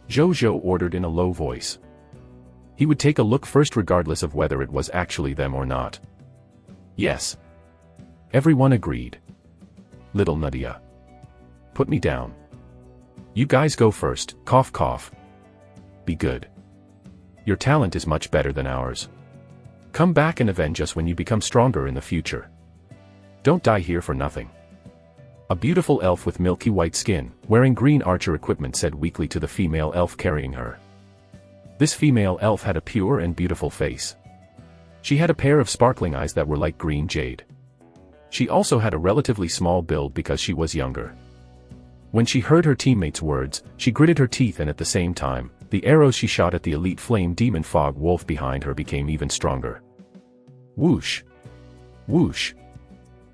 Zhu Zhou ordered in a low voice. He would take a look first regardless of whether it was actually them or not. Yes. Everyone agreed. Little Nadia. Put me down. You guys go first, cough cough. Be good. Your talent is much better than ours. Come back and avenge us when you become stronger in the future. Don't die here for nothing. A beautiful elf with milky white skin, wearing green archer equipment said weakly to the female elf carrying her. This female elf had a pure and beautiful face. She had a pair of sparkling eyes that were like green jade. She also had a relatively small build because she was younger. When she heard her teammates' words, she gritted her teeth and at the same time, the arrows she shot at the elite flame demon fog wolf behind her became even stronger. Whoosh! Whoosh!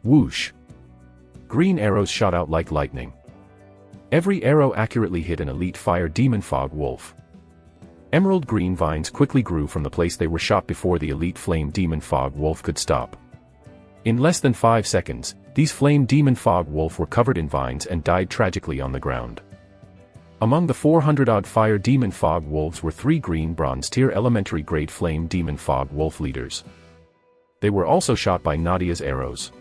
Whoosh! Green arrows shot out like lightning. Every arrow accurately hit an elite fire demon fog wolf. Emerald green vines quickly grew from the place they were shot before the elite flame demon fog wolf could stop. In less than 5 seconds, these flame demon fog wolf were covered in vines and died tragically on the ground. Among the 400-odd fire demon fog wolves were 3 green bronze tier elementary grade flame demon fog wolf leaders. They were also shot by Nadia's arrows.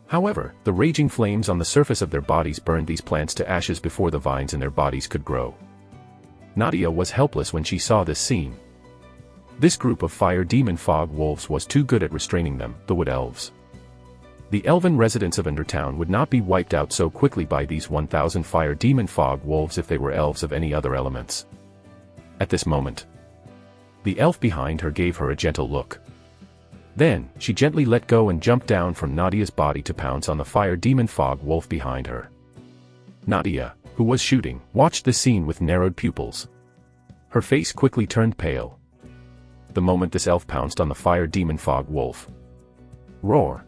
However, the raging flames on the surface of their bodies burned these plants to ashes before the vines in their bodies could grow. Nadia was helpless when she saw this scene. This group of fire demon fog wolves was too good at restraining them, the wood elves. The elven residents of Undertown would not be wiped out so quickly by these 1,000 fire demon fog wolves if they were elves of any other elements. At this moment, the elf behind her gave her a gentle look. Then, she gently let go and jumped down from Nadia's body to pounce on the fire demon fog wolf behind her. Nadia, who was shooting, watched the scene with narrowed pupils. Her face quickly turned pale. The moment this elf pounced on the fire demon fog wolf. Roar!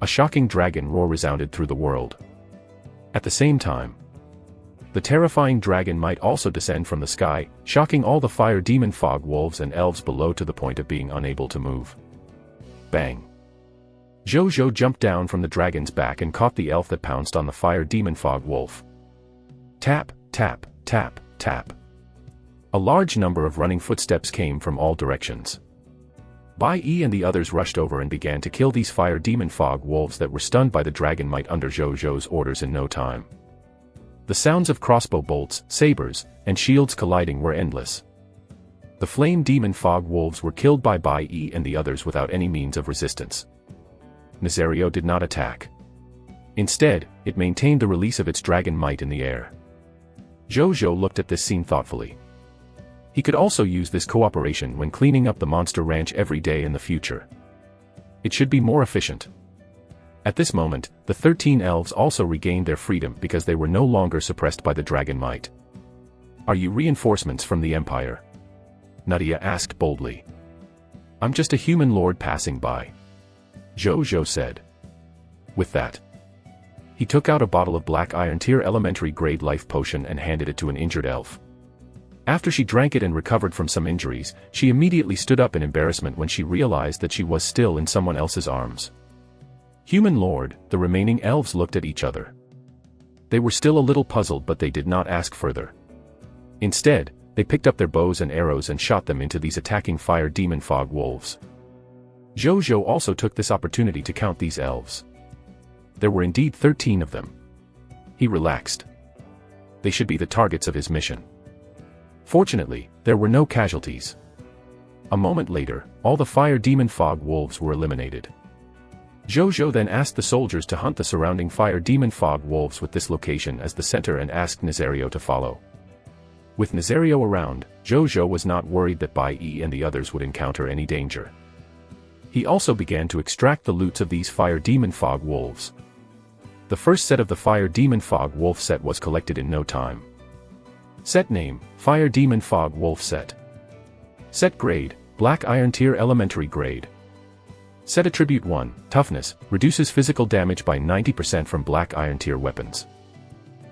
A shocking dragon roar resounded through the world. At the same time, the terrifying dragon might also descend from the sky, shocking all the fire demon fog wolves and elves below to the point of being unable to move. Bang! Zhu Zhou jumped down from the dragon's back and caught the elf that pounced on the fire demon fog wolf. Tap, tap, tap, tap. A large number of running footsteps came from all directions. Bai Yi and the others rushed over and began to kill these fire demon fog wolves that were stunned by the dragon might under Zhu Zhou's orders in no time. The sounds of crossbow bolts, sabers, and shields colliding were endless. The flame demon fog wolves were killed by Bai Yi and the others without any means of resistance. Nazario did not attack. Instead, it maintained the release of its dragon might in the air. Zhu Zhou looked at this scene thoughtfully. He could also use this cooperation when cleaning up the monster ranch every day in the future. It should be more efficient. At this moment, the 13 elves also regained their freedom because they were no longer suppressed by the dragon might. "Are you reinforcements from the Empire?" Nadia asked boldly. "I'm just a human lord passing by," Zhu Zhou said. With that, he took out a bottle of black iron tier elementary grade life potion and handed it to an injured elf. After she drank it and recovered from some injuries, she immediately stood up in embarrassment when she realized that she was still in someone else's arms. Human Lord, the remaining elves looked at each other. They were still a little puzzled, but they did not ask further. Instead, they picked up their bows and arrows and shot them into these attacking fire demon fog wolves. Zhu Zhou also took this opportunity to count these elves. There were indeed 13 of them. He relaxed. They should be the targets of his mission. Fortunately, there were no casualties. A moment later, all the fire demon fog wolves were eliminated. Zhu Zhou then asked the soldiers to hunt the surrounding fire demon fog wolves with this location as the center and asked Nazario to follow. With Nazario around, Zhu Zhou was not worried that Bai Yi and the others would encounter any danger. He also began to extract the loots of these fire demon fog wolves. The first set of the fire demon fog wolf set was collected in no time. Set name, Fire Demon Fog Wolf Set. Set grade, Black Iron Tier Elementary Grade. Set attribute 1, Toughness, reduces physical damage by 90% from Black Iron Tier weapons.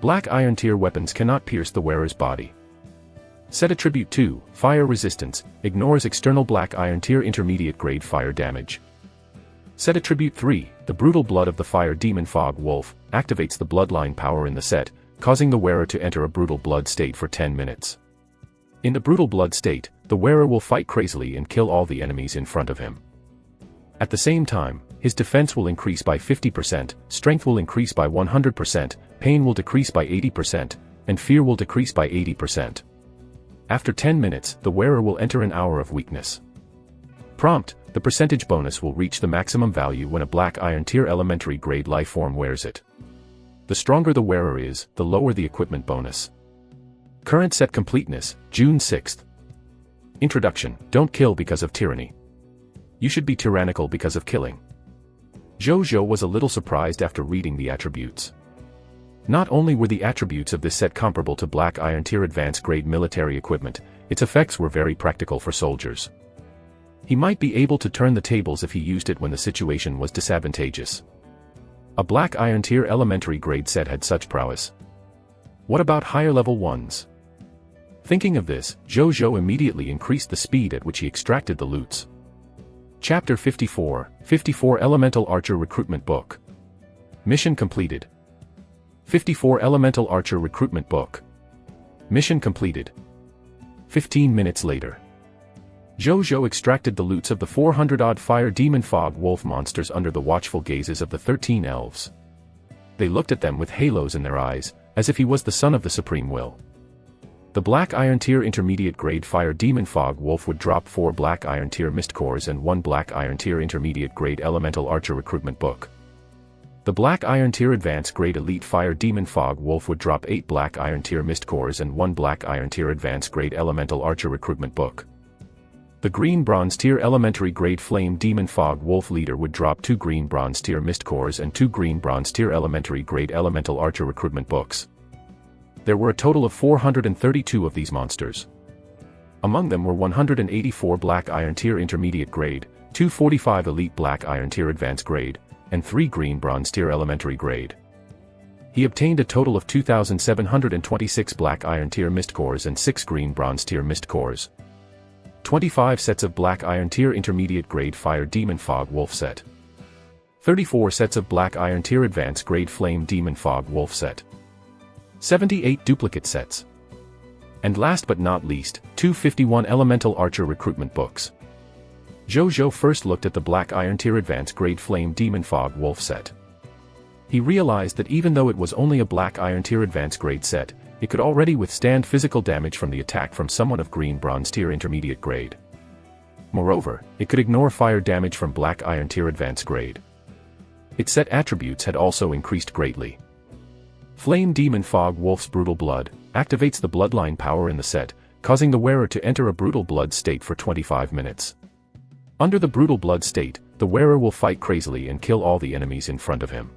Black Iron Tier weapons cannot pierce the wearer's body. Set attribute 2, Fire Resistance, ignores external Black Iron Tier Intermediate Grade fire damage. Set attribute 3, the Brutal Blood of the Fire Demon Fog Wolf, activates the bloodline power in the set, causing the wearer to enter a brutal blood state for 10 minutes. In the brutal blood state, the wearer will fight crazily and kill all the enemies in front of him. At the same time, his defense will increase by 50%, strength will increase by 100%, pain will decrease by 80%, and fear will decrease by 80%. After 10 minutes, the wearer will enter an hour of weakness. Prompt, the percentage bonus will reach the maximum value when a Black Iron Tier Elementary Grade life form wears it. The stronger the wearer is, the lower the equipment bonus. Current set completeness, June 6th. Introduction, don't kill because of tyranny. You should be tyrannical because of killing. Zhu Zhou was a little surprised after reading the attributes. Not only were the attributes of this set comparable to Black Iron Tier Advanced Grade military equipment, its effects were very practical for soldiers. He might be able to turn the tables if he used it when the situation was disadvantageous. A Black Iron Tier Elementary Grade set had such prowess. What about higher level ones? Thinking of this, Zhu Zhou immediately increased the speed at which he extracted the loots. Chapter 54, 54 Elemental Archer Recruitment Book. Mission completed. 54 Elemental Archer Recruitment Book. Mission completed. 15 minutes later. Zhu Zhou extracted the loots of the 400-odd fire demon fog wolf monsters under the watchful gazes of the 13 elves. They looked at them with halos in their eyes, as if he was the son of the Supreme Will. The Black Iron Tier Intermediate Grade Fire Demon Fog Wolf would drop 4 Black Iron Tier Mist Cores and 1 Black Iron Tier Intermediate Grade Elemental Archer Recruitment Book. The Black Iron Tier Advanced Grade Elite Fire Demon Fog Wolf would drop 8 Black Iron Tier Mist Cores and 1 Black Iron Tier Advanced Grade Elemental Archer Recruitment Book. The green bronze tier elementary grade flame demon fog wolf leader would drop 2 green bronze tier mist cores and 2 green bronze tier elementary grade elemental archer recruitment books. There were a total of 432 of these monsters. Among them were 184 black iron tier intermediate grade, 245 elite black iron tier advanced grade, and 3 green bronze tier elementary grade. He obtained a total of 2,726 black iron tier mist cores and 6 green bronze tier mist cores. 25 sets of black iron tier intermediate grade fire demon fog wolf set. 34 sets of black iron tier advanced grade flame demon fog wolf set. 78 duplicate sets. And last but not least, 251 elemental archer recruitment books. Zhu Zhou first looked at the black iron tier advanced grade flame demon fog wolf set. He realized that even though it was only a black iron tier advanced grade set, it could already withstand physical damage from the attack from someone of green bronze tier intermediate grade. Moreover, it could ignore fire damage from black iron tier advanced grade. Its set attributes had also increased greatly. Flame Demon Fog Wolf's Brutal Blood activates the bloodline power in the set, causing the wearer to enter a brutal blood state for 25 minutes. Under the brutal blood state, the wearer will fight crazily and kill all the enemies in front of him.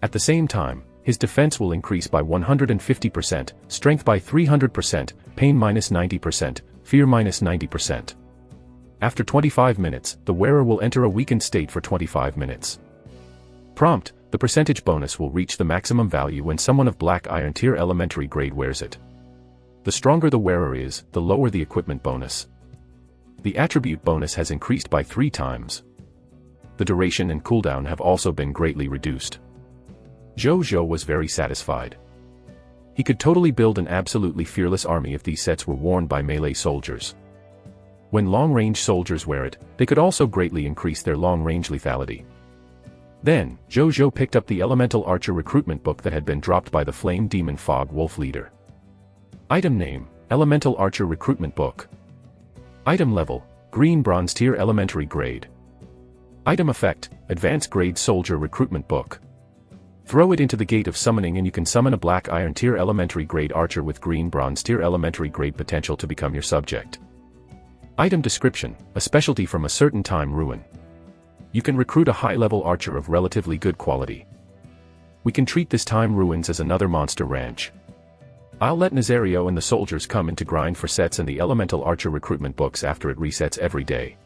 At the same time, his defense will increase by 150%, strength by 300%, pain minus 90%, fear minus 90%. After 25 minutes, the wearer will enter a weakened state for 25 minutes. Prompt: the percentage bonus will reach the maximum value when someone of black iron tier elementary grade wears it. The stronger the wearer is, the lower the equipment bonus. The attribute bonus has increased by 3 times. The duration and cooldown have also been greatly reduced. Zhu Zhou was very satisfied. He could totally build an absolutely fearless army if these sets were worn by melee soldiers. When long-range soldiers wear it, they could also greatly increase their long-range lethality. Then, Zhu Zhou picked up the Elemental Archer recruitment book that had been dropped by the Flame Demon Fog Wolf leader. Item name: Elemental Archer Recruitment Book. Item level: Green Bronze Tier Elementary Grade. Item effect: Advanced Grade Soldier Recruitment Book. Throw it into the Gate of Summoning and you can summon a Black Iron Tier Elementary Grade Archer with Green Bronze Tier Elementary Grade potential to become your subject. Item description: A specialty from a certain time ruin. You can recruit a high-level archer of relatively good quality. We can treat this time ruins as another monster ranch. I'll let Nazario and the soldiers come in to grind for sets and the Elemental Archer recruitment books after it resets every day.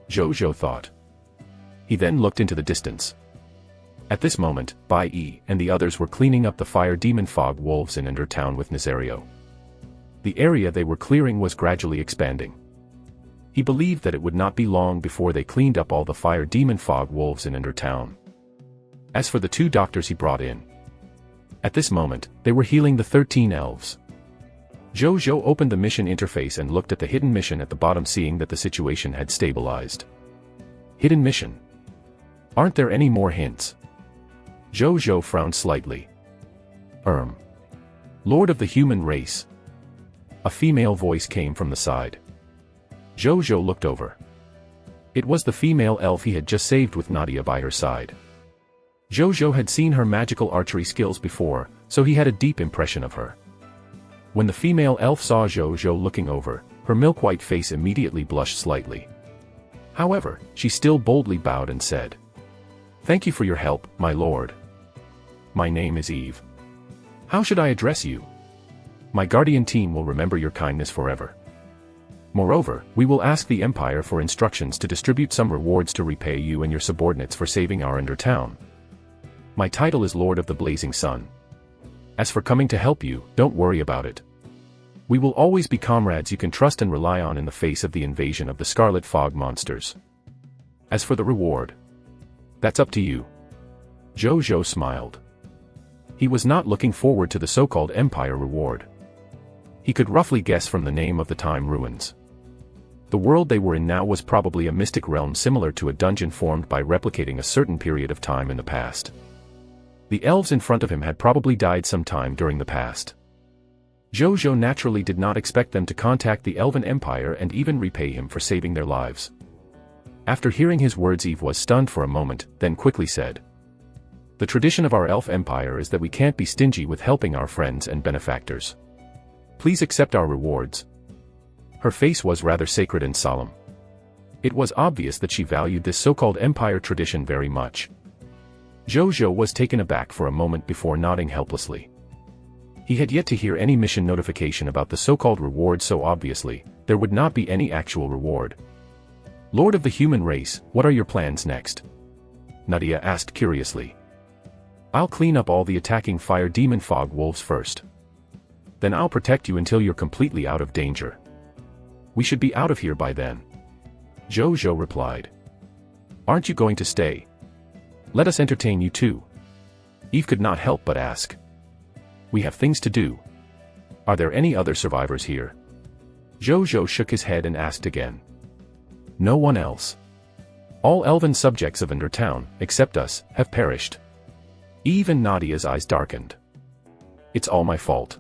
Zhu Zhou thought. He then looked into the distance. At this moment, Bai Yi and the others were cleaning up the Fire Demon Fog Wolves in Ender Town with Nazario. The area they were clearing was gradually expanding. He believed that it would not be long before they cleaned up all the Fire Demon Fog Wolves in Ender Town. As for the 2 doctors he brought in, at this moment, they were healing the 13 elves. Zhu Zhou opened the mission interface and looked at the hidden mission at the bottom, seeing that the situation had stabilized. Hidden mission. Aren't there any more hints? Zhu Zhou frowned slightly. Lord of the human race. A female voice came from the side. Zhu Zhou looked over. It was the female elf he had just saved with Nadia by her side. Zhu Zhou had seen her magical archery skills before, so he had a deep impression of her. When the female elf saw Zhu Zhou looking over, her milk-white face immediately blushed slightly. However, she still boldly bowed and said, "Thank you for your help, my lord. My name is Eve. How should I address you? My guardian team will remember your kindness forever. Moreover, we will ask the Empire for instructions to distribute some rewards to repay you and your subordinates for saving our Ender Town. My title is Lord of the Blazing Sun. As for coming to help you, don't worry about it. We will always be comrades you can trust and rely on in the face of the invasion of the Scarlet Fog monsters. As for the reward, that's up to you." Zhu Zhou smiled. He was not looking forward to the so-called Empire reward. He could roughly guess from the name of the Time Ruins. The world they were in now was probably a mystic realm similar to a dungeon formed by replicating a certain period of time in the past. The elves in front of him had probably died sometime during the past. Zhu Zhou naturally did not expect them to contact the Elven Empire and even repay him for saving their lives. After hearing his words, Eve was stunned for a moment, then quickly said, "The tradition of our elf empire is that we can't be stingy with helping our friends and benefactors. Please accept our rewards." Her face was rather sacred and solemn. It was obvious that she valued this so-called empire tradition very much. Zhu Zhou was taken aback for a moment before nodding helplessly. He had yet to hear any mission notification about the so-called reward, so obviously, there would not be any actual reward. "Lord of the human race, what are your plans next?" Nadia asked curiously. "I'll clean up all the attacking fire demon fog wolves first. Then I'll protect you until you're completely out of danger. We should be out of here by then." Zhu Zhou replied. "Aren't you going to stay? Let us entertain you too." Eve could not help but ask. "We have things to do. Are there any other survivors here?" Zhu Zhou shook his head and asked again. "No one else. All elven subjects of Ender Town, except us, have perished." Eve and Nadia's eyes darkened. "It's all my fault.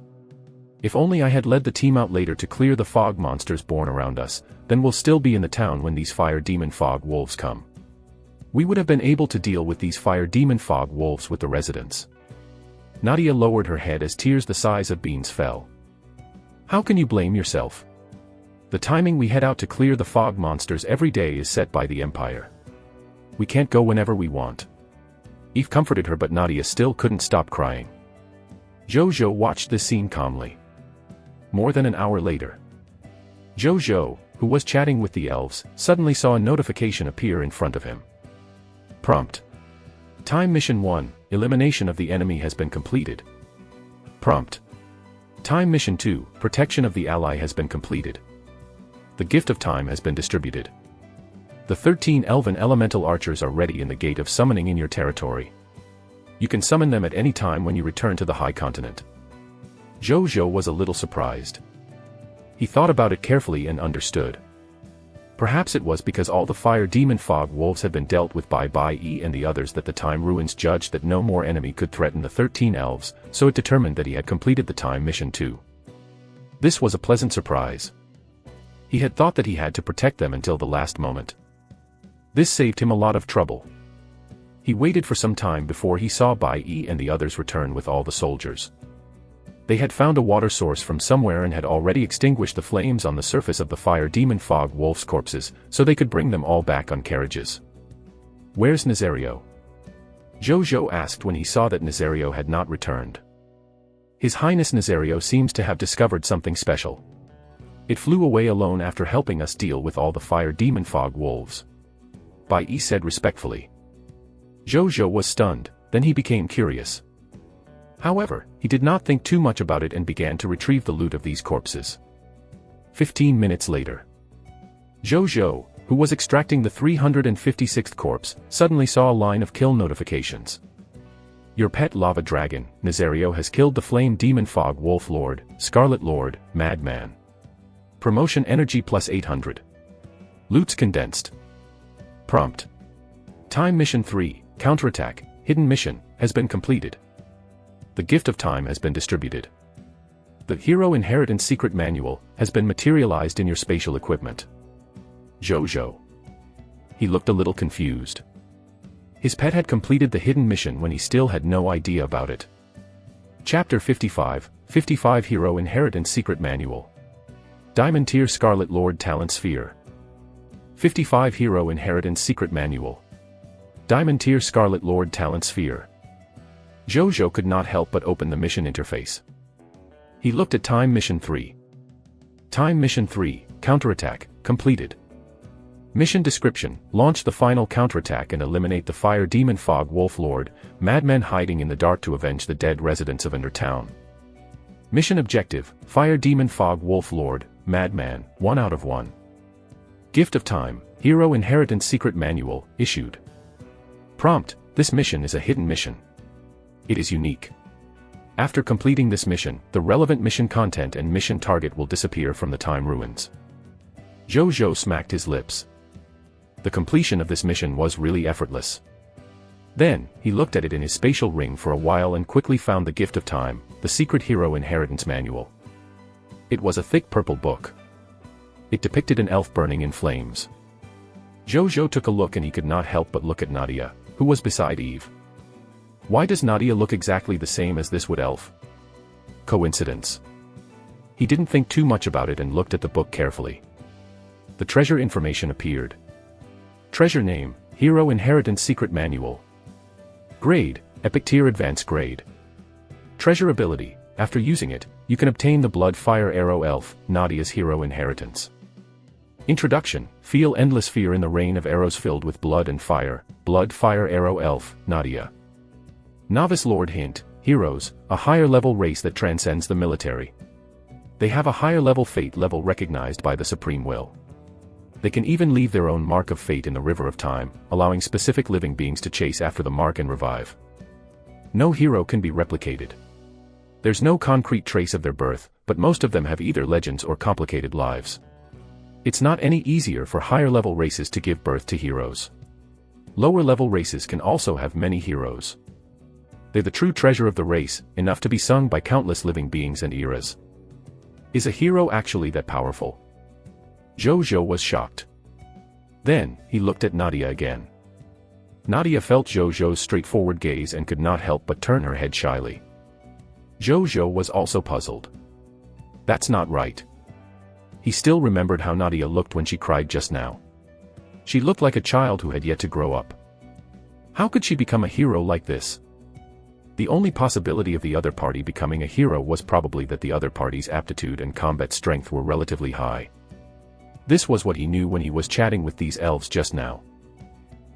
If only I had led the team out later to clear the fog monsters born around us, then we'll still be in the town when these fire demon fog wolves come. We would have been able to deal with these fire demon fog wolves with the residents." Nadia lowered her head as tears the size of beans fell. "How can you blame yourself? The timing we head out to clear the fog monsters every day is set by the Empire. We can't go whenever we want." Eve comforted her, but Nadia still couldn't stop crying. Zhu Zhou watched this scene calmly. More than an hour later, Zhu Zhou, who was chatting with the elves, suddenly saw a notification appear in front of him. Prompt. Time Mission 1, Elimination of the enemy has been completed. Prompt. Time Mission 2, Protection of the ally has been completed. The gift of time has been distributed. The 13 elven elemental archers are ready in the gate of summoning in your territory. You can summon them at any time when you return to the High Continent. Zhu Zhou was a little surprised. He thought about it carefully and understood. Perhaps it was because all the fire demon fog wolves had been dealt with by Bai Yi and the others that the Time Ruins judged that no more enemy could threaten the 13 elves, so it determined that he had completed the Time Mission too. This was a pleasant surprise. He had thought that he had to protect them until the last moment. This saved him a lot of trouble. He waited for some time before he saw Bai Yi and the others return with all the soldiers. They had found a water source from somewhere and had already extinguished the flames on the surface of the fire demon fog wolves' corpses, so they could bring them all back on carriages. "Where's Nazario?" Zhu Zhou asked when he saw that Nazario had not returned. "His Highness Nazario seems to have discovered something special. It flew away alone after helping us deal with all the fire demon fog wolves," Bai Yi said respectfully. Zhu Zhou was stunned, then he became curious. However, he did not think too much about it and began to retrieve the loot of these corpses. 15 minutes later, Zhu Zhou, who was extracting the 356th corpse, suddenly saw a line of kill notifications. "Your pet lava dragon, Nazario, has killed the flame demon fog wolf lord, Scarlet Lord, Madman. Promotion energy plus 800. Loots condensed." Prompt. Time Mission 3, Counterattack, Hidden Mission, has been completed. The gift of time has been distributed. The Hero Inheritance Secret Manual has been materialized in your spatial equipment. Zhu Zhou. He looked a little confused. His pet had completed the hidden mission when he still had no idea about it. Chapter 55, 55 Hero Inheritance Secret Manual. Diamond Tier Scarlet Lord Talent Sphere. 55 Hero Inheritance Secret Manual. Diamond Tier Scarlet Lord Talent Sphere. Zhu Zhou could not help but open the mission interface. He looked at Time Mission 3. Time Mission 3, Counterattack, completed. Mission description: launch the final counterattack and eliminate the fire demon fog wolf lord, Madman hiding in the dark to avenge the dead residents of Ender Town. Mission objective: fire demon fog wolf lord, Madman, 1 out of 1. Gift of time, Hero Inheritance Secret Manual, issued. Prompt: this mission is a hidden mission. It is unique. After completing this mission, the relevant mission content and mission target will disappear from the Time Ruins. Zhu Zhou smacked his lips. The completion of this mission was really effortless. Then, he looked at it in his spatial ring for a while and quickly found the Gift of Time, the Secret Hero Inheritance Manual. It was a thick purple book. It depicted an elf burning in flames. Zhu Zhou took a look and he could not help but look at Nadia, who was beside Eve. Why does Nadia look exactly the same as this wood elf? Coincidence? He didn't think too much about it and looked at the book carefully. The treasure information appeared. Treasure name, Hero Inheritance Secret Manual. Grade, Epic Tier Advanced Grade. Treasure ability, after using it, you can obtain the Blood Fire Arrow Elf, Nadia's Hero Inheritance. Introduction, feel endless fear in the rain of arrows filled with blood and fire, Blood Fire Arrow Elf, Nadia. Novice Lord hint, heroes, a higher level race that transcends the military. They have a higher level fate level recognized by the Supreme Will. They can even leave their own mark of fate in the River of Time, allowing specific living beings to chase after the mark and revive. No hero can be replicated. There's no concrete trace of their birth, but most of them have either legends or complicated lives. It's not any easier for higher level races to give birth to heroes. Lower level races can also have many heroes. They're the true treasure of the race, enough to be sung by countless living beings and eras. Is a hero actually that powerful? Zhu Zhou was shocked. Then, he looked at Nadia again. Nadia felt Zhu Zhou's straightforward gaze and could not help but turn her head shyly. Zhu Zhou was also puzzled. That's not right. He still remembered how Nadia looked when she cried just now. She looked like a child who had yet to grow up. How could she become a hero like this? The only possibility of the other party becoming a hero was probably that the other party's aptitude and combat strength were relatively high. This was what he knew when he was chatting with these elves just now.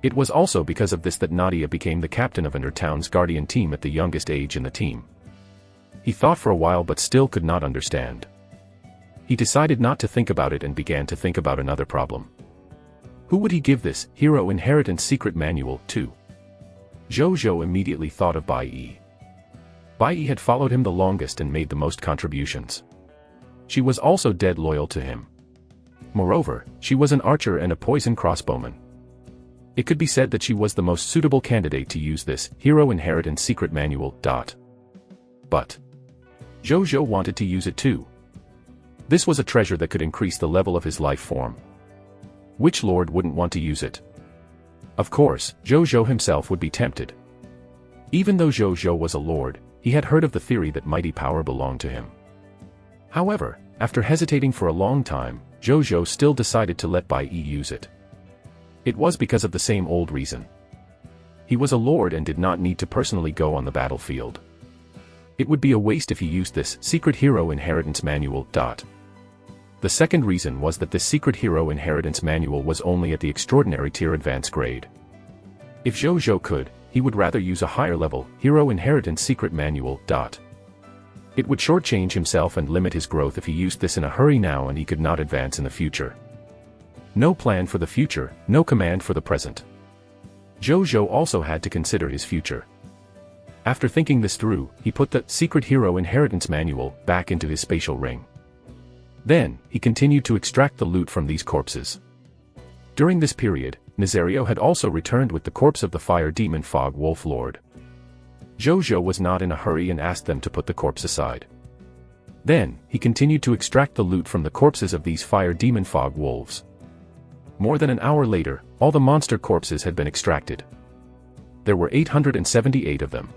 It was also because of this that Nadia became the captain of her town's guardian team at the youngest age in the team. He thought for a while but still could not understand. He decided not to think about it and began to think about another problem. Who would he give this Hero Inheritance Secret Manual to? Zhu Zhou immediately thought of Bai Yi. Bai Yi had followed him the longest and made the most contributions. She was also dead loyal to him. Moreover, she was an archer and a poison crossbowman. It could be said that she was the most suitable candidate to use this Hero Inheritance Secret Manual. But Zhu Zhou wanted to use it too. This was a treasure that could increase the level of his life form. Which lord wouldn't want to use it? Of course, Zhu Zhou himself would be tempted. Even though Zhu Zhou was a lord, he had heard of the theory that mighty power belonged to him. However, after hesitating for a long time, Zhu Zhou still decided to let Bai Yi use it. It was because of the same old reason. He was a lord and did not need to personally go on the battlefield. It would be a waste if he used this secret hero inheritance manual. The second reason was that this secret hero inheritance manual was only at the extraordinary tier advanced grade. If Zhu Zhou could, he would rather use a higher level hero inheritance secret manual. It would shortchange himself and limit his growth if he used this in a hurry now and he could not advance in the future. No plan for the future, no command for the present. Zhu Zhou also had to consider his future. After thinking this through, he put the secret hero inheritance manual back into his spatial ring. Then, he continued to extract the loot from these corpses. During this period, Nazario had also returned with the corpse of the fire demon Fog Wolf Lord. Zhu Zhou was not in a hurry and asked them to put the corpse aside. Then, he continued to extract the loot from the corpses of these fire demon Fog Wolves. More than an hour later, all the monster corpses had been extracted. There were 878 of them.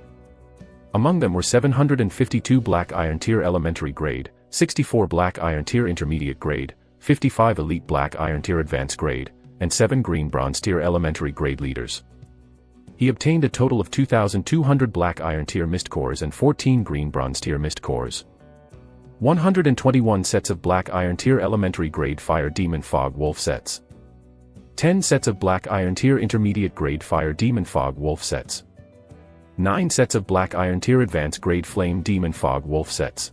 Among them were 752 Black Iron Tier Elementary Grade, 64 Black Iron Tier Intermediate Grade, 55 Elite Black Iron Tier Advanced Grade, and 7 Green Bronze Tier Elementary Grade Leaders. He obtained a total of 2,200 Black Iron Tier Mist Cores and 14 Green Bronze Tier Mist Cores. 121 sets of Black Iron Tier Elementary Grade Fire Demon Fog Wolf sets. 10 sets of Black Iron Tier Intermediate Grade Fire Demon Fog Wolf sets. 9 sets of Black Iron Tier Advanced Grade Flame Demon Fog Wolf sets.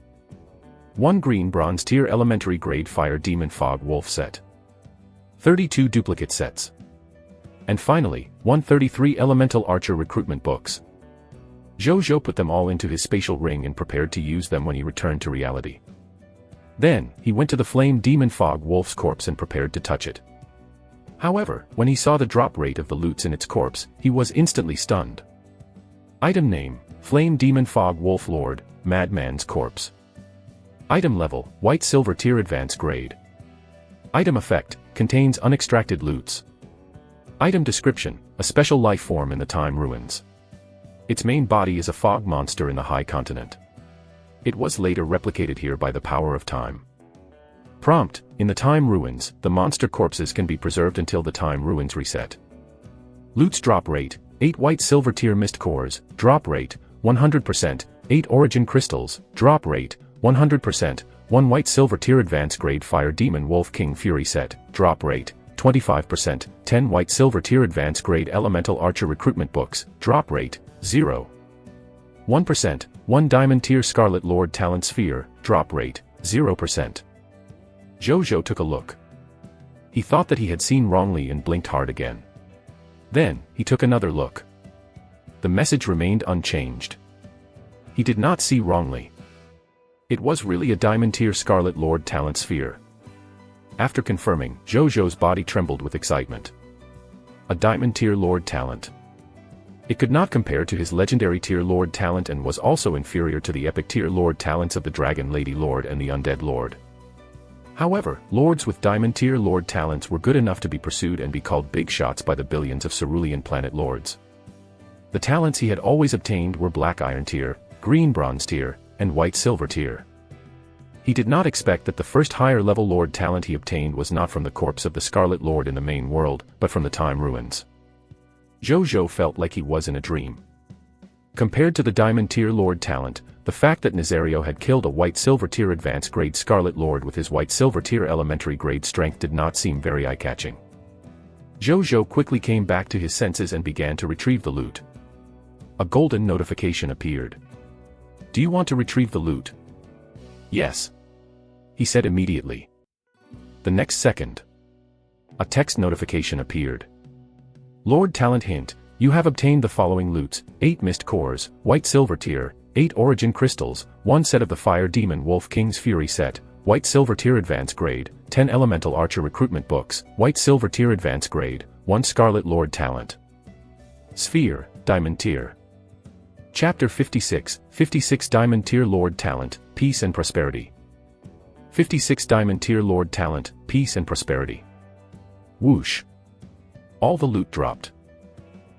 1 Green Bronze Tier Elementary Grade Fire Demon Fog Wolf set. 32 duplicate sets. And finally, 133 Elemental Archer Recruitment Books. Zhu Zhou put them all into his spatial ring and prepared to use them when he returned to reality. Then, he went to the Flame Demon Fog Wolf's corpse and prepared to touch it. However, when he saw the drop rate of the loots in its corpse, he was instantly stunned. Item name, Flame Demon Fog Wolf Lord, Madman's Corpse. Item level, White Silver Tier Advanced Grade. Item effect, contains unextracted loots. Item description, a special life form in the Time Ruins. Its main body is a fog monster in the High Continent. It was later replicated here by the power of time. Prompt: in the time ruins, the monster corpses can be preserved until the time ruins reset. Loot's drop rate: 8 white silver tier mist cores, drop rate 100%, 8 origin crystals, drop rate 100%, 1 white silver tier advanced grade fire demon wolf king fury set, drop rate 25%, 10 white silver tier advanced grade elemental archer recruitment books, drop rate 0.1%, 1 diamond tier scarlet lord talent sphere, drop rate 0%. Zhu Zhou took a look. He thought that he had seen wrongly and blinked hard again. Then, he took another look. The message remained unchanged. He did not see wrongly. It was really a diamond tier scarlet lord talent sphere. After confirming, Zhu Zhou's body trembled with excitement. A diamond tier lord talent. It could not compare to his legendary tier lord talent and was also inferior to the epic tier lord talents of the Dragon Lady Lord and the Undead Lord. However, lords with diamond tier lord talents were good enough to be pursued and be called big shots by the billions of cerulean planet lords. The talents he had always obtained were black iron tier, green bronze tier, and white silver tier. He did not expect that the first higher level lord talent he obtained was not from the corpse of the Scarlet Lord in the main world, but from the time ruins. Zhu Zhou felt like he was in a dream. Compared to the diamond tier lord talent, the fact that Nazario had killed a white silver tier advanced grade Scarlet Lord with his white silver tier elementary grade strength did not seem very eye-catching. Zhu Zhou quickly came back to his senses and began to retrieve the loot. A golden notification appeared. "Do you want to retrieve the loot?" "Yes," he said immediately. The next second, a text notification appeared. "Lord Talent hint, you have obtained the following loots: 8 mist cores, white silver tier, 8 origin crystals, 1 set of the Fire Demon Wolf King's Fury set, white silver tier advanced grade, 10 elemental archer recruitment books, white silver tier advanced grade, 1 Scarlet Lord talent. Sphere, diamond tier." Chapter 56, 56 Diamond Tier Lord Talent, Peace and Prosperity. 56 Diamond Tier Lord Talent, Peace and Prosperity. Whoosh. All the loot dropped.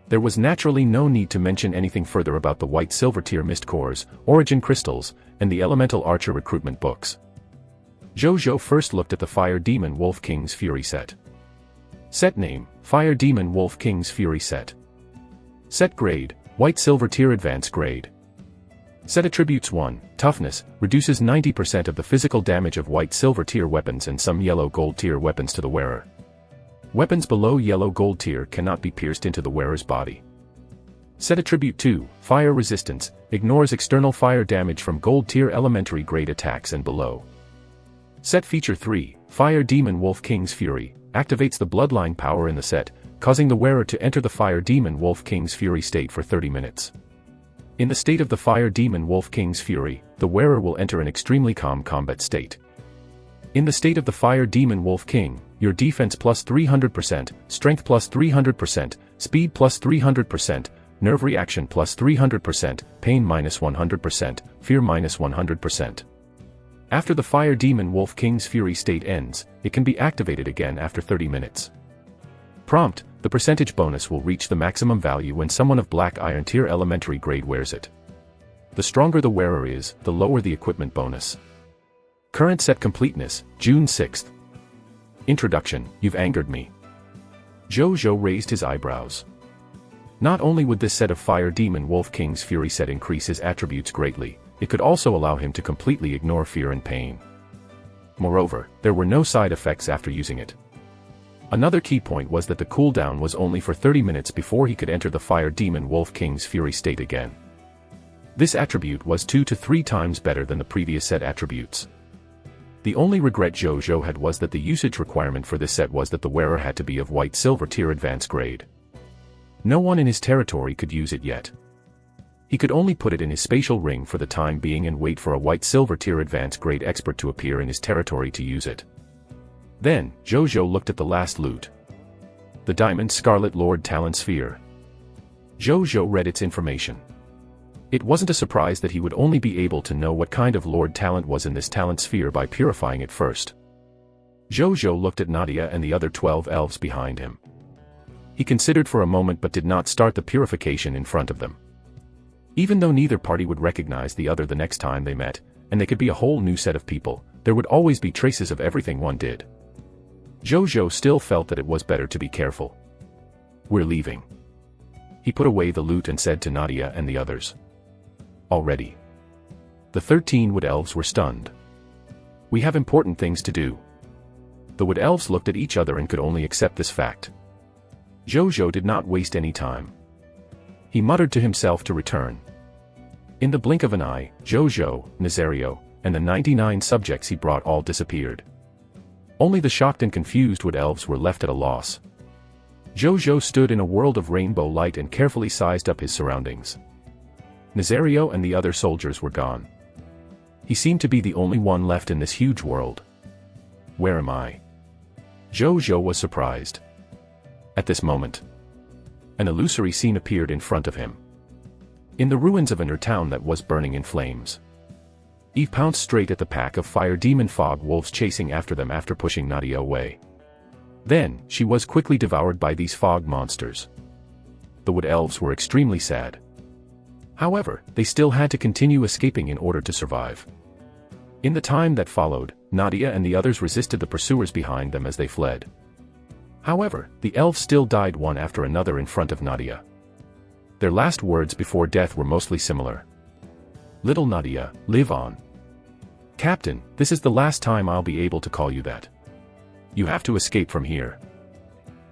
There was naturally no need to mention anything further about the white silver tier mist cores, origin crystals, and the elemental archer recruitment books. Zhu Zhou first looked at the Fire Demon Wolf King's Fury set. Set name: Fire Demon Wolf King's Fury set. Set grade: white silver tier advanced grade. Set attributes: 1, toughness, reduces 90% of the physical damage of white silver tier weapons and some yellow gold tier weapons to the wearer. Weapons below yellow gold tier cannot be pierced into the wearer's body. Set attribute: 2, fire resistance, ignores external fire damage from gold tier elementary grade attacks and below. Set feature: 3, Fire Demon Wolf King's Fury, activates the bloodline power in the set, causing the wearer to enter the Fire Demon Wolf King's Fury state for 30 minutes. In the state of the Fire Demon Wolf King's Fury, the wearer will enter an extremely calm combat state. In the state of the Fire Demon Wolf King, your defense plus 300%, strength plus 300%, speed plus 300%, nerve reaction plus 300%, pain minus 100%, fear minus 100%. After the Fire Demon Wolf King's Fury state ends, it can be activated again after 30 minutes. Prompt: the percentage bonus will reach the maximum value when someone of black iron tier elementary grade wears it. The stronger the wearer is, the lower the equipment bonus. Current set completeness, June 6th. Introduction: You've angered me. Zhu Zhou raised his eyebrows. Not only would this set of Fire Demon Wolf King's Fury set increase his attributes greatly, it could also allow him to completely ignore fear and pain. Moreover, there were no side effects after using it. Another key point was that the cooldown was only for 30 minutes before he could enter the Fire Demon Wolf King's Fury state again. This attribute was 2 to 3 times better than the previous set attributes. The only regret Zhu Zhou had was that the usage requirement for this set was that the wearer had to be of white silver tier advanced grade. No one in his territory could use it yet. He could only put it in his spatial ring for the time being and wait for a white silver tier advanced grade expert to appear in his territory to use it. Then, Zhu Zhou looked at the last loot. The Diamond Scarlet Lord Talent Sphere. Zhu Zhou read its information. It wasn't a surprise that he would only be able to know what kind of Lord Talent was in this talent sphere by purifying it first. Zhu Zhou looked at Nadia and the other 12 elves behind him. He considered for a moment but did not start the purification in front of them. Even though neither party would recognize the other the next time they met, and they could be a whole new set of people. There would always be traces of everything one did. Zhu Zhou still felt that it was better to be careful. "We're leaving." He put away the loot and said to Nadia and the others. "Already?" The 13 wood elves were stunned. "We have important things to do." The wood elves looked at each other and could only accept this fact. Zhu Zhou did not waste any time. He muttered to himself to return. In the blink of an eye, Zhu Zhou, Nazario, and the 99 subjects he brought all disappeared. Only the shocked and confused wood elves were left at a loss. Zhu Zhou stood in a world of rainbow light and carefully sized up his surroundings. Nazario and the other soldiers were gone. He seemed to be the only one left in this huge world. "Where am I?" Zhu Zhou was surprised. At this moment, an illusory scene appeared in front of him. In the ruins of an town that was burning in flames. Eve pounced straight at the pack of fire demon fog wolves chasing after them after pushing Nadia away. Then, she was quickly devoured by these fog monsters. The wood elves were extremely sad. However, they still had to continue escaping in order to survive. In the time that followed, Nadia and the others resisted the pursuers behind them as they fled. However, the elves still died one after another in front of Nadia. Their last words before death were mostly similar. "Little Nadia, live on. Captain, this is the last time I'll be able to call you that. You have to escape from here.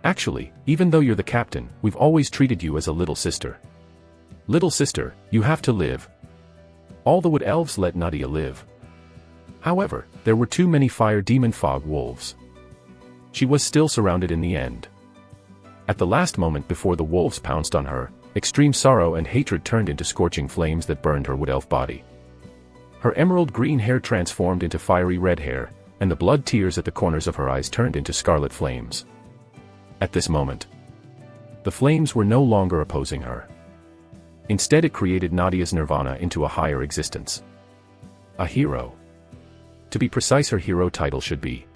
Actually, even though you're the captain, we've always treated you as a little sister. Little sister, you have to live." All the wood elves let Nadia live. However, there were too many fire demon fog wolves. She was still surrounded in the end. At the last moment before the wolves pounced on her, extreme sorrow and hatred turned into scorching flames that burned her wood elf body. Her emerald green hair transformed into fiery red hair, and the blood tears at the corners of her eyes turned into scarlet flames. At this moment, the flames were no longer opposing her. Instead, it created Nadia's nirvana into a higher existence. A hero. To be precise, her hero title should be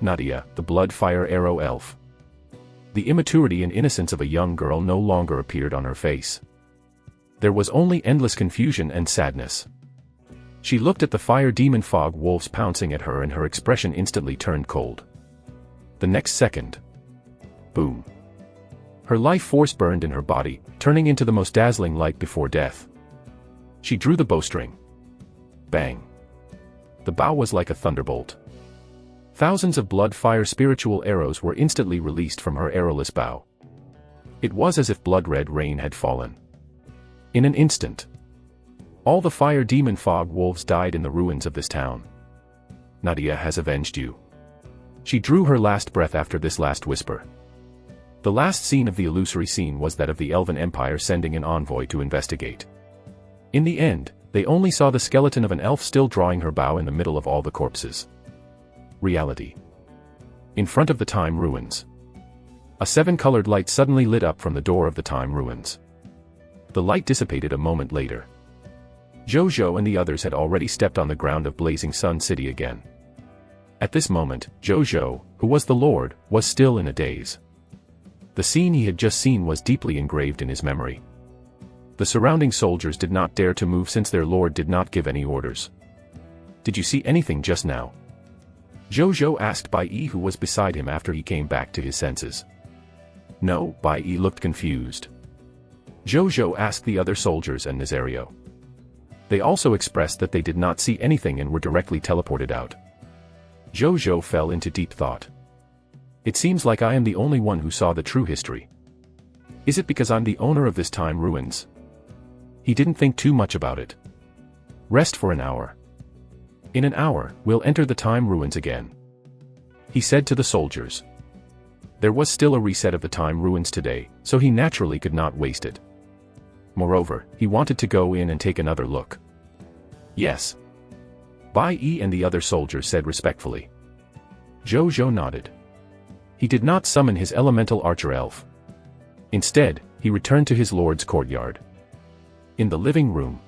Nadia, the Blood Fire Arrow Elf. The immaturity and innocence of a young girl no longer appeared on her face. There was only endless confusion and sadness. She looked at the fire demon fog wolves pouncing at her and her expression instantly turned cold. The next second, boom. Her life force burned in her body, turning into the most dazzling light before death. She drew the bowstring. Bang. The bow was like a thunderbolt. Thousands of blood fire spiritual arrows were instantly released from her arrowless bow. It was as if blood-red rain had fallen. In an instant, all the fire demon fog wolves died in the ruins of this town. Nadia has avenged you. She drew her last breath after this last whisper. The last scene of the illusory scene was that of the Elven Empire sending an envoy to investigate. In the end, they only saw the skeleton of an elf still drawing her bow in the middle of all the corpses. Reality. In front of the time ruins. A 7-colored light suddenly lit up from the door of the time ruins. The light dissipated a moment later. Zhu Zhou and the others had already stepped on the ground of Blazing Sun City again. At this moment, Zhu Zhou, who was the Lord, was still in a daze. The scene he had just seen was deeply engraved in his memory. The surrounding soldiers did not dare to move since their Lord did not give any orders. "Did you see anything just now?" Zhu Zhou asked Bai Yi, who was beside him after he came back to his senses. No, Bai Yi looked confused. Zhu Zhou asked the other soldiers and Nazario. They also expressed that they did not see anything and were directly teleported out. Zhu Zhou fell into deep thought. It seems like I am the only one who saw the true history. Is it because I'm the owner of this time ruins? He didn't think too much about it. Rest for an hour. In an hour, we'll enter the time ruins again. He said to the soldiers. There was still a reset of the time ruins today, so he naturally could not waste it. Moreover, he wanted to go in and take another look. Yes. Bai Yi and the other soldiers said respectfully. Zhu Zhou nodded. He did not summon his elemental archer elf. Instead, he returned to his lord's courtyard. In the living room,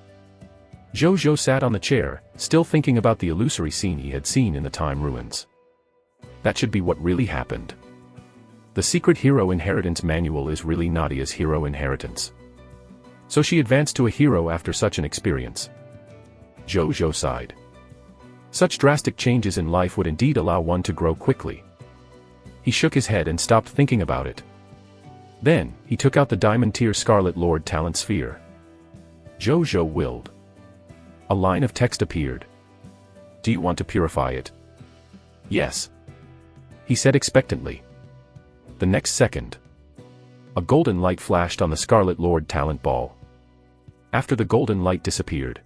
Zhu Zhou sat on the chair, still thinking about the illusory scene he had seen in the time ruins. That should be what really happened. The secret hero inheritance manual is really Nadia's hero inheritance. So she advanced to a hero after such an experience. Zhu Zhou sighed. Such drastic changes in life would indeed allow one to grow quickly. He shook his head and stopped thinking about it. Then, he took out the diamond-tier Scarlet Lord Talent Sphere. Zhu Zhou willed. A line of text appeared. Do you want to purify it? Yes. He said expectantly. The next second, a golden light flashed on the Scarlet Lord Talent Ball. After the golden light disappeared,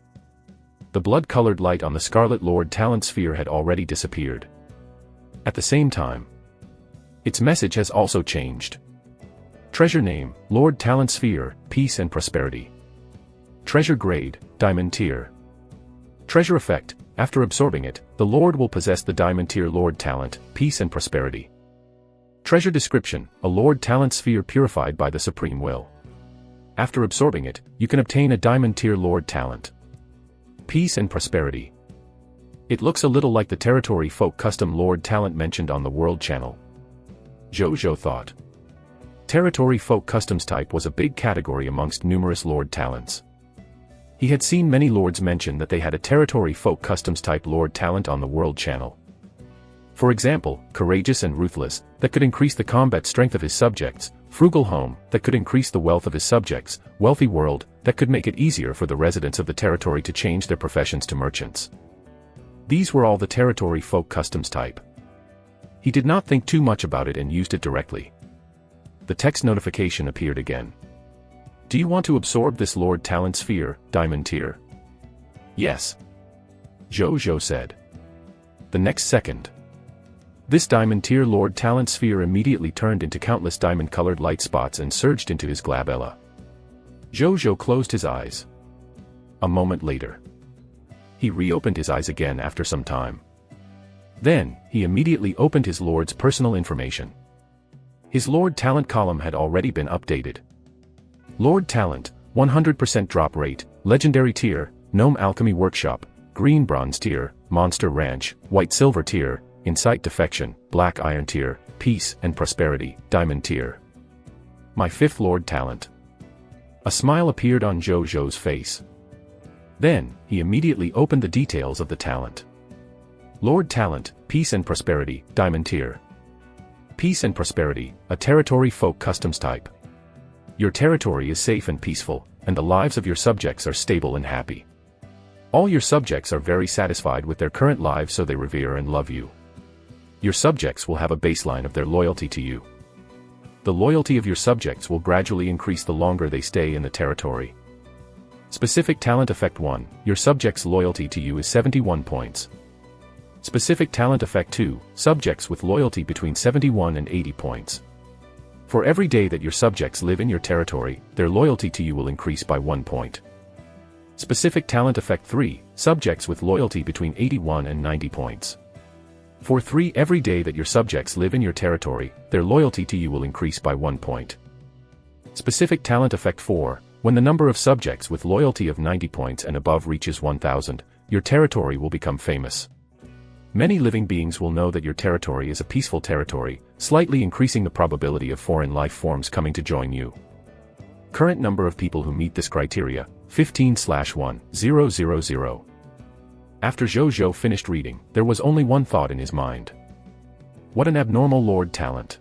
the blood-colored light on the Scarlet Lord Talent Sphere had already disappeared. At the same time, its message has also changed. Treasure name, Lord Talent Sphere, Peace and Prosperity. Treasure grade, Diamond Tier. Treasure effect, after absorbing it, the Lord will possess the Diamond Tier Lord Talent, Peace and Prosperity. Treasure description, a Lord Talent Sphere purified by the Supreme Will. After absorbing it, you can obtain a Diamond Tier Lord Talent. Peace and Prosperity. It looks a little like the Territory Folk Custom Lord Talent mentioned on the World Channel. Zhu Zhou thought. Territory Folk Customs type was a big category amongst numerous Lord Talents. He had seen many lords mention that they had a Territory Folk Customs type Lord Talent on the World Channel. For example, Courageous and Ruthless, that could increase the combat strength of his subjects, Frugal Home, that could increase the wealth of his subjects, Wealthy World, that could make it easier for the residents of the territory to change their professions to merchants. These were all the Territory Folk Customs type. He did not think too much about it and used it directly. The text notification appeared again. Do you want to absorb this Lord Talent Sphere, Diamond Tier? Yes. Zhu Zhou said. The next second, this Diamond Tier Lord Talent Sphere immediately turned into countless diamond-colored light spots and surged into his glabella. Zhu Zhou closed his eyes. A moment later, he reopened his eyes again after some time. Then, he immediately opened his Lord's personal information. His Lord Talent column had already been updated. Lord Talent, 100% drop rate, Legendary Tier, Gnome Alchemy Workshop, Green Bronze Tier, Monster Ranch, White Silver Tier, Insight Defection, Black Iron Tier, Peace and Prosperity, Diamond Tier. My 5th Lord Talent. A smile appeared on Zhu Zhou's face. Then, he immediately opened the details of the talent. Lord Talent, Peace and Prosperity, Diamond Tier. Peace and Prosperity, a Territory Folk Customs type. Your territory is safe and peaceful, and the lives of your subjects are stable and happy. All your subjects are very satisfied with their current lives, so they revere and love you. Your subjects will have a baseline of their loyalty to you. The loyalty of your subjects will gradually increase the longer they stay in the territory. Specific Talent Effect 1, your subjects' loyalty to you is 71 points. Specific Talent Effect 2, subjects with loyalty between 71 and 80 points. For every day that your subjects live in your territory, their loyalty to you will increase by 1 point. Specific Talent Effect 3, subjects with loyalty between 81 and 90 points. For every day that your subjects live in your territory, their loyalty to you will increase by 1 point. Specific Talent Effect 4, when the number of subjects with loyalty of 90 points and above reaches 1,000, your territory will become famous. Many living beings will know that your territory is a peaceful territory, slightly increasing the probability of foreign life forms coming to join you. Current number of people who meet this criteria, 15/1000. After Zhu Zhou finished reading, there was only one thought in his mind. What an abnormal Lord Talent.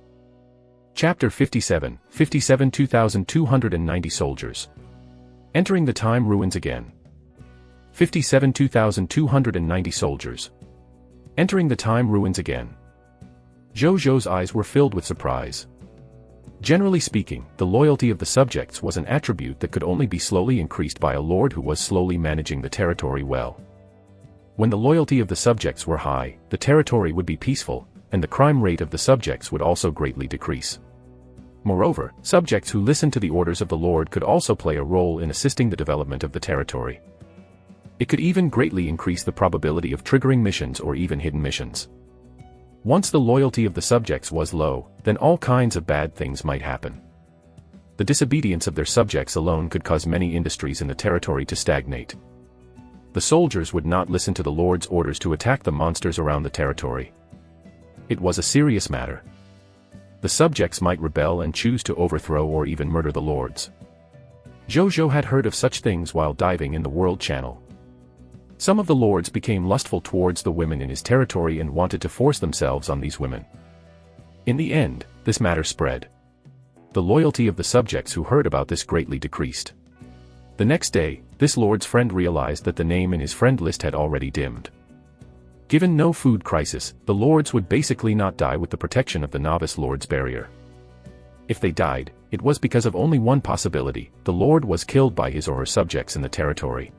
Chapter 57, 2,290 soldiers. Entering the time ruins again. 2,290 soldiers. Entering the time ruins again. Zhu Zhou's eyes were filled with surprise. Generally speaking, the loyalty of the subjects was an attribute that could only be slowly increased by a lord who was slowly managing the territory well. When the loyalty of the subjects were high, the territory would be peaceful, and the crime rate of the subjects would also greatly decrease. Moreover, subjects who listened to the orders of the lord could also play a role in assisting the development of the territory. It could even greatly increase the probability of triggering missions or even hidden missions. Once the loyalty of the subjects was low, then all kinds of bad things might happen. The disobedience of their subjects alone could cause many industries in the territory to stagnate. The soldiers would not listen to the lord's orders to attack the monsters around the territory. It was a serious matter. The subjects might rebel and choose to overthrow or even murder the lords. Zhu Zhou had heard of such things while diving in the World Channel. Some of the lords became lustful towards the women in his territory and wanted to force themselves on these women. In the end, this matter spread. The loyalty of the subjects who heard about this greatly decreased. The next day, this lord's friend realized that the name in his friend list had already dimmed. Given no food crisis, the lords would basically not die with the protection of the novice lord's barrier. If they died, it was because of only one possibility: the lord was killed by his or her subjects in the territory.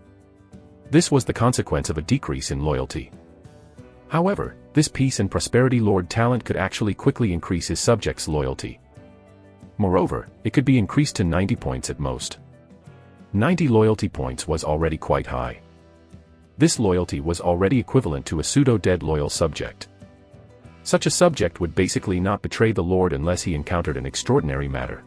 This was the consequence of a decrease in loyalty. However, this peace and prosperity lord talent could actually quickly increase his subjects' loyalty. Moreover, it could be increased to 90 points at most. 90 loyalty points was already quite high. This loyalty was already equivalent to a pseudo-dead loyal subject. Such a subject would basically not betray the lord unless he encountered an extraordinary matter.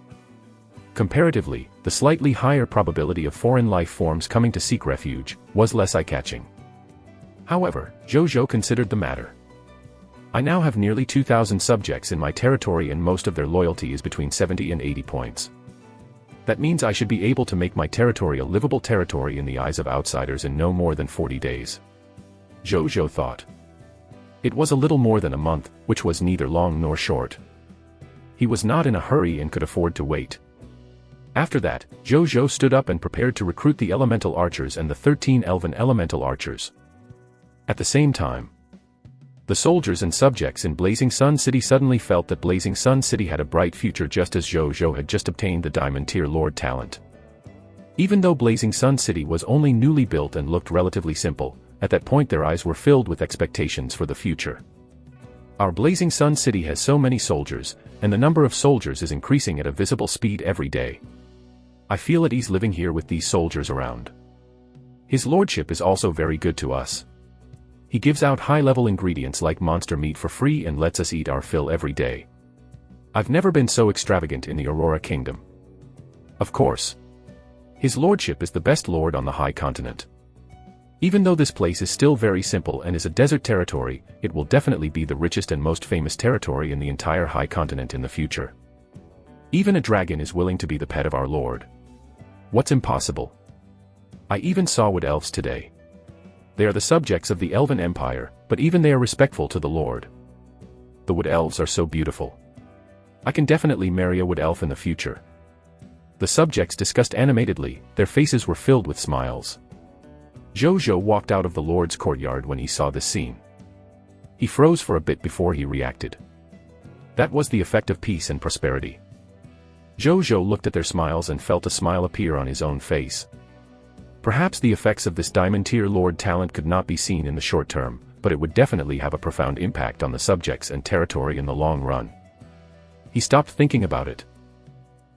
Comparatively, the slightly higher probability of foreign life forms coming to seek refuge was less eye-catching. However, Zhu Zhou considered the matter. I now have nearly 2,000 subjects in my territory and most of their loyalty is between 70 and 80 points. That means I should be able to make my territory a livable territory in the eyes of outsiders in no more than 40 days. Zhu Zhou thought. It was a little more than a month, which was neither long nor short. He was not in a hurry and could afford to wait. After that, Zhu Zhou stood up and prepared to recruit the elemental archers and the 13 elven elemental archers. At the same time, the soldiers and subjects in Blazing Sun City suddenly felt that Blazing Sun City had a bright future just as Zhu Zhou had just obtained the Diamond Tier Lord talent. Even though Blazing Sun City was only newly built and looked relatively simple, at that point their eyes were filled with expectations for the future. Our Blazing Sun City has so many soldiers, and the number of soldiers is increasing at a visible speed every day. I feel at ease living here with these soldiers around. His lordship is also very good to us. He gives out high-level ingredients like monster meat for free and lets us eat our fill every day. I've never been so extravagant in the Aurora Kingdom. Of course. His lordship is the best lord on the High Continent. Even though this place is still very simple and is a desert territory, it will definitely be the richest and most famous territory in the entire High Continent in the future. Even a dragon is willing to be the pet of our lord. What's impossible? I even saw wood elves today. They are the subjects of the Elven Empire, but even they are respectful to the lord. The wood elves are so beautiful. I can definitely marry a wood elf in the future. The subjects discussed animatedly, their faces were filled with smiles. Zhu Zhou walked out of the lord's courtyard when he saw this scene. He froze for a bit before he reacted. That was the effect of peace and prosperity. Zhu Zhou looked at their smiles and felt a smile appear on his own face. Perhaps the effects of this Diamond Tier Lord talent could not be seen in the short term, but it would definitely have a profound impact on the subjects and territory in the long run. He stopped thinking about it.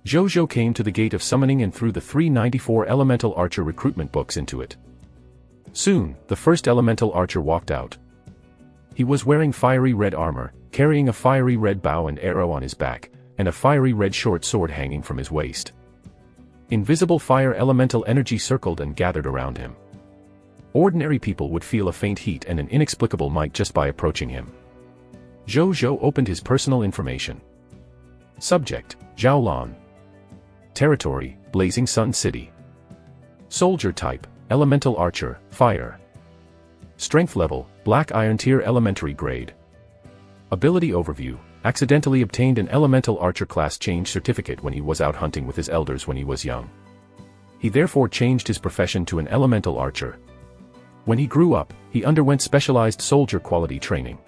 Zhu Zhou came to the gate of summoning and threw the 394 elemental archer recruitment books into it. Soon, the first elemental archer walked out. He was wearing fiery red armor, carrying a fiery red bow and arrow on his back, and a fiery red short sword hanging from his waist. Invisible fire elemental energy circled and gathered around him. Ordinary people would feel a faint heat and an inexplicable might just by approaching him. Zhu Zhou opened his personal information. Subject: Zhao Lan. Territory: Blazing Sun City. Soldier type: Elemental Archer, Fire. Strength level: Black Iron Tier Elementary Grade. Ability overview: accidentally obtained an Elemental Archer class change certificate when he was out hunting with his elders when he was young. He therefore changed his profession to an Elemental Archer. When he grew up, he underwent specialized soldier quality training.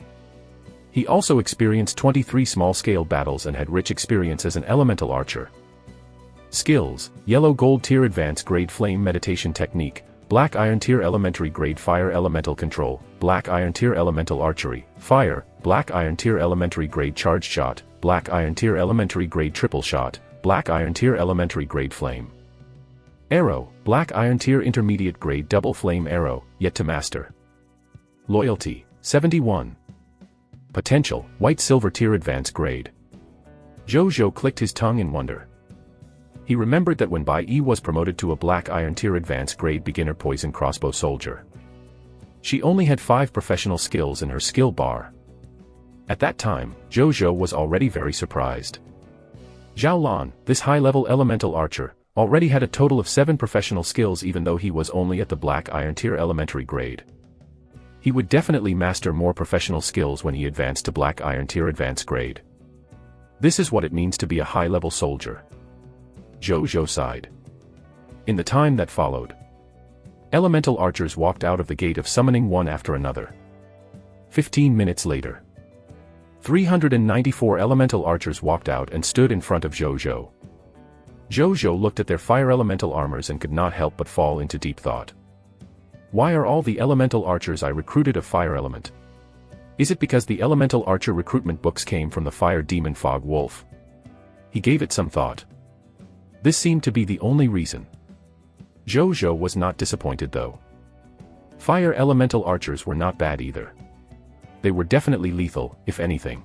He also experienced 23 small-scale battles and had rich experience as an Elemental Archer. Skills: Yellow Gold Tier Advanced Grade Flame Meditation Technique, Black Iron Tier Elementary Grade Fire Elemental Control, Black Iron Tier Elemental Archery, Fire, Black Iron Tier Elementary Grade Charged Shot, Black Iron Tier Elementary Grade Triple Shot, Black Iron Tier Elementary Grade Flame. Arrow, Black Iron Tier Intermediate Grade Double Flame Arrow, yet to master. Loyalty, 71. Potential, White Silver Tier Advanced Grade. Zhu Zhou clicked his tongue in wonder. He remembered that when Bai Yi was promoted to a Black Iron Tier Advanced Grade Beginner Poison Crossbow Soldier, she only had 5 professional skills in her skill bar. At that time, Zhu Zhou was already very surprised. Zhao Lan, this high-level elemental archer, already had a total of 7 professional skills even though he was only at the Black Iron tier elementary grade. He would definitely master more professional skills when he advanced to Black Iron tier advanced grade. This is what it means to be a high-level soldier. Zhu Zhou sighed. In the time that followed, elemental archers walked out of the gate of summoning one after another. 15 minutes later, 394 elemental archers walked out and stood in front of Zhu Zhou. Zhu Zhou looked at their fire elemental armors and could not help but fall into deep thought. Why are all the elemental archers I recruited of fire element? Is it because the elemental archer recruitment books came from the fire demon Fog Wolf? He gave it some thought. This seemed to be the only reason. Zhu Zhou was not disappointed though. Fire elemental archers were not bad either. They were definitely lethal, if anything.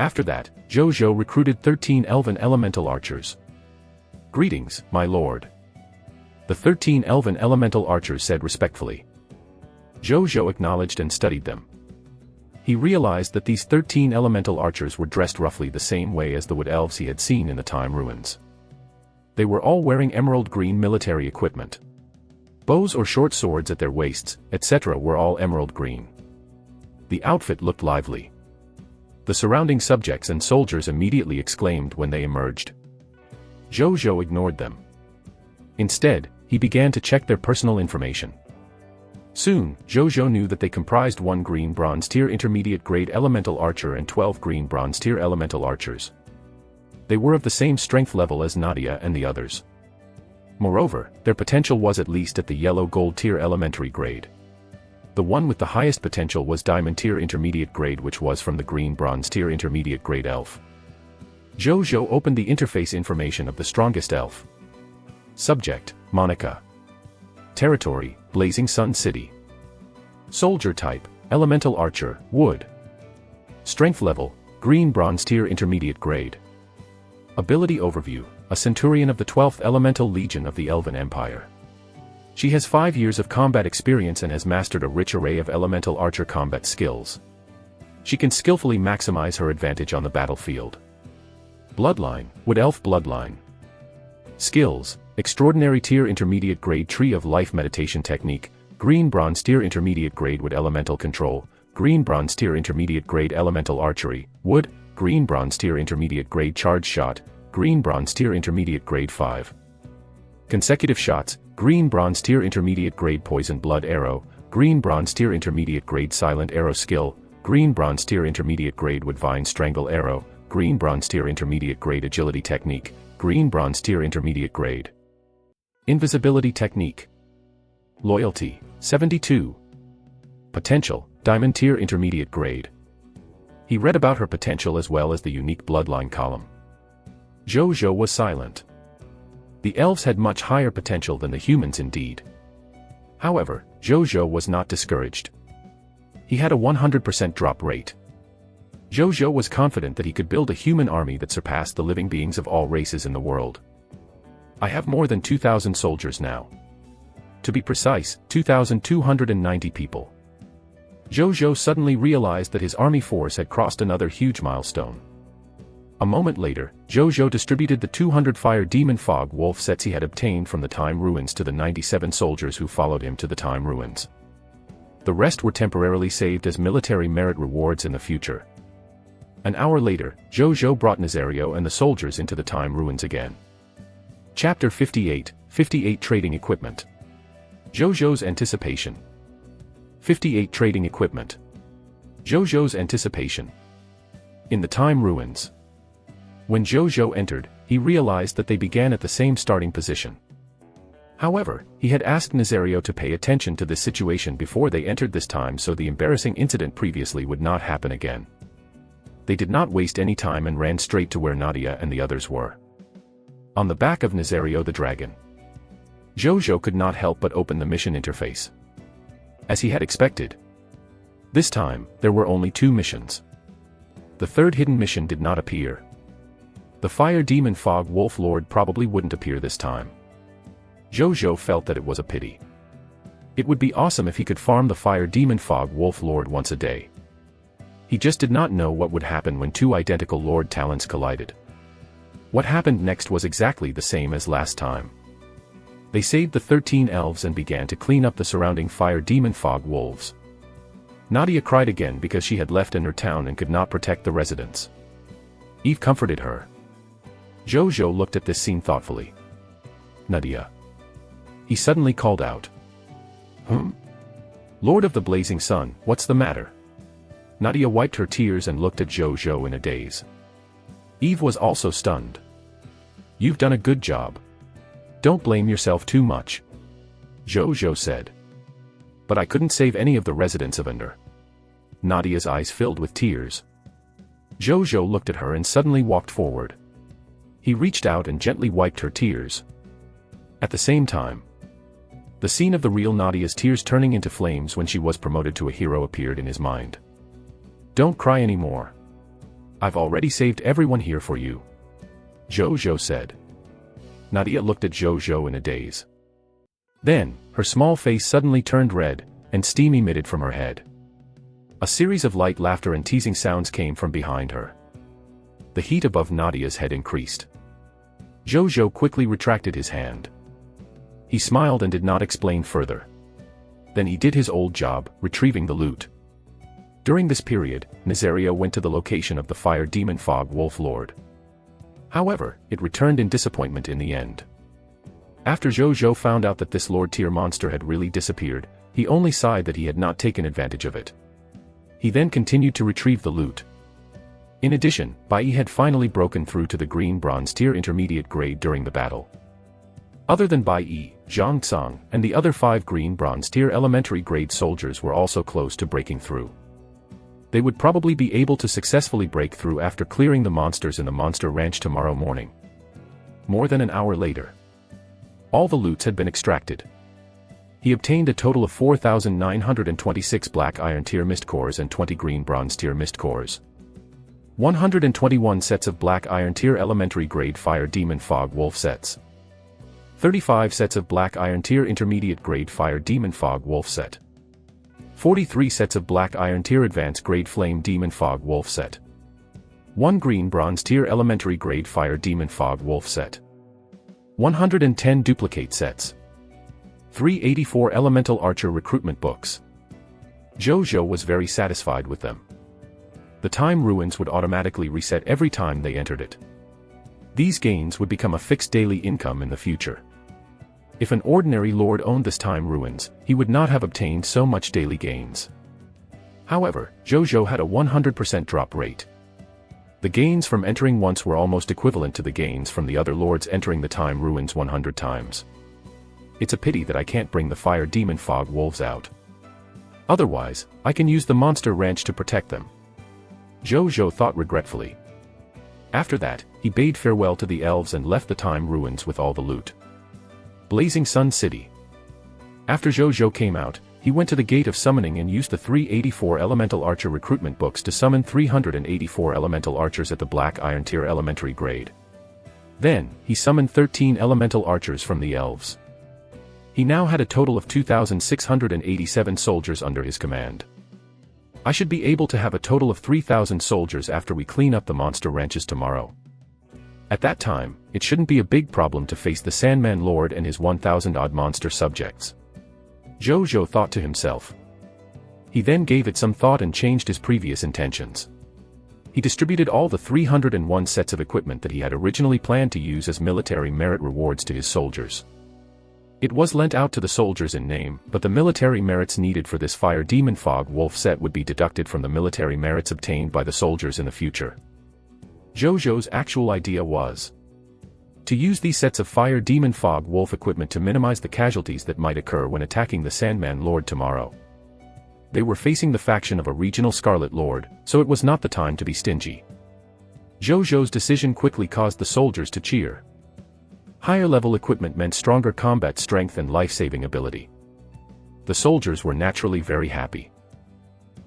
After that, Zhu Zhou recruited 13 elven elemental archers. "Greetings, my lord," the 13 elven elemental archers said respectfully. Zhu Zhou acknowledged and studied them. He realized that these 13 elemental archers were dressed roughly the same way as the wood elves he had seen in the Time Ruins. They were all wearing emerald green military equipment. Bows or short swords at their waists, etc. were all emerald green. The outfit looked lively. The surrounding subjects and soldiers immediately exclaimed when they emerged. Zhu Zhou ignored them. Instead, he began to check their personal information. Soon, Zhu Zhou knew that they comprised 1 green bronze tier intermediate grade elemental archer and 12 green bronze tier elemental archers. They were of the same strength level as Nadia and the others. Moreover, their potential was at least at the yellow gold tier elementary grade. The one with the highest potential was diamond tier intermediate grade, which was from the green bronze tier intermediate grade elf. Zhu Zhou opened the interface information of the strongest elf. Subject, Monica. Territory, Blazing Sun City. Soldier type, elemental archer, wood. Strength level, green bronze tier intermediate grade. Ability overview, a centurion of the 12th Elemental Legion of the Elven Empire. She has 5 years of combat experience and has mastered a rich array of elemental archer combat skills. She can skillfully maximize her advantage on the battlefield. Bloodline, Wood Elf Bloodline. Skills, Extraordinary Tier Intermediate Grade Tree of Life Meditation Technique, Green Bronze Tier Intermediate Grade Wood Elemental Control, Green Bronze Tier Intermediate Grade Elemental Archery, Wood, Green Bronze Tier Intermediate Grade Charge Shot, Green Bronze Tier Intermediate Grade 5. Consecutive Shots, Green Bronze Tier Intermediate Grade Poison Blood Arrow, Green Bronze Tier Intermediate Grade Silent Arrow Skill, Green Bronze Tier Intermediate Grade Wood Vine Strangle Arrow, Green Bronze Tier Intermediate Grade Agility Technique, Green Bronze Tier Intermediate Grade Invisibility Technique. Loyalty, 72. Potential, Diamond Tier Intermediate Grade. He read about her potential as well as the unique bloodline column. Zhu Zhou was silent. The elves had much higher potential than the humans indeed. However, Zhu Zhou was not discouraged. He had a 100% drop rate. Zhu Zhou was confident that he could build a human army that surpassed the living beings of all races in the world. I have more than 2,000 soldiers now. To be precise, 2,290 people. Zhu Zhou suddenly realized that his army force had crossed another huge milestone. A moment later, Zhu Zhou distributed the 200 Fire Demon Fog Wolf sets he had obtained from the Time Ruins to the 97 soldiers who followed him to the Time Ruins. The rest were temporarily saved as military merit rewards in the future. An hour later, Zhu Zhou brought Nazario and the soldiers into the Time Ruins again. Chapter 58, 58 Trading Equipment. Zhu Zhou's Anticipation. 58 Trading Equipment. Zhu Zhou's Anticipation. In the Time Ruins. When Zhu Zhou entered, he realized that they began at the same starting position. However, he had asked Nazario to pay attention to this situation before they entered this time so the embarrassing incident previously would not happen again. They did not waste any time and ran straight to where Nadia and the others were. On the back of Nazario the dragon. Zhu Zhou could not help but open the mission interface. As he had expected. This time, there were only 2 missions. The third hidden mission did not appear. The Fire Demon Fog Wolf Lord probably wouldn't appear this time. Zhu Zhou felt that it was a pity. It would be awesome if he could farm the Fire Demon Fog Wolf Lord once a day. He just did not know what would happen when 2 identical Lord talents collided. What happened next was exactly the same as last time. They saved the 13 elves and began to clean up the surrounding fire demon fog wolves. Nadia cried again because she had left in her town and could not protect the residents. Eve comforted her. Zhu Zhou looked at this scene thoughtfully. "Nadia." He suddenly called out. Lord of the Blazing Sun, what's the matter?" Nadia wiped her tears and looked at Zhu Zhou in a daze. Eve was also stunned. "You've done a good job. Don't blame yourself too much," Zhu Zhou said. "But I couldn't save any of the residents of Ender." Nadia's eyes filled with tears. Zhu Zhou looked at her and suddenly walked forward. He reached out and gently wiped her tears. At the same time, the scene of the real Nadia's tears turning into flames when she was promoted to a hero appeared in his mind. "Don't cry anymore. I've already saved everyone here for you," Zhu Zhou said. Nadia looked at Zhu Zhou in a daze. Then, her small face suddenly turned red, and steam emitted from her head. A series of light laughter and teasing sounds came from behind her. The heat above Nadia's head increased. Zhu Zhou quickly retracted his hand. He smiled and did not explain further. Then he did his old job, retrieving the loot. During this period, Nazaria went to the location of the fire demon fog wolf lord. However, it returned in disappointment in the end. After Zhu Zhou found out that this lord-tier monster had really disappeared, he only sighed that he had not taken advantage of it. He then continued to retrieve the loot. In addition, Bai Yi had finally broken through to the green bronze tier intermediate grade during the battle. Other than Bai Yi, Zhang Tsang, and the other 5 green bronze tier elementary grade soldiers were also close to breaking through. They would probably be able to successfully break through after clearing the monsters in the monster ranch tomorrow morning. More than an hour later, all the loots had been extracted. He obtained a total of 4,926 black iron tier mist cores and 20 green bronze tier mist cores. 121 sets of black iron tier elementary grade fire demon fog wolf sets. 35 sets of black iron tier intermediate grade fire demon fog wolf set. 43 sets of black iron tier advanced grade flame demon fog wolf set. 1 green bronze tier elementary grade fire demon fog wolf set. 110 duplicate sets. 384 elemental archer recruitment books. Zhu Zhou was very satisfied with them. The time ruins would automatically reset every time they entered it. These gains would become a fixed daily income in the future. If an ordinary lord owned this time ruins, he would not have obtained so much daily gains. However, Zhu Zhou had a 100% drop rate. The gains from entering once were almost equivalent to the gains from the other lords entering the time ruins 100 times. It's a pity that I can't bring the fire demon fog wolves out. Otherwise, I can use the monster ranch to protect them, Zhu Zhou thought regretfully. After that, he bade farewell to the elves and left the time ruins with all the loot. Blazing Sun City. After Zhu Zhou came out, he went to the Gate of Summoning and used the 384 Elemental Archer recruitment books to summon 384 Elemental Archers at the Black Iron Tier Elementary grade. Then, he summoned 13 Elemental Archers from the elves. He now had a total of 2,687 soldiers under his command. I should be able to have a total of 3,000 soldiers after we clean up the monster ranches tomorrow. At that time, it shouldn't be a big problem to face the Sandman Lord and his 1,000-odd monster subjects. Zhu Zhou thought to himself. He then gave it some thought and changed his previous intentions. He distributed all the 301 sets of equipment that he had originally planned to use as military merit rewards to his soldiers. It was lent out to the soldiers in name, but the military merits needed for this Fire Demon Fog Wolf set would be deducted from the military merits obtained by the soldiers in the future. Zhu Zhou's actual idea was to use these sets of Fire Demon Fog Wolf equipment to minimize the casualties that might occur when attacking the Sandman Lord tomorrow. They were facing the faction of a regional Scarlet Lord, so it was not the time to be stingy. Zhu Zhou's decision quickly caused the soldiers to cheer. Higher level equipment meant stronger combat strength and life-saving ability. The soldiers were naturally very happy.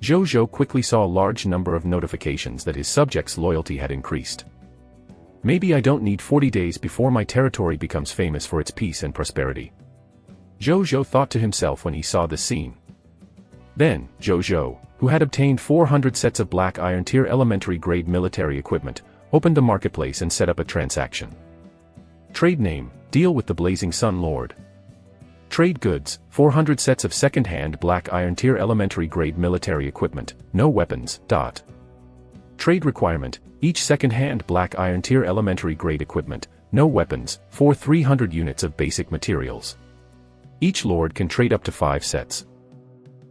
Zhu Zhou quickly saw a large number of notifications that his subjects' loyalty had increased. Maybe I don't need 40 days before my territory becomes famous for its peace and prosperity, Zhu Zhou thought to himself when he saw this scene. Then, Zhu Zhou, who had obtained 400 sets of Black Iron Tier elementary grade military equipment, opened a marketplace and set up a transaction. Trade name, deal with the Blazing Sun Lord. Trade goods, 400 sets of second-hand black iron tier elementary grade military equipment, no weapons. Trade requirement, each second-hand black iron tier elementary grade equipment, no weapons, for 300 units of basic materials. Each lord can trade up to 5 sets.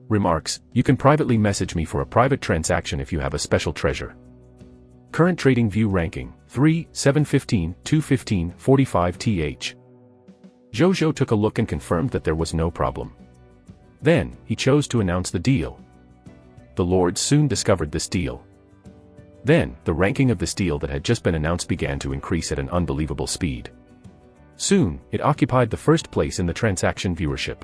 Remarks, you can privately message me for a private transaction if you have a special treasure. Current trading view ranking, 3, 715, 215, 45 th. Zhu Zhou took a look and confirmed that there was no problem. Then, he chose to announce the deal. The lords soon discovered this deal. Then, the ranking of this deal that had just been announced began to increase at an unbelievable speed. Soon, it occupied the first place in the transaction viewership.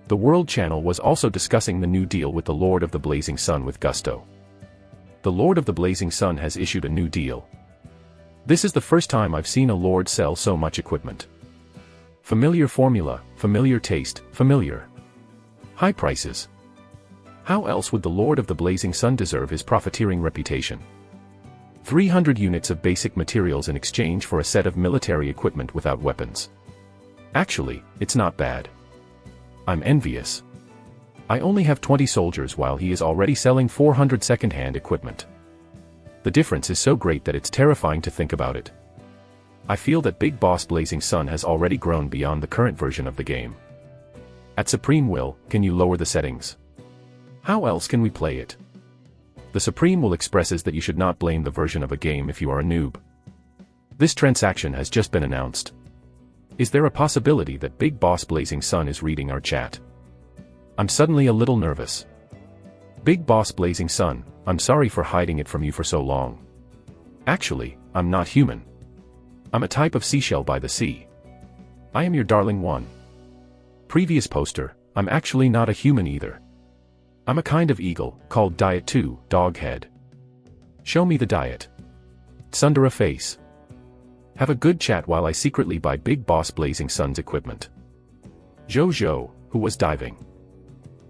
The World Channel was also discussing the new deal with the Lord of the Blazing Sun with gusto. The Lord of the Blazing Sun has issued a new deal. This is the first time I've seen a lord sell so much equipment. Familiar formula, familiar taste, familiar. High prices. How else would the Lord of the Blazing Sun deserve his profiteering reputation? 300 units of basic materials in exchange for a set of military equipment without weapons. Actually, it's not bad. I'm envious. I only have 20 soldiers while he is already selling 400 second-hand equipment. The difference is so great that it's terrifying to think about it. I feel that Big Boss Blazing Sun has already grown beyond the current version of the game. At Supreme Will, can you lower the settings? How else can we play it? The Supreme Will expresses that you should not blame the version of a game if you are a noob. This transaction has just been announced. Is there a possibility that Big Boss Blazing Sun is reading our chat? I'm suddenly a little nervous. Big Boss Blazing Sun, I'm sorry for hiding it from you for so long. Actually, I'm not human. I'm a type of seashell by the sea. I am your darling one. Previous poster, I'm actually not a human either. I'm a kind of eagle, called Diet 2, dog head. Show me the diet. Tsundere face. Have a good chat while I secretly buy Big Boss Blazing Sun's equipment. Zhu Zhou, who was diving.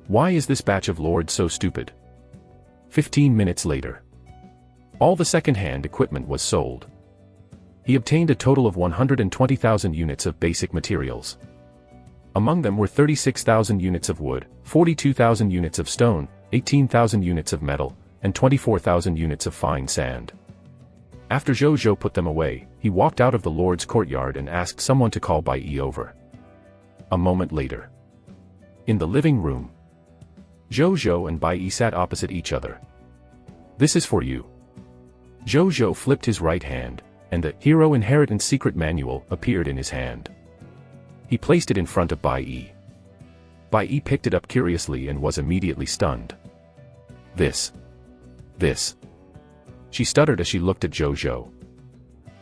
Why is this batch of lords so stupid? 15 minutes later. All the second-hand equipment was sold. He obtained a total of 120,000 units of basic materials. Among them were 36,000 units of wood, 42,000 units of stone, 18,000 units of metal, and 24,000 units of fine sand. After Zhu Zhou put them away, he walked out of the Lord's courtyard and asked someone to call Bai Yi over. A moment later. In the living room. Zhu Zhou and Bai Yi sat opposite each other. This is for you. Zhu Zhou flipped his right hand, and the Hero Inheritance Secret Manual appeared in his hand. He placed it in front of Bai Yi. Bai Yi picked it up curiously and was immediately stunned. This. She stuttered as she looked at Zhu Zhou.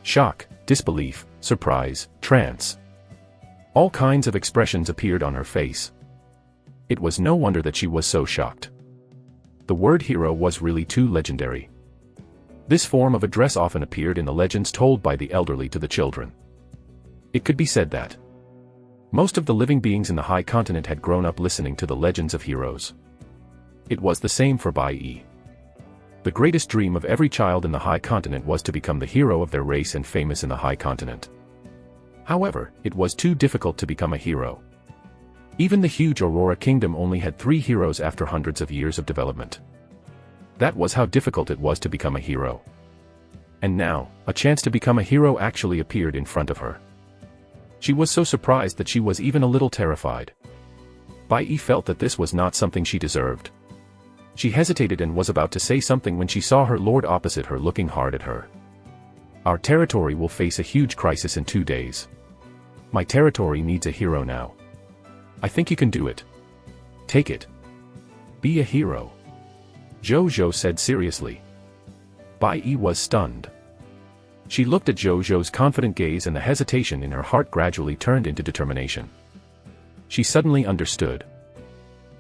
Shock, disbelief, surprise, trance. All kinds of expressions appeared on her face. It was no wonder that she was so shocked. The word hero was really too legendary. This form of address often appeared in the legends told by the elderly to the children. It could be said that most of the living beings in the High Continent had grown up listening to the legends of heroes. It was the same for Bai Yi. The greatest dream of every child in the High Continent was to become the hero of their race and famous in the High Continent. However, it was too difficult to become a hero. Even the huge Aurora Kingdom only had 3 heroes after hundreds of years of development. That was how difficult it was to become a hero. And now, a chance to become a hero actually appeared in front of her. She was so surprised that she was even a little terrified. Bai Yi felt that this was not something she deserved. She hesitated and was about to say something when she saw her lord opposite her looking hard at her. Our territory will face a huge crisis in 2 days. My territory needs a hero now. I think you can do it. Take it. Be a hero. Zhu Zhou said seriously. Bai Yi was stunned. She looked at Zhu Zhou's confident gaze and the hesitation in her heart gradually turned into determination. She suddenly understood.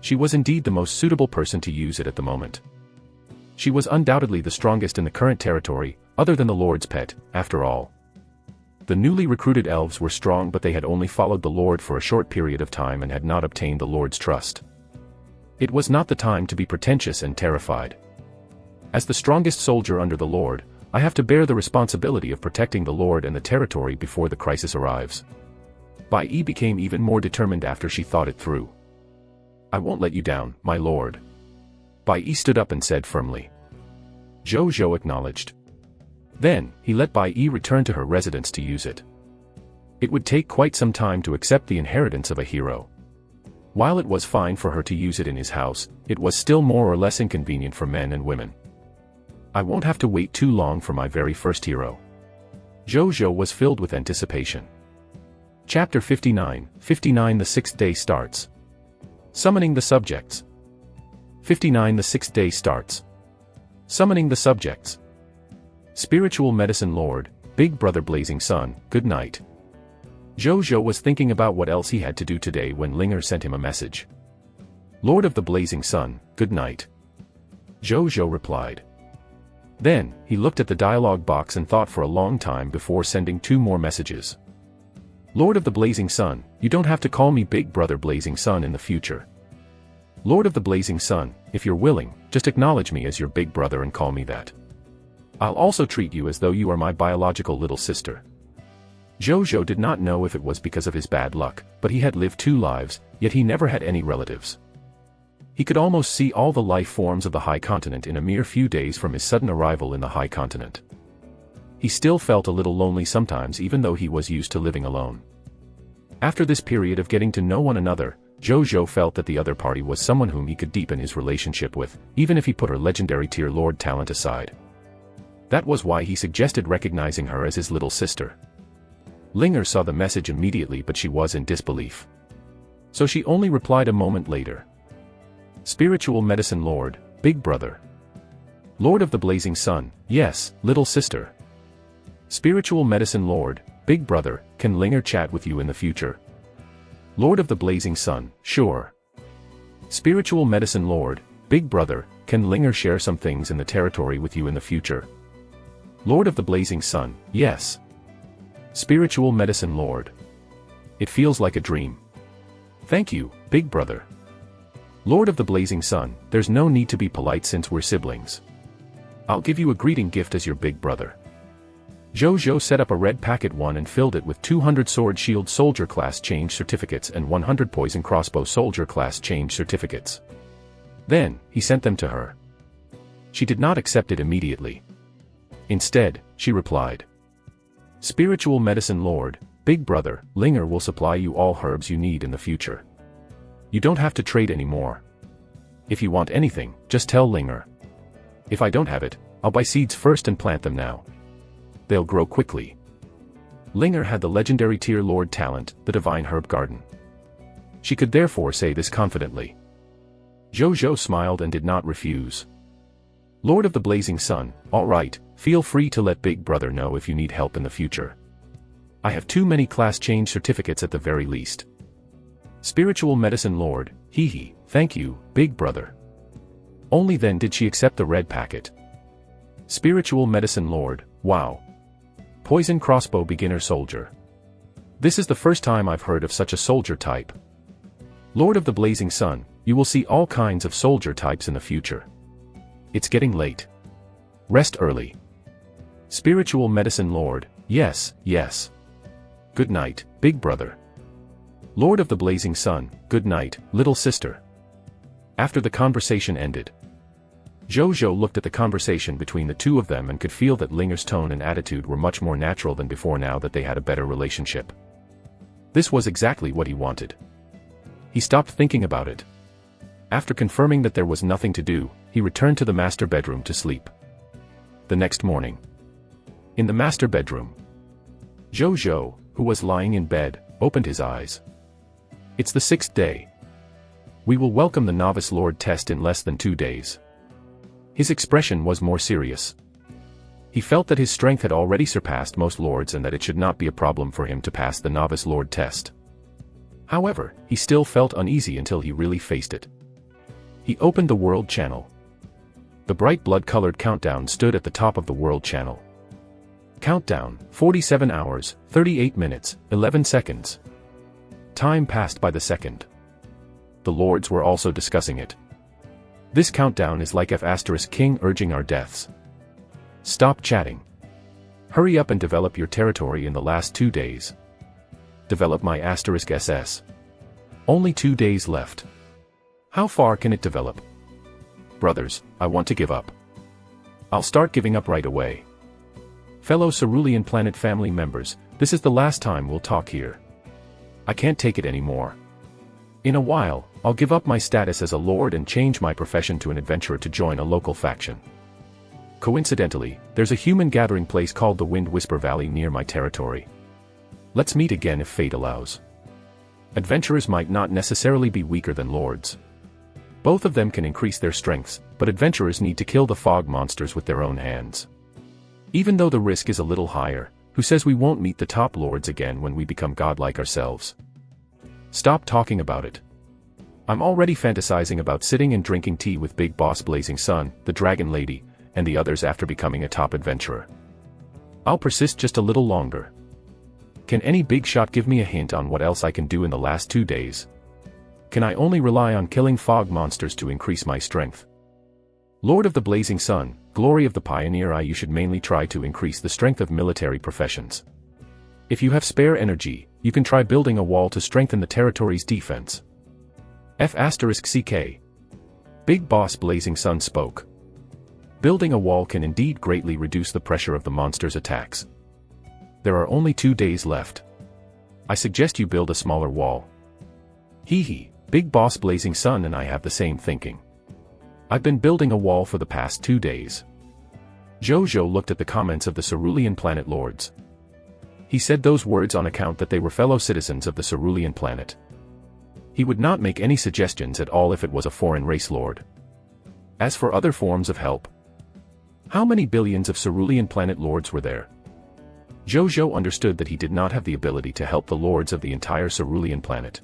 She was indeed the most suitable person to use it at the moment. She was undoubtedly the strongest in the current territory, other than the Lord's pet, after all. The newly recruited elves were strong, but they had only followed the Lord for a short period of time and had not obtained the Lord's trust. It was not the time to be pretentious and terrified. As the strongest soldier under the Lord, I have to bear the responsibility of protecting the Lord and the territory before the crisis arrives. Bai Yi became even more determined after she thought it through. I won't let you down, my lord. Bai Yi stood up and said firmly. Zhu Zhou acknowledged. Then, he let Bai Yi return to her residence to use it. It would take quite some time to accept the inheritance of a hero. While it was fine for her to use it in his house, it was still more or less inconvenient for men and women. I won't have to wait too long for my very first hero. Zhu Zhou was filled with anticipation. Chapter 59, 59 The sixth day starts. Summoning the subjects. 59 The sixth day starts. Summoning the subjects. Spiritual Medicine Lord, Big Brother Blazing Sun, good night. Zhu Zhou was thinking about what else he had to do today when Linger sent him a message. Lord of the Blazing Sun, good night. Zhu Zhou replied. Then, he looked at the dialogue box and thought for a long time before sending 2 more messages. Lord of the Blazing Sun, you don't have to call me Big Brother Blazing Sun in the future. Lord of the Blazing Sun, if you're willing, just acknowledge me as your big brother and call me that. I'll also treat you as though you are my biological little sister. Zhu Zhou did not know if it was because of his bad luck, but he had lived 2 lives, yet he never had any relatives. He could almost see all the life forms of the High Continent in a mere few days from his sudden arrival in the High Continent. He still felt a little lonely sometimes even though he was used to living alone. After this period of getting to know one another, Zhu Zhou felt that the other party was someone whom he could deepen his relationship with, even if he put her legendary tier lord talent aside. That was why he suggested recognizing her as his little sister. Linger saw the message immediately but she was in disbelief. So she only replied a moment later. Spiritual Medicine Lord, Big Brother. Lord of the Blazing Sun, yes, little sister. Spiritual Medicine Lord, Big Brother, can Linger chat with you in the future? Lord of the Blazing Sun, sure. Spiritual Medicine Lord, Big Brother, can Linger share some things in the territory with you in the future? Lord of the Blazing Sun, yes. Spiritual Medicine Lord. It feels like a dream. Thank you, Big Brother. Lord of the Blazing Sun, there's no need to be polite since we're siblings. I'll give you a greeting gift as your big brother. Zhu Zhou set up a red packet 1 and filled it with 200 Sword Shield Soldier Class Change Certificates and 100 Poison Crossbow Soldier Class Change Certificates. Then, he sent them to her. She did not accept it immediately. Instead, she replied. Spiritual Medicine Lord, Big Brother, Linger will supply you all herbs you need in the future. You don't have to trade anymore. If you want anything, just tell Linger. If I don't have it, I'll buy seeds first and plant them now. They'll grow quickly. Linger had the legendary tier lord talent, the Divine Herb Garden. She could therefore say this confidently. Zhu Zhou smiled and did not refuse. Lord of the Blazing Sun, all right, feel free to let Big Brother know if you need help in the future. I have too many class change certificates at the very least. Spiritual Medicine Lord, hee, thank you, Big Brother. Only then did she accept the red packet. Spiritual Medicine Lord, wow. Poison Crossbow Beginner Soldier. This is the first time I've heard of such a soldier type. Lord of the Blazing Sun, you will see all kinds of soldier types in the future. It's getting late. Rest early. Spiritual Medicine Lord, yes, yes. Good night, Big Brother. Lord of the Blazing Sun, good night, little sister. After the conversation ended, Zhu Zhou looked at the conversation between the 2 of them and could feel that Linger's tone and attitude were much more natural than before now that they had a better relationship. This was exactly what he wanted. He stopped thinking about it. After confirming that there was nothing to do, he returned to the master bedroom to sleep. The next morning. In the master bedroom, Zhu Zhou, who was lying in bed, opened his eyes. It's the 6th day. We will welcome the Novice Lord test in less than 2 days. His expression was more serious. He felt that his strength had already surpassed most lords and that it should not be a problem for him to pass the Novice Lord test. However, he still felt uneasy until he really faced it. He opened the World Channel. The bright blood-colored countdown stood at the top of the World Channel. Countdown, 47 hours, 38 minutes, 11 seconds. Time passed by the second. The lords were also discussing it. This countdown is like F*** King urging our deaths. Stop chatting. Hurry up and develop your territory in the last 2 days. Develop my *SS. Only 2 days left. How far can it develop? Brothers, I want to give up. I'll start giving up right away. Fellow Cerulean Planet family members, this is the last time we'll talk here. I can't take it anymore. In a while, I'll give up my status as a lord and change my profession to an adventurer to join a local faction. Coincidentally, there's a human gathering place called the Wind Whisper Valley near my territory. Let's meet again if fate allows. Adventurers might not necessarily be weaker than lords. Both of them can increase their strengths, but adventurers need to kill the fog monsters with their own hands. Even though the risk is a little higher, who says we won't meet the top lords again when we become godlike ourselves? Stop talking about it. I'm already fantasizing about sitting and drinking tea with Big Boss Blazing Sun, the Dragon Lady, and the others after becoming a top adventurer. I'll persist just a little longer. Can any big shot give me a hint on what else I can do in the last 2 days? Can I only rely on killing fog monsters to increase my strength? Lord of the Blazing Sun, glory of the pioneer, you should mainly try to increase the strength of military professions. If you have spare energy, you can try building a wall to strengthen the territory's defense. F***CK. Big Boss Blazing Sun spoke. Building a wall can indeed greatly reduce the pressure of the monster's attacks. There are only 2 days left. I suggest you build a smaller wall. Hee, Big Boss Blazing Sun and I have the same thinking. I've been building a wall for the past 2 days. Zhu Zhou looked at the comments of the Cerulean Planet Lords. He said those words on account that they were fellow citizens of the Cerulean Planet. He would not make any suggestions at all if it was a foreign race lord. As for other forms of help, how many billions of Cerulean Planet Lords were there? Zhu Zhou understood that he did not have the ability to help the lords of the entire Cerulean Planet.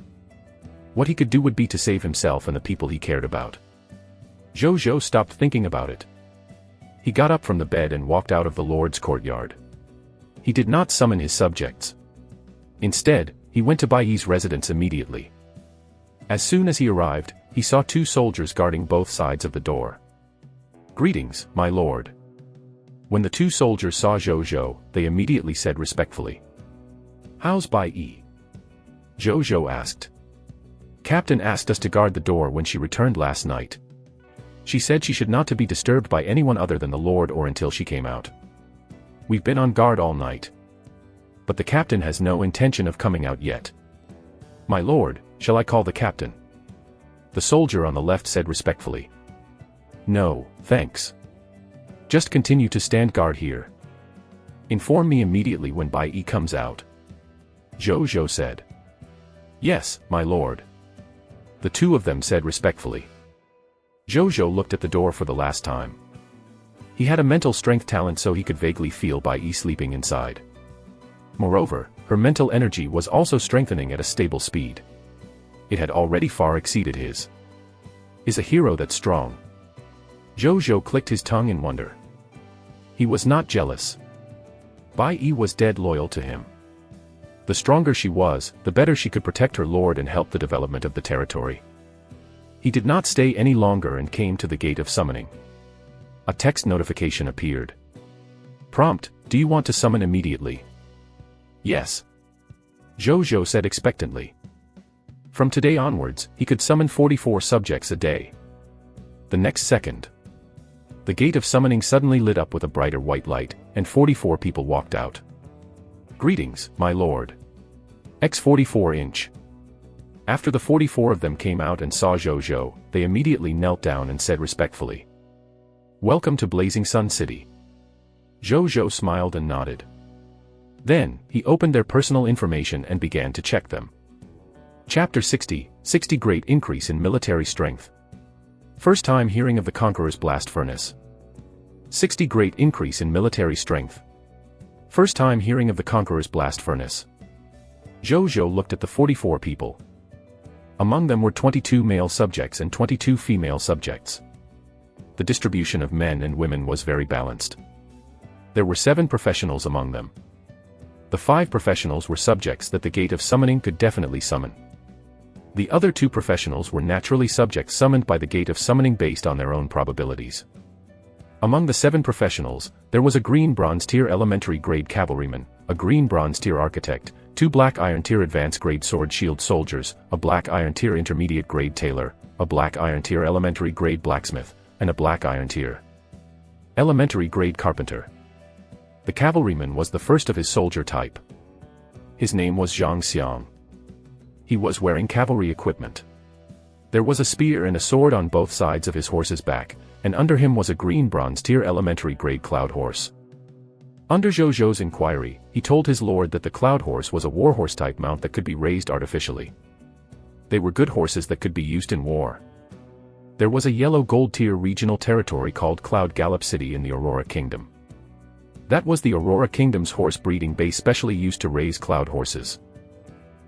What he could do would be to save himself and the people he cared about. Zhu Zhou stopped thinking about it. He got up from the bed and walked out of the lord's courtyard. He did not summon his subjects. Instead, he went to Bai Yi's residence immediately. As soon as he arrived, he saw 2 soldiers guarding both sides of the door. "Greetings, my lord." When the 2 soldiers saw Zhu Zhou, they immediately said respectfully, "How's Bai Yi?" Zhu Zhou asked. "Captain asked us to guard the door when she returned last night. She said she should not to be disturbed by anyone other than the lord or until she came out. We've been on guard all night. But the captain has no intention of coming out yet." "My lord, shall I call the captain?" The soldier on the left said respectfully. "No, thanks. Just continue to stand guard here. Inform me immediately when Bai Yi comes out." Zhu Zhou said. "Yes, my lord." The 2 of them said respectfully. Zhu Zhou looked at the door for the last time. He had a mental strength talent so he could vaguely feel Bai Yi sleeping inside. Moreover, her mental energy was also strengthening at a stable speed. It had already far exceeded his. Is a hero that strong? Zhu Zhou clicked his tongue in wonder. He was not jealous. Bai Yi was dead loyal to him. The stronger she was, the better she could protect her lord and help the development of the territory. He did not stay any longer and came to the gate of summoning. A text notification appeared. Prompt, do you want to summon immediately? Yes. Zhu Zhou said expectantly. From today onwards, he could summon 44 subjects a day. The next second, the gate of summoning suddenly lit up with a brighter white light, and 44 people walked out. "Greetings, my lord. X44". After the 44 of them came out and saw Zhu Zhou, they immediately knelt down and said respectfully, "Welcome to Blazing Sun City." Zhu Zhou smiled and nodded. Then, he opened their personal information and began to check them. Chapter 60, 60 Great Increase in Military Strength. First time hearing of the Conqueror's Blast Furnace. 60 Great Increase in Military Strength. First time hearing of the Conqueror's Blast Furnace. Zhu Zhou looked at the 44 people. Among them were 22 male subjects and 22 female subjects. The distribution of men and women was very balanced. There were 7 professionals among them. The 5 professionals were subjects that the Gate of Summoning could definitely summon. The other 2 professionals were naturally subjects summoned by the Gate of Summoning based on their own probabilities. Among the 7 professionals, there was a green bronze tier elementary grade cavalryman, a green bronze tier architect, 2 black iron tier advanced grade sword shield soldiers, a black iron tier intermediate grade tailor, a black iron tier elementary grade blacksmith, and a black iron tier elementary grade carpenter. The cavalryman was the first of his soldier type. His name was Zhang Xiang. He was wearing cavalry equipment. There was a spear and a sword on both sides of his horse's back, and under him was a green bronze tier elementary grade cloud horse. Under Zhu Zhou's inquiry, he told his lord that the cloud horse was a warhorse type mount that could be raised artificially. They were good horses that could be used in war. There was a yellow gold tier regional territory called Cloud Gallop City in the Aurora Kingdom. That was the Aurora Kingdom's horse breeding base specially used to raise cloud horses.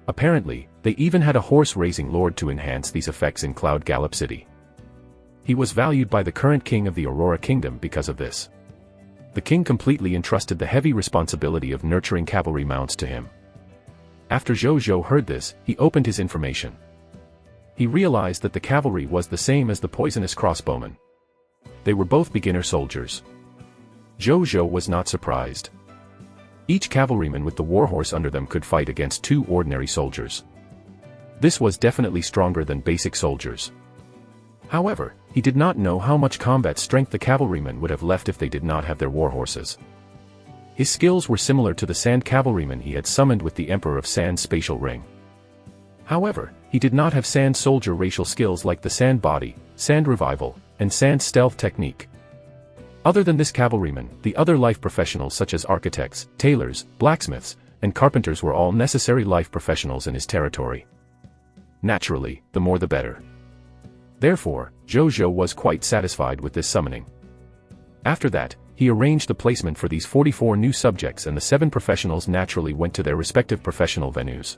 Apparently, they even had a horse-raising lord to enhance these effects in Cloud Gallop City. He was valued by the current king of the Aurora Kingdom because of this. The king completely entrusted the heavy responsibility of nurturing cavalry mounts to him. After Zhu Zhou heard this, he opened his information. He realized that the cavalry was the same as the poisonous crossbowmen. They were both beginner soldiers. Zhu Zhou was not surprised. Each cavalryman with the warhorse under them could fight against 2 ordinary soldiers. This was definitely stronger than basic soldiers. However, he did not know how much combat strength the cavalrymen would have left if they did not have their warhorses. His skills were similar to the sand cavalryman he had summoned with the Emperor of Sand's spatial ring. However, he did not have sand soldier racial skills like the sand body, sand revival, and sand stealth technique. Other than this cavalryman, the other life professionals such as architects, tailors, blacksmiths, and carpenters were all necessary life professionals in his territory. Naturally, the more the better. Therefore, Zhu Zhou was quite satisfied with this summoning. After that, he arranged the placement for these 44 new subjects, and the 7 professionals naturally went to their respective professional venues.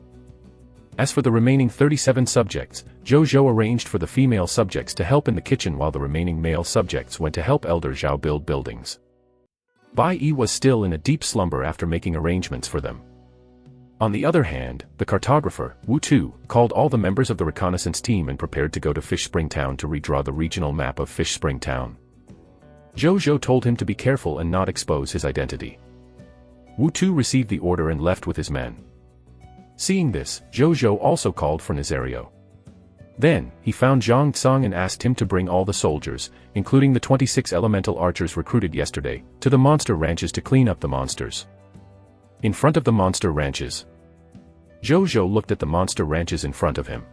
As for the remaining 37 subjects, Zhu Zhou arranged for the female subjects to help in the kitchen while the remaining male subjects went to help Elder Zhao build buildings. Bai Yi was still in a deep slumber after making arrangements for them. On the other hand, the cartographer, Wu Tu, called all the members of the reconnaissance team and prepared to go to Fish Spring Town to redraw the regional map of Fish Spring Town. Zhu Zhou told him to be careful and not expose his identity. Wu Tu received the order and left with his men. Seeing this, Zhu Zhou also called for Nazario. Then, he found Zhang Tsang and asked him to bring all the soldiers, including the 26 elemental archers recruited yesterday, to the monster ranches to clean up the monsters. In front of the monster ranches, Zhu Zhou looked at the monster ranches in front of him.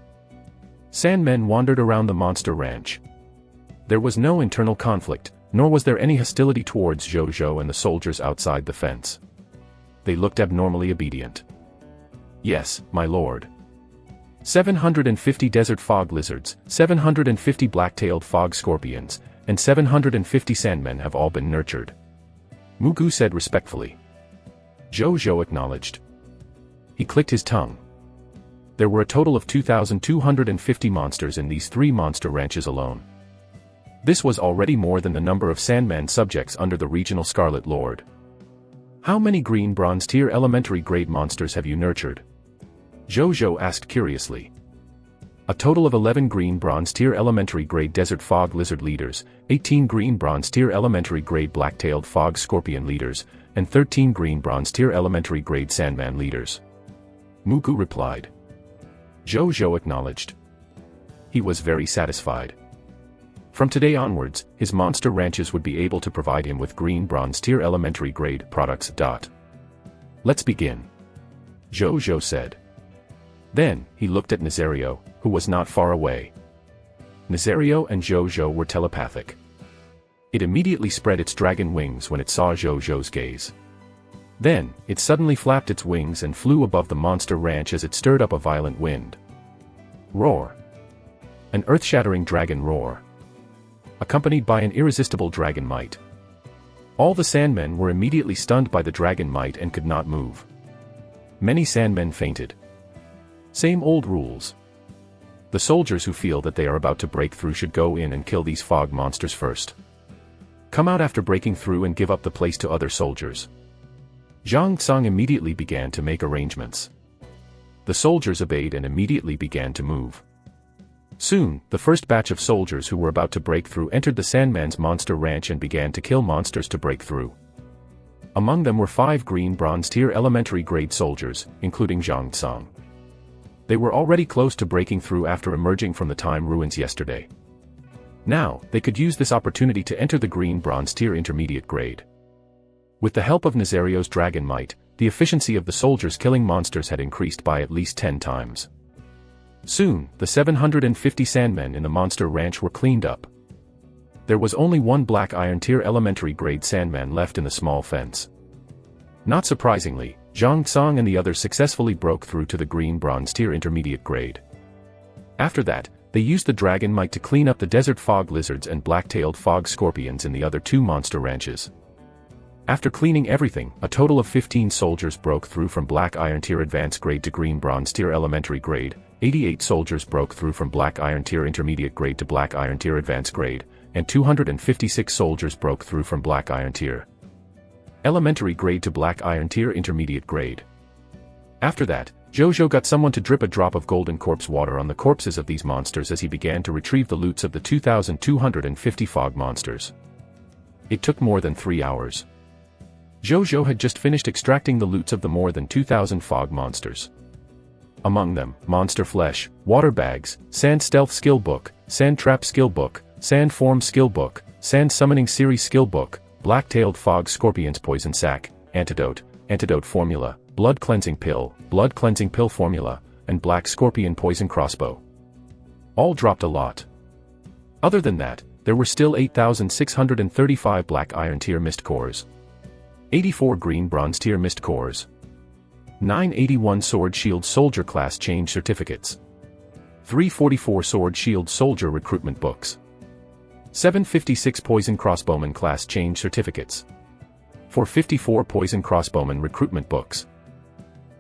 Sandmen wandered around the monster ranch. There was no internal conflict, nor was there any hostility towards Zhu Zhou and the soldiers outside the fence. They looked abnormally obedient. Yes, my lord. 750 desert fog lizards, 750 black-tailed fog scorpions, and 750 sandmen have all been nurtured. Mugu said respectfully. Zhu Zhou acknowledged. He clicked his tongue. There were a total of 2,250 monsters in these 3 monster ranches alone. This was already more than the number of Sandman subjects under the regional Scarlet Lord. How many green bronze tier elementary grade monsters have you nurtured? Zhu Zhou asked curiously. A total of 11 green bronze tier elementary grade desert fog lizard leaders, 18 green bronze tier elementary grade black-tailed fog scorpion leaders, and 13 green bronze tier elementary grade sandman leaders. Mugu replied. Zhu Zhou acknowledged. He was very satisfied. From today onwards, his monster ranches would be able to provide him with green bronze tier elementary grade products. Let's begin. Zhu Zhou said. Then, he looked at Nazario, who was not far away. Nazario and Zhu Zhou were telepathic. It immediately spread its dragon wings when it saw Zhu Zhou's gaze. Then, it suddenly flapped its wings and flew above the monster ranch as it stirred up a violent wind. Roar. An earth-shattering dragon roar. Accompanied by an irresistible dragon might. All the sandmen were immediately stunned by the dragon might and could not move. Many sandmen fainted. Same old rules. The soldiers who feel that they are about to break through should go in and kill these fog monsters first. Come out after breaking through and give up the place to other soldiers. Zhang Tsang immediately began to make arrangements. The soldiers obeyed and immediately began to move. Soon, the first batch of soldiers who were about to break through entered the Sandman's monster ranch and began to kill monsters to break through. Among them were 5 green bronze tier elementary grade soldiers, including Zhang Tsang. They were already close to breaking through after emerging from the time ruins yesterday. Now, they could use this opportunity to enter the green bronze tier intermediate grade. With the help of Nazario's dragon might, the efficiency of the soldiers killing monsters had increased by at least 10 times. Soon, the 750 sandmen in the monster ranch were cleaned up. There was only one black iron tier elementary grade sandman left in the small fence. Not surprisingly, Zhang Tsang and the others successfully broke through to the green bronze tier intermediate grade. After that, they used the dragon might to clean up the desert fog lizards and black-tailed fog scorpions in the other 2 monster ranches. After cleaning everything, a total of 15 soldiers broke through from black iron tier advanced grade to green bronze tier elementary grade, 88 soldiers broke through from black iron tier intermediate grade to black iron tier advanced grade, and 256 soldiers broke through from black iron tier elementary grade to black iron tier intermediate grade. After that, Zhu Zhou got someone to drip a drop of golden corpse water on the corpses of these monsters as he began to retrieve the loots of the 2,250 fog monsters. It took more than 3 hours. Zhu Zhou had just finished extracting the loots of the more than 2,000 fog monsters. Among them, monster flesh, water bags, sand stealth skill book, sand trap skill book, sand form skill book, sand summoning series skill book, black-tailed fog scorpions poison sac, antidote formula, blood cleansing pill formula, and black scorpion poison crossbow. All dropped a lot. Other than that, there were still 8,635 black iron tier mist cores, 84 green bronze tier mist cores, 981 sword shield soldier class change certificates, 344 sword shield soldier recruitment books, 756 poison crossbowman class change certificates, 454 poison crossbowman recruitment books,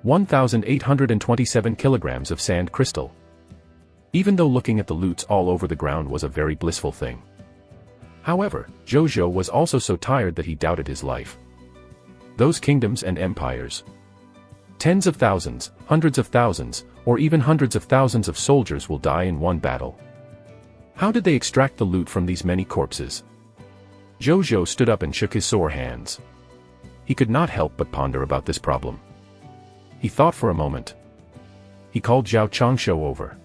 1,827 kilograms of sand crystal. Even though looking at the loots all over the ground was a very blissful thing. However, Zhu Zhou was also so tired that he doubted his life. Those kingdoms and empires. Tens of thousands, hundreds of thousands, or even hundreds of thousands of soldiers will die in one battle. How did they extract the loot from these many corpses? Zhu Zhou stood up and shook his sore hands. He could not help but ponder about this problem. He thought for a moment. He called Zhao Changshu over.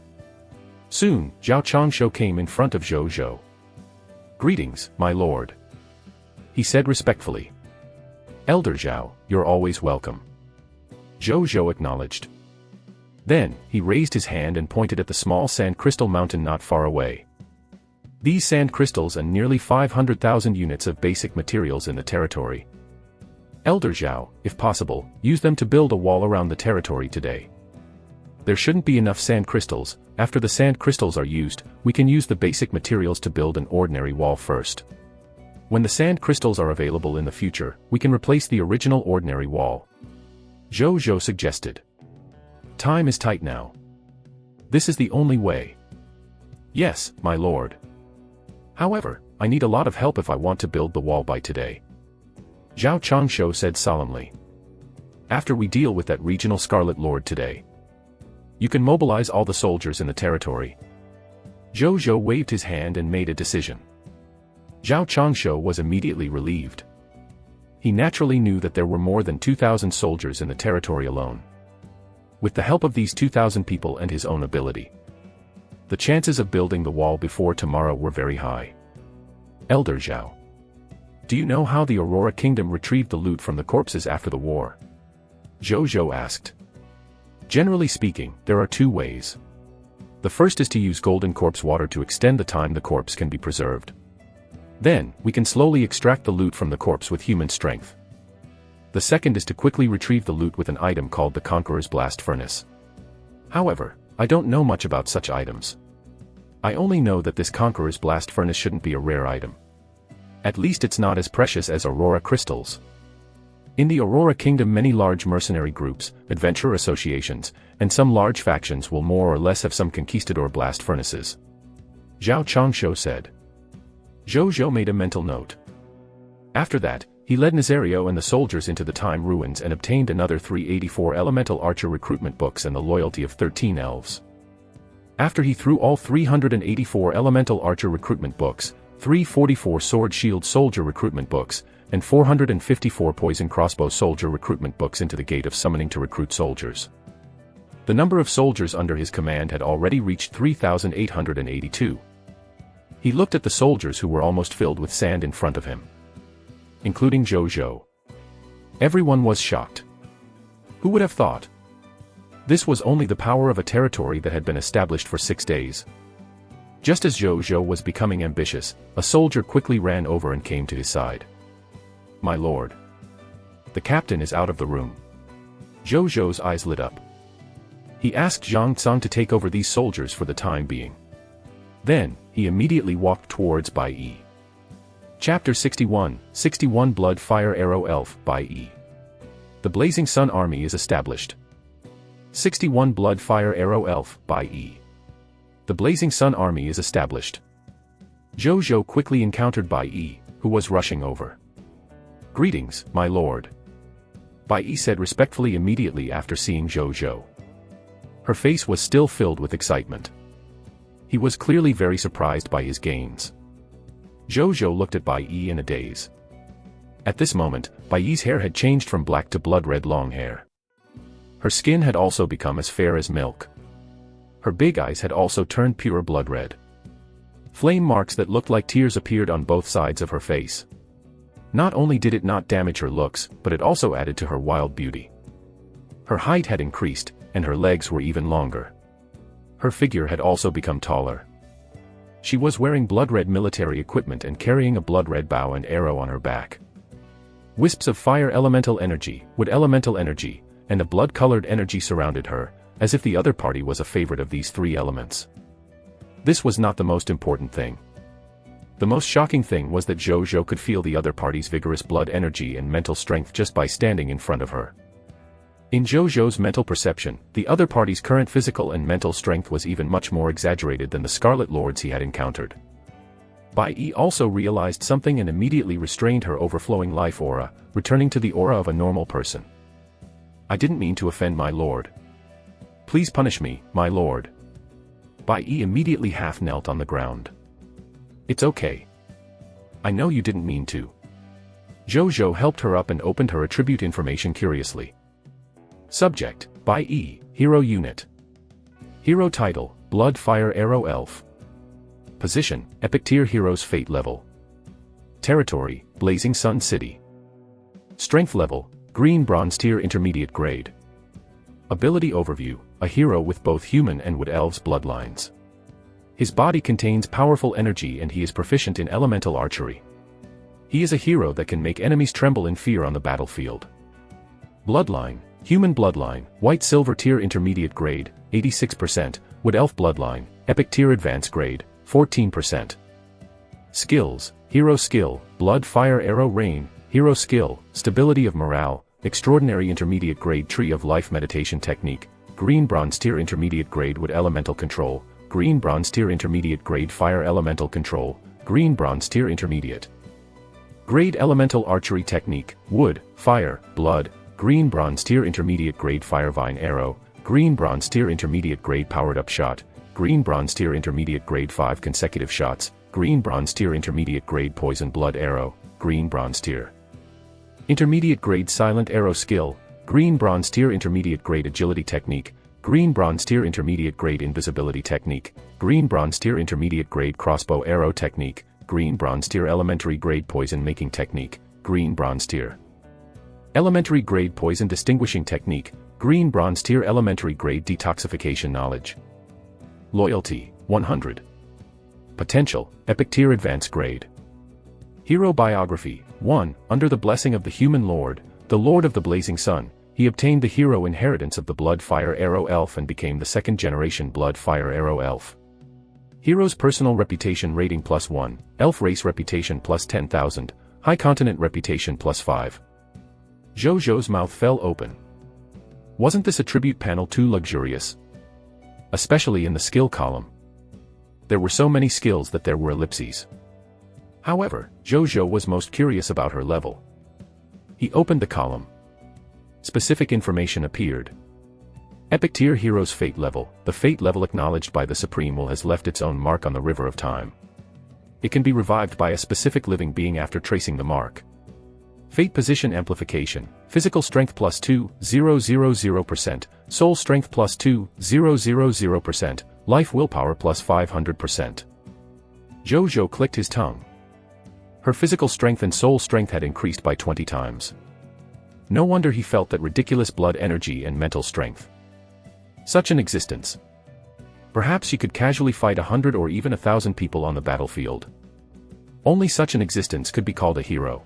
Soon, Zhao Changshu came in front of Zhu Zhou. "Greetings, my lord," he said respectfully. "Elder Zhao, you're always welcome." Zhu Zhou acknowledged. Then, he raised his hand and pointed at the small sand crystal mountain not far away. These sand crystals and nearly 500,000 units of basic materials in the territory. Elder Zhao, if possible, use them to build a wall around the territory today. There shouldn't be enough sand crystals. After the sand crystals are used, we can use the basic materials to build an ordinary wall first. When the sand crystals are available in the future, we can replace the original ordinary wall. Zhu Zhou suggested. Time is tight now. This is the only way. Yes, my lord. However, I need a lot of help if I want to build the wall by today. Zhao Changshu said solemnly. After we deal with that regional Scarlet Lord today. You can mobilize all the soldiers in the territory. Zhu Zhou waved his hand and made a decision. Zhao Changshu was immediately relieved. He naturally knew that there were more than 2,000 soldiers in the territory alone. With the help of these 2,000 people and his own ability, the chances of building the wall before tomorrow were very high. Elder Zhao, do you know how the Aurora Kingdom retrieved the loot from the corpses after the war? Zhu Zhou asked. Generally speaking, there are 2 ways. The first is to use golden corpse water to extend the time the corpse can be preserved. Then, we can slowly extract the loot from the corpse with human strength. The second is to quickly retrieve the loot with an item called the Conqueror's Blast Furnace. However, I don't know much about such items. I only know that this Conqueror's Blast Furnace shouldn't be a rare item. At least it's not as precious as Aurora crystals. In the Aurora Kingdom, many large mercenary groups, adventurer associations, and some large factions will more or less have some conquistador blast furnaces. Zhao Changshu said. Zhu Zhou made a mental note. After that, he led Nazario and the soldiers into the time ruins and obtained another 384 elemental archer recruitment books and the loyalty of 13 elves. After he threw all 384 elemental archer recruitment books, 344 sword shield soldier recruitment books, and 454 poison crossbow soldier recruitment books into the gate of summoning to recruit soldiers. The number of soldiers under his command had already reached 3,882. He looked at the soldiers who were almost filled with sand in front of him, including Zhu Zhou. Everyone was shocked. Who would have thought? This was only the power of a territory that had been established for 6 days. Just as Zhu Zhou was becoming ambitious, a soldier quickly ran over and came to his side. "My lord. The captain is out of the room." Zhu Zhou's eyes lit up. He asked Zhang Tsang to take over these soldiers for the time being. Then, he immediately walked towards Bai Yi. Chapter 61, 61 Blood Fire Arrow Elf, Bai Yi. The Blazing Sun Army is established. 61 Blood Fire Arrow Elf, Bai Yi. The Blazing Sun Army is established. Zhu Zhou quickly encountered Bai Yi, who was rushing over. "Greetings, my lord," Bai Yi said respectfully immediately after seeing Zhu Zhou. Her face was still filled with excitement. He was clearly very surprised by his gains. Zhu Zhou looked at Bai Yi in a daze. At this moment, Bai Yi's hair had changed from black to blood-red long hair. Her skin had also become as fair as milk. Her big eyes had also turned pure blood-red. Flame marks that looked like tears appeared on both sides of her face. Not only did it not damage her looks, but it also added to her wild beauty. Her height had increased, and her legs were even longer. Her figure had also become taller. She was wearing blood-red military equipment and carrying a blood-red bow and arrow on her back. Wisps of fire elemental energy, wood elemental energy, and a blood-colored energy surrounded her, as if the other party was a favorite of these 3 elements. This was not the most important thing. The most shocking thing was that Zhu Zhou could feel the other party's vigorous blood energy and mental strength just by standing in front of her. In Zhu Zhou's mental perception, the other party's current physical and mental strength was even much more exaggerated than the Scarlet Lords he had encountered. Bai Yi also realized something and immediately restrained her overflowing life aura, returning to the aura of a normal person. "I didn't mean to offend my lord. Please punish me, my lord." Bai Yi immediately half knelt on the ground. "It's okay. I know you didn't mean to." Zhu Zhou helped her up and opened her attribute information curiously. Subject, Bai Yi, Hero Unit. Hero Title, Blood Fire Arrow Elf. Position, Epic Tier Heroes Fate Level. Territory, Blazing Sun City. Strength Level, Green Bronze Tier Intermediate Grade. Ability Overview, a hero with both human and wood elves bloodlines. His body contains powerful energy and he is proficient in elemental archery. He is a hero that can make enemies tremble in fear on the battlefield. Bloodline, Human Bloodline, White Silver Tier Intermediate Grade, 86%, Wood Elf Bloodline, Epic Tier Advanced Grade, 14%. Skills, Hero Skill, Blood Fire Arrow Rain, Hero Skill, Stability of Morale, Extraordinary Intermediate Grade Tree of Life Meditation Technique, Green Bronze Tier Intermediate Grade Wood Elemental Control, Green Bronze Tier Intermediate Grade Fire Elemental Control, Green Bronze Tier Intermediate Grade Elemental Archery Technique, Wood, Fire, Blood, Green Bronze Tier Intermediate Grade Firevine Arrow, Green Bronze Tier Intermediate Grade Powered Up Shot, Green Bronze Tier Intermediate Grade 5 Consecutive Shots, Green Bronze Tier Intermediate Grade Poison Blood Arrow, Green Bronze Tier Intermediate Grade Silent Arrow Skill, Green Bronze Tier Intermediate Grade Agility Technique, Green Bronze Tier Intermediate Grade Invisibility Technique, Green Bronze Tier Intermediate Grade Crossbow Arrow Technique, Green Bronze Tier Elementary Grade Poison Making Technique, Green Bronze Tier Elementary Grade Poison Distinguishing Technique, Green Bronze Tier Elementary Grade Detoxification Knowledge. Loyalty, 100. Potential, Epic Tier Advanced Grade. Hero Biography, 1. Under the blessing of the Human Lord, the Lord of the Blazing Sun, he obtained the hero inheritance of the Blood Fire Arrow Elf and became the second-generation Blood Fire Arrow Elf. Hero's Personal Reputation Rating +1, Elf Race Reputation +10,000, High Continent Reputation +5. Zhu Zhou's mouth fell open. Wasn't this attribute panel too luxurious? Especially in the skill column. There were so many skills that there were ellipses. However, Zhu Zhou was most curious about her level. He opened the column. Specific information appeared. Epic Tier Heroes Fate Level. The Fate level acknowledged by the Supreme Will has left its own mark on the River of Time. It can be revived by a specific living being after tracing the mark. Fate Position Amplification. Physical Strength plus 2,000%, Soul Strength plus 2,000%, Life Willpower plus 500%. Zhu Zhou clicked his tongue. Her physical strength and soul strength had increased by 20 times. No wonder he felt that ridiculous blood energy and mental strength. Such an existence. Perhaps she could casually fight 100 or even 1,000 people on the battlefield. Only such an existence could be called a hero.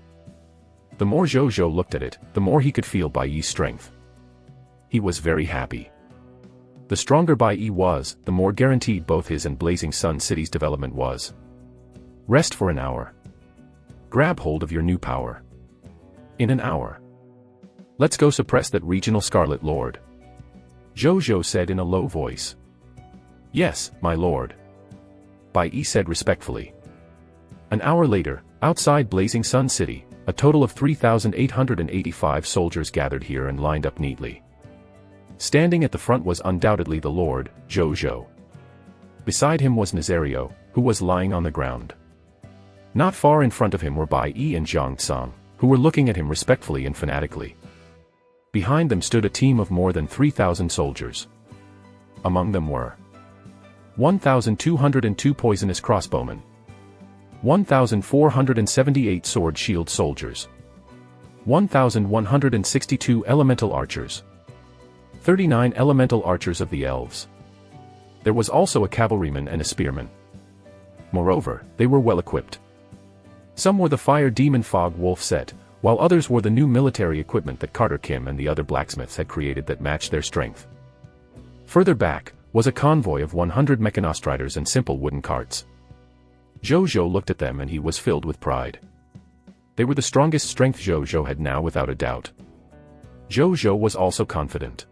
The more Zhu Zhou looked at it, the more he could feel Bai Yi's strength. He was very happy. The stronger Bai Yi was, the more guaranteed both his and Blazing Sun City's development was. Rest for an hour. Grab hold of your new power. In an hour. Let's go suppress that regional Scarlet Lord. Zhu Zhou said in a low voice. Yes, my lord. Bai Yi said respectfully. An hour later, outside Blazing Sun City, a total of 3,885 soldiers gathered here and lined up neatly. Standing at the front was undoubtedly the Lord, Zhu Zhou. Beside him was Nazario, who was lying on the ground. Not far in front of him were Bai Yi and Zhang Tsang, who were looking at him respectfully and fanatically. Behind them stood a team of more than 3,000 soldiers. Among them were 1,202 poisonous crossbowmen, 1,478 sword-shield soldiers, 1,162 elemental archers, 39 elemental archers of the elves. There was also a cavalryman and a spearman. Moreover, they were well equipped. Some wore the Fire Demon Fog Wolf set, while others wore the new military equipment that Carter Kim and the other blacksmiths had created that matched their strength. Further back was a convoy of 100 mechanostriders and simple wooden carts. Zhu Zhou looked at them and he was filled with pride. They were the strongest strength Zhu Zhou had now without a doubt. Zhu Zhou was also confident.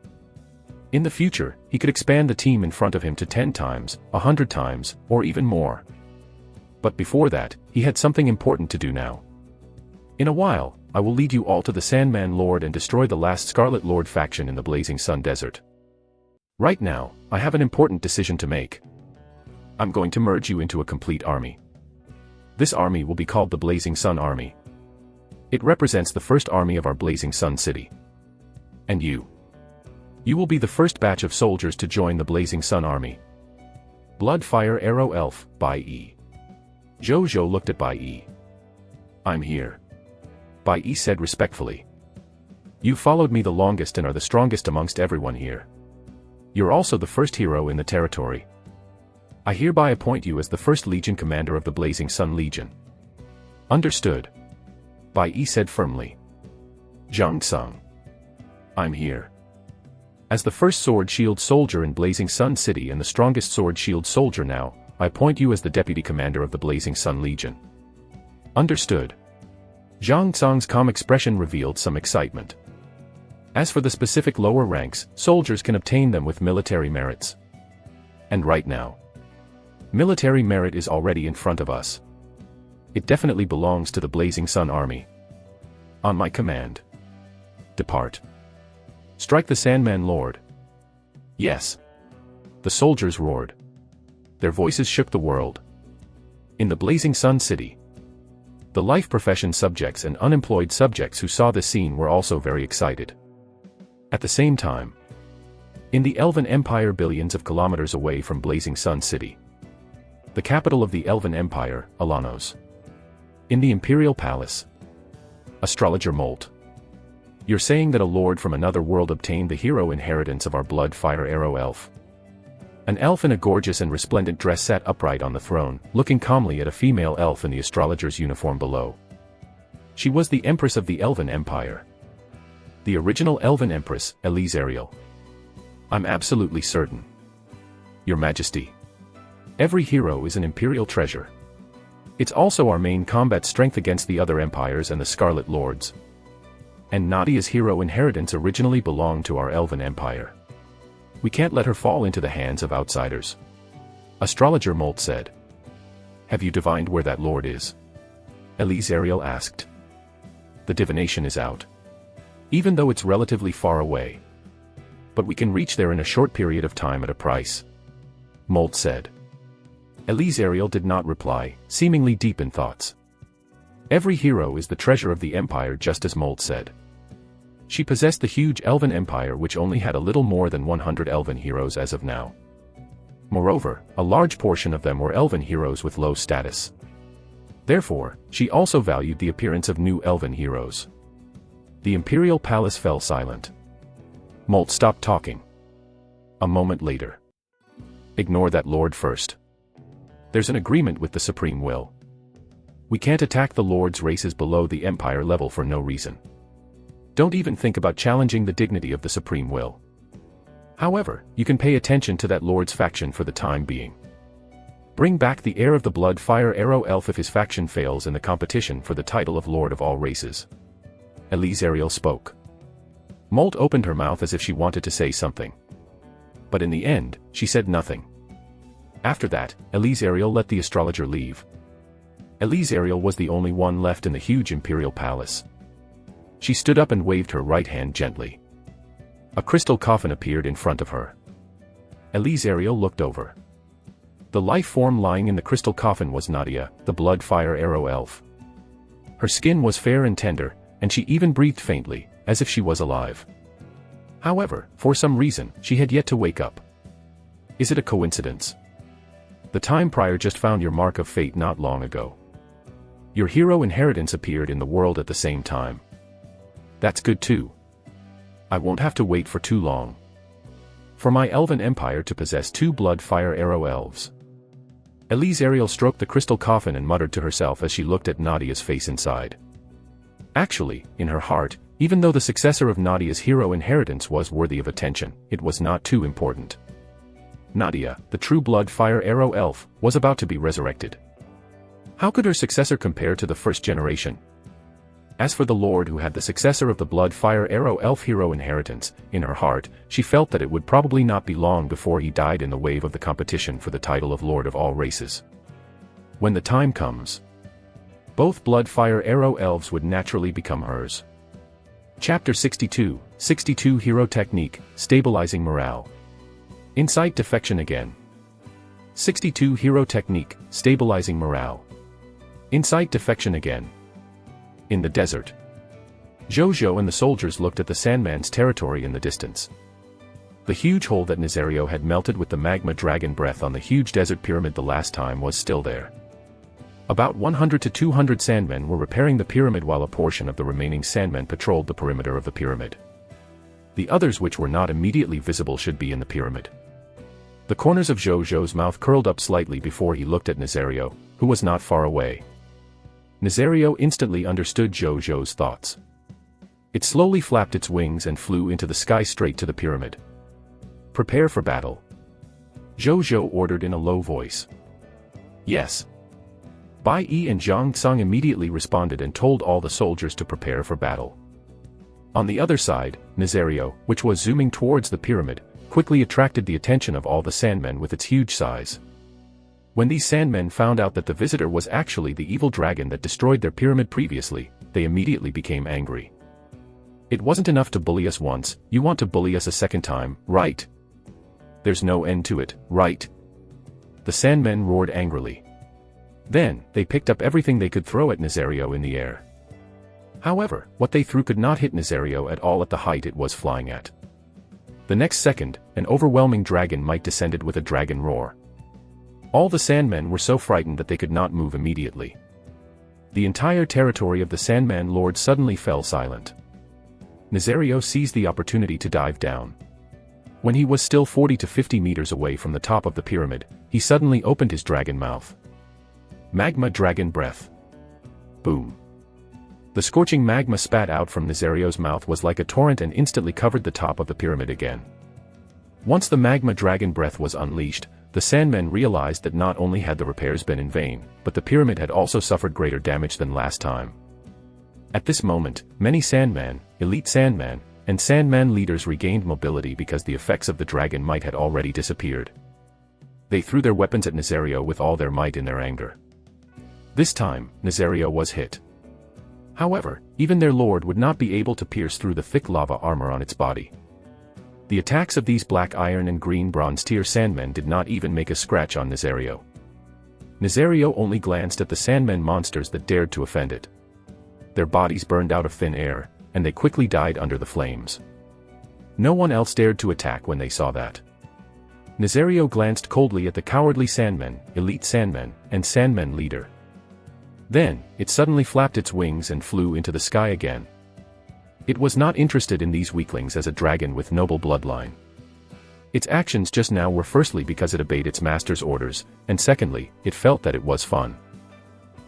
In the future, he could expand the team in front of him to 10 times, 100 times, or even more. But before that, he had something important to do now. In a while, I will lead you all to the Sandman Lord and destroy the last Scarlet Lord faction in the Blazing Sun Desert. Right now, I have an important decision to make. I'm going to merge you into a complete army. This army will be called the Blazing Sun Army. It represents the first army of our Blazing Sun City. And you. You will be the first batch of soldiers to join the Blazing Sun Army. Blood Fire Arrow Elf, Bai Yi. Zhu Zhou looked at Bai Yi. I'm here. Bai Yi said respectfully. You followed me the longest and are the strongest amongst everyone here. You're also the first hero in the territory. I hereby appoint you as the first Legion commander of the Blazing Sun Legion. Understood. Bai Yi said firmly. Zhang Tsang. I'm here. As the first Sword Shield soldier in Blazing Sun City and the strongest Sword Shield soldier now, I appoint you as the deputy commander of the Blazing Sun Legion. Understood. Zhang Tsang's calm expression revealed some excitement. As for the specific lower ranks, soldiers can obtain them with military merits. And right now, military merit is already in front of us. It definitely belongs to the Blazing Sun Army. On my command. Depart. Strike the Sandman Lord. Yes. The soldiers roared. Their voices shook the world. In the Blazing Sun City, the life profession subjects and unemployed subjects who saw this scene were also very excited. At the same time, in the Elven Empire billions of kilometers away from Blazing Sun City, the capital of the Elven Empire, Alanos. In the Imperial Palace. Astrologer Molt. You're saying that a lord from another world obtained the hero inheritance of our Blood Fire Arrow Elf. An elf in a gorgeous and resplendent dress sat upright on the throne, looking calmly at a female elf in the astrologer's uniform below. She was the Empress of the Elven Empire. The original Elven Empress, Elise Ariel. I'm absolutely certain. Your Majesty. Every hero is an imperial treasure. It's also our main combat strength against the other empires and the Scarlet Lords. And Nadia's hero inheritance originally belonged to our Elven Empire. We can't let her fall into the hands of outsiders. Astrologer Molt said. Have you divined where that lord is? Elise Ariel asked. The divination is out. Even though it's relatively far away. But we can reach there in a short period of time at a price. Molt said. Elise Ariel did not reply, seemingly deep in thoughts. Every hero is the treasure of the Empire, just as Molt said. She possessed the huge elven empire, which only had a little more than 100 elven heroes as of now. Moreover, a large portion of them were elven heroes with low status. Therefore, she also valued the appearance of new elven heroes. The Imperial Palace fell silent. Molt stopped talking. A moment later. Ignore that Lord first. There's an agreement with the Supreme Will. We can't attack the Lord's races below the Empire level for no reason. Don't even think about challenging the dignity of the Supreme Will. However, you can pay attention to that Lord's faction for the time being. Bring back the heir of the Blood Fire Arrow Elf if his faction fails in the competition for the title of Lord of all races. Elise Ariel spoke. Molt opened her mouth as if she wanted to say something. But in the end, she said nothing. After that, Elise Ariel let the astrologer leave. Elise Ariel was the only one left in the huge Imperial Palace. She stood up and waved her right hand gently. A crystal coffin appeared in front of her. Elise Ariel looked over. The life form lying in the crystal coffin was Nadia, the Blood Fire Arrow Elf. Her skin was fair and tender, and she even breathed faintly, as if she was alive. However, for some reason, she had yet to wake up. Is it a coincidence? The time prior just found your mark of fate not long ago. Your hero inheritance appeared in the world at the same time. That's good too. I won't have to wait for too long. For my elven empire to possess 2 Blood Fire Arrow Elves. Elise Ariel stroked the crystal coffin and muttered to herself as she looked at Nadia's face inside. Actually, in her heart, even though the successor of Nadia's hero inheritance was worthy of attention, it was not too important. Nadia, the true Blood Fire Arrow Elf, was about to be resurrected. How could her successor compare to the first generation? As for the Lord who had the successor of the Blood Fire Arrow Elf hero inheritance, in her heart, she felt that it would probably not be long before he died in the wave of the competition for the title of Lord of all races. When the time comes, both Blood Fire Arrow Elves would naturally become hers. Chapter 62, 62 Hero Technique, Stabilizing Morale. Insight Defection again. 62 Hero Technique, Stabilizing Morale. Insight Defection again. In the desert. Zhu Zhou and the soldiers looked at the Sandman's territory in the distance. The huge hole that Nazario had melted with the magma dragon breath on the huge desert pyramid the last time was still there. About 100 to 200 Sandmen were repairing the pyramid while a portion of the remaining Sandmen patrolled the perimeter of the pyramid. The others which were not immediately visible should be in the pyramid. The corners of Zhu Zhou's mouth curled up slightly before he looked at Nazario, who was not far away. Nazario instantly understood Zhu Zhou's thoughts. It slowly flapped its wings and flew into the sky straight to the pyramid. Prepare for battle. Zhu Zhou ordered in a low voice. Yes. Bai Yi and Zhang Tsang immediately responded and told all the soldiers to prepare for battle. On the other side, Nazario, which was zooming towards the pyramid, quickly attracted the attention of all the Sandmen with its huge size. When these Sandmen found out that the visitor was actually the evil dragon that destroyed their pyramid previously, they immediately became angry. It wasn't enough to bully us once, you want to bully us a second time, right? There's no end to it, right? The Sandmen roared angrily. Then, they picked up everything they could throw at Nazario in the air. However, what they threw could not hit Nazario at all at the height it was flying at. The next second, an overwhelming dragon might descended with a dragon roar. All the Sandmen were so frightened that they could not move immediately. The entire territory of the Sandman Lord suddenly fell silent. Nazario seized the opportunity to dive down. When he was still 40 to 50 meters away from the top of the pyramid, he suddenly opened his dragon mouth. Magma Dragon Breath. Boom. The scorching magma spat out from Nazario's mouth was like a torrent and instantly covered the top of the pyramid again. Once the Magma Dragon Breath was unleashed, the Sandmen realized that not only had the repairs been in vain, but the pyramid had also suffered greater damage than last time. At this moment, many Sandman, elite Sandman, and Sandman leaders regained mobility because the effects of the dragon might had already disappeared. They threw their weapons at Nazario with all their might in their anger. This time, Nazario was hit. However, even their lord would not be able to pierce through the thick lava armor on its body. The attacks of these black iron and green bronze tier sandmen did not even make a scratch on Nazario. Nazario only glanced at the sandmen monsters that dared to offend it. Their bodies burned out of thin air, and they quickly died under the flames. No one else dared to attack when they saw that. Nazario glanced coldly at the cowardly sandmen, elite sandmen, and sandmen leader. Then, it suddenly flapped its wings and flew into the sky again. It was not interested in these weaklings as a dragon with noble bloodline. Its actions just now were firstly because it obeyed its master's orders, and secondly, it felt that it was fun.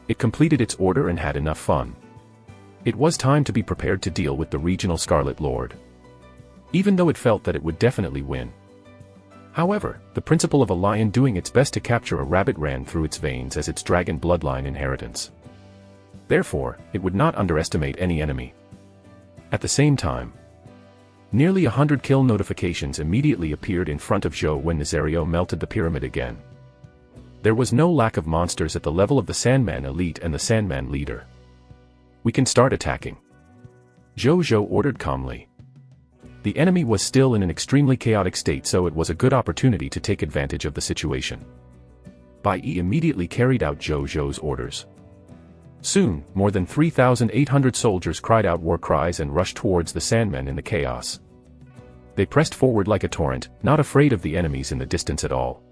It completed its order and had enough fun. It was time to be prepared to deal with the regional Scarlet Lord. Even though it felt that it would definitely win. However, the principle of a lion doing its best to capture a rabbit ran through its veins as its dragon bloodline inheritance. Therefore, it would not underestimate any enemy. At the same time, nearly 100 kill notifications immediately appeared in front of Zhou when Nazario melted the pyramid again. There was no lack of monsters at the level of the Sandman Elite and the Sandman Leader. We can start attacking. Zhou Zhou ordered calmly. The enemy was still in an extremely chaotic state, so it was a good opportunity to take advantage of the situation. Bai Yi immediately carried out Zhou Zhou's orders. Soon, more than 3,800 soldiers cried out war cries and rushed towards the Sandmen in the chaos. They pressed forward like a torrent, not afraid of the enemies in the distance at all.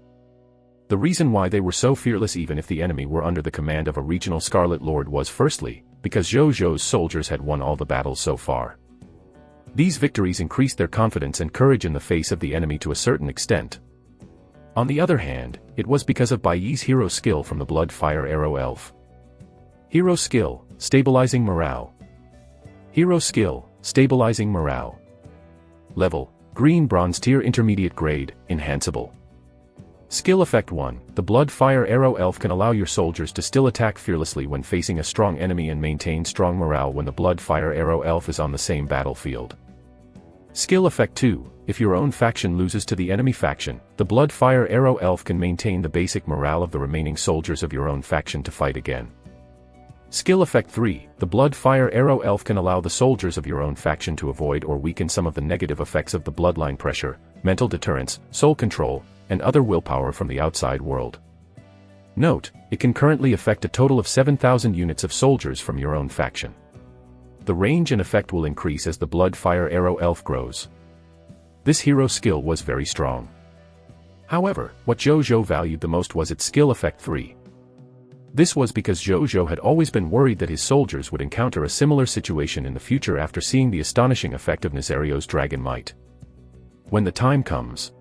The reason why they were so fearless even if the enemy were under the command of a regional Scarlet Lord was firstly, because Zhou Zhou's soldiers had won all the battles so far. These victories increased their confidence and courage in the face of the enemy to a certain extent. On the other hand, it was because of Bai Yi's hero skill from the Blood Fire Arrow Elf. Hero skill, stabilizing morale. Hero skill, stabilizing morale. Level, green bronze tier intermediate grade, enhanceable. Skill effect 1, the Blood Fire Arrow Elf can allow your soldiers to still attack fearlessly when facing a strong enemy and maintain strong morale when the Blood Fire Arrow Elf is on the same battlefield. Skill effect 2, if your own faction loses to the enemy faction, the Blood Fire Arrow Elf can maintain the basic morale of the remaining soldiers of your own faction to fight again. Skill effect 3, the Blood Fire Arrow Elf can allow the soldiers of your own faction to avoid or weaken some of the negative effects of the bloodline pressure, mental deterrence, soul control, and other willpower from the outside world. Note, it can currently affect a total of 7,000 units of soldiers from your own faction. The range and effect will increase as the Blood Fire Arrow Elf grows. This hero skill was very strong. However, what Zhou Zhou valued the most was its skill effect 3. This was because Zhou Zhou had always been worried that his soldiers would encounter a similar situation in the future after seeing the astonishing effect of Nazario's Dragon Might. When the time comes,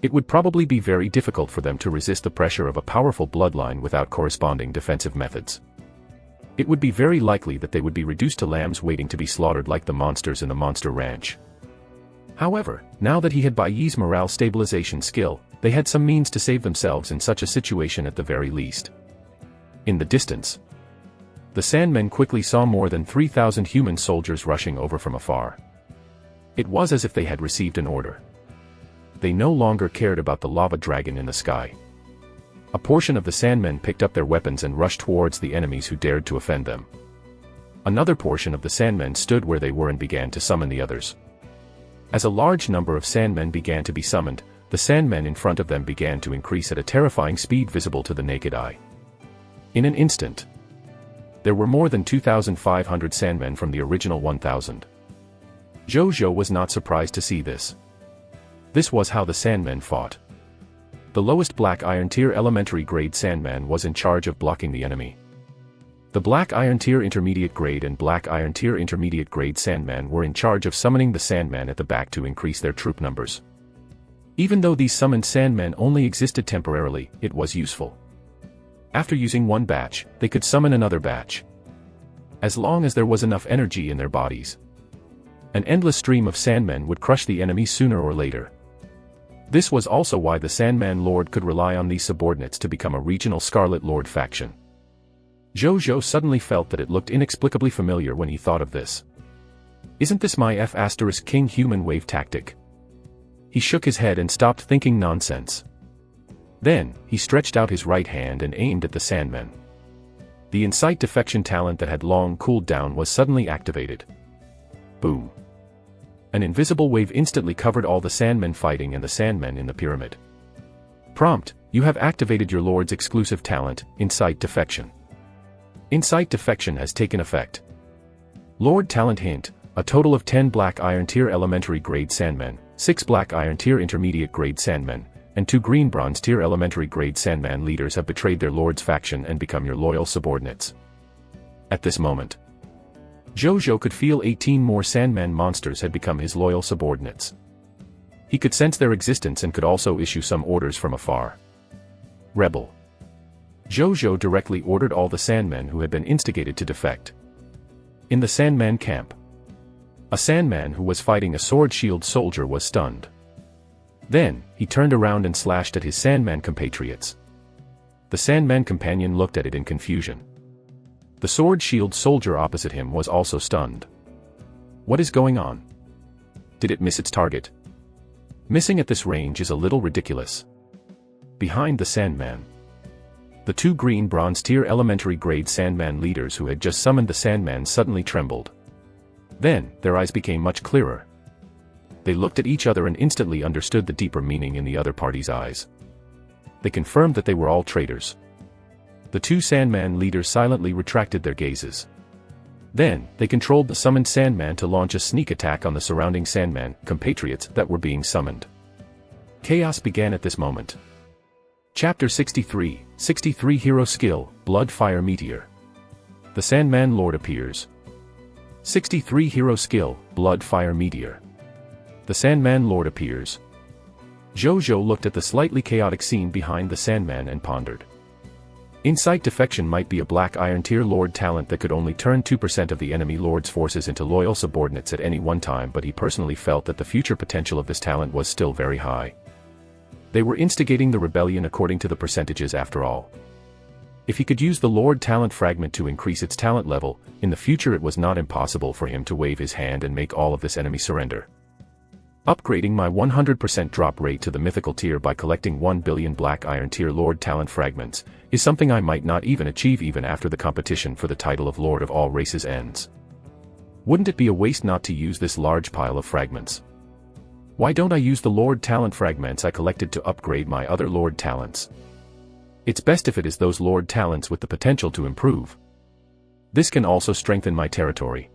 it would probably be very difficult for them to resist the pressure of a powerful bloodline without corresponding defensive methods. It would be very likely that they would be reduced to lambs waiting to be slaughtered like the monsters in the Monster Ranch. However, now that he had Bai Yi's morale stabilization skill, they had some means to save themselves in such a situation at the very least. In the distance, the Sandmen quickly saw more than 3,000 human soldiers rushing over from afar. It was as if they had received an order. They no longer cared about the lava dragon in the sky. A portion of the Sandmen picked up their weapons and rushed towards the enemies who dared to offend them. Another portion of the Sandmen stood where they were and began to summon the others. As a large number of Sandmen began to be summoned, the Sandmen in front of them began to increase at a terrifying speed visible to the naked eye. In an instant, there were more than 2,500 Sandmen from the original 1,000. Zhou Zhou was not surprised to see this. This was how the Sandmen fought. The lowest Black Iron Tier Elementary Grade Sandman was in charge of blocking the enemy. The Black Iron Tier Intermediate Grade and Black Iron Tier Intermediate Grade Sandman were in charge of summoning the Sandman at the back to increase their troop numbers. Even though these summoned Sandmen only existed temporarily, it was useful. After using one batch, they could summon another batch. As long as there was enough energy in their bodies, an endless stream of Sandmen would crush the enemy sooner or later. This was also why the Sandman Lord could rely on these subordinates to become a regional Scarlet Lord faction. Zhou Zhou suddenly felt that it looked inexplicably familiar when he thought of this. Isn't this my F***King human wave tactic? He shook his head and stopped thinking nonsense. Then, he stretched out his right hand and aimed at the Sandmen. The Insight Defection talent that had long cooled down was suddenly activated. Boom. An invisible wave instantly covered all the Sandmen fighting and the Sandmen in the pyramid. Prompt: you have activated your Lord's exclusive talent, Insight Defection. Insight Defection has taken effect. Lord Talent Hint: a total of 10 Black Iron Tier Elementary Grade Sandmen, 6 Black Iron Tier Intermediate Grade Sandmen, and 2 Green Bronze Tier Elementary Grade Sandman leaders have betrayed their Lord's faction and become your loyal subordinates. At this moment, Zhu Zhou could feel 18 more Sandman monsters had become his loyal subordinates. He could sense their existence and could also issue some orders from afar. Rebel. Zhu Zhou directly ordered all the Sandmen who had been instigated to defect. In the Sandman camp, a Sandman who was fighting a sword-shield soldier was stunned. Then, he turned around and slashed at his Sandman compatriots. The Sandman companion looked at it in confusion. The sword-shield soldier opposite him was also stunned. What is going on? Did it miss its target? Missing at this range is a little ridiculous. Behind the Sandman, the 2 Green Bronze Tier Elementary Grade Sandman leaders who had just summoned the Sandman suddenly trembled. Then, their eyes became much clearer. They looked at each other and instantly understood the deeper meaning in the other party's eyes. They confirmed that they were all traitors. The 2 Sandman leaders silently retracted their gazes. Then, they controlled the summoned Sandman to launch a sneak attack on the surrounding Sandman compatriots that were being summoned. Chaos began at this moment. Chapter 63, 63 Hero Skill, Blood Fire Meteor. The Sandman Lord appears. 63 Hero Skill, Blood Fire Meteor. The Sandman Lord appears. Zhu Zhou looked at the slightly chaotic scene behind the Sandman and pondered. Insight Defection might be a Black Iron Tier Lord talent that could only turn 2% of the enemy Lord's forces into loyal subordinates at any one time, but he personally felt that the future potential of this talent was still very high. They were instigating the rebellion according to the percentages after all. If he could use the Lord Talent Fragment to increase its talent level, in the future it was not impossible for him to wave his hand and make all of this enemy surrender. Upgrading my 100% drop rate to the mythical tier by collecting 1 billion Black Iron Tier Lord Talent Fragments is something I might not even achieve even after the competition for the title of Lord of all Races ends. Wouldn't it be a waste not to use this large pile of fragments? Why don't I use the Lord Talent Fragments I collected to upgrade my other Lord Talents? It's best if it is those Lord Talents with the potential to improve. This can also strengthen my territory.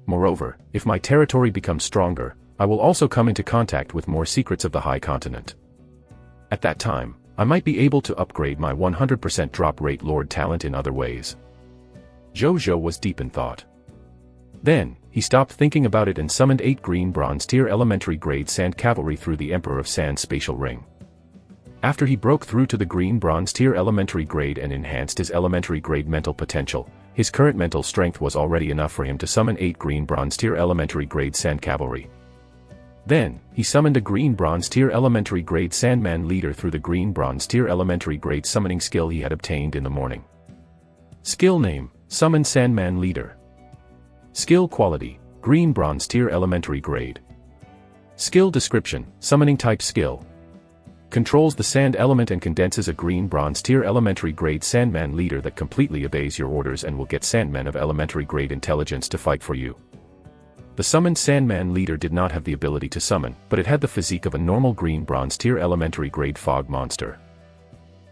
Moreover, if my territory becomes stronger, I will also come into contact with more secrets of the High Continent. At that time, I might be able to upgrade my 100% drop rate Lord Talent in other ways. Zhu Zhou was deep in thought. Then, he stopped thinking about it and summoned 8 Green Bronze Tier Elementary Grade Sand Cavalry through the Emperor of Sand's spatial ring. After he broke through to the Green Bronze Tier Elementary Grade and enhanced his Elementary Grade mental potential, his current mental strength was already enough for him to summon 8 Green Bronze Tier Elementary Grade Sand Cavalry. Then, he summoned a Green Bronze Tier Elementary Grade Sandman leader through the Green Bronze Tier Elementary Grade summoning skill he had obtained in the morning. Skill name: Summon Sandman Leader. Skill quality: Green Bronze Tier Elementary Grade. Skill description: Summoning type skill. Controls the sand element and condenses a Green Bronze Tier Elementary Grade Sandman leader that completely obeys your orders and will get Sandmen of Elementary Grade intelligence to fight for you. The summoned Sandman leader did not have the ability to summon, but it had the physique of a normal Green Bronze Tier Elementary Grade fog monster.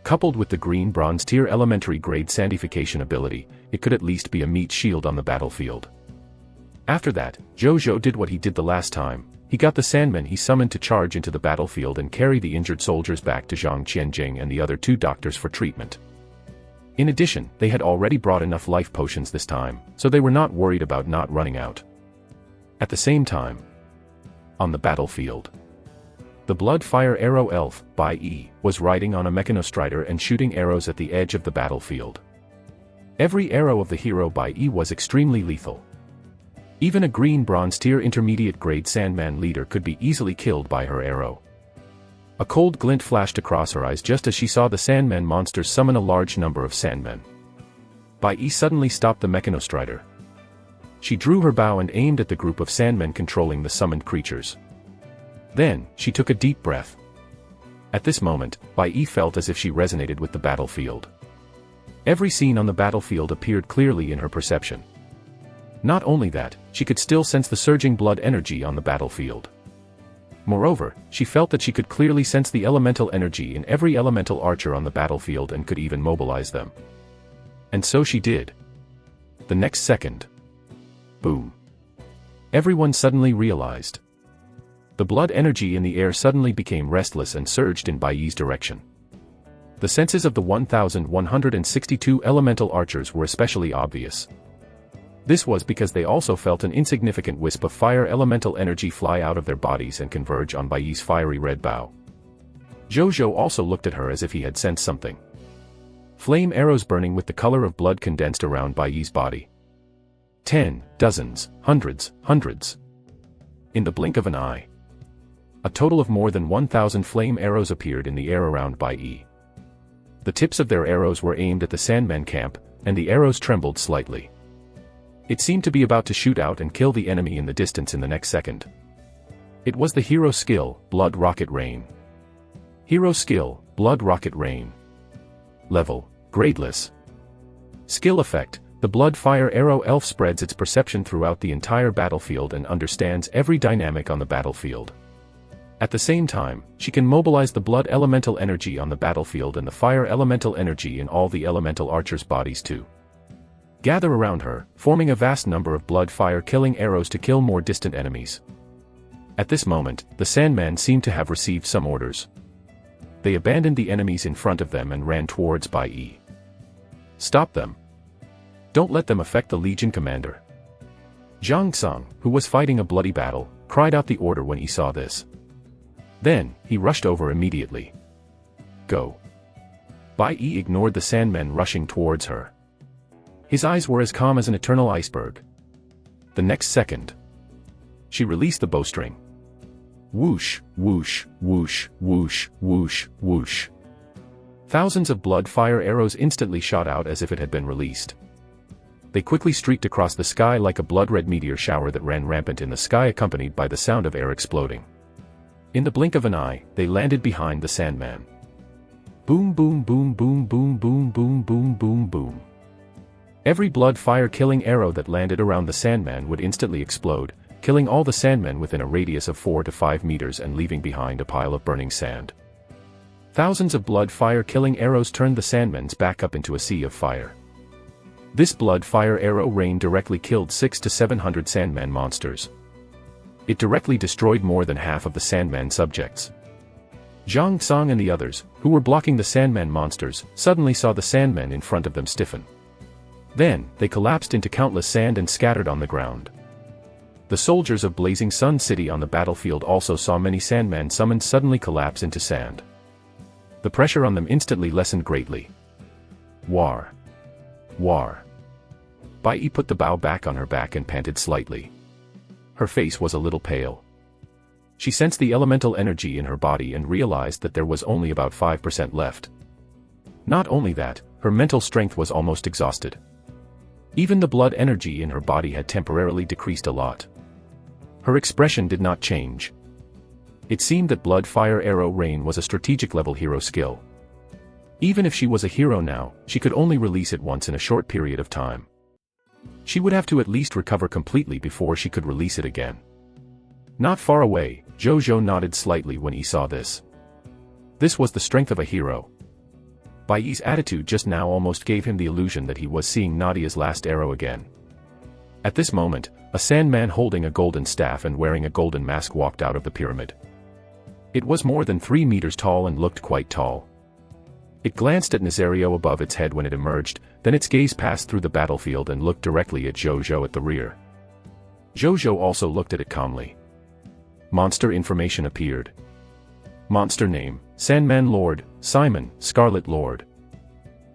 Coupled with the Green Bronze Tier Elementary Grade sandification ability, it could at least be a meat shield on the battlefield. After that, Zhu Zhou did what he did the last time. He got the Sandmen he summoned to charge into the battlefield and carry the injured soldiers back to Zhang Qianjing and the other 2 doctors for treatment. In addition, they had already brought enough life potions this time, so they were not worried about not running out. At the same time, on the battlefield, the Bloodfire Arrow Elf, Bai Yi, was riding on a Mechanostrider and shooting arrows at the edge of the battlefield. Every arrow of the hero Bai Yi was extremely lethal. Even a Green Bronze Tier Intermediate Grade Sandman leader could be easily killed by her arrow. A cold glint flashed across her eyes just as she saw the Sandman monsters summon a large number of Sandmen. Bai Yi suddenly stopped the Mechanostrider. She drew her bow and aimed at the group of Sandmen controlling the summoned creatures. Then, she took a deep breath. At this moment, Bai Yi felt as if she resonated with the battlefield. Every scene on the battlefield appeared clearly in her perception. Not only that, she could still sense the surging blood energy on the battlefield. Moreover, she felt that she could clearly sense the elemental energy in every elemental archer on the battlefield and could even mobilize them. And so she did. The next second. Boom. Everyone suddenly realized. The blood energy in the air suddenly became restless and surged in Baiyi's direction. The senses of the 1,162 elemental archers were especially obvious. This was because they also felt an insignificant wisp of fire elemental energy fly out of their bodies and converge on Baiyi's fiery red bow. Zhu Zhou also looked at her as if he had sensed something. Flame arrows burning with the color of blood condensed around Baiyi's body. 10, dozens, hundreds. In the blink of an eye. A total of more than 1,000 flame arrows appeared in the air around Baiyi. The tips of their arrows were aimed at the Sandman camp, and the arrows trembled slightly. It seemed to be about to shoot out and kill the enemy in the distance in the next second. It was the hero skill, Blood Rocket Rain. Hero skill, Blood Rocket Rain. Level, Gradeless. Skill effect, the Blood Fire Arrow Elf spreads its perception throughout the entire battlefield and understands every dynamic on the battlefield. At the same time, she can mobilize the blood elemental energy on the battlefield and the fire elemental energy in all the elemental archers' bodies too. Gather around her, forming a vast number of blood fire killing arrows to kill more distant enemies. At this moment, the Sandman seemed to have received some orders. They abandoned the enemies in front of them and ran towards Baiyi. Stop them. Don't let them affect the Legion commander. Zhang Tsang, who was fighting a bloody battle, cried out the order when he saw this. Then, he rushed over immediately. Go. Baiyi ignored the Sandmen rushing towards her. His eyes were as calm as an eternal iceberg. The next second. She released the bowstring. Whoosh, whoosh, whoosh, whoosh, whoosh, whoosh. Thousands of blood fire arrows instantly shot out as if it had been released. They quickly streaked across the sky like a blood-red meteor shower that ran rampant in the sky accompanied by the sound of air exploding. In the blink of an eye, they landed behind the Sandman. Boom boom boom boom boom boom boom boom boom boom. Every blood fire killing arrow that landed around the Sandman would instantly explode, killing all the Sandmen within a radius of 4 to 5 meters and leaving behind a pile of burning sand. Thousands of blood fire killing arrows turned the Sandmen's back up into a sea of fire. This blood fire arrow rain directly killed 600 to 700 Sandman monsters. It directly destroyed more than half of the Sandman subjects. Zhang Tsang and the others, who were blocking the Sandman monsters, suddenly saw the Sandmen in front of them stiffen. Then, they collapsed into countless sand and scattered on the ground. The soldiers of Blazing Sun City on the battlefield also saw many Sandman summoned suddenly collapse into sand. The pressure on them instantly lessened greatly. War. War. Baiyi put the bow back on her back and panted slightly. Her face was a little pale. She sensed the elemental energy in her body and realized that there was only about 5% left. Not only that, her mental strength was almost exhausted. Even the blood energy in her body had temporarily decreased a lot. Her expression did not change. It seemed that Blood Fire Arrow Rain was a strategic level hero skill. Even if she was a hero now, she could only release it once in a short period of time. She would have to at least recover completely before she could release it again. Not far away, Zhu Zhou nodded slightly when he saw this. This was the strength of a hero. Baiyi's attitude just now almost gave him the illusion that he was seeing Nadia's last arrow again. At this moment, a Sandman holding a golden staff and wearing a golden mask walked out of the pyramid. It was more than 3 meters tall and looked quite tall. It glanced at Nazario above its head when it emerged, then its gaze passed through the battlefield and looked directly at Zhu Zhou at the rear. Zhu Zhou also looked at it calmly. Monster information appeared. Monster name, Sandman Lord, Simon, Scarlet Lord.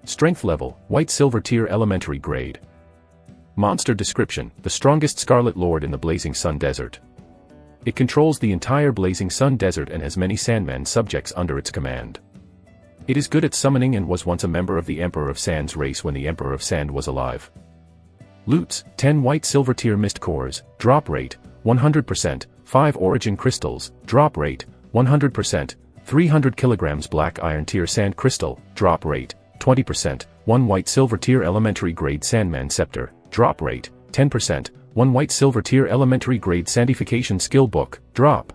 Strength level, White Silver Tier Elementary Grade. Monster description, the strongest Scarlet Lord in the Blazing Sun Desert. It controls the entire Blazing Sun Desert and has many Sandman subjects under its command. It is good at summoning and was once a member of the Emperor of Sand's race when the Emperor of Sand was alive. Loots, 10 White Silver Tier Mist Cores, drop rate, 100%, 5 Origin Crystals, drop rate, 100%, 300 kilograms Black Iron Tier Sand Crystal, drop rate, 20%, 1 White Silver Tier Elementary Grade Sandman Scepter, drop rate, 10%, 1 white silver tier elementary grade sandification skill book, drop.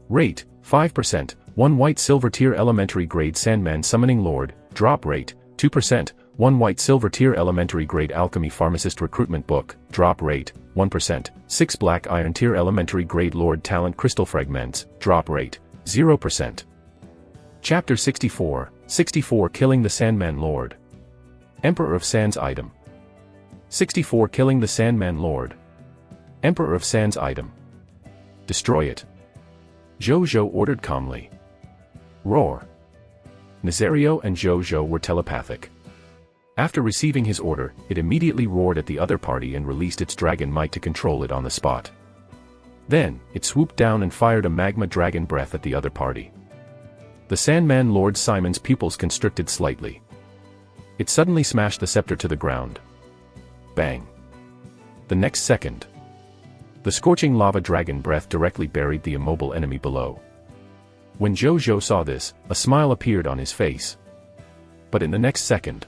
Rate, 5%, 1 white silver tier elementary grade Sandman Summoning Lord, drop rate, 2%, 1 white silver tier elementary grade Alchemy Pharmacist Recruitment Book, drop rate, 1%, 6 black iron tier elementary grade Lord Talent Crystal Fragments, drop rate, 0%. Chapter 64, 64 Killing the Sandman Lord. Emperor of Sands Item. 64 Killing the Sandman Lord. Emperor of Sands Item. Destroy it. Zhu Zhou ordered calmly. Roar. Nazario and Zhu Zhou were telepathic. After receiving his order, it immediately roared at the other party and released its dragon might to control it on the spot. Then, it swooped down and fired a magma dragon breath at the other party. The Sandman Lord Simon's pupils constricted slightly. It suddenly smashed the scepter to the ground. Bang. The next second, the scorching lava dragon breath directly buried the immobile enemy below. When Zhu Zhou saw this, a smile appeared on his face. But in the next second,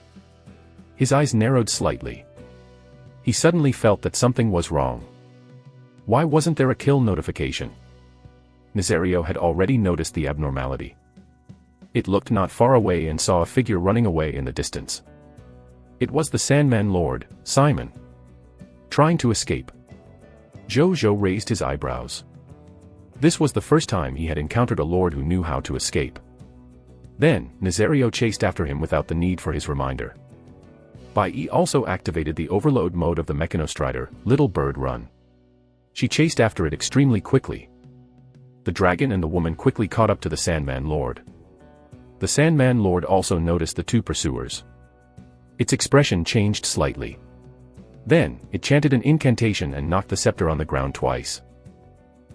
his eyes narrowed slightly. He suddenly felt that something was wrong. Why wasn't there a kill notification? Nazario had already noticed the abnormality. It looked not far away and saw a figure running away in the distance. It was the Sandman Lord, Simon. Trying to escape. Zhu Zhou raised his eyebrows. This was the first time he had encountered a lord who knew how to escape. Then, Nazario chased after him without the need for his reminder. Bai Yi also activated the overload mode of the Mechanostrider, Little Bird Run. She chased after it extremely quickly. The dragon and the woman quickly caught up to the Sandman Lord. The Sandman Lord also noticed the two pursuers. Its expression changed slightly. Then, it chanted an incantation and knocked the scepter on the ground twice.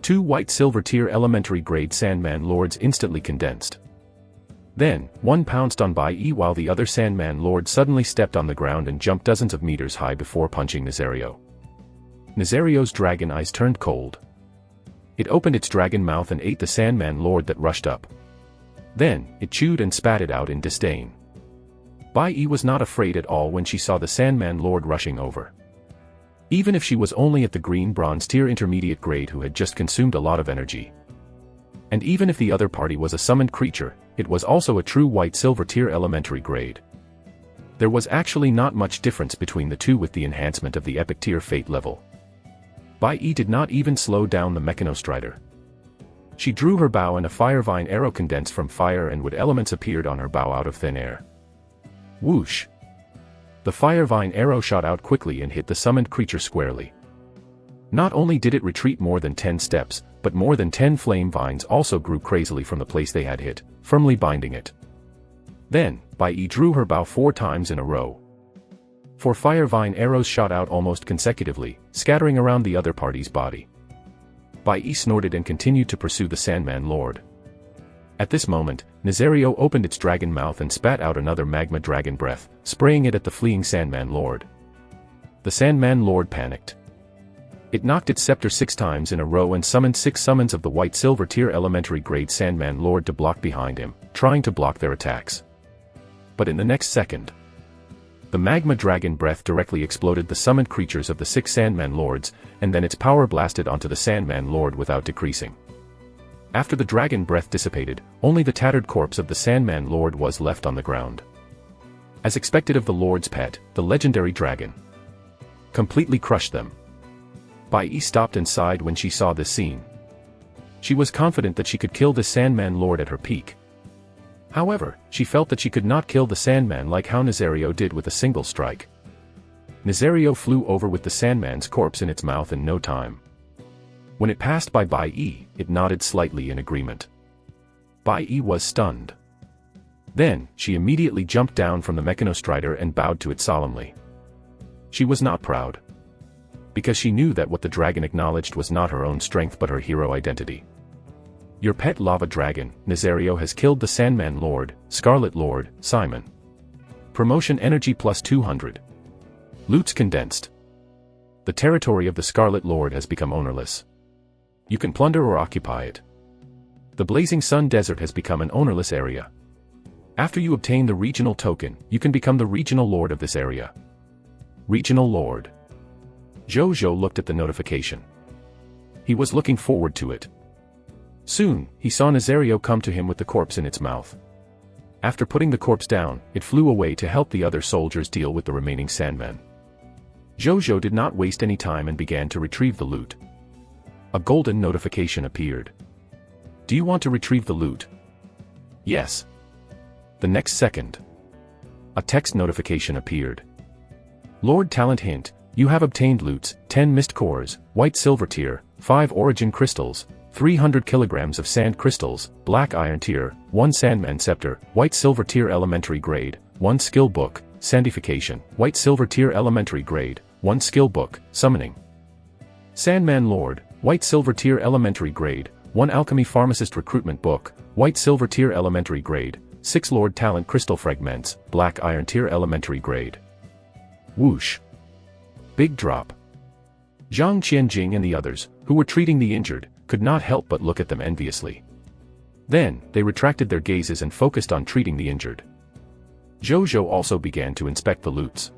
2 white silver tier elementary grade Sandman Lords instantly condensed. Then, one pounced on Bai Yi while the other Sandman Lord suddenly stepped on the ground and jumped dozens of meters high before punching Nazario. Nazario's dragon eyes turned cold. It opened its dragon mouth and ate the Sandman Lord that rushed up. Then, it chewed and spat it out in disdain. Bai Yi was not afraid at all when she saw the Sandman Lord rushing over. Even if she was only at the green bronze tier intermediate grade who had just consumed a lot of energy. And even if the other party was a summoned creature, it was also a true white silver tier elementary grade. There was actually not much difference between the two with the enhancement of the epic tier fate level. Bai Yi did not even slow down the Mechanostrider. She drew her bow and a firevine arrow condensed from fire and wood elements appeared on her bow out of thin air. Whoosh! The firevine arrow shot out quickly and hit the summoned creature squarely. Not only did it retreat more than 10 steps, but more than 10 flame vines also grew crazily from the place they had hit, firmly binding it. Then, Bai Yi drew her bow 4 times in a row. 4 firevine arrows shot out almost consecutively, scattering around the other party's body. Bai Yi snorted and continued to pursue the Sandman Lord. At this moment, Nazario opened its dragon mouth and spat out another magma dragon breath, spraying it at the fleeing Sandman Lord. The Sandman Lord panicked. It knocked its scepter 6 times in a row and summoned 6 summons of the white silver tier elementary grade Sandman Lord to block behind him, trying to block their attacks. But in the next second, the magma dragon breath directly exploded the summoned creatures of the 6 Sandman Lords, and then its power blasted onto the Sandman Lord without decreasing. After the dragon breath dissipated, only the tattered corpse of the Sandman Lord was left on the ground. As expected of the Lord's pet, the legendary dragon completely crushed them. Bai Yi stopped and sighed when she saw this scene. She was confident that she could kill the Sandman Lord at her peak. However, she felt that she could not kill the Sandman like how Nazario did with a single strike. Nazario flew over with the Sandman's corpse in its mouth in no time. When it passed by Bai Yi, it nodded slightly in agreement. Bai Yi was stunned. Then, she immediately jumped down from the Mechanostrider and bowed to it solemnly. She was not proud. Because she knew that what the dragon acknowledged was not her own strength but her hero identity. Your pet lava dragon, Nazario has killed the Sandman Lord, Scarlet Lord, Simon. Promotion energy plus 200. Loots condensed. The territory of the Scarlet Lord has become ownerless. You can plunder or occupy it. The Blazing Sun Desert has become an ownerless area. After you obtain the regional token, you can become the regional lord of this area. Regional Lord. Zhu Zhou looked at the notification. He was looking forward to it. Soon, he saw Nazario come to him with the corpse in its mouth. After putting the corpse down, it flew away to help the other soldiers deal with the remaining sandmen. Zhu Zhou did not waste any time and began to retrieve the loot. A golden notification appeared. Do you want to retrieve the loot? Yes. The next second, a text notification appeared. Lord Talent hint, you have obtained loots, 10 mist cores, white silver tier, 5 origin crystals, 300 kilograms of sand crystals, black iron tier, 1 sandman scepter, white silver tier elementary grade, 1 skill book, sandification, white silver tier elementary grade, 1 skill book, summoning. Sandman Lord, white silver tier elementary grade, 1 alchemy pharmacist recruitment book, white silver tier elementary grade, 6 Lord Talent crystal fragments, black iron tier elementary grade. Whoosh. Big drop. Zhang Qianjing and the others, who were treating the injured, could not help but look at them enviously. Then, they retracted their gazes and focused on treating the injured. Zhu Zhou also began to inspect the loots.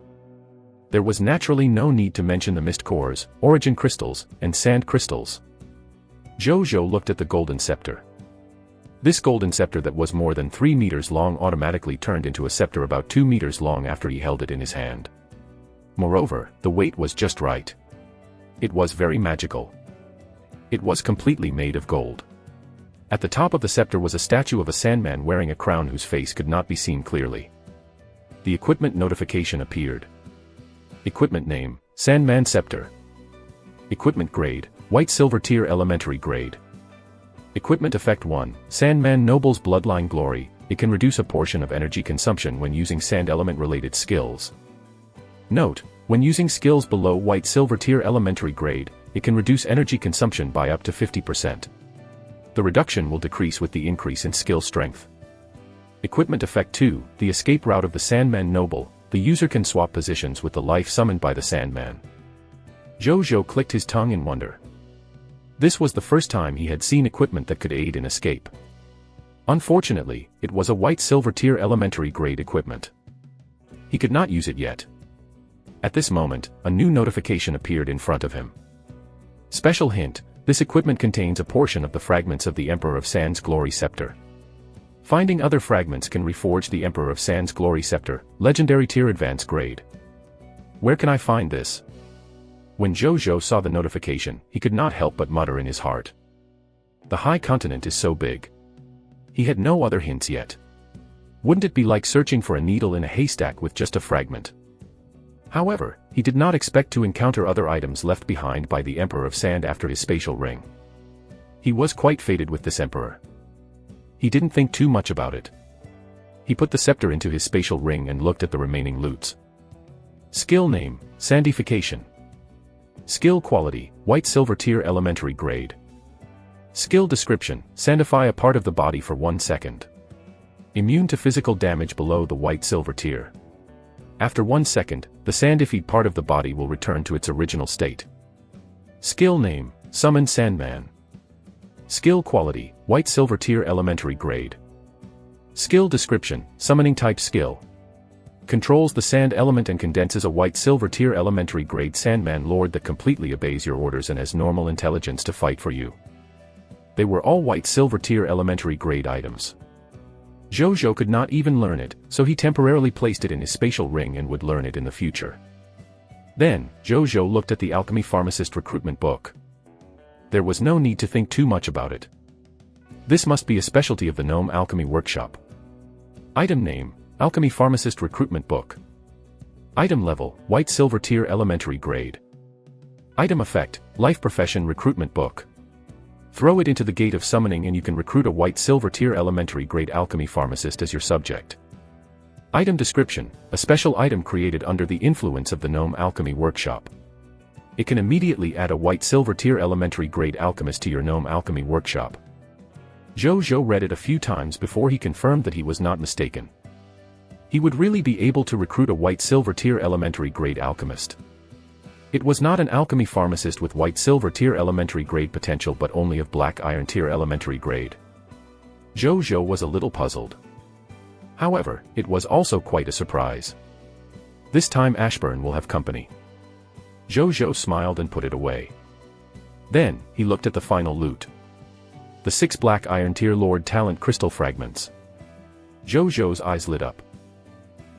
There was naturally no need to mention the mist cores, origin crystals, and sand crystals. Zhu Zhou looked at the golden scepter. This golden scepter that was more than 3 meters long automatically turned into a scepter about 2 meters long after he held it in his hand. Moreover, the weight was just right. It was very magical. It was completely made of gold. At the top of the scepter was a statue of a sandman wearing a crown whose face could not be seen clearly. The equipment notification appeared. Equipment name, Sandman Scepter. Equipment grade, white silver tier elementary grade. Equipment effect 1, Sandman Noble's Bloodline Glory, it can reduce a portion of energy consumption when using sand element related skills. Note, when using skills below white silver tier elementary grade, it can reduce energy consumption by up to 50%. The reduction will decrease with the increase in skill strength. Equipment effect 2, the escape route of the Sandman Noble, the user can swap positions with the life summoned by the Sandman. Zhu Zhou clicked his tongue in wonder. This was the first time he had seen equipment that could aid in escape. Unfortunately, it was a white silver tier elementary grade equipment. He could not use it yet. At this moment, a new notification appeared in front of him. Special hint, this equipment contains a portion of the fragments of the Emperor of Sand's Glory Scepter. Finding other fragments can reforge the Emperor of Sand's Glory Scepter, legendary tier advanced grade. Where can I find this? When Zhu Zhou saw the notification, he could not help but mutter in his heart. The High Continent is so big. He had no other hints yet. Wouldn't it be like searching for a needle in a haystack with just a fragment? However, he did not expect to encounter other items left behind by the Emperor of Sand after his spatial ring. He was quite fated with this Emperor. He didn't think too much about it. He put the scepter into his spatial ring and looked at the remaining loots. Skill name, Sandification. Skill quality, white silver tier elementary grade. Skill description, sandify a part of the body for 1 second. Immune to physical damage below the white silver tier. After 1 second, the sandified part of the body will return to its original state. Skill name, Summon Sandman. Skill quality, white silver tier elementary grade. Skill description, summoning type skill. Controls the sand element and condenses a white silver tier elementary grade Sandman Lord that completely obeys your orders and has normal intelligence to fight for you. They were all white silver tier elementary grade items. Zhu Zhou could not even learn it, so he temporarily placed it in his spatial ring and would learn it in the future. Then, Zhu Zhou looked at the alchemy pharmacist recruitment book. There was no need to think too much about it. This must be a specialty of the Gnome Alchemy Workshop. Item name, Alchemy Pharmacist Recruitment Book. Item level, white silver tier elementary grade. Item effect, Life Profession Recruitment Book. Throw it into the Gate of Summoning and you can recruit a white silver tier elementary grade alchemy pharmacist as your subject. Item description, a special item created under the influence of the Gnome Alchemy Workshop. It can immediately add a white silver tier elementary grade alchemist to your Gnome Alchemy Workshop. Zhu Zhou read it a few times before he confirmed that he was not mistaken. He would really be able to recruit a white silver tier elementary grade alchemist. It was not an alchemy pharmacist with white silver tier elementary grade potential but only of black iron tier elementary grade. Zhu Zhou was a little puzzled. However, it was also quite a surprise. This time Ashburn will have company. Zhu Zhou smiled and put it away. Then, he looked at the final loot. The 6 black iron tier Lord Talent crystal fragments. Zhu Zhou's eyes lit up.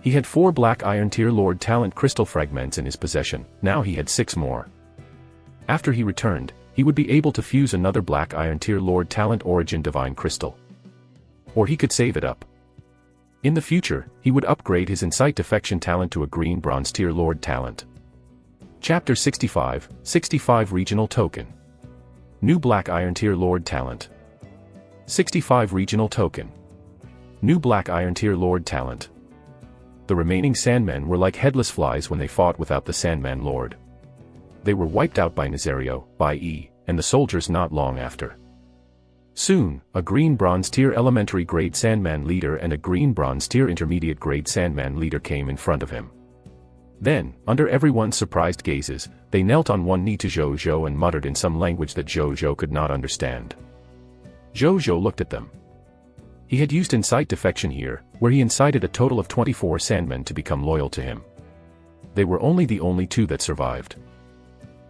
He had 4 black iron tier Lord Talent crystal fragments in his possession, now he had 6 more. After he returned, he would be able to fuse another black iron tier Lord Talent origin divine crystal. Or he could save it up. In the future, he would upgrade his Insight Defection talent to a green bronze tier Lord Talent. Chapter 65, 65 Regional Token. New Black Iron Tier Lord Talent. 65 Regional Token. New Black Iron Tier Lord Talent. The remaining Sandmen were like headless flies when they fought without the Sandman Lord. They were wiped out by Nazario, by E, and the soldiers not long after. Soon, a green bronze tier elementary grade Sandman leader and a green bronze tier intermediate grade Sandman leader came in front of him. Then, under everyone's surprised gazes, they knelt on one knee to Zhu Zhou and muttered in some language that Zhu Zhou could not understand. Zhu Zhou looked at them. He had used Insight Defection here, where he incited a total of 24 Sandmen to become loyal to him. They were the only 2 that survived.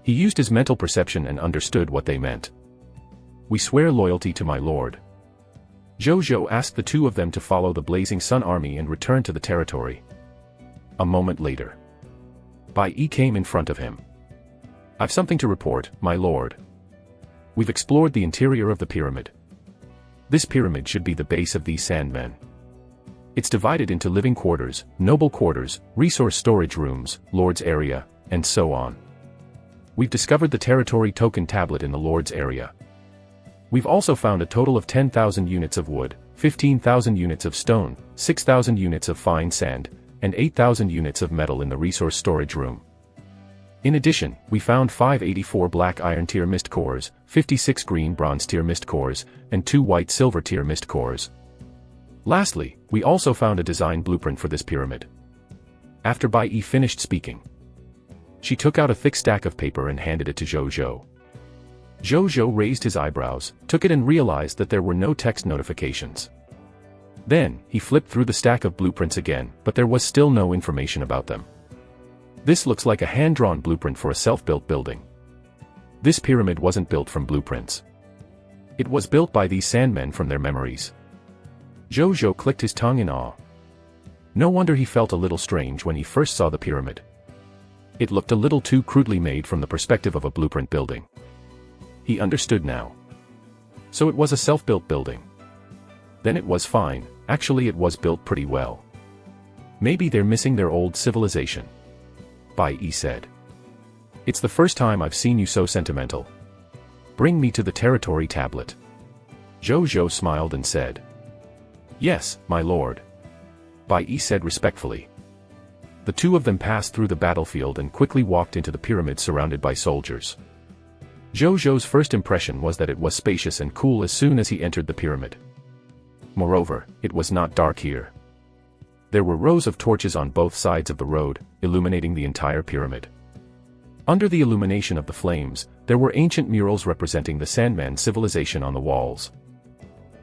He used his mental perception and understood what they meant. We swear loyalty to my lord. Zhu Zhou asked the 2 of them to follow the Blazing Sun army and return to the territory. A moment later, Bai Yi came in front of him. I've something to report, my lord. We've explored the interior of the pyramid. This pyramid should be the base of these Sandmen. It's divided into living quarters, noble quarters, resource storage rooms, Lord's area, and so on. We've discovered the territory token tablet in the Lord's area. We've also found a total of 10,000 units of wood, 15,000 units of stone, 6,000 units of fine sand, and 8,000 units of metal in the resource storage room. In addition, we found 584 black iron tier mist cores, 56 green bronze tier mist cores, and 2 white silver tier mist cores. Lastly, we also found a design blueprint for this pyramid. After Bai Yi finished speaking, she took out a thick stack of paper and handed it to Zhu Zhou. Zhu Zhou raised his eyebrows, took it and realized that there were no text notifications. Then, he flipped through the stack of blueprints again, but there was still no information about them. This looks like a hand-drawn blueprint for a self-built building. This pyramid wasn't built from blueprints. It was built by these Sandmen from their memories. Zhu Zhou clicked his tongue in awe. No wonder he felt a little strange when he first saw the pyramid. It looked a little too crudely made from the perspective of a blueprint building. He understood now. So it was a self-built building. Then it was fine, actually it was built pretty well. Maybe they're missing their old civilization. Bai Yi said. It's the first time I've seen you so sentimental. Bring me to the territory tablet. Zhu Zhou smiled and said. Yes, my lord. Bai Yi said respectfully. The 2 of them passed through the battlefield and quickly walked into the pyramid surrounded by soldiers. Zhu Zhou's first impression was that it was spacious and cool as soon as he entered the pyramid. Moreover, it was not dark here. There were rows of torches on both sides of the road, illuminating the entire pyramid. Under the illumination of the flames, there were ancient murals representing the Sandman civilization on the walls.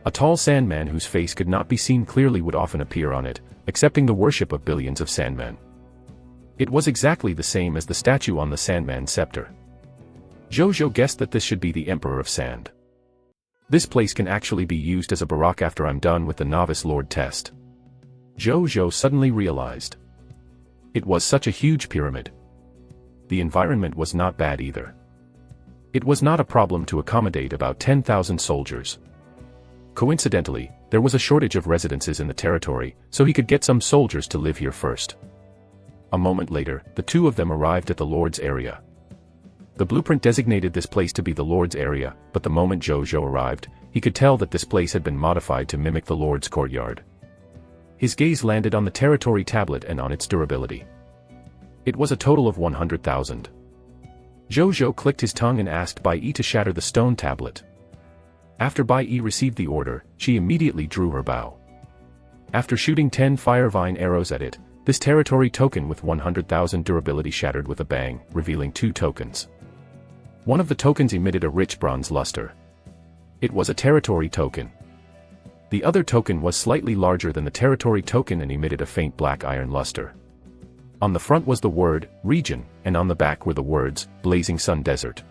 A tall Sandman whose face could not be seen clearly would often appear on it, accepting the worship of billions of Sandmen. It was exactly the same as the statue on the Sandman scepter. Zhu Zhou guessed that this should be the Emperor of Sand. This place can actually be used as a barrack after I'm done with the Novice Lord test. Zhu Zhou suddenly realized. It was such a huge pyramid. The environment was not bad either. It was not a problem to accommodate about 10,000 soldiers. Coincidentally, there was a shortage of residences in the territory, so he could get some soldiers to live here first. A moment later, the 2 of them arrived at the Lord's area. The blueprint designated this place to be the Lord's area, but the moment Zhu Zhou arrived, he could tell that this place had been modified to mimic the Lord's courtyard. His gaze landed on the territory tablet and on its durability. It was a total of 100,000. Zhu Zhou clicked his tongue and asked Bai Yi to shatter the stone tablet. After Bai Yi received the order, she immediately drew her bow. After shooting 10 firevine arrows at it, this territory token with 100,000 durability shattered with a bang, revealing 2 tokens. One of the tokens emitted a rich bronze luster. It was a territory token. The other token was slightly larger than the territory token and emitted a faint black iron luster. On the front was the word, region, and on the back were the words, Blazing Sun Desert.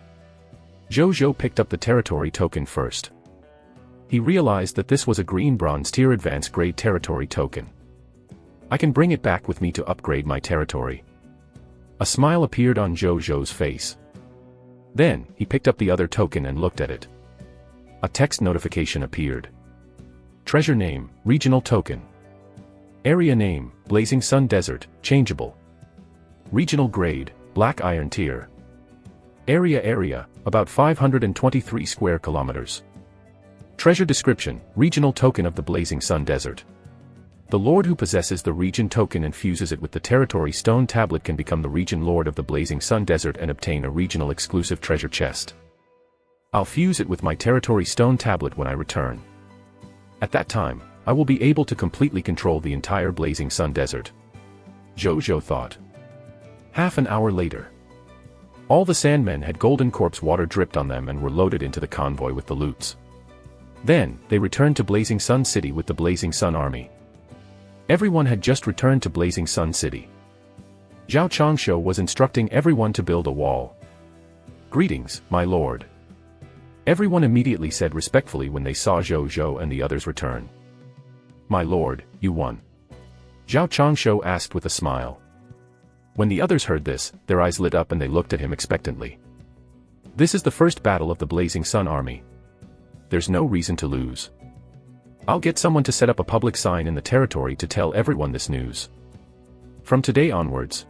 Zhu Zhou picked up the territory token first. He realized that this was a green bronze tier advanced grade territory token. I can bring it back with me to upgrade my territory. A smile appeared on Zhu Zhou's face. Then, he picked up the other token and looked at it. A text notification appeared. Treasure name, regional token. Area name, Blazing Sun Desert, changeable. Regional grade, Black Iron tier. Area, about 523 square kilometers. Treasure description, regional token of the Blazing Sun Desert. The lord who possesses the region token and fuses it with the territory stone tablet can become the region lord of the Blazing Sun Desert and obtain a regional exclusive treasure chest. I'll fuse it with my territory stone tablet when I return. At that time, I will be able to completely control the entire Blazing Sun Desert. Zhu Zhou thought. Half an hour later. All the Sandmen had golden corpse water dripped on them and were loaded into the convoy with the loots. Then, they returned to Blazing Sun City with the Blazing Sun Army. Everyone had just returned to Blazing Sun City. Zhao Changshu was instructing everyone to build a wall. Greetings, my lord. Everyone immediately said respectfully when they saw Zhu Zhou and the others return. My lord, you won. Zhao Changshu asked with a smile. When the others heard this, their eyes lit up and they looked at him expectantly. This is the first battle of the Blazing Sun Army. There's no reason to lose. I'll get someone to set up a public sign in the territory to tell everyone this news. From today onwards,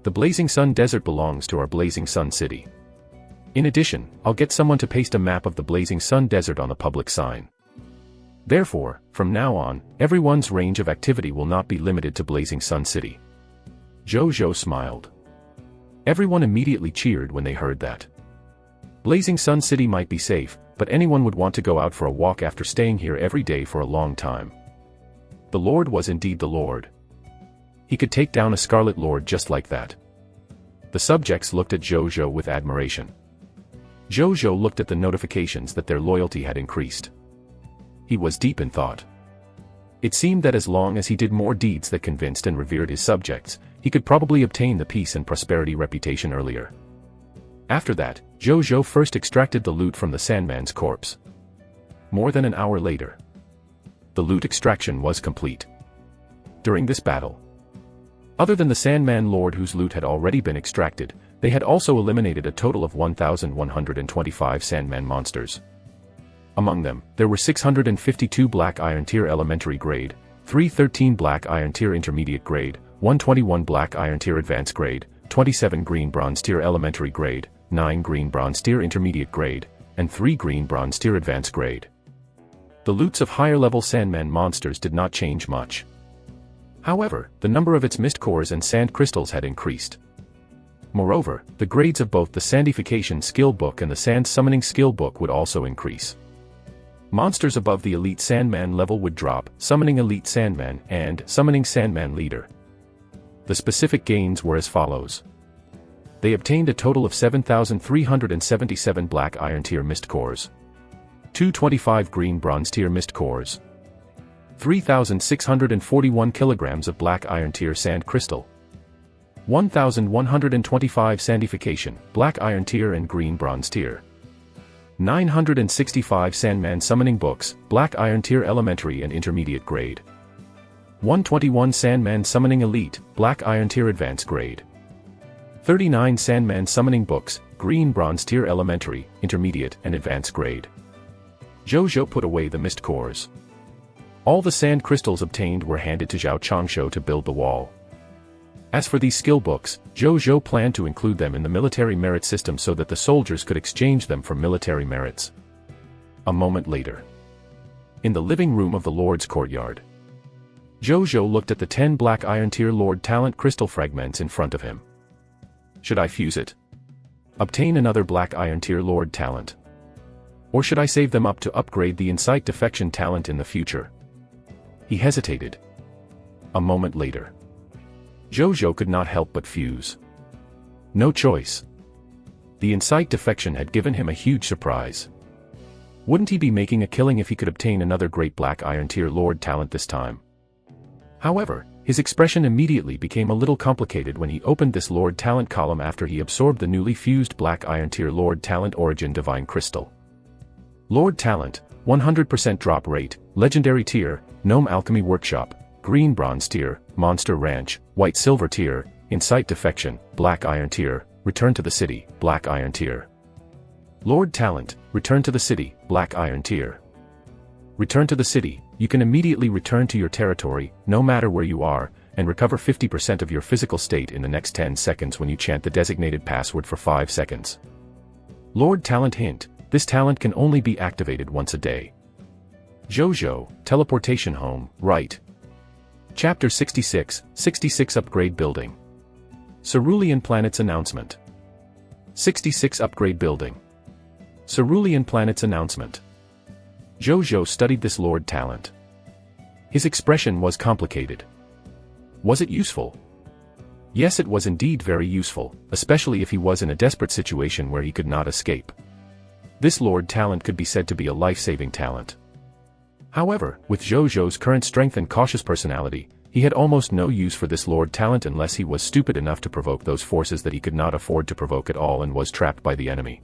the Blazing Sun Desert belongs to our Blazing Sun City. In addition, I'll get someone to paste a map of the Blazing Sun Desert on the public sign. Therefore, from now on, everyone's range of activity will not be limited to Blazing Sun City. Zhu Zhou smiled. Everyone immediately cheered when they heard that. Blazing Sun City might be safe, but anyone would want to go out for a walk after staying here every day for a long time. The Lord was indeed the Lord. He could take down a Scarlet Lord just like that. The subjects looked at Zhu Zhou with admiration. Zhu Zhou looked at the notifications that their loyalty had increased. He was deep in thought. It seemed that as long as he did more deeds that convinced and revered his subjects, he could probably obtain the peace and prosperity reputation earlier. After that, Zhu Zhou first extracted the loot from the Sandman's corpse. More than an hour later, the loot extraction was complete. During this battle, other than the Sandman Lord whose loot had already been extracted, they had also eliminated a total of 1,125 Sandman monsters. Among them, there were 652 Black Iron Tier Elementary Grade, 313 Black Iron Tier Intermediate Grade, 121 Black Iron Tier Advanced Grade, 27 Green Bronze Tier Elementary Grade, 9 Green Bronze Tier Intermediate Grade, and 3 Green Bronze Tier Advanced Grade. The loots of higher-level Sandman monsters did not change much. However, the number of its mist cores and sand crystals had increased. Moreover, the grades of both the Sandification Skill Book and the Sand Summoning Skill Book would also increase. Monsters above the Elite Sandman level would drop, Summoning Elite Sandman and Summoning Sandman Leader. The specific gains were as follows. They obtained a total of 7,377 Black Iron Tier Mist Cores, 225 Green Bronze Tier Mist Cores, 3,641 kilograms of Black Iron Tier Sand Crystal, 1,125 Sandification, Black Iron Tier and Green Bronze Tier, 965 Sandman Summoning Books, Black Iron Tier Elementary and Intermediate Grade, 121 Sandman Summoning Elite, Black Iron Tier Advanced Grade, 39 Sandman Summoning Books, Green Bronze Tier Elementary, Intermediate and Advanced Grade. Zhu Zhou put away the mist cores. All the sand crystals obtained were handed to Zhao Changshu to build the wall. As for these skill books, Zhu Zhou planned to include them in the military merit system so that the soldiers could exchange them for military merits. A moment later, in the living room of the Lord's courtyard, Zhu Zhou looked at the 10 Black Iron Tier Lord Talent crystal fragments in front of him. Should I fuse it? Obtain another Black Iron Tier Lord Talent? Or should I save them up to upgrade the Insight Defection Talent in the future? He hesitated. A moment later, Zhu Zhou could not help but fuse. No choice. The Insight Defection had given him a huge surprise. Wouldn't he be making a killing if he could obtain another great Black Iron Tier Lord Talent this time? However, His expression immediately became a little complicated when he opened this Lord Talent column after he absorbed the newly fused Black Iron Tier Lord Talent Origin Divine Crystal. Lord Talent, 100% drop rate, Legendary Tier, Gnome Alchemy Workshop, Green Bronze Tier, Monster Ranch, White Silver Tier, Insight Defection, Black Iron Tier, Return to the City, Black Iron Tier. Lord Talent, Return to the City, Black Iron Tier. Return to the city, you can immediately return to your territory, no matter where you are, and recover 50% of your physical state in the next 10 seconds when you chant the designated password for 5 seconds. Lord Talent hint, this talent can only be activated once a day. Zhu Zhou, Teleportation Home, right. Chapter 66, 66 Upgrade Building. Cerulean Planet's Announcement. 66 Upgrade Building. Cerulean Planet's Announcement. Zhu Zhou studied this Lord Talent. His expression was complicated. Was it useful? Yes, it was indeed very useful, especially if he was in a desperate situation where he could not escape. This Lord Talent could be said to be a life-saving talent. However, with Zhu Zhou's current strength and cautious personality, he had almost no use for this Lord Talent unless he was stupid enough to provoke those forces that he could not afford to provoke at all and was trapped by the enemy.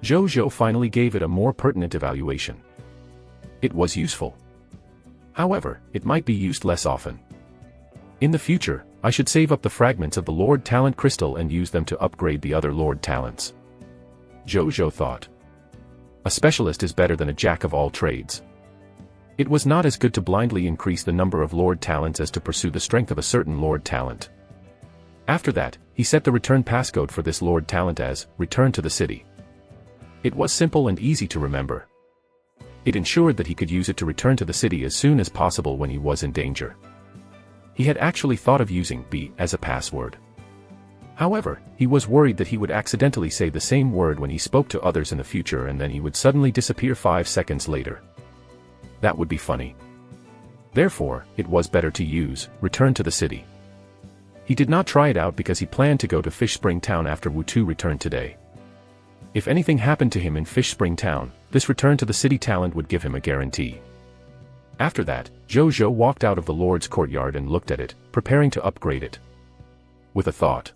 Zhu Zhou finally gave it a more pertinent evaluation. It was useful. However, it might be used less often. In the future, I should save up the fragments of the Lord Talent Crystal and use them to upgrade the other Lord Talents. Zhu Zhou thought. A specialist is better than a jack of all trades. It was not as good to blindly increase the number of Lord Talents as to pursue the strength of a certain Lord Talent. After that, he set the return passcode for this Lord Talent as, Return to the City. It was simple and easy to remember. It ensured that he could use it to return to the city as soon as possible when he was in danger. He had actually thought of using B as a password. However, he was worried that he would accidentally say the same word when he spoke to others in the future and then he would suddenly disappear 5 seconds later. That would be funny. Therefore, it was better to use, Return to the City. He did not try it out because he planned to go to Fish Spring Town after Wu-Tu returned today. If anything happened to him in Fish Spring Town, this Return to the City talent would give him a guarantee. After that, Zhu Zhou walked out of the Lord's courtyard and looked at it, preparing to upgrade it. With a thought.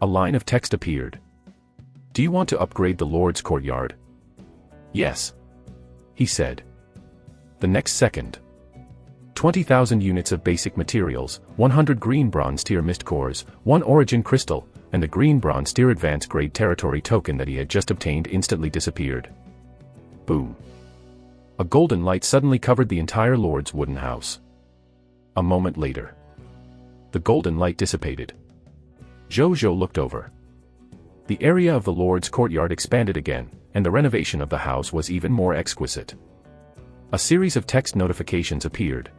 A line of text appeared. Do you want to upgrade the Lord's courtyard? Yes. He said. The next second. 20,000 units of basic materials, 100 green bronze tier mist cores, 1 origin crystal, and the green bronze tier advanced grade territory token that he had just obtained instantly disappeared. Boom. A golden light suddenly covered the entire Lord's wooden house. A moment later. The golden light dissipated. Zhu Zhou looked over. The area of the Lord's courtyard expanded again, and the renovation of the house was even more exquisite. A series of text notifications appeared.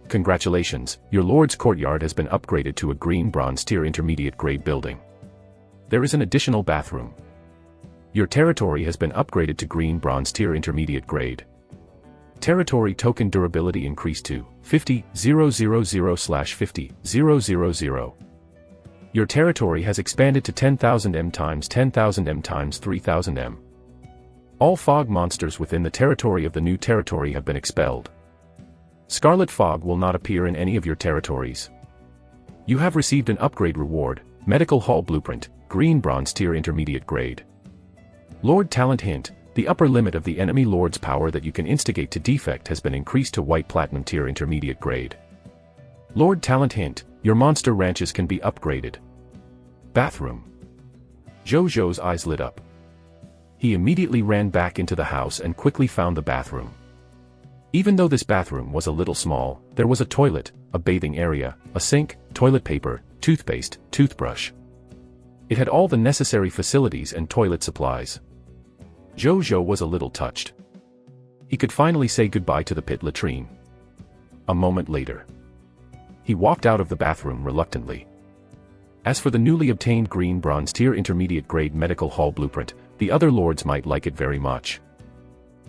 Congratulations, your Lord's courtyard has been upgraded to a green bronze tier intermediate grade building. There is an additional bathroom. Your territory has been upgraded to green bronze tier intermediate grade. Territory token durability increased to 50,000/50,000. Your territory has expanded to 10,000 m times 10,000 m times 3,000 m. All fog monsters within the territory of the new territory have been expelled. Scarlet fog will not appear in any of your territories. You have received an upgrade reward, Medical Hall Blueprint, green bronze tier intermediate grade. Lord Talent hint, the upper limit of the enemy lord's power that you can instigate to defect has been increased to white platinum tier intermediate grade. Lord Talent hint, your monster ranches can be upgraded. Bathroom. Zhu Zhou's eyes lit up. He immediately ran back into the house and quickly found the bathroom. Even though this bathroom was a little small, there was a toilet, a bathing area, a sink, toilet paper, toothpaste, toothbrush. It had all the necessary facilities and toilet supplies. Zhu Zhou was a little touched. He could finally say goodbye to the pit latrine. A moment later. He walked out of the bathroom reluctantly. As for the newly obtained green bronze tier intermediate grade medical hall blueprint, the other lords might like it very much.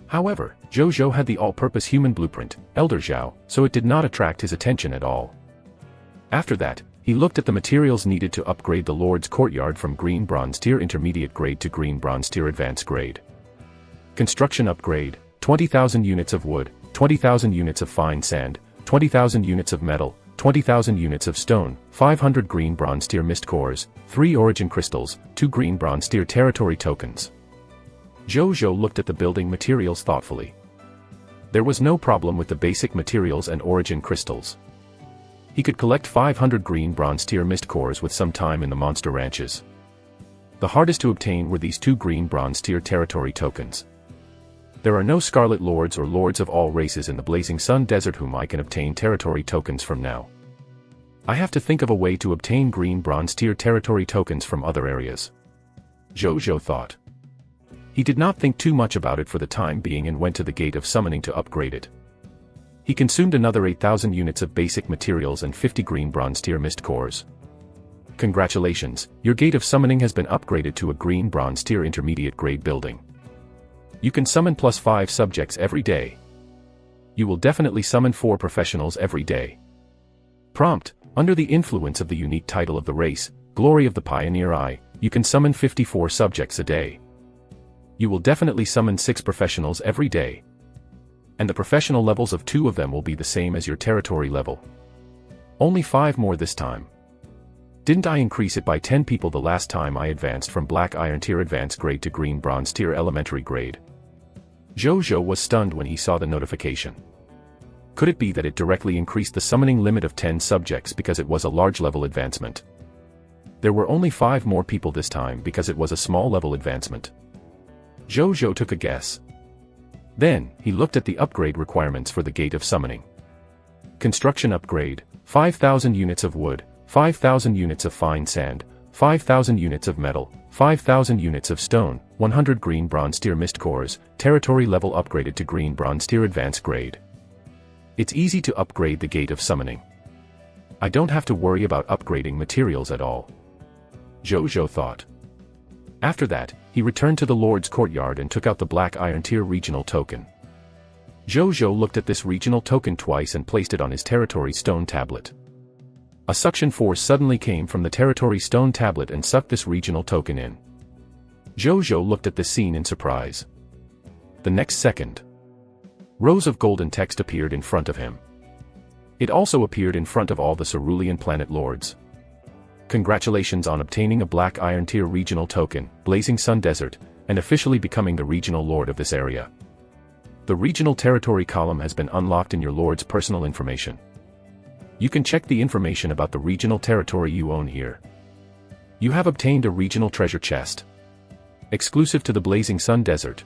However, Zhu Zhou had the all-purpose human blueprint, Elder Zhao, so it did not attract his attention at all. After that, he looked at the materials needed to upgrade the Lord's courtyard from green bronze tier intermediate grade to green bronze tier advanced grade. Construction upgrade, 20,000 units of wood, 20,000 units of fine sand, 20,000 units of metal, 20,000 units of stone, 500 green bronze tier mist cores, 3 origin crystals, 2 green bronze tier territory tokens. Zhu Zhou looked at the building materials thoughtfully. There was no problem with the basic materials and origin crystals. He could collect 500 green bronze tier mist cores with some time in the monster ranches. The hardest to obtain were these 2 green bronze tier territory tokens. There are no Scarlet Lords or Lords of all races in the Blazing Sun Desert whom I can obtain territory tokens from now. I have to think of a way to obtain green bronze tier territory tokens from other areas. Zhu Zhou thought. He did not think too much about it for the time being and went to the Gate of Summoning to upgrade it. He consumed another 8,000 units of basic materials and 50 green bronze tier mist cores. Congratulations, your Gate of Summoning has been upgraded to a green bronze tier intermediate grade building. You can summon +5 subjects every day. You will definitely summon 4 professionals every day. Prompt: under the influence of the unique title of the race, Glory of the Pioneer Eye, you can summon 54 subjects a day. You will definitely summon 6 professionals every day. And the professional levels of 2 of them will be the same as your territory level. Only 5 more this time. Didn't I increase it by 10 people the last time I advanced from Black Iron Tier Advanced Grade to Green Bronze Tier Elementary Grade? Zhu Zhou was stunned when he saw the notification. Could it be that it directly increased the summoning limit of 10 subjects because it was a large level advancement? There were only 5 more people this time because it was a small level advancement. Zhu Zhou took a guess. Then, he looked at the upgrade requirements for the Gate of Summoning. Construction upgrade: 5,000 units of wood, 5,000 units of fine sand, 5,000 units of metal, 5,000 units of stone, 100 green bronze tier mist cores, territory level upgraded to green bronze tier advanced grade. It's easy to upgrade the Gate of Summoning. I don't have to worry about upgrading materials at all. Zhu Zhou thought. After that, he returned to the Lord's Courtyard and took out the Black Iron Tier regional token. Zhu Zhou looked at this regional token twice and placed it on his territory stone tablet. A suction force suddenly came from the territory stone tablet and sucked this regional token in. Zhu Zhou looked at this scene in surprise. The next second, rows of golden text appeared in front of him. It also appeared in front of all the Cerulean Planet Lords. Congratulations on obtaining a Black Iron Tier regional token, Blazing Sun Desert, and officially becoming the regional lord of this area. The regional territory column has been unlocked in your lord's personal information. You can check the information about the regional territory you own here. You have obtained a regional treasure chest. Exclusive to the Blazing Sun Desert.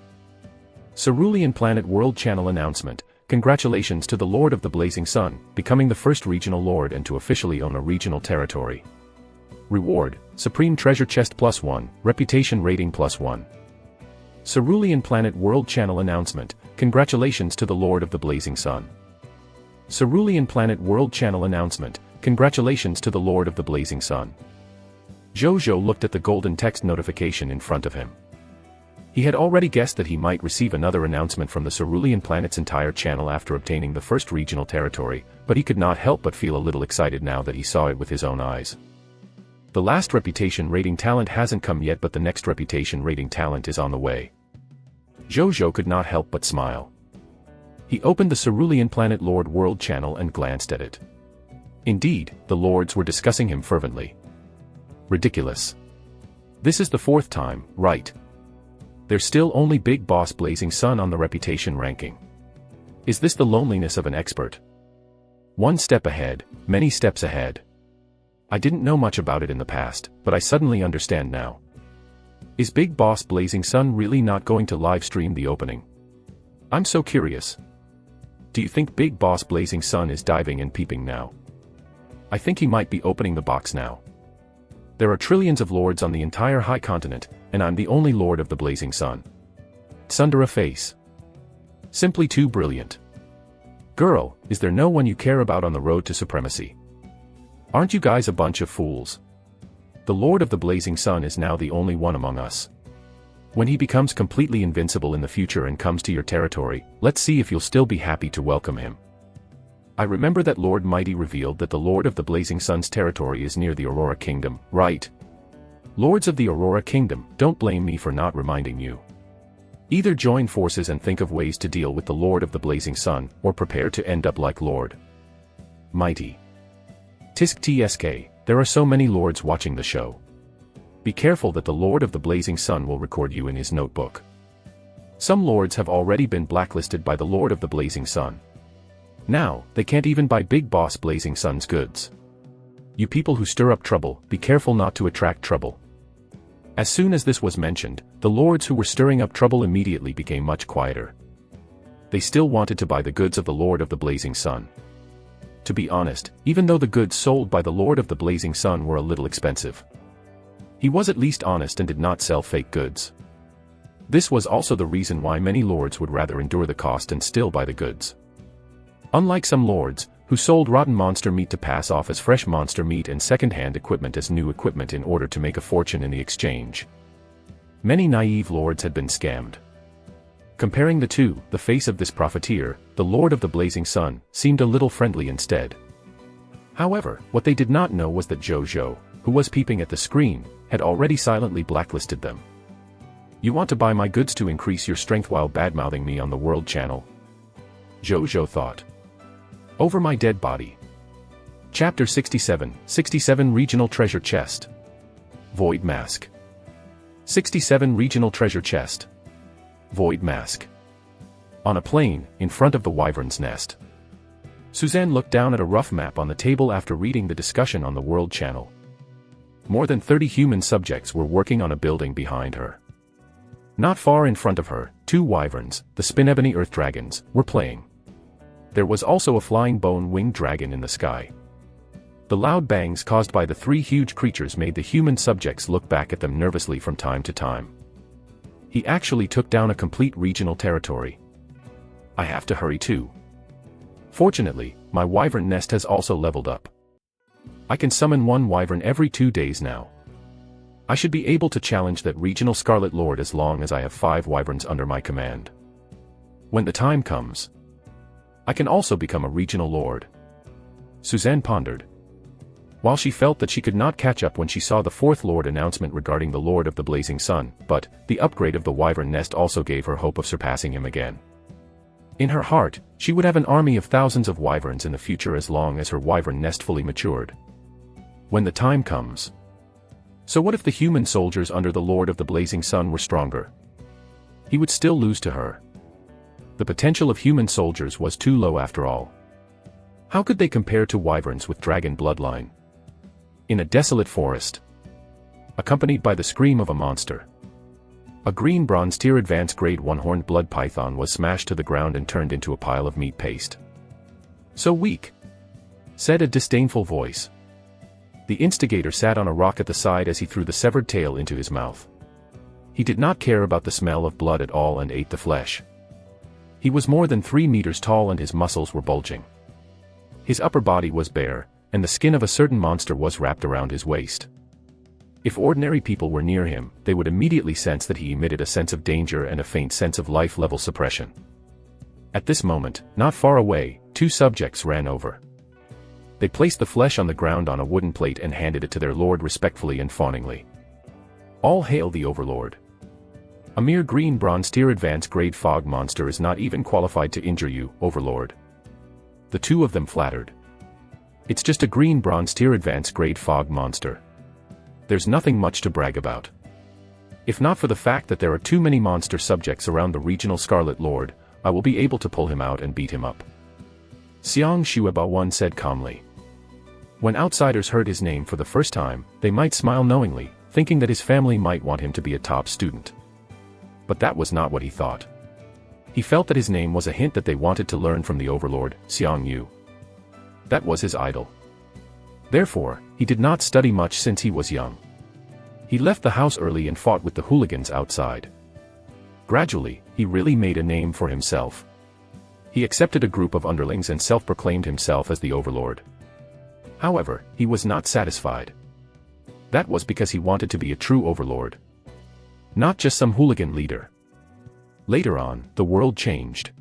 Cerulean Planet World Channel announcement: congratulations to the Lord of the Blazing Sun, becoming the first regional lord and to officially own a regional territory. Reward: Supreme Treasure Chest +1, Reputation Rating +1. Cerulean Planet World Channel announcement: congratulations to the Lord of the Blazing Sun. Cerulean Planet World Channel announcement: congratulations to the Lord of the Blazing Sun. Zhu Zhou looked at the golden text notification in front of him. He had already guessed that he might receive another announcement from the Cerulean Planet's entire channel after obtaining the first regional territory, but he could not help but feel a little excited now that he saw it with his own eyes. The last reputation rating talent hasn't come yet, but the next reputation rating talent is on the way. Zhu Zhou could not help but smile. He opened the Cerulean Planet Lord World channel and glanced at it. Indeed, the lords were discussing him fervently. Ridiculous. This is the 4th time, right? There's still only Big Boss Blazing Sun on the reputation ranking. Is this the loneliness of an expert? One step ahead, many steps ahead. I didn't know much about it in the past, but I suddenly understand now. Is Big Boss Blazing Sun really not going to live stream the opening? I'm so curious. Do you think Big Boss Blazing Sun is diving and peeping now? I think he might be opening the box now. There are trillions of lords on the entire high continent, and I'm the only lord of the Blazing Sun. Tsundere face. Simply too brilliant. Girl, is there no one you care about on the road to supremacy? Aren't you guys a bunch of fools? The Lord of the Blazing Sun is now the only one among us. When he becomes completely invincible in the future and comes to your territory, let's see if you'll still be happy to welcome him. I remember that Lord Mighty revealed that the Lord of the Blazing Sun's territory is near the Aurora Kingdom, right? Lords of the Aurora Kingdom, don't blame me for not reminding you. Either join forces and think of ways to deal with the Lord of the Blazing Sun, or prepare to end up like Lord Mighty. Tisk tsk, there are so many lords watching the show. Be careful that the Lord of the Blazing Sun will record you in his notebook. Some lords have already been blacklisted by the Lord of the Blazing Sun. Now, they can't even buy Big Boss Blazing Sun's goods. You people who stir up trouble, be careful not to attract trouble. As soon as this was mentioned, the lords who were stirring up trouble immediately became much quieter. They still wanted to buy the goods of the Lord of the Blazing Sun. To be honest, even though the goods sold by the Lord of the Blazing Sun were a little expensive, he was at least honest and did not sell fake goods. This was also the reason why many lords would rather endure the cost and still buy the goods. Unlike some lords, who sold rotten monster meat to pass off as fresh monster meat and second-hand equipment as new equipment in order to make a fortune in the exchange. Many naive lords had been scammed. Comparing the two, the face of this profiteer, the Lord of the Blazing Sun, seemed a little friendly instead. However, what they did not know was that Zhu Zhou, who was peeping at the screen, had already silently blacklisted them. You want to buy my goods to increase your strength while badmouthing me on the World Channel? Zhu Zhou thought. Over my dead body. Chapter 67, 67 Regional Treasure Chest. Void Mask. 67 Regional Treasure Chest. Void Mask. On a plain, in front of the wyvern's nest. Suzanne looked down at a rough map on the table after reading the discussion on the World Channel. More than 30 human subjects were working on a building behind her. Not far in front of her, 2 wyverns, the spin-ebony earth dragons, were playing. There was also a flying bone-winged dragon in the sky. The loud bangs caused by the 3 huge creatures made the human subjects look back at them nervously from time to time. He actually took down a complete regional territory. I have to hurry too. Fortunately, my wyvern nest has also leveled up. I can summon 1 wyvern every 2 days now. I should be able to challenge that regional Scarlet Lord as long as I have 5 wyverns under my command. When the time comes, I can also become a regional lord. Suzanne pondered. While she felt that she could not catch up when she saw the 4th Lord announcement regarding the Lord of the Blazing Sun, but the upgrade of the wyvern nest also gave her hope of surpassing him again. In her heart, she would have an army of thousands of wyverns in the future as long as her wyvern nest fully matured. When the time comes. So what if the human soldiers under the Lord of the Blazing Sun were stronger? He would still lose to her. The potential of human soldiers was too low after all. How could they compare to wyverns with dragon bloodline? In a desolate forest, accompanied by the scream of a monster, a green bronze tier advanced grade 1 horned blood python was smashed to the ground and turned into a pile of meat paste. So weak, said a disdainful voice. The instigator sat on a rock at the side as he threw the severed tail into his mouth. He did not care about the smell of blood at all and ate the flesh. He was more than 3 meters tall and his muscles were bulging. His upper body was bare, and the skin of a certain monster was wrapped around his waist. If ordinary people were near him, they would immediately sense that he emitted a sense of danger and a faint sense of life-level suppression. At this moment, not far away, 2 subjects ran over. They placed the flesh on the ground on a wooden plate and handed it to their lord respectfully and fawningly. All hail the Overlord. A mere green bronze tier advanced grade fog monster is not even qualified to injure you, Overlord. The 2 of them flattered. It's just a green bronze tier advanced grade fog monster. There's nothing much to brag about. If not for the fact that there are too many monster subjects around the regional Scarlet Lord, I will be able to pull him out and beat him up. Xiang Shueba said calmly. When outsiders heard his name for the first time, they might smile knowingly, thinking that his family might want him to be a top student. But that was not what he thought. He felt that his name was a hint that they wanted to learn from the Overlord, Xiang Yu. That was his idol. Therefore, he did not study much since he was young. He left the house early and fought with the hooligans outside. Gradually, he really made a name for himself. He accepted a group of underlings and self-proclaimed himself as the Overlord. However, he was not satisfied. That was because he wanted to be a true Overlord. Not just some hooligan leader. Later on, the world changed.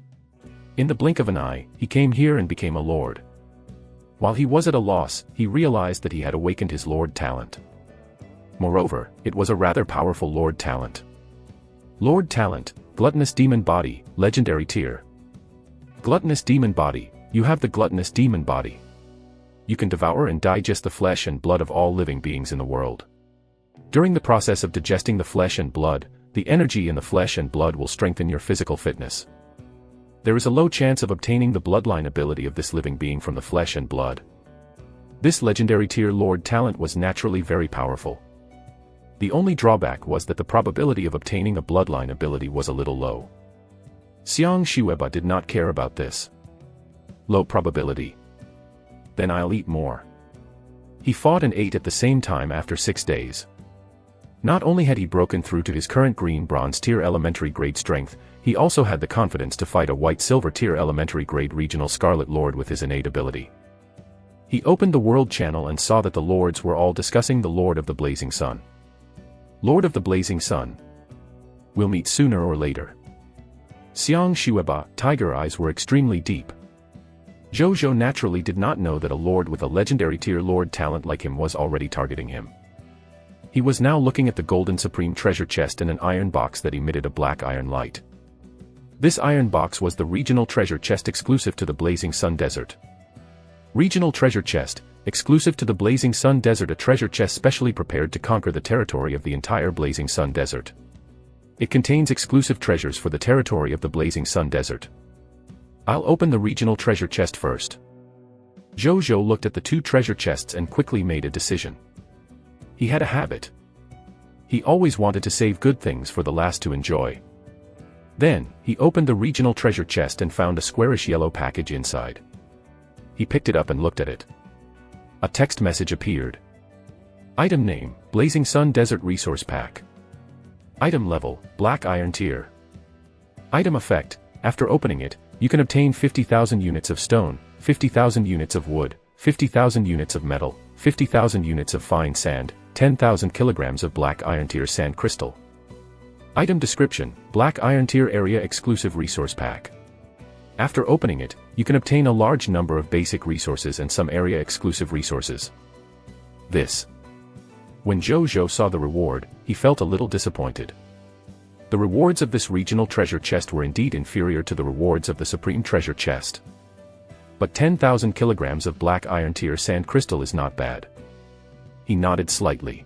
In the blink of an eye, he came here and became a lord. While he was at a loss, he realized that he had awakened his lord talent. Moreover, it was a rather powerful lord talent. Lord talent, gluttonous demon body, legendary tier. Gluttonous demon body, you have the gluttonous demon body. you can devour and digest the flesh and blood of all living beings in the world. During the process of digesting the flesh and blood, the energy in the flesh and blood will strengthen your physical fitness. There is a low chance of obtaining the bloodline ability of this living being from the flesh and blood. This legendary tier Lord talent was naturally very powerful. The only drawback was that the probability of obtaining a bloodline ability was a little low. Xiang Shueba did not care about this. Low probability. Then I'll eat more. He fought and ate at the same time after 6 days. Not only had he broken through to his current green bronze tier elementary grade strength, he also had the confidence to fight a white silver tier elementary grade regional Scarlet Lord with his innate ability. He opened the world channel and saw that the lords were all discussing the Lord of the Blazing Sun. Lord of the Blazing Sun. We'll meet sooner or later. Xiang Shueba, tiger eyes were extremely deep. Zhu Zhou naturally did not know that a lord with a legendary tier lord talent like him was already targeting him. He was now looking at the golden supreme treasure chest and an iron box that emitted a black iron light. This iron box was the regional treasure chest exclusive to the Blazing Sun Desert. Regional treasure chest, exclusive to the Blazing Sun Desert, a treasure chest specially prepared to conquer the territory of the entire Blazing Sun Desert. It contains exclusive treasures for the territory of the Blazing Sun Desert. I'll open the regional treasure chest first. Zhu Zhou looked at the 2 treasure chests and quickly made a decision. He had a habit. He always wanted to save good things for the last to enjoy. Then, he opened the regional treasure chest and found a squarish yellow package inside. He picked it up and looked at it. A text message appeared. Item name, Blazing Sun Desert Resource Pack. Item level, Black Iron Tier. Item effect, after opening it, you can obtain 50,000 units of stone, 50,000 units of wood, 50,000 units of metal, 50,000 units of fine sand, 10,000 kilograms of Black Iron Tier sand crystal. Item description, Black Iron Tier Area Exclusive Resource Pack. After opening it, you can obtain a large number of basic resources and some area exclusive resources. When Zhu Zhou saw the reward, he felt a little disappointed. The rewards of this regional treasure chest were indeed inferior to the rewards of the supreme treasure chest. But 10,000 kilograms of Black Iron Tier sand crystal is not bad. He nodded slightly.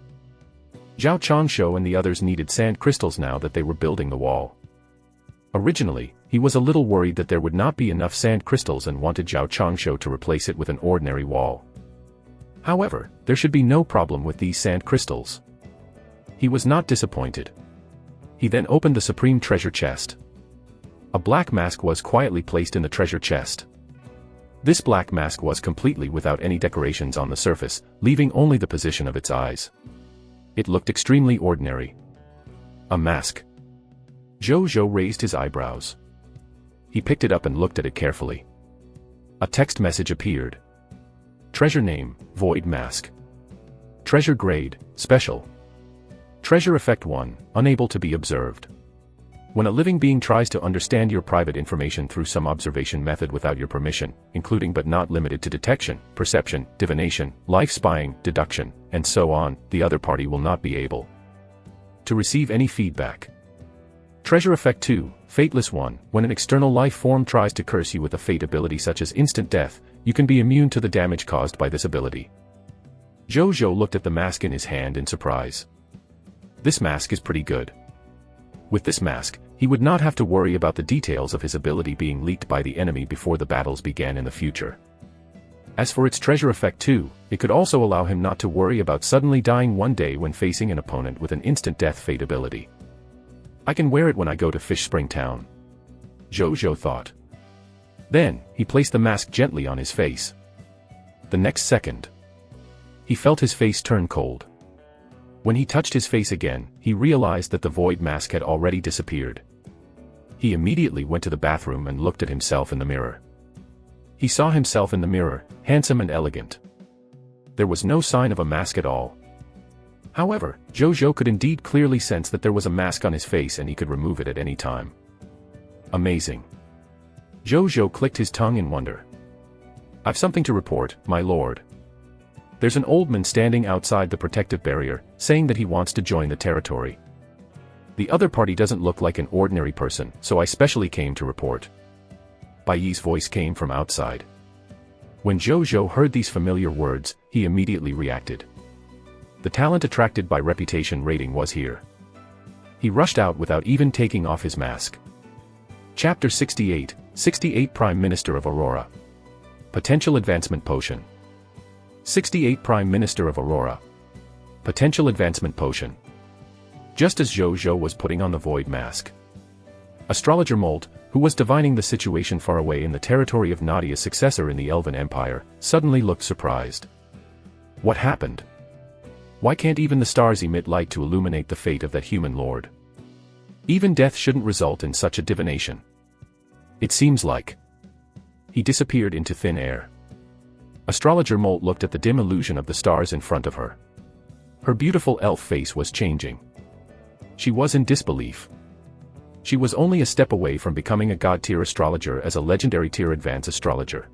Zhao Changshou and the others needed sand crystals now that they were building the wall. Originally, he was a little worried that there would not be enough sand crystals and wanted Zhao Changshou to replace it with an ordinary wall. However, there should be no problem with these sand crystals. He was not disappointed. He then opened the supreme treasure chest. A black mask was quietly placed in the treasure chest. This black mask was completely without any decorations on the surface, leaving only the position of its eyes. It looked extremely ordinary. A mask. Zhu Zhou raised his eyebrows. He picked it up and looked at it carefully. A text message appeared. Treasure name, Void Mask. Treasure grade, Special. Treasure effect 1, unable to be observed. When a living being tries to understand your private information through some observation method without your permission, including but not limited to detection, perception, divination, life spying, deduction, and so on, the other party will not be able to receive any feedback. Treasure effect 2, Fateless 1, when an external life form tries to curse you with a fate ability such as instant death, you can be immune to the damage caused by this ability. Zhu Zhou looked at the mask in his hand in surprise. This mask is pretty good. With this mask, he would not have to worry about the details of his ability being leaked by the enemy before the battles began in the future. As for its treasure effect 2, it could also allow him not to worry about suddenly dying one day when facing an opponent with an instant death fate ability. I can wear it when I go to Fish Spring Town. Zhu Zhou thought. Then, he placed the mask gently on his face. The next second, he felt his face turn cold. When he touched his face again, he realized that the void mask had already disappeared. He immediately went to the bathroom and looked at himself in the mirror. He saw himself in the mirror, handsome and elegant. There was no sign of a mask at all. However, Zhu Zhou could indeed clearly sense that there was a mask on his face and he could remove it at any time. Amazing. Zhu Zhou clicked his tongue in wonder. I've something to report, my lord. There's an old man standing outside the protective barrier, saying that he wants to join the territory. The other party doesn't look like an ordinary person, so I specially came to report. Bai Yi's voice came from outside. When Zhu Zhou heard these familiar words, he immediately reacted. The talent attracted by reputation rating was here. He rushed out without even taking off his mask. Chapter 68, 68 Prime Minister of Aurora. Potential Advancement Potion. 68 Prime Minister of Aurora. Potential Advancement Potion. Just as Zhu Zhou was putting on the void mask, Astrologer Molt, who was divining the situation far away in the territory of Nadia's successor in the Elven Empire, suddenly looked surprised. What happened? Why can't even the stars emit light to illuminate the fate of that human lord? Even death shouldn't result in such a divination. It seems like he disappeared into thin air. Astrologer Molt looked at the dim illusion of the stars in front of her. Her beautiful elf face was changing. She was in disbelief. She was only a step away from becoming a god-tier astrologer as a legendary tier advanced astrologer.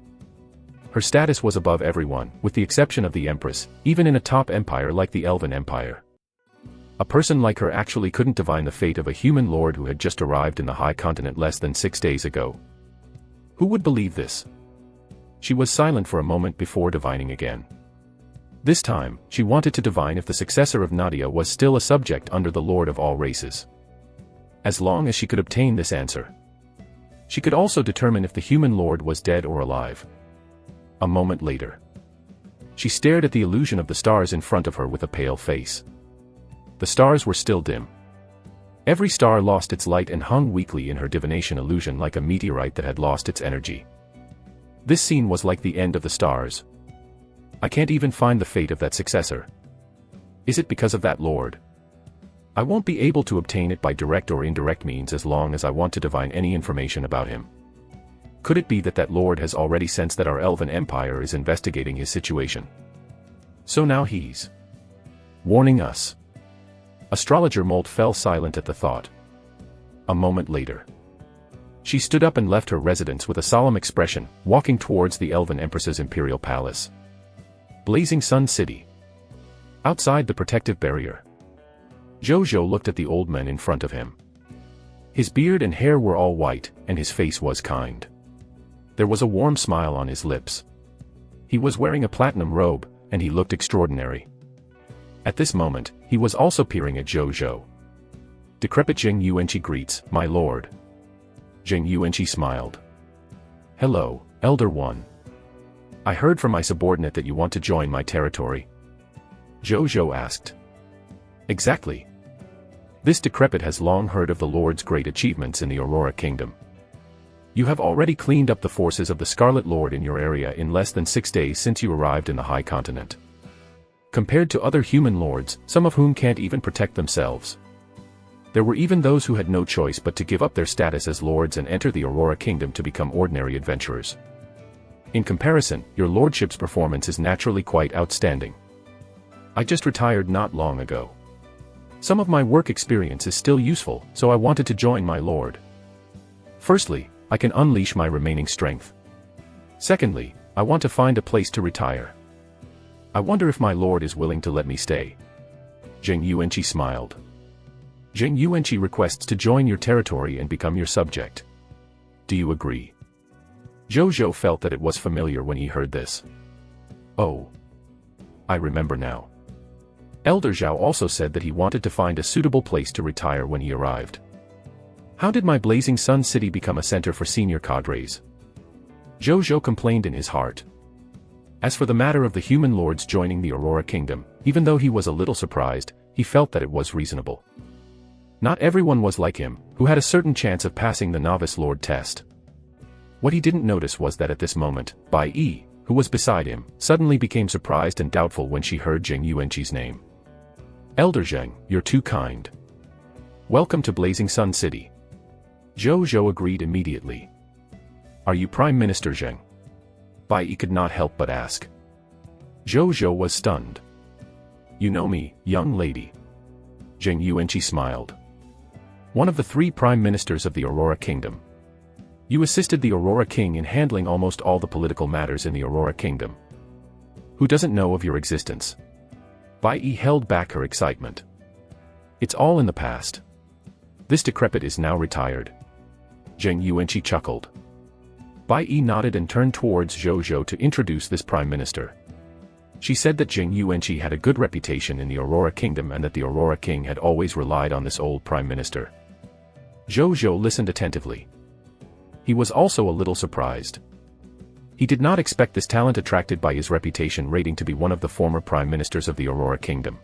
Her status was above everyone, with the exception of the Empress, even in a top empire like the Elven Empire. A person like her actually couldn't divine the fate of a human lord who had just arrived in the High Continent less than 6 days ago. Who would believe this? She was silent for a moment before divining again. This time, she wanted to divine if the successor of Nadia was still a subject under the Lord of all races. As long as she could obtain this answer, she could also determine if the human lord was dead or alive. A moment later, she stared at the illusion of the stars in front of her with a pale face. The stars were still dim. Every star lost its light and hung weakly in her divination illusion like a meteorite that had lost its energy. This scene was like the end of the stars. I can't even find the fate of that successor. Is it because of that lord? I won't be able to obtain it by direct or indirect means as long as I want to divine any information about him. Could it be that that lord has already sensed that our Elven Empire is investigating his situation? So now he's warning us. Astrologer Molt fell silent at the thought. A moment later, she stood up and left her residence with a solemn expression, walking towards the Elven Empress's imperial palace. Blazing Sun City. Outside the protective barrier, Zhu Zhou looked at the old man in front of him. His beard and hair were all white, and his face was kind. There was a warm smile on his lips. He was wearing a platinum robe, and he looked extraordinary. At this moment, he was also peering at Zhu Zhou. Decrepit Zheng Yuanqi greets, my lord. Zheng Yuanqi smiled. Hello, Elder One. I heard from my subordinate that you want to join my territory. Zhu Zhou asked. Exactly. This decrepit has long heard of the Lord's great achievements in the Aurora Kingdom. You have already cleaned up the forces of the Scarlet Lord in your area in less than 6 days since you arrived in the High Continent. Compared to other human lords, some of whom can't even protect themselves. There were even those who had no choice but to give up their status as lords and enter the Aurora Kingdom to become ordinary adventurers. In comparison, your lordship's performance is naturally quite outstanding. I just retired not long ago. Some of my work experience is still useful, so I wanted to join my lord. Firstly, I can unleash my remaining strength. Secondly, I want to find a place to retire. I wonder if my lord is willing to let me stay. Zheng Yuanqi smiled. Zheng Yuanqi requests to join your territory and become your subject. Do you agree? Zhu Zhou felt that it was familiar when he heard this. Oh. I remember now. Elder Zhao also said that he wanted to find a suitable place to retire when he arrived. How did my Blazing Sun City become a center for senior cadres? Zhu Zhou complained in his heart. As for the matter of the human lords joining the Aurora Kingdom, even though he was a little surprised, he felt that it was reasonable. Not everyone was like him, who had a certain chance of passing the Novice Lord test. What he didn't notice was that at this moment, Bai Yi, who was beside him, suddenly became surprised and doubtful when she heard Zheng Yuanqi's name. Elder Zheng, you're too kind. Welcome to Blazing Sun City. Zhu Zhou agreed immediately. Are you Prime Minister Zheng? Bai Yi could not help but ask. Zhu Zhou was stunned. You know me, young lady. Zheng Yuanqi smiled. One of the 3 Prime Ministers of the Aurora Kingdom. You assisted the Aurora King in handling almost all the political matters in the Aurora Kingdom. Who doesn't know of your existence? Bai Yi held back her excitement. It's all in the past. This decrepit is now retired. Zheng Yuanqi chuckled. Bai Yi nodded and turned towards Zhou Zhou to introduce this prime minister. She said that Jing Yuanqi had a good reputation in the Aurora Kingdom and that the Aurora King had always relied on this old prime minister. Zhou Zhou listened attentively. He was also a little surprised. He did not expect this talent attracted by his reputation rating to be one of the former prime ministers of the Aurora Kingdom.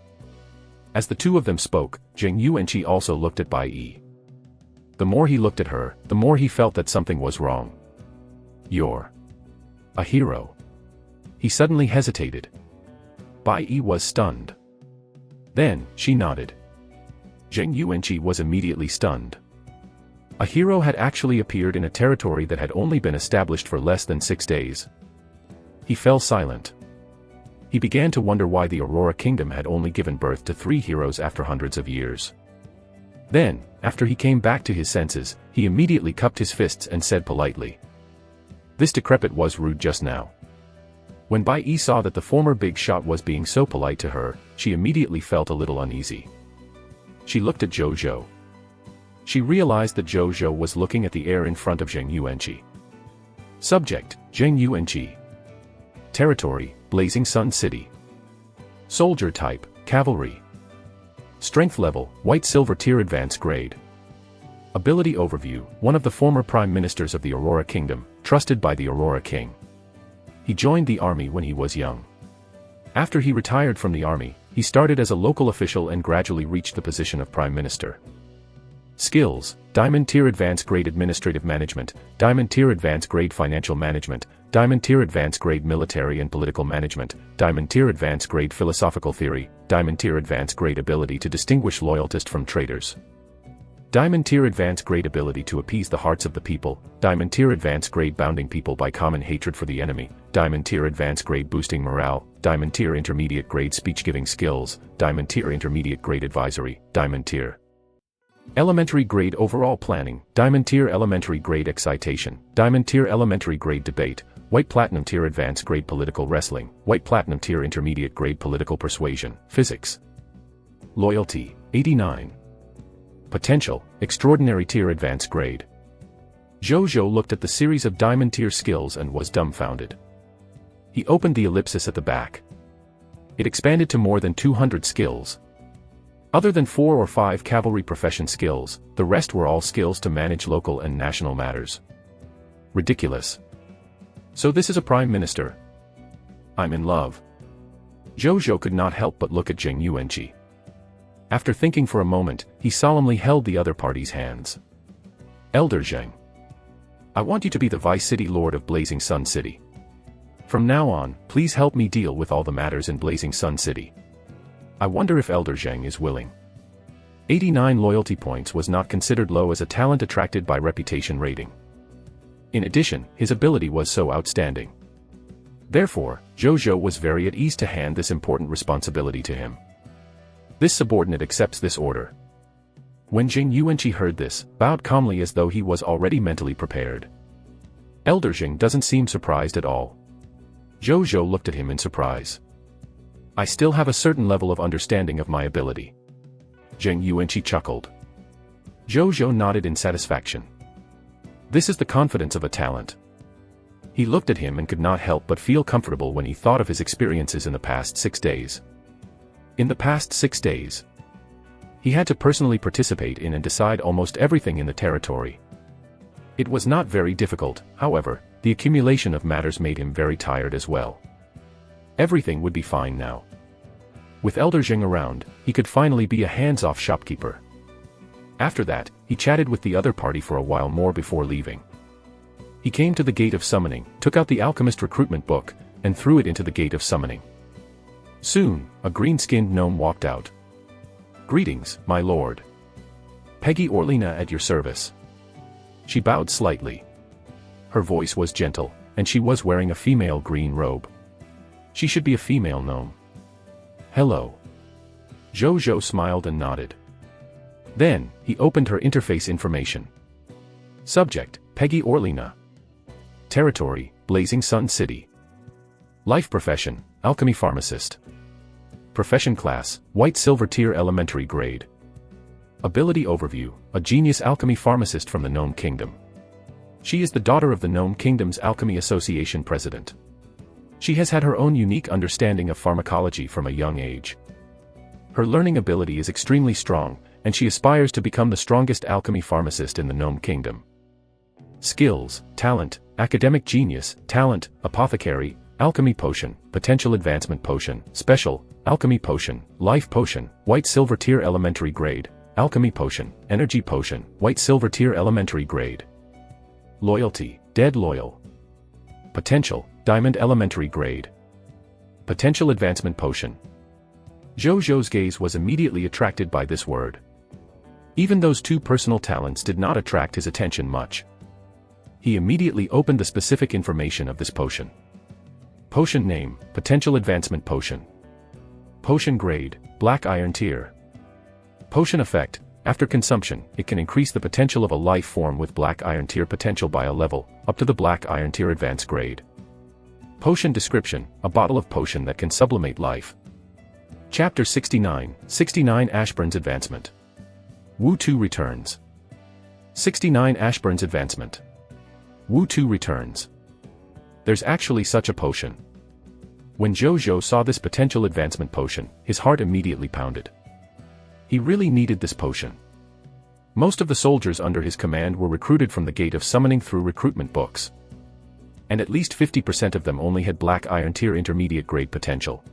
As the two of them spoke, Jing Yuanqi also looked at Bai Yi. The more he looked at her, the more he felt that something was wrong. "You're a hero." He suddenly hesitated. Bai Yi was stunned. Then, she nodded. Jing Yuanqi was immediately stunned. A hero had actually appeared in a territory that had only been established for less than 6 days. He fell silent. He began to wonder why the Aurora Kingdom had only given birth to 3 heroes after hundreds of years. Then, after he came back to his senses, he immediately cupped his fists and said politely, "This decrepit was rude just now." When Bai Yi saw that the former big shot was being so polite to her, she immediately felt a little uneasy. She looked at Zhou Zhou. She realized that Zhou Zhou was looking at the air in front of Jing Yuanqi. Subject, Jing Yuanqi. Territory, Blazing Sun City. Soldier type, Cavalry. Strength level, White Silver Tier Advanced Grade. Ability overview, one of the former prime ministers of the Aurora Kingdom, trusted by the Aurora King. He joined the army when he was young. After he retired from the army, he started as a local official and gradually reached the position of prime minister. Skills, Diamond Tier Advanced Grade Administrative Management, Diamond Tier Advanced Grade Financial Management, Diamond Tier Advanced Grade Military and Political Management, Diamond Tier Advanced Grade Philosophical Theory, Diamond Tier Advanced Grade Ability to distinguish loyalists from traitors. Diamond Tier Advanced Grade Ability to appease the hearts of the people, Diamond Tier Advanced Grade bounding people by common hatred for the enemy, Diamond Tier Advanced Grade boosting morale, Diamond Tier Intermediate Grade speech-giving skills, Diamond Tier Intermediate Grade advisory, Diamond Tier Elementary Grade overall planning, Diamond Tier Elementary Grade excitation, Diamond Tier Elementary Grade debate, White Platinum Tier Advanced Grade political wrestling, White Platinum Tier Intermediate Grade political persuasion, physics. Loyalty, 89. Potential, Extraordinary Tier Advanced Grade. Zhou Zhou looked at the series of Diamond Tier skills and was dumbfounded. He opened the ellipsis at the back. It expanded to more than 200 skills. Other than 4 or 5 cavalry profession skills, the rest were all skills to manage local and national matters. Ridiculous. So this is a prime minister? I'm in love. Zhou Zhou could not help but look at Jing Yuanqi. After thinking for a moment, he solemnly held the other party's hands. Elder Zheng. I want you to be the Vice City Lord of Blazing Sun City. From now on, please help me deal with all the matters in Blazing Sun City. I wonder if Elder Zheng is willing. 89 loyalty points was not considered low as a talent attracted by reputation rating. In addition, his ability was so outstanding. Therefore, Zhou Zhou was very at ease to hand this important responsibility to him. This subordinate accepts this order. When Jing Yuanqi heard this, bowed calmly as though he was already mentally prepared. Elder Zheng doesn't seem surprised at all. Zhou Zhou looked at him in surprise. I still have a certain level of understanding of my ability. Jing Yuanqi chuckled. Zhou Zhou nodded in satisfaction. This is the confidence of a talent. He looked at him and could not help but feel comfortable when he thought of his experiences in the past 6 days. In the past 6 days, he had to personally participate in and decide almost everything in the territory. It was not very difficult, however, the accumulation of matters made him very tired as well. Everything would be fine now. With Elder Zheng around, he could finally be a hands-off shopkeeper. After that, he chatted with the other party for a while more before leaving. He came to the Gate of Summoning, took out the Alchemist recruitment book, and threw it into the Gate of Summoning. Soon, a green-skinned gnome walked out. Greetings, my lord. Peggy Orlina at your service. She bowed slightly. Her voice was gentle, and she was wearing a female green robe. She should be a female gnome. Hello. Zhou Zhou smiled and nodded. Then, he opened her interface information. Subject, Peggy Orlina. Territory, Blazing Sun City. Life profession, Alchemy Pharmacist. Profession class, White Silver Tier Elementary Grade. Ability overview, a genius alchemy pharmacist from the Gnome Kingdom. She is the daughter of the Gnome Kingdom's Alchemy Association president. She has had her own unique understanding of pharmacology from a young age. Her learning ability is extremely strong, and she aspires to become the strongest alchemy pharmacist in the Gnome Kingdom. Skills, talent, academic genius, talent, apothecary, alchemy potion, potential advancement potion, special, alchemy potion, life potion, white silver tier elementary grade, alchemy potion, energy potion, white silver tier elementary grade. Loyalty, dead loyal. Potential, diamond elementary grade. Potential advancement potion. Zhou Zhou's gaze was immediately attracted by this word. Even those two personal talents did not attract his attention much. He immediately opened the specific information of this potion. Potion name, potential advancement potion. Potion grade, black iron tier. Potion effect, after consumption, it can increase the potential of a life form with black iron tier potential by a level, up to the black iron tier advanced grade. Potion description, a bottle of potion that can sublimate life. Chapter 69, 69 Ashburn's Advancement. Wu Tu returns. 69 Ashburn's Advancement. Wu Tu returns. There's actually such a potion. When Zhou Zhou saw this potential advancement potion, his heart immediately pounded. He really needed this potion. Most of the soldiers under his command were recruited from the gate of summoning through recruitment books. And at least 50% of them only had black iron tier intermediate grade potential.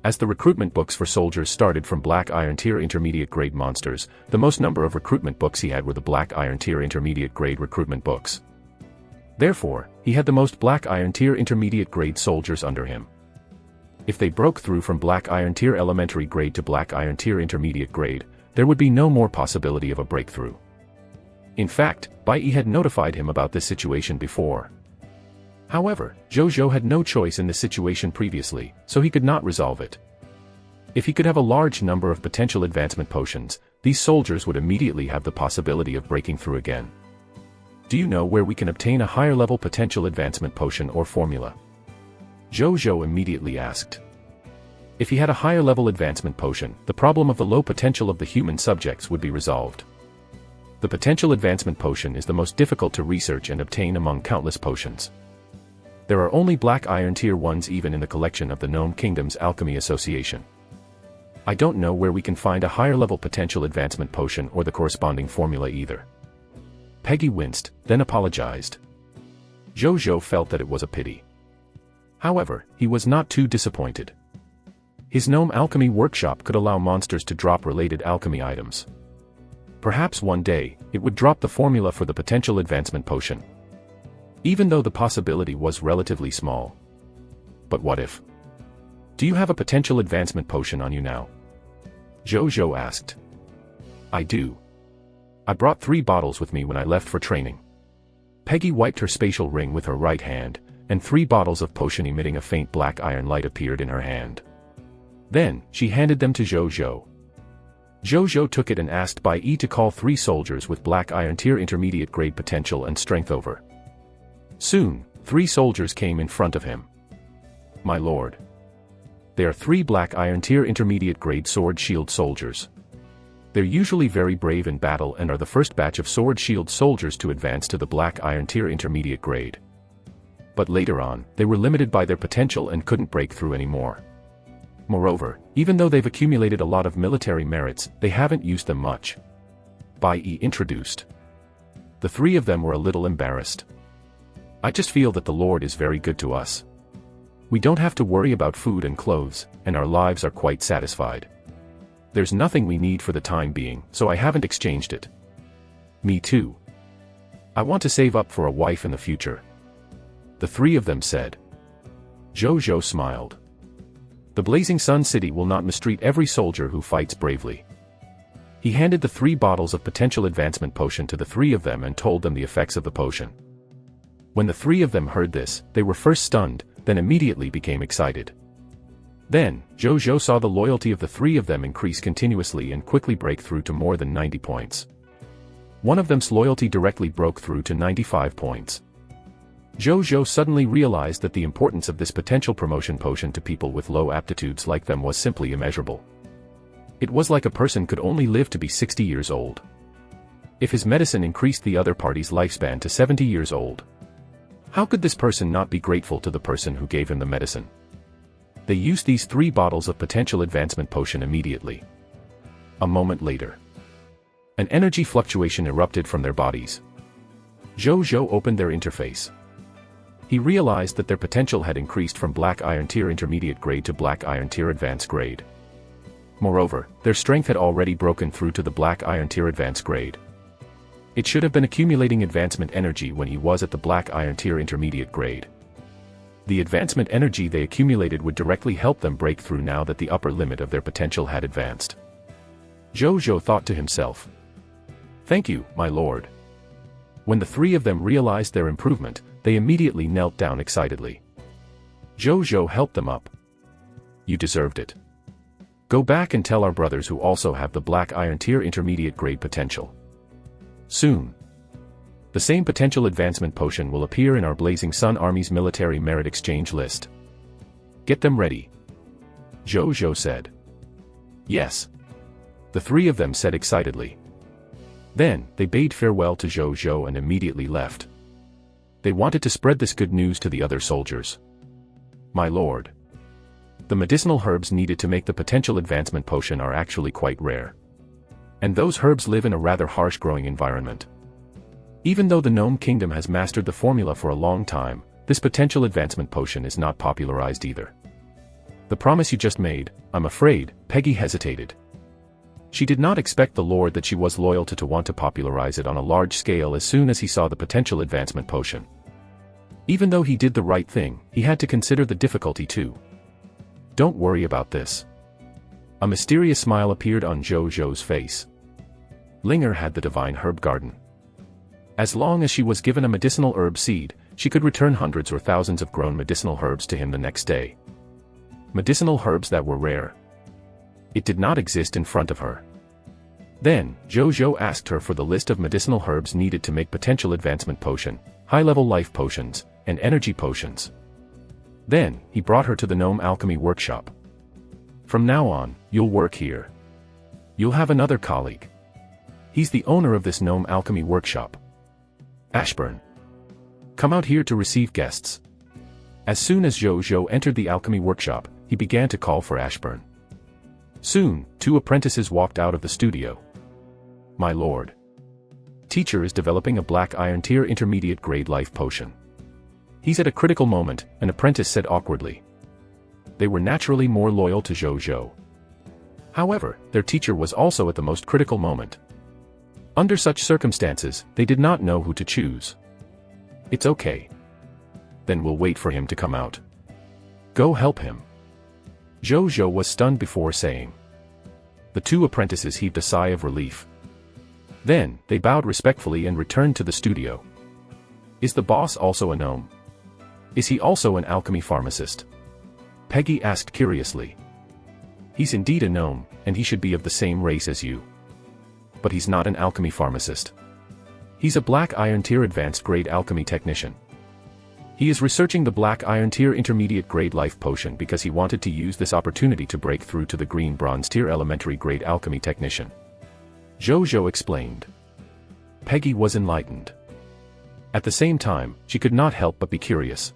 As the recruitment books for soldiers started from black iron tier intermediate grade monsters, the most number of recruitment books he had were the black iron tier intermediate grade recruitment books. Therefore, he had the most black iron tier intermediate grade soldiers under him. If they broke through from black iron tier elementary grade to black iron tier intermediate grade, there would be no more possibility of a breakthrough. In fact, Bai Yi had notified him about this situation before. However, Zhou Zhou had no choice in this situation previously, so he could not resolve it. If he could have a large number of potential advancement potions, these soldiers would immediately have the possibility of breaking through again. Do you know where we can obtain a higher level potential advancement potion or formula? Zhou Zhou immediately asked. If he had a higher level advancement potion, the problem of the low potential of the human subjects would be resolved. The potential advancement potion is the most difficult to research and obtain among countless potions. There are only black iron tier ones even in the collection of the Gnome Kingdom's Alchemy Association. I don't know where we can find a higher level potential advancement potion or the corresponding formula either. Peggy winced, then apologized. Zhou Zhou felt that it was a pity. However, he was not too disappointed. His gnome alchemy workshop could allow monsters to drop related alchemy items. Perhaps one day, it would drop the formula for the potential advancement potion. Even though the possibility was relatively small. But what if? Do you have a potential advancement potion on you now? Zhou Zhou asked. I do. I brought 3 bottles with me when I left for training. Peggy wiped her spatial ring with her right hand, and 3 bottles of potion emitting a faint black iron light appeared in her hand. Then, she handed them to Zhou Zhou. Zhou Zhou took it and asked Bai Yi to call 3 soldiers with black iron tier intermediate grade potential and strength over. Soon, 3 soldiers came in front of him. My lord. They are 3 black iron tier intermediate grade sword shield soldiers. They're usually very brave in battle and are the first batch of sword shield soldiers to advance to the black iron tier intermediate grade. But later on, they were limited by their potential and couldn't break through anymore. Moreover, even though they've accumulated a lot of military merits, they haven't used them much. Bai Yi introduced. The 3 of them were a little embarrassed. I just feel that the Lord is very good to us. We don't have to worry about food and clothes, and our lives are quite satisfied. There's nothing we need for the time being, so I haven't exchanged it. Me too. I want to save up for a wife in the future. The 3 of them said. Zhou Zhou smiled. The Blazing Sun City will not mistreat every soldier who fights bravely. He handed the 3 bottles of potential advancement potion to the 3 of them and told them the effects of the potion. When the 3 of them heard this, they were first stunned, then immediately became excited. Then, Zhou Zhou saw the loyalty of the 3 of them increase continuously and quickly break through to more than 90 points. One of them's loyalty directly broke through to 95 points. Zhou Zhou suddenly realized that the importance of this potential promotion potion to people with low aptitudes like them was simply immeasurable. It was like a person could only live to be 60 years old. if his medicine increased the other party's lifespan to 70 years old. How could this person not be grateful to the person who gave him the medicine? They used these 3 bottles of potential advancement potion immediately. A moment later, an energy fluctuation erupted from their bodies. Zhu Zhou opened their interface. He realized that their potential had increased from Black Iron Tier Intermediate Grade to Black Iron Tier Advanced Grade. Moreover, their strength had already broken through to the Black Iron Tier Advanced Grade. It should have been accumulating advancement energy when he was at the Black Iron Tier Intermediate Grade. The advancement energy they accumulated would directly help them break through now that the upper limit of their potential had advanced. Zhu Zhou thought to himself, "Thank you, my lord." When the 3 of them realized their improvement, they immediately knelt down excitedly. Zhu Zhou helped them up. "You deserved it. Go back and tell our brothers who also have the Black Iron Tier Intermediate Grade potential. Soon, the same potential advancement potion will appear in our Blazing Sun Army's military merit exchange list. Get them ready," Zhu Zhou said. "Yes," the 3 of them said excitedly. Then, they bade farewell to Zhu Zhou and immediately left. They wanted to spread this good news to the other soldiers. "My lord, the medicinal herbs needed to make the potential advancement potion are actually quite rare. And those herbs live in a rather harsh growing environment. Even though the Gnome Kingdom has mastered the formula for a long time, this potential advancement potion is not popularized either. The promise you just made, I'm afraid," Peggy hesitated. She did not expect the lord that she was loyal to want to popularize it on a large scale as soon as he saw the potential advancement potion. Even though he did the right thing, he had to consider the difficulty too. "Don't worry about this." A mysterious smile appeared on Zhu Zhou's face. Linger had the divine herb garden. As long as she was given a medicinal herb seed, she could return hundreds or thousands of grown medicinal herbs to him the next day. Medicinal herbs that were rare. It did not exist in front of her. Then, Zhu Zhou asked her for the list of medicinal herbs needed to make potential advancement potion, high-level life potions, and energy potions. Then, he brought her to the Gnome Alchemy Workshop. "From now on, you'll work here. You'll have another colleague. He's the owner of this Gnome Alchemy Workshop. Ashburn. Come out here to receive guests." As soon as Zhu Zhou entered the alchemy workshop, he began to call for Ashburn. Soon, 2 apprentices walked out of the studio. "My lord. Teacher is developing a Black Iron Tier Intermediate Grade life potion. He's at a critical moment," an apprentice said awkwardly. They were naturally more loyal to Zhu Zhou. However, their teacher was also at the most critical moment. Under such circumstances, they did not know who to choose. "It's okay. Then we'll wait for him to come out. Go help him." Zhu Zhou was stunned before saying. The 2 apprentices heaved a sigh of relief. Then, they bowed respectfully and returned to the studio. "Is the boss also a gnome? Is he also an alchemy pharmacist?" Peggy asked curiously. "He's indeed a gnome, and he should be of the same race as you. But he's not an alchemy pharmacist. He's a Black Iron Tier Advanced Grade alchemy technician. He is researching the Black Iron Tier Intermediate Grade life potion because he wanted to use this opportunity to break through to the Green Bronze Tier Elementary Grade alchemy technician," Zhu Zhou explained. Peggy was enlightened. At the same time, she could not help but be curious.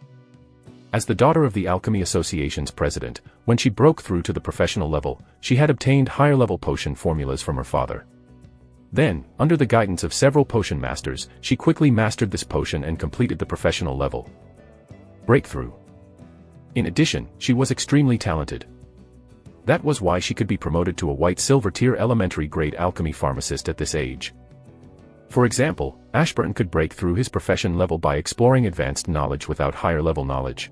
As the daughter of the Alchemy Association's president, when she broke through to the professional level, she had obtained higher-level potion formulas from her father. Then, under the guidance of several potion masters, she quickly mastered this potion and completed the professional level. Breakthrough. In addition, she was extremely talented. That was why she could be promoted to a white-silver tier elementary grade alchemy pharmacist at this age. For example, Ashburn could break through his profession level by exploring advanced knowledge without higher-level knowledge.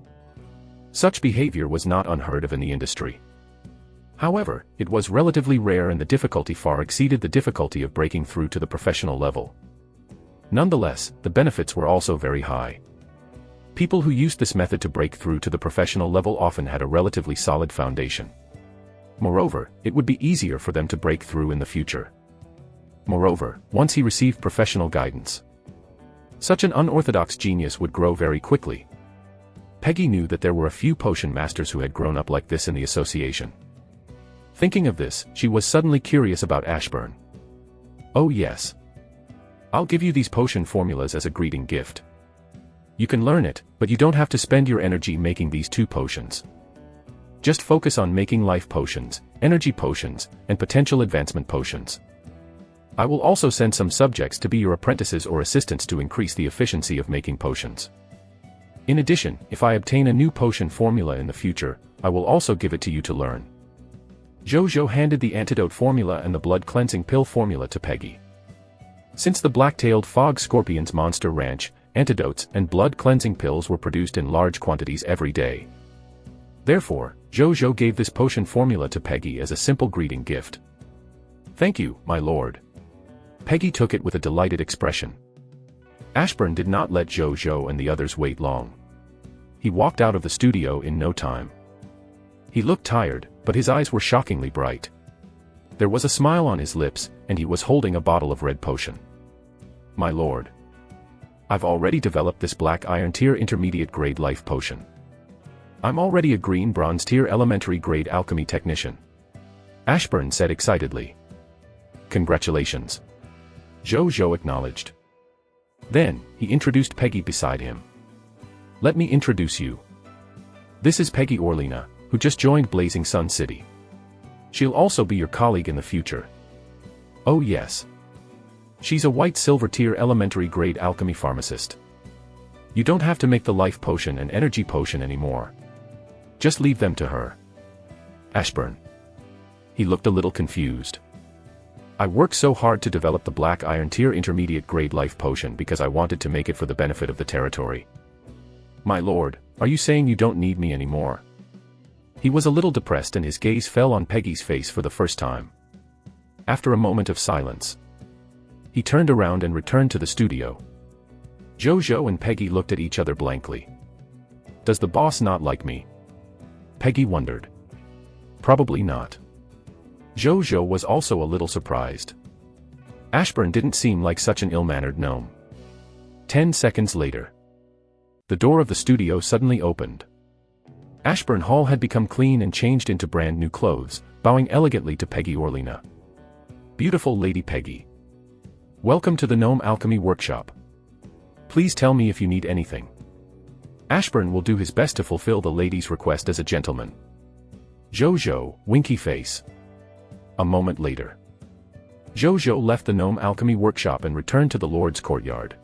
Such behavior was not unheard of in the industry. However, it was relatively rare and the difficulty far exceeded the difficulty of breaking through to the professional level. Nonetheless, the benefits were also very high. People who used this method to break through to the professional level often had a relatively solid foundation. Moreover, it would be easier for them to break through in the future. Moreover, once he received professional guidance, such an unorthodox genius would grow very quickly. Peggy knew that there were a few potion masters who had grown up like this in the association. Thinking of this, she was suddenly curious about Ashburn. Oh yes. I'll give you these potion formulas as a greeting gift. You can learn it, but you don't have to spend your energy making these 2 potions. Just focus on making life potions, energy potions, and potential advancement potions. I will also send some subjects to be your apprentices or assistants to increase the efficiency of making potions. In addition, if I obtain a new potion formula in the future, I will also give it to you to learn. Zhu Zhou handed the antidote formula and the blood cleansing pill formula to Peggy. Since the black-tailed fog scorpion's monster ranch, antidotes and blood cleansing pills were produced in large quantities every day. Therefore, Zhu Zhou gave this potion formula to Peggy as a simple greeting gift. "Thank you, my lord." Peggy took it with a delighted expression. Ashburn did not let Zhu Zhou and the others wait long. He walked out of the studio in no time. He looked tired, but his eyes were shockingly bright. There was a smile on his lips, and he was holding a bottle of red potion. "My lord, I've already developed this black iron tier intermediate grade life potion. I'm already a green bronze tier elementary grade alchemy technician," Ashburn said excitedly. "Congratulations," Zhu Zhou acknowledged. Then, he introduced Peggy beside him. "Let me introduce you. This is Peggy Orlina, who just joined Blazing Sun City. She'll also be your colleague in the future. Oh yes. She's a white silver tier elementary grade alchemy pharmacist. You don't have to make the life potion and energy potion anymore. Just leave them to her." Ashburn. He looked a little confused. "I worked so hard to develop the black iron tier intermediate grade life potion because I wanted to make it for the benefit of the territory. My lord, are you saying you don't need me anymore?" He was a little depressed and his gaze fell on Peggy's face for the first time. After a moment of silence, he turned around and returned to the studio. Zhu Zhou and Peggy looked at each other blankly. "Does the boss not like me?" Peggy wondered. Probably not. Zhu Zhou was also a little surprised. Ashburn didn't seem like such an ill-mannered gnome. 10 seconds later, the door of the studio suddenly opened. Ashburn Hall had become clean and changed into brand new clothes, bowing elegantly to Peggy Orlina. "Beautiful Lady Peggy. Welcome to the Gnome Alchemy Workshop. Please tell me if you need anything. Ashburn will do his best to fulfill the lady's request as a gentleman." Zhu Zhou, winky face. A moment later, Zhu Zhou left the Gnome Alchemy Workshop and returned to the Lord's courtyard.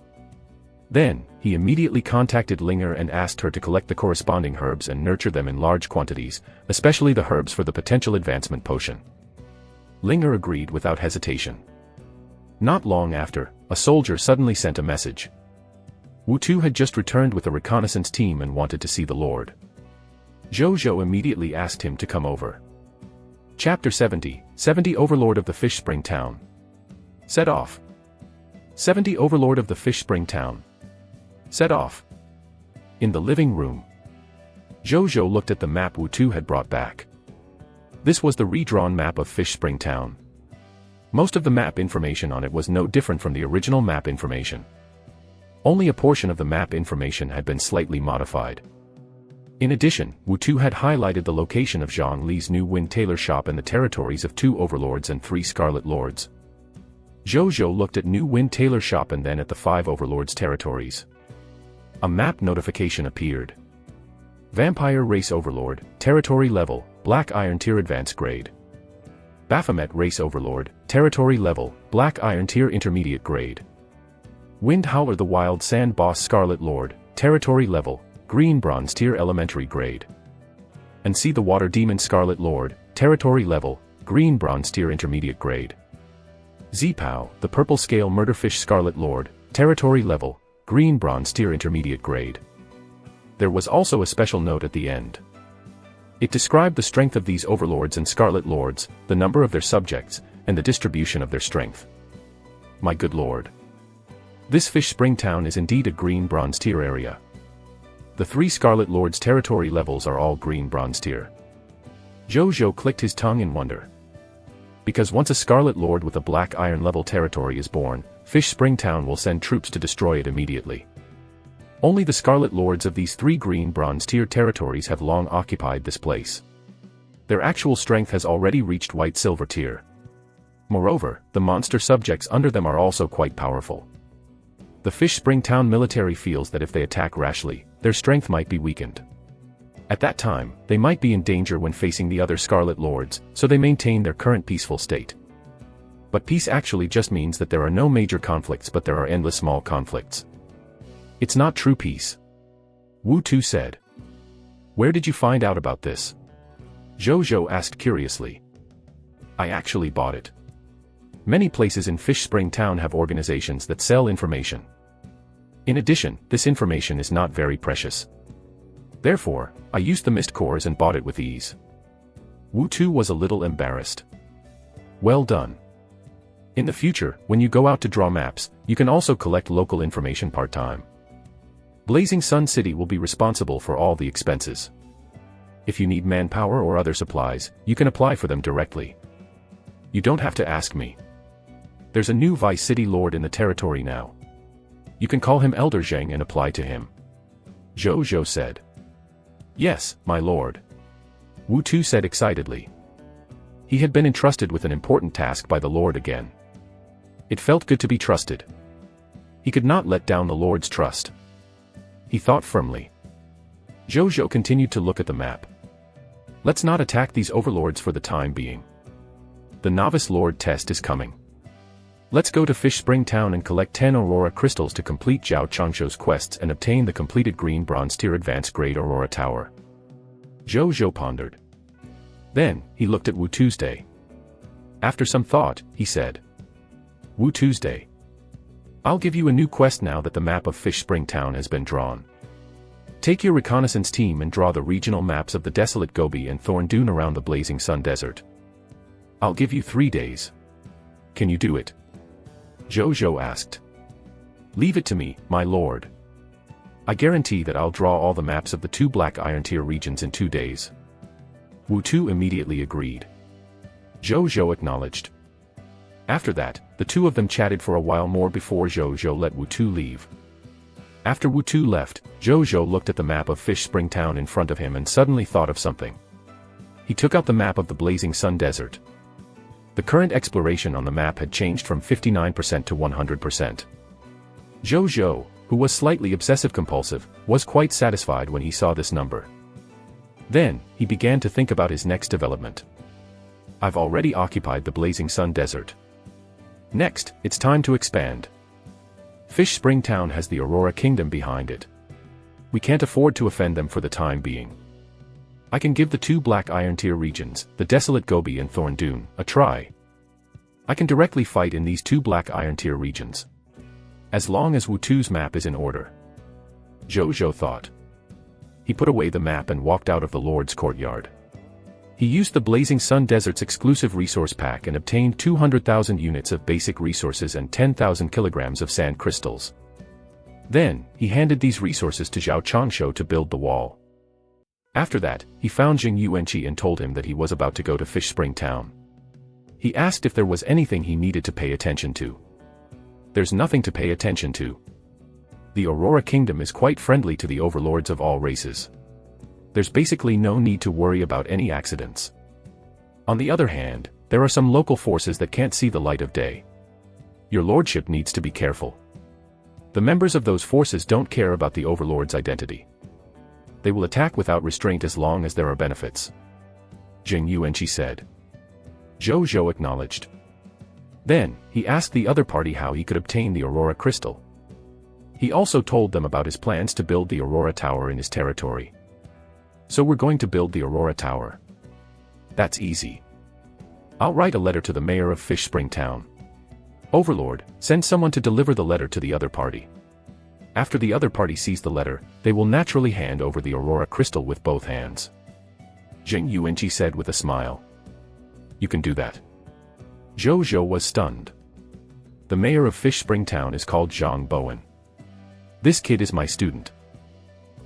Then, he immediately contacted Linger and asked her to collect the corresponding herbs and nurture them in large quantities, especially the herbs for the potential advancement potion. Linger agreed without hesitation. Not long after, a soldier suddenly sent a message. Wu Tu had just returned with a reconnaissance team and wanted to see the Lord. Zhu Zhou immediately asked him to come over. Chapter 70, 70 Overlord of the Fish Spring Town. Set off. 70 Overlord of the Fish Spring Town. Set off. In the living room, Zhu Zhou looked at the map Wu Tu had brought back. This was the redrawn map of Fish Spring Town. Most of the map information on it was no different from the original map information. Only a portion of the map information had been slightly modified. In addition, Wu Tu had highlighted the location of Zhang Li's new Wind Tailor shop and the territories of 2 Overlords and 3 Scarlet Lords. Zhu Zhou looked at new Wind Tailor shop and then at the 5 Overlords' territories. A map notification appeared. Vampire Race Overlord, Territory Level, Black Iron Tier Advanced Grade. Baphomet Race Overlord, Territory Level, Black Iron Tier Intermediate Grade. Wind Howler the Wild Sand Boss Scarlet Lord, Territory Level, Green Bronze Tier Elementary Grade. And Sea the Water Demon Scarlet Lord, Territory Level, Green Bronze Tier Intermediate Grade. Zipao, the Purple Scale Murderfish Scarlet Lord, Territory Level, Green Bronze Tier Intermediate Grade. There was also a special note at the end. It described the strength of these Overlords and Scarlet Lords, the number of their subjects, and the distribution of their strength. My good lord. This Fish Spring Town is indeed a Green Bronze Tier area. The 3 Scarlet Lords' territory levels are all Green Bronze Tier. Zhu Zhou clicked his tongue in wonder. Because once a Scarlet Lord with a Black Iron level territory is born, Fish Spring Town will send troops to destroy it immediately. Only the Scarlet Lords of these 3 Green Bronze Tier territories have long occupied this place. Their actual strength has already reached White Silver Tier. Moreover, the monster subjects under them are also quite powerful. The Fish Spring Town military feels that if they attack rashly, their strength might be weakened. At that time, they might be in danger when facing the other Scarlet Lords, so they maintain their current peaceful state. But peace actually just means that there are no major conflicts but there are endless small conflicts. It's not true peace. Wu Tu said. Where did you find out about this? Zhou Zhou asked curiously. I actually bought it. Many places in Fish Spring Town have organizations that sell information. In addition, this information is not very precious. Therefore, I used the mist cores and bought it with ease. Wu Tu was a little embarrassed. Well done. In the future, when you go out to draw maps, you can also collect local information part-time. Blazing Sun City will be responsible for all the expenses. If you need manpower or other supplies, you can apply for them directly. You don't have to ask me. There's a new Vice City Lord in the territory now. You can call him Elder Zheng and apply to him. Zhou Zhou said. Yes, my lord. Wu Tu said excitedly. He had been entrusted with an important task by the Lord again. It felt good to be trusted. He could not let down the Lord's trust. He thought firmly. Zhou Zhou continued to look at the map. Let's not attack these overlords for the time being. The Novice Lord test is coming. Let's go to Fish Spring Town and collect 10 Aurora crystals to complete Zhao Changshou's quests and obtain the completed Green Bronze Tier Advanced Grade Aurora Tower. Zhou Zhou pondered. Then, he looked at Wu Tuesday. After some thought, he said. Wu Tuesday. I'll give you a new quest now that the map of Fish Spring Town has been drawn. Take your reconnaissance team and draw the regional maps of the desolate Gobi and Thorn Dune around the Blazing Sun Desert. I'll give you 3 days. Can you do it? Zhou Zhou asked. Leave it to me, my lord. I guarantee that I'll draw all the maps of the 2 Black Iron Tier regions in 2 days. Wu Tu immediately agreed. Zhou Zhou acknowledged. After that, the two of them chatted for a while more before Zhou Zhou let Wu Tu leave. After Wu Tu left, Zhou Zhou looked at the map of Fish Spring Town in front of him and suddenly thought of something. He took out the map of the Blazing Sun Desert. The current exploration on the map had changed from 59% to 100%. Zhou Zhou, who was slightly obsessive-compulsive, was quite satisfied when he saw this number. Then, he began to think about his next development. I've already occupied the Blazing Sun Desert. Next, it's time to expand. Fish Spring Town has the Aurora Kingdom behind it. We can't afford to offend them for the time being. I can give the 2 Black Iron Tier regions, the Desolate Gobi and Thorn Dune, a try. I can directly fight in these 2 Black Iron Tier regions. As long as Wu Tu's map is in order. Zhou Zhou thought. He put away the map and walked out of the Lord's courtyard. He used the Blazing Sun Desert's exclusive resource pack and obtained 200,000 units of basic resources and 10,000 kilograms of sand crystals. Then, he handed these resources to Zhao Changshou to build the wall. After that, he found Jing Yuanqi and told him that he was about to go to Fish Spring Town. He asked if there was anything he needed to pay attention to. There's nothing to pay attention to. The Aurora Kingdom is quite friendly to the overlords of all races. There's basically no need to worry about any accidents. On the other hand, there are some local forces that can't see the light of day. Your lordship needs to be careful. The members of those forces don't care about the overlord's identity. They will attack without restraint as long as there are benefits. Jing Yuanqi said. Zhou Zhou acknowledged. Then, he asked the other party how he could obtain the Aurora Crystal. He also told them about his plans to build the Aurora Tower in his territory. So we're going to build the Aurora Tower. That's easy. I'll write a letter to the mayor of Fish Spring Town. Overlord, send someone to deliver the letter to the other party. After the other party sees the letter, they will naturally hand over the Aurora Crystal with both hands. Jing Yuanqi said with a smile. You can do that. Zhou Zhou was stunned. The mayor of Fish Spring Town is called Zhang Bowen. This kid is my student.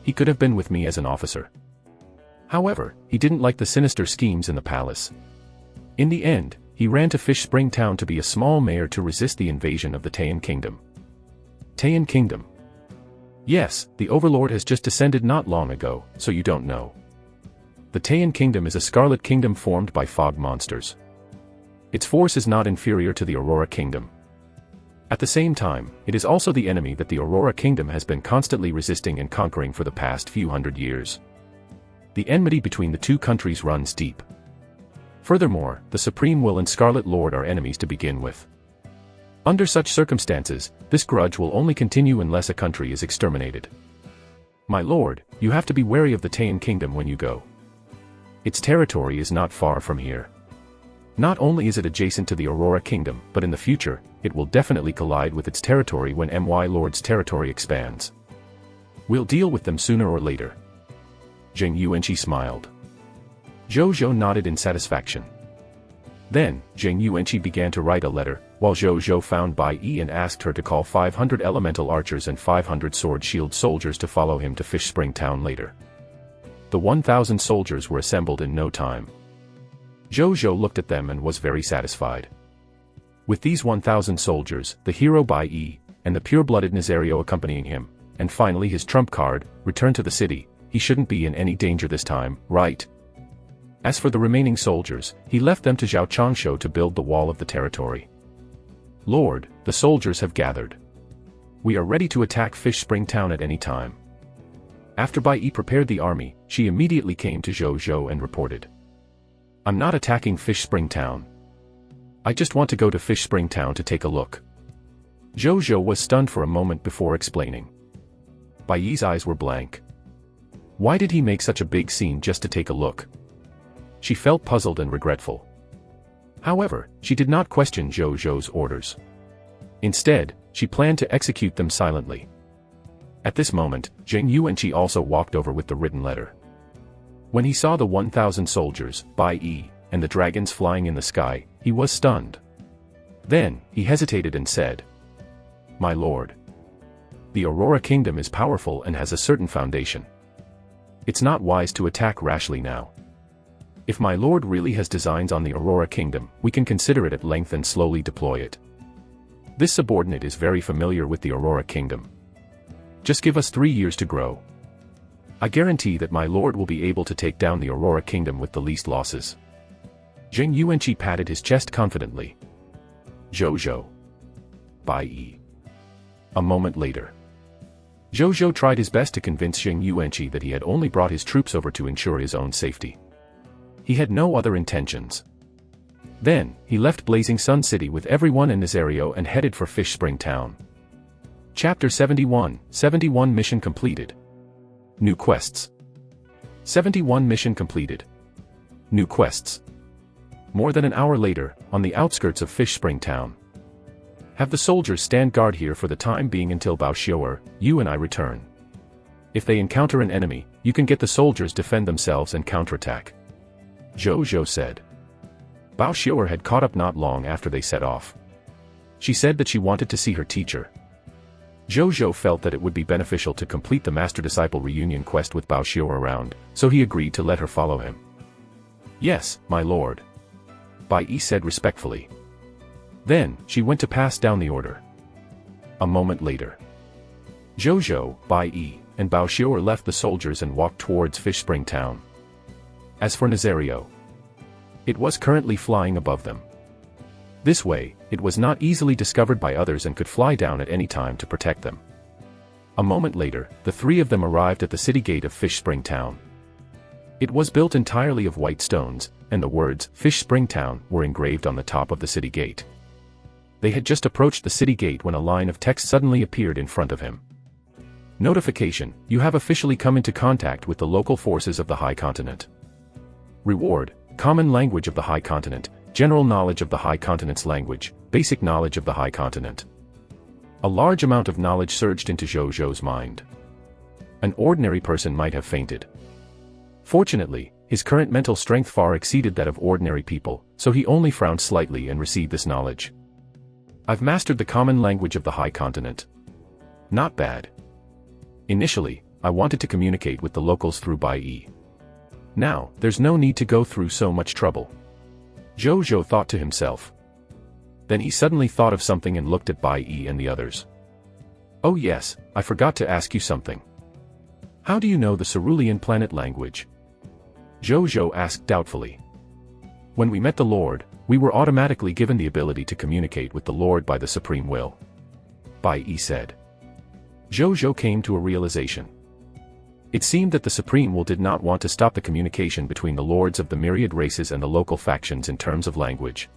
He could have been with me as an officer. However, he didn't like the sinister schemes in the palace. In the end, he ran to Fish Spring Town to be a small mayor to resist the invasion of the Taiyan Kingdom. Taiyan Kingdom. Yes, the Overlord has just descended not long ago, so you don't know. The Taiyan Kingdom is a scarlet kingdom formed by fog monsters. Its force is not inferior to the Aurora Kingdom. At the same time, it is also the enemy that the Aurora Kingdom has been constantly resisting and conquering for the past few hundred years. The enmity between the two countries runs deep. Furthermore, the Supreme Will and Scarlet Lord are enemies to begin with. Under such circumstances, this grudge will only continue unless a country is exterminated. My lord, you have to be wary of the Taiyan Kingdom when you go. Its territory is not far from here. Not only is it adjacent to the Aurora Kingdom, but in the future, it will definitely collide with its territory when My Lord's territory expands. We'll deal with them sooner or later. Zheng Yuanqi smiled. Zhou Zhou nodded in satisfaction. Then, Zheng Yuanqi began to write a letter, while Zhou Zhou found Bai Yi and asked her to call 500 elemental archers and 500 sword shield soldiers to follow him to Fish Spring Town later. The 1,000 soldiers were assembled in no time. Zhou Zhou looked at them and was very satisfied. With these 1,000 soldiers, the hero Bai Yi, and the pure-blooded Nazario accompanying him, and finally his trump card, returned to the city, he shouldn't be in any danger this time, right? As for the remaining soldiers, he left them to Zhao Changshou to build the wall of the territory. Lord, the soldiers have gathered. We are ready to attack Fish Spring Town at any time. After Bai Yi prepared the army, she immediately came to Zhou Zhou and reported. I'm not attacking Fish Spring Town. I just want to go to Fish Spring Town to take a look. Zhou Zhou was stunned for a moment before explaining. Bai Yi's eyes were blank. Why did he make such a big scene just to take a look? She felt puzzled and regretful. However, she did not question Zhou Zhou's orders. Instead, she planned to execute them silently. At this moment, Zheng Yuanqi also walked over with the written letter. When he saw the 1,000 soldiers, Bai Yi, and the dragons flying in the sky, he was stunned. Then, he hesitated and said, My lord. The Aurora Kingdom is powerful and has a certain foundation. It's not wise to attack rashly now. If my lord really has designs on the Aurora Kingdom, we can consider it at length and slowly deploy it. This subordinate is very familiar with the Aurora Kingdom. Just give us 3 years to grow. I guarantee that my lord will be able to take down the Aurora Kingdom with the least losses. Zheng Yuanqi patted his chest confidently. Zhou Zhou. Bai Yi. A moment later. Zhou Zhou tried his best to convince Zheng Yuanqi that he had only brought his troops over to ensure his own safety. He had no other intentions. Then, he left Blazing Sun City with everyone in Nazario and headed for Fish Spring Town. Chapter 71, 71 Mission completed. New quests. 71 mission completed. New quests. More than an hour later, on the outskirts of Fish Spring Town. Have the soldiers stand guard here for the time being until Bao Xiu'er, you and I return. If they encounter an enemy, you can get the soldiers defend themselves and counterattack. Zhou Zhou said. Bao Xiu'er had caught up not long after they set off. She said that she wanted to see her teacher. Zhou Zhou felt that it would be beneficial to complete the Master-Disciple reunion quest with Bao Xiu'er around, so he agreed to let her follow him. Yes, my lord. Bai Yi said respectfully. Then, she went to pass down the order. A moment later. Zhou Zhou, Bai Yi, and Bao Xiu'er left the soldiers and walked towards Fish Spring Town. As for Nazario, it was currently flying above them. This way, it was not easily discovered by others and could fly down at any time to protect them. A moment later, the three of them arrived at the city gate of Fish Spring Town. It was built entirely of white stones, and the words, Fish Spring Town, were engraved on the top of the city gate. They had just approached the city gate when a line of text suddenly appeared in front of him. Notification, you have officially come into contact with the local forces of the High Continent. Reward, common language of the High Continent, general knowledge of the High Continent's language, basic knowledge of the High Continent. A large amount of knowledge surged into Zhou Zhou's mind. An ordinary person might have fainted. Fortunately, his current mental strength far exceeded that of ordinary people, so he only frowned slightly and received this knowledge. I've mastered the common language of the High Continent. Not bad. Initially, I wanted to communicate with the locals through Bai Yi. Now, there's no need to go through so much trouble. Zhou Zhou thought to himself. Then he suddenly thought of something and looked at Bai Yi and the others. Oh yes, I forgot to ask you something. How do you know the Cerulean planet language? Zhou Zhou asked doubtfully. When we met the Lord, we were automatically given the ability to communicate with the Lord by the Supreme Will. Bai Yi said. Zhou Zhou came to a realization. It seemed that the Supreme Will did not want to stop the communication between the lords of the myriad races and the local factions in terms of language.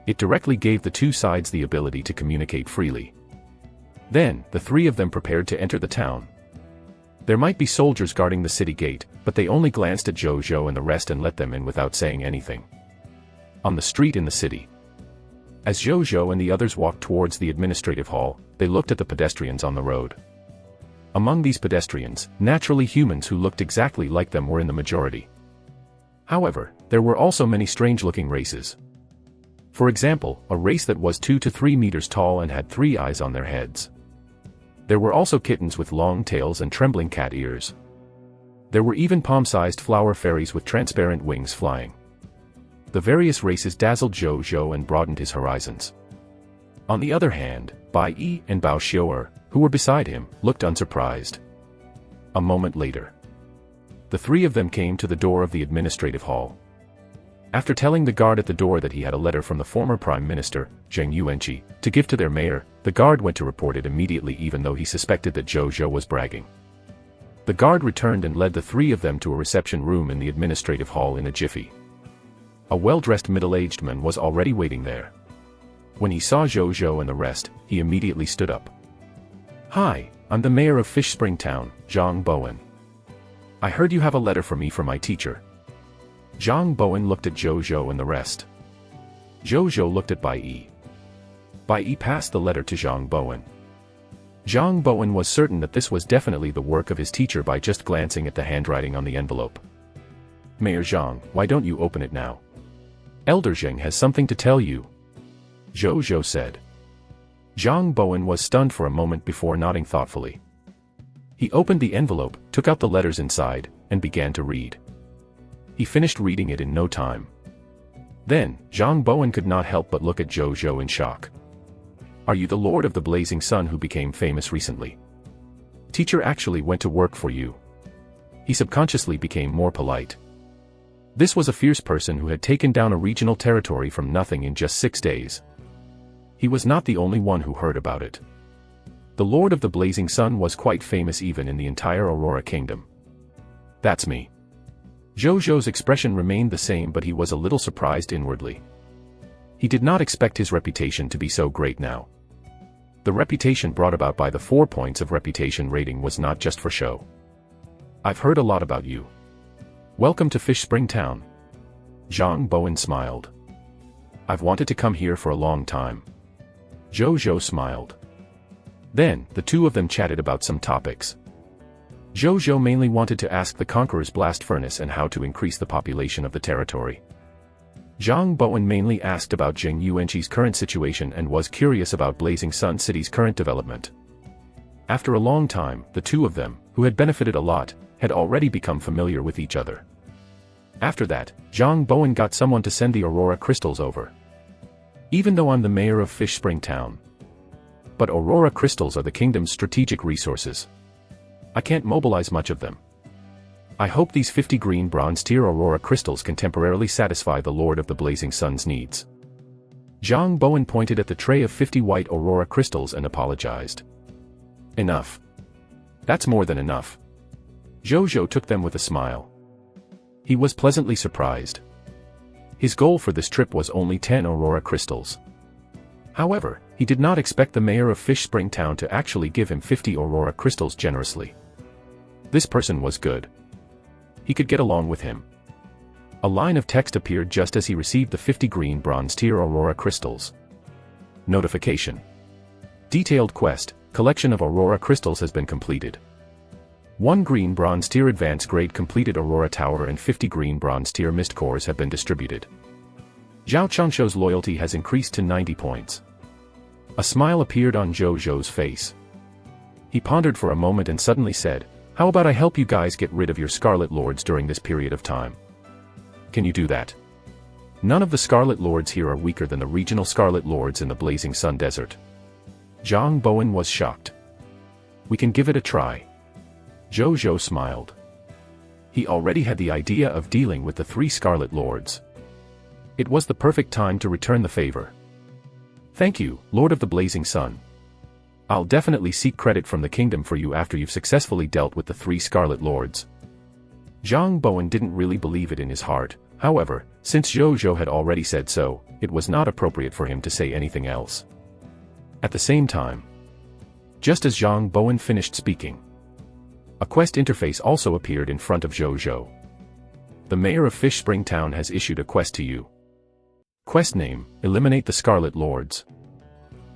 It directly gave the two sides the ability to communicate freely. Then, the three of them prepared to enter the town. There might be soldiers guarding the city gate, but they only glanced at Zhou Zhou and the rest and let them in without saying anything. On the street in the city. As Zhou Zhou and the others walked towards the administrative hall, they looked at the pedestrians on the road. Among these pedestrians, naturally humans who looked exactly like them were in the majority. However, there were also many strange-looking races. For example, a race that was 2 to 3 meters tall and had 3 eyes on their heads. There were also kittens with long tails and trembling cat ears. There were even palm-sized flower fairies with transparent wings flying. The various races dazzled Zhou Zhou and broadened his horizons. On the other hand, Bai Yi and Bao Xiu'er, who were beside him, looked unsurprised. A moment later, the three of them came to the door of the administrative hall. After telling the guard at the door that he had a letter from the former Prime Minister, Zheng Yuanqi, to give to their mayor, the guard went to report it immediately even though he suspected that Zhou Zhou was bragging. The guard returned and led the three of them to a reception room in the administrative hall in a jiffy. A well-dressed middle-aged man was already waiting there. When he saw Zhou Zhou and the rest, he immediately stood up. "Hi, I'm the mayor of Fish Spring Town, Zhang Bowen. I heard you have a letter for me from my teacher." Zhang Bowen looked at Zhou Zhou and the rest. Zhou Zhou looked at Bai Yi. Bai Yi passed the letter to Zhang Bowen. Zhang Bowen was certain that this was definitely the work of his teacher by just glancing at the handwriting on the envelope. "Mayor Zhang, why don't you open it now? Elder Zheng has something to tell you," Zhou Zhou said. Zhang Bowen was stunned for a moment before nodding thoughtfully. He opened the envelope, took out the letters inside, and began to read. He finished reading it in no time. Then, Zhang Bowen could not help but look at Zhou Zhou in shock. "Are you the Lord of the Blazing Sun who became famous recently? Teacher actually went to work for you." He subconsciously became more polite. This was a fierce person who had taken down a regional territory from nothing in just 6 days. He was not the only one who heard about it. The Lord of the Blazing Sun was quite famous even in the entire Aurora Kingdom. "That's me." Zhou Zhou's expression remained the same, but he was a little surprised inwardly. He did not expect his reputation to be so great now. The reputation brought about by the 4 points of reputation rating was not just for show. "I've heard a lot about you. Welcome to Fish Spring Town." Zhang Bowen smiled. "I've wanted to come here for a long time." Zhou Zhou smiled. Then, the two of them chatted about some topics. Zhou Zhou mainly wanted to ask the Conqueror's blast furnace and how to increase the population of the territory. Zhang Bowen mainly asked about Zheng Yuanqi's current situation and was curious about Blazing Sun City's current development. After a long time, the two of them, who had benefited a lot, had already become familiar with each other. After that, Zhang Bowen got someone to send the Aurora crystals over. "Even though I'm the mayor of Fish Spring Town, but Aurora crystals are the kingdom's strategic resources. I can't mobilize much of them. I hope these 50 green bronze tier Aurora crystals can temporarily satisfy the Lord of the Blazing Sun's needs." Zhang Bowen pointed at the tray of 50 white Aurora crystals and apologized. "Enough. That's more than enough." Zhou Zhou took them with a smile. He was pleasantly surprised. His goal for this trip was only 10 Aurora crystals. However, he did not expect the mayor of Fish Spring Town to actually give him 50 Aurora crystals generously. This person was good. He could get along with him. A line of text appeared just as he received the 50 green bronze tier Aurora crystals. Notification. Detailed quest, collection of Aurora crystals has been completed. 1 green bronze tier advanced grade completed Aurora Tower and 50 green bronze tier mist cores have been distributed. Zhao Changshuo's loyalty has increased to 90 points. A smile appeared on Zhou Zhou's face. He pondered for a moment and suddenly said, "How about I help you guys get rid of your Scarlet Lords during this period of time? Can you do that? None of the Scarlet Lords here are weaker than the regional Scarlet Lords in the Blazing Sun Desert." Zhang Bowen was shocked. "We can give it a try." Zhou Zhou smiled. He already had the idea of dealing with the 3 Scarlet Lords. It was the perfect time to return the favor. "Thank you, Lord of the Blazing Sun. I'll definitely seek credit from the kingdom for you after you've successfully dealt with the 3 Scarlet Lords. Zhang Bowen didn't really believe it in his heart. However, since Zhu Zhou had already said so, it was not appropriate for him to say anything else. At the same time, just as Zhang Bowen finished speaking, a quest interface also appeared in front of Zhu Zhou. The mayor of Fish Spring Town has issued a quest to you. Quest name: Eliminate the Scarlet Lords.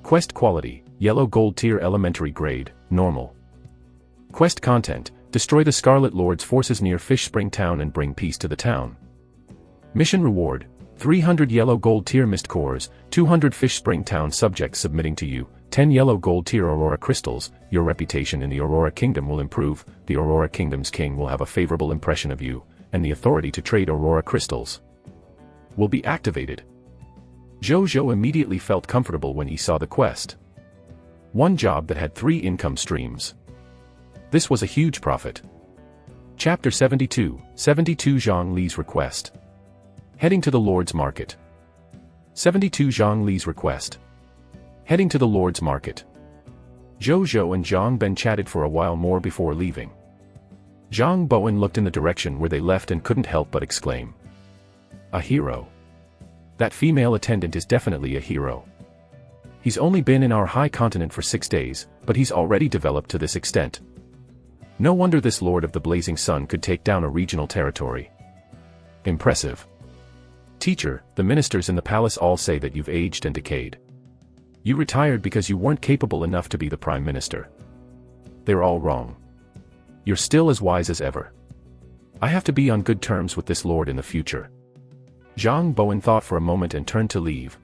Quest quality: Yellow Gold Tier Elementary Grade, Normal. Quest content: Destroy the Scarlet Lord's forces near Fish Spring Town and bring peace to the town. Mission reward: 300 Yellow Gold Tier Mist Cores, 200 Fish Spring Town subjects submitting to you, 10 Yellow Gold Tier Aurora Crystals. Your reputation in the Aurora Kingdom will improve, the Aurora Kingdom's king will have a favorable impression of you, and the authority to trade Aurora Crystals will be activated. Zhu Zhou immediately felt comfortable when he saw the quest. One job that had 3 income streams. This was a huge profit. Chapter 72, 72 Zhang Li's Request. Heading to the Lord's Market. 72 Zhang Li's Request. Heading to the Lord's Market. Zhu Zhou and Zhang Ben chatted for a while more before leaving. Zhang Bowen looked in the direction where they left and couldn't help but exclaim. A hero. That female attendant is definitely a hero. He's only been in our high continent for 6 days, but he's already developed to this extent. No wonder this Lord of the Blazing Sun could take down a regional territory. Impressive. Teacher, the ministers in the palace all say that you've aged and decayed. You retired because you weren't capable enough to be the prime minister. They're all wrong. You're still as wise as ever. I have to be on good terms with this lord in the future. Zhang Bowen thought for a moment and turned to leave.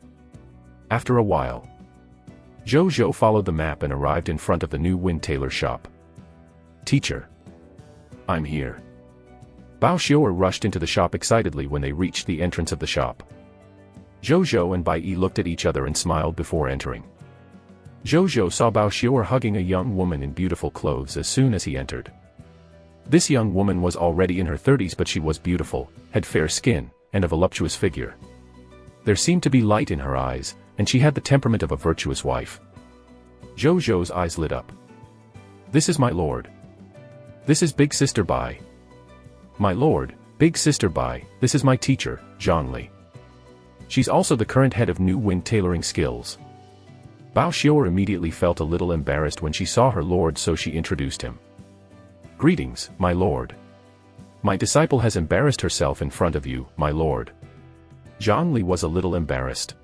After a while, Zhu Zhou followed the map and arrived in front of the new wind tailor shop. Teacher. I'm here. Bao Xiu'er rushed into the shop excitedly when they reached the entrance of the shop. Zhu Zhou and Bai Yi looked at each other and smiled before entering. Zhu Zhou saw Bao Xiu'er hugging a young woman in beautiful clothes as soon as he entered. This young woman was already in her 30s, but she was beautiful, had fair skin, and a voluptuous figure. There seemed to be light in her eyes, and she had the temperament of a virtuous wife. Zhu Zhou's eyes lit up. This is my lord. This is Big Sister Bai. My lord, Big Sister Bai, this is my teacher, Zhang Li. She's also the current head of New Wind Tailoring Skills. Bao Xiu'er immediately felt a little embarrassed when she saw her lord, so she introduced him. Greetings, my lord. My disciple has embarrassed herself in front of you, my lord. Zhang Li was a little embarrassed.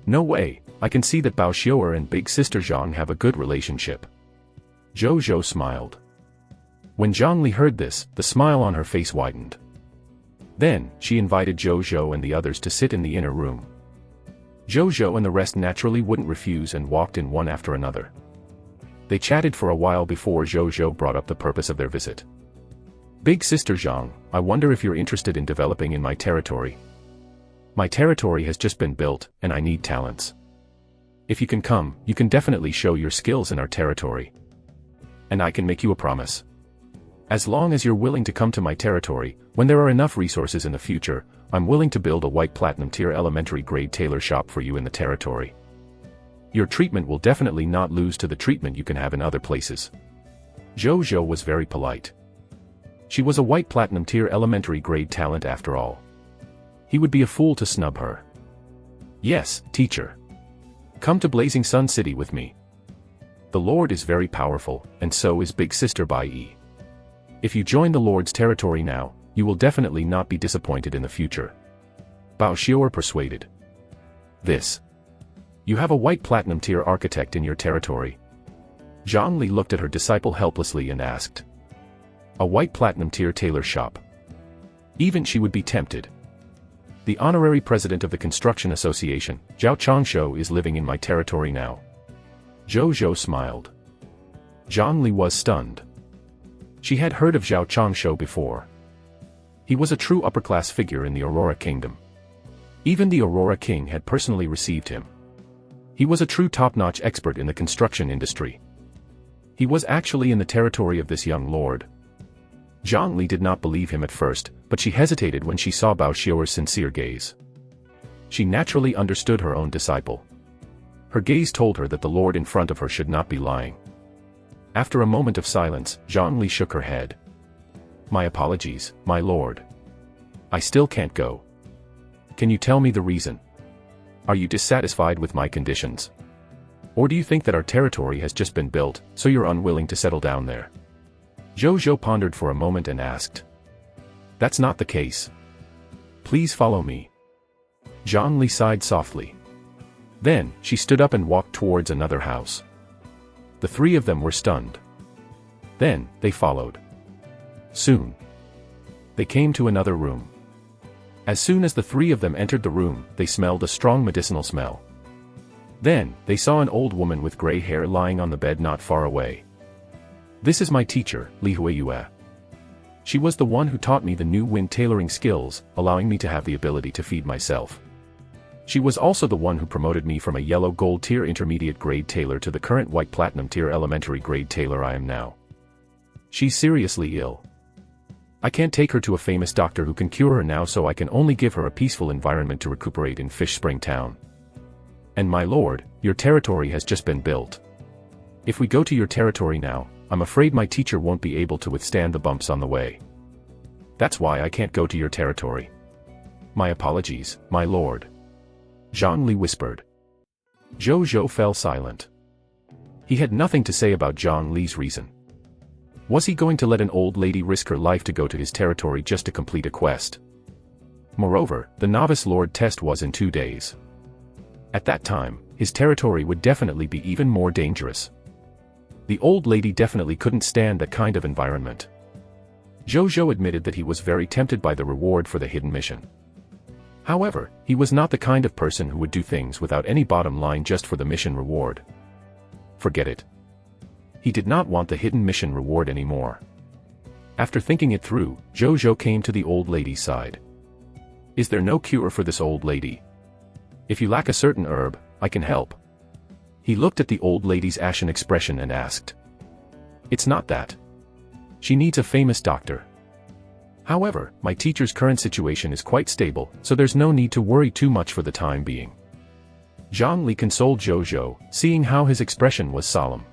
No way, I can see that Bao Xiu'er and Big Sister Zhang have a good relationship. Zhu Zhou smiled. When Zhang Li heard this, the smile on her face widened. Then, she invited Zhu Zhou and the others to sit in the inner room. Zhu Zhou and the rest naturally wouldn't refuse and walked in one after another. They chatted for a while before Zhu Zhou brought up the purpose of their visit. Big Sister Zhang, I wonder if you're interested in developing in my territory. My territory has just been built, and I need talents. If you can come, you can definitely show your skills in our territory. And I can make you a promise. As long as you're willing to come to my territory, when there are enough resources in the future, I'm willing to build a white platinum tier elementary grade tailor shop for you in the territory. Your treatment will definitely not lose to the treatment you can have in other places. Zhu Zhou was very polite. She was a white platinum tier elementary grade talent after all. He would be a fool to snub her. Yes, teacher. Come to Blazing Sun City with me. The Lord is very powerful, and so is Big Sister Bai Yi. If you join the Lord's territory now, you will definitely not be disappointed in the future. Bao Xiu'er persuaded. This. You have a white platinum tier architect in your territory. Zhang Li looked at her disciple helplessly and asked. A white platinum tier tailor shop. Even she would be tempted. The honorary president of the Construction Association, Zhao Changshou, is living in my territory now. Zhu Zhou smiled. Zhang Li was stunned. She had heard of Zhao Changshou before. He was a true upper-class figure in the Aurora Kingdom. Even the Aurora King had personally received him. He was a true top-notch expert in the construction industry. He was actually in the territory of this young lord. Zhang Li did not believe him at first, but she hesitated when she saw Bao Xiu'er's sincere gaze. She naturally understood her own disciple. Her gaze told her that the lord in front of her should not be lying. After a moment of silence, Zhongli shook her head. My apologies, my lord. I still can't go. Can you tell me the reason? Are you dissatisfied with my conditions? Or do you think that our territory has just been built, so you're unwilling to settle down there? Zhu Zhou pondered for a moment and asked. That's not the case. Please follow me. Zhongli sighed softly. Then, she stood up and walked towards another house. The three of them were stunned. Then, they followed. Soon, they came to another room. As soon as the three of them entered the room, they smelled a strong medicinal smell. Then, they saw an old woman with gray hair lying on the bed not far away. This is my teacher, Li Huiyue. She was the one who taught me the new wind tailoring skills, allowing me to have the ability to feed myself. She was also the one who promoted me from a yellow gold tier intermediate grade tailor to the current white platinum tier elementary grade tailor I am now. She's seriously ill. I can't take her to a famous doctor who can cure her now, so I can only give her a peaceful environment to recuperate in Fish Spring Town. And my lord, your territory has just been built. If we go to your territory now, I'm afraid my teacher won't be able to withstand the bumps on the way. That's why I can't go to your territory. My apologies, my lord. Zhongli whispered. Zhu Zhou fell silent. He had nothing to say about Zhongli's reason. Was he going to let an old lady risk her life to go to his territory just to complete a quest? Moreover, the novice lord test was in 2 days. At that time, his territory would definitely be even more dangerous. The old lady definitely couldn't stand that kind of environment. Zhu Zhou admitted that he was very tempted by the reward for the hidden mission. However, he was not the kind of person who would do things without any bottom line just for the mission reward. Forget it. He did not want the hidden mission reward anymore. After thinking it through, Zhu Zhou came to the old lady's side. Is there no cure for this old lady? If you lack a certain herb, I can help. He looked at the old lady's ashen expression and asked. It's not that. She needs a famous doctor. However, my teacher's current situation is quite stable, so there's no need to worry too much for the time being. Zhongli consoled Zhu Zhou, seeing how his expression was solemn.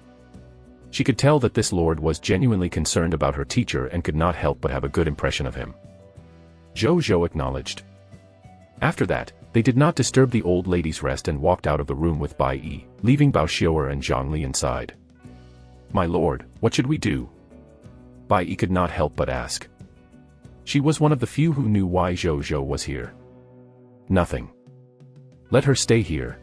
She could tell that this lord was genuinely concerned about her teacher and could not help but have a good impression of him. Zhu Zhou acknowledged. After that, they did not disturb the old lady's rest and walked out of the room with Bai Yi, leaving Bao Xiu'er and Zhongli inside. My lord, what should we do? Bai Yi could not help but ask. She was one of the few who knew why Zhu Zhou was here. Nothing. Let her stay here.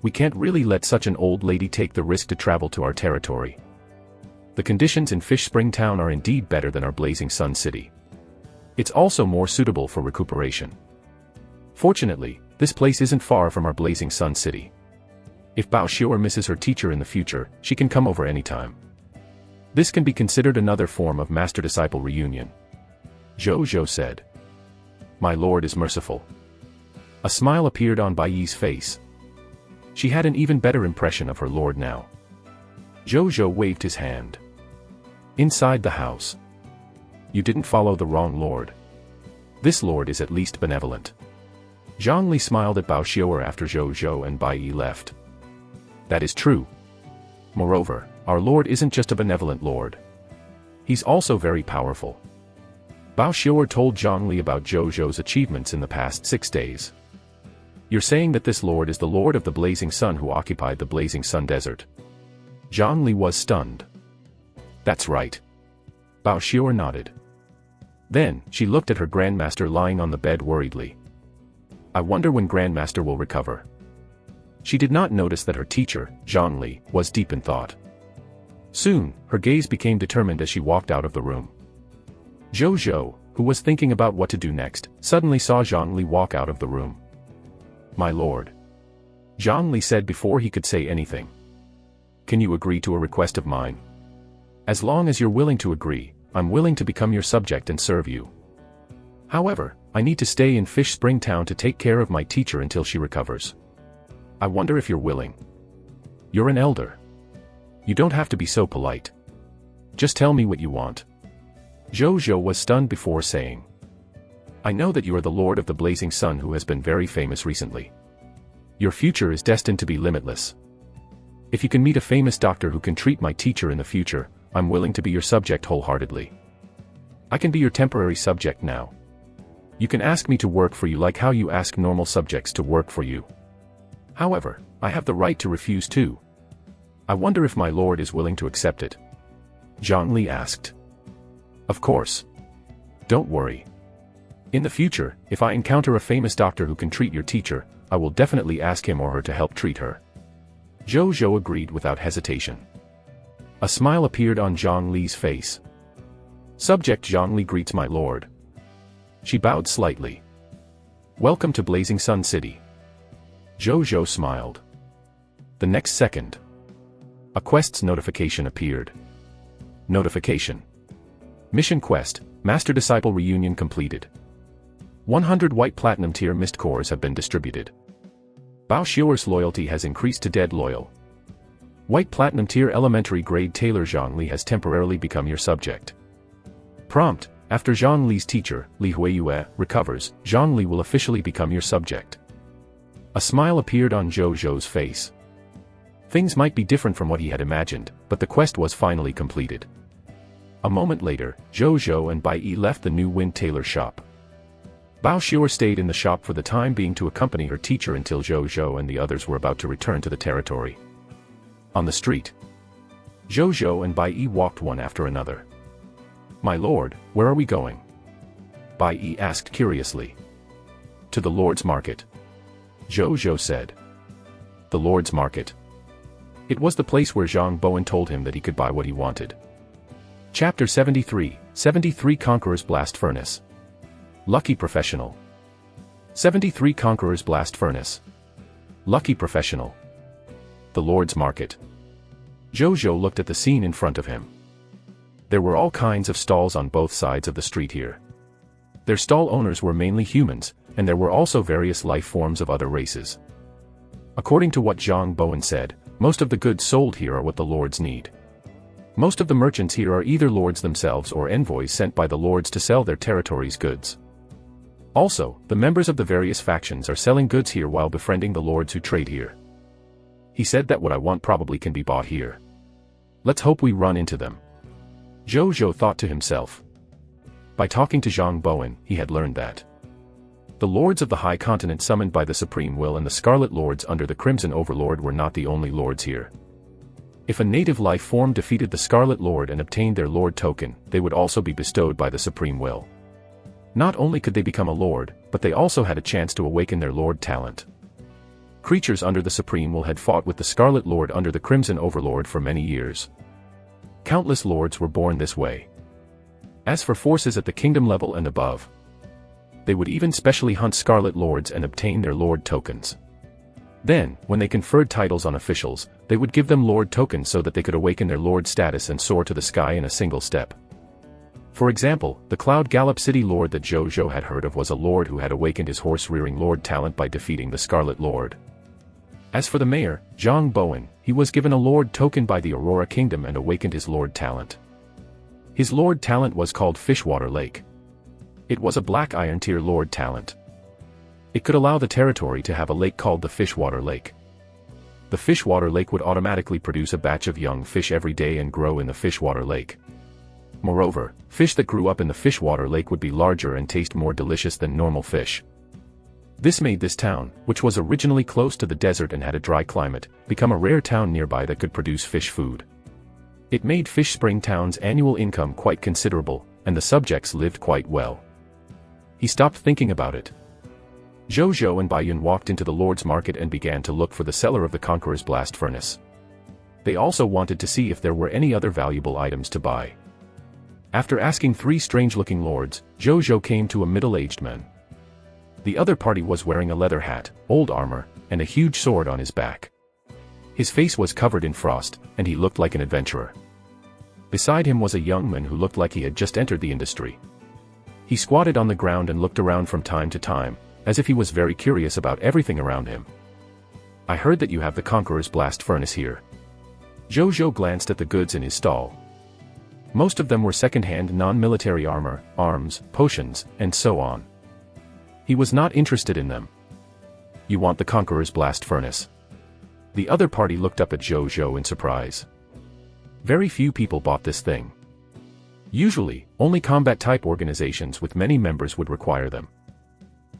We can't really let such an old lady take the risk to travel to our territory. The conditions in Fish Spring Town are indeed better than our Blazing Sun City. It's also more suitable for recuperation. Fortunately, this place isn't far from our Blazing Sun City. If Bao Xiu'er misses her teacher in the future, she can come over anytime. This can be considered another form of master-disciple reunion. Zhu Zhou said. My lord is merciful. A smile appeared on Bai Yi's face. She had an even better impression of her lord now. Zhu Zhou waved his hand. Inside the house. You didn't follow the wrong lord. This lord is at least benevolent. Zhongli smiled at Bao Xiu'er after Zhu Zhou and Bai Yi left. That is true. Moreover, our lord isn't just a benevolent lord. He's also very powerful. Bao Xiu'er told Zhongli about Zhu Zhou's achievements in the past 6 days. You're saying that this lord is the lord of the Blazing Sun who occupied the Blazing Sun Desert? Zhongli was stunned. That's right. Bao Xiu'er nodded. Then, she looked at her grandmaster lying on the bed worriedly. I wonder when grandmaster will recover. She did not notice that her teacher, Zhongli, was deep in thought. Soon, her gaze became determined as she walked out of the room. Zhu Zhou, who was thinking about what to do next, suddenly saw Zhongli walk out of the room. My lord. Zhongli said before he could say anything. Can you agree to a request of mine? As long as you're willing to agree, I'm willing to become your subject and serve you. However, I need to stay in Fish Spring Town to take care of my teacher until she recovers. I wonder if you're willing. You're an elder. You don't have to be so polite. Just tell me what you want. Zhu Zhou was stunned before saying. I know that you are the Lord of the Blazing Sun who has been very famous recently. Your future is destined to be limitless. If you can meet a famous doctor who can treat my teacher in the future, I'm willing to be your subject wholeheartedly. I can be your temporary subject now. You can ask me to work for you like how you ask normal subjects to work for you. However, I have the right to refuse too. I wonder if my lord is willing to accept it. Zhang Li asked. Of course. Don't worry. In the future, if I encounter a famous doctor who can treat your teacher, I will definitely ask him or her to help treat her. Zhu Zhou agreed without hesitation. A smile appeared on Zhang Li's face. Subject Zhang Li greets my lord. She bowed slightly. Welcome to Blazing Sun City. Zhu Zhou smiled. The next second, a quest's notification appeared. Notification. Mission quest, Master Disciple Reunion completed. 100 white platinum tier mist cores have been distributed. Bao Xiuer's loyalty has increased to dead loyal. White platinum tier elementary grade Tailor Zhang Li has temporarily become your subject. Prompt, after Zhang Li's teacher, Li Huiyue, recovers, Zhang Li will officially become your subject. A smile appeared on Zhu Zhou's face. Things might be different from what he had imagined, but the quest was finally completed. A moment later, Zhu Zhou and Bai Yi left the new Wind Tailor shop. Bao Xiuer stayed in the shop for the time being to accompany her teacher until Zhu Zhou and the others were about to return to the territory. On the street, Zhu Zhou and Bai Yi walked one after another. My lord, where are we going? Bai Yi asked curiously. To the Lord's Market. Zhu Zhou said. The Lord's Market. It was the place where Zhang Bowen told him that he could buy what he wanted. Chapter 73, 73 Conqueror's Blast Furnace. Lucky Professional. 73 Conqueror's Blast Furnace. Lucky Professional. The Lord's Market. Zhu Zhou looked at the scene in front of him. There were all kinds of stalls on both sides of the street here. Their stall owners were mainly humans, and there were also various life forms of other races. According to what Zhang Bowen said, most of the goods sold here are what the lords need. Most of the merchants here are either lords themselves or envoys sent by the lords to sell their territory's goods. Also, the members of the various factions are selling goods here while befriending the lords who trade here. He said that what I want probably can be bought here. Let's hope we run into them. Zhu Zhou thought to himself. By talking to Zhang Bowen, he had learned that the lords of the High Continent summoned by the Supreme Will and the Scarlet Lords under the Crimson Overlord were not the only lords here. If a native life form defeated the Scarlet Lord and obtained their Lord token, they would also be bestowed by the Supreme Will. Not only could they become a lord, but they also had a chance to awaken their lord talent. Creatures under the Supreme Will had fought with the Scarlet Lord under the Crimson Overlord for many years. Countless lords were born this way. As for forces at the kingdom level and above, they would even specially hunt Scarlet Lords and obtain their lord tokens. Then, when they conferred titles on officials, they would give them lord tokens so that they could awaken their lord status and soar to the sky in a single step. For example, the Cloud Gallop City Lord that Zhu Zhou had heard of was a lord who had awakened his horse-rearing lord talent by defeating the Scarlet Lord. As for the mayor, Zhang Bowen, he was given a lord token by the Aurora Kingdom and awakened his lord talent. His lord talent was called Fishwater Lake. It was a black iron tier lord talent. It could allow the territory to have a lake called the Fishwater Lake. The Fishwater Lake would automatically produce a batch of young fish every day and grow in the Fishwater Lake. Moreover, fish that grew up in the Fishwater Lake would be larger and taste more delicious than normal fish. This made this town, which was originally close to the desert and had a dry climate, become a rare town nearby that could produce fish food. It made Fish Spring Town's annual income quite considerable, and the subjects lived quite well. He stopped thinking about it. Zhu Zhou and Bai Yun walked into the Lord's Market and began to look for the seller of the Conqueror's Blast Furnace. They also wanted to see if there were any other valuable items to buy. After asking three strange-looking lords, Zhu Zhou came to a middle-aged man. The other party was wearing a leather hat, old armor, and a huge sword on his back. His face was covered in frost, and he looked like an adventurer. Beside him was a young man who looked like he had just entered the industry. He squatted on the ground and looked around from time to time, as if he was very curious about everything around him. I heard that you have the Conqueror's Blast Furnace here. Zhu Zhou glanced at the goods in his stall. Most of them were second-hand non-military armor, arms, potions, and so on. He was not interested in them. You want the Conqueror's Blast Furnace? The other party looked up at Zhu Zhou in surprise. Very few people bought this thing. Usually, only combat-type organizations with many members would require them.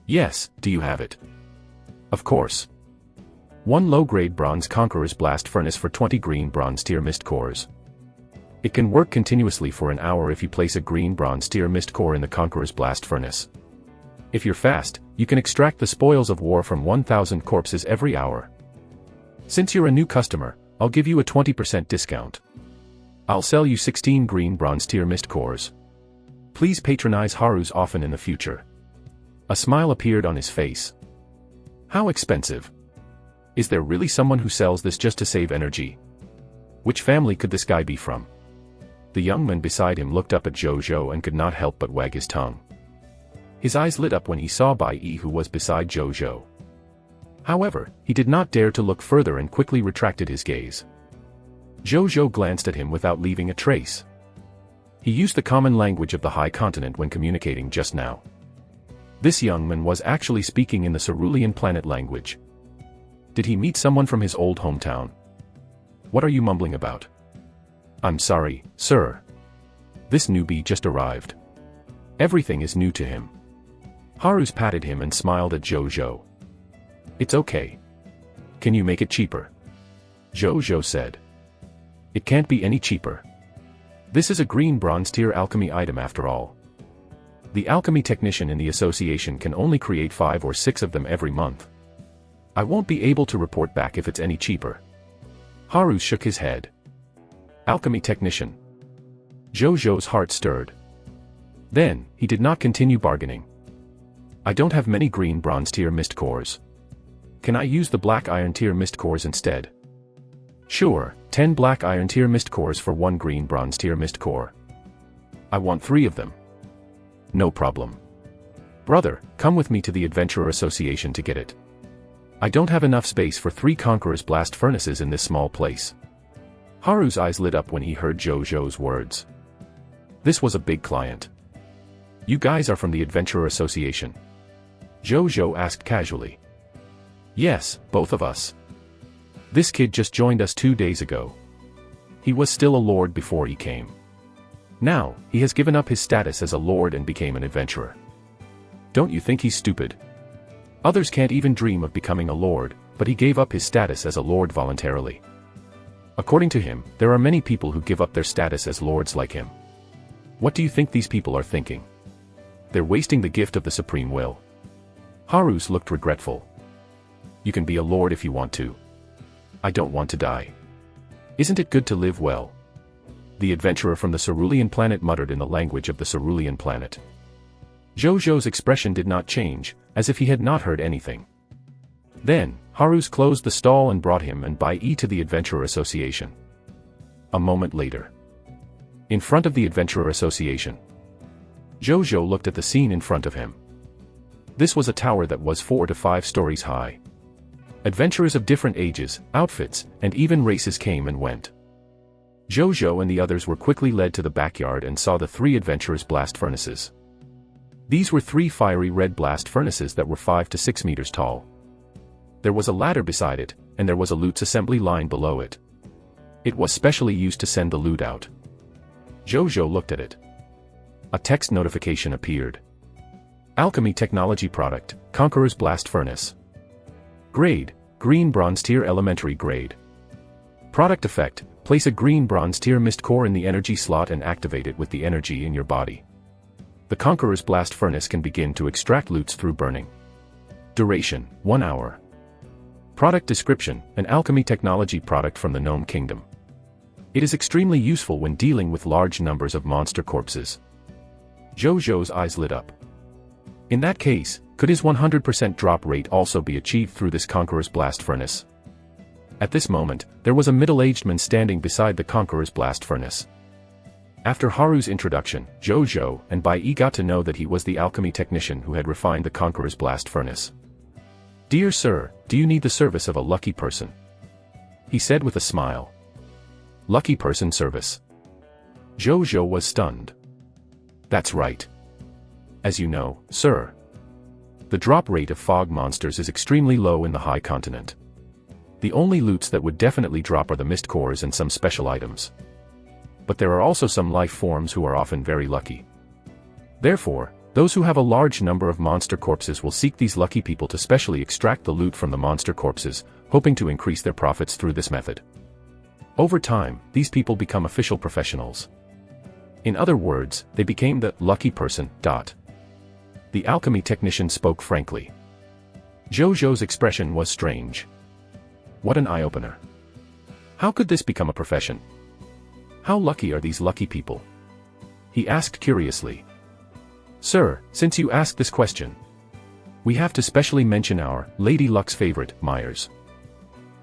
Yes, do you have it? Of course. 1 low-grade bronze Conqueror's Blast Furnace for 20 green bronze tier mist cores. It can work continuously for an hour if you place a green bronze tier mist core in the Conqueror's Blast Furnace. If you're fast, you can extract the spoils of war from 1,000 corpses every hour. Since you're a new customer, I'll give you a 20% discount. I'll sell you 16 green bronze tier mist cores. Please patronize Haru's often in the future. A smile appeared on his face. How expensive? Is there really someone who sells this just to save energy? Which family could this guy be from? The young man beside him looked up at Zhu Zhou and could not help but wag his tongue. His eyes lit up when he saw Bai Yi, who was beside Zhu Zhou. However, he did not dare to look further and quickly retracted his gaze. Zhu Zhou glanced at him without leaving a trace. He used the common language of the High Continent when communicating just now. This young man was actually speaking in the Cerulean planet language. Did he meet someone from his old hometown? What are you mumbling about? I'm sorry, sir. This newbie just arrived. Everything is new to him. Haru's patted him and smiled at Zhu Zhou. It's okay. Can you make it cheaper? Zhu Zhou said. It can't be any cheaper. This is a green bronze tier alchemy item after all. The alchemy technician in the association can only create 5 or 6 of them every month. I won't be able to report back if it's any cheaper. Haru shook his head. Alchemy technician. Zhu Zhou's heart stirred. Then, he did not continue bargaining. I don't have many green bronze tier mist cores. Can I use the black iron tier mist cores instead? Sure, 10 black iron tier mist cores for 1 green bronze tier mist core. I want 3 of them. No problem. Brother, come with me to the Adventurer Association to get it. I don't have enough space for 3 Conqueror's Blast Furnaces in this small place. Haru's eyes lit up when he heard Zhu Zhou's words. This was a big client. You guys are from the Adventurer Association? Zhu Zhou asked casually. Yes, both of us. This kid just joined us 2 days ago. He was still a lord before he came. Now, he has given up his status as a lord and became an adventurer. Don't you think he's stupid? Others can't even dream of becoming a lord, but he gave up his status as a lord voluntarily. According to him, there are many people who give up their status as lords like him. What do you think these people are thinking? They're wasting the gift of the supreme will. Haru's looked regretful. You can be a lord if you want to. I don't want to die. Isn't it good to live well? The adventurer from the Cerulean planet muttered in the language of the Cerulean planet. Zhu Zhou's expression did not change, as if he had not heard anything. Then, Haru's closed the stall and brought him and Bai Yi to the Adventurer Association. A moment later. In front of the Adventurer Association. Zhu Zhou looked at the scene in front of him. This was a tower that was 4 to 5 stories high. Adventurers of different ages, outfits, and even races came and went. Zhu Zhou and the others were quickly led to the backyard and saw the 3 adventurers' blast furnaces. These were 3 fiery red blast furnaces that were 5 to 6 meters tall. There was a ladder beside it, and there was a loot's assembly line below it. It was specially used to send the loot out. Zhu Zhou looked at it. A text notification appeared. Alchemy Technology Product, Conqueror's Blast Furnace. Grade, Green Bronze Tier Elementary Grade. Product Effect, place a green bronze tier mist core in the energy slot and activate it with the energy in your body. The Conqueror's Blast Furnace can begin to extract loots through burning. Duration, 1 hour. Product Description, an alchemy technology product from the Gnome Kingdom. It is extremely useful when dealing with large numbers of monster corpses. Zhu Zhou's eyes lit up. In that case, could his 100% drop rate also be achieved through this Conqueror's Blast Furnace? At this moment, there was a middle-aged man standing beside the Conqueror's Blast Furnace. After Haru's introduction, Zhu Zhou and Bai Yi got to know that he was the alchemy technician who had refined the Conqueror's Blast Furnace. Dear sir, do you need the service of a lucky person? He said with a smile. Lucky person service. Zhu Zhou was stunned. That's right. As you know, sir. The drop rate of fog monsters is extremely low in the high continent. The only loots that would definitely drop are the mist cores and some special items. But there are also some life forms who are often very lucky. Therefore, those who have a large number of monster corpses will seek these lucky people to specially extract the loot from the monster corpses, hoping to increase their profits through this method. Over time, these people become official professionals. In other words, they became the lucky person. The alchemy technician spoke frankly. Zhu Zhou's expression was strange. What an eye-opener. How could this become a profession? How lucky are these lucky people? He asked curiously. Sir, since you asked this question, we have to specially mention our Lady Luck's favorite, Myers.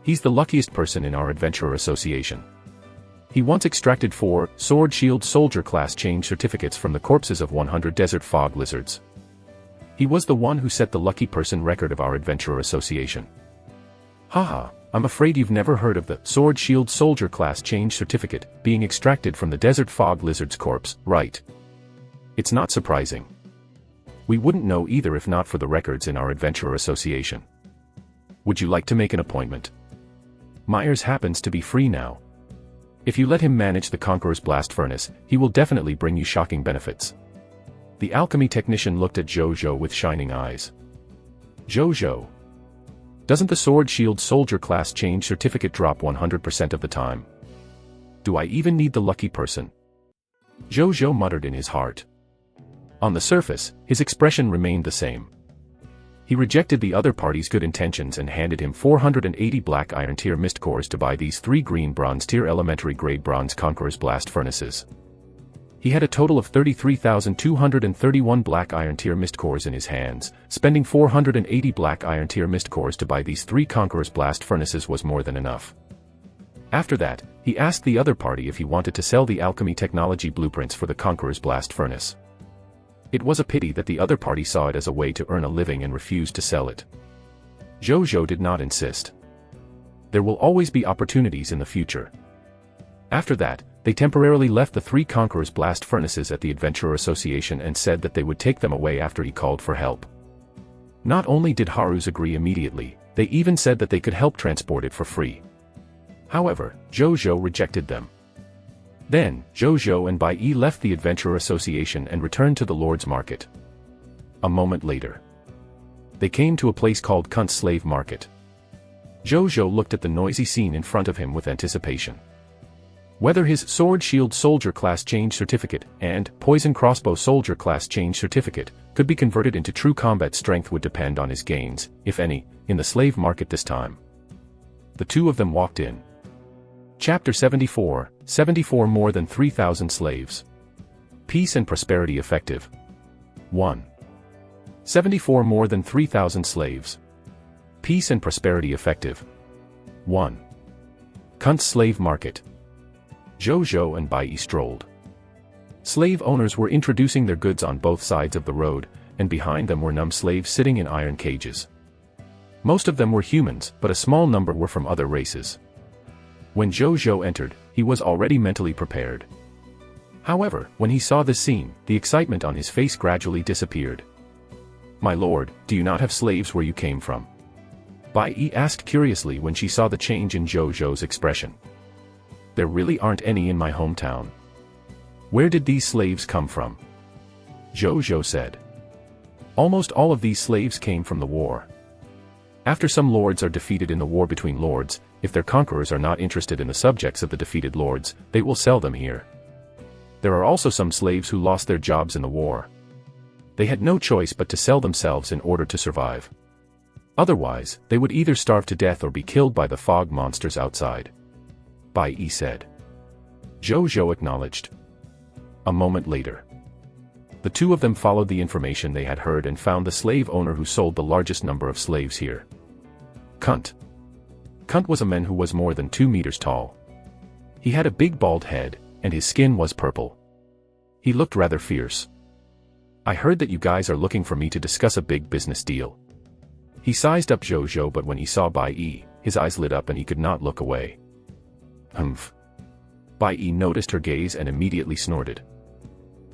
He's the luckiest person in our adventurer association. He once extracted 4 Sword Shield Soldier class change certificates from the corpses of 100 desert fog lizards. He was the one who set the lucky person record of our adventurer association. Haha, I'm afraid you've never heard of the Sword Shield Soldier class change certificate being extracted from the desert fog lizard's corpse, right? It's not surprising. We wouldn't know either if not for the records in our adventurer association. Would you like to make an appointment? Myers happens to be free now. If you let him manage the Conqueror's blast furnace, he will definitely bring you shocking benefits. The alchemy technician looked at Zhu Zhou with shining eyes. Zhu Zhou. Doesn't the Sword Shield Soldier class change certificate drop 100% of the time? Do I even need the lucky person? Zhu Zhou muttered in his heart. On the surface, his expression remained the same. He rejected the other party's good intentions and handed him 480 black iron tier mist cores to buy these 3 green bronze tier elementary grade bronze Conqueror's blast furnaces. He had a total of 33,231 black iron tier mist cores in his hands. Spending 480 black iron tier mist cores to buy these 3 Conqueror's blast furnaces was more than enough. After that, he asked the other party if he wanted to sell the alchemy technology blueprints for the Conqueror's blast furnace. It was a pity that the other party saw it as a way to earn a living and refused to sell it. Zhu Zhou did not insist. There will always be opportunities in the future. After that, they temporarily left the 3 Conqueror's blast furnaces at the Adventurer Association and said that they would take them away after he called for help. Not only did Harus agree immediately, they even said that they could help transport it for free. However, Zhu Zhou rejected them. Then, Zhu Zhou and Bai Yi left the Adventurer Association and returned to the Lord's Market. A moment later, they came to a place called Kunt's Slave Market. Zhu Zhou looked at the noisy scene in front of him with anticipation. Whether his Sword Shield Soldier class change certificate and Poison Crossbow Soldier class change certificate could be converted into true combat strength would depend on his gains, if any, in the slave market this time. The two of them walked in. Chapter 74, 74 More than 3,000 Slaves. Peace and Prosperity Effective. 1. 74 More than 3,000 Slaves. Peace and Prosperity Effective. 1. Kunt's Slave Market. Zhu Zhou and Bai Yi strolled. Slave owners were introducing their goods on both sides of the road, and behind them were numb slaves sitting in iron cages. Most of them were humans, but a small number were from other races. When Zhu Zhou entered, he was already mentally prepared. However, when he saw this scene, the excitement on his face gradually disappeared. "My lord, do you not have slaves where you came from?" Bai Yi asked curiously when she saw the change in Zhu Zhou's expression. "There really aren't any in my hometown. Where did these slaves come from?" Zhu Zhou said. "Almost all of these slaves came from the war. After some lords are defeated in the war between lords, if their conquerors are not interested in the subjects of the defeated lords, they will sell them here. There are also some slaves who lost their jobs in the war. They had no choice but to sell themselves in order to survive. Otherwise, they would either starve to death or be killed by the fog monsters outside," Bai Yi said. Zhu Zhou acknowledged. A moment later, the two of them followed the information they had heard and found the slave owner who sold the largest number of slaves here. Kunt. Kunt was a man who was more than 2 meters tall. He had a big bald head, and his skin was purple. He looked rather fierce. "I heard that you guys are looking for me to discuss a big business deal." He sized up Zhu Zhou, but when he saw Bai Yi, his eyes lit up and he could not look away. "Humph." Bai Yi noticed her gaze and immediately snorted.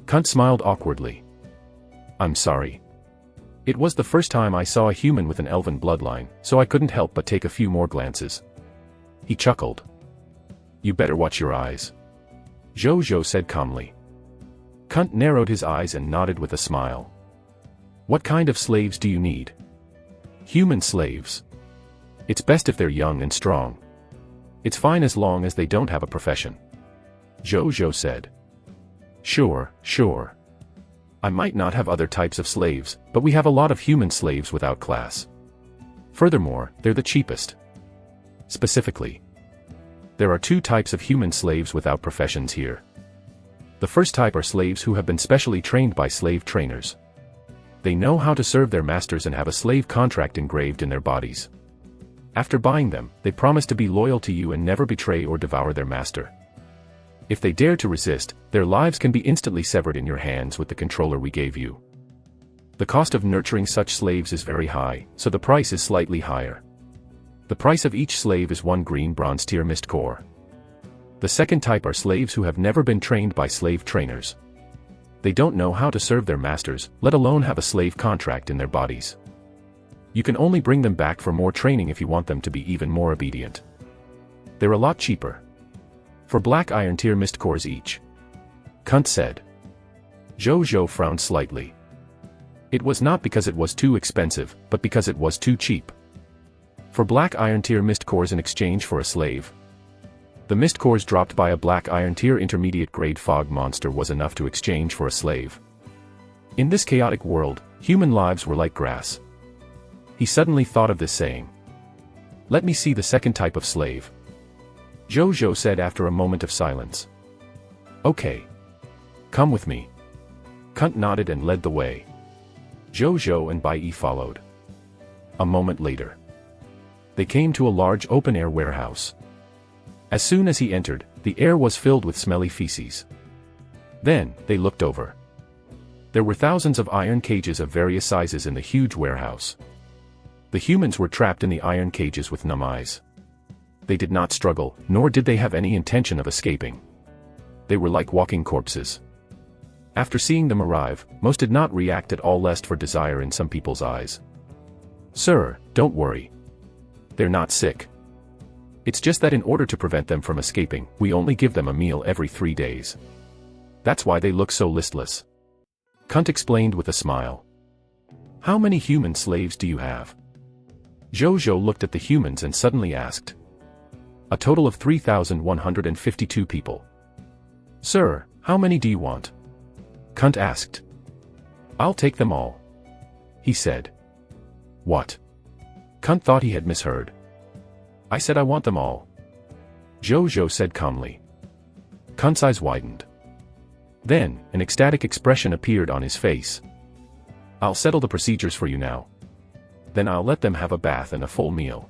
Kunt smiled awkwardly. "I'm sorry. It was the first time I saw a human with an elven bloodline, so I couldn't help but take a few more glances. He chuckled. You better watch your eyes. Zhu Zhou said calmly. Kunt narrowed his eyes and nodded with a smile. What kind of slaves do you need? Human slaves. It's best if they're young and strong. It's fine as long as they don't have a profession. Zhu Zhou said. Sure. I might not have other types of slaves, but we have a lot of human slaves without class. Furthermore, they're the cheapest. Specifically, there are 2 types of human slaves without professions here. The first type are slaves who have been specially trained by slave trainers. They know how to serve their masters and have a slave contract engraved in their bodies. After buying them, they promise to be loyal to you and never betray or devour their master. If they dare to resist, their lives can be instantly severed in your hands with the controller we gave you. The cost of nurturing such slaves is very high, so the price is slightly higher. The price of each slave is 1 green bronze tier mist core. The second type are slaves who have never been trained by slave trainers. They don't know how to serve their masters, let alone have a slave contract in their bodies. You can only bring them back for more training if you want them to be even more obedient. They're a lot cheaper. For black iron tier mist cores each. Kunt said. Zhu Zhou frowned slightly. It was not because it was too expensive, but because it was too cheap. For black iron tier mist cores in exchange for a slave. The mist cores dropped by a black iron tier intermediate grade fog monster was enough to exchange for a slave. In this chaotic world, human lives were like grass. He suddenly thought of this saying. Let me see the second type of slave. Zhu Zhou said after a moment of silence. Okay. Come with me. Kunt nodded and led the way. Zhu Zhou and Bai Yi followed. A moment later, they came to a large open-air warehouse. As soon as he entered, the air was filled with smelly feces. Then, they looked over. There were thousands of iron cages of various sizes in the huge warehouse. The humans were trapped in the iron cages with numb eyes. They did not struggle, nor did they have any intention of escaping. They were like walking corpses. After seeing them arrive, most did not react at all lest for desire in some people's eyes. Sir, don't worry. They're not sick. It's just that in order to prevent them from escaping, we only give them a meal every 3 days. That's why they look so listless. Kunt explained with a smile. How many human slaves do you have? Zhu Zhou looked at the humans and suddenly asked. A total of 3,152 people. Sir, how many do you want? Kunt asked. I'll take them all. He said. What? Kunt thought he had misheard. I said I want them all. Zhu Zhou said calmly. Kunt's eyes widened. Then, an ecstatic expression appeared on his face. I'll settle the procedures for you now. Then I'll let them have a bath and a full meal.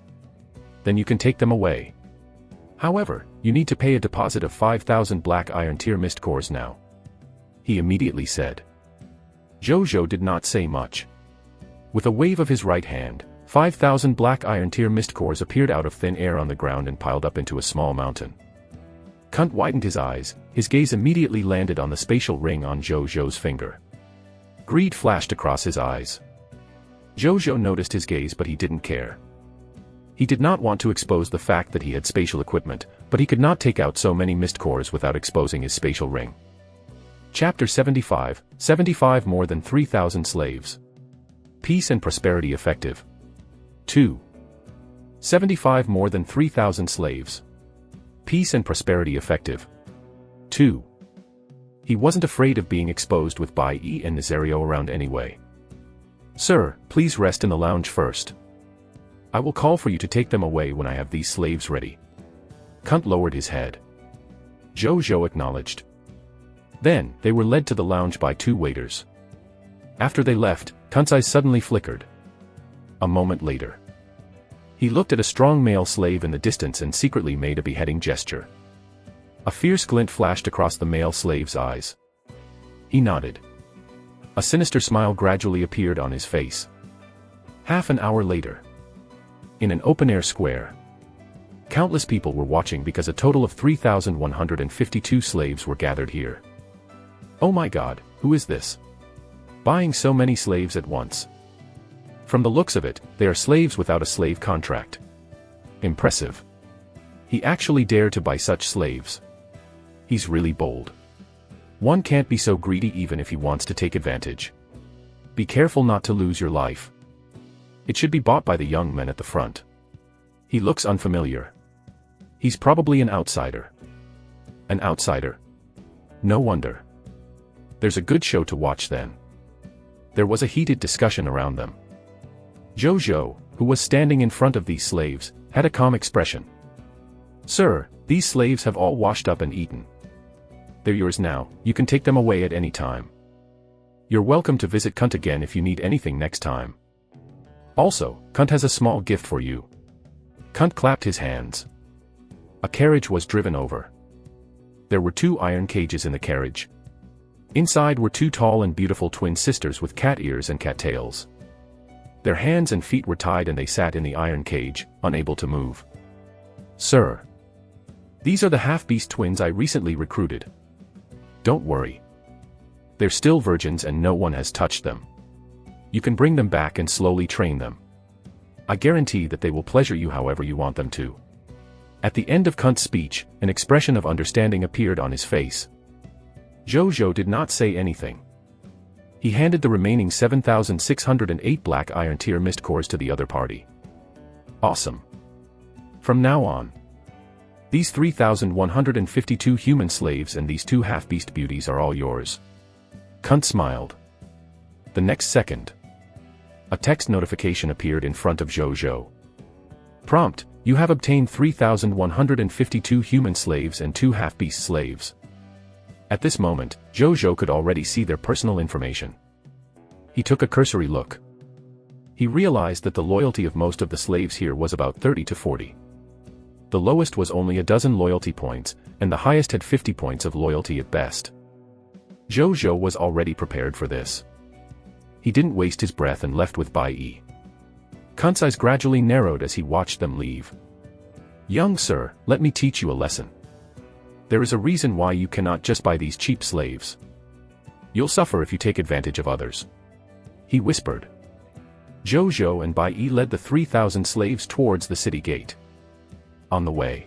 Then you can take them away. However, you need to pay a deposit of 5,000 black iron tier mist cores now. He immediately said. Zhu Zhou did not say much. With a wave of his right hand, 5,000 black iron tier mist cores appeared out of thin air on the ground and piled up into a small mountain. Kunt widened his eyes, his gaze immediately landed on the spatial ring on Zhu Zhou's finger. Greed flashed across his eyes. Zhu Zhou noticed his gaze but he didn't care. He did not want to expose the fact that he had spatial equipment, but he could not take out so many mist cores without exposing his spatial ring. Chapter 75, 75 More than 3,000 slaves. Peace and prosperity effective. 2. 75 More than 3,000 slaves. Peace and prosperity effective. 2. He wasn't afraid of being exposed with Bai Yi and Nazario around anyway. Sir, please rest in the lounge first. I will call for you to take them away when I have these slaves ready. Kunt lowered his head. Zhu Zhou acknowledged. Then, they were led to the lounge by 2 waiters. After they left, Kunt's eyes suddenly flickered. A moment later, he looked at a strong male slave in the distance and secretly made a beheading gesture. A fierce glint flashed across the male slave's eyes. He nodded. A sinister smile gradually appeared on his face. Half an hour later, in an open-air square, countless people were watching because a total of 3,152 slaves were gathered here. Oh my God, who is this? Buying so many slaves at once. From the looks of it, they are slaves without a slave contract. Impressive. He actually dared to buy such slaves. He's really bold. One can't be so greedy even if he wants to take advantage. Be careful not to lose your life. It should be bought by the young man at the front. He looks unfamiliar. He's probably an outsider. An outsider? No wonder. There's a good show to watch then. There was a heated discussion around them. Zhu Zhou, who was standing in front of these slaves, had a calm expression. Sir, these slaves have all washed up and eaten. They're yours now, you can take them away at any time. You're welcome to visit Kunt again if you need anything next time. Also, Kunt has a small gift for you. Kunt clapped his hands. A carriage was driven over. There were 2 iron cages in the carriage. Inside were 2 tall and beautiful twin sisters with cat ears and cat tails. Their hands and feet were tied and they sat in the iron cage, unable to move. Sir. These are the half-beast twins I recently recruited. Don't worry. They're still virgins and no one has touched them. You can bring them back and slowly train them. I guarantee that they will pleasure you however you want them to. At the end of Kunt's speech, an expression of understanding appeared on his face. Zhu Zhou did not say anything. He handed the remaining 7,608 black iron tier mist cores to the other party. Awesome. From now on, these 3,152 human slaves and these 2 half-beast beauties are all yours. Kunt smiled. The next second, a text notification appeared in front of Zhu Zhou. Prompt: you have obtained 3,152 human slaves and 2 half-beast slaves. At this moment, Zhu Zhou could already see their personal information. He took a cursory look. He realized that the loyalty of most of the slaves here was about 30 to 40. The lowest was only a dozen loyalty points, and the highest had 50 points of loyalty at best. Zhu Zhou was already prepared for this. He didn't waste his breath and left with Bai Yi. Kunt's eyes gradually narrowed as he watched them leave. Young sir, let me teach you a lesson. There is a reason why you cannot just buy these cheap slaves. You'll suffer if you take advantage of others. He whispered. Zhu Zhou and Bai Yi led the 3,000 slaves towards the city gate. On the way,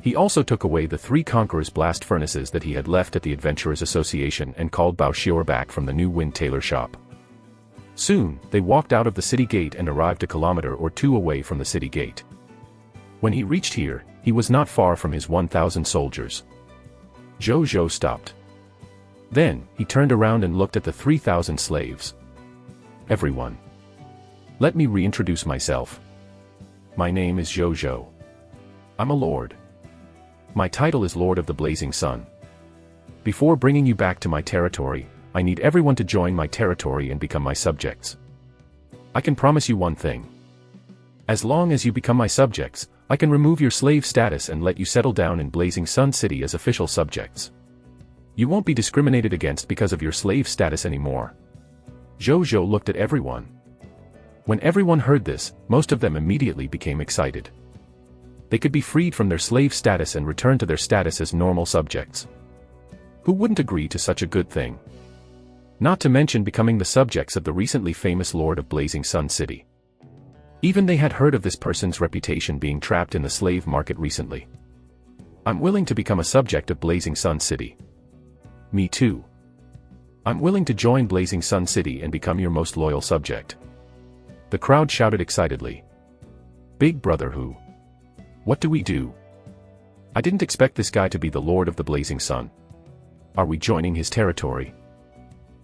he also took away the 3 Conqueror's blast furnaces that he had left at the Adventurers Association and called Bao Xior back from the new Wind Tailor shop. Soon, they walked out of the city gate and arrived a kilometer or 2 away from the city gate. When he reached here, he was not far from his 1,000 soldiers. Zhu Zhou stopped. Then, he turned around and looked at the 3,000 slaves. Everyone. Let me reintroduce myself. My name is Zhu Zhou. I'm a lord. My title is Lord of the Blazing Sun. Before bringing you back to my territory, I need everyone to join my territory and become my subjects. I can promise you one thing. As long as you become my subjects, I can remove your slave status and let you settle down in Blazing Sun City as official subjects. You won't be discriminated against because of your slave status anymore. Zhu Zhou looked at everyone. When everyone heard this, most of them immediately became excited. They could be freed from their slave status and return to their status as normal subjects. Who wouldn't agree to such a good thing? Not to mention becoming the subjects of the recently famous Lord of Blazing Sun City. Even they had heard of this person's reputation being trapped in the slave market recently. I'm willing to become a subject of Blazing Sun City. Me too. I'm willing to join Blazing Sun City and become your most loyal subject. The crowd shouted excitedly. Big brother who? What do we do? I didn't expect this guy to be the Lord of the Blazing Sun. Are we joining his territory?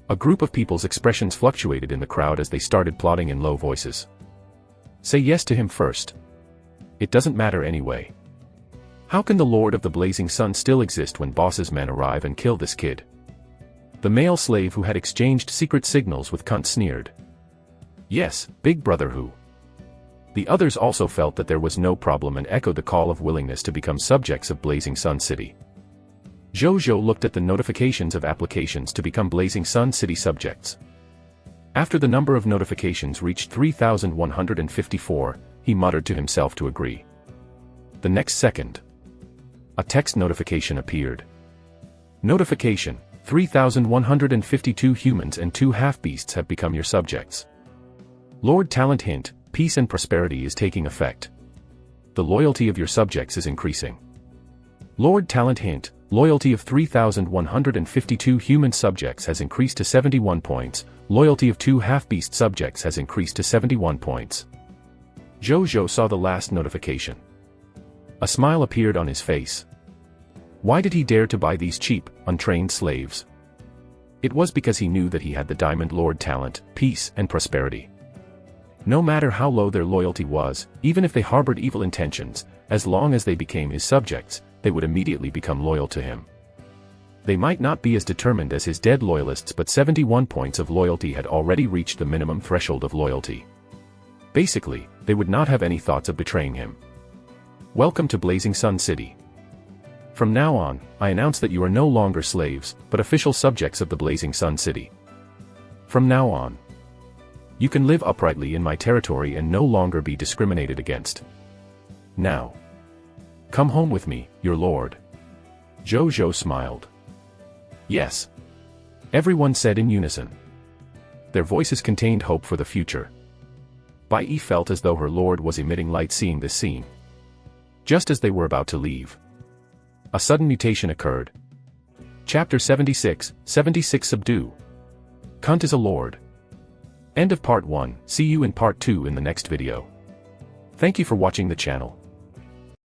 A group of people's expressions fluctuated in the crowd as they started plotting in low voices. Say yes to him first. It doesn't matter anyway. How can the Lord of the Blazing Sun still exist when boss's men arrive and kill this kid? The male slave who had exchanged secret signals with Kunt sneered. Yes, big brother who? The others also felt that there was no problem and echoed the call of willingness to become subjects of Blazing Sun City. Zhu Zhou looked at the notifications of applications to become Blazing Sun City subjects. After the number of notifications reached 3,154, he muttered to himself to agree. The next second, a text notification appeared. Notification: 3,152 humans and 2 half-beasts have become your subjects. Lord Talent hint, peace and prosperity is taking effect. The loyalty of your subjects is increasing. Lord Talent hint, loyalty of 3,152 human subjects has increased to 71 points, loyalty of 2 half-beast subjects has increased to 71 points. Zhu Zhou saw the last notification. A smile appeared on his face. Why did he dare to buy these cheap, untrained slaves? It was because he knew that he had the Diamond Lord Talent, peace and prosperity. No matter how low their loyalty was, even if they harbored evil intentions, as long as they became his subjects, they would immediately become loyal to him. They might not be as determined as his dead loyalists, but 71 points of loyalty had already reached the minimum threshold of loyalty. Basically, they would not have any thoughts of betraying him. Welcome to Blazing Sun City. From now on, I announce that you are no longer slaves, but official subjects of the Blazing Sun City. From now on, you can live uprightly in my territory and no longer be discriminated against. Now, come home with me, your lord. Zhu Zhou smiled. Yes. Everyone said in unison. Their voices contained hope for the future. Bai Yi felt as though her lord was emitting light seeing this scene. Just as they were about to leave, a sudden mutation occurred. Chapter 76, 76 Subdue. Kunt is a lord. End of part 1, see you in part 2 in the next video. Thank you for watching the channel.